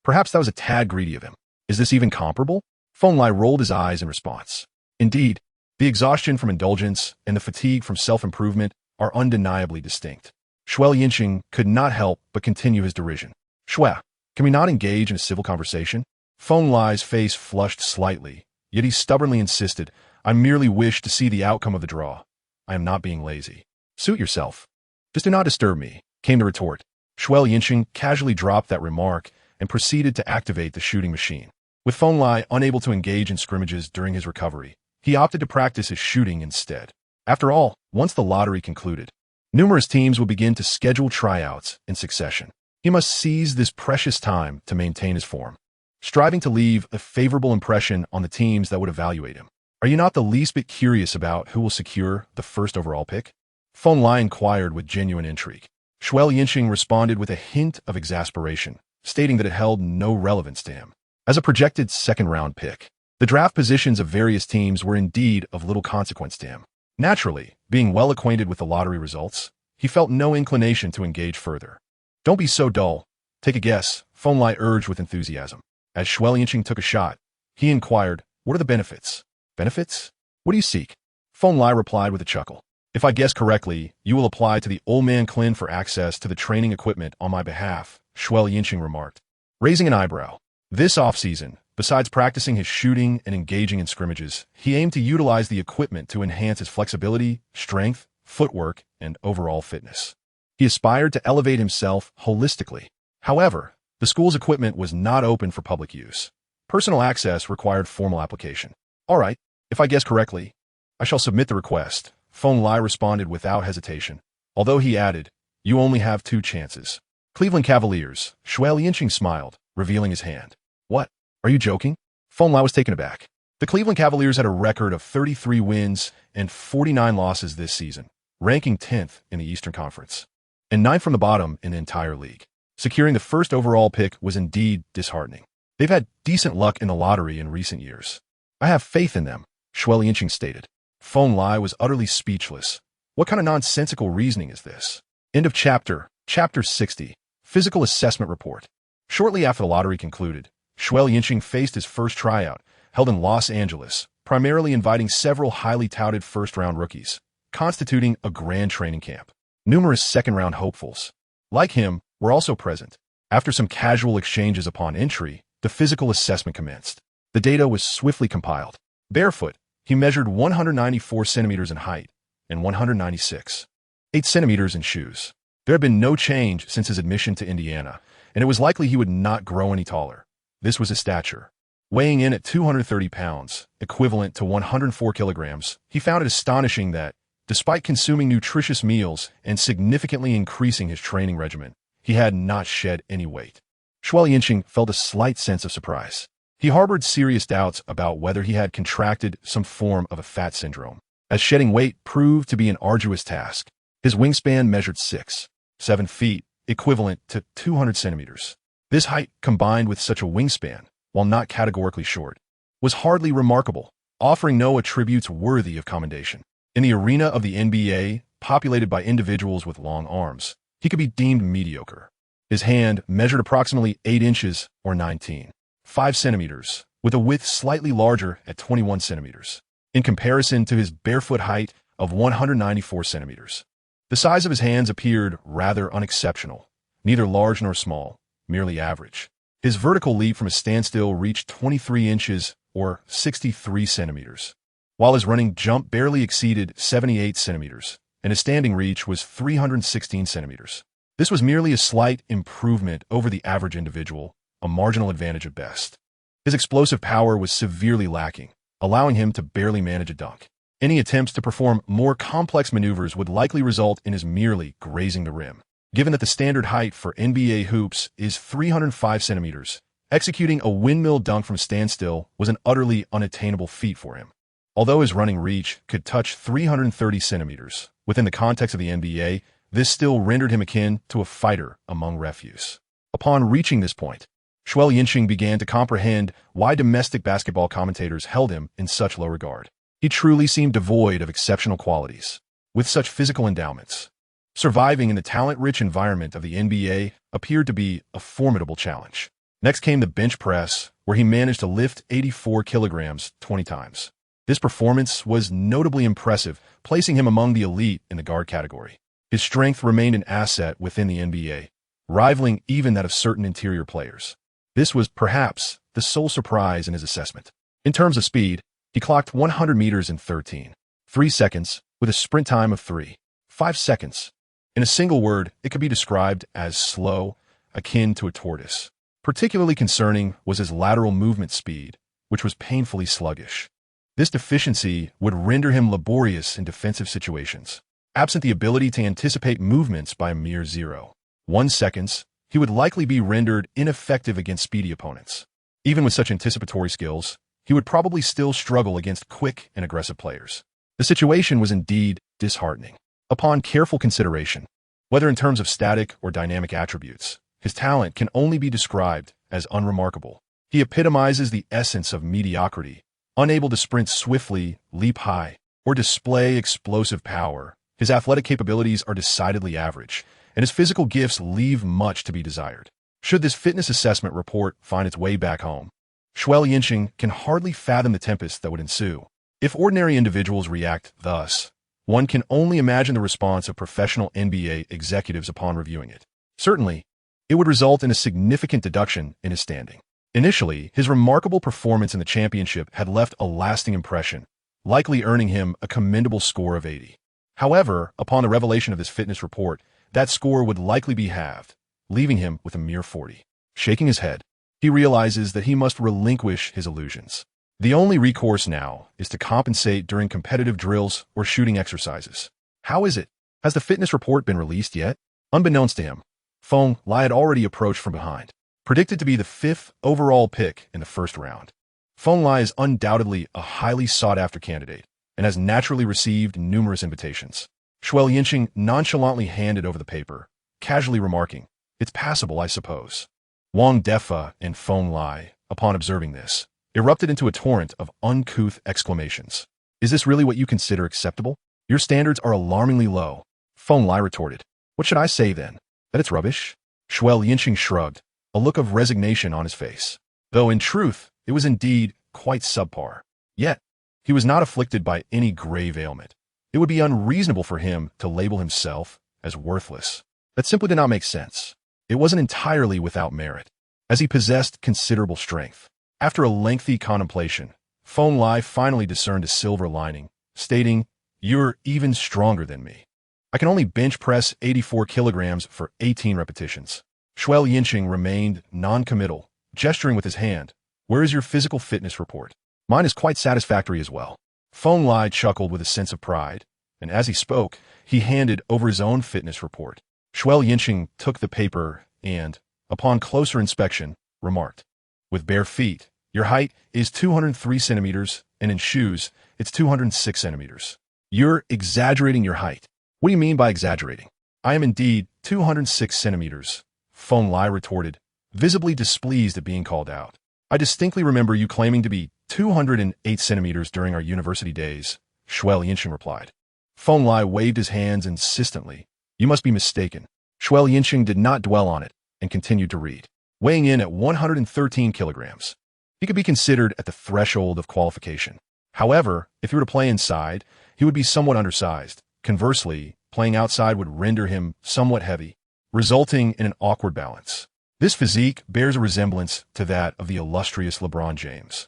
Speaker 1: perhaps that was a tad greedy of him. Is this even comparable? Feng Lai rolled his eyes in response. Indeed, the exhaustion from indulgence and the fatigue from self-improvement are undeniably distinct. Xue Liancheng could not help but continue his derision. Xue, can we not engage in a civil conversation? Feng Lai's face flushed slightly, yet he stubbornly insisted, I merely wish to see the outcome of the draw. I am not being lazy. Suit yourself. Just do not disturb me, came the retort. Xue Liancheng casually dropped that remark and proceeded to activate the shooting machine. With Feng Lai unable to engage in scrimmages during his recovery, he opted to practice his shooting instead. After all, once the lottery concluded, numerous teams would begin to schedule tryouts in succession. He must seize this precious time to maintain his form, striving to leave a favorable impression on the teams that would evaluate him. Are you not the least bit curious about who will secure the first overall pick? Feng Lai inquired with genuine intrigue. Xue Liancheng responded with a hint of exasperation, stating that it held no relevance to him. As a projected second-round pick, the draft positions of various teams were indeed of little consequence to him. Naturally, being well acquainted with the lottery results, he felt no inclination to engage further. Don't be so dull. Take a guess, Feng Lai urged with enthusiasm. As Xue Liancheng took a shot, he inquired, what are the benefits? Benefits? What do you seek? Feng Lai replied with a chuckle. If I guess correctly, you will apply to the old man Clin for access to the training equipment on my behalf, Xue Liancheng remarked, raising an eyebrow. This offseason, besides practicing his shooting and engaging in scrimmages, he aimed to utilize the equipment to enhance his flexibility, strength, footwork, and overall fitness. He aspired to elevate himself holistically. However, the school's equipment was not open for public use. Personal access required formal application. All right, if I guess correctly, I shall submit the request, Feng Lai responded without hesitation, although he added, you only have 2 chances. Cleveland Cavaliers, Xue Liancheng smiled, revealing his hand. What? Are you joking? Feng Lai was taken aback. The Cleveland Cavaliers had a record of 33 wins and 49 losses this season, ranking 10th in the Eastern Conference, and 9th from the bottom in the entire league. Securing the first overall pick was indeed disheartening. They've had decent luck in the lottery in recent years. I have faith in them, Xue Liancheng stated. Feng Lai was utterly speechless. What kind of nonsensical reasoning is this? End of chapter. Chapter 60. Physical Assessment Report. Shortly after the lottery concluded, Xue Liancheng faced his first tryout, held in Los Angeles, primarily inviting several highly touted first-round rookies, constituting a grand training camp. Numerous second-round hopefuls, like him, were also present. After some casual exchanges upon entry, the physical assessment commenced. The data was swiftly compiled. Barefoot, he measured 194 centimeters in height and 196.8 centimeters in shoes. There had been no change since his admission to Indiana, and it was likely he would not grow any taller. This was his stature. Weighing in at 230 pounds, equivalent to 104 kilograms, he found it astonishing that, despite consuming nutritious meals and significantly increasing his training regimen, he had not shed any weight. Xue Liancheng felt a slight sense of surprise. He harbored serious doubts about whether he had contracted some form of a fat syndrome, as shedding weight proved to be an arduous task. His wingspan measured 6.7 feet, equivalent to 200 centimeters. This height, combined with such a wingspan, while not categorically short, was hardly remarkable, offering no attributes worthy of commendation. In the arena of the NBA, populated by individuals with long arms, he could be deemed mediocre. His hand measured approximately 8 inches or 19.5 centimeters, with a width slightly larger at 21 centimeters, in comparison to his barefoot height of 194 centimeters. The size of his hands appeared rather unexceptional, neither large nor small, merely average. His vertical leap from a standstill reached 23 inches or 63 centimeters, while his running jump barely exceeded 78 centimeters, and his standing reach was 316 centimeters. This was merely a slight improvement over the average individual, a marginal advantage at best. His explosive power was severely lacking, allowing him to barely manage a dunk. Any attempts to perform more complex maneuvers would likely result in his merely grazing the rim. Given that the standard height for NBA hoops is 305 centimeters, executing a windmill dunk from standstill was an utterly unattainable feat for him. Although his running reach could touch 330 centimeters, within the context of the NBA, this still rendered him akin to a fighter among refuse. Upon reaching this point, Xue Liancheng began to comprehend why domestic basketball commentators held him in such low regard. He truly seemed devoid of exceptional qualities. With such physical endowments, surviving in the talent-rich environment of the NBA appeared to be a formidable challenge. Next came the bench press, where he managed to lift 84 kilograms 20 times. This performance was notably impressive, placing him among the elite in the guard category. His strength remained an asset within the NBA, rivaling even that of certain interior players. This was perhaps the sole surprise in his assessment. In terms of speed, he clocked 100 meters in 13.3 seconds with a sprint time of 3.5 seconds. In a single word, it could be described as slow, akin to a tortoise. Particularly concerning was his lateral movement speed, which was painfully sluggish. This deficiency would render him laborious in defensive situations. Absent the ability to anticipate movements by a mere 0.1 seconds, he would likely be rendered ineffective against speedy opponents. Even with such anticipatory skills, he would probably still struggle against quick and aggressive players. The situation was indeed disheartening. Upon careful consideration, whether in terms of static or dynamic attributes, his talent can only be described as unremarkable. He epitomizes the essence of mediocrity, unable to sprint swiftly, leap high, or display explosive power. His athletic capabilities are decidedly average, and his physical gifts leave much to be desired. Should this fitness assessment report find its way back home, Xue Liancheng can hardly fathom the tempest that would ensue. If ordinary individuals react thus, one can only imagine the response of professional NBA executives upon reviewing it. Certainly, it would result in a significant deduction in his standing. Initially, his remarkable performance in the championship had left a lasting impression, likely earning him a commendable score of 80. However, upon the revelation of this fitness report, that score would likely be halved, leaving him with a mere 40. Shaking his head, he realizes that he must relinquish his illusions. The only recourse now is to compensate during competitive drills or shooting exercises. How is it? Has the fitness report been released yet? Unbeknownst to him, Feng Lai had already approached from behind. Predicted to be the 5th overall pick in the first round, Feng Lai is undoubtedly a highly sought-after candidate and has naturally received numerous invitations. Xue Liancheng nonchalantly handed over the paper, casually remarking, "It's passable, I suppose." Wang Defy and Feng Lai, upon observing this, erupted into a torrent of uncouth exclamations. "Is this really what you consider acceptable? Your standards are alarmingly low." Feng Lai retorted, "What should I say then? That it's rubbish?" Xue Liancheng shrugged, a look of resignation on his face. Though in truth, it was indeed quite subpar. Yet, he was not afflicted by any grave ailment. It would be unreasonable for him to label himself as worthless. That simply did not make sense. It wasn't entirely without merit, as he possessed considerable strength. After a lengthy contemplation, Feng Lai finally discerned a silver lining, stating, "You're even stronger than me. I can only bench press 84 kilograms for 18 repetitions." Xue Liancheng remained non-committal, gesturing with his hand. "Where is your physical fitness report?" "Mine is quite satisfactory as well." Feng Lai chuckled with a sense of pride, and as he spoke, he handed over his own fitness report. Xue Liancheng took the paper and, upon closer inspection, remarked, "With bare feet, your height is 203 centimeters, and in shoes, it's 206 centimeters. You're exaggerating your height." "What do you mean by exaggerating?" "I am indeed 206 centimeters, Feng Lai retorted, visibly displeased at being called out. "I distinctly remember you claiming to be 208 centimeters during our university days," Xue Liancheng replied. Feng Lai waved his hands insistently. "You must be mistaken." Xue Liancheng did not dwell on it and continued to read. Weighing in at 113 kilograms, he could be considered at the threshold of qualification. However, if he were to play inside, he would be somewhat undersized. Conversely, playing outside would render him somewhat heavy, resulting in an awkward balance. This physique bears a resemblance to that of the illustrious LeBron James.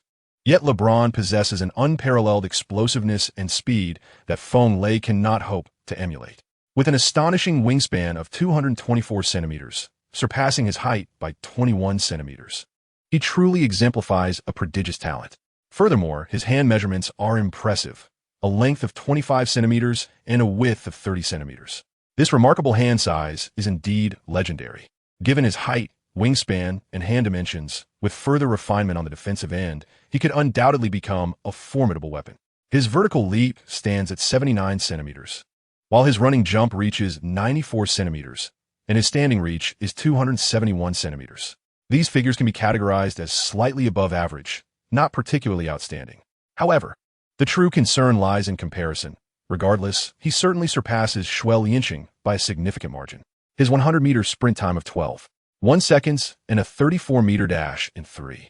Speaker 1: Yet LeBron possesses an unparalleled explosiveness and speed that Feng Lei cannot hope to emulate. With an astonishing wingspan of 224 centimeters, surpassing his height by 21 centimeters. He truly exemplifies a prodigious talent. Furthermore, his hand measurements are impressive, a length of 25 centimeters and a width of 30 centimeters. This remarkable hand size is indeed legendary. Given his height, wingspan, and hand dimensions, with further refinement on the defensive end, he could undoubtedly become a formidable weapon. His vertical leap stands at 79 centimeters, while his running jump reaches 94 centimeters, and his standing reach is 271 centimeters. These figures can be categorized as slightly above average, not particularly outstanding. However, the true concern lies in comparison. Regardless, he certainly surpasses Xue Liancheng by a significant margin. His 100-meter sprint time of 12.1 seconds and a 34-meter dash in 3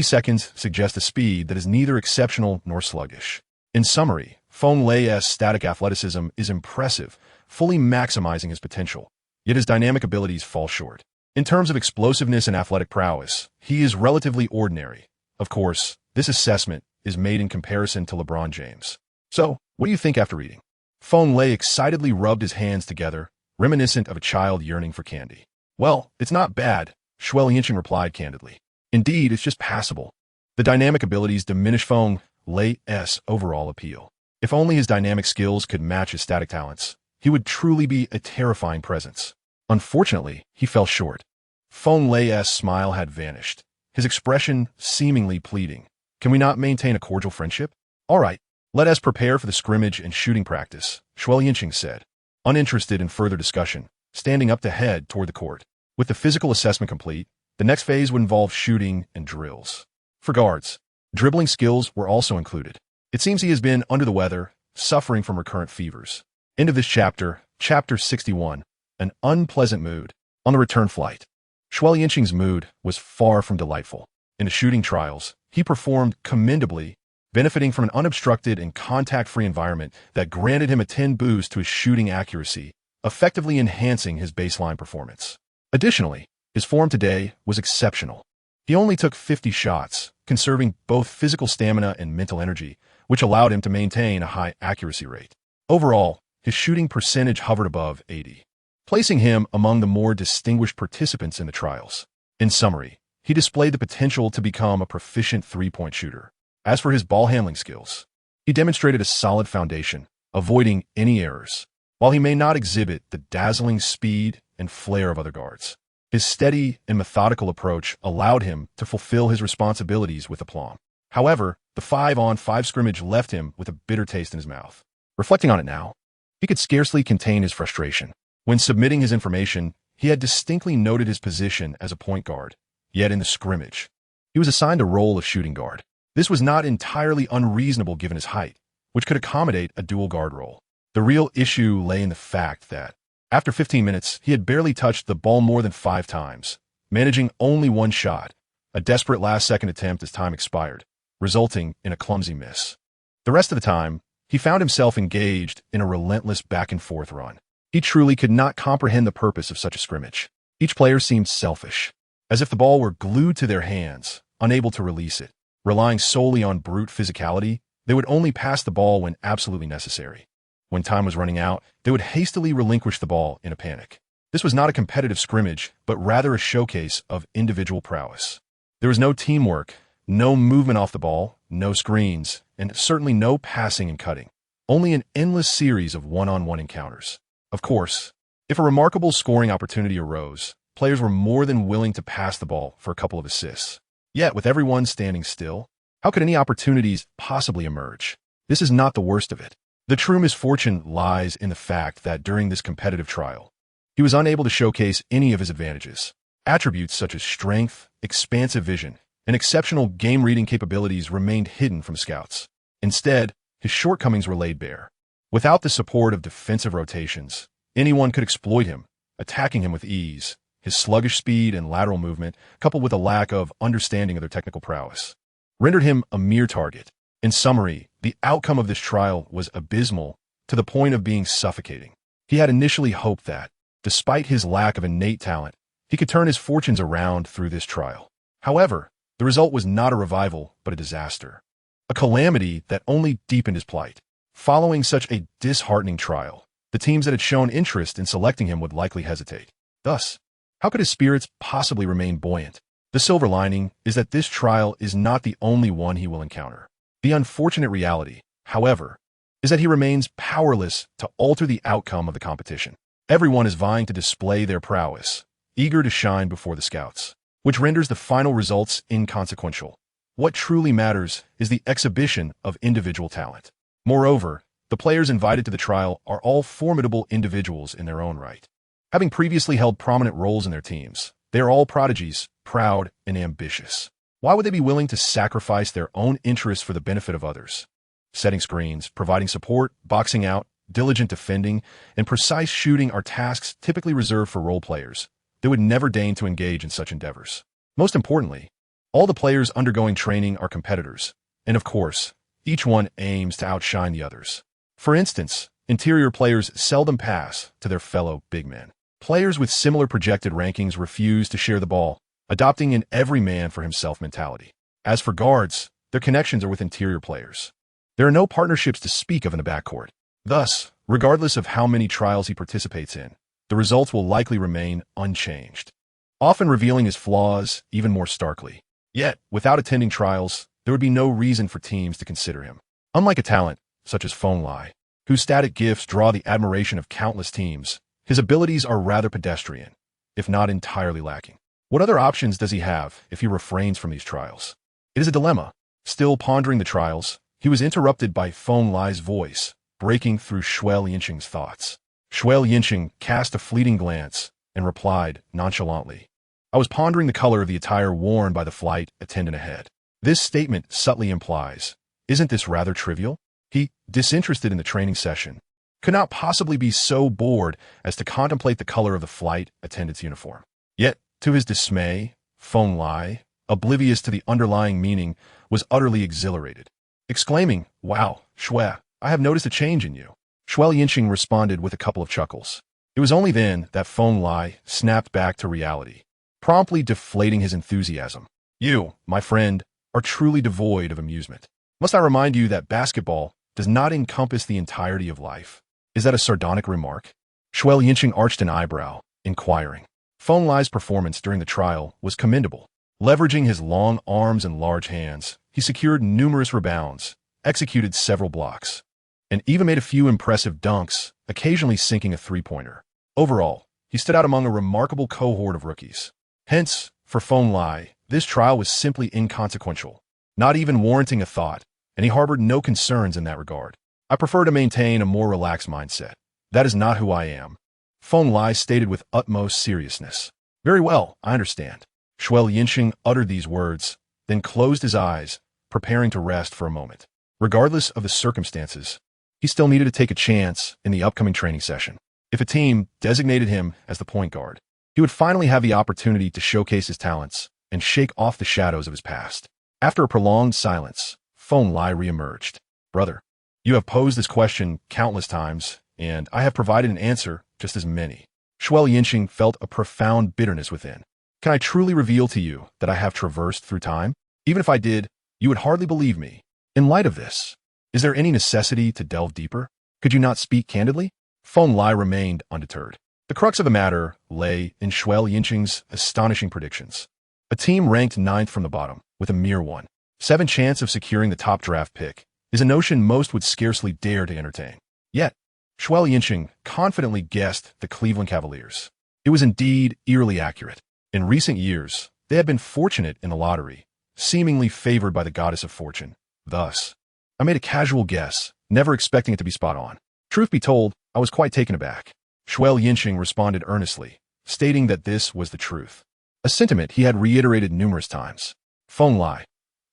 Speaker 1: seconds suggest a speed that is neither exceptional nor sluggish. In summary, Feng Lei's static athleticism is impressive, fully maximizing his potential, yet his dynamic abilities fall short. In terms of explosiveness and athletic prowess, he is relatively ordinary. Of course, this assessment is made in comparison to LeBron James. So, what do you think after reading? Feng Lei excitedly rubbed his hands together, reminiscent of a child yearning for candy. Well, it's not bad, Xue Liancheng replied candidly. Indeed, it's just passable. The dynamic abilities diminish Feng Lei's overall appeal. If only his dynamic skills could match his static talents, he would truly be a terrifying presence. Unfortunately, he fell short. Feng Lei's smile had vanished, his expression seemingly pleading. Can we not maintain a cordial friendship? All right, let us prepare for the scrimmage and shooting practice, Xue Liancheng said, uninterested in further discussion, standing up to head toward the court. With the physical assessment complete, the next phase would involve shooting and drills. For guards, dribbling skills were also included. It seems he has been under the weather, suffering from recurrent fevers. End of this chapter, Chapter 61, an unpleasant mood. On the return flight, Xue Liancheng's mood was far from delightful. In the shooting trials, he performed commendably, benefiting from an unobstructed and contact-free environment that granted him a 10 boost to his shooting accuracy, effectively enhancing his baseline performance. Additionally, his form today was exceptional. He only took 50 shots, conserving both physical stamina and mental energy, which allowed him to maintain a high accuracy rate. Overall, his shooting percentage hovered above 80, placing him among the more distinguished participants in the trials. In summary, he displayed the potential to become a proficient three-point shooter. As for his ball handling skills, he demonstrated a solid foundation, avoiding any errors. While he may not exhibit the dazzling speed and flair of other guards, his steady and methodical approach allowed him to fulfill his responsibilities with aplomb. However, the 5-on-5 scrimmage left him with a bitter taste in his mouth. Reflecting on it now, he could scarcely contain his frustration. When submitting his information, he had distinctly noted his position as a point guard, yet in the scrimmage, he was assigned a role of shooting guard. This was not entirely unreasonable given his height, which could accommodate a dual guard role. The real issue lay in the fact that, after 15 minutes, he had barely touched the ball more than 5 times, managing only one shot, a desperate last-second attempt as time expired, resulting in a clumsy miss. The rest of the time, he found himself engaged in a relentless back-and-forth run. He truly could not comprehend the purpose of such a scrimmage. Each player seemed selfish, as if the ball were glued to their hands, unable to release it. Relying solely on brute physicality, they would only pass the ball when absolutely necessary. When time was running out, they would hastily relinquish the ball in a panic. This was not a competitive scrimmage, but rather a showcase of individual prowess. There was no teamwork, no movement off the ball, no screens, and certainly no passing and cutting. Only an endless series of one-on-one encounters. Of course, if a remarkable scoring opportunity arose, players were more than willing to pass the ball for a couple of assists. Yet, with everyone standing still, how could any opportunities possibly emerge? This is not the worst of it. The true misfortune lies in the fact that during this competitive trial, he was unable to showcase any of his advantages. Attributes such as strength, expansive vision, and exceptional game-reading capabilities remained hidden from scouts. Instead, his shortcomings were laid bare. Without the support of defensive rotations, anyone could exploit him, attacking him with ease. His sluggish speed and lateral movement, coupled with a lack of understanding of their technical prowess, rendered him a mere target. In summary, the outcome of this trial was abysmal to the point of being suffocating. He had initially hoped that, despite his lack of innate talent, he could turn his fortunes around through this trial. However, The result was not a revival, but a disaster. A calamity that only deepened his plight. Following such a disheartening trial, the teams that had shown interest in selecting him would likely hesitate. Thus, how could his spirits possibly remain buoyant? The silver lining is that this trial is not the only one he will encounter. The unfortunate reality, however, is that he remains powerless to alter the outcome of the competition. Everyone is vying to display their prowess, eager to shine before the scouts, which renders the final results inconsequential. What truly matters is the exhibition of individual talent. Moreover, the players invited to the trial are all formidable individuals in their own right. Having previously held prominent roles in their teams, they are all prodigies, proud and ambitious. Why would they be willing to sacrifice their own interests for the benefit of others? Setting screens, providing support, boxing out, diligent defending, and precise shooting are tasks typically reserved for role players. They would never deign to engage in such endeavors. Most importantly, all the players undergoing training are competitors, and of course, each one aims to outshine the others. For instance, interior players seldom pass to their fellow big men. Players with similar projected rankings refuse to share the ball, adopting an every man for himself mentality. As for guards, their connections are with interior players. There are no partnerships to speak of in the backcourt. Thus, regardless of how many trials he participates in, the results will likely remain unchanged, often revealing his flaws even more starkly. Yet, without attending trials, there would be no reason for teams to consider him. Unlike a talent, such as Xue Liancheng, whose static gifts draw the admiration of countless teams, his abilities are rather pedestrian, if not entirely lacking. What other options does he have if he refrains from these trials? It is a dilemma. Still pondering the trials, he was interrupted by Xue Li's voice, breaking through Xue Liancheng's thoughts. Xue Liancheng cast a fleeting glance and replied nonchalantly, "I was pondering the color of the attire worn by the flight attendant ahead." This statement subtly implies, isn't this rather trivial? He, disinterested in the training session, could not possibly be so bored as to contemplate the color of the flight attendant's uniform. Yet, to his dismay, Xue Li, oblivious to the underlying meaning, was utterly exhilarated. Exclaiming, "Wow, Xue, I have noticed a change in you." Xue Liancheng responded with a couple of chuckles. It was only then that Xue Li snapped back to reality, promptly deflating his enthusiasm. "You, my friend, are truly devoid of amusement. Must I remind you that basketball does not encompass the entirety of life?" Is that a sardonic remark? Xue Liancheng arched an eyebrow, inquiring. Xue Li's performance during the trial was commendable. Leveraging his long arms and large hands, he secured numerous rebounds, executed several blocks, and even made a few impressive dunks, occasionally sinking a three-pointer. Overall, he stood out among a remarkable cohort of rookies. Hence, for Xue Li, this trial was simply inconsequential, not even warranting a thought, and he harbored no concerns in that regard. "I prefer to maintain a more relaxed mindset. That is not who I am," Xue Li stated with utmost seriousness. "Very well, I understand." Xue Liancheng uttered these words, then closed his eyes, preparing to rest for a moment. Regardless of the circumstances, he still needed to take a chance in the upcoming training session. If a team designated him as the point guard, he would finally have the opportunity to showcase his talents and shake off the shadows of his past. After a prolonged silence, Xue Li reemerged. "Brother, you have posed this question countless times, and I have provided an answer just as many." Xue Liancheng felt a profound bitterness within. "Can I truly reveal to you that I have traversed through time? Even if I did, you would hardly believe me. In light of this, is there any necessity to delve deeper? Could you not speak candidly?" Xue Li remained undeterred. The crux of the matter lay in Xue Liancheng's astonishing predictions. A team ranked 9th from the bottom, with a mere 1.7 chance of securing the top draft pick, is a notion most would scarcely dare to entertain. Yet, Xue Liancheng confidently guessed the Cleveland Cavaliers. It was indeed eerily accurate. In recent years, they had been fortunate in the lottery, seemingly favored by the goddess of fortune. Thus, I made a casual guess, never expecting it to be spot on. Truth be told, I was quite taken aback. Xue Liancheng responded earnestly, stating that this was the truth, a sentiment he had reiterated numerous times. Xue Li.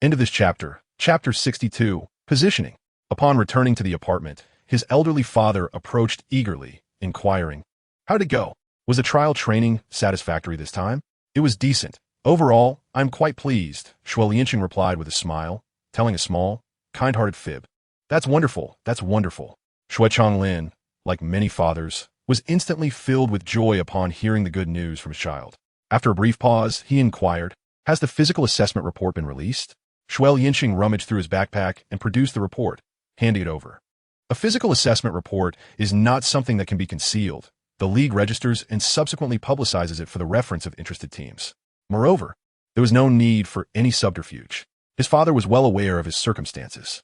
Speaker 1: End of this chapter. Chapter 62. Positioning. Upon returning to the apartment, his elderly father approached eagerly, inquiring, "How'd it go? Was the trial training satisfactory this time?" "It was decent. Overall, I'm quite pleased," Xue Liancheng replied with a smile, telling a small, kind-hearted fib. That's wonderful. Xue Changlin, like many fathers, was instantly filled with joy upon hearing the good news from his child. After a brief pause, he inquired, Has the physical assessment report been released? Xue Liancheng rummaged through his backpack and produced the report, handing it over. A physical assessment report is not something that can be concealed. The league registers and subsequently publicizes it for the reference of interested teams. Moreover, there was no need for any subterfuge. His father was well aware of his circumstances.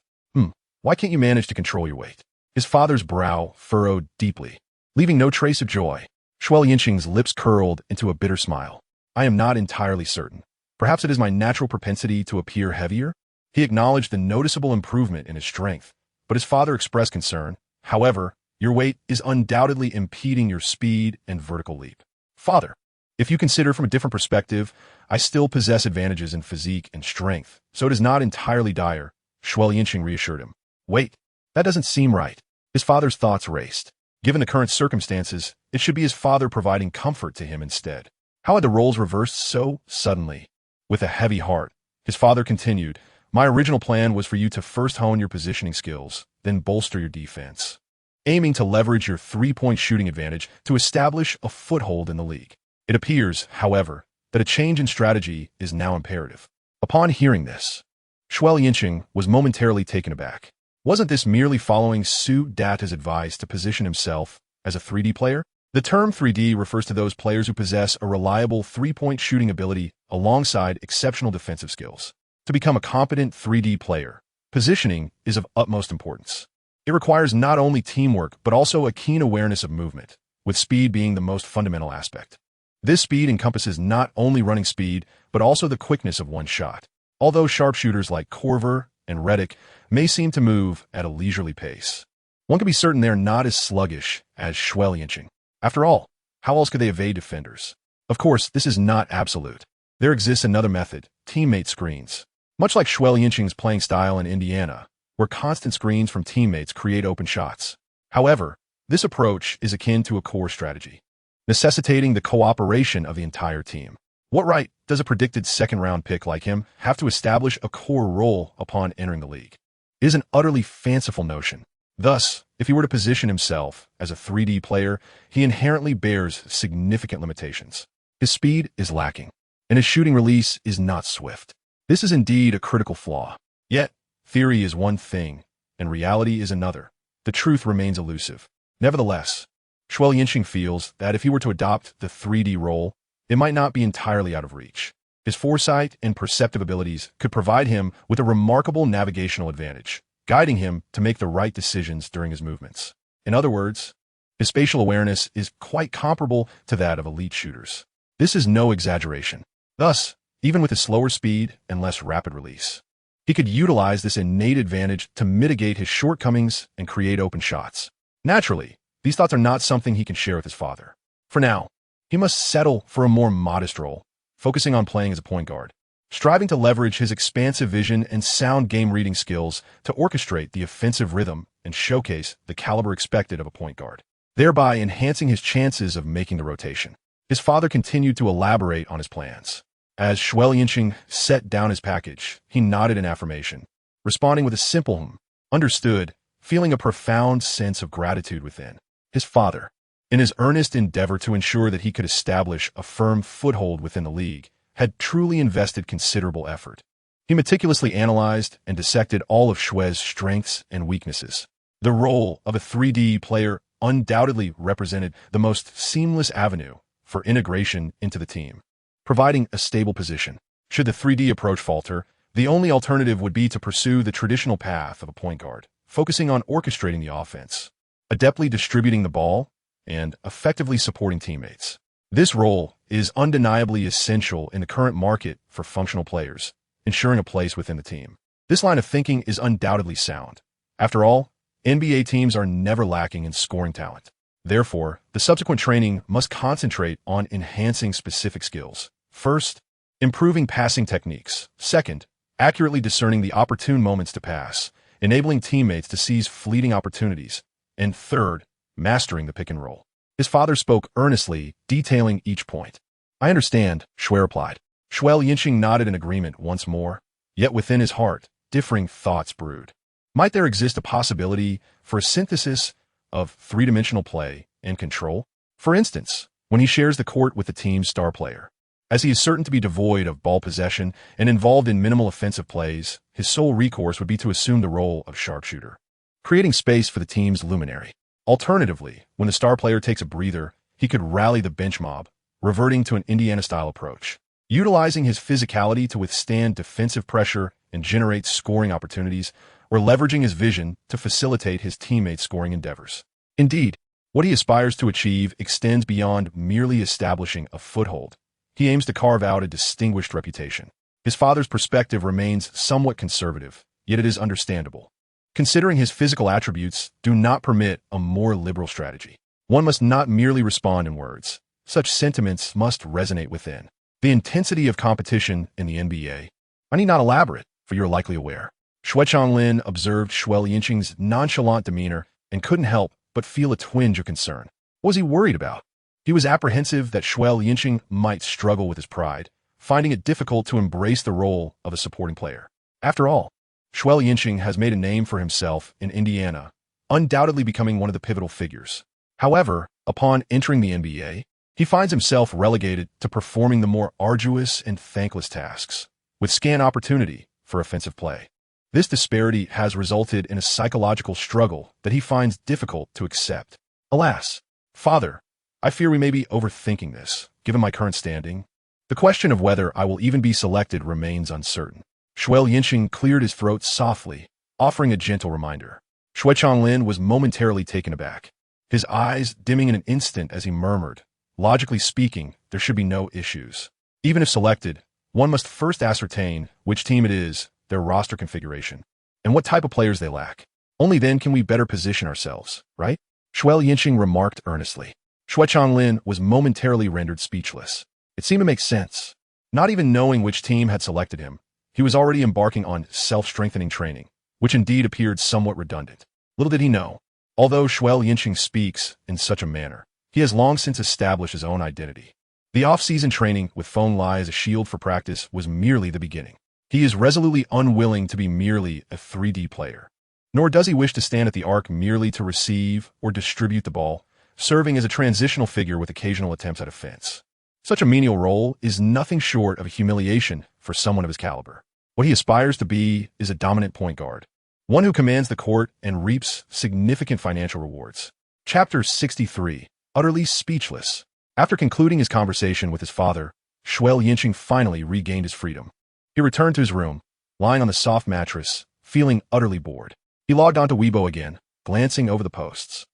Speaker 1: Why can't you manage to control your weight? His father's brow furrowed deeply, leaving no trace of joy. Xue Liancheng's lips curled into a bitter smile. I am not entirely certain. Perhaps it is my natural propensity to appear heavier? He acknowledged the noticeable improvement in his strength, but his father expressed concern. However, your weight is undoubtedly impeding your speed and vertical leap. Father, if you consider from a different perspective, I still possess advantages in physique and strength, so it is not entirely dire, Xue Liancheng reassured him. Wait, that doesn't seem right. His father's thoughts raced. Given the current circumstances, it should be his father providing comfort to him instead. How had the roles reversed so suddenly? With a heavy heart, his father continued, my original plan was for you to first hone your positioning skills, then bolster your defense, aiming to leverage your three-point shooting advantage to establish a foothold in the league. It appears, however, that a change in strategy is now imperative. Upon hearing this, Xue Liancheng was momentarily taken aback. Wasn't this merely following Su Data's advice to position himself as a 3D player? The term 3D refers to those players who possess a reliable three-point shooting ability alongside exceptional defensive skills. To become a competent 3D player, positioning is of utmost importance. It requires not only teamwork but also a keen awareness of movement, with speed being the most fundamental aspect. This speed encompasses not only running speed but also the quickness of one shot. Although sharpshooters like Corver and Reddick may seem to move at a leisurely pace, one can be certain they are not as sluggish as Xue Liancheng. After all, how else could they evade defenders? Of course, this is not absolute. There exists another method, teammate screens. Much like Xue Liancheng's playing style in Indiana, where constant screens from teammates create open shots. However, this approach is akin to a core strategy, necessitating the cooperation of the entire team. What right does a predicted second-round pick like him have to establish a core role upon entering the league? It is an utterly fanciful notion. Thus, if he were to position himself as a 3D player, he inherently bears significant limitations. His speed is lacking, and his shooting release is not swift. This is indeed a critical flaw. Yet, theory is one thing, and reality is another. The truth remains elusive. Nevertheless, Xue Liancheng feels that if he were to adopt the 3D role, it might not be entirely out of reach. His foresight and perceptive abilities could provide him with a remarkable navigational advantage, guiding him to make the right decisions during his movements. In other words, his spatial awareness is quite comparable to that of elite shooters. This is no exaggeration. Thus, even with his slower speed and less rapid release, he could utilize this innate advantage to mitigate his shortcomings and create open shots. Naturally, these thoughts are not something he can share with his father. For now, he must settle for a more modest role, focusing on playing as a point guard, striving to leverage his expansive vision and sound game-reading skills to orchestrate the offensive rhythm and showcase the caliber expected of a point guard, thereby enhancing his chances of making the rotation. His father continued to elaborate on his plans. As Xue Liancheng set down his package, he nodded in affirmation, responding with a simple understood, feeling a profound sense of gratitude within. His father, in his earnest endeavor to ensure that he could establish a firm foothold within the league, had truly invested considerable effort. He meticulously analyzed and dissected all of Xue's strengths and weaknesses. The role of a 3D player undoubtedly represented the most seamless avenue for integration into the team, providing a stable position. Should the 3D approach falter, the only alternative would be to pursue the traditional path of a point guard, focusing on orchestrating the offense, adeptly distributing the ball, and effectively supporting teammates. This role is undeniably essential in the current market for functional players, ensuring a place within the team. This line of thinking is undoubtedly sound. After all, NBA teams are never lacking in scoring talent. Therefore, the subsequent training must concentrate on enhancing specific skills. First, improving passing techniques. Second, accurately discerning the opportune moments to pass, enabling teammates to seize fleeting opportunities. And third, mastering the pick and roll. His father spoke earnestly, detailing each point. I understand, Xue replied. Xue Liancheng nodded in agreement once more, yet within his heart, differing thoughts brewed. Might there exist a possibility for a synthesis of three-dimensional play and control? For instance, when he shares the court with the team's star player. As he is certain to be devoid of ball possession and involved in minimal offensive plays, his sole recourse would be to assume the role of sharpshooter, creating space for the team's luminary. Alternatively, when the star player takes a breather, he could rally the bench mob, reverting to an Indiana-style approach, utilizing his physicality to withstand defensive pressure and generate scoring opportunities, or leveraging his vision to facilitate his teammates' scoring endeavors. Indeed, what he aspires to achieve extends beyond merely establishing a foothold. He aims to carve out a distinguished reputation. His father's perspective remains somewhat conservative, yet it is understandable. Considering his physical attributes do not permit a more liberal strategy. One must not merely respond in words. Such sentiments must resonate within. The intensity of competition in the NBA. I need not elaborate, for you are likely aware. Xue Liancheng observed Xue Liancheng's nonchalant demeanor and couldn't help but feel a twinge of concern. What was he worried about? He was apprehensive that Xue Liancheng might struggle with his pride, finding it difficult to embrace the role of a supporting player. After all, Xue Liancheng has made a name for himself in Indiana, undoubtedly becoming one of the pivotal figures. However, upon entering the NBA, he finds himself relegated to performing the more arduous and thankless tasks, with scant opportunity for offensive play. This disparity has resulted in a psychological struggle that he finds difficult to accept. Alas, Father, I fear we may be overthinking this, given my current standing. The question of whether I will even be selected remains uncertain. Xue Liancheng cleared his throat softly, offering a gentle reminder. Xue Liancheng was momentarily taken aback, his eyes dimming in an instant as he murmured, logically speaking, there should be no issues. Even if selected, one must first ascertain which team it is, their roster configuration, and what type of players they lack. Only then can we better position ourselves, right? Xue Liancheng remarked earnestly. Xue Liancheng was momentarily rendered speechless. It seemed to make sense. Not even knowing which team had selected him, he was already embarking on self-strengthening training, which indeed appeared somewhat redundant. Little did he know, although Xue Liancheng speaks in such a manner, he has long since established his own identity. The off-season training with Phone Lie as a shield for practice was merely the beginning. He is resolutely unwilling to be merely a 3D player. Nor does he wish to stand at the arc merely to receive or distribute the ball, serving as a transitional figure with occasional attempts at offense. Such a menial role is nothing short of a humiliation for someone of his caliber. What he aspires to be is a dominant point guard, one who commands the court and reaps significant financial rewards. Chapter 63. Utterly speechless. After concluding his conversation with his father, Xue Liancheng finally regained his freedom. He returned to his room, lying on the soft mattress, feeling utterly bored. He logged onto Weibo again, glancing over the posts.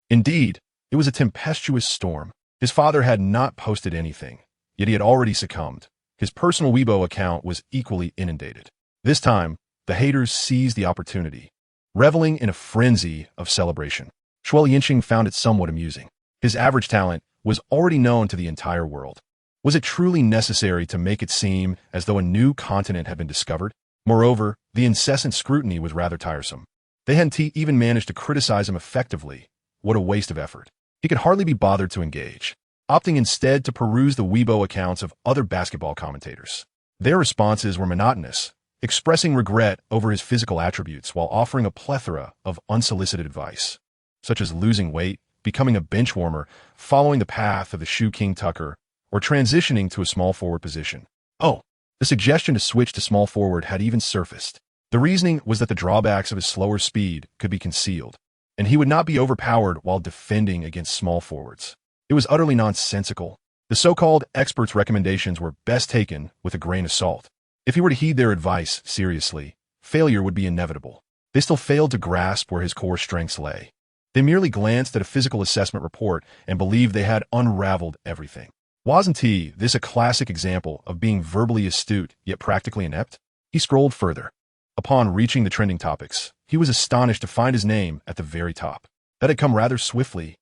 Speaker 1: Indeed, it was a tempestuous storm. His father had not posted anything, yet he had already succumbed. His personal Weibo account was equally inundated. This time, the haters seized the opportunity, reveling in a frenzy of celebration. Xue Liancheng found it somewhat amusing. His average talent was already known to the entire world. Was it truly necessary to make it seem as though a new continent had been discovered? Moreover, the incessant scrutiny was rather tiresome. They hadn't even managed to criticize him effectively. What a waste of effort. He could hardly be bothered to engage, opting instead to peruse the Weibo accounts of other basketball commentators. Their responses were monotonous, expressing regret over his physical attributes while offering a plethora of unsolicited advice, such as losing weight, becoming a bench warmer, following the path of the Shoe King Tucker, or transitioning to a small forward position. The suggestion to switch to small forward had even surfaced. The reasoning was that the drawbacks of his slower speed could be concealed, and he would not be overpowered while defending against small forwards. It was utterly nonsensical. The so-called experts' recommendations were best taken with a grain of salt. If he were to heed their advice seriously, failure would be inevitable. They still failed to grasp where his core strengths lay. They merely glanced at a physical assessment report and believed they had unraveled everything. Wasn't this a classic example of being verbally astute yet practically inept? He scrolled further. Upon reaching the trending topics, he was astonished to find his name at the very top. That had come rather swiftly.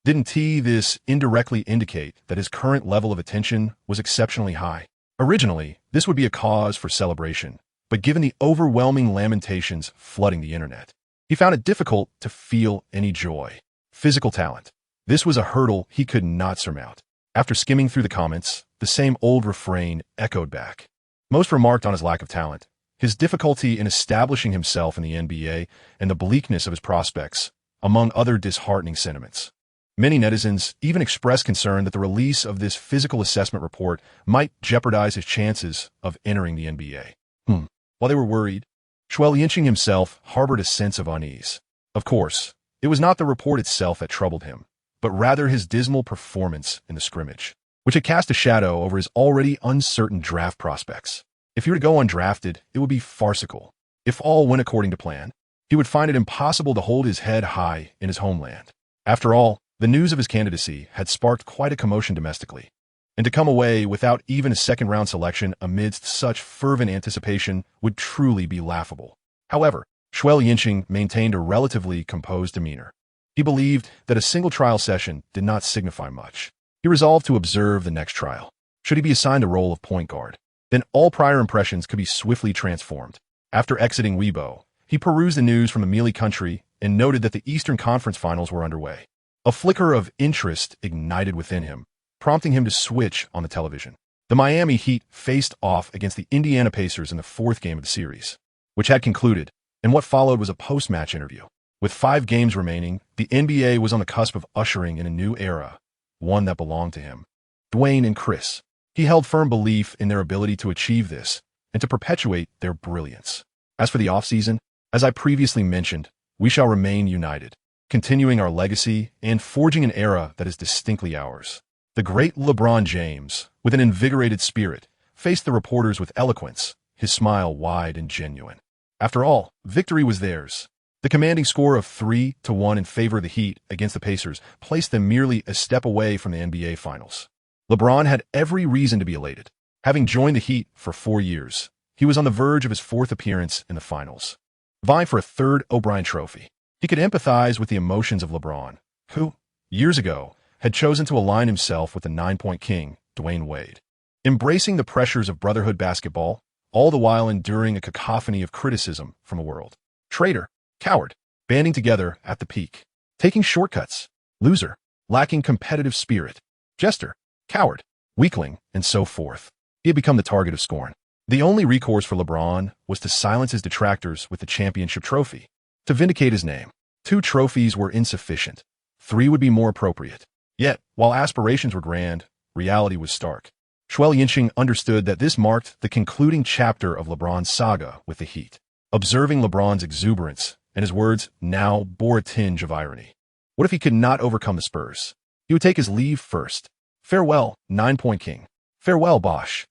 Speaker 1: Didn't this indirectly indicate that his current level of attention was exceptionally high? Originally, this would be a cause for celebration, but given the overwhelming lamentations flooding the internet, he found it difficult to feel any joy. Physical talent. This was a hurdle he could not surmount. After skimming through the comments, the same old refrain echoed back. Most remarked on his lack of talent, his difficulty in establishing himself in the NBA, and the bleakness of his prospects, among other disheartening sentiments. Many netizens even expressed concern that the release of this physical assessment report might jeopardize his chances of entering the NBA. While they were worried, Xue Liancheng himself harbored a sense of unease. Of course, it was not the report itself that troubled him, but rather his dismal performance in the scrimmage, which had cast a shadow over his already uncertain draft prospects. If he were to go undrafted, it would be farcical. If all went according to plan, he would find it impossible to hold his head high in his homeland. After all, the news of his candidacy had sparked quite a commotion domestically, and to come away without even a second-round selection amidst such fervent anticipation would truly be laughable. However, Xue Liancheng maintained a relatively composed demeanor. He believed that a single trial session did not signify much. He resolved to observe the next trial. Should he be assigned a role of point guard, then all prior impressions could be swiftly transformed. After exiting Weibo, he perused the news from the Mealy country and noted that the Eastern Conference Finals were underway. A flicker of interest ignited within him, prompting him to switch on the television. The Miami Heat faced off against the Indiana Pacers in the fourth game of the series, which had concluded, and what followed was a post-match interview. With 5 games remaining, the NBA was on the cusp of ushering in a new era, one that belonged to him. Dwayne and Chris. He held firm belief in their ability to achieve this and to perpetuate their brilliance. As for the offseason, as I previously mentioned, we shall remain united, continuing our legacy and forging an era that is distinctly ours. The great LeBron James, with an invigorated spirit, faced the reporters with eloquence, his smile wide and genuine. After all, victory was theirs. The commanding score of 3-1 in favor of the Heat against the Pacers placed them merely a step away from the NBA Finals. LeBron had every reason to be elated. Having joined the Heat for 4 years, he was on the verge of his 4th appearance in the Finals, vying for a 3rd O'Brien Trophy. He could empathize with the emotions of LeBron, who, years ago, had chosen to align himself with the 9-point king, Dwayne Wade, embracing the pressures of brotherhood basketball, all the while enduring a cacophony of criticism from a world. Traitor, coward, banding together at the peak, taking shortcuts, loser, lacking competitive spirit, jester, coward, weakling, and so forth. He had become the target of scorn. The only recourse for LeBron was to silence his detractors with the championship trophy. To vindicate his name, 2 trophies were insufficient. 3 would be more appropriate. Yet, while aspirations were grand, reality was stark. Xue Liancheng understood that this marked the concluding chapter of LeBron's saga with the Heat. Observing LeBron's exuberance, and his words now bore a tinge of irony. What if he could not overcome the Spurs? He would take his leave first. Farewell, 9-point king. Farewell, Bosh.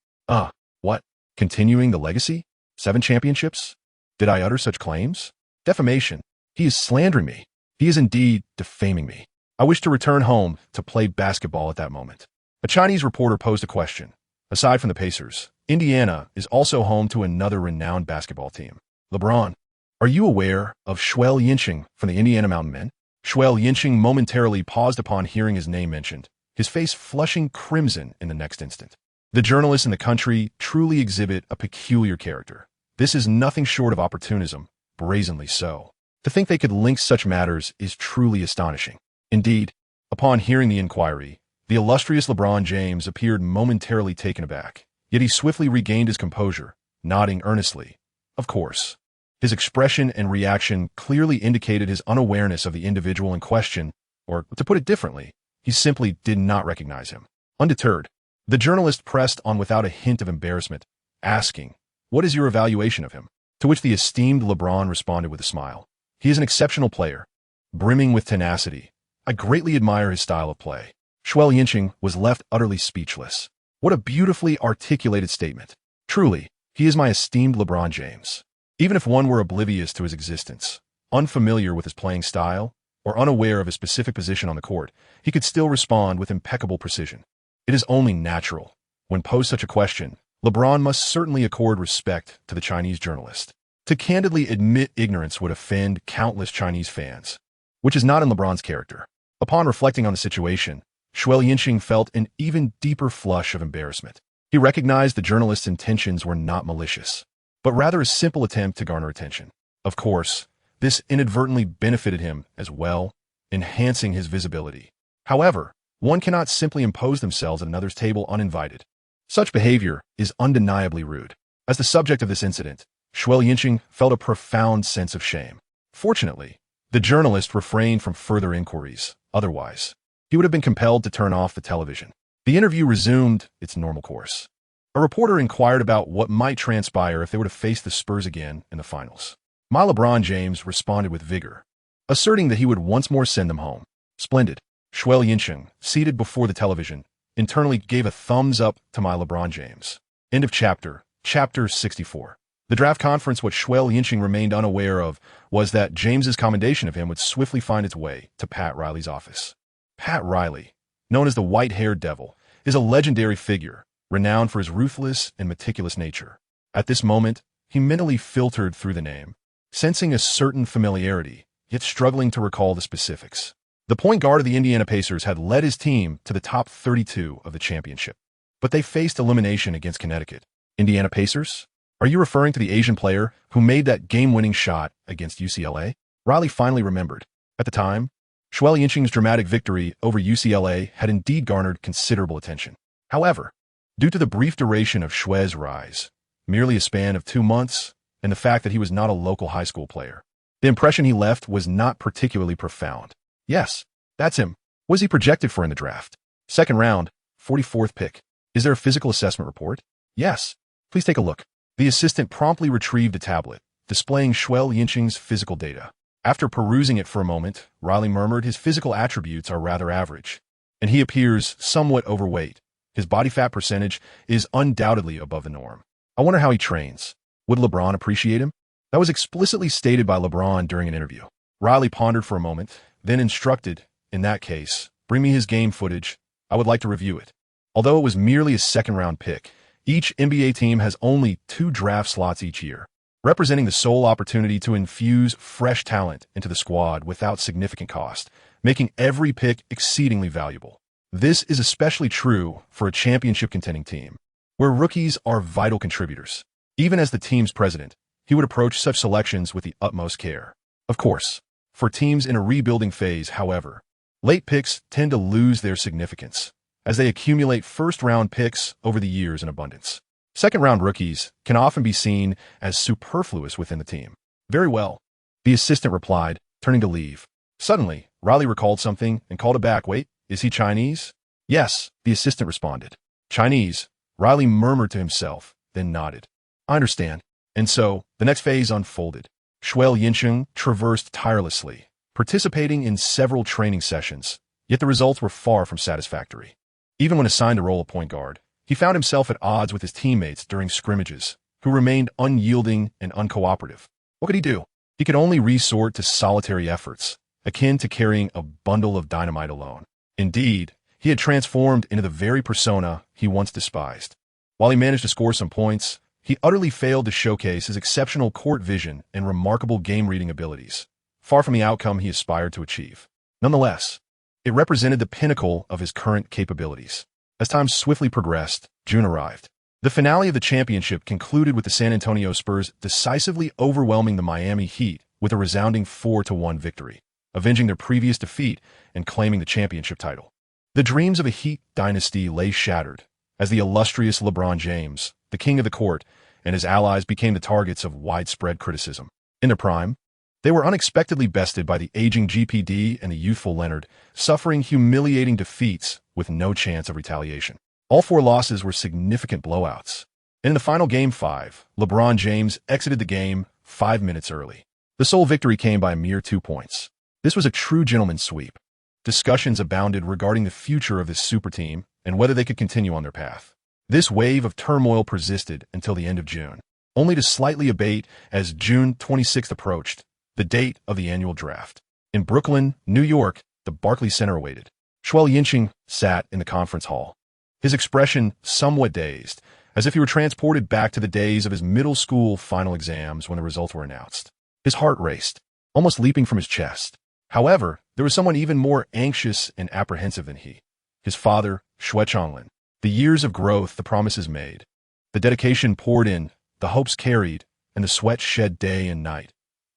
Speaker 1: What? Continuing the legacy? 7 championships? Did I utter such claims? Defamation. He is slandering me. He is indeed defaming me. I wish to return home to play basketball at that moment. A Chinese reporter posed a question. Aside from the Pacers, Indiana is also home to another renowned basketball team. LeBron, are you aware of Xue Liancheng from the Indiana Mountain Men? Xue Liancheng momentarily paused upon hearing his name mentioned, his face flushing crimson in the next instant. The journalists in the country truly exhibit a peculiar character. This is nothing short of opportunism, brazenly so. To think they could link such matters is truly astonishing. Indeed, upon hearing the inquiry, the illustrious LeBron James appeared momentarily taken aback, yet he swiftly regained his composure, nodding earnestly. Of course. His expression and reaction clearly indicated his unawareness of the individual in question, or, to put it differently, he simply did not recognize him. Undeterred, the journalist pressed on without a hint of embarrassment, asking, "What is your evaluation of him?" To which the esteemed LeBron responded with a smile. "He is an exceptional player, brimming with tenacity. I greatly admire his style of play." Xue Liancheng was left utterly speechless. What a beautifully articulated statement. Truly, he is my esteemed LeBron James. Even if one were oblivious to his existence, unfamiliar with his playing style, or unaware of his specific position on the court, he could still respond with impeccable precision. It is only natural. When posed such a question, LeBron must certainly accord respect to the Chinese journalist. To candidly admit ignorance would offend countless Chinese fans, which is not in LeBron's character. Upon reflecting on the situation, Xue Liancheng felt an even deeper flush of embarrassment. He recognized the journalist's intentions were not malicious, but rather a simple attempt to garner attention. Of course, this inadvertently benefited him as well, enhancing his visibility. However, one cannot simply impose themselves at another's table uninvited. Such behavior is undeniably rude. As the subject of this incident, Xue Liancheng felt a profound sense of shame. Fortunately, the journalist refrained from further inquiries. Otherwise, he would have been compelled to turn off the television. The interview resumed its normal course. A reporter inquired about what might transpire if they were to face the Spurs again in the finals. My LeBron James responded with vigor, asserting that he would once more send them home. Splendid. Xue Liancheng, seated before the television, internally gave a thumbs up to my LeBron James. End of chapter. Chapter 64. The draft conference, what Xue Liancheng remained unaware of was that James's commendation of him would swiftly find its way to Pat Riley's office. Pat Riley, known as the White-Haired Devil, is a legendary figure, renowned for his ruthless and meticulous nature. At this moment, he mentally filtered through the name, sensing a certain familiarity, yet struggling to recall the specifics. The point guard of the Indiana Pacers had led his team to the top 32 of the championship, but they faced elimination against Connecticut. Indiana Pacers? Are you referring to the Asian player who made that game-winning shot against UCLA? Riley finally remembered. At the time, Xue Liancheng's dramatic victory over UCLA had indeed garnered considerable attention. However, due to the brief duration of Xue's rise, merely a span of 2 months, and the fact that he was not a local high school player, the impression he left was not particularly profound. Yes, that's him. Was he projected for in the draft? Second round, 44th pick. Is there a physical assessment report? Yes. Please take a look. The assistant promptly retrieved a tablet, displaying Xue Liancheng's physical data. After perusing it for a moment, Riley murmured his physical attributes are rather average, and he appears somewhat overweight. His body fat percentage is undoubtedly above the norm. I wonder how he trains. Would LeBron appreciate him? That was explicitly stated by LeBron during an interview. Riley pondered for a moment, then instructed, in that case, bring me his game footage. I would like to review it. Although it was merely a second-round pick, each NBA team has only 2 draft slots each year, representing the sole opportunity to infuse fresh talent into the squad without significant cost, making every pick exceedingly valuable. This is especially true for a championship-contending team, where rookies are vital contributors. Even as the team's president, he would approach such selections with the utmost care. Of course, for teams in a rebuilding phase, however, late picks tend to lose their significance, as they accumulate first-round picks over the years in abundance. Second-round rookies can often be seen as superfluous within the team. Very well, the assistant replied, turning to leave. Suddenly, Riley recalled something and called it back. Wait, is he Chinese? Yes, the assistant responded. Chinese, Riley murmured to himself, then nodded. I understand. And so, the next phase unfolded. Xue Liancheng traversed tirelessly, participating in several training sessions, yet the results were far from satisfactory. Even when assigned the role of point guard, he found himself at odds with his teammates during scrimmages, who remained unyielding and uncooperative. What could he do? He could only resort to solitary efforts, akin to carrying a bundle of dynamite alone. Indeed, he had transformed into the very persona he once despised. While he managed to score some points, he utterly failed to showcase his exceptional court vision and remarkable game-reading abilities, far from the outcome he aspired to achieve. Nonetheless, it represented the pinnacle of his current capabilities. As time swiftly progressed, June arrived. The finale of the championship concluded with the San Antonio Spurs decisively overwhelming the Miami Heat with a resounding 4-1 victory, avenging their previous defeat and claiming the championship title. The dreams of a Heat dynasty lay shattered, as the illustrious LeBron James, the king of the court, and his allies became the targets of widespread criticism. In their prime, they were unexpectedly bested by the aging GPD and the youthful Leonard, suffering humiliating defeats with no chance of retaliation. All 4 losses were significant blowouts. And in the final Game 5, LeBron James exited the game 5 minutes early. The sole victory came by a mere 2 points. This was a true gentleman's sweep. Discussions abounded regarding the future of this super team and whether they could continue on their path. This wave of turmoil persisted until the end of June, only to slightly abate as June 26th approached, the date of the annual draft. In Brooklyn, New York, the Barclays Center awaited. Xue Liancheng sat in the conference hall, his expression somewhat dazed, as if he were transported back to the days of his middle school final exams when the results were announced. His heart raced, almost leaping from his chest. However, there was someone even more anxious and apprehensive than he. His father, Xue Liancheng. The years of growth, the promises made, the dedication poured in, the hopes carried, and the sweat shed day and night.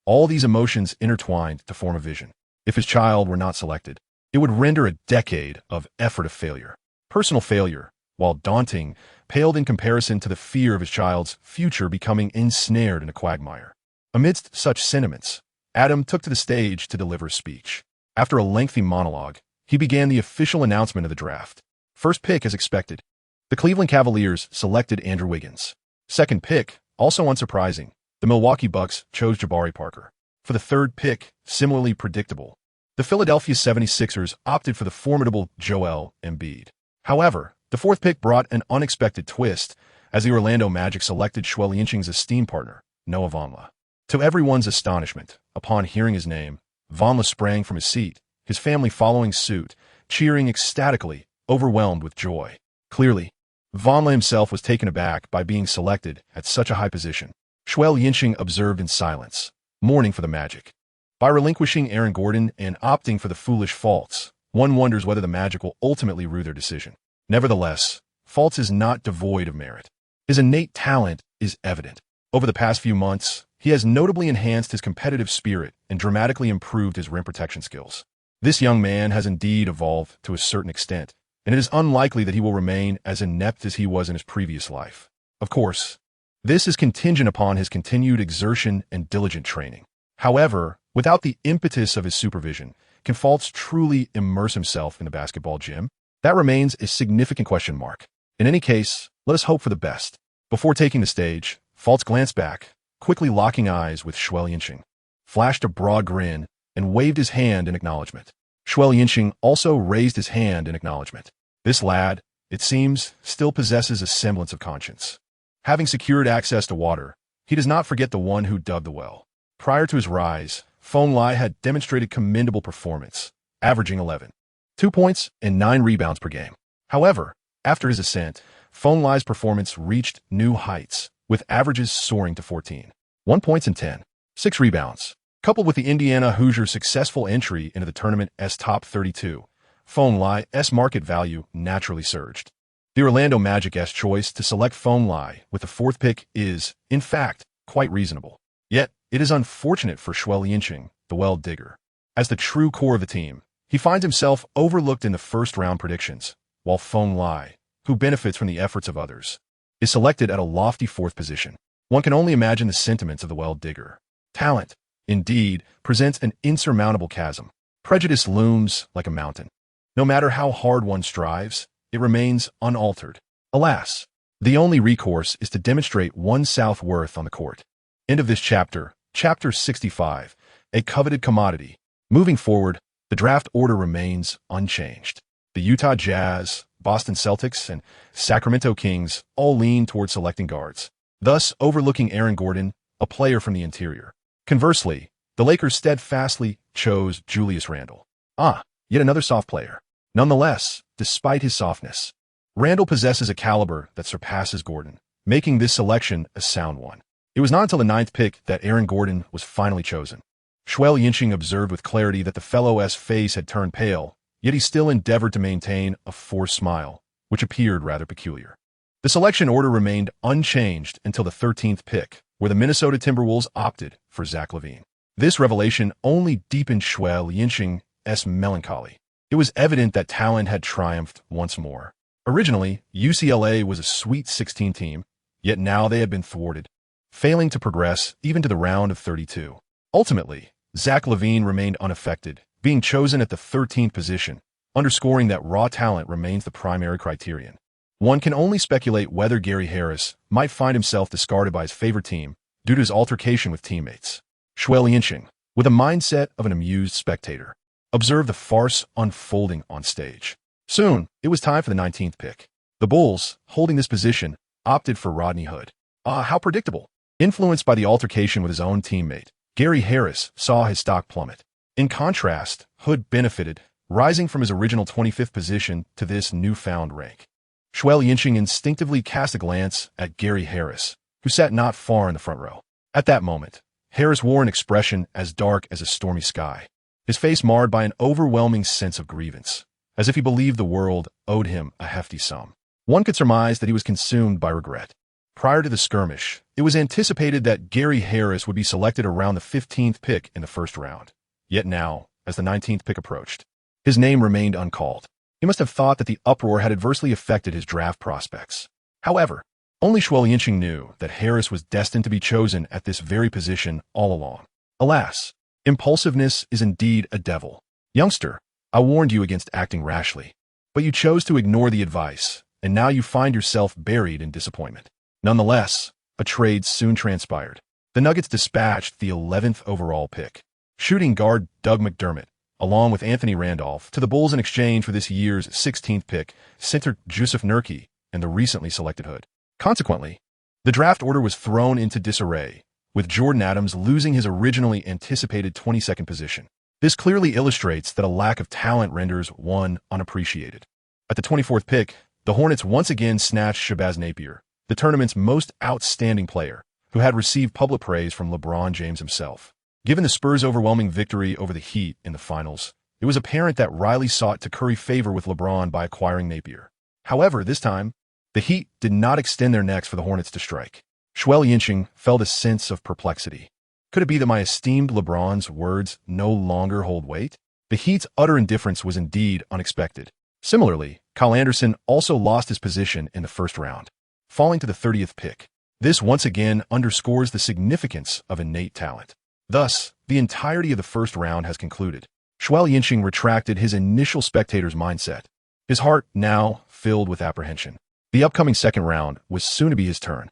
Speaker 1: All these emotions intertwined to form a vision. If his child were not selected, it would render a decade of effort a failure. Personal failure, while daunting, paled in comparison to the fear of his child's future becoming ensnared in a quagmire. Amidst such sentiments, Adam took to the stage to deliver a speech. After a lengthy monologue, he began the official announcement of the draft. First pick as expected. The Cleveland Cavaliers selected Andrew Wiggins. Second pick, also unsurprising, the Milwaukee Bucks chose Jabari Parker. For the third pick, similarly predictable, the Philadelphia 76ers opted for the formidable Joel Embiid. However, the fourth pick brought an unexpected twist as the Orlando Magic selected Xue Liancheng's esteemed partner, Noah Vonleh. To everyone's astonishment, upon hearing his name, Vonleh sprang from his seat, his family following suit, cheering ecstatically, overwhelmed with joy. Clearly, Vonleh himself was taken aback by being selected at such a high position. Xue Liancheng observed in silence, mourning for the Magic. By relinquishing Aaron Gordon and opting for the foolish Fultz, one wonders whether the Magic will ultimately rue their decision. Nevertheless, Fultz is not devoid of merit. His innate talent is evident. Over the past few months, he has notably enhanced his competitive spirit and dramatically improved his rim protection skills. This young man has indeed evolved to a certain extent, and it is unlikely that he will remain as inept as he was in his previous life. Of course, this is contingent upon his continued exertion and diligent training. However, without the impetus of his supervision, can Fultz truly immerse himself in the basketball gym? That remains a significant question mark. In any case, let us hope for the best. Before taking the stage, Fultz glanced back, quickly locking eyes with Xue Liancheng, flashed a broad grin, and waved his hand in acknowledgement. Xue Liancheng also raised his hand in acknowledgement. This lad, it seems, still possesses a semblance of conscience. Having secured access to water, he does not forget the one who dug the well. Prior to his rise, Vonleh had demonstrated commendable performance, averaging 11.2 points and 9 rebounds per game. However, after his ascent, Vonleh's performance reached new heights, with averages soaring to 14.1 points and 10.6 rebounds. Coupled with the Indiana Hoosiers' successful entry into the tournament's top 32, Vonleh's market value naturally surged. The Orlando Magic's choice to select Vonleh with the fourth pick is, in fact, quite reasonable. Yet, it is unfortunate for Xue Liancheng, the well digger. As the true core of the team, he finds himself overlooked in the first-round predictions, while Vonleh, who benefits from the efforts of others, is selected at a lofty fourth position. One can only imagine the sentiments of the well digger. Talent, indeed, presents an insurmountable chasm. Prejudice looms like a mountain. No matter how hard one strives, it remains unaltered. Alas, the only recourse is to demonstrate one's self-worth on the court. End of this chapter, Chapter 65, a coveted commodity. Moving forward, the draft order remains unchanged. The Utah Jazz, Boston Celtics, and Sacramento Kings all lean toward selecting guards, thus overlooking Aaron Gordon, a player from the interior. Conversely, the Lakers steadfastly chose Julius Randle. Yet another soft player. Nonetheless, despite his softness, Randle possesses a caliber that surpasses Gordon, making this selection a sound one. It was not until the 9th pick that Aaron Gordon was finally chosen. Xue Liancheng observed with clarity that the fellow's face had turned pale, yet he still endeavored to maintain a forced smile, which appeared rather peculiar. The selection order remained unchanged until the 13th pick, where the Minnesota Timberwolves opted for Zach LaVine. This revelation only deepened Xue Liancheng's melancholy. It was evident that talent had triumphed once more. Originally, UCLA was a Sweet 16 team, yet now they had been thwarted, failing to progress even to the round of 32. Ultimately, Zach LaVine remained unaffected, being chosen at the 13th position, underscoring that raw talent remains the primary criterion. One can only speculate whether Gary Harris might find himself discarded by his favorite team due to his altercation with teammates. Xue Liancheng, with a mindset of an amused spectator, observed the farce unfolding on stage. Soon, it was time for the 19th pick. The Bulls, holding this position, opted for Rodney Hood. How predictable. Influenced by the altercation with his own teammate, Gary Harris saw his stock plummet. In contrast, Hood benefited, rising from his original 25th position to this newfound rank. Xue Liancheng instinctively cast a glance at Gary Harris, who sat not far in the front row. At that moment, Harris wore an expression as dark as a stormy sky, his face marred by an overwhelming sense of grievance, as if he believed the world owed him a hefty sum. One could surmise that he was consumed by regret. Prior to the skirmish, it was anticipated that Gary Harris would be selected around the 15th pick in the first round. Yet now, as the 19th pick approached, his name remained uncalled. He must have thought that the uproar had adversely affected his draft prospects. However, only Xue Liancheng knew that Harris was destined to be chosen at this very position all along. Alas, impulsiveness is indeed a devil. Youngster, I warned you against acting rashly. But you chose to ignore the advice, and now you find yourself buried in disappointment. Nonetheless, a trade soon transpired. The Nuggets dispatched the 11th overall pick, shooting guard Doug McDermott, along with Anthony Randolph, to the Bulls in exchange for this year's 16th pick, center Jusuf Nurkic, and the recently selected Hood. Consequently, the draft order was thrown into disarray, with Jordan Adams losing his originally anticipated 22nd position. This clearly illustrates that a lack of talent renders one unappreciated. At the 24th pick, the Hornets once again snatched Shabazz Napier, the tournament's most outstanding player, who had received public praise from LeBron James himself. Given the Spurs' overwhelming victory over the Heat in the finals, it was apparent that Riley sought to curry favor with LeBron by acquiring Napier. However, this time, the Heat did not extend their necks for the Hornets to strike. Xue Liancheng felt a sense of perplexity. Could it be that my esteemed LeBron's words no longer hold weight? The Heat's utter indifference was indeed unexpected. Similarly, Kyle Anderson also lost his position in the first round, falling to the 30th pick. This once again underscores the significance of innate talent. Thus, the entirety of the first round has concluded. Xue Liancheng retracted his initial spectator's mindset, his heart now filled with apprehension. The upcoming second round was soon to be his turn.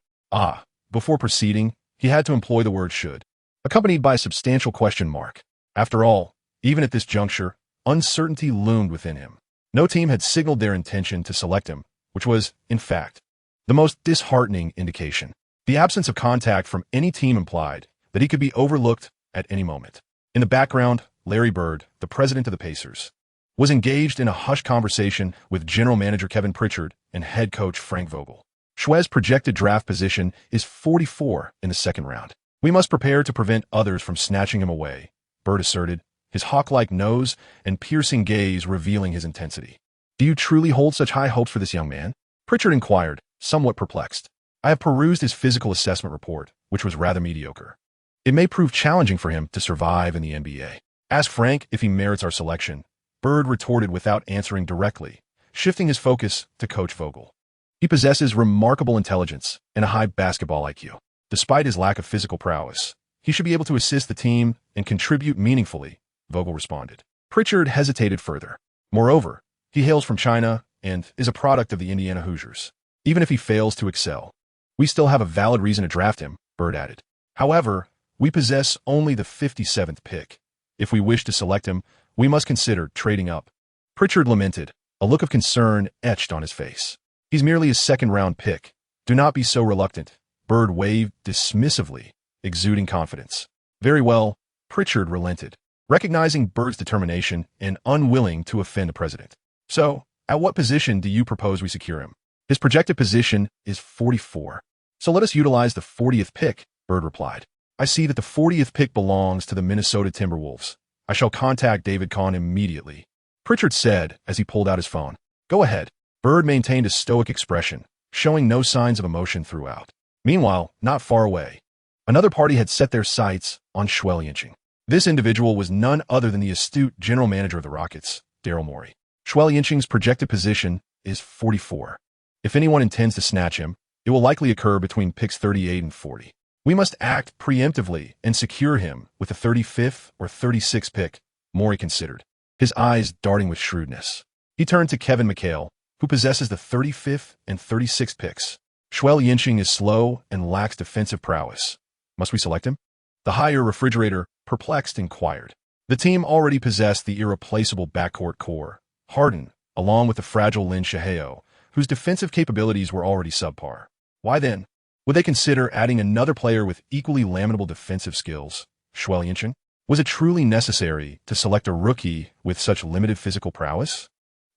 Speaker 1: Before proceeding, he had to employ the word should, accompanied by a substantial question mark. After all, even at this juncture, uncertainty loomed within him. No team had signaled their intention to select him, which was, in fact, the most disheartening indication. The absence of contact from any team implied that he could be overlooked at any moment. In the background, Larry Bird, the president of the Pacers, was engaged in a hushed conversation with general manager Kevin Pritchard and head coach Frank Vogel. Xue's projected draft position is 44 in the second round. We must prepare to prevent others from snatching him away, Bird asserted, his hawk-like nose and piercing gaze revealing his intensity. Do you truly hold such high hopes for this young man? Pritchard inquired, somewhat perplexed. I have perused his physical assessment report, which was rather mediocre. It may prove challenging for him to survive in the NBA. Ask Frank if he merits our selection, Bird retorted without answering directly, shifting his focus to Coach Vogel. He possesses remarkable intelligence and a high basketball IQ. Despite his lack of physical prowess, he should be able to assist the team and contribute meaningfully, Vogel responded. Pritchard hesitated further. Moreover, he hails from China and is a product of the Indiana Hoosiers. Even if he fails to excel, we still have a valid reason to draft him, Bird added. However, we possess only the 57th pick. If we wish to select him, we must consider trading up. Pritchard lamented, a look of concern etched on his face. He's merely a second-round pick. Do not be so reluctant. Bird waved dismissively, exuding confidence. Very well, Pritchard relented, recognizing Bird's determination and unwilling to offend the president. So, at what position do you propose we secure him? His projected position is 44. So let us utilize the 40th pick, Bird replied. I see that the 40th pick belongs to the Minnesota Timberwolves. I shall contact David Kahn immediately, Pritchard said as he pulled out his phone. Go ahead. Bird maintained a stoic expression, showing no signs of emotion throughout. Meanwhile, not far away, another party had set their sights on Xue Liancheng. This individual was none other than the astute general manager of the Rockets, Daryl Morey. Xue Liancheng's projected position is 44. If anyone intends to snatch him, it will likely occur between picks 38 and 40. We must act preemptively and secure him with the 35th or 36th pick, Morey considered, his eyes darting with shrewdness. He turned to Kevin McHale, who possesses the 35th and 36th picks. Xue Liancheng is slow and lacks defensive prowess. Must we select him? The higher refrigerator, perplexed, inquired. The team already possessed the irreplaceable backcourt core, Harden, along with the fragile Lin Shaheo, whose defensive capabilities were already subpar. Why then would they consider adding another player with equally lamentable defensive skills, Xue Liancheng? Was it truly necessary to select a rookie with such limited physical prowess?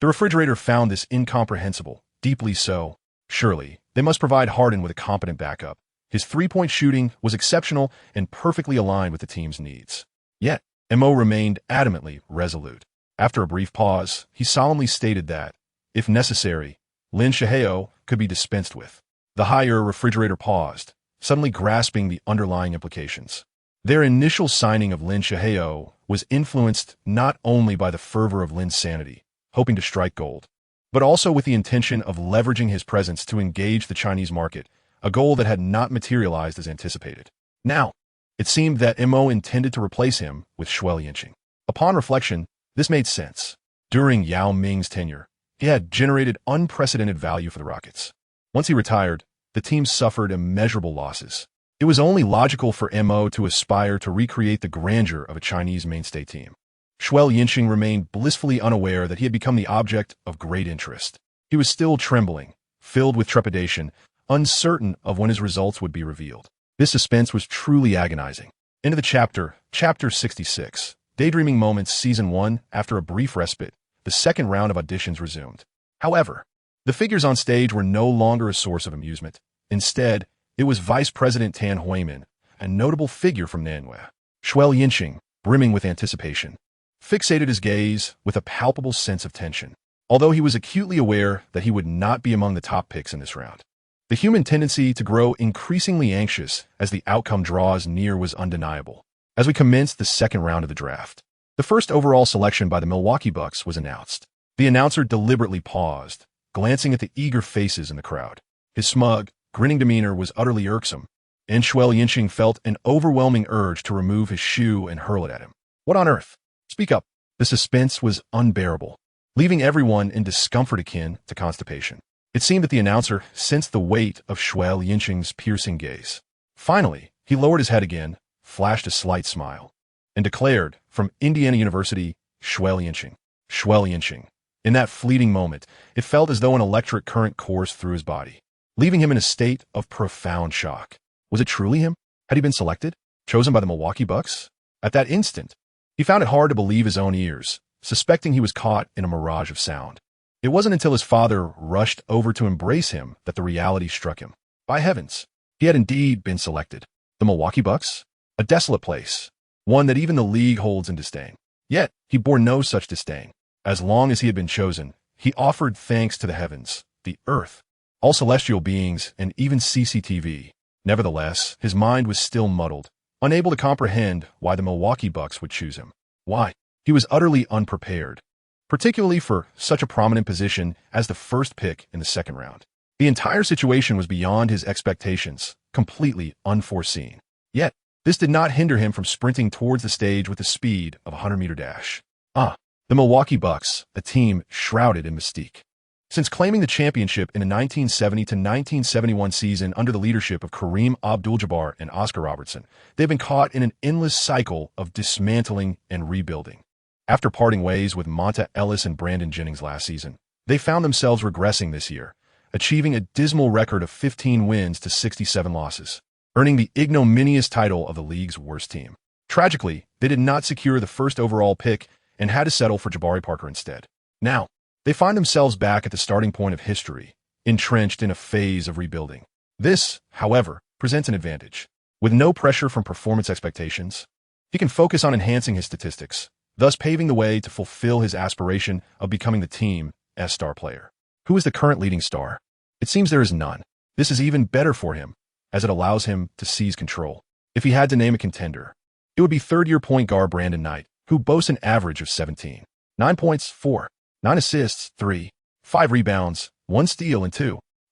Speaker 1: The refrigerator found this incomprehensible, deeply so. Surely, they must provide Harden with a competent backup. His three-point shooting was exceptional and perfectly aligned with the team's needs. Yet, Mo remained adamantly resolute. After a brief pause, he solemnly stated that, if necessary, Lin Shaheo could be dispensed with. The higher refrigerator paused, suddenly grasping the underlying implications. Their initial signing of Lin Shaheo was influenced not only by the fervor of Lin's sanity, hoping to strike gold, but also with the intention of leveraging his presence to engage the Chinese market, a goal that had not materialized as anticipated. Now, it seemed that Mo intended to replace him with Xue Liancheng. Upon reflection, this made sense. During Yao Ming's tenure, he had generated unprecedented value for the Rockets. Once he retired, the team suffered immeasurable losses. It was only logical for MO to aspire to recreate the grandeur of a Chinese mainstay team. Xue Liancheng remained blissfully unaware that he had become the object of great interest. He was still trembling, filled with trepidation, uncertain of when his results would be revealed. This suspense was truly agonizing. Into the Chapter 66. Daydreaming Moments Season 1. After a brief respite, the second round of auditions resumed. However, the figures on stage were no longer a source of amusement. Instead, it was Vice President Tan Huimin, a notable figure from Nanhua. Xue Liancheng, brimming with anticipation, fixated his gaze with a palpable sense of tension. Although he was acutely aware that he would not be among the top picks in this round, the human tendency to grow increasingly anxious as the outcome draws near was undeniable. As we commenced the second round of the draft, the first overall selection by the Milwaukee Bucks was announced. The announcer deliberately paused, glancing at the eager faces in the crowd. His smug, grinning demeanor was utterly irksome, and Xue Liancheng felt an overwhelming urge to remove his shoe and hurl it at him. What on earth? Speak up. The suspense was unbearable, leaving everyone in discomfort akin to constipation. It seemed that the announcer sensed the weight of Xue Liancheng's piercing gaze. Finally, he lowered his head again, flashed a slight smile, and declared, from Indiana University, Xue Liancheng. Xue Liancheng. In that fleeting moment, it felt as though an electric current coursed through his body, leaving him in a state of profound shock. Was it truly him? Had he been selected? Chosen by the Milwaukee Bucks? At that instant, he found it hard to believe his own ears, suspecting he was caught in a mirage of sound. It wasn't until his father rushed over to embrace him that the reality struck him. By heavens, he had indeed been selected. The Milwaukee Bucks? A desolate place, one that even the league holds in disdain. Yet, he bore no such disdain. As long as he had been chosen, he offered thanks to the heavens, the earth, all celestial beings, and even CCTV. Nevertheless, his mind was still muddled, unable to comprehend why the Milwaukee Bucks would choose him. Why? He was utterly unprepared, particularly for such a prominent position as the first pick in the second round. The entire situation was beyond his expectations, completely unforeseen. Yet, this did not hinder him from sprinting towards the stage with the speed of a 100-meter dash. The Milwaukee Bucks, a team shrouded in mystique. Since claiming the championship in the 1970 to 1971 season under the leadership of Kareem Abdul-Jabbar and Oscar Robertson, they've been caught in an endless cycle of dismantling and rebuilding. After parting ways with Monta Ellis and Brandon Jennings last season, they found themselves regressing this year, achieving a dismal record of 15 wins to 67 losses, earning the ignominious title of the league's worst team. Tragically, they did not secure the first overall pick and had to settle for Jabari Parker instead. Now, they find themselves back at the starting point of history, entrenched in a phase of rebuilding. This, however, presents an advantage. With no pressure from performance expectations, he can focus on enhancing his statistics, thus paving the way to fulfill his aspiration of becoming the team's star player. Who is the current leading star? It seems there is none. This is even better for him, as it allows him to seize control. If he had to name a contender, it would be third-year point guard Brandon Knight, who boasts an average of 17, 9 points, 4, 9 assists, 3, 5 rebounds, 1 steal, and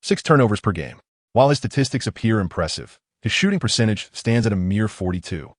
Speaker 1: 6 turnovers per game. While his statistics appear impressive, his shooting percentage stands at a mere 42,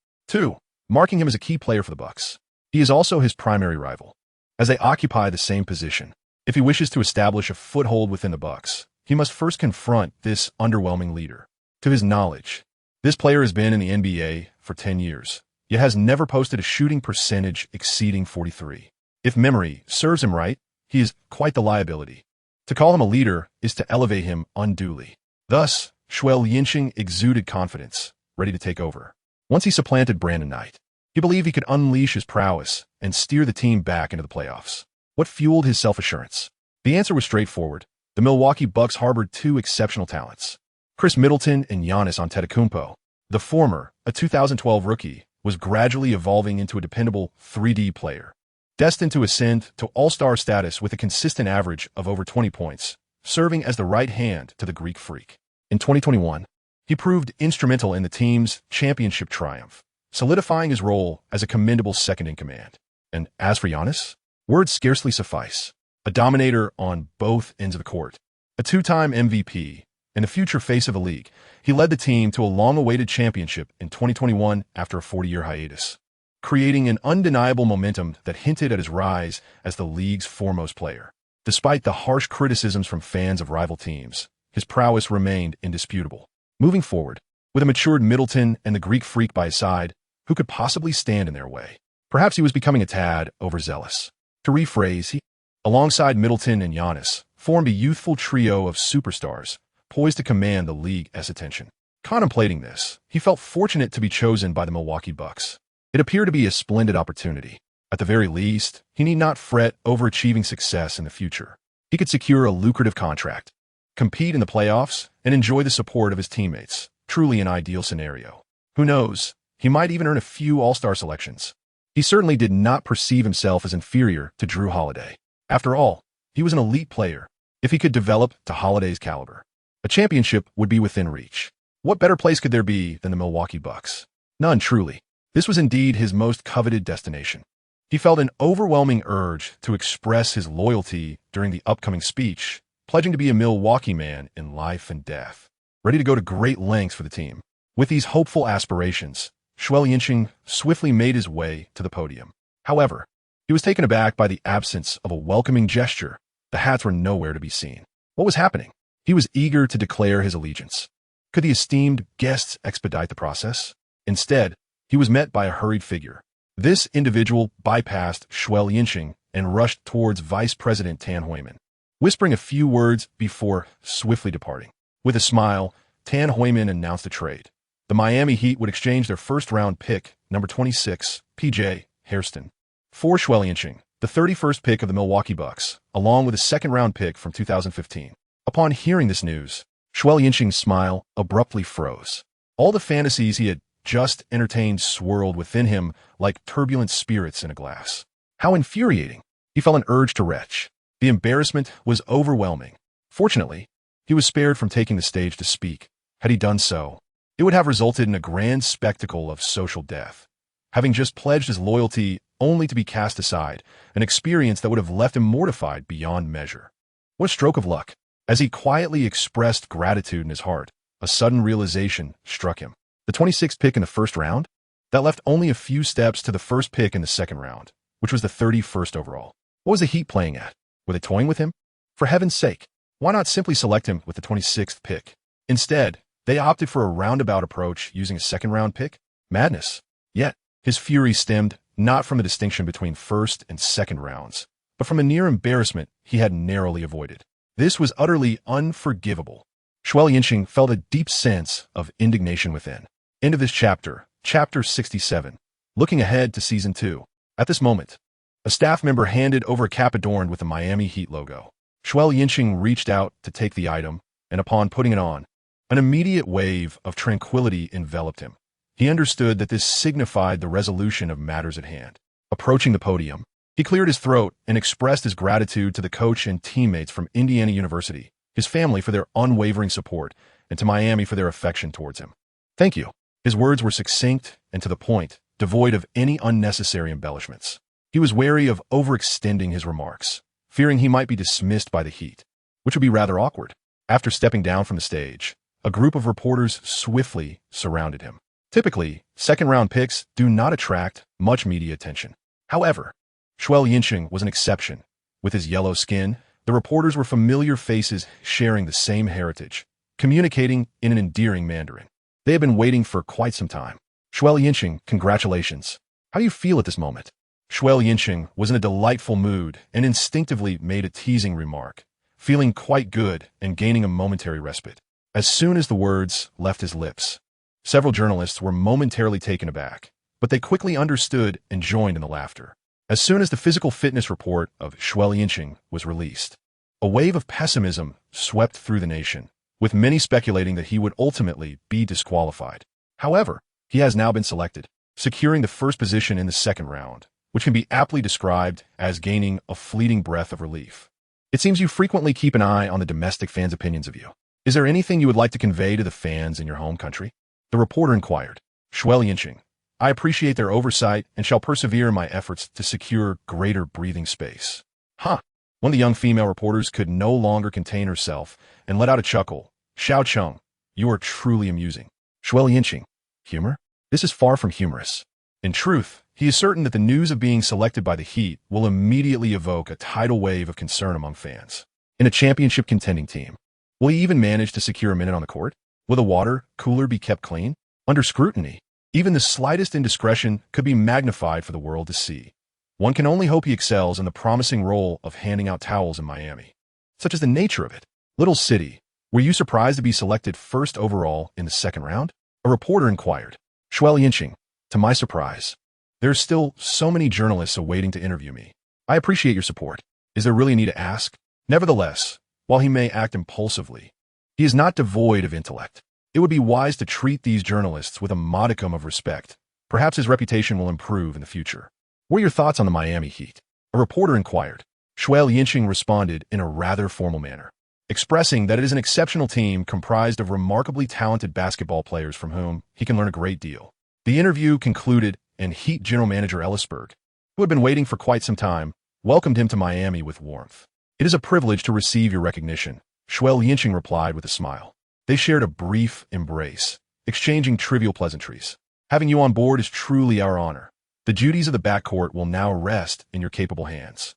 Speaker 1: marking him as a key player for the Bucks. He is also his primary rival, as they occupy the same position. If he wishes to establish a foothold within the Bucks, he must first confront this underwhelming leader. To his knowledge, this player has been in the NBA for 10 years, yet has never posted a shooting percentage exceeding 43. If memory serves him right, he is quite the liability. To call him a leader is to elevate him unduly. Thus, Xue Liancheng exuded confidence, ready to take over. Once he supplanted Brandon Knight, he believed he could unleash his prowess and steer the team back into the playoffs. What fueled his self-assurance? The answer was straightforward. The Milwaukee Bucks harbored two exceptional talents, Chris Middleton and Giannis Antetokounmpo. The former, a 2012 rookie, was gradually evolving into a dependable 3D player, destined to ascend to all-star status with a consistent average of over 20 points, serving as the right hand to the Greek Freak. In 2021, he proved instrumental in the team's championship triumph, solidifying his role as a commendable second-in-command. And as for Giannis, words scarcely suffice. A dominator on both ends of the court, a two-time MVP, and a future face of the league, he led the team to a long-awaited championship in 2021 after a 40-year hiatus. creating an undeniable momentum that hinted at his rise as the league's foremost player. Despite the harsh criticisms from fans of rival teams, his prowess remained indisputable. Moving forward, with a matured Middleton and the Greek freak by his side, who could possibly stand in their way? Perhaps he was becoming a tad overzealous. To rephrase, he, alongside Middleton and Giannis, formed a youthful trio of superstars, poised to command the league's attention. Contemplating this, he felt fortunate to be chosen by the Milwaukee Bucks. It appeared to be a splendid opportunity. At the very least, he need not fret over achieving success in the future. He could secure a lucrative contract, compete in the playoffs, and enjoy the support of his teammates. Truly an ideal scenario. Who knows, he might even earn a few All-Star selections. He certainly did not perceive himself as inferior to Jrue Holiday. After all, he was an elite player. If he could develop to Holiday's caliber, a championship would be within reach. What better place could there be than the Milwaukee Bucks? None, truly. This was indeed his most coveted destination. He felt an overwhelming urge to express his loyalty during the upcoming speech, pledging to be a Milwaukee man in life and death, ready to go to great lengths for the team. With these hopeful aspirations, Xue Liancheng swiftly made his way to the podium. However, he was taken aback by the absence of a welcoming gesture. The hats were nowhere to be seen. What was happening? He was eager to declare his allegiance. Could the esteemed guests expedite the process? Instead, he was met by a hurried figure. This individual bypassed Xue Liancheng and rushed towards Vice President Tan Huiman, whispering a few words before swiftly departing. With a smile, Tan Huiman announced a trade. The Miami Heat would exchange their first-round pick, number 26, P.J. Hairston, for Xue Liancheng, the 31st pick of the Milwaukee Bucks, along with a second-round pick from 2015. Upon hearing this news, Xue Liancheng's smile abruptly froze. All the fantasies he had just entertained swirled within him like turbulent spirits in a glass. How infuriating! He felt an urge to retch. The embarrassment was overwhelming. Fortunately, he was spared from taking the stage to speak. Had he done so, it would have resulted in a grand spectacle of social death. Having just pledged his loyalty only to be cast aside, an experience that would have left him mortified beyond measure. What a stroke of luck! As he quietly expressed gratitude in his heart, a sudden realization struck him. The 26th pick in the first round? That left only a few steps to the first pick in the second round, which was the 31st overall. What was the Heat playing at? Were they toying with him? For heaven's sake, why not simply select him with the 26th pick? Instead, they opted for a roundabout approach using a second-round pick? Madness. Yet, his fury stemmed not from the distinction between first and second rounds, but from a near embarrassment he had narrowly avoided. This was utterly unforgivable. Xue Liancheng felt a deep sense of indignation within. End of this chapter, Chapter 67. Looking ahead to Season 2. At this moment, a staff member handed over a cap adorned with the Miami Heat logo. Xue Liancheng reached out to take the item, and upon putting it on, an immediate wave of tranquility enveloped him. He understood that this signified the resolution of matters at hand. Approaching the podium, he cleared his throat and expressed his gratitude to the coach and teammates from Indiana University, his family for their unwavering support, and to Miami for their affection towards him. Thank you. His words were succinct and to the point, devoid of any unnecessary embellishments. He was wary of overextending his remarks, fearing he might be dismissed by the Heat, which would be rather awkward. After stepping down from the stage, a group of reporters swiftly surrounded him. Typically, second-round picks do not attract much media attention. However, Xue Liancheng was an exception. With his yellow skin, the reporters were familiar faces sharing the same heritage, communicating in an endearing Mandarin. They had been waiting for quite some time. Xue Liancheng, congratulations. How do you feel at this moment? Xue Liancheng was in a delightful mood and instinctively made a teasing remark, feeling quite good and gaining a momentary respite. As soon as the words left his lips, several journalists were momentarily taken aback, but they quickly understood and joined in the laughter. As soon as the physical fitness report of Xue Liancheng was released, a wave of pessimism swept through the nation, with many speculating that he would ultimately be disqualified. However, he has now been selected, securing the first position in the second round, which can be aptly described as gaining a fleeting breath of relief. It seems you frequently keep an eye on the domestic fans' opinions of you. Is there anything you would like to convey to the fans in your home country? The reporter inquired. Xue Liancheng, I appreciate their oversight and shall persevere in my efforts to secure greater breathing space. Huh. One of the young female reporters could no longer contain herself and let out a chuckle. Xiao Cheng, you are truly amusing. Xue Liancheng, humor? This is far from humorous. In truth, he is certain that the news of being selected by the Heat will immediately evoke a tidal wave of concern among fans. In a championship contending team, will he even manage to secure a minute on the court? Will the water cooler be kept clean? Under scrutiny, even the slightest indiscretion could be magnified for the world to see. One can only hope he excels in the promising role of handing out towels in Miami. Such is the nature of it. Little city, were you surprised to be selected first overall in the second round? A reporter inquired. Xue Liancheng, to my surprise. There's still so many journalists awaiting to interview me. I appreciate your support. Is there really a need to ask? Nevertheless, while he may act impulsively, he is not devoid of intellect. It would be wise to treat these journalists with a modicum of respect. Perhaps his reputation will improve in the future. What are your thoughts on the Miami Heat? A reporter inquired. Xue Liancheng responded in a rather formal manner, expressing that it is an exceptional team comprised of remarkably talented basketball players from whom he can learn a great deal. The interview concluded, and Heat general manager Ellisberg, who had been waiting for quite some time, welcomed him to Miami with warmth. It is a privilege to receive your recognition, Xue Liancheng replied with a smile. They shared a brief embrace, exchanging trivial pleasantries. Having you on board is truly our honor. The duties of the backcourt will now rest in your capable hands.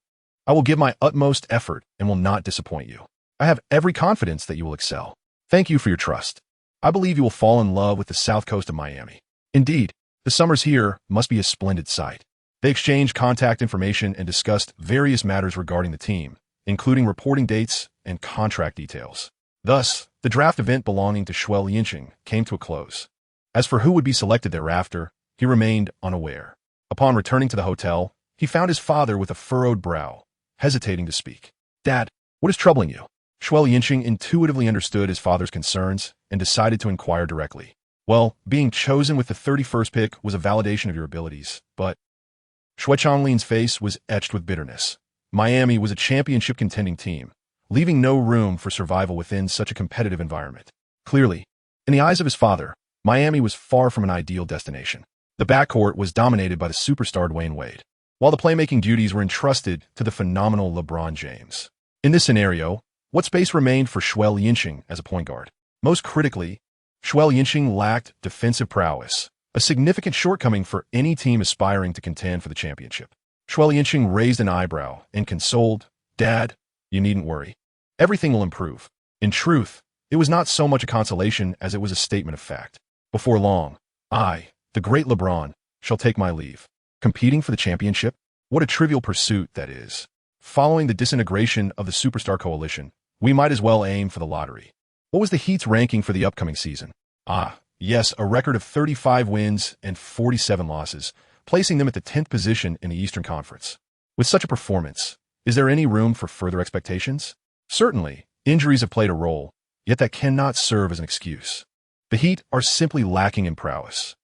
Speaker 1: I will give my utmost effort and will not disappoint you. I have every confidence that you will excel. Thank you for your trust. I believe you will fall in love with the south coast of Miami. Indeed, the summers here must be a splendid sight. They exchanged contact information and discussed various matters regarding the team, including reporting dates and contract details. Thus, the draft event belonging to Xue Liancheng came to a close. As for who would be selected thereafter, he remained unaware. Upon returning to the hotel, he found his father with a furrowed brow, hesitating to speak. Dad, what is troubling you? Xue Liancheng intuitively understood his father's concerns and decided to inquire directly. Well, being chosen with the 31st pick was a validation of your abilities, but Xue Changlin's face was etched with bitterness. Miami was a championship contending team, leaving no room for survival within such a competitive environment. Clearly, in the eyes of his father, Miami was far from an ideal destination. The backcourt was dominated by the superstar Dwayne Wade, while the playmaking duties were entrusted to the phenomenal LeBron James. In this scenario, what space remained for Xue Liancheng as a point guard? Most critically, Xue Liancheng lacked defensive prowess, a significant shortcoming for any team aspiring to contend for the championship. Xue Liancheng raised an eyebrow and consoled, Dad, you needn't worry. Everything will improve. In truth, it was not so much a consolation as it was a statement of fact. Before long, I, the great LeBron, shall take my leave. Competing for the championship? What a trivial pursuit that is. Following the disintegration of the Superstar Coalition, we might as well aim for the lottery. What was the Heat's ranking for the upcoming season? Yes, a record of 35 wins and 47 losses, placing them at the 10th position in the Eastern Conference. With such a performance, is there any room for further expectations? Certainly, injuries have played a role, yet that cannot serve as an excuse. The Heat are simply lacking in prowess.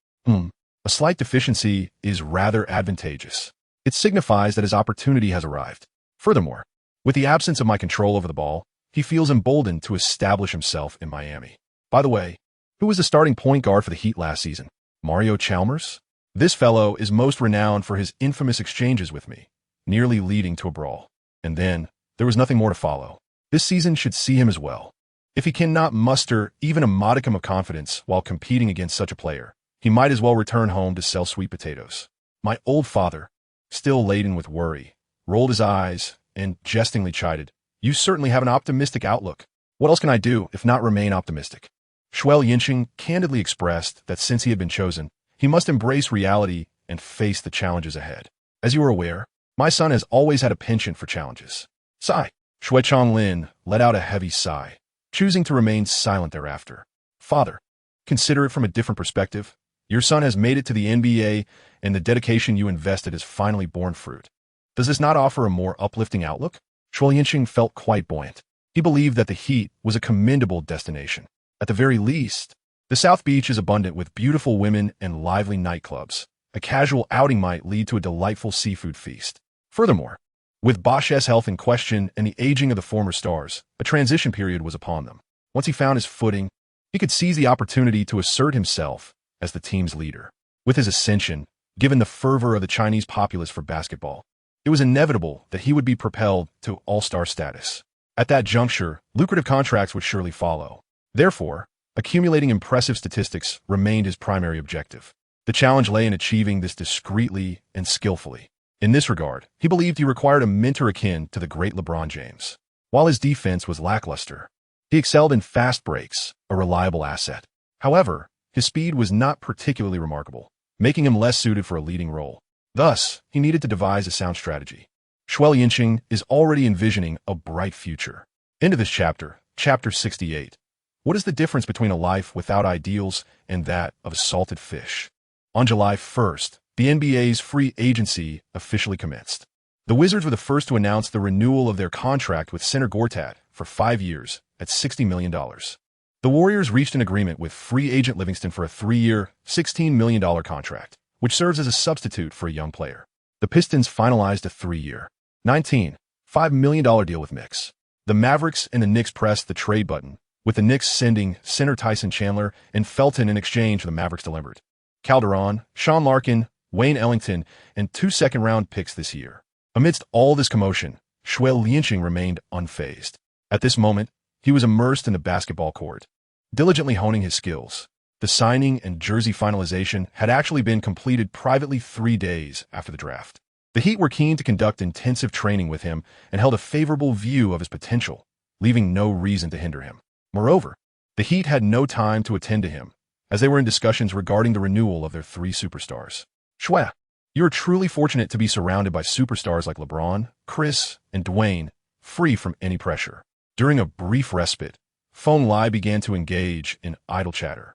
Speaker 1: A slight deficiency is rather advantageous. It signifies that his opportunity has arrived. Furthermore, with the absence of my control over the ball, he feels emboldened to establish himself in Miami. By the way, who was the starting point guard for the Heat last season? Mario Chalmers? This fellow is most renowned for his infamous exchanges with me, nearly leading to a brawl. And then, there was nothing more to follow. This season should see him as well. If he cannot muster even a modicum of confidence while competing against such a player, he might as well return home to sell sweet potatoes. My old father, still laden with worry, rolled his eyes and jestingly chided, You certainly have an optimistic outlook. What else can I do if not remain optimistic? Xue Liancheng candidly expressed that since he had been chosen, he must embrace reality and face the challenges ahead. As you are aware, my son has always had a penchant for challenges. Sigh. Xue Changlin let out a heavy sigh, choosing to remain silent thereafter. Father, consider it from a different perspective. Your son has made it to the NBA, and the dedication you invested has finally borne fruit. Does this not offer a more uplifting outlook? Xue Liancheng felt quite buoyant. He believed that the Heat was a commendable destination. At the very least, the South Beach is abundant with beautiful women and lively nightclubs. A casual outing might lead to a delightful seafood feast. Furthermore, with Bosch's health in question and the aging of the former stars, a transition period was upon them. Once he found his footing, he could seize the opportunity to assert himself as the team's leader. With his ascension, given the fervor of the Chinese populace for basketball, it was inevitable that he would be propelled to all-star status. At that juncture, lucrative contracts would surely follow. Therefore, accumulating impressive statistics remained his primary objective. The challenge lay in achieving this discreetly and skillfully. In this regard, he believed he required a mentor akin to the great LeBron James. While his defense was lackluster, he excelled in fast breaks, a reliable asset. However, his speed was not particularly remarkable, making him less suited for a leading role. Thus, he needed to devise a sound strategy. Xue Liancheng is already envisioning a bright future. Into this chapter, Chapter 68. What is the difference between a life without ideals and that of a salted fish? On July 1st, the NBA's free agency officially commenced. The Wizards were the first to announce the renewal of their contract with center Gortat for 5 years at $60 million. The Warriors reached an agreement with free agent Livingston for a 3-year, $16 million contract, which serves as a substitute for a young player. The Pistons finalized a 3-year, $19.5 million deal with Knicks. The Mavericks and the Knicks pressed the trade button, with the Knicks sending center Tyson Chandler and Felton in exchange for the Mavericks delivered Calderon, Sean Larkin, Wayne Ellington, and 2 second-round picks this year. Amidst all this commotion, Xue Liancheng remained unfazed. At this moment, he was immersed in the basketball court, diligently honing his skills. The signing and jersey finalization had actually been completed privately 3 days after the draft. The Heat were keen to conduct intensive training with him and held a favorable view of his potential, leaving no reason to hinder him. Moreover, the Heat had no time to attend to him, as they were in discussions regarding the renewal of their 3 superstars. Xue, you are truly fortunate to be surrounded by superstars like LeBron, Chris, and Dwayne, free from any pressure. During a brief respite, Feng Lai began to engage in idle chatter.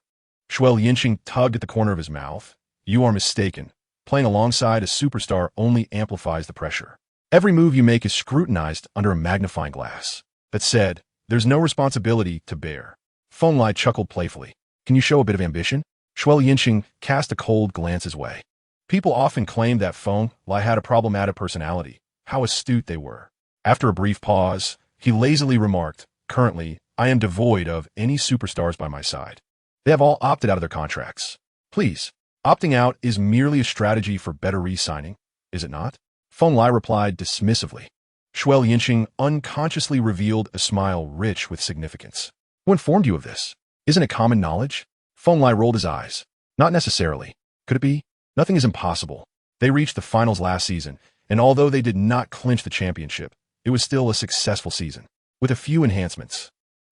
Speaker 1: Xue Liancheng tugged at the corner of his mouth. You are mistaken. Playing alongside a superstar only amplifies the pressure. Every move you make is scrutinized under a magnifying glass. That said, there's no responsibility to bear. Feng Lai chuckled playfully. Can you show a bit of ambition? Xue Liancheng cast a cold glance his way. People often claimed that Feng Lai had a problematic personality. How astute they were. After a brief pause, he lazily remarked, currently, I am devoid of any superstars by my side. They have all opted out of their contracts. Please, opting out is merely a strategy for better re-signing, is it not? Feng Lai replied dismissively. Xue Liancheng unconsciously revealed a smile rich with significance. Who informed you of this? Isn't it common knowledge? Feng Lai rolled his eyes. Not necessarily. Could it be? Nothing is impossible. They reached the finals last season, and although they did not clinch the championship, it was still a successful season. With a few enhancements,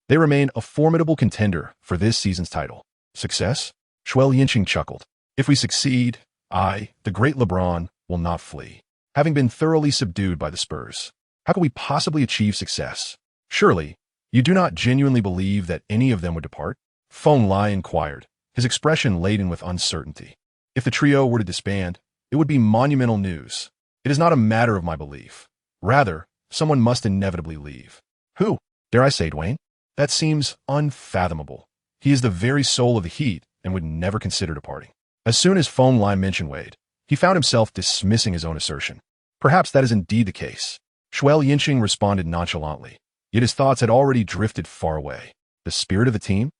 Speaker 1: they remain a formidable contender for this season's title. Success? Xue Liancheng chuckled. If we succeed, I, the great LeBron, will not flee. Having been thoroughly subdued by the Spurs, how could we possibly achieve success? Surely, you do not genuinely believe that any of them would depart? Feng Lai inquired, his expression laden with uncertainty. If the trio were to disband, it would be monumental news. It is not a matter of my belief. Rather, someone must inevitably leave. Who? Dare I say Dwayne? That seems unfathomable. He is the very soul of the Heat and would never consider departing. As soon as Feng Lai mentioned Wade, he found himself dismissing his own assertion. Perhaps that is indeed the case. Xue Liancheng responded nonchalantly, yet his thoughts had already drifted far away. The spirit of the team?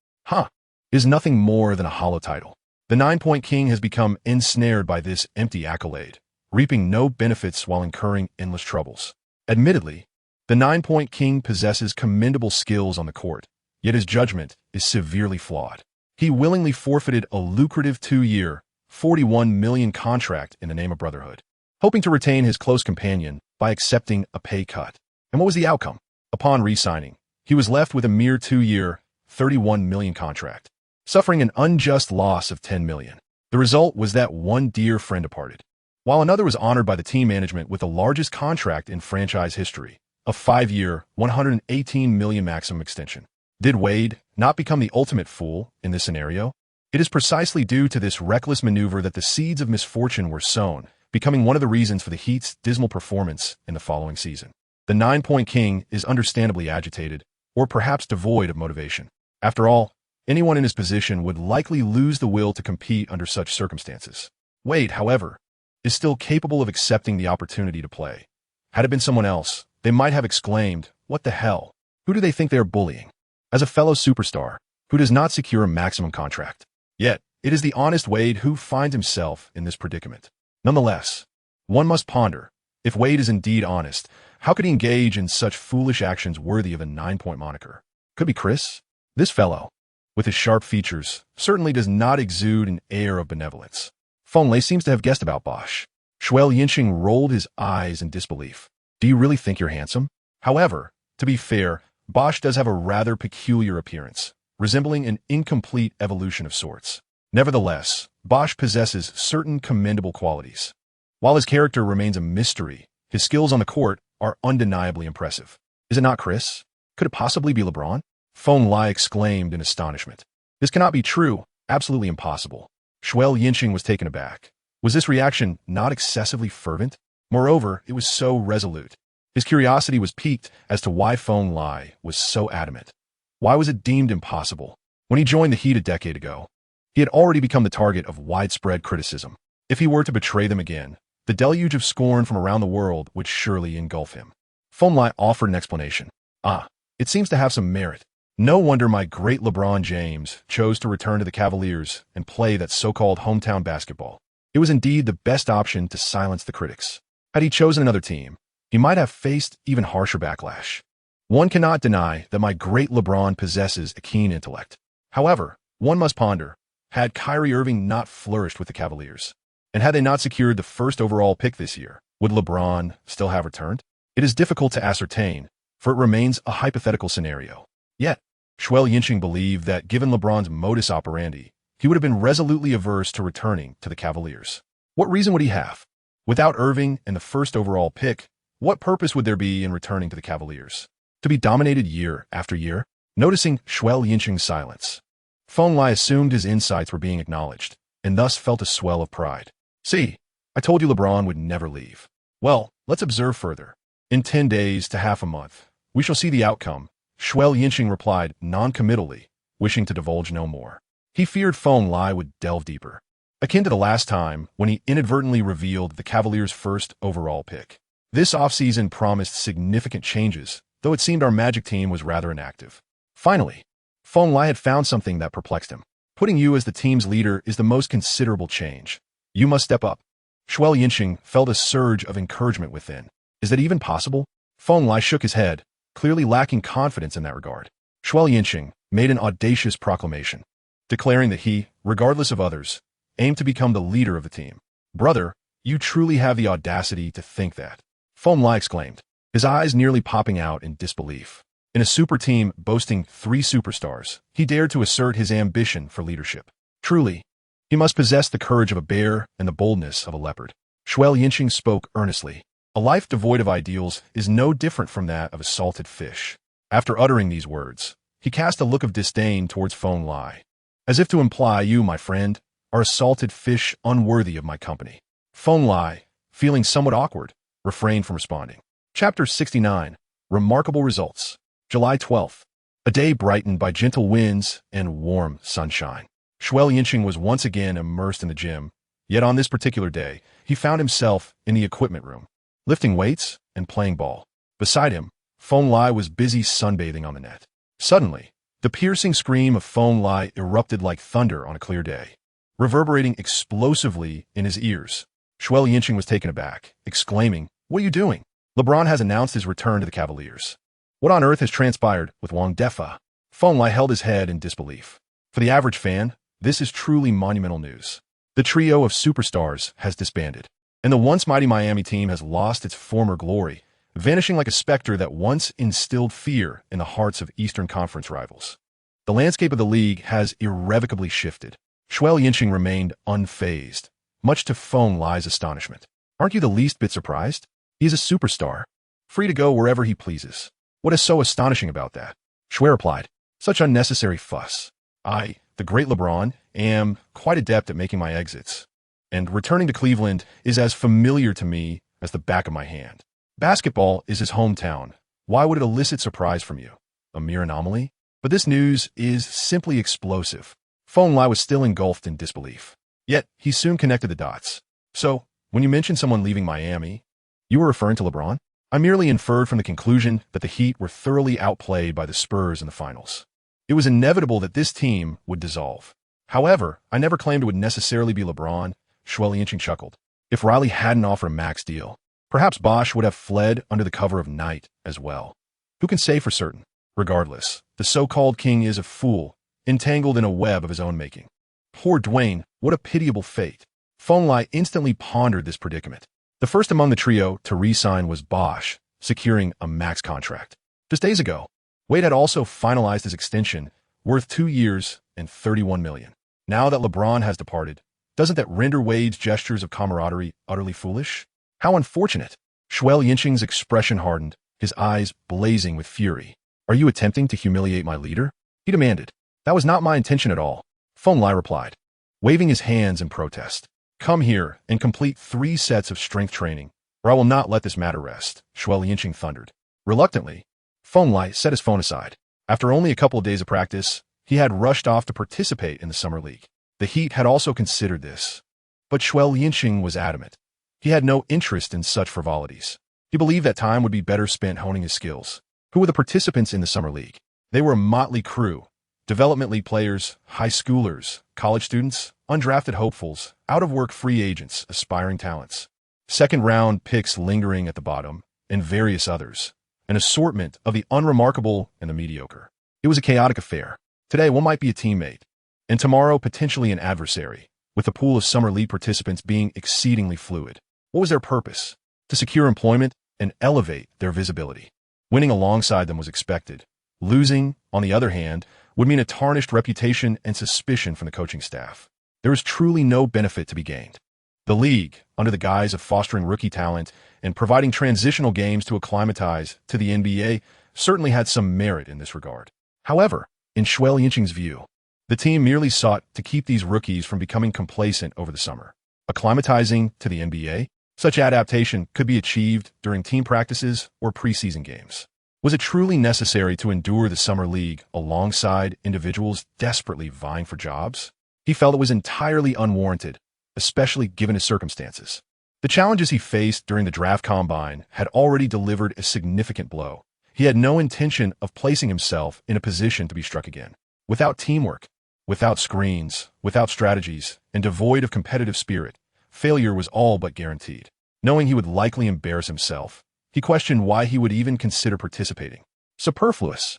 Speaker 1: Is nothing more than a hollow title. The 9-Point King has become ensnared by this empty accolade, reaping no benefits while incurring endless troubles. Admittedly, the 9-Point King possesses commendable skills on the court, yet his judgment is severely flawed. He willingly forfeited a lucrative 2-year, $41 million contract in the name of brotherhood, hoping to retain his close companion by accepting a pay cut. And what was the outcome? Upon re-signing, he was left with a mere 2-year, $31 million contract, suffering an unjust loss of $10 million. The result was that one dear friend departed, while another was honored by the team management with the largest contract in franchise history, a 5-year, $118 million maximum extension. Did Wade not become the ultimate fool in this scenario? It is precisely due to this reckless maneuver that the seeds of misfortune were sown, becoming one of the reasons for the Heat's dismal performance in the following season. The 9-Point King is understandably agitated, or perhaps devoid of motivation. After all, anyone in his position would likely lose the will to compete under such circumstances. Wade, however, is still capable of accepting the opportunity to play. Had it been someone else, they might have exclaimed, "What the hell? Who do they think they are bullying?" As a fellow superstar, who does not secure a maximum contract. Yet, it is the honest Wade who finds himself in this predicament. Nonetheless, one must ponder, if Wade is indeed honest, how could he engage in such foolish actions worthy of a 9-point moniker? Could be Chris? This fellow, with his sharp features, certainly does not exude an air of benevolence. Feng Lei seems to have guessed about Bosch. Xue Liancheng rolled his eyes in disbelief. Do you really think you're handsome? However, to be fair, Bosch does have a rather peculiar appearance, resembling an incomplete evolution of sorts. Nevertheless, Bosch possesses certain commendable qualities. While his character remains a mystery, his skills on the court are undeniably impressive. Is it not Chris? Could it possibly be LeBron? Feng Lei exclaimed in astonishment. This cannot be true. Absolutely impossible. Xue Liancheng was taken aback. Was this reaction not excessively fervent? Moreover, it was so resolute. His curiosity was piqued as to why Feng Lei was so adamant. Why was it deemed impossible? When he joined the Heat a decade ago, he had already become the target of widespread criticism. If he were to betray them again, the deluge of scorn from around the world would surely engulf him. Feng Lei offered an explanation. It seems to have some merit. No wonder my great LeBron James chose to return to the Cavaliers and play that so-called hometown basketball. It was indeed the best option to silence the critics. Had he chosen another team, he might have faced even harsher backlash. One cannot deny that my great LeBron possesses a keen intellect. However, one must ponder, had Kyrie Irving not flourished with the Cavaliers, and had they not secured the first overall pick this year, would LeBron still have returned? It is difficult to ascertain, for it remains a hypothetical scenario. Yet, Xue Liancheng believed that given LeBron's modus operandi, he would have been resolutely averse to returning to the Cavaliers. What reason would he have? Without Irving and the first overall pick, what purpose would there be in returning to the Cavaliers? To be dominated year after year? Noticing Xue Liancheng's silence, Feng Lei assumed his insights were being acknowledged, and thus felt a swell of pride. See, I told you LeBron would never leave. Well, let's observe further. In 10 days to half a month, we shall see the outcome. Xue Liancheng replied non-committally, wishing to divulge no more. He feared Feng Lei would delve deeper, akin to the last time when he inadvertently revealed the Cavaliers' first overall pick. This offseason promised significant changes, though it seemed our Magic team was rather inactive. Finally, Feng Lei had found something that perplexed him. Putting you as the team's leader is the most considerable change. You must step up. Xue Liancheng felt a surge of encouragement within. Is that even possible? Feng Lei shook his head, clearly lacking confidence in that regard. Xue Liancheng made an audacious proclamation, declaring that he, regardless of others, aimed to become the leader of the team. Brother, you truly have the audacity to think that. Feng Lei exclaimed, his eyes nearly popping out in disbelief. In a super team boasting 3 superstars, he dared to assert his ambition for leadership. Truly, he must possess the courage of a bear and the boldness of a leopard. Xue Liancheng spoke earnestly. A life devoid of ideals is no different from that of a salted fish. After uttering these words, he cast a look of disdain towards Feng Lei, as if to imply you, my friend, are a salted fish unworthy of my company. Feng Lei, feeling somewhat awkward, refrained from responding. Chapter 69. Remarkable Results. July 12th. A day brightened by gentle winds and warm sunshine. Xue Liancheng was once again immersed in the gym, yet on this particular day, he found himself in the equipment room, lifting weights and playing ball. Beside him, Feng Lei was busy sunbathing on the net. Suddenly, the piercing scream of Feng Lei erupted like thunder on a clear day, reverberating explosively in his ears. Xue Liancheng was taken aback, exclaiming, "What are you doing? LeBron has announced his return to the Cavaliers. What on earth has transpired with Defy?" Feng Lei held his head in disbelief. For the average fan, this is truly monumental news. The trio of superstars has disbanded, and the once mighty Miami team has lost its former glory, vanishing like a specter that once instilled fear in the hearts of Eastern Conference rivals. The landscape of the league has irrevocably shifted. Xue Liancheng remained unfazed, much to Feng Lei's astonishment. Aren't you the least bit surprised? He is a superstar, free to go wherever he pleases. What is so astonishing about that? Xue replied, such unnecessary fuss. I, the great LeBron, am quite adept at making my exits, and returning to Cleveland is as familiar to me as the back of my hand. Basketball is his hometown. Why would it elicit surprise from you? A mere anomaly? But this news is simply explosive. Feng Lei was still engulfed in disbelief. Yet, he soon connected the dots. So, when you mentioned someone leaving Miami, you were referring to LeBron? I merely inferred from the conclusion that the Heat were thoroughly outplayed by the Spurs in the finals. It was inevitable that this team would dissolve. However, I never claimed it would necessarily be LeBron. Xue Liancheng chuckled. If Riley hadn't offered a max deal, perhaps Bosch would have fled under the cover of night as well. Who can say for certain? Regardless, the so-called king is a fool, entangled in a web of his own making. Poor Dwayne, what a pitiable fate. Feng Lai instantly pondered this predicament. The first among the trio to re-sign was Bosch, securing a max contract. Just days ago, Wade had also finalized his extension, worth 2 years and $31 million. Now that LeBron has departed, doesn't that render Wade's gestures of camaraderie utterly foolish? How unfortunate! Xue Liancheng's expression hardened, his eyes blazing with fury. Are you attempting to humiliate my leader? He demanded. That was not my intention at all, Feng Lai replied, waving his hands in protest. Come here and complete 3 sets of strength training, or I will not let this matter rest, Xue Liancheng thundered. Reluctantly, Feng Lai set his phone aside. After only a couple of days of practice, he had rushed off to participate in the summer league. The Heat had also considered this, but Xue Liancheng was adamant. He had no interest in such frivolities. He believed that time would be better spent honing his skills. Who were the participants in the summer league? They were a motley crew: development league players, high schoolers, college students, undrafted hopefuls, out-of-work free agents, aspiring talents, second-round picks lingering at the bottom, and various others. An assortment of the unremarkable and the mediocre. It was a chaotic affair. Today, one might be a teammate, and tomorrow potentially an adversary, with the pool of summer league participants being exceedingly fluid. What was their purpose? To secure employment and elevate their visibility. Winning alongside them was expected. Losing, on the other hand, would mean a tarnished reputation and suspicion from the coaching staff. There was truly no benefit to be gained. The league, under the guise of fostering rookie talent and providing transitional games to acclimatize to the NBA, certainly had some merit in this regard. However, in Xue Liancheng's view, the team merely sought to keep these rookies from becoming complacent over the summer. Acclimatizing to the NBA? Such adaptation could be achieved during team practices or preseason games. Was it truly necessary to endure the summer league alongside individuals desperately vying for jobs? He felt it was entirely unwarranted, especially given his circumstances. The challenges he faced during the draft combine had already delivered a significant blow. He had no intention of placing himself in a position to be struck again. Without teamwork, without screens, without strategies, and devoid of competitive spirit, failure was all but guaranteed. Knowing he would likely embarrass himself, he questioned why he would even consider participating. Superfluous.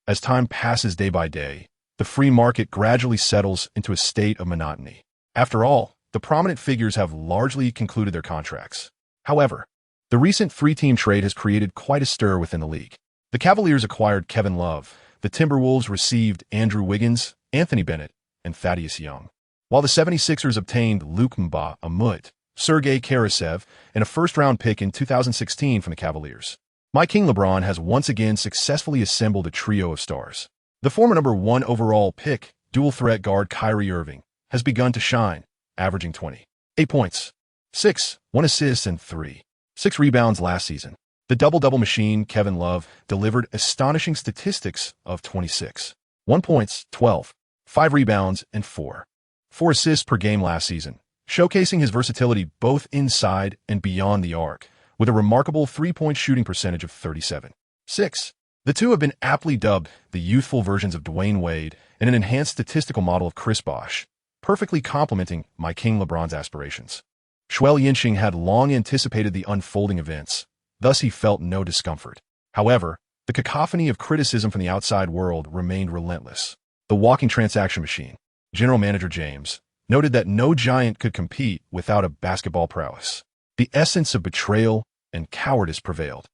Speaker 1: As time passes day by day, the free market gradually settles into a state of monotony. After all, the prominent figures have largely concluded their contracts. However, the recent 3-team trade has created quite a stir within the league. The Cavaliers acquired Kevin Love, the Timberwolves received Andrew Wiggins, Anthony Bennett, and Thaddeus Young, while the 76ers obtained Luc Mbah a Moute, Sergei Karasev, and a first-round pick in 2016 from the Cavaliers. My King LeBron has once again successfully assembled a trio of stars. The former number 1 overall pick, dual-threat guard Kyrie Irving, has begun to shine, averaging 28 points, 1 assist, and 6 rebounds last season. The double-double machine, Kevin Love, delivered astonishing statistics of 1 points, 5 rebounds, and 4 assists per game last season, showcasing his versatility both inside and beyond the arc, with a remarkable 3-point shooting percentage of 37.6. The two have been aptly dubbed the youthful versions of Dwayne Wade and an enhanced statistical model of Chris Bosh, perfectly complementing my King LeBron's aspirations. Xue Liancheng had long anticipated the unfolding events, thus he felt no discomfort. However, the cacophony of criticism from the outside world remained relentless. The walking transaction machine, General Manager James, noted that no giant could compete without a basketball prowess. The essence of betrayal and cowardice prevailed,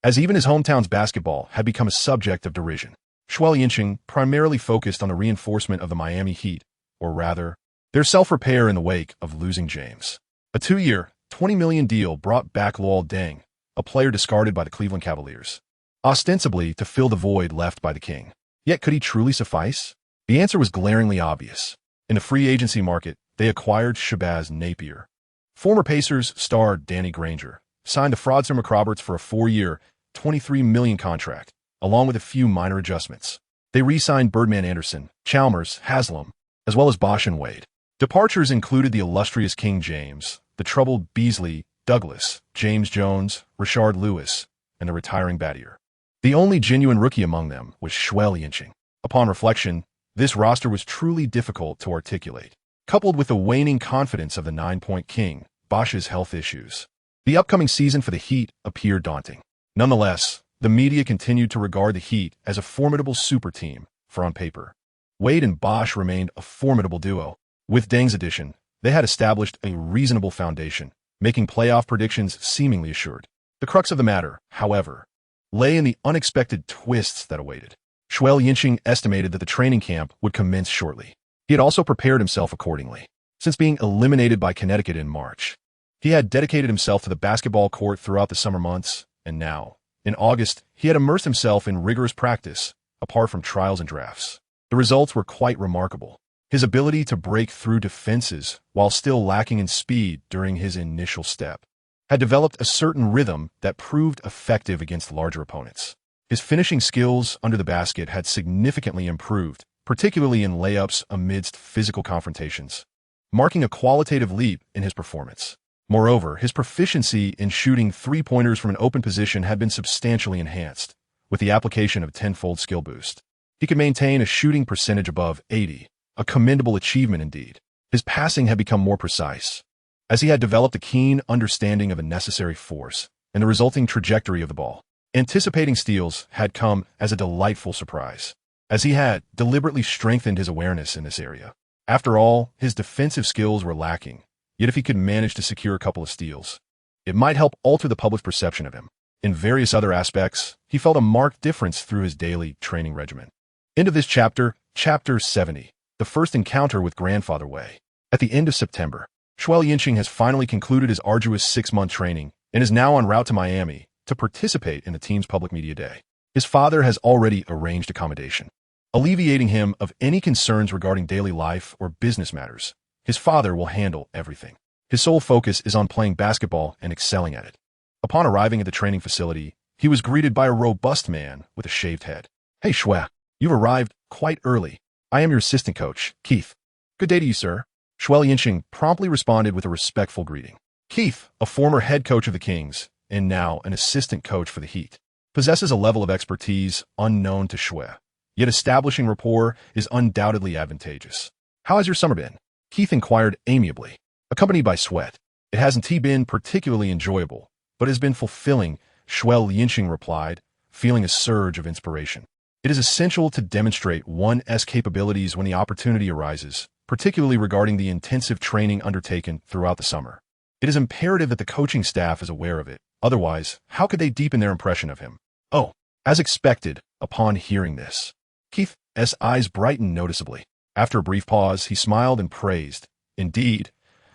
Speaker 1: as even his hometown's basketball had become a subject of derision. Xue Liancheng primarily focused on the reinforcement of the Miami Heat, or rather, their self-repair in the wake of losing James. A 2-year, $20 million deal brought back Luol Deng, a player discarded by the Cleveland Cavaliers, ostensibly to fill the void left by the King. Yet could he truly suffice? The answer was glaringly obvious. In the free agency market, they acquired Shabazz Napier. Former Pacers star Danny Granger signed the fraudster McRoberts for a 4-year, $23 million contract, along with a few minor adjustments. They re-signed Birdman Anderson, Chalmers, Haslam, as well as Bosh and Wade. Departures included the illustrious King James, the troubled Beasley, Douglas, James Jones, Rashard Lewis, and the retiring Battier. The only genuine rookie among them was Xue Liancheng. Upon reflection, this roster was truly difficult to articulate. Coupled with the waning confidence of the 9-point King, Bosh's health issues, the upcoming season for the Heat appeared daunting. Nonetheless, the media continued to regard the Heat as a formidable super team, for on paper, Wade and Bosh remained a formidable duo. With Deng's addition, they had established a reasonable foundation, making playoff predictions seemingly assured. The crux of the matter, however, lay in the unexpected twists that awaited. Xue Liancheng estimated that the training camp would commence shortly. He had also prepared himself accordingly. Since being eliminated by Connecticut in March, he had dedicated himself to the basketball court throughout the summer months, and now, in August, he had immersed himself in rigorous practice, apart from trials and drafts. The results were quite remarkable. His ability to break through defenses while still lacking in speed during his initial step had developed a certain rhythm that proved effective against larger opponents. His finishing skills under the basket had significantly improved, particularly in layups amidst physical confrontations, marking a qualitative leap in his performance. Moreover, his proficiency in shooting three-pointers from an open position had been substantially enhanced, with the application of a tenfold skill boost. He could maintain a shooting percentage above 80, a commendable achievement indeed. His passing had become more precise, as he had developed a keen understanding of the necessary force and the resulting trajectory of the ball. Anticipating steals had come as a delightful surprise, as he had deliberately strengthened his awareness in this area. After all, his defensive skills were lacking, yet if he could manage to secure a couple of steals, it might help alter the public's perception of him. In various other aspects, he felt a marked difference through his daily training regimen. End of this chapter, Chapter 70, the first encounter with Grandfather Wei. At the end of September, Xue Liancheng has finally concluded his arduous 6-month training and is now en route to Miami to participate in the team's public media day. His father has already arranged accommodation, alleviating him of any concerns regarding daily life or business matters. His father will handle everything. His sole focus is on playing basketball and excelling at it. Upon arriving at the training facility, he was greeted by a robust man with a shaved head. "Hey, Xue, you've arrived quite early. I am your assistant coach, Keith." "Good day to you, sir." Xue Liancheng promptly responded with a respectful greeting. Keith, a former head coach of the Kings, and now an assistant coach for the Heat, possesses a level of expertise unknown to Xue, yet establishing rapport is undoubtedly advantageous. "How has your summer been?" Keith inquired amiably. Accompanied by sweat. "It hasn't been particularly enjoyable, but has been fulfilling," Xue Liancheng replied, feeling a surge of inspiration. It is essential to demonstrate one's capabilities when the opportunity arises, particularly regarding the intensive training undertaken throughout the summer. It is imperative that the coaching staff is aware of it. Otherwise, how could they deepen their impression of him? Oh, as expected, upon hearing this, Keith's eyes brightened noticeably. After a brief pause, he smiled and praised. "Indeed,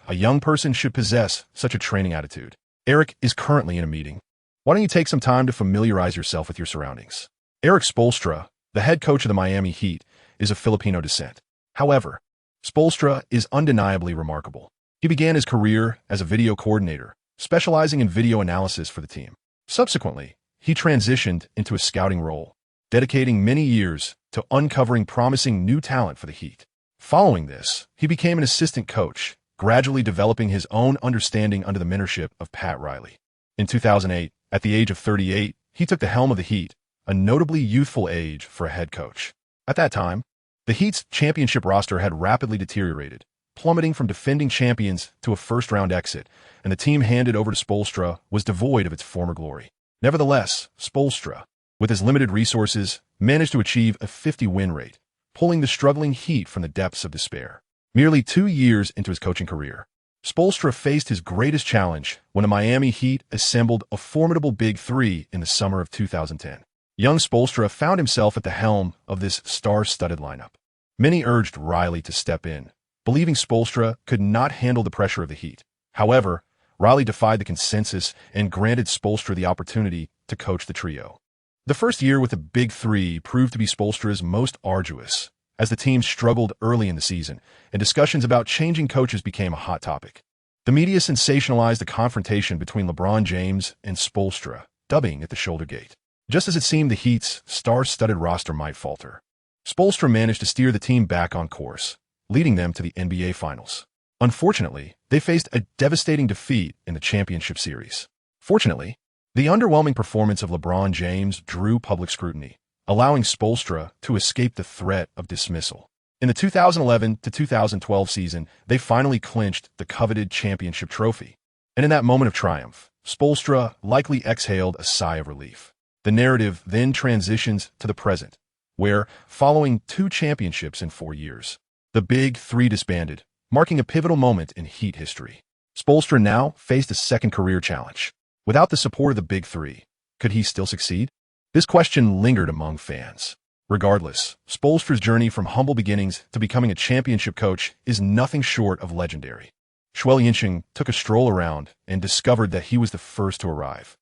Speaker 1: a young person should possess such a training attitude. Eric is currently in a meeting. Why don't you take some time to familiarize yourself with your surroundings?" Eric Spoelstra, the head coach of the Miami Heat, is of Filipino descent. However, Spoelstra is undeniably remarkable. He began his career as a video coordinator, specializing in video analysis for the team. Subsequently, he transitioned into a scouting role, dedicating many years to uncovering promising new talent for the Heat. Following this, he became an assistant coach, gradually developing his own understanding under the mentorship of Pat Riley. In 2008, at the age of 38, he took the helm of the Heat, a notably youthful age for a head coach. At that time, the Heat's championship roster had rapidly deteriorated, plummeting from defending champions to a first-round exit, and the team handed over to Spoelstra was devoid of its former glory. Nevertheless, Spoelstra, with his limited resources, managed to achieve a 50-win rate, pulling the struggling Heat from the depths of despair. Merely 2 years into his coaching career, Spoelstra faced his greatest challenge when the Miami Heat assembled a formidable Big Three in the summer of 2010. Young Spoelstra found himself at the helm of this star-studded lineup. Many urged Riley to step in, believing Spoelstra could not handle the pressure of the Heat. However, Riley defied the consensus and granted Spoelstra the opportunity to coach the trio. The first year with the Big Three proved to be Spoelstra's most arduous, as the team struggled early in the season, and discussions about changing coaches became a hot topic. The media sensationalized the confrontation between LeBron James and Spoelstra, dubbing it the shoulder gate. Just as it seemed the Heat's star-studded roster might falter, Spoelstra managed to steer the team back on course, leading them to the NBA Finals. Unfortunately, they faced a devastating defeat in the championship series. Fortunately, the underwhelming performance of LeBron James drew public scrutiny, allowing Spoelstra to escape the threat of dismissal. In the 2011 to 2012 season, they finally clinched the coveted championship trophy. And in that moment of triumph, Spoelstra likely exhaled a sigh of relief. The narrative then transitions to the present, where, following 2 championships in 4 years, the Big Three disbanded, marking a pivotal moment in Heat history. Spoelstra now faced a second career challenge. Without the support of the Big Three, could he still succeed? This question lingered among fans. Regardless, Spoelstra's journey from humble beginnings to becoming a championship coach is nothing short of legendary. Xue Liancheng took a stroll around and discovered that he was the first to arrive.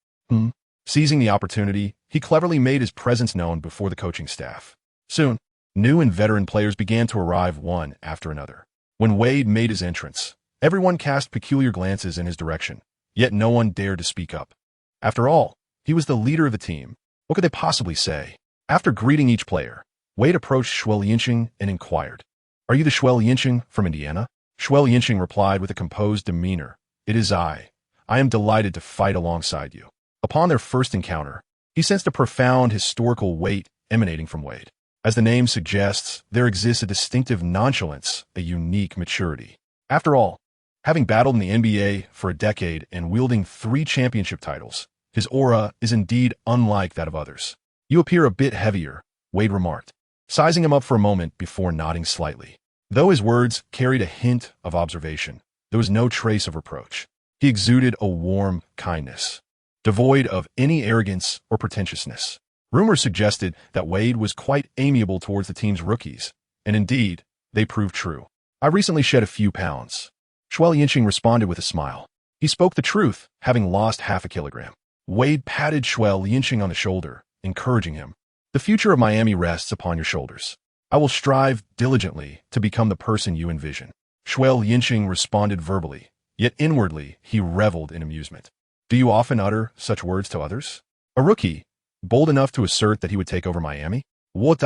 Speaker 1: Seizing the opportunity, he cleverly made his presence known before the coaching staff. Soon, new and veteran players began to arrive one after another. When Wade made his entrance, everyone cast peculiar glances in his direction, yet no one dared to speak up. After all, he was the leader of the team. What could they possibly say? After greeting each player, Wade approached Xue Liancheng and inquired, "Are you the Xue Liancheng from Indiana?" Xue Liancheng replied with a composed demeanor, "It is I. I am delighted to fight alongside you." Upon their first encounter, he sensed a profound historical weight emanating from Wade. As the name suggests, there exists a distinctive nonchalance, a unique maturity. After all, having battled in the NBA for a decade and wielding 3 championship titles, his aura is indeed unlike that of others. "You appear a bit heavier," Wade remarked, sizing him up for a moment before nodding slightly. Though his words carried a hint of observation, there was no trace of reproach. He exuded a warm kindness, devoid of any arrogance or pretentiousness. Rumors suggested that Wade was quite amiable towards the team's rookies, and indeed, they proved true. "I recently shed a few pounds." Xue Liancheng responded with a smile. He spoke the truth, having lost half a kilogram. Wade patted Xue Liancheng on the shoulder, encouraging him. "The future of Miami rests upon your shoulders. I will strive diligently to become the person you envision." Xue Liancheng responded verbally, yet inwardly he reveled in amusement. "Do you often utter such words to others?" A rookie, bold enough to assert that he would take over Miami? What?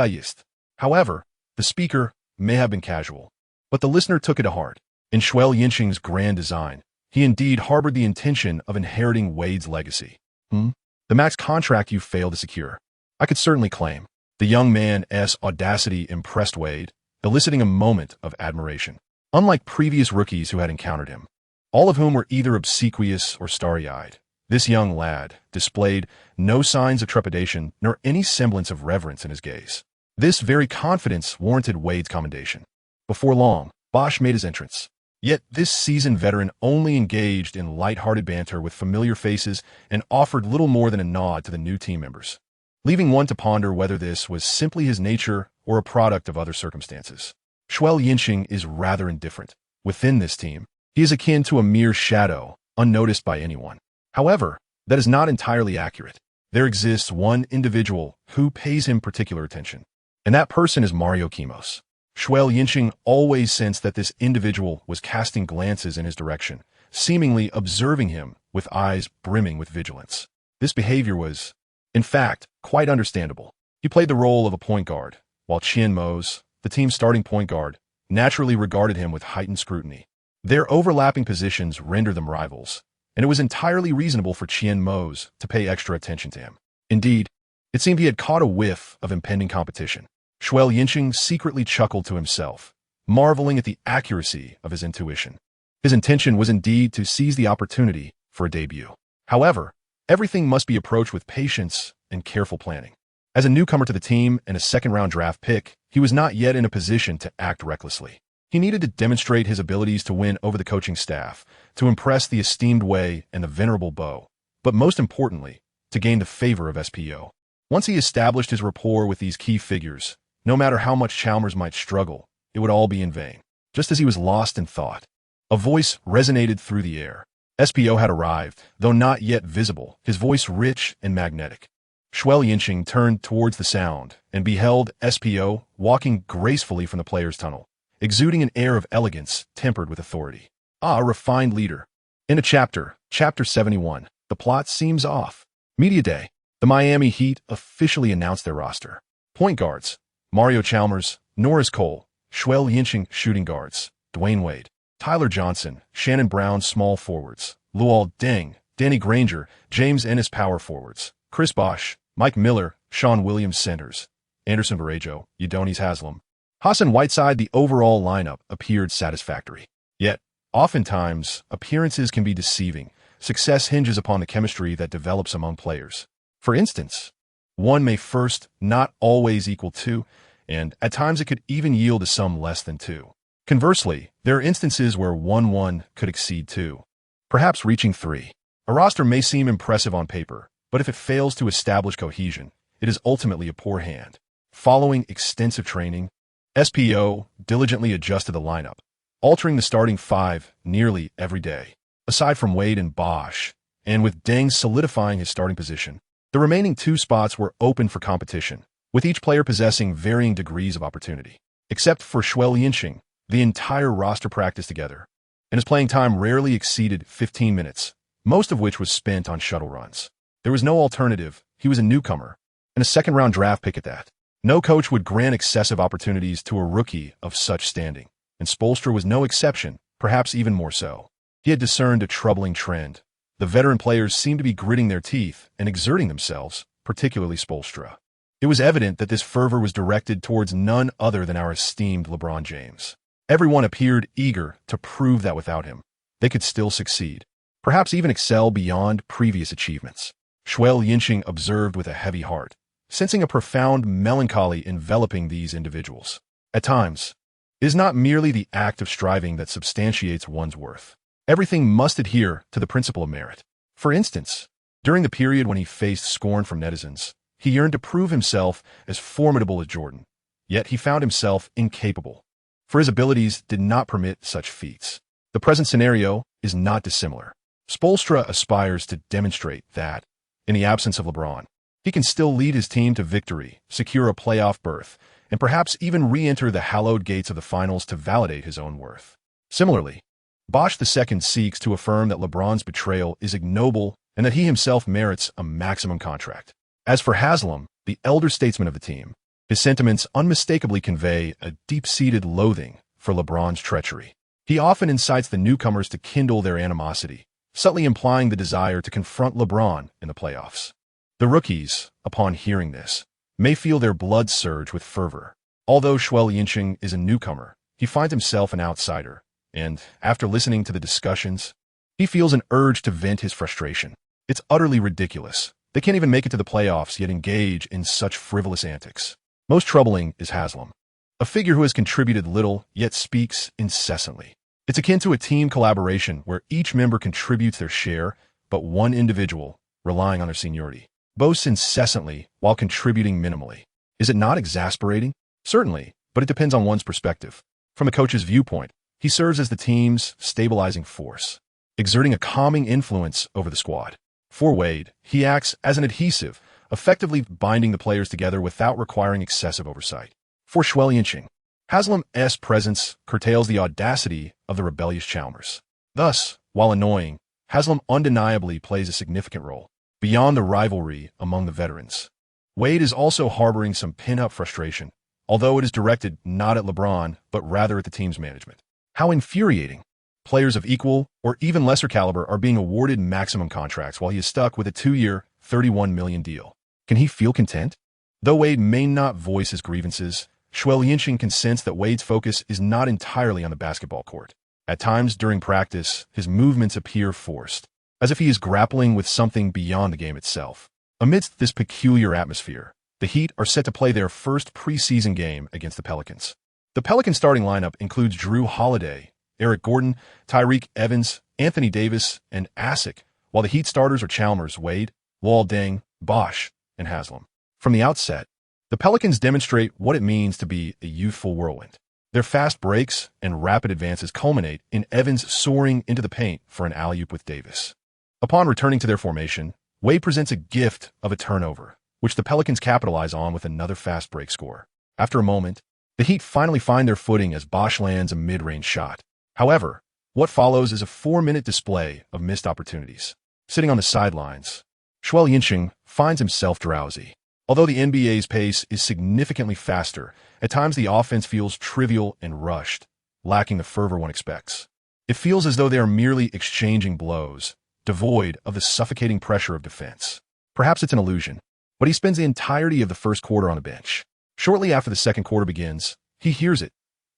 Speaker 1: However, the speaker may have been casual, but the listener took it to heart. In Xue Liancheng's grand design, he indeed harbored the intention of inheriting Wade's legacy. "The max contract you failed to secure, I could certainly claim." The young man's audacity impressed Wade, eliciting a moment of admiration. Unlike previous rookies who had encountered him, all of whom were either obsequious or starry-eyed, this young lad displayed no signs of trepidation nor any semblance of reverence in his gaze. This very confidence warranted Wade's commendation. Before long, Bosch made his entrance. Yet this seasoned veteran only engaged in light-hearted banter with familiar faces and offered little more than a nod to the new team members, leaving one to ponder whether this was simply his nature or a product of other circumstances. Xue Liancheng is rather indifferent. Within this team, he is akin to a mere shadow, unnoticed by anyone. However, that is not entirely accurate. There exists one individual who pays him particular attention, and that person is Mario Kimos. Xue Liancheng always sensed that this individual was casting glances in his direction, seemingly observing him with eyes brimming with vigilance. This behavior was, in fact, quite understandable. He played the role of a point guard, while Chien Mose, the team's starting point guard, naturally regarded him with heightened scrutiny. Their overlapping positions rendered them rivals, and it was entirely reasonable for Chien Mose to pay extra attention to him. Indeed, it seemed he had caught a whiff of impending competition. Xue Liancheng secretly chuckled to himself, marveling at the accuracy of his intuition. His intention was indeed to seize the opportunity for a debut. However, everything must be approached with patience and careful planning. As a newcomer to the team and a second-round draft pick, he was not yet in a position to act recklessly. He needed to demonstrate his abilities to win over the coaching staff, to impress the esteemed Wei and the venerable Bo, but most importantly, to gain the favor of SPO. Once he established his rapport with these key figures, no matter how much Chalmers might struggle, it would all be in vain. Just as he was lost in thought, a voice resonated through the air. SPO had arrived, though not yet visible, his voice rich and magnetic. Xue Liancheng turned towards the sound and beheld SPO walking gracefully from the players' tunnel, exuding an air of elegance tempered with authority. A refined leader. In a chapter 71, the plot seems off. Media Day. The Miami Heat officially announced their roster. Point guards: Mario Chalmers, Norris Cole, Xue Liancheng. Shooting guards: Dwayne Wade, Tyler Johnson, Shannon Brown. Small forwards: Luol Deng, Danny Granger, James Ennis. Power forwards: Chris Bosh, Mike Miller, Sean Williams. Centers: Anderson Varejao, Udonis Haslem, Hassan Whiteside. The overall lineup appeared satisfactory. Yet, oftentimes, appearances can be deceiving. Success hinges upon the chemistry that develops among players. For instance, one may first not always equal two, and at times it could even yield a sum less than two. Conversely, There are instances where 1-1 could exceed 2, perhaps reaching 3. A roster may seem impressive on paper, but if it fails to establish cohesion, it is ultimately a poor hand. Following extensive training, SPO diligently adjusted the lineup, altering the starting 5 nearly every day. Aside from Wade and Bosch, and with Deng solidifying his starting position, the remaining 2 spots were open for competition, with each player possessing varying degrees of opportunity. Except for Xue Liancheng, the entire roster practiced together, and his playing time rarely exceeded 15 minutes, most of which was spent on shuttle runs. There was no alternative. He was a newcomer, and a second-round draft pick at that. No coach would grant excessive opportunities to a rookie of such standing, and Spoelstra was no exception, perhaps even more so. He had discerned a troubling trend. The veteran players seemed to be gritting their teeth and exerting themselves, particularly Spoelstra. It was evident that this fervor was directed towards none other than our esteemed LeBron James. Everyone appeared eager to prove that without him, they could still succeed, perhaps even excel beyond previous achievements. Xue Liancheng observed with a heavy heart, sensing a profound melancholy enveloping these individuals. At times, it is not merely the act of striving that substantiates one's worth. Everything must adhere to the principle of merit. For instance, during the period when he faced scorn from netizens, he yearned to prove himself as formidable as Jordan, yet he found himself incapable, for his abilities did not permit such feats. The present scenario is not dissimilar. Spoelstra aspires to demonstrate that, in the absence of LeBron, he can still lead his team to victory, secure a playoff berth, and perhaps even re-enter the hallowed gates of the finals to validate his own worth. Similarly, Bosch II seeks to affirm that LeBron's betrayal is ignoble and that he himself merits a maximum contract. As for Haslam, the elder statesman of the team, his sentiments unmistakably convey a deep-seated loathing for LeBron's treachery. He often incites the newcomers to kindle their animosity, subtly implying the desire to confront LeBron in the playoffs. The rookies, upon hearing this, may feel their blood surge with fervor. Although Xue Liancheng is a newcomer, he finds himself an outsider, and, after listening to the discussions, he feels an urge to vent his frustration. It's utterly ridiculous. They can't even make it to the playoffs, yet engage in such frivolous antics. Most troubling is Haslam, a figure who has contributed little, yet speaks incessantly. It's akin to a team collaboration where each member contributes their share, but one individual, relying on their seniority, boasts incessantly while contributing minimally. Is it not exasperating? Certainly, but it depends on one's perspective. From a coach's viewpoint, he serves as the team's stabilizing force, exerting a calming influence over the squad. For Wade, he acts as an adhesive, effectively binding the players together without requiring excessive oversight. For Xue Liancheng, Haslam's presence curtails the audacity of the rebellious Chalmers. Thus, while annoying, Haslam undeniably plays a significant role, beyond the rivalry among the veterans. Wade is also harboring some pin-up frustration, although it is directed not at LeBron, but rather at the team's management. How infuriating! Players of equal or even lesser caliber are being awarded maximum contracts while he is stuck with a 2-year, $31 million deal. Can he feel content? Though Wade may not voice his grievances, Xue Liancheng can sense that Wade's focus is not entirely on the basketball court. At times during practice, his movements appear forced, as if he is grappling with something beyond the game itself. Amidst this peculiar atmosphere, the Heat are set to play their first preseason game against the Pelicans. The Pelican starting lineup includes Drew Holiday, Eric Gordon, Tyreke Evans, Anthony Davis, and Asik, while the Heat starters are Chalmers, Wade, Luol Deng, Bosch, and Haslam. From the outset, the Pelicans demonstrate what it means to be a youthful whirlwind. Their fast breaks and rapid advances culminate in Evans soaring into the paint for an alley-oop with Davis. Upon returning to their formation, Wade presents a gift of a turnover, which the Pelicans capitalize on with another fast break score. After a moment, the Heat finally find their footing as Bosch lands a mid-range shot. However, what follows is a 4-minute display of missed opportunities. Sitting on the sidelines, Xue Liancheng finds himself drowsy. Although the NBA's pace is significantly faster, at times the offense feels trivial and rushed, lacking the fervor one expects. It feels as though they are merely exchanging blows, devoid of the suffocating pressure of defense. Perhaps it's an illusion, but he spends the entirety of the first quarter on the bench. Shortly after the second quarter begins, he hears it.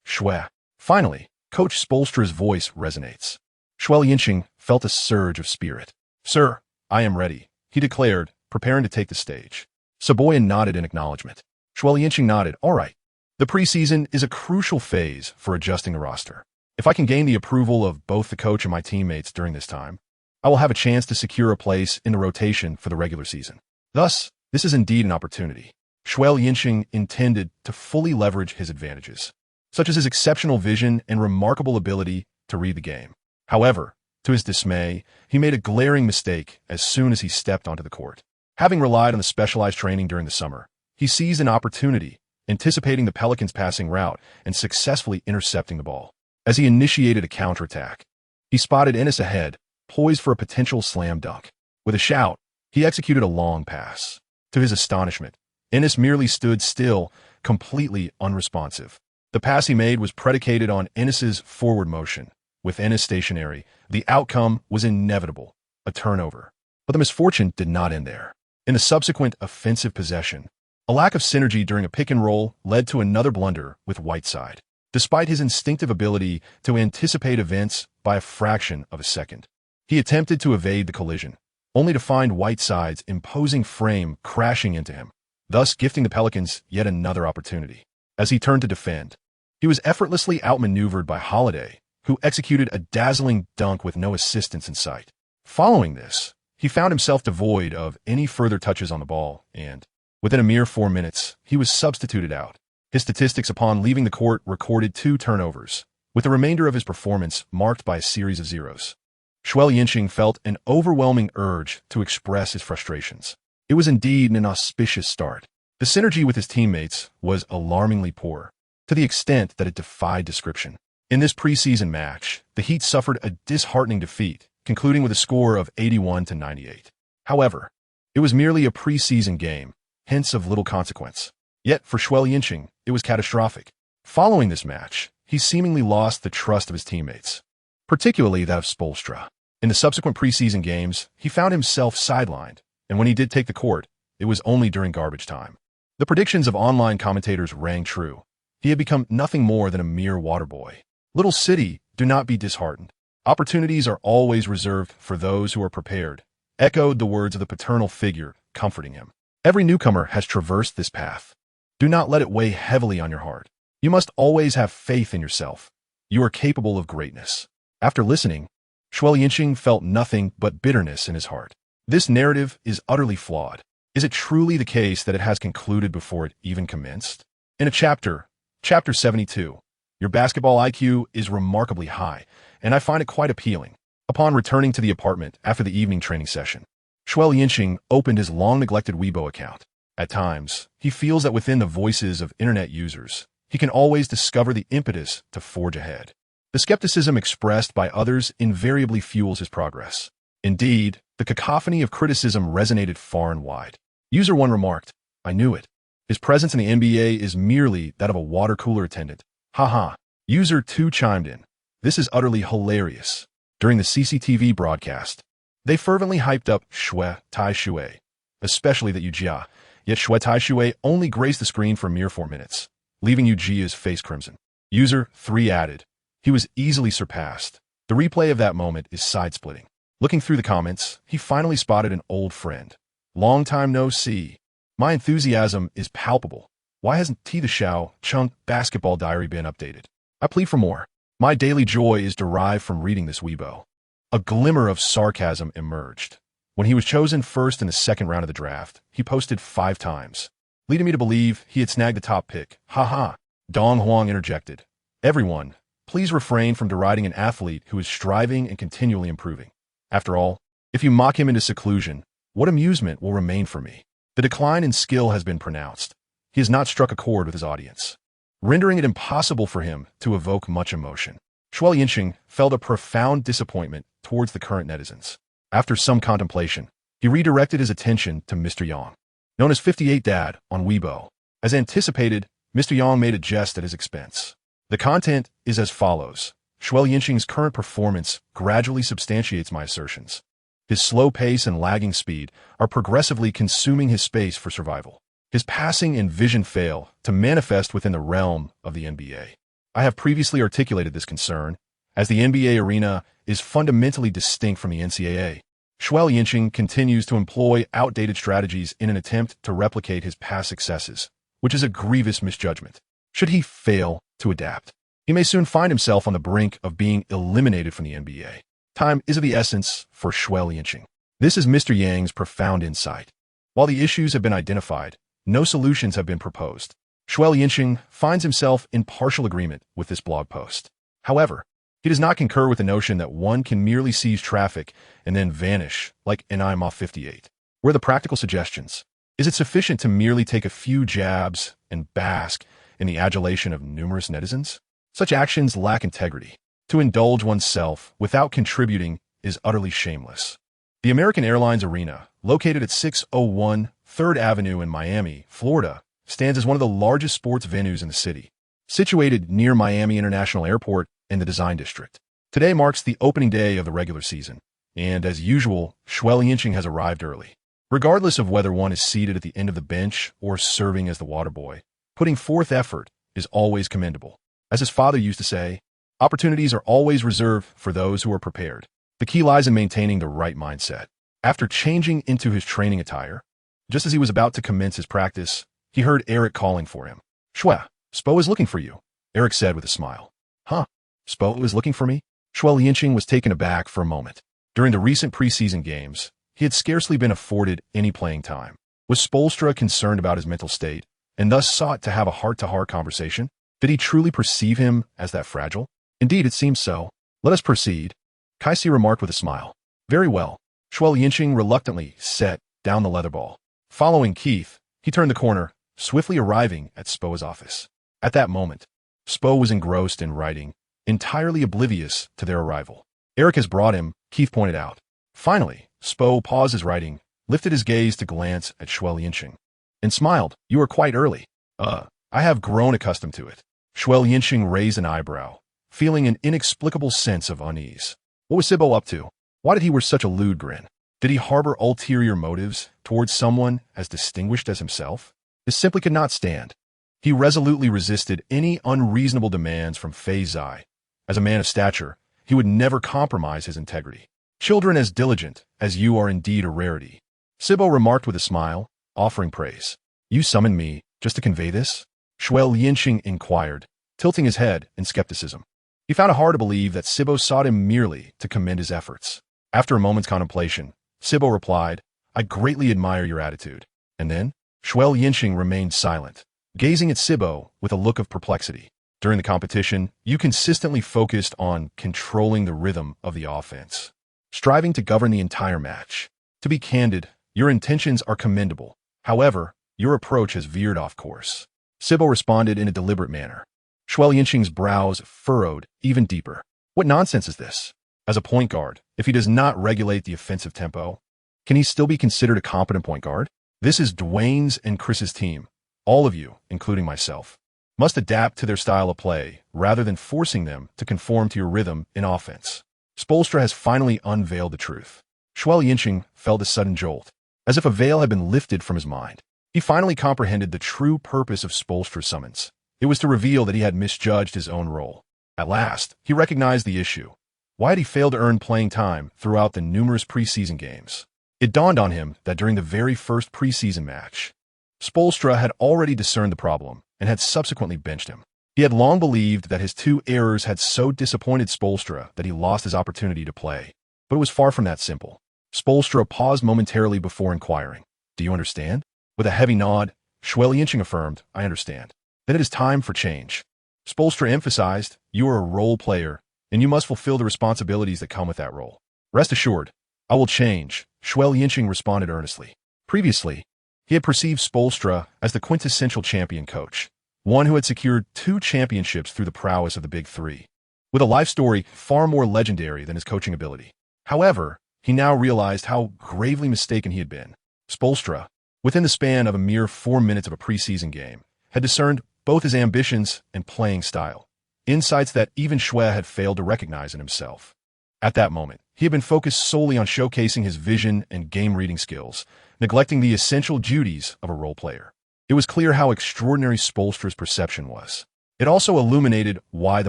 Speaker 1: Xue. Finally, Coach Spoelstra's voice resonates. Xue Liancheng felt a surge of spirit. "Sir, I am ready," he declared, preparing to take the stage. Saboyan nodded in acknowledgement. Xue Liancheng nodded. "All right. The preseason is a crucial phase for adjusting the roster. If I can gain the approval of both the coach and my teammates during this time, I will have a chance to secure a place in the rotation for the regular season. Thus, this is indeed an opportunity. Xue Liancheng intended to fully leverage his advantages, such as his exceptional vision and remarkable ability to read the game. However, to his dismay, he made a glaring mistake as soon as he stepped onto the court. Having relied on the specialized training during the summer, he seized an opportunity, anticipating the Pelicans' passing route and successfully intercepting the ball. As he initiated a counterattack, he spotted Enes ahead, poised for a potential slam dunk. With a shout, he executed a long pass. To his astonishment, Enes merely stood still, completely unresponsive. The pass he made was predicated on Enes's forward motion. With Enes stationary, the outcome was inevitable, a turnover. But the misfortune did not end there. In the subsequent offensive possession, a lack of synergy during a pick and roll led to another blunder with Whiteside. Despite his instinctive ability to anticipate events by a fraction of a second, he attempted to evade the collision, only to find Whiteside's imposing frame crashing into him, thus gifting the Pelicans yet another opportunity. As he turned to defend, he was effortlessly outmaneuvered by Holiday, who executed a dazzling dunk with no assistance in sight. Following this, he found himself devoid of any further touches on the ball, and, within a mere 4 minutes, he was substituted out. His statistics upon leaving the court recorded 2 turnovers, with the remainder of his performance marked by a series of zeros. Xue Liancheng felt an overwhelming urge to express his frustrations. It was indeed an auspicious start. The synergy with his teammates was alarmingly poor, to the extent that it defied description. In this preseason match, the Heat suffered a disheartening defeat, concluding with a score of 81-98. However, it was merely a preseason game, hence of little consequence. Yet, for Xue Liancheng, it was catastrophic. Following this match, he seemingly lost the trust of his teammates, particularly that of Spoelstra. In the subsequent preseason games, he found himself sidelined, and when he did take the court, it was only during garbage time. The predictions of online commentators rang true. He had become nothing more than a mere water boy. Little city, do not be disheartened. Opportunities are always reserved for those who are prepared, echoed the words of the paternal figure, comforting him. Every newcomer has traversed this path. Do not let it weigh heavily on your heart. You must always have faith in yourself. You are capable of greatness. After listening, Xue Liancheng felt nothing but bitterness in his heart. This narrative is utterly flawed. Is it truly the case that it has concluded before it even commenced? In a chapter 72, your basketball IQ is remarkably high, and I find it quite appealing. Upon returning to the apartment after the evening training session, Xue Liancheng opened his long-neglected Weibo account. At times, he feels that within the voices of internet users, he can always discover the impetus to forge ahead. The skepticism expressed by others invariably fuels his progress. Indeed, the cacophony of criticism resonated far and wide. User 1 remarked, "I knew it. His presence in the NBA is merely that of a water cooler attendant. Haha." User 2 chimed in, "This is utterly hilarious." During the CCTV broadcast, they fervently hyped up Xue Taixue, especially that Yujia, yet Xue Taixue only graced the screen for a mere 4 minutes, leaving Yujia's face crimson. User 3 added, "He was easily surpassed. The replay of that moment is side-splitting." Looking through the comments, he finally spotted an old friend. "Long time no see. My enthusiasm is palpable. Why hasn't T the Xiao Chung basketball diary been updated? I plead for more. My daily joy is derived from reading this Weibo." A glimmer of sarcasm emerged. When he was chosen first in the second round of the draft, he posted 5 times, leading me to believe he had snagged the top pick. Haha. Dong Huang interjected, "Everyone, please refrain from deriding an athlete who is striving and continually improving. After all, if you mock him into seclusion, what amusement will remain for me? The decline in skill has been pronounced. He has not struck a chord with his audience, rendering it impossible for him to evoke much emotion." Xue Liancheng felt a profound disappointment towards the current netizens. After some contemplation, he redirected his attention to Mr. Yang, known as 58 Dad on Weibo. As anticipated, Mr. Yang made a jest at his expense. The content is as follows. Xue Liancheng's current performance gradually substantiates my assertions. His slow pace and lagging speed are progressively consuming his space for survival. His passing and vision fail to manifest within the realm of the NBA. I have previously articulated this concern, as the NBA arena is fundamentally distinct from the NCAA. Xue Liancheng continues to employ outdated strategies in an attempt to replicate his past successes, which is a grievous misjudgment. Should he fail to adapt, he may soon find himself on the brink of being eliminated from the NBA. Time is of the essence for Xue Liancheng. This is Mr. Yang's profound insight. While the issues have been identified, no solutions have been proposed. Xue Liancheng finds himself in partial agreement with this blog post. However, he does not concur with the notion that one can merely seize traffic and then vanish like an I'm off 58. Where are the practical suggestions? Is it sufficient to merely take a few jabs and bask in the adulation of numerous netizens? Such actions lack integrity. To indulge oneself without contributing is utterly shameless. The American Airlines Arena, located at 601 3rd Avenue in Miami, Florida, stands as one of the largest sports venues in the city. Situated near Miami International Airport in the Design District. Today marks the opening day of the regular season, and as usual, Xue Liancheng has arrived early. Regardless of whether one is seated at the end of the bench or serving as the water boy, putting forth effort is always commendable. As his father used to say, opportunities are always reserved for those who are prepared. The key lies in maintaining the right mindset. After changing into his training attire, just as he was about to commence his practice, he heard Eric calling for him. "Xue, Spo is looking for you," Eric said with a smile. "Huh? Spo is looking for me?" Xue Liancheng was taken aback for a moment. During the recent preseason games, he had scarcely been afforded any playing time. Was Spoelstra concerned about his mental state, and thus sought to have a heart-to-heart conversation? Did he truly perceive him as that fragile? Indeed, it seems so. "Let us proceed," Kaisi remarked with a smile. "Very well." Xue Liancheng reluctantly set down the leather ball. Following Keith, he turned the corner, swiftly arriving at Spo's office. At that moment, Spo was engrossed in writing, entirely oblivious to their arrival. "Eric has brought him," Keith pointed out. Finally, Spo paused his writing, lifted his gaze to glance at Xue Liancheng, and smiled. "You are quite early." I have grown accustomed to it." Xue Liancheng raised an eyebrow, feeling an inexplicable sense of unease. What was Sibo up to? Why did he wear such a lewd grin? Did he harbor ulterior motives towards someone as distinguished as himself? This simply could not stand. He resolutely resisted any unreasonable demands from Fei Zai. As a man of stature, he would never compromise his integrity. "Children as diligent as you are indeed a rarity," Sibo remarked with a smile, offering praise. "You summoned me just to convey this?" Xue Liancheng inquired, tilting his head in skepticism. He found it hard to believe that Sibo sought him merely to commend his efforts. After a moment's contemplation, Sibo replied, "I greatly admire your attitude." And then, Xue Liancheng remained silent, gazing at Sibo with a look of perplexity. During the competition, you consistently focused on controlling the rhythm of the offense, striving to govern the entire match. To be candid, your intentions are commendable. However, your approach has veered off course. Sibo responded in a deliberate manner. Xue Liancheng's brows furrowed even deeper. What nonsense is this? As a point guard, if he does not regulate the offensive tempo, can he still be considered a competent point guard? This is Dwayne's and Chris's team. All of you, including myself, must adapt to their style of play rather than forcing them to conform to your rhythm in offense. Spoelstra has finally unveiled the truth. Xue Liancheng felt a sudden jolt, as if a veil had been lifted from his mind. He finally comprehended the true purpose of Spoelstra's summons. It was to reveal that he had misjudged his own role. At last, he recognized the issue. Why had he failed to earn playing time throughout the numerous preseason games? It dawned on him that during the very first preseason match, Spoelstra had already discerned the problem and had subsequently benched him. He had long believed that his two errors had so disappointed Spoelstra that he lost his opportunity to play. But it was far from that simple. Spoelstra paused momentarily before inquiring, "Do you understand?" With a heavy nod, Xue Liancheng affirmed, "I understand." "Then it is time for change." Spoelstra emphasized, "You are a role player, and you must fulfill the responsibilities that come with that role." "Rest assured, I will change," Xue Liancheng responded earnestly. Previously, he had perceived Spoelstra as the quintessential champion coach, one who had secured 2 championships through the prowess of the Big Three, with a life story far more legendary than his coaching ability. However, he now realized how gravely mistaken he had been. Spoelstra, within the span of a mere 4 minutes of a preseason game, had discerned both his ambitions and playing style, insights that even Xue had failed to recognize in himself. At that moment, he had been focused solely on showcasing his vision and game-reading skills, neglecting the essential duties of a role player. It was clear how extraordinary Spoelstra's perception was. It also illuminated why the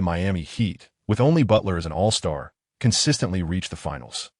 Speaker 1: Miami Heat, with only Butler as an all-star, consistently reached the finals.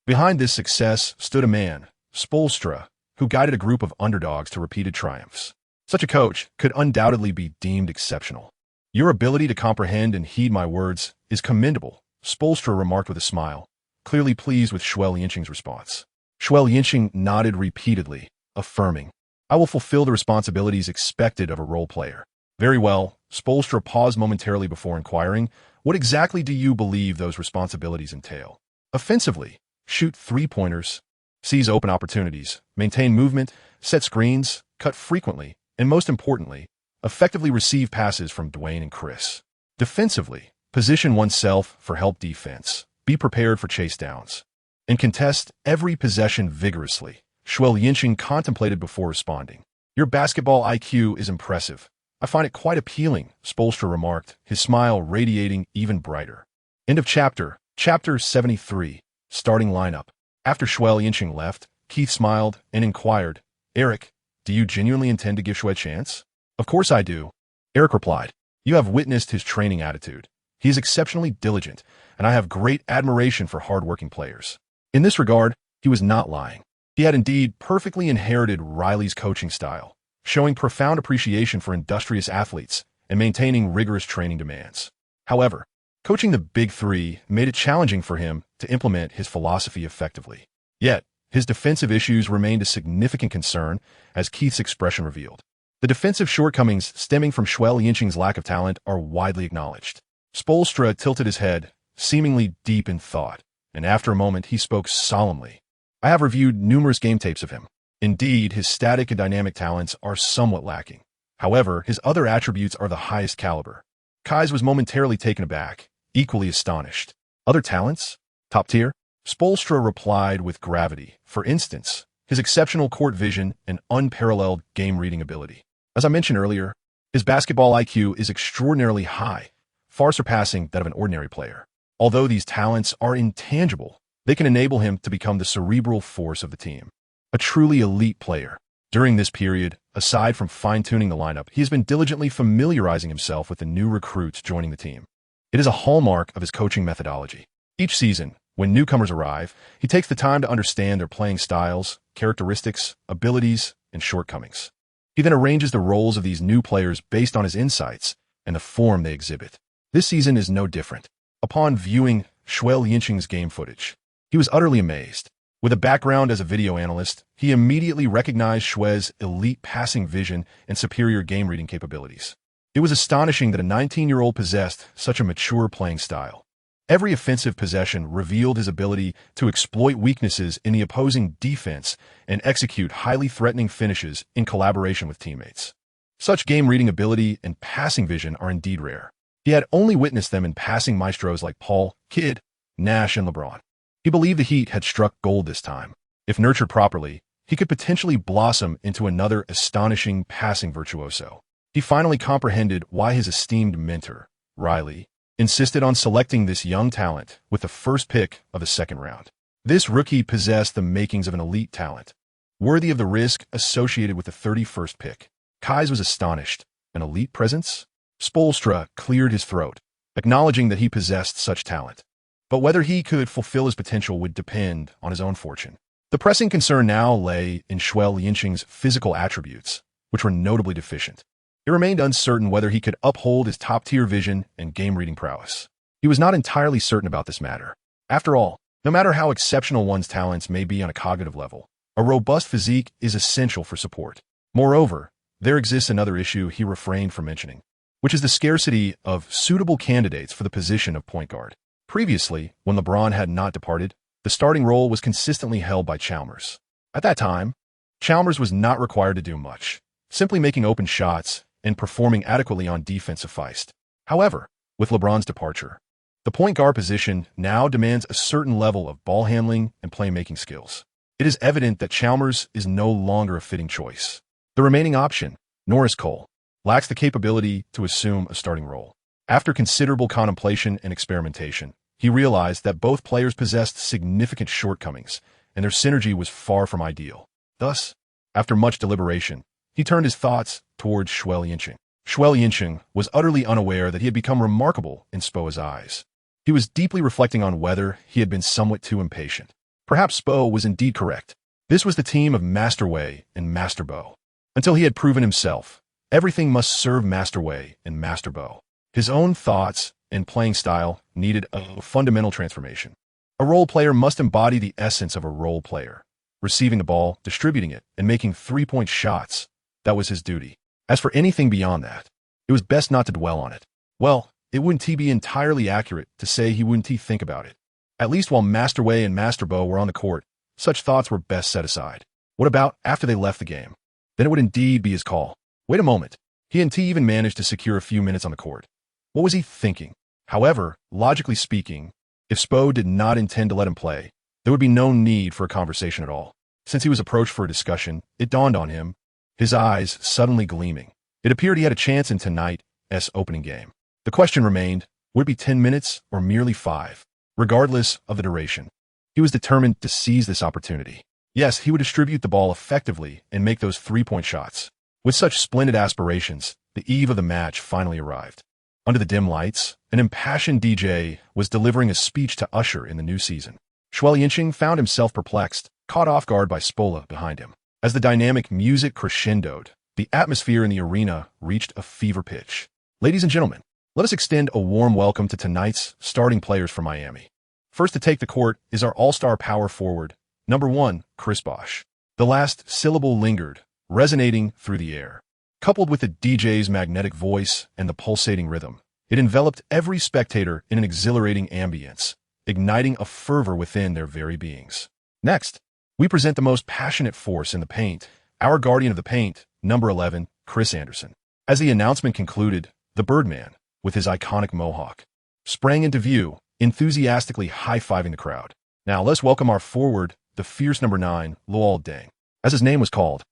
Speaker 1: Behind this success stood a man, Spoelstra, who guided a group of underdogs to repeated triumphs. Such a coach could undoubtedly be deemed exceptional. Your ability to comprehend and heed my words is commendable, Spolstra remarked with a smile, clearly pleased with Xue Liancheng's response. Xue Liancheng nodded repeatedly, affirming, I will fulfill the responsibilities expected of a role player. Very well, Spolstra paused momentarily before inquiring, what exactly do you believe those responsibilities entail? Offensively, shoot three-pointers, seize open opportunities, maintain movement, set screens, cut frequently, and most importantly, effectively receive passes from Dwayne and Chris. Defensively, position oneself for help defense, be prepared for chase downs, and contest every possession vigorously. Xue Liancheng contemplated before responding. Your basketball IQ is impressive. I find it quite appealing, Spolstra remarked, his smile radiating even brighter. End of chapter. Chapter 73. Starting lineup. After Xue Liancheng left, Keith smiled and inquired, Eric, do you genuinely intend to give Xue a chance? Of course I do. Eric replied, you have witnessed his training attitude. He is exceptionally diligent, and I have great admiration for hard-working players. In this regard, he was not lying. He had indeed perfectly inherited Riley's coaching style, showing profound appreciation for industrious athletes and maintaining rigorous training demands. However, coaching the Big Three made it challenging for him to implement his philosophy effectively. Yet, his defensive issues remained a significant concern, as Keith's expression revealed. The defensive shortcomings stemming from Xue Liancheng's lack of talent are widely acknowledged. Spolstra tilted his head, seemingly deep in thought, and after a moment he spoke solemnly. I have reviewed numerous game tapes of him. Indeed, his static and dynamic talents are somewhat lacking. However, his other attributes are the highest caliber. Kais was momentarily taken aback, equally astonished. Other talents? Top tier? Spolstra replied with gravity. For instance, his exceptional court vision and unparalleled game-reading ability. As I mentioned earlier, his basketball IQ is extraordinarily high, far surpassing that of an ordinary player. Although these talents are intangible, they can enable him to become the cerebral force of the team. A truly elite player. During this period, aside from fine-tuning the lineup, he has been diligently familiarizing himself with the new recruits joining the team. It is a hallmark of his coaching methodology. Each season, when newcomers arrive, he takes the time to understand their playing styles, characteristics, abilities, and shortcomings. He then arranges the roles of these new players based on his insights and the form they exhibit. This season is no different. Upon viewing Xue Liancheng's game footage, he was utterly amazed. With a background as a video analyst, he immediately recognized Xue's elite passing vision and superior game-reading capabilities. It was astonishing that a 19-year-old possessed such a mature playing style. Every offensive possession revealed his ability to exploit weaknesses in the opposing defense and execute highly threatening finishes in collaboration with teammates. Such game-reading ability and passing vision are indeed rare. He had only witnessed them in passing maestros like Paul, Kidd, Nash, and LeBron. He believed the Heat had struck gold this time. If nurtured properly, he could potentially blossom into another astonishing passing virtuoso. He finally comprehended why his esteemed mentor, Riley, insisted on selecting this young talent with the first pick of the second round. This rookie possessed the makings of an elite talent, worthy of the risk associated with the 31st pick. Kais was astonished. An elite presence? Spolstra cleared his throat, acknowledging that he possessed such talent. But whether he could fulfill his potential would depend on his own fortune. The pressing concern now lay in Xue Liancheng's physical attributes, which were notably deficient. It remained uncertain whether he could uphold his top-tier vision and game-reading prowess. He was not entirely certain about this matter. After all, no matter how exceptional one's talents may be on a cognitive level, a robust physique is essential for support. Moreover, there exists another issue he refrained from mentioning, which is the scarcity of suitable candidates for the position of point guard. Previously, when LeBron had not departed, the starting role was consistently held by Chalmers. At that time, Chalmers was not required to do much. Simply making open shots and performing adequately on defense sufficed. However, with LeBron's departure, the point guard position now demands a certain level of ball handling and playmaking skills. It is evident that Chalmers is no longer a fitting choice. The remaining option, Norris Cole, lacks the capability to assume a starting role. After considerable contemplation and experimentation, he realized that both players possessed significant shortcomings, and their synergy was far from ideal. Thus, after much deliberation, he turned his thoughts towards Xue Liancheng. Xue Liancheng was utterly unaware that he had become remarkable in Spo's eyes. He was deeply reflecting on whether he had been somewhat too impatient. Perhaps Spo was indeed correct. This was the team of Master Wei and Master Bo. Until he had proven himself, everything must serve Master Wei and Master Bo. His own thoughts and playing style needed a fundamental transformation. A role player must embody the essence of a role player, receiving the ball, distributing it, and making three-point shots. That was his duty. As for anything beyond that, it was best not to dwell on it. Well, it wouldn't be entirely accurate to say he wouldn't think about it. At least while Master Wei and Master Bo were on the court, such thoughts were best set aside. What about after they left the game? Then it would indeed be his call. Wait a moment. He and T even managed to secure a few minutes on the court. What was he thinking? However, logically speaking, if Spo did not intend to let him play, there would be no need for a conversation at all. Since he was approached for a discussion, it dawned on him, his eyes suddenly gleaming. It appeared he had a chance in tonight's opening game. The question remained, would it be 10 minutes or merely 5? Regardless of the duration, he was determined to seize this opportunity. Yes, he would distribute the ball effectively and make those three-point shots. With such splendid aspirations, the eve of the match finally arrived. Under the dim lights, an impassioned DJ was delivering a speech to usher in the new season. Xue Liancheng found himself perplexed, caught off guard by Spola behind him. As the dynamic music crescendoed, the atmosphere in the arena reached a fever pitch. Ladies and gentlemen, let us extend a warm welcome to tonight's starting players for Miami. First to take the court is our all-star power forward, number 1, Chris Bosh. The last syllable lingered, resonating through the air. Coupled with the DJ's magnetic voice and the pulsating rhythm, it enveloped every spectator in an exhilarating ambience, igniting a fervor within their very beings. Next, we present the most passionate force in the paint, our guardian of the paint, number 11, Chris Anderson. As the announcement concluded, the Birdman, with his iconic mohawk, sprang into view, enthusiastically high-fiving the crowd. Now let's welcome our forward, the fierce number 9, Luol Deng. As his name was called,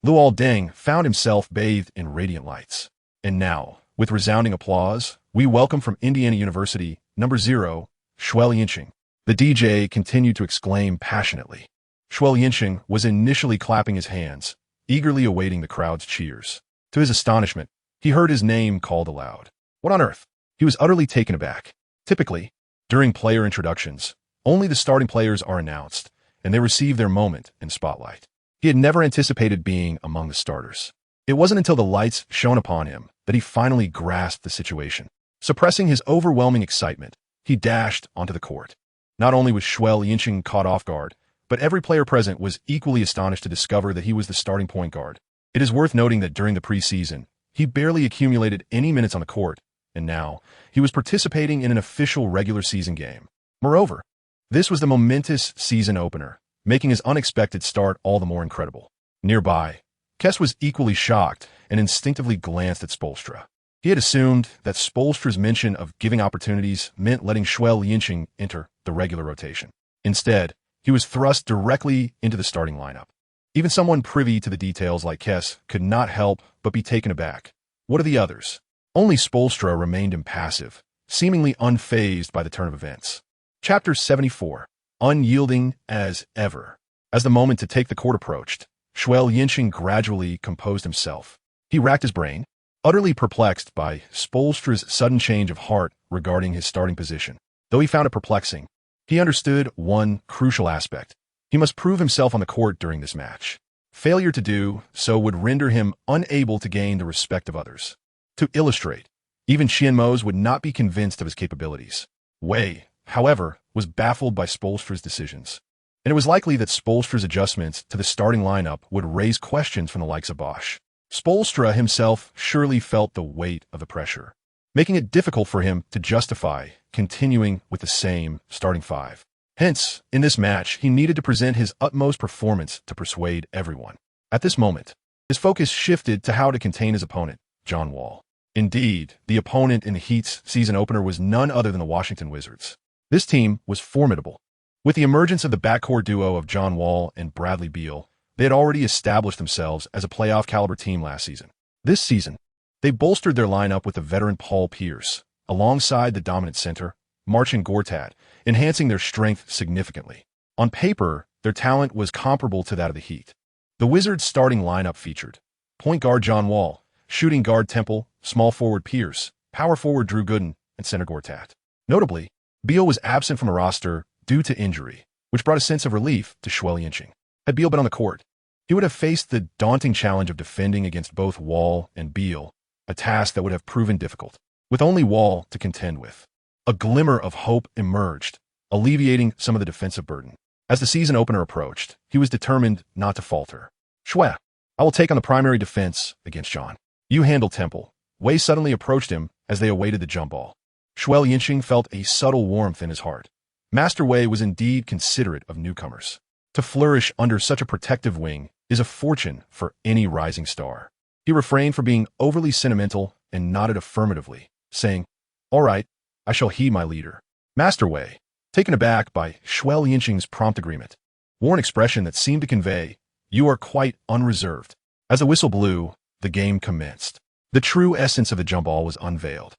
Speaker 1: Luol Deng found himself bathed in radiant lights. And now, with resounding applause, we welcome from Indiana University, number 0, Xue Liancheng. The DJ continued to exclaim passionately. Xue Liancheng was initially clapping his hands, eagerly awaiting the crowd's cheers. To his astonishment, he heard his name called aloud. What on earth? He was utterly taken aback. Typically, during player introductions, only the starting players are announced, and they receive their moment in spotlight. He had never anticipated being among the starters. It wasn't until the lights shone upon him that he finally grasped the situation. Suppressing his overwhelming excitement, he dashed onto the court. Not only was Xue Liancheng caught off guard, but every player present was equally astonished to discover that he was the starting point guard. It is worth noting that during the preseason, he barely accumulated any minutes on the court, and now he was participating in an official regular season game. Moreover, this was the momentous season opener, making his unexpected start all the more incredible. Nearby, Kess was equally shocked and instinctively glanced at Spoelstra. He had assumed that Spoelstra's mention of giving opportunities meant letting Xue Liancheng enter the regular rotation. Instead, he was thrust directly into the starting lineup. Even someone privy to the details like Kess could not help but be taken aback. What of the others? Only Spoelstra remained impassive, seemingly unfazed by the turn of events. Chapter 74. Unyielding as ever. As the moment to take the court approached, Xue Liancheng gradually composed himself. He racked his brain, utterly perplexed by Spoelstra's sudden change of heart regarding his starting position. Though he found it perplexing, he understood one crucial aspect. He must prove himself on the court during this match. Failure to do so would render him unable to gain the respect of others. To illustrate, even Xianmo's would not be convinced of his capabilities. Wei, however, was baffled by Spoelstra's decisions, and it was likely that Spoelstra's adjustments to the starting lineup would raise questions from the likes of Bosch. Spoelstra himself surely felt the weight of the pressure, making it difficult for him to justify continuing with the same starting five. Hence, in this match, he needed to present his utmost performance to persuade everyone. At this moment, his focus shifted to how to contain his opponent, John Wall. Indeed, the opponent in the Heat's season opener was none other than the Washington Wizards. This team was formidable. With the emergence of the backcourt duo of John Wall and Bradley Beal, they had already established themselves as a playoff-caliber team last season. This season, they bolstered their lineup with the veteran Paul Pierce, alongside the dominant center, Marcin Gortat, enhancing their strength significantly. On paper, their talent was comparable to that of the Heat. The Wizards' starting lineup featured point guard John Wall, shooting guard Temple, small forward Pierce, power forward Drew Gooden, and center Gortat. Notably, Beal was absent from the roster due to injury, which brought a sense of relief to Xue Liancheng. Had Beal been on the court, he would have faced the daunting challenge of defending against both Wall and Beal, a task that would have proven difficult. with only Wall to contend with. A glimmer of hope emerged, alleviating some of the defensive burden. As the season opener approached, he was determined not to falter. Xue, I will take on the primary defense against John. You handle Temple. Wei suddenly approached him as they awaited the jump ball. Xue Liancheng felt a subtle warmth in his heart. Master Wei was indeed considerate of newcomers. To flourish under such a protective wing is a fortune for any rising star. He refrained from being overly sentimental and nodded affirmatively, saying, "All right, I shall heed my leader." Master Wei, taken aback by Xue Liancheng's prompt agreement, wore an expression that seemed to convey, "You are quite unreserved." As the whistle blew, the game commenced. The true essence of the jump ball was unveiled.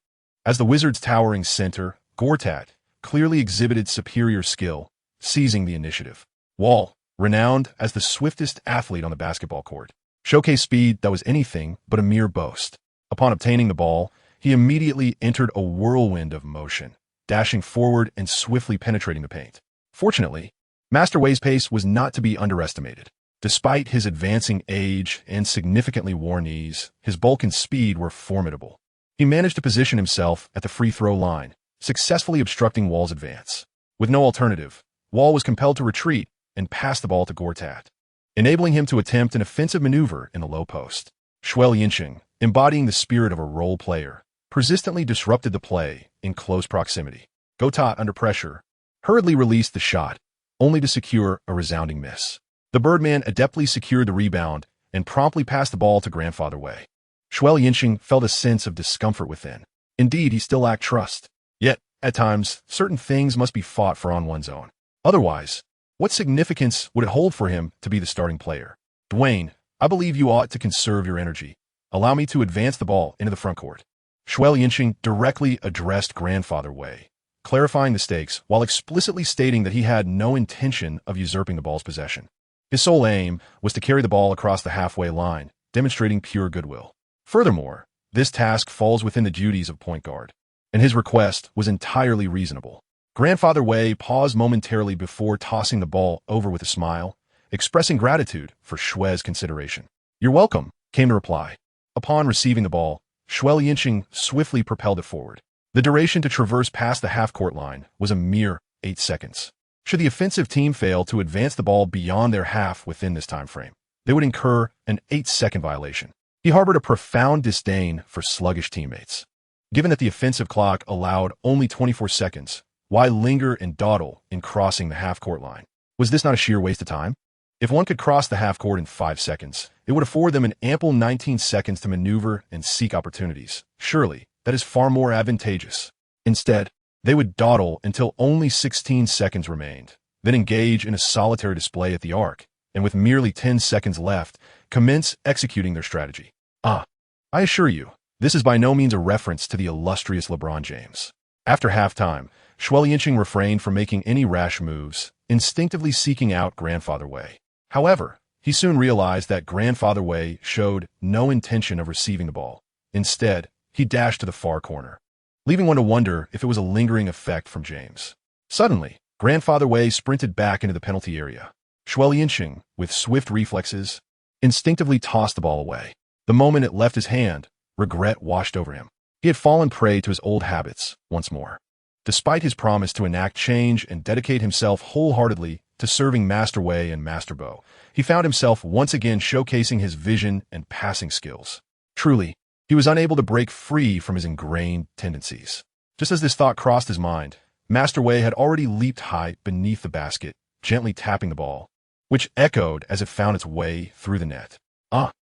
Speaker 1: As the wizard's towering center, Gortat, clearly exhibited superior skill, seizing the initiative. Wall, renowned as the swiftest athlete on the basketball court, showcased speed that was anything but a mere boast. Upon obtaining the ball, he immediately entered a whirlwind of motion, dashing forward and swiftly penetrating the paint. Fortunately, Master Wei's pace was not to be underestimated. Despite his advancing age and significantly worn knees, his bulk and speed were formidable. He managed to position himself at the free throw line, successfully obstructing Wall's advance. With no alternative, Wall was compelled to retreat and pass the ball to Gortat, enabling him to attempt an offensive maneuver in the low post. Xue Liancheng, embodying the spirit of a role player, persistently disrupted the play in close proximity. Gortat, under pressure, hurriedly released the shot, only to secure a resounding miss. The Birdman adeptly secured the rebound and promptly passed the ball to Grandfather Wei. Xue Liancheng felt a sense of discomfort within. Indeed, he still lacked trust. Yet, at times, certain things must be fought for on one's own. Otherwise, what significance would it hold for him to be the starting player? Dwayne, I believe you ought to conserve your energy. Allow me to advance the ball into the front court. Xue Liancheng directly addressed Grandfather Wei, clarifying the stakes while explicitly stating that he had no intention of usurping the ball's possession. His sole aim was to carry the ball across the halfway line, demonstrating pure goodwill. Furthermore, this task falls within the duties of point guard, and his request was entirely reasonable. Grandfather Wei paused momentarily before tossing the ball over with a smile, expressing gratitude for Xue's consideration. "You're welcome," came the reply. Upon receiving the ball, Xue Liancheng swiftly propelled it forward. The duration to traverse past the half-court line was a mere 8 seconds. Should the offensive team fail to advance the ball beyond their half within this time frame, they would incur an 8-second violation. He harbored a profound disdain for sluggish teammates. Given that the offensive clock allowed only 24 seconds, why linger and dawdle in crossing the half-court line? Was this not a sheer waste of time? If one could cross the half-court in 5 seconds, it would afford them an ample 19 seconds to maneuver and seek opportunities. Surely, that is far more advantageous. Instead, they would dawdle until only 16 seconds remained, then engage in a solitary display at the arc, and with merely 10 seconds left, commence executing their strategy. I assure you, this is by no means a reference to the illustrious LeBron James. After halftime, Xue Liancheng refrained from making any rash moves, instinctively seeking out Grandfather Wei. However, he soon realized that Grandfather Wei showed no intention of receiving the ball. Instead, he dashed to the far corner, leaving one to wonder if it was a lingering effect from James. Suddenly, Grandfather Wei sprinted back into the penalty area. Xue Liancheng, with swift reflexes, instinctively tossed the ball away. The moment it left his hand, regret washed over him. He had fallen prey to his old habits once more. Despite his promise to enact change and dedicate himself wholeheartedly to serving Master Wei and Master Bo, he found himself once again showcasing his vision and passing skills. Truly, he was unable to break free from his ingrained tendencies. Just as this thought crossed his mind, Master Wei had already leaped high beneath the basket, gently tapping the ball, which echoed as it found its way through the net.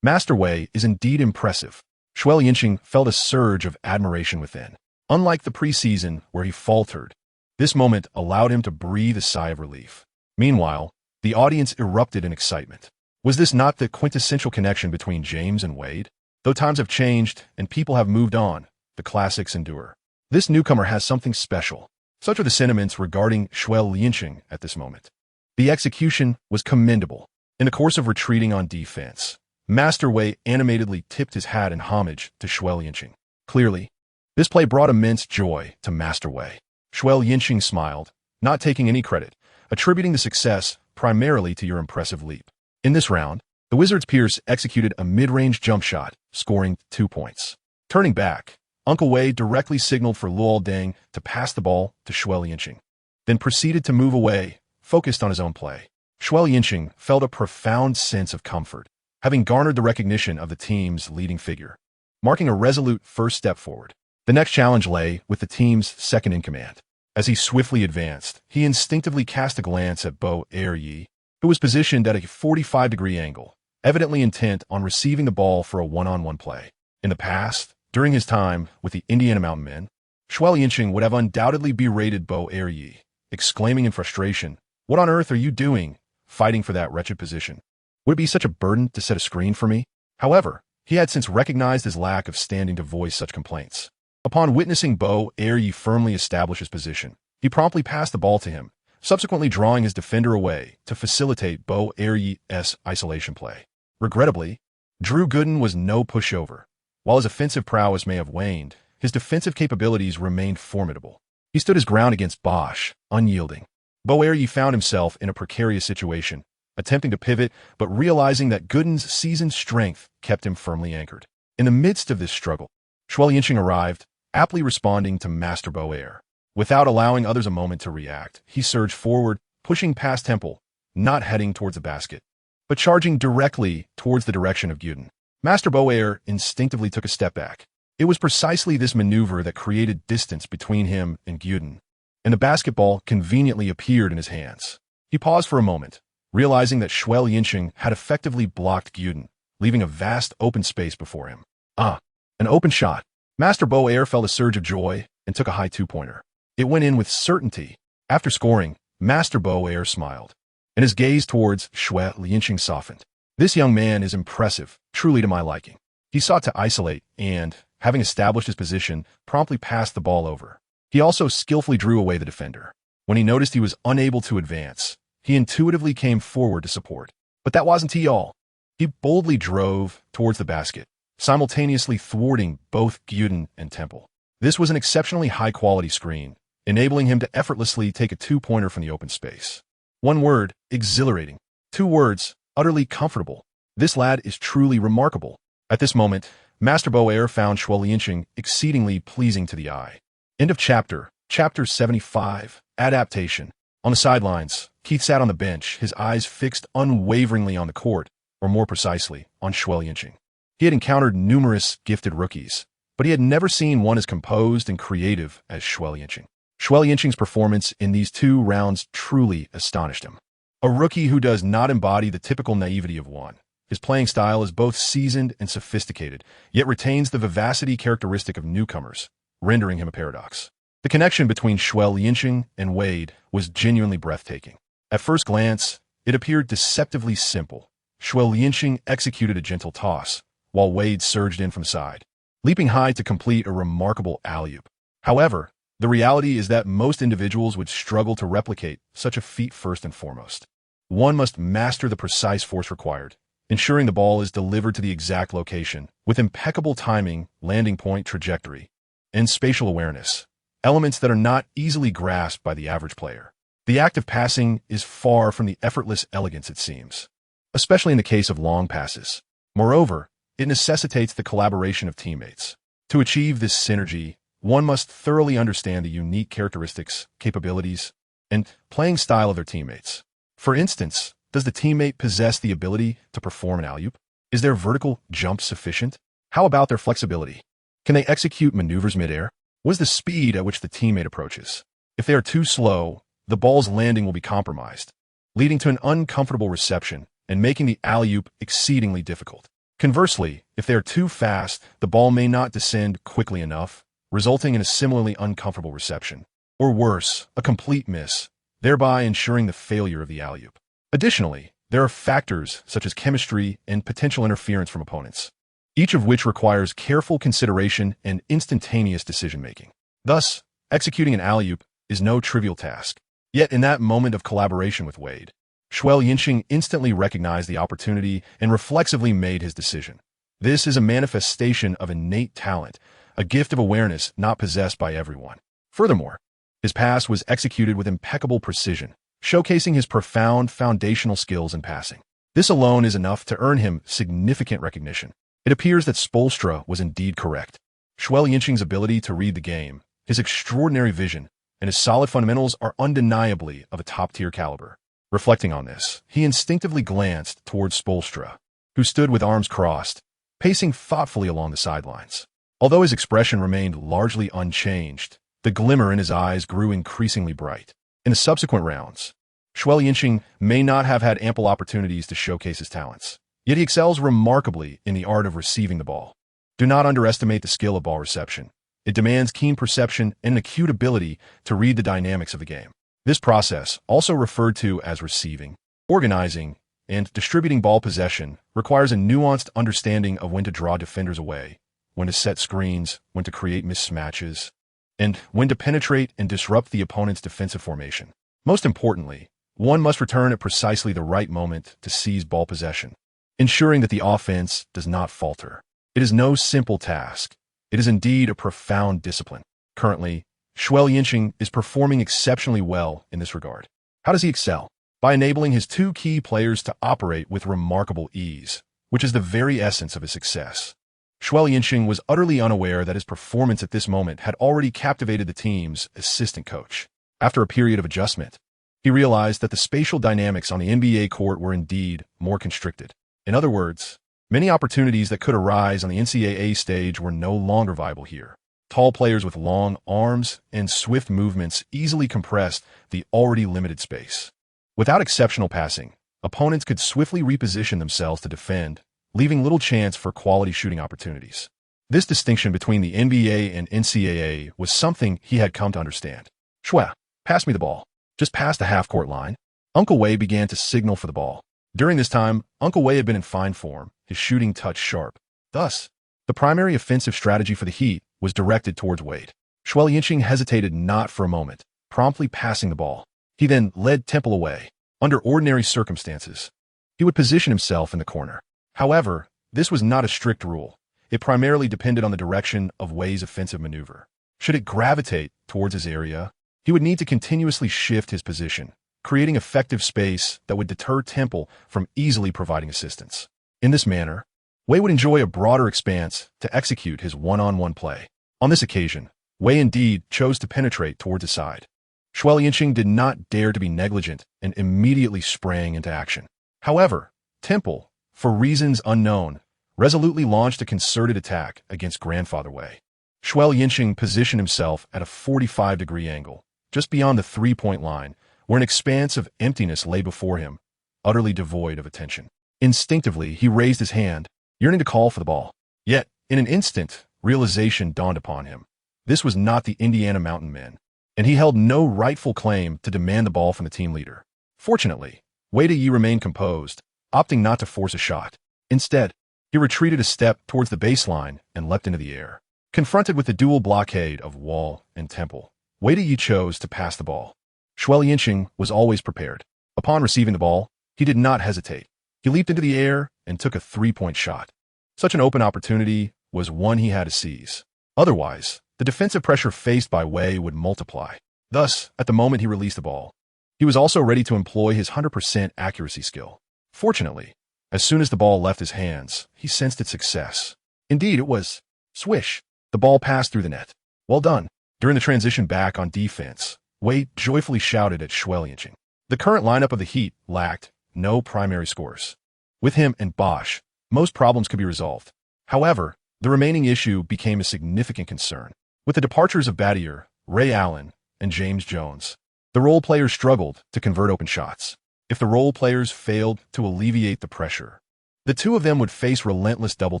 Speaker 1: Master Wei is indeed impressive. Xue Liancheng felt a surge of admiration within. Unlike the preseason where he faltered, this moment allowed him to breathe a sigh of relief. Meanwhile, the audience erupted in excitement. Was this not the quintessential connection between James and Wade? Though times have changed and people have moved on, the classics endure. This newcomer has something special. Such are the sentiments regarding Xue Liancheng at this moment. The execution was commendable. In the course of retreating on defense, Master Wei animatedly tipped his hat in homage to Xue Liancheng. Clearly, this play brought immense joy to Master Wei. Xue Liancheng smiled, not taking any credit, attributing the success primarily to your impressive leap. In this round, the Wizards' Pierce executed a mid-range jump shot, scoring 2 points. Turning back, Uncle Wei directly signaled for Luol Deng to pass the ball to Xue Liancheng, then proceeded to move away, focused on his own play. Xue Liancheng felt a profound sense of comfort, having garnered the recognition of the team's leading figure, marking a resolute first step forward. The next challenge lay with the team's second-in-command. As he swiftly advanced, he instinctively cast a glance at Bo Er-yi, who was positioned at a 45-degree angle, evidently intent on receiving the ball for a one-on-one play. In the past, during his time with the Indiana Mountain Men, Xue Liancheng would have undoubtedly berated Bo Er-yi, exclaiming in frustration, "What on earth are you doing, fighting for that wretched position? Would it be such a burden to set a screen for me?" However, he had since recognized his lack of standing to voice such complaints. Upon witnessing Bo Er-yi firmly establish his position, he promptly passed the ball to him, subsequently drawing his defender away to facilitate Bo Er-yi's isolation play. Regrettably, Drew Gooden was no pushover. While his offensive prowess may have waned, his defensive capabilities remained formidable. He stood his ground against Bosch, unyielding. Bo Er-yi found himself in a precarious situation, attempting to pivot, but realizing that Gooden's seasoned strength kept him firmly anchored. In the midst of this struggle, Xue Liancheng arrived, aptly responding to Master Bo Er. Without allowing others a moment to react, he surged forward, pushing past Temple, not heading towards the basket, but charging directly towards the direction of Gooden. Master Bo Er instinctively took a step back. It was precisely this maneuver that created distance between him and Gooden, and the basketball conveniently appeared in his hands. He paused for a moment, realizing that Xue Liancheng had effectively blocked Gooden, leaving a vast open space before him. An open shot. Master Bo Er felt a surge of joy and took a high two-pointer. It went in with certainty. After scoring, Master Bo Er smiled, and his gaze towards Xue Liancheng softened. This young man is impressive, truly to my liking. He sought to isolate and, having established his position, promptly passed the ball over. He also skillfully drew away the defender. When he noticed he was unable to advance, he intuitively came forward to support. But that wasn't all. He boldly drove towards the basket, simultaneously thwarting both Gooden and Temple. This was an exceptionally high-quality screen, enabling him to effortlessly take a two-pointer from the open space. One word, exhilarating. Two words, utterly comfortable. This lad is truly remarkable. At this moment, Master Bo Er found Xue Liancheng exceedingly pleasing to the eye. End of chapter. Chapter 75. Adaptation. On the sidelines, Keith sat on the bench, his eyes fixed unwaveringly on the court, or more precisely, on Xue Liancheng. He had encountered numerous gifted rookies, but he had never seen one as composed and creative as Xue Liancheng. Xue Liancheng's performance in these 2 rounds truly astonished him. A rookie who does not embody the typical naivety of one. His playing style is both seasoned and sophisticated, yet retains the vivacity characteristic of newcomers, rendering him a paradox. The connection between Xue Liancheng and Wade was genuinely breathtaking. At first glance, it appeared deceptively simple. Xue Liancheng executed a gentle toss, while Wade surged in from side, leaping high to complete a remarkable alley-oop. However, the reality is that most individuals would struggle to replicate such a feat first and foremost. One must master the precise force required, ensuring the ball is delivered to the exact location, with impeccable timing, landing point trajectory, and spatial awareness, elements that are not easily grasped by the average player. The act of passing is far from the effortless elegance it seems, especially in the case of long passes. Moreover, it necessitates the collaboration of teammates. To achieve this synergy, one must thoroughly understand the unique characteristics, capabilities, and playing style of their teammates. For instance, does the teammate possess the ability to perform an alley-oop? Is their vertical jump sufficient? How about their flexibility? Can they execute maneuvers mid-air? What is the speed at which the teammate approaches? If they are too slow, the ball's landing will be compromised, leading to an uncomfortable reception and making the alley-oop exceedingly difficult. Conversely, if they are too fast, the ball may not descend quickly enough, resulting in a similarly uncomfortable reception, or worse, a complete miss, thereby ensuring the failure of the alley-oop. Additionally, there are factors such as chemistry and potential interference from opponents, each of which requires careful consideration and instantaneous decision-making. Thus, executing an alley-oop is no trivial task. Yet in that moment of collaboration with Wade, Xue Liancheng instantly recognized the opportunity and reflexively made his decision. This is a manifestation of innate talent, a gift of awareness not possessed by everyone. Furthermore, his pass was executed with impeccable precision, showcasing his profound foundational skills in passing. This alone is enough to earn him significant recognition. It appears that Spoelstra was indeed correct. Xue Liancheng's ability to read the game, his extraordinary vision, and his solid fundamentals are undeniably of a top-tier caliber. Reflecting on this, he instinctively glanced towards Spolstra, who stood with arms crossed, pacing thoughtfully along the sidelines. Although his expression remained largely unchanged, the glimmer in his eyes grew increasingly bright. In the subsequent rounds, Xue Liancheng may not have had ample opportunities to showcase his talents, yet he excels remarkably in the art of receiving the ball. Do not underestimate the skill of ball reception. It demands keen perception and an acute ability to read the dynamics of the game. This process, also referred to as receiving, organizing, and distributing ball possession, requires a nuanced understanding of when to draw defenders away, when to set screens, when to create mismatches, and when to penetrate and disrupt the opponent's defensive formation. Most importantly, one must return at precisely the right moment to seize ball possession, ensuring that the offense does not falter. It is no simple task. It is indeed a profound discipline. Currently, Xue Liancheng is performing exceptionally well in this regard. How does he excel? By enabling his two key players to operate with remarkable ease, which is the very essence of his success. Xue Liancheng was utterly unaware that his performance at this moment had already captivated the team's assistant coach. After a period of adjustment, he realized that the spatial dynamics on the NBA court were indeed more constricted. In other words, many opportunities that could arise on the NCAA stage were no longer viable here. Tall players with long arms and swift movements easily compressed the already limited space. Without exceptional passing, opponents could swiftly reposition themselves to defend, leaving little chance for quality shooting opportunities. This distinction between the NBA and NCAA was something he had come to understand. "Xue, pass me the ball. Just past the half-court line." Uncle Wei began to signal for the ball. During this time, Uncle Wei had been in fine form, his shooting touch sharp. Thus, the primary offensive strategy for the Heat was directed towards Wade. Xue Liancheng hesitated not for a moment, promptly passing the ball. He then led Temple away. Under ordinary circumstances, he would position himself in the corner. However, this was not a strict rule. It primarily depended on the direction of Wei's offensive maneuver. Should it gravitate towards his area, he would need to continuously shift his position, creating effective space that would deter Temple from easily providing assistance. In this manner, Wei would enjoy a broader expanse to execute his one-on-one play. On this occasion, Wei indeed chose to penetrate towards his side. Xue Liancheng did not dare to be negligent and immediately sprang into action. However, Temple, for reasons unknown, resolutely launched a concerted attack against Grandfather Wei. Xue Liancheng positioned himself at a 45-degree angle, just beyond the three-point line, where an expanse of emptiness lay before him, utterly devoid of attention. Instinctively, he raised his hand, yearning to call for the ball. Yet, in an instant, realization dawned upon him. This was not the Indiana Mountain Men, and he held no rightful claim to demand the ball from the team leader. Fortunately, Wei Yi remained composed, opting not to force a shot. Instead, he retreated a step towards the baseline and leapt into the air. Confronted with the dual blockade of Wall and Temple, Wei Yi chose to pass the ball. Xue Liancheng was always prepared. Upon receiving the ball, he did not hesitate. He leaped into the air and took a three-point shot. Such an open opportunity was one he had to seize. Otherwise, the defensive pressure faced by Wei would multiply. Thus, at the moment he released the ball, he was also ready to employ his 100% accuracy skill. Fortunately, as soon as the ball left his hands, he sensed its success. Indeed, it was swish. The ball passed through the net. Well done. During the transition back on defense, Wei joyfully shouted at Xue Liancheng. The current lineup of the Heat lacked no primary scores. With him and Bosch, most problems could be resolved. However, the remaining issue became a significant concern. With the departures of Battier, Ray Allen, and James Jones, the role players struggled to convert open shots. If the role players failed to alleviate the pressure, the two of them would face relentless double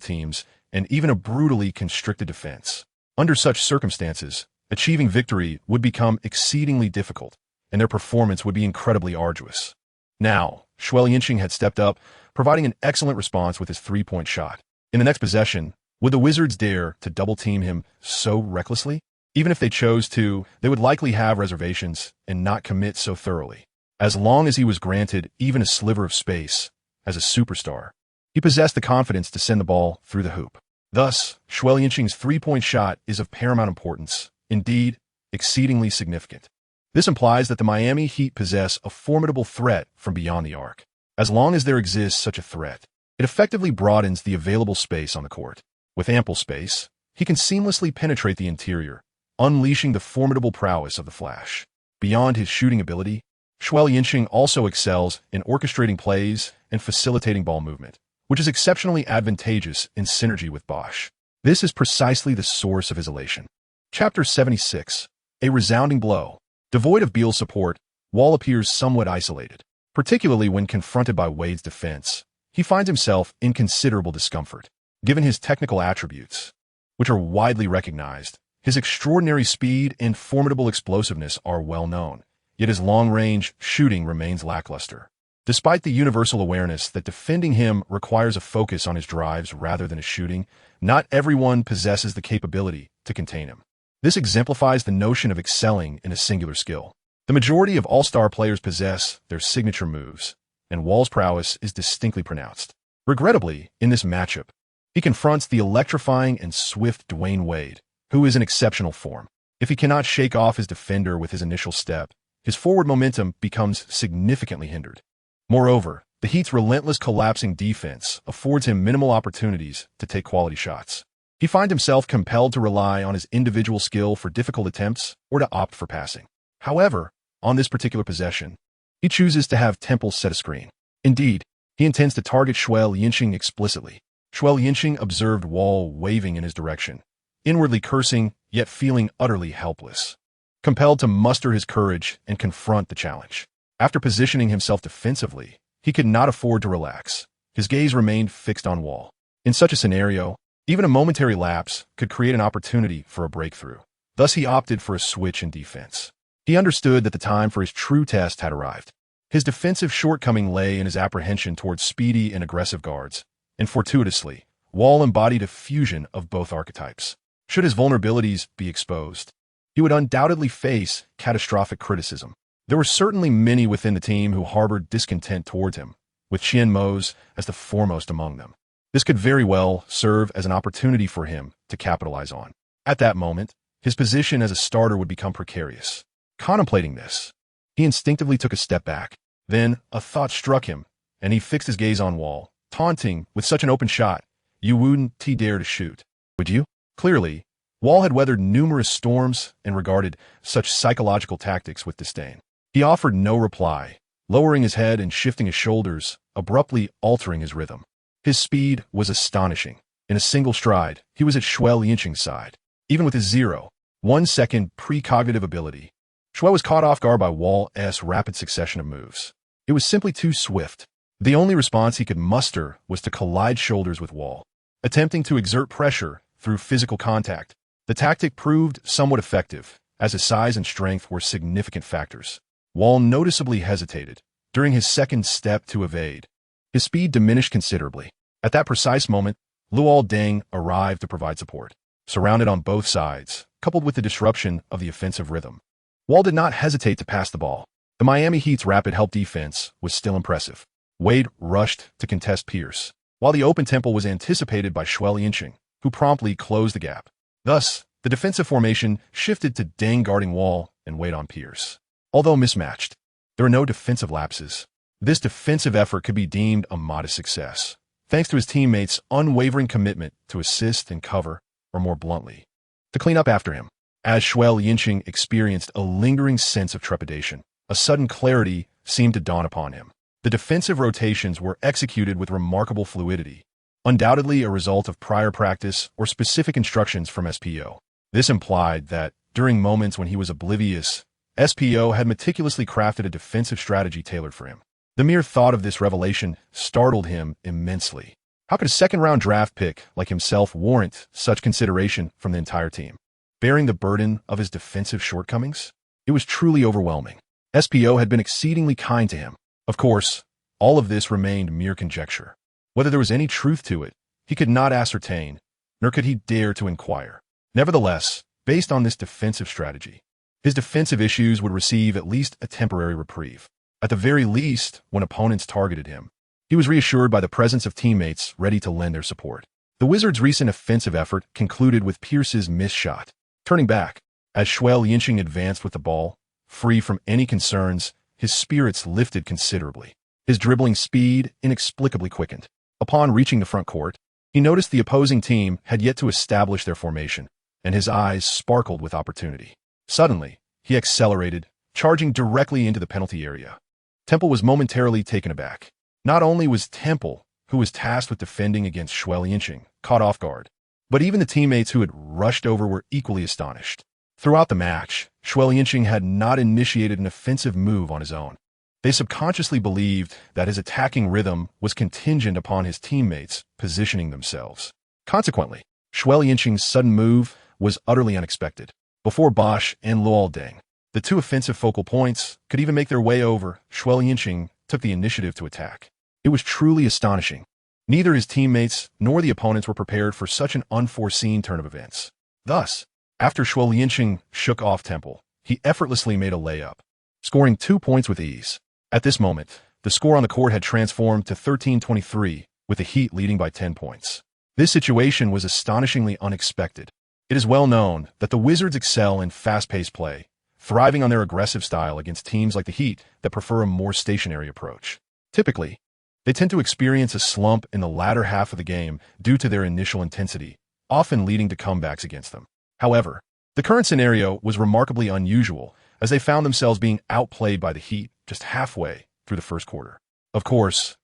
Speaker 1: teams and even a brutally constricted defense. Under such circumstances, achieving victory would become exceedingly difficult, and their performance would be incredibly arduous. Now, Xue Liancheng had stepped up, providing an excellent response with his three-point shot. In the next possession, would the Wizards dare to double-team him so recklessly? Even if they chose to, they would likely have reservations and not commit so thoroughly. As long as he was granted even a sliver of space, as a superstar, he possessed the confidence to send the ball through the hoop. Thus, Xue Liancheng's three-point shot is of paramount importance, indeed, exceedingly significant. This implies that the Miami Heat possess a formidable threat from beyond the arc. As long as there exists such a threat, it effectively broadens the available space on the court. With ample space, he can seamlessly penetrate the interior, unleashing the formidable prowess of the Flash. Beyond his shooting ability, Xue Liancheng also excels in orchestrating plays and facilitating ball movement, which is exceptionally advantageous in synergy with Bosch. This is precisely the source of his elation. Chapter 76. A resounding blow. Devoid of Beal's support, Wall appears somewhat isolated. Particularly when confronted by Wade's defense, he finds himself in considerable discomfort. Given his technical attributes, which are widely recognized, his extraordinary speed and formidable explosiveness are well known, yet his long-range shooting remains lackluster. Despite the universal awareness that defending him requires a focus on his drives rather than his shooting, not everyone possesses the capability to contain him. This exemplifies the notion of excelling in a singular skill. The majority of all-star players possess their signature moves, and Wall's prowess is distinctly pronounced. Regrettably, in this matchup, he confronts the electrifying and swift Dwayne Wade, who is in exceptional form. If he cannot shake off his defender with his initial step, his forward momentum becomes significantly hindered. Moreover, the Heat's relentless collapsing defense affords him minimal opportunities to take quality shots. He finds himself compelled to rely on his individual skill for difficult attempts or to opt for passing. However, on this particular possession, he chooses to have Temple set a screen. Indeed, he intends to target Xue Liancheng explicitly. Xue Liancheng observed Wall waving in his direction, inwardly cursing, yet feeling utterly helpless. Compelled to muster his courage and confront the challenge. After positioning himself defensively, he could not afford to relax. His gaze remained fixed on Wall. In such a scenario, even a momentary lapse could create an opportunity for a breakthrough. Thus he opted for a switch in defense. He understood that the time for his true test had arrived. His defensive shortcoming lay in his apprehension towards speedy and aggressive guards, and fortuitously, Wall embodied a fusion of both archetypes. Should his vulnerabilities be exposed, he would undoubtedly face catastrophic criticism. There were certainly many within the team who harbored discontent towards him, with Qian Mose as the foremost among them. This could very well serve as an opportunity for him to capitalize on. At that moment, his position as a starter would become precarious. Contemplating this, he instinctively took a step back. Then, a thought struck him, and he fixed his gaze on Wall, taunting, "With such an open shot, you wouldn't dare to shoot, would you?" Clearly, Wall had weathered numerous storms and regarded such psychological tactics with disdain. He offered no reply, lowering his head and shifting his shoulders, abruptly altering his rhythm. His speed was astonishing. In a single stride, he was at Xue Liancheng's side. Even with his 0.1 second precognitive ability, Xue was caught off guard by Wall's rapid succession of moves. It was simply too swift. The only response he could muster was to collide shoulders with Wall. Attempting to exert pressure through physical contact, the tactic proved somewhat effective, as his size and strength were significant factors. Wall noticeably hesitated during his second step to evade. His speed diminished considerably. At that precise moment, Luol Deng arrived to provide support. Surrounded on both sides, coupled with the disruption of the offensive rhythm, Wall did not hesitate to pass the ball. The Miami Heat's rapid help defense was still impressive. Wade rushed to contest Pierce, while the open tempo was anticipated by Xue Liancheng, who promptly closed the gap. Thus, the defensive formation shifted to Deng guarding Wall and Wade on Pierce. Although mismatched, there were no defensive lapses. This defensive effort could be deemed a modest success, thanks to his teammates' unwavering commitment to assist and cover, or more bluntly, to clean up after him. As Xue Liancheng experienced a lingering sense of trepidation, a sudden clarity seemed to dawn upon him. The defensive rotations were executed with remarkable fluidity, undoubtedly a result of prior practice or specific instructions from SPO. This implied that, during moments when he was oblivious, SPO had meticulously crafted a defensive strategy tailored for him. The mere thought of this revelation startled him immensely. How could a second-round draft pick like himself warrant such consideration from the entire team? Bearing the burden of his defensive shortcomings? It was truly overwhelming. SPO had been exceedingly kind to him. Of course, all of this remained mere conjecture. Whether there was any truth to it, he could not ascertain, nor could he dare to inquire. Nevertheless, based on this defensive strategy, his defensive issues would receive at least a temporary reprieve. At the very least, when opponents targeted him, he was reassured by the presence of teammates ready to lend their support. The Wizards' recent offensive effort concluded with Pierce's missed shot. Turning back, as Xue Liancheng advanced with the ball, free from any concerns, his spirits lifted considerably. His dribbling speed inexplicably quickened. Upon reaching the front court, He noticed the opposing team had yet to establish their formation, and his eyes sparkled with opportunity. Suddenly, he accelerated, charging directly into the penalty area. Temple was momentarily taken aback. Not only was Temple, who was tasked with defending against Xue Liancheng, caught off guard, but even the teammates who had rushed over were equally astonished. Throughout the match, Xue Liancheng had not initiated an offensive move on his own. They subconsciously believed that his attacking rhythm was contingent upon his teammates positioning themselves. Consequently, Xue Liancheng's sudden move was utterly unexpected. Before Bosch and Luol Deng, the two offensive focal points, could even make their way over, Xue Liancheng took the initiative to attack. It was truly astonishing. Neither his teammates nor the opponents were prepared for such an unforeseen turn of events. Thus, after Xue Liancheng shook off Temple, he effortlessly made a layup, scoring 2 points with ease. At this moment, the score on the court had transformed to 13-23, with the Heat leading by 10 points. This situation was astonishingly unexpected. It is well known that the Wizards excel in fast-paced play, thriving on their aggressive style against teams like the Heat that prefer a more stationary approach. Typically, they tend to experience a slump in the latter half of the game due to their initial intensity, often leading to comebacks against them. However, the current scenario was remarkably unusual, as they found themselves being outplayed by the Heat just halfway through the first quarter. Of course,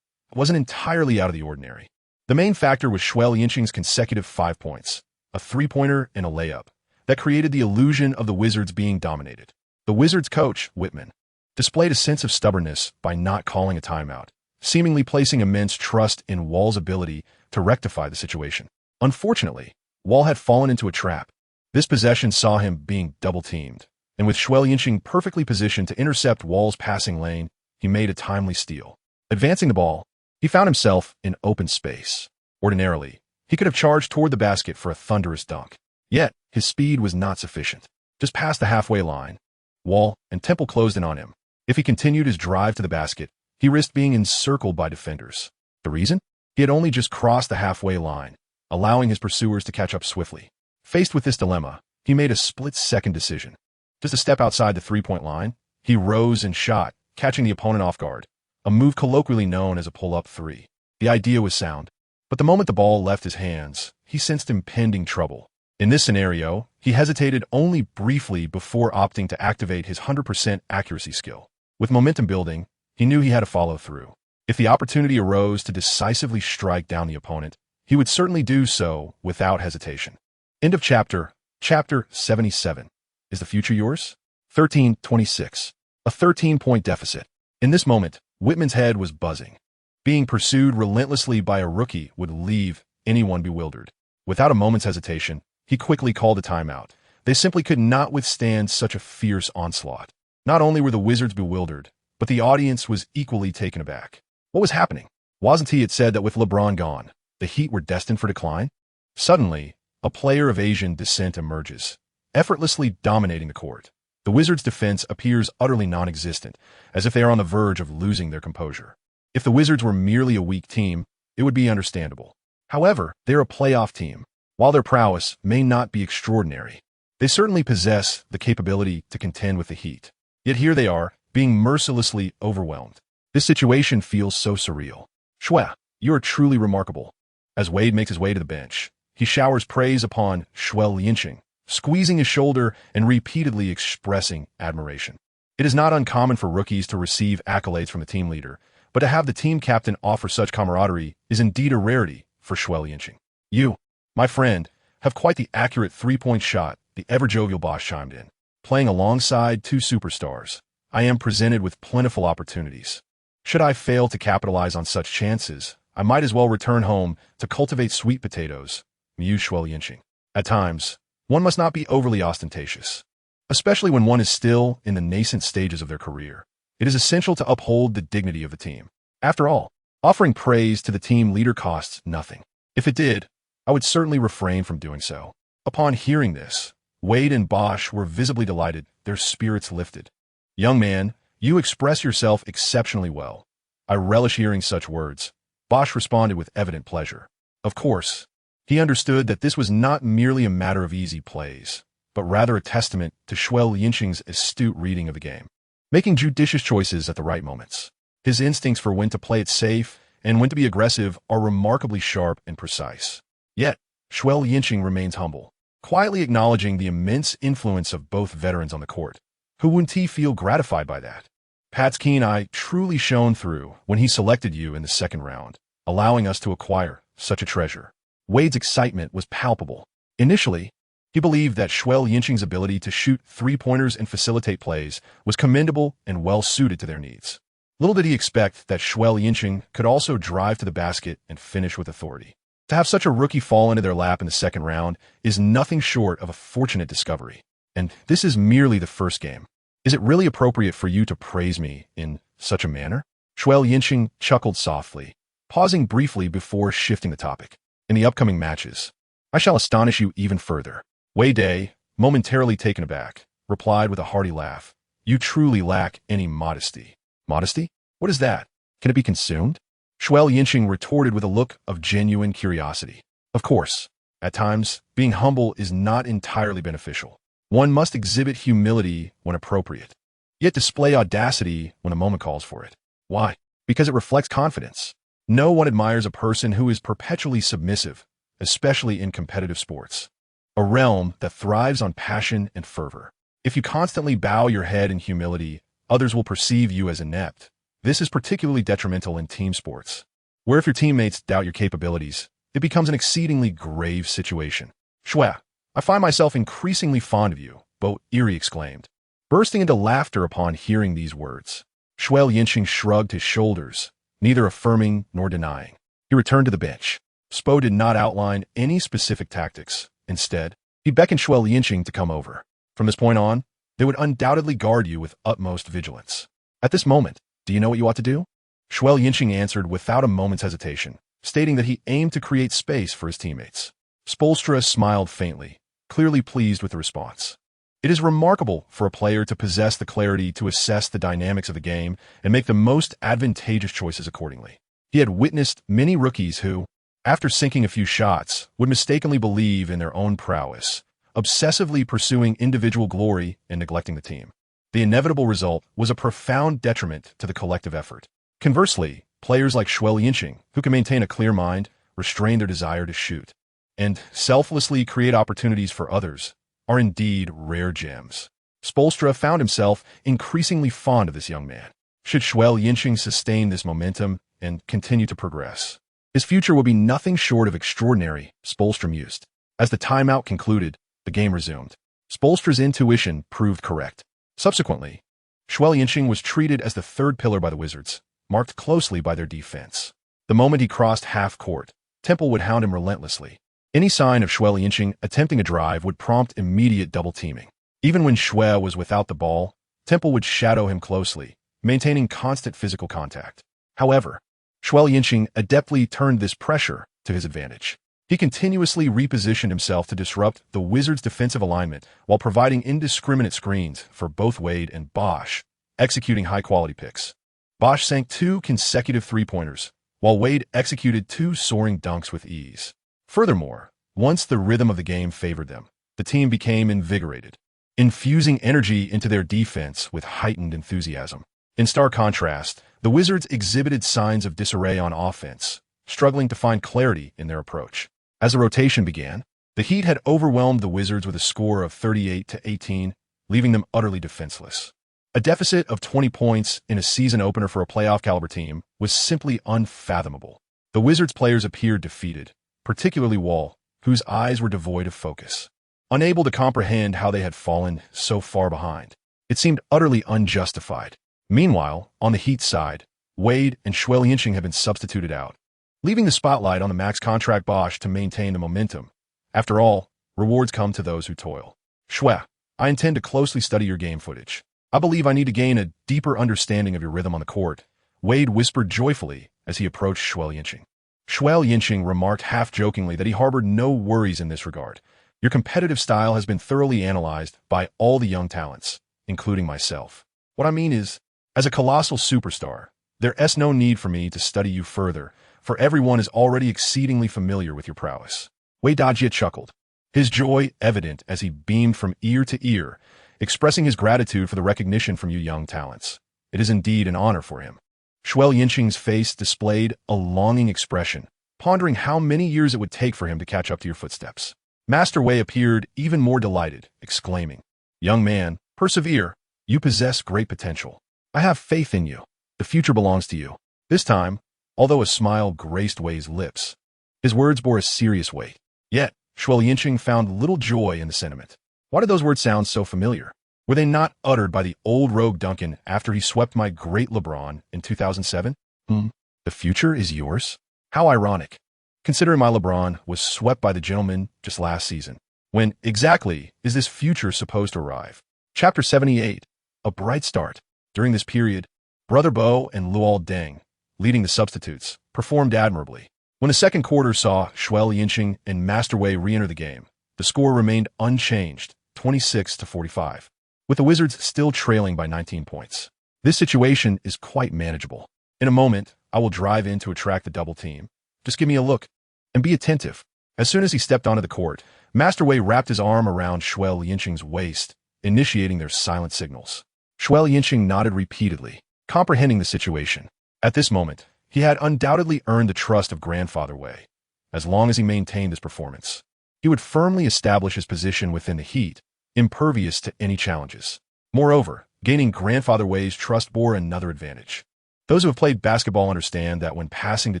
Speaker 1: it wasn't entirely out of the ordinary. The main factor was Xue Liancheng's consecutive 5 points, a three-pointer and a layup, that created the illusion of the Wizards being dominated. The Wizards coach, Whitman, displayed a sense of stubbornness by not calling a timeout, seemingly placing immense trust in Wall's ability to rectify the situation. Unfortunately, Wall had fallen into a trap. This possession saw him being double-teamed, and with Xue Liancheng perfectly positioned to intercept Wall's passing lane, he made a timely steal. Advancing the ball, he found himself in open space. Ordinarily, he could have charged toward the basket for a thunderous dunk. Yet, his speed was not sufficient. Just past the halfway line, Wall and Temple closed in on him. If he continued his drive to the basket, he risked being encircled by defenders. The reason? He had only just crossed the halfway line, allowing his pursuers to catch up swiftly. Faced with this dilemma, he made a split-second decision. Just a step outside the three-point line, he rose and shot, catching the opponent off guard, a move colloquially known as a pull-up three. The idea was sound, but the moment the ball left his hands, he sensed impending trouble. In this scenario, he hesitated only briefly before opting to activate his 100% accuracy skill. With momentum building, he knew he had to follow through. If the opportunity arose to decisively strike down the opponent, he would certainly do so without hesitation. End of chapter. Chapter 77. Is the future yours? 13-26. A 13-point deficit. In this moment, Whitman's head was buzzing. Being pursued relentlessly by a rookie would leave anyone bewildered. Without a moment's hesitation, he quickly called a timeout. They simply could not withstand such a fierce onslaught. Not only were the Wizards bewildered, but the audience was equally taken aback. What was happening? Wasn't he had said that with LeBron gone, the Heat were destined for decline? Suddenly, a player of Asian descent emerges, effortlessly dominating the court. The Wizards' defense appears utterly non-existent, as if they are on the verge of losing their composure. If the Wizards were merely a weak team, it would be understandable. However, they're a playoff team. While their prowess may not be extraordinary, they certainly possess the capability to contend with the Heat. Yet here they are, being mercilessly overwhelmed. This situation feels so surreal. Xue, you are truly remarkable. As Wade makes his way to the bench, he showers praise upon Xue Liancheng, squeezing his shoulder and repeatedly expressing admiration. It is not uncommon for rookies to receive accolades from the team leader, but to have the team captain offer such camaraderie is indeed a rarity for Xue Liancheng. You, my friend, have quite the accurate three-point shot, the ever-jovial Bosch chimed in. Playing alongside two superstars, I am presented with plentiful opportunities. Should I fail to capitalize on such chances, I might as well return home to cultivate sweet potatoes, mused Xue Liancheng. At times, one must not be overly ostentatious, especially when one is still in the nascent stages of their career. It is essential to uphold the dignity of the team. After all, offering praise to the team leader costs nothing. If it did, I would certainly refrain from doing so. Upon hearing this, Wade and Bosch were visibly delighted, their spirits lifted. Young man, you express yourself exceptionally well. I relish hearing such words. Bosch responded with evident pleasure. Of course, he understood that this was not merely a matter of easy plays, but rather a testament to Xue Liancheng's astute reading of the game, making judicious choices at the right moments. His instincts for when to play it safe and when to be aggressive are remarkably sharp and precise. Yet, Xue Liancheng remains humble, quietly acknowledging the immense influence of both veterans on the court. Who wouldn't he feel gratified by that? Pat's keen eye truly shone through when he selected you in the second round, allowing us to acquire such a treasure. Wade's excitement was palpable. Initially, he believed that Xue Liancheng's ability to shoot three-pointers and facilitate plays was commendable and well-suited to their needs. Little did he expect that Xue Liancheng could also drive to the basket and finish with authority. To have such a rookie fall into their lap in the second round is nothing short of a fortunate discovery. And this is merely the first game. Is it really appropriate for you to praise me in such a manner? Xue Liancheng chuckled softly, pausing briefly before shifting the topic. In the upcoming matches, I shall astonish you even further. Wei Dai, momentarily taken aback, replied with a hearty laugh. You truly lack any modesty. Modesty? What is that? Can it be consumed? Xue Liancheng retorted with a look of genuine curiosity. Of course, at times, being humble is not entirely beneficial. One must exhibit humility when appropriate, yet display audacity when the moment calls for it. Why? Because it reflects confidence. No one admires a person who is perpetually submissive, especially in competitive sports, a realm that thrives on passion and fervor. If you constantly bow your head in humility, others will perceive you as inept. This is particularly detrimental in team sports, where if your teammates doubt your capabilities, it becomes an exceedingly grave situation. Xue, I find myself increasingly fond of you, Bo Eri exclaimed, bursting into laughter upon hearing these words. Xue Liancheng shrugged his shoulders, neither affirming nor denying. He returned to the bench. Spo did not outline any specific tactics. Instead, he beckoned Xue Liancheng to come over. From this point on, they would undoubtedly guard you with utmost vigilance. At this moment, do you know what you ought to do? Xue Liancheng answered without a moment's hesitation, stating that he aimed to create space for his teammates. Spoelstra smiled faintly, clearly pleased with the response. It is remarkable for a player to possess the clarity to assess the dynamics of the game and make the most advantageous choices accordingly. He had witnessed many rookies who, after sinking a few shots, would mistakenly believe in their own prowess, obsessively pursuing individual glory and neglecting the team. The inevitable result was a profound detriment to the collective effort. Conversely, players like Xue Liancheng, who can maintain a clear mind, restrain their desire to shoot, and selflessly create opportunities for others, are indeed rare gems. Spoelstra found himself increasingly fond of this young man. Should Xue Liancheng sustain this momentum and continue to progress, his future will be nothing short of extraordinary, Spoelstra mused. As the timeout concluded, the game resumed. Spoelstra's intuition proved correct. Subsequently, Xue Liancheng was treated as the third pillar by the Wizards, marked closely by their defense. The moment he crossed half court, Temple would hound him relentlessly. Any sign of Xue Liancheng attempting a drive would prompt immediate double-teaming. Even when Xue was without the ball, Temple would shadow him closely, maintaining constant physical contact. However, Xue Liancheng adeptly turned this pressure to his advantage. He continuously repositioned himself to disrupt the Wizards' defensive alignment while providing indiscriminate screens for both Wade and Bosch, executing high-quality picks. Bosch sank 2 consecutive three-pointers, while Wade executed 2 soaring dunks with ease. Furthermore, once the rhythm of the game favored them, the team became invigorated, infusing energy into their defense with heightened enthusiasm. In stark contrast, the Wizards exhibited signs of disarray on offense, struggling to find clarity in their approach. As the rotation began, the Heat had overwhelmed the Wizards with a score of 38-18, leaving them utterly defenseless. A deficit of 20 points in a season opener for a playoff-caliber team was simply unfathomable. The Wizards players appeared defeated, particularly Wall, whose eyes were devoid of focus. Unable to comprehend how they had fallen so far behind, it seemed utterly unjustified. Meanwhile, on the Heat side, Wade and Xue Liancheng had been substituted out, leaving the spotlight on the max contract Bosch to maintain the momentum. After all, rewards come to those who toil. Xue, I intend to closely study your game footage. I believe I need to gain a deeper understanding of your rhythm on the court, Wade whispered joyfully as he approached Xue Liancheng. Xue Liancheng remarked half-jokingly that he harbored no worries in this regard. Your competitive style has been thoroughly analyzed by all the young talents, including myself. What I mean is, as a colossal superstar, there's no need for me to study you further, for everyone is already exceedingly familiar with your prowess. Wei Dajie chuckled, his joy evident as he beamed from ear to ear, expressing his gratitude for the recognition from you young talents. It is indeed an honor for him. Xue Liancheng's face displayed a longing expression, pondering how many years it would take for him to catch up to your footsteps. Master Wei appeared even more delighted, exclaiming, "Young man, persevere. You possess great potential. I have faith in you. The future belongs to you." This time, although a smile graced Wei's lips, his words bore a serious weight. Yet, Xue Liancheng found little joy in the sentiment. Why did those words sound so familiar? Were they not uttered by the old rogue Duncan after he swept my great LeBron in 2007? The future is yours? How ironic, considering my LeBron was swept by the gentleman just last season. When exactly is this future supposed to arrive? Chapter 78, A Bright Start. During this period, Brother Bo and Luol Deng, leading the substitutes, performed admirably. When the second quarter saw Xue Liancheng and Master Wei re-enter the game, the score remained unchanged, 26-45, with the Wizards still trailing by 19 points. This situation is quite manageable. In a moment, I will drive in to attract the double team. Just give me a look, and be attentive. As soon as he stepped onto the court, Master Wei wrapped his arm around Xue Liancheng's waist, initiating their silent signals. Xue Liancheng nodded repeatedly, comprehending the situation. At this moment, he had undoubtedly earned the trust of Grandfather Wei. As long as he maintained this performance, he would firmly establish his position within the Heat, impervious to any challenges. Moreover, gaining Grandfather Wei's trust bore another advantage. Those who have played basketball understand that when passing to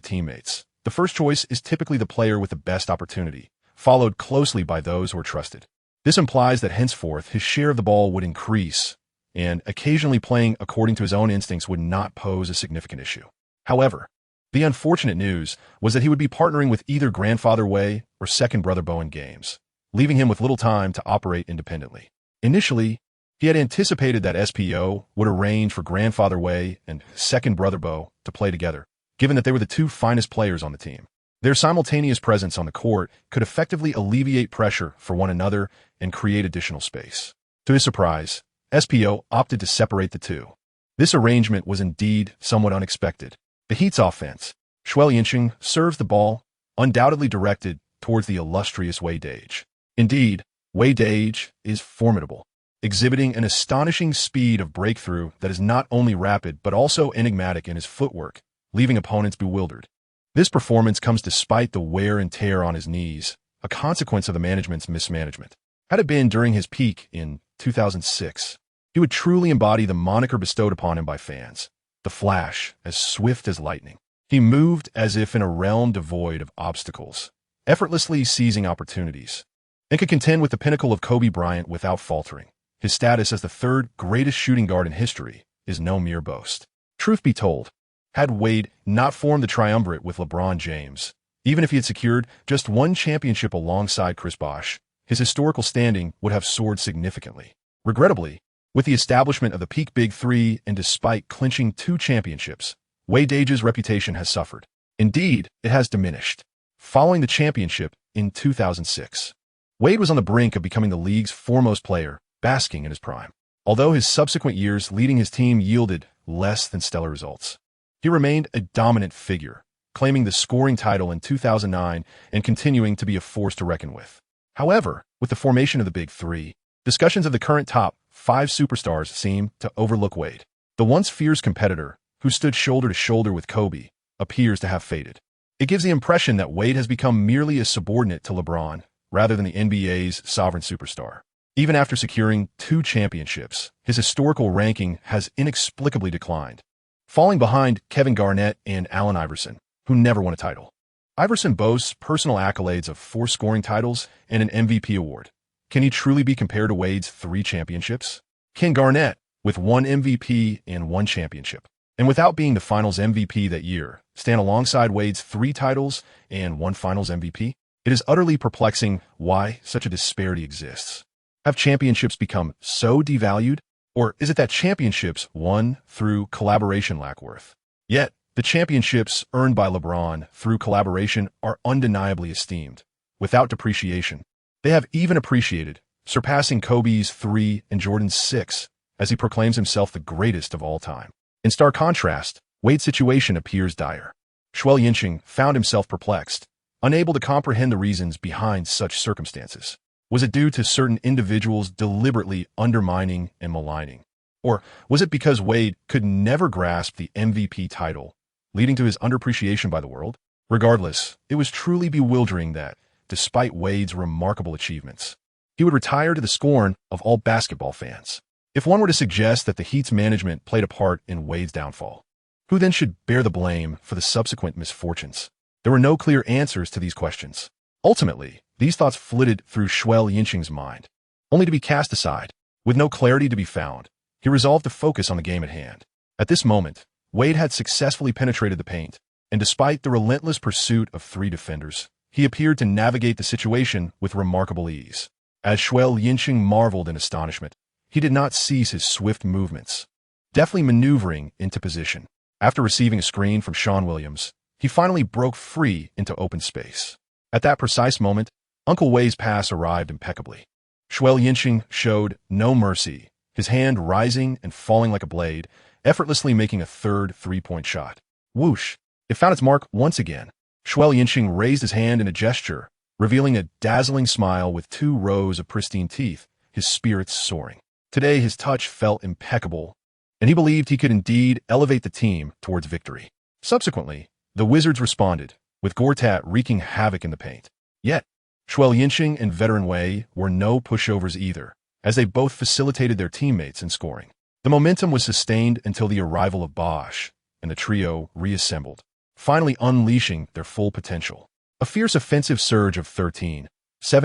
Speaker 1: teammates, the first choice is typically the player with the best opportunity, followed closely by those who are trusted. This implies that henceforth his share of the ball would increase, and occasionally playing according to his own instincts would not pose a significant issue. However, the unfortunate news was that he would be partnering with either Grandfather Wei or Second Brother Bo in games, leaving him with little time to operate independently. Initially, he had anticipated that SPO would arrange for Grandfather Wei and Second Brother Bo to play together, given that they were the two finest players on the team. Their simultaneous presence on the court could effectively alleviate pressure for one another and create additional space. To his surprise, SPO opted to separate the two. This arrangement was indeed somewhat unexpected. The Heat's offense, Xue Liancheng serves the ball, undoubtedly directed towards the illustrious Wei Dage. Indeed, Wei Dage is formidable, exhibiting an astonishing speed of breakthrough that is not only rapid but also enigmatic in his footwork, leaving opponents bewildered. This performance comes despite the wear and tear on his knees, a consequence of the management's mismanagement. Had it been during his peak in 2006, he would truly embody the moniker bestowed upon him by fans, the Flash, as swift as lightning. He moved as if in a realm devoid of obstacles, effortlessly seizing opportunities, and could contend with the pinnacle of Kobe Bryant without faltering. His status as the third greatest shooting guard in history is no mere boast. Truth be told, had Wade not formed the triumvirate with LeBron James, even if he had secured just one championship alongside Chris Bosh, his historical standing would have soared significantly. Regrettably, with the establishment of the peak Big Three and despite clinching 2 championships, Wei Dage's reputation has suffered. Indeed, it has diminished. Following the championship in 2006, Wade was on the brink of becoming the league's foremost player, basking in his prime. Although his subsequent years leading his team yielded less than stellar results, he remained a dominant figure, claiming the scoring title in 2009 and continuing to be a force to reckon with. However, with the formation of the Big Three, discussions of the current top 5 superstars seem to overlook Wade. The once fierce competitor, who stood shoulder to shoulder with Kobe, appears to have faded. It gives the impression that Wade has become merely a subordinate to LeBron, rather than the NBA's sovereign superstar. Even after securing 2 championships, his historical ranking has inexplicably declined, falling behind Kevin Garnett and Allen Iverson, who never won a title. Iverson boasts personal accolades of 4 scoring titles and an MVP award. Can he truly be compared to Wade's 3 championships? Can Garnett, with 1 MVP and 1 championship, and without being the Finals MVP that year, stand alongside Wade's 3 titles and 1 Finals MVP? It is utterly perplexing why such a disparity exists. Have championships become so devalued? Or is it that championships won through collaboration lack worth? Yet, the championships earned by LeBron through collaboration are undeniably esteemed. Without depreciation, they have even appreciated, surpassing Kobe's 3 and Jordan's 6, as he proclaims himself the greatest of all time. In stark contrast, Wade's situation appears dire. Xue Liancheng found himself perplexed, unable to comprehend the reasons behind such circumstances. Was it due to certain individuals deliberately undermining and maligning Or was it because Wade could never grasp the MVP title, leading to his underappreciation by the world? Regardless, it was truly bewildering that, despite Wade's remarkable achievements, he would retire to the scorn of all basketball fans. If one were to suggest that the Heat's management played a part in Wade's downfall, who then should bear the blame for the subsequent misfortunes? There were no clear answers to these questions. Ultimately, these thoughts flitted through Xue Liancheng's mind, only to be cast aside. With no clarity to be found, he resolved to focus on the game at hand. At this moment, Wade had successfully penetrated the paint, and despite the relentless pursuit of three defenders, he appeared to navigate the situation with remarkable ease. As Xue Liancheng marveled in astonishment, he did not cease his swift movements, deftly maneuvering into position. After receiving a screen from Sean Williams, he finally broke free into open space. At that precise moment, Uncle Wei's pass arrived impeccably. Xue Liancheng showed no mercy, his hand rising and falling like a blade, effortlessly making a third three-point shot. Whoosh! It found its mark once again. Xue Liancheng raised his hand in a gesture, revealing a dazzling smile with 2 rows of pristine teeth, his spirits soaring. Today his touch felt impeccable, and he believed he could indeed elevate the team towards victory. Subsequently, the Wizards responded, with Gortat wreaking havoc in the paint. Yet, Xue Liancheng and veteran Wei were no pushovers either, as they both facilitated their teammates in scoring. The momentum was sustained until the arrival of Bosch, and the trio reassembled, finally unleashing their full potential. A fierce offensive surge of 13-7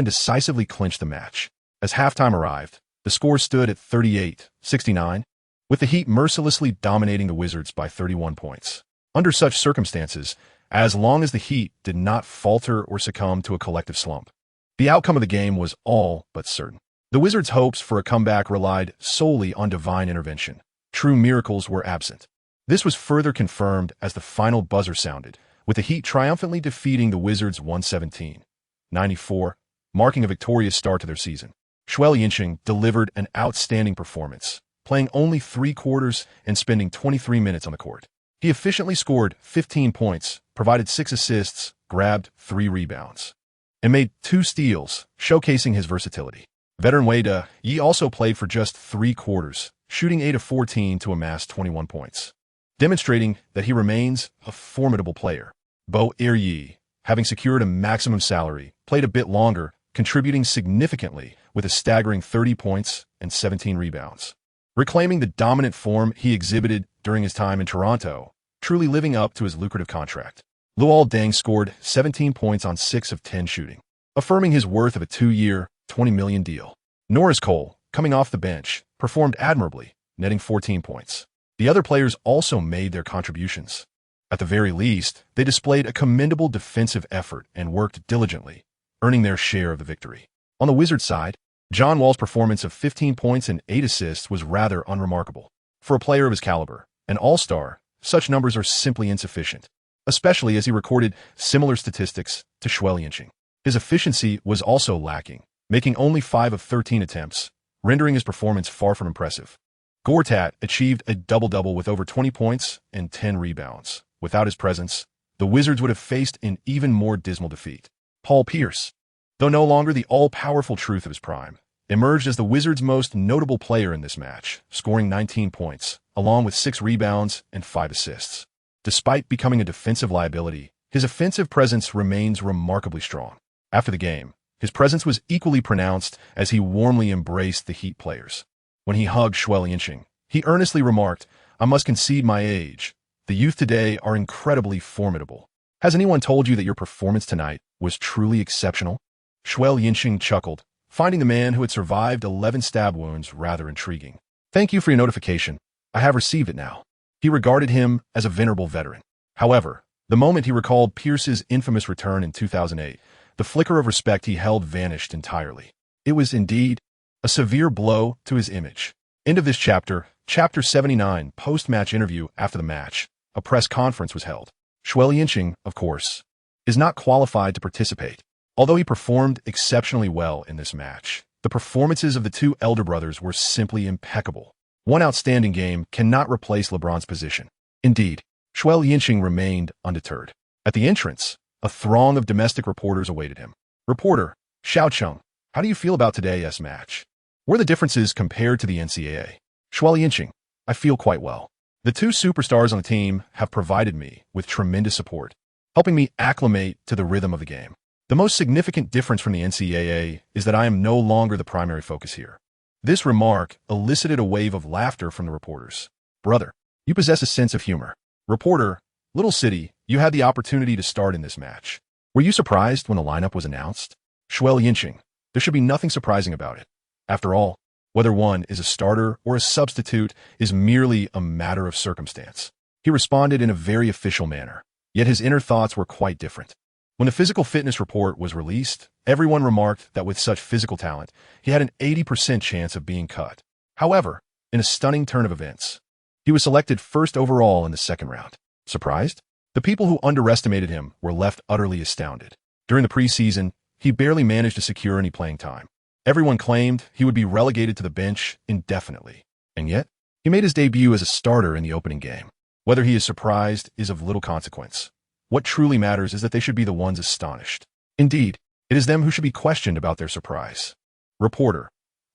Speaker 1: decisively clinched the match. As halftime arrived, the score stood at 38-69, with the Heat mercilessly dominating the Wizards by 31 points. Under such circumstances, as long as the Heat did not falter or succumb to a collective slump, the outcome of the game was all but certain. The Wizards' hopes for a comeback relied solely on divine intervention. True miracles were absent. This was further confirmed as the final buzzer sounded, with the Heat triumphantly defeating the Wizards 117-94, marking a victorious start to their season. Xue Liancheng delivered an outstanding performance, playing only 3 quarters and spending 23 minutes on the court. He efficiently scored 15 points, provided 6 assists, grabbed 3 rebounds, and made 2 steals, showcasing his versatility. Veteran Wei Yi also played for just 3 quarters, shooting 8 of 14 to amass 21 points, demonstrating that he remains a formidable player. Bo Yi, having secured a maximum salary, played a bit longer, contributing significantly with a staggering 30 points and 17 rebounds, reclaiming the dominant form he exhibited during his time in Toronto, truly living up to his lucrative contract. Luol Deng scored 17 points on 6 of 10 shooting, affirming his worth of a 2-year, $20 million deal. Norris Cole, coming off the bench, performed admirably, netting 14 points. The other players also made their contributions. At the very least, they displayed a commendable defensive effort and worked diligently, earning their share of the victory. On the Wizards side, John Wall's performance of 15 points and 8 assists was rather unremarkable. For a player of his caliber, an all-star, such numbers are simply insufficient, especially as he recorded similar statistics to Xue Liancheng. His efficiency was also lacking, making only 5 of 13 attempts, rendering his performance far from impressive. Gortat achieved a double-double with over 20 points and 10 rebounds. Without his presence, the Wizards would have faced an even more dismal defeat. Paul Pierce, though no longer the all-powerful truth of his prime, emerged as the Wizards' most notable player in this match, scoring 19 points, along with 6 rebounds and 5 assists. Despite becoming a defensive liability, his offensive presence remains remarkably strong. After the game, his presence was equally pronounced as he warmly embraced the Heat players. When he hugged Xue Liancheng, he earnestly remarked, "I must concede my age. The youth today are incredibly formidable. Has anyone told you that your performance tonight was truly exceptional?" Xue Liancheng chuckled, finding the man who had survived 11 stab wounds rather intriguing. "Thank you for your notification. I have received it now." He regarded him as a venerable veteran. However, the moment he recalled Pierce's infamous return in 2008, the flicker of respect he held vanished entirely. It was indeed a severe blow to his image. End of this chapter, Chapter 79, post-match interview. After the match, a press conference was held. Xue Liancheng, of course, is not qualified to participate. Although he performed exceptionally well in this match, the performances of the 2 elder brothers were simply impeccable. One outstanding game cannot replace LeBron's position. Indeed, Xue Liancheng remained undeterred. At the entrance, a throng of domestic reporters awaited him. "Reporter, Xiao Cheng, how do you feel about today's match? What are the differences compared to the NCAA?" Xue Liancheng, I feel quite well. The two superstars on the team have provided me with tremendous support, helping me acclimate to the rhythm of the game. The most significant difference from the NCAA is that I am no longer the primary focus here. This remark elicited a wave of laughter from the reporters. Brother, you possess a sense of humor. Reporter, Little City, you had the opportunity to start in this match. Were you surprised when the lineup was announced? Xue Liancheng, there should be nothing surprising about it. After all, whether one is a starter or a substitute is merely a matter of circumstance. He responded in a very official manner, yet his inner thoughts were quite different. When the physical fitness report was released, everyone remarked that with such physical talent, he had an 80% chance of being cut. However, in a stunning turn of events, he was selected first overall in the second round. Surprised? The people who underestimated him were left utterly astounded. During the preseason, he barely managed to secure any playing time. Everyone claimed he would be relegated to the bench indefinitely. And yet, he made his debut as a starter in the opening game. Whether he is surprised is of little consequence. What truly matters is that they should be the ones astonished. Indeed, it is them who should be questioned about their surprise. Reporter,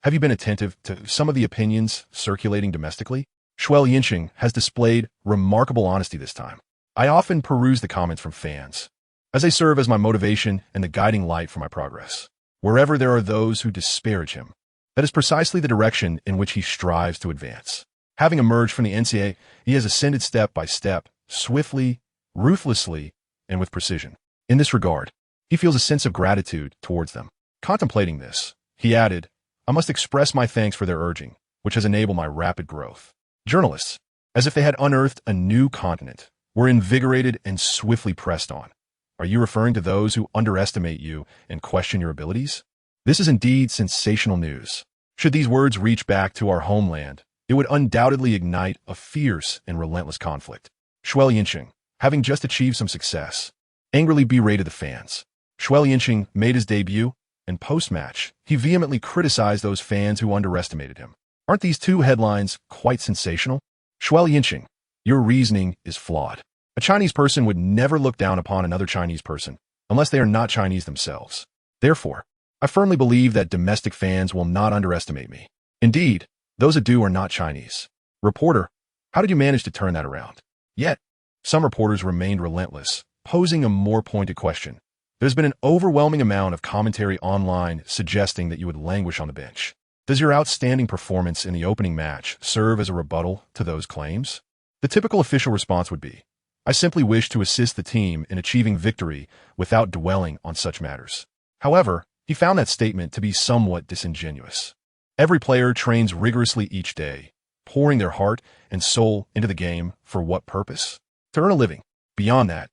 Speaker 1: have you been attentive to some of the opinions circulating domestically? Xue Liancheng has displayed remarkable honesty this time. I often peruse the comments from fans, as they serve as my motivation and the guiding light for my progress. Wherever there are those who disparage him, that is precisely the direction in which he strives to advance. Having emerged from the NCAA, he has ascended step by step, swiftly, ruthlessly, and with precision. In this regard, he feels a sense of gratitude towards them. Contemplating this, he added, I must express my thanks for their urging, which has enabled my rapid growth. Journalists, as if they had unearthed a new continent, were invigorated and swiftly pressed on. Are you referring to those who underestimate you and question your abilities? This is indeed sensational news. Should these words reach back to our homeland, it would undoubtedly ignite a fierce and relentless conflict. Xue Liancheng, having just achieved some success, angrily berated the fans. Xue Liancheng made his debut, and post-match, he vehemently criticized those fans who underestimated him. Aren't these two headlines quite sensational? Xue Liancheng, your reasoning is flawed. A Chinese person would never look down upon another Chinese person unless they are not Chinese themselves. Therefore, I firmly believe that domestic fans will not underestimate me. Indeed, those who do are not Chinese. Reporter, how did you manage to turn that around? Yet, some reporters remained relentless, posing a more pointed question. There's been an overwhelming amount of commentary online suggesting that you would languish on the bench. Does your outstanding performance in the opening match serve as a rebuttal to those claims? The typical official response would be, I simply wish to assist the team in achieving victory without dwelling on such matters. However, he found that statement to be somewhat disingenuous. Every player trains rigorously each day, pouring their heart and soul into the game for what purpose? To earn a living. Beyond that,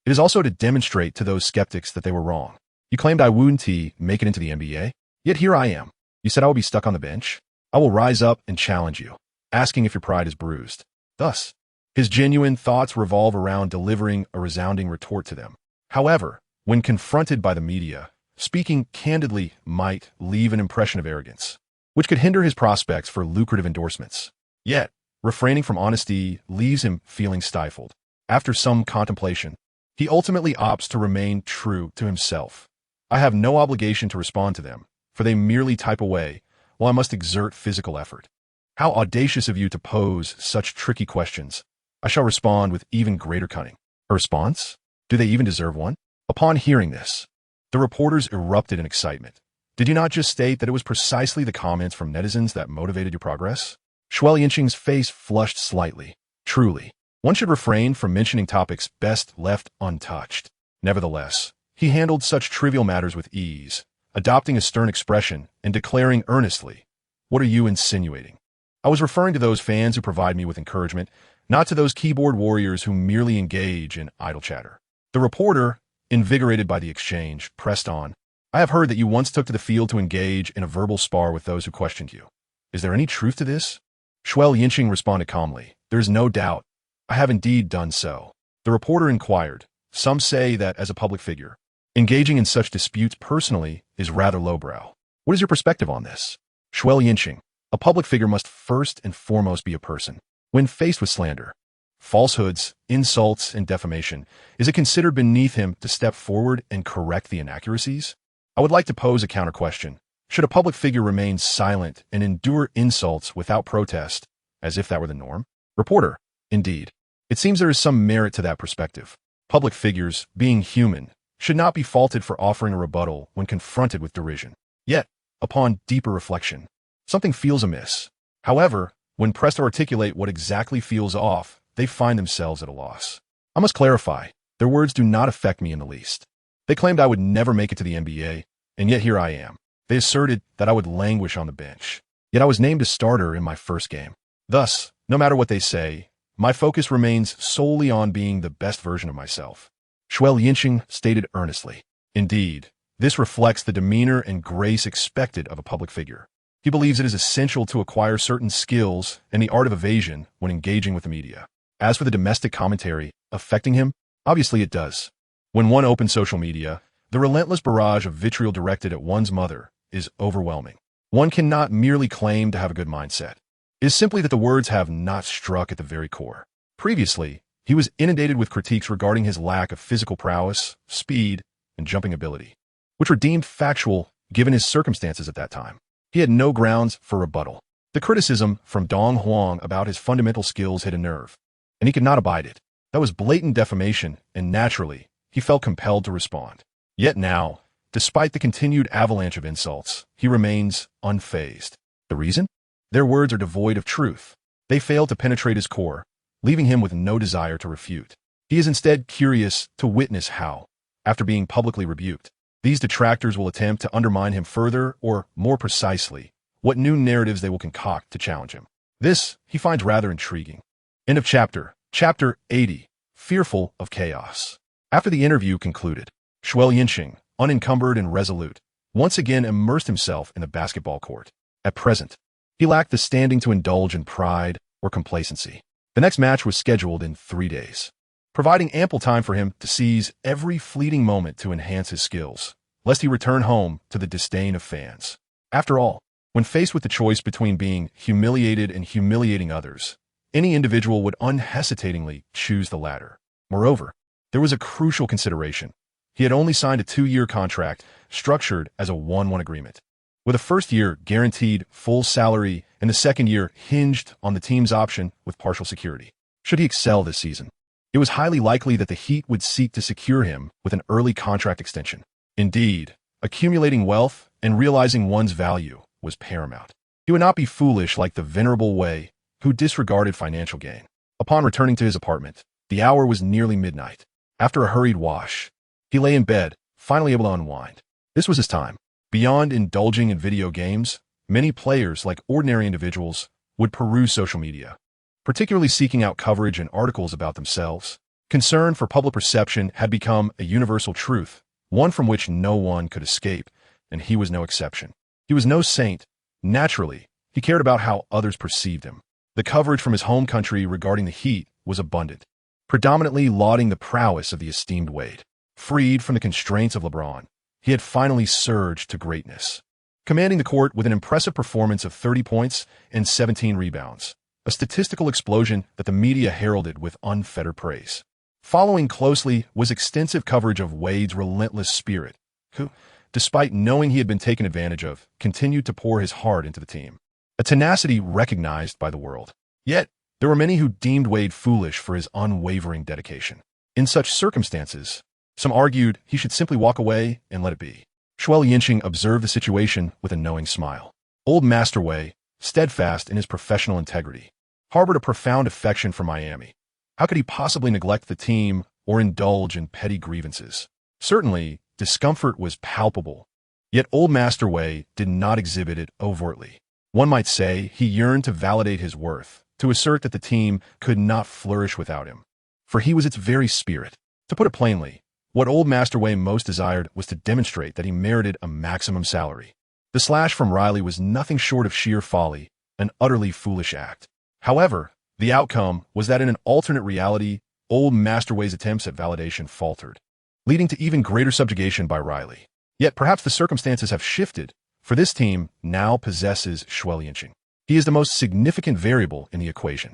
Speaker 1: it is also to demonstrate to those skeptics that they were wrong. You claimed I wouldn't make it into the NBA, yet here I am. You said I will be stuck on the bench? I will rise up and challenge you, asking if your pride is bruised. Thus, his genuine thoughts revolve around delivering a resounding retort to them. However, when confronted by the media, speaking candidly might leave an impression of arrogance, which could hinder his prospects for lucrative endorsements. Yet, refraining from honesty leaves him feeling stifled. After some contemplation, he ultimately opts to remain true to himself. I have no obligation to respond to them, for they merely type away, while I must exert physical effort. How audacious of you to pose such tricky questions. I shall respond with even greater cunning. A response? Do they even deserve one? Upon hearing this, the reporters erupted in excitement. Did you not just state that it was precisely the comments from netizens that motivated your progress? Xue Liancheng's face flushed slightly. Truly, one should refrain from mentioning topics best left untouched. Nevertheless, he handled such trivial matters with ease, adopting a stern expression and declaring earnestly, What are you insinuating? I was referring to those fans who provide me with encouragement, not to those keyboard warriors who merely engage in idle chatter. The reporter, invigorated by the exchange, pressed on. I have heard that you once took to the field to engage in a verbal spar with those who questioned you. Is there any truth to this? Xue Liancheng responded calmly. There is no doubt. I have indeed done so. The reporter inquired. Some say that as a public figure, engaging in such disputes personally is rather lowbrow. What is your perspective on this? Xue Liancheng, a public figure must first and foremost be a person. When faced with slander, falsehoods, insults, and defamation, is it considered beneath him to step forward and correct the inaccuracies? I would like to pose a counter-question. Should a public figure remain silent and endure insults without protest, as if that were the norm? Reporter, indeed. It seems there is some merit to that perspective. Public figures, being human, should not be faulted for offering a rebuttal when confronted with derision. Yet, upon deeper reflection, something feels amiss. However, when pressed to articulate what exactly feels off, they find themselves at a loss. I must clarify, their words do not affect me in the least. They claimed I would never make it to the NBA, and yet here I am. They asserted that I would languish on the bench, yet I was named a starter in my first game. Thus, no matter what they say, my focus remains solely on being the best version of myself. Xue Liancheng stated earnestly. Indeed, this reflects the demeanor and grace expected of a public figure. He believes it is essential to acquire certain skills and the art of evasion when engaging with the media. As for the domestic commentary affecting him, obviously it does. When one opens social media, the relentless barrage of vitriol directed at one's mother is overwhelming. One cannot merely claim to have a good mindset. It is simply that the words have not struck at the very core. Previously, he was inundated with critiques regarding his lack of physical prowess, speed, and jumping ability, which were deemed factual given his circumstances at that time. He had no grounds for rebuttal. The criticism from Dong Huang about his fundamental skills hit a nerve, and he could not abide it. That was blatant defamation, and naturally, he felt compelled to respond. Yet now, despite the continued avalanche of insults, he remains unfazed. The reason? Their words are devoid of truth. They fail to penetrate his core, leaving him with no desire to refute. He is instead curious to witness how, after being publicly rebuked, these detractors will attempt to undermine him further, or, more precisely, what new narratives they will concoct to challenge him. This, he finds rather intriguing. End of chapter. Chapter 80. Fearful of chaos. After the interview concluded, Xue Liancheng, unencumbered and resolute, once again immersed himself in the basketball court. At present, he lacked the standing to indulge in pride or complacency. The next match was scheduled in 3 days, providing ample time for him to seize every fleeting moment to enhance his skills, lest he return home to the disdain of fans. After all, when faced with the choice between being humiliated and humiliating others, any individual would unhesitatingly choose the latter. Moreover, there was a crucial consideration. He had only signed a 2-year contract structured as a 1-1 agreement, with the first year guaranteed full salary and the second year hinged on the team's option with partial security. Should he excel this season, it was highly likely that the Heat would seek to secure him with an early contract extension. Indeed, accumulating wealth and realizing one's value was paramount. He would not be foolish like the venerable Wei, who disregarded financial gain. Upon returning to his apartment, the hour was nearly midnight. After a hurried wash, he lay in bed, finally able to unwind. This was his time. Beyond indulging in video games, many players, like ordinary individuals, would peruse social media, particularly seeking out coverage and articles about themselves. Concern for public perception had become a universal truth, one from which no one could escape, and he was no exception. He was no saint. Naturally, he cared about how others perceived him. The coverage from his home country regarding the Heat was abundant, predominantly lauding the prowess of the esteemed Wade. Freed from the constraints of LeBron, he had finally surged to greatness, commanding the court with an impressive performance of 30 points and 17 rebounds, a statistical explosion that the media heralded with unfettered praise. Following closely was extensive coverage of Wade's relentless spirit, who, despite knowing he had been taken advantage of, continued to pour his heart into the team, a tenacity recognized by the world. Yet, there were many who deemed Wade foolish for his unwavering dedication. In such circumstances, some argued he should simply walk away and let it be. Xue Liancheng observed the situation with a knowing smile. Old Master Wei, steadfast in his professional integrity, harbored a profound affection for Miami. How could he possibly neglect the team or indulge in petty grievances? Certainly, discomfort was palpable, yet Old Master Wei did not exhibit it overtly. One might say he yearned to validate his worth, to assert that the team could not flourish without him, for he was its very spirit. To put it plainly, what Old Master Wei most desired was to demonstrate that he merited a maximum salary. The slash from Riley was nothing short of sheer folly, an utterly foolish act. However, the outcome was that in an alternate reality, Old Master Wei's attempts at validation faltered, leading to even greater subjugation by Riley. Yet perhaps the circumstances have shifted, for this team now possesses Xue Liancheng. He is the most significant variable in the equation.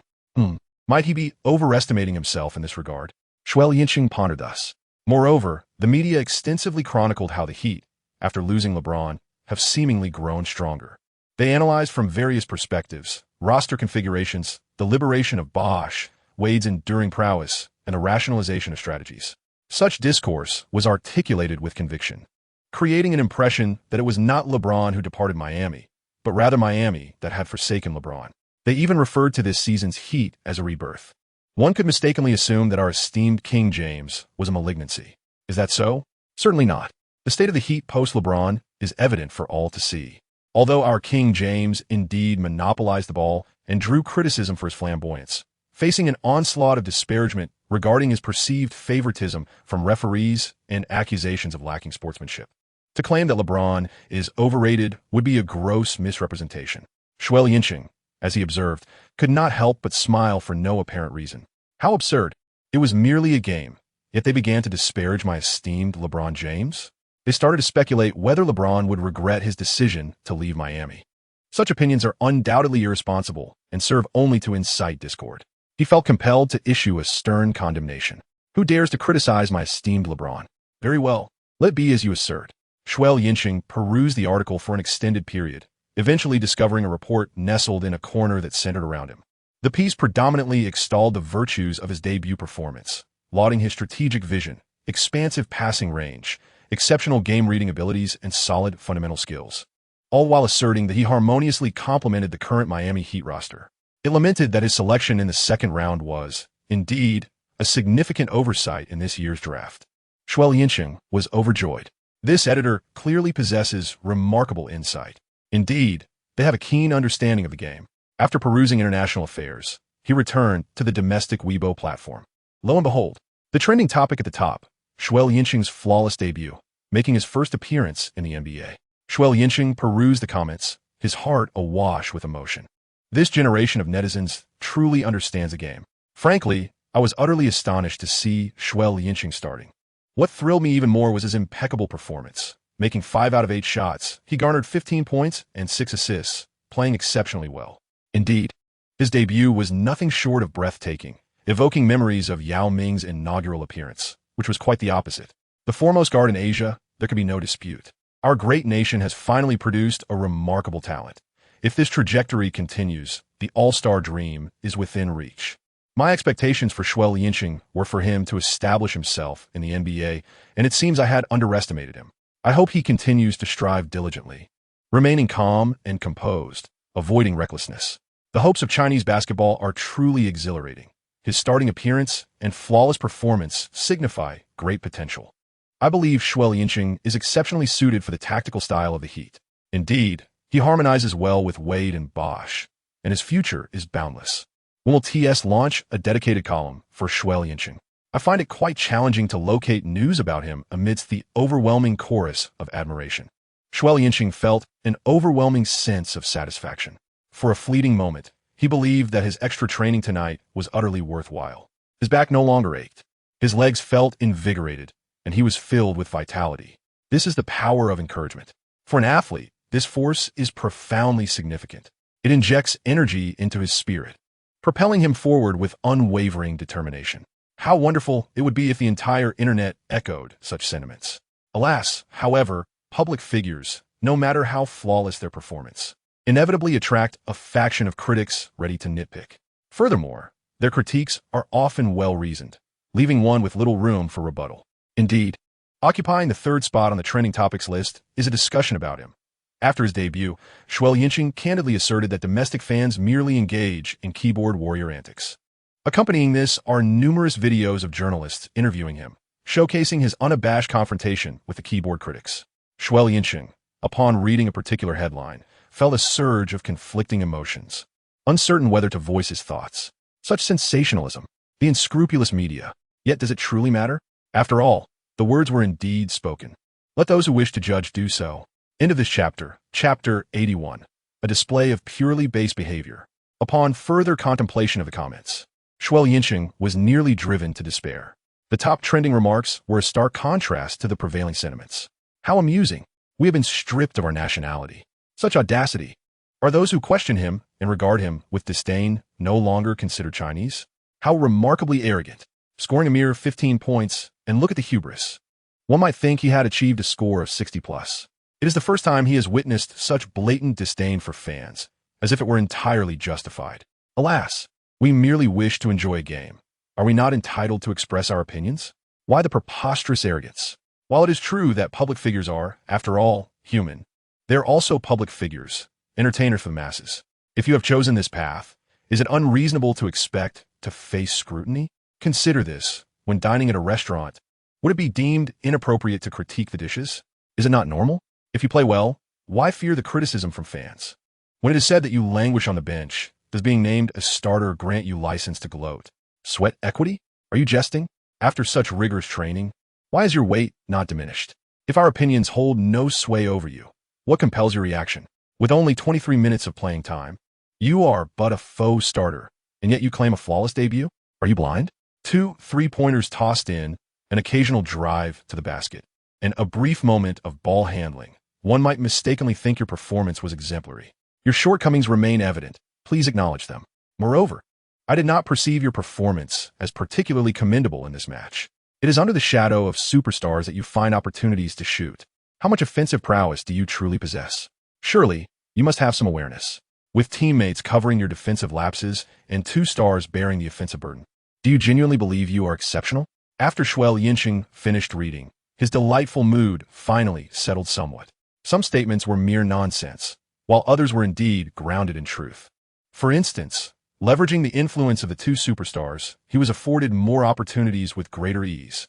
Speaker 1: Might he be overestimating himself in this regard? Xue Liancheng pondered thus. Moreover, the media extensively chronicled how the Heat, after losing LeBron, have seemingly grown stronger. They analyzed from various perspectives: roster configurations, the liberation of Bosch, Wade's enduring prowess, and a rationalization of strategies. Such discourse was articulated with conviction, creating an impression that it was not LeBron who departed Miami, but rather Miami that had forsaken LeBron. They even referred to this season's Heat as a rebirth. One could mistakenly assume that our esteemed King James was a malignancy. Is that so? Certainly not. The state of the Heat post-LeBron is evident for all to see. Although our King James indeed monopolized the ball and drew criticism for his flamboyance, facing an onslaught of disparagement regarding his perceived favoritism from referees and accusations of lacking sportsmanship. To claim that LeBron is overrated would be a gross misrepresentation. Xue Liancheng, as he observed, could not help but smile for no apparent reason. How absurd. It was merely a game, yet they began to disparage my esteemed LeBron James? They started to speculate whether LeBron would regret his decision to leave Miami. Such opinions are undoubtedly irresponsible and serve only to incite discord. He felt compelled to issue a stern condemnation. Who dares to criticize my esteemed LeBron? Very well, let be as you assert. Xue Liancheng perused the article for an extended period, eventually discovering a report nestled in a corner that centered around him. The piece predominantly extolled the virtues of his debut performance, lauding his strategic vision, expansive passing range, exceptional game-reading abilities, and solid fundamental skills, all while asserting that he harmoniously complemented the current Miami Heat roster. It lamented that his selection in the second round was, indeed, a significant oversight in this year's draft. Xue Liancheng was overjoyed. This editor clearly possesses remarkable insight. Indeed, they have a keen understanding of the game. After perusing international affairs, he returned to the domestic Weibo platform. Lo and behold, the trending topic at the top, Xue Liancheng's flawless debut, making his first appearance in the NBA. Xue Liancheng perused the comments, his heart awash with emotion. This generation of netizens truly understands the game. Frankly, I was utterly astonished to see Xue Liancheng starting. What thrilled me even more was his impeccable performance. Making 5 out of 8 shots, he garnered 15 points and 6 assists, playing exceptionally well. Indeed, his debut was nothing short of breathtaking, evoking memories of Yao Ming's inaugural appearance, which was quite the opposite. The foremost guard in Asia, there can be no dispute. Our great nation has finally produced a remarkable talent. If this trajectory continues, the all-star dream is within reach. My expectations for Xue Liancheng were for him to establish himself in the NBA, and it seems I had underestimated him. I hope he continues to strive diligently, remaining calm and composed, avoiding recklessness. The hopes of Chinese basketball are truly exhilarating. His starting appearance and flawless performance signify great potential. I believe Xue Liancheng is exceptionally suited for the tactical style of the Heat. Indeed, he harmonizes well with Wade and Bosch, and his future is boundless. When will TS launch a dedicated column for Xue Liancheng? I find it quite challenging to locate news about him amidst the overwhelming chorus of admiration. Xue Liancheng felt an overwhelming sense of satisfaction. For a fleeting moment, he believed that his extra training tonight was utterly worthwhile. His back no longer ached. His legs felt invigorated, and he was filled with vitality. This is the power of encouragement. For an athlete, this force is profoundly significant. It injects energy into his spirit, propelling him forward with unwavering determination. How wonderful it would be if the entire internet echoed such sentiments. Alas, however, public figures, no matter how flawless their performance, inevitably attract a faction of critics ready to nitpick. Furthermore, their critiques are often well-reasoned, leaving one with little room for rebuttal. Indeed, occupying the third spot on the trending topics list is a discussion about him. After his debut, Xue Liancheng candidly asserted that domestic fans merely engage in keyboard warrior antics. Accompanying this are numerous videos of journalists interviewing him, showcasing his unabashed confrontation with the keyboard critics. Xue Liancheng, upon reading a particular headline, felt a surge of conflicting emotions, uncertain whether to voice his thoughts. Such sensationalism, the unscrupulous media. Yet does it truly matter? After all, the words were indeed spoken. Let those who wish to judge do so. End of this chapter, Chapter 81. A display of purely base behavior. Upon further contemplation of the comments, Xue Liancheng was nearly driven to despair. The top trending remarks were a stark contrast to the prevailing sentiments. How amusing. We have been stripped of our nationality. Such audacity. Are those who question him and regard him with disdain no longer considered Chinese? How remarkably arrogant. Scoring a mere 15 points, and look at the hubris. One might think he had achieved a score of 60+. It is the first time he has witnessed such blatant disdain for fans, as if it were entirely justified. Alas, we merely wish to enjoy a game. Are we not entitled to express our opinions? Why the preposterous arrogance? While it is true that public figures are, after all, human, they are also public figures, entertainers for the masses. If you have chosen this path, is it unreasonable to expect to face scrutiny? Consider this. When dining at a restaurant, would it be deemed inappropriate to critique the dishes? Is it not normal? If you play well, why fear the criticism from fans? When it is said that you languish on the bench, does being named a starter grant you license to gloat? Sweat equity? Are you jesting? After such rigorous training, why is your weight not diminished? If our opinions hold no sway over you, what compels your reaction? With only 23 minutes of playing time, you are but a faux starter, and yet you claim a flawless debut? Are you blind? 2 3-pointers tossed in, an occasional drive to the basket, and a brief moment of ball handling. One might mistakenly think your performance was exemplary. Your shortcomings remain evident. Please acknowledge them. Moreover, I did not perceive your performance as particularly commendable in this match. It is under the shadow of superstars that you find opportunities to shoot. How much offensive prowess do you truly possess? Surely, you must have some awareness. With teammates covering your defensive lapses and 2 stars bearing the offensive burden, do you genuinely believe you are exceptional? After Xue Liancheng finished reading, his delightful mood finally settled somewhat. Some statements were mere nonsense, while others were indeed grounded in truth. For instance, leveraging the influence of the 2 superstars, he was afforded more opportunities with greater ease.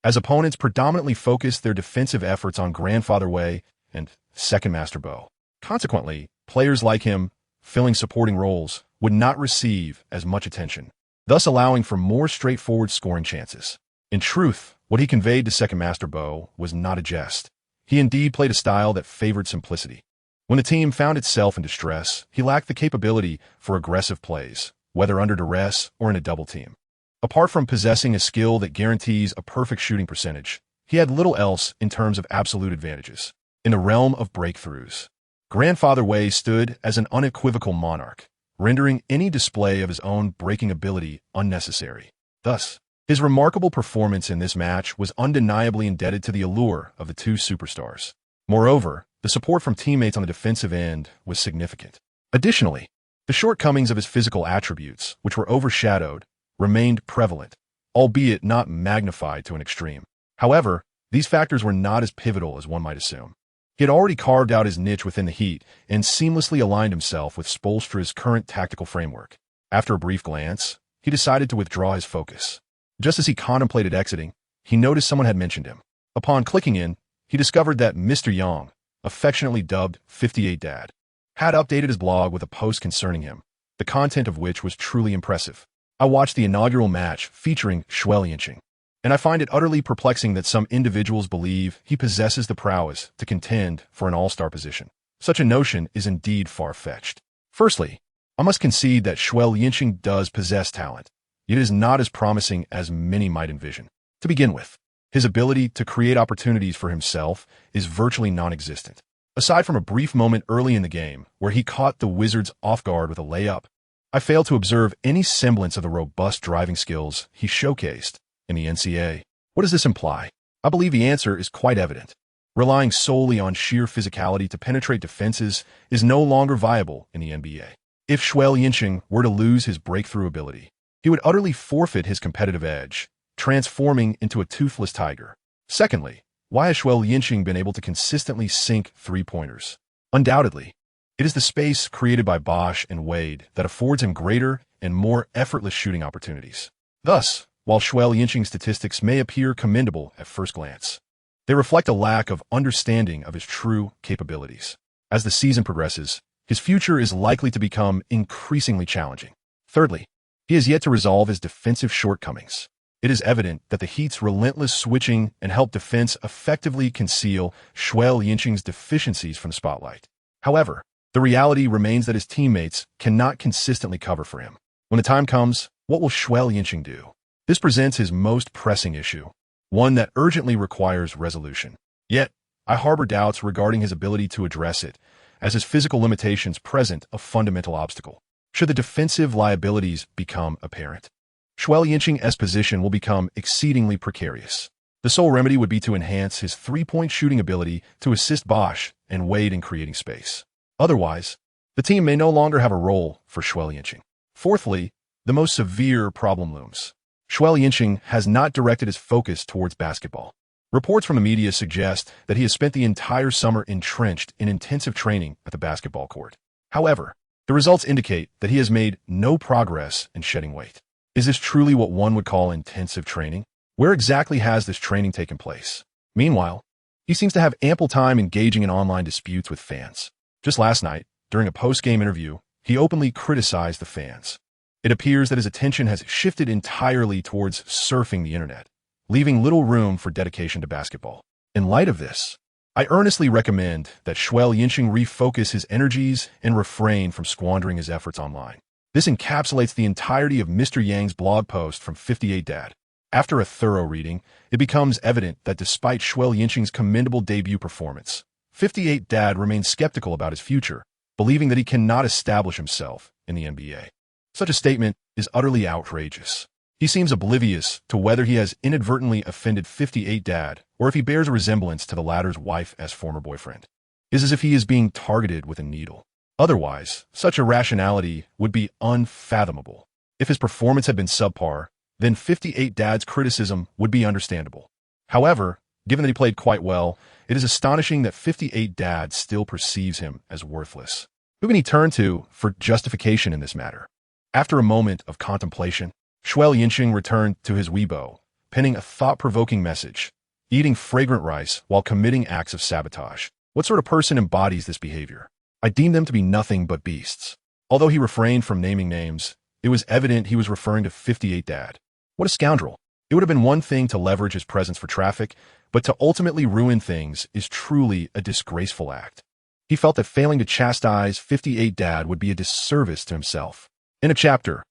Speaker 1: As opponents predominantly focused their defensive efforts on Grandfather Wei and Second Master Bo. Consequently, players like him, filling supporting roles, would not receive as much attention, thus allowing for more straightforward scoring chances. In truth, what he conveyed to Second Master Bo was not a jest. He indeed played a style that favored simplicity. When the team found itself in distress, he lacked the capability for aggressive plays, whether under duress or in a double team. Apart from possessing a skill that guarantees a perfect shooting percentage, he had little else in terms of absolute advantages. In the realm of breakthroughs, Grandfather Wei stood as an unequivocal monarch, rendering any display of his own breaking ability unnecessary. Thus, his remarkable performance in this match was undeniably indebted to the allure of the 2 superstars. Moreover, the support from teammates on the defensive end was significant. Additionally, the shortcomings of his physical attributes, which were overshadowed, remained prevalent, albeit not magnified to an extreme. However, these factors were not as pivotal as one might assume. He had already carved out his niche within the Heat and seamlessly aligned himself with Spoelstra's current tactical framework. After a brief glance, he decided to withdraw his focus. Just as he contemplated exiting, he noticed someone had mentioned him. Upon clicking in, he discovered that Mr. Yang, affectionately dubbed 58 Dad, had updated his blog with a post concerning him, the content of which was truly impressive. I watched the inaugural match featuring Xue Liancheng, and I find it utterly perplexing that some individuals believe he possesses the prowess to contend for an all-star position. Such a notion is indeed far-fetched. Firstly, I must concede that Xue Liancheng does possess talent. It is not as promising as many might envision. To begin with, his ability to create opportunities for himself is virtually non-existent. Aside from a brief moment early in the game where he caught the Wizards off guard with a layup, I failed to observe any semblance of the robust driving skills he showcased in the NCAA. What does this imply? I believe the answer is quite evident. Relying solely on sheer physicality to penetrate defenses is no longer viable in the NBA. If Xue Liancheng were to lose his breakthrough ability, he would utterly forfeit his competitive edge, transforming into a toothless tiger. Secondly, why has Xue Liancheng been able to consistently sink 3-pointers? Undoubtedly, it is the space created by Bosch and Wade that affords him greater and more effortless shooting opportunities. Thus, while Xue Liancheng's statistics may appear commendable at first glance, they reflect a lack of understanding of his true capabilities. As the season progresses, his future is likely to become increasingly challenging. Thirdly, he has yet to resolve his defensive shortcomings. It is evident that the Heat's relentless switching and help defense effectively conceal Xue Liancheng's deficiencies from the spotlight. However, the reality remains that his teammates cannot consistently cover for him. When the time comes, what will Xue Liancheng do? This presents his most pressing issue, one that urgently requires resolution. Yet, I harbor doubts regarding his ability to address it, as his physical limitations present a fundamental obstacle. Should the defensive liabilities become apparent, Xue Liancheng's position will become exceedingly precarious. The sole remedy would be to enhance his 3-point shooting ability to assist Bosch and weighed in creating space. Otherwise, the team may no longer have a role for Xue Liancheng. Fourthly, the most severe problem looms. Xue Liancheng has not directed his focus towards basketball. Reports from the media suggest that he has spent the entire summer entrenched in intensive training at the basketball court. However, the results indicate that he has made no progress in shedding weight. Is this truly what one would call intensive training? Where exactly has this training taken place? Meanwhile, he seems to have ample time engaging in online disputes with fans. Just last night, during a post-game interview, he openly criticized the fans. It appears that his attention has shifted entirely towards surfing the internet, leaving little room for dedication to basketball. In light of this, I earnestly recommend that Xue Liancheng refocus his energies and refrain from squandering his efforts online. This encapsulates the entirety of Mr. Yang's blog post from 58 Dad. After a thorough reading, it becomes evident that despite Xue Liancheng's commendable debut performance, 58 Dad remains skeptical about his future, believing that he cannot establish himself in the NBA. Such a statement is utterly outrageous. He seems oblivious to whether he has inadvertently offended 58 Dad or if he bears a resemblance to the latter's wife as former boyfriend. It's as if he is being targeted with a needle. Otherwise, such irrationality would be unfathomable. If his performance had been subpar, then 58 Dad's criticism would be understandable. However, given that he played quite well, it is astonishing that 58 Dad still perceives him as worthless. Who can he turn to for justification in this matter? After a moment of contemplation, Xue Liancheng returned to his Weibo, penning a thought-provoking message, eating fragrant rice while committing acts of sabotage. What sort of person embodies this behavior? I deem them to be nothing but beasts. Although he refrained from naming names, it was evident he was referring to 58 Dad. What a scoundrel. It would have been one thing to leverage his presence for traffic, but to ultimately ruin things is truly a disgraceful act. He felt that failing to chastise 58 Dad would be a disservice to himself. In a chapter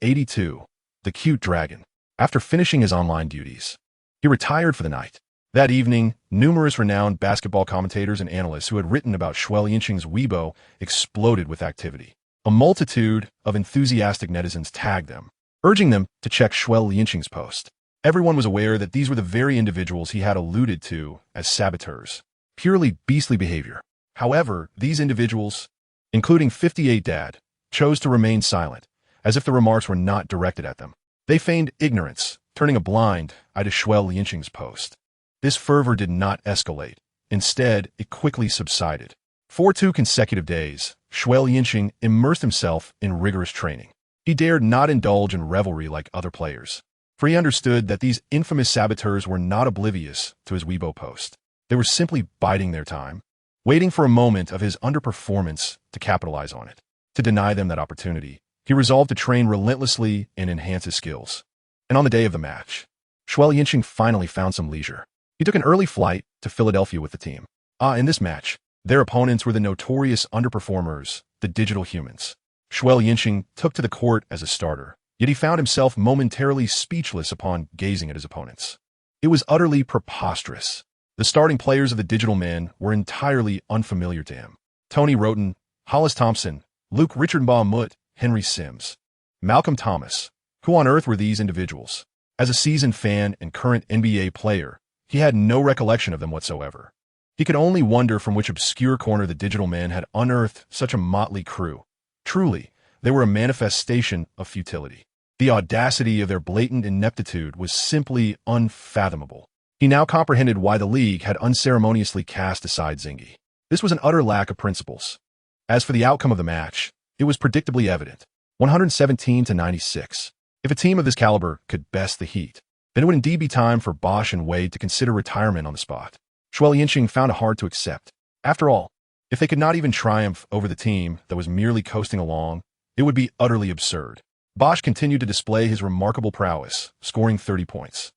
Speaker 1: 82, The Cute Dragon, after finishing his online duties, he retired for the night. That evening, numerous renowned basketball commentators and analysts who had written about Xue Liancheng's Weibo exploded with activity. A multitude of enthusiastic netizens tagged them, urging them to check Xue Liancheng's post. Everyone was aware that these were the very individuals he had alluded to as saboteurs. Purely beastly behavior. However, these individuals, including 58 Dad, chose to remain silent, as if the remarks were not directed at them. They feigned ignorance, turning a blind eye to Xue Liancheng's post. This fervor did not escalate. Instead, it quickly subsided. For 2 consecutive days, Xue Liancheng immersed himself in rigorous training. He dared not indulge in revelry like other players, for he understood that these infamous saboteurs were not oblivious to his Weibo post. They were simply biding their time, waiting for a moment of his underperformance to capitalize on it. To deny them that opportunity, he resolved to train relentlessly and enhance his skills. And on the day of the match, Xue Liancheng finally found some leisure. He took an early flight to Philadelphia with the team. In this match, their opponents were the notorious underperformers, the Digital Humans. Xue Liancheng took to the court as a starter, yet he found himself momentarily speechless upon gazing at his opponents. It was utterly preposterous. The starting players of the Digital Men were entirely unfamiliar to him. Tony Roten, Hollis Thompson, Luke Richardbaum-Mutt, Henry Sims, Malcolm Thomas. Who on earth were these individuals? As a seasoned fan and current NBA player, he had no recollection of them whatsoever. He could only wonder from which obscure corner the Digital Men had unearthed such a motley crew. Truly, they were a manifestation of futility. The audacity of their blatant ineptitude was simply unfathomable. He now comprehended why the league had unceremoniously cast aside Zingy. This was an utter lack of principles. As for the outcome of the match, it was predictably evident. 117-96. If a team of this caliber could best the Heat, then it would indeed be time for Bosch and Wade to consider retirement on the spot. Xue Liancheng found it hard to accept. After all, if they could not even triumph over the team that was merely coasting along, it would be utterly absurd. Bosch continued to display his remarkable prowess, scoring 30 points.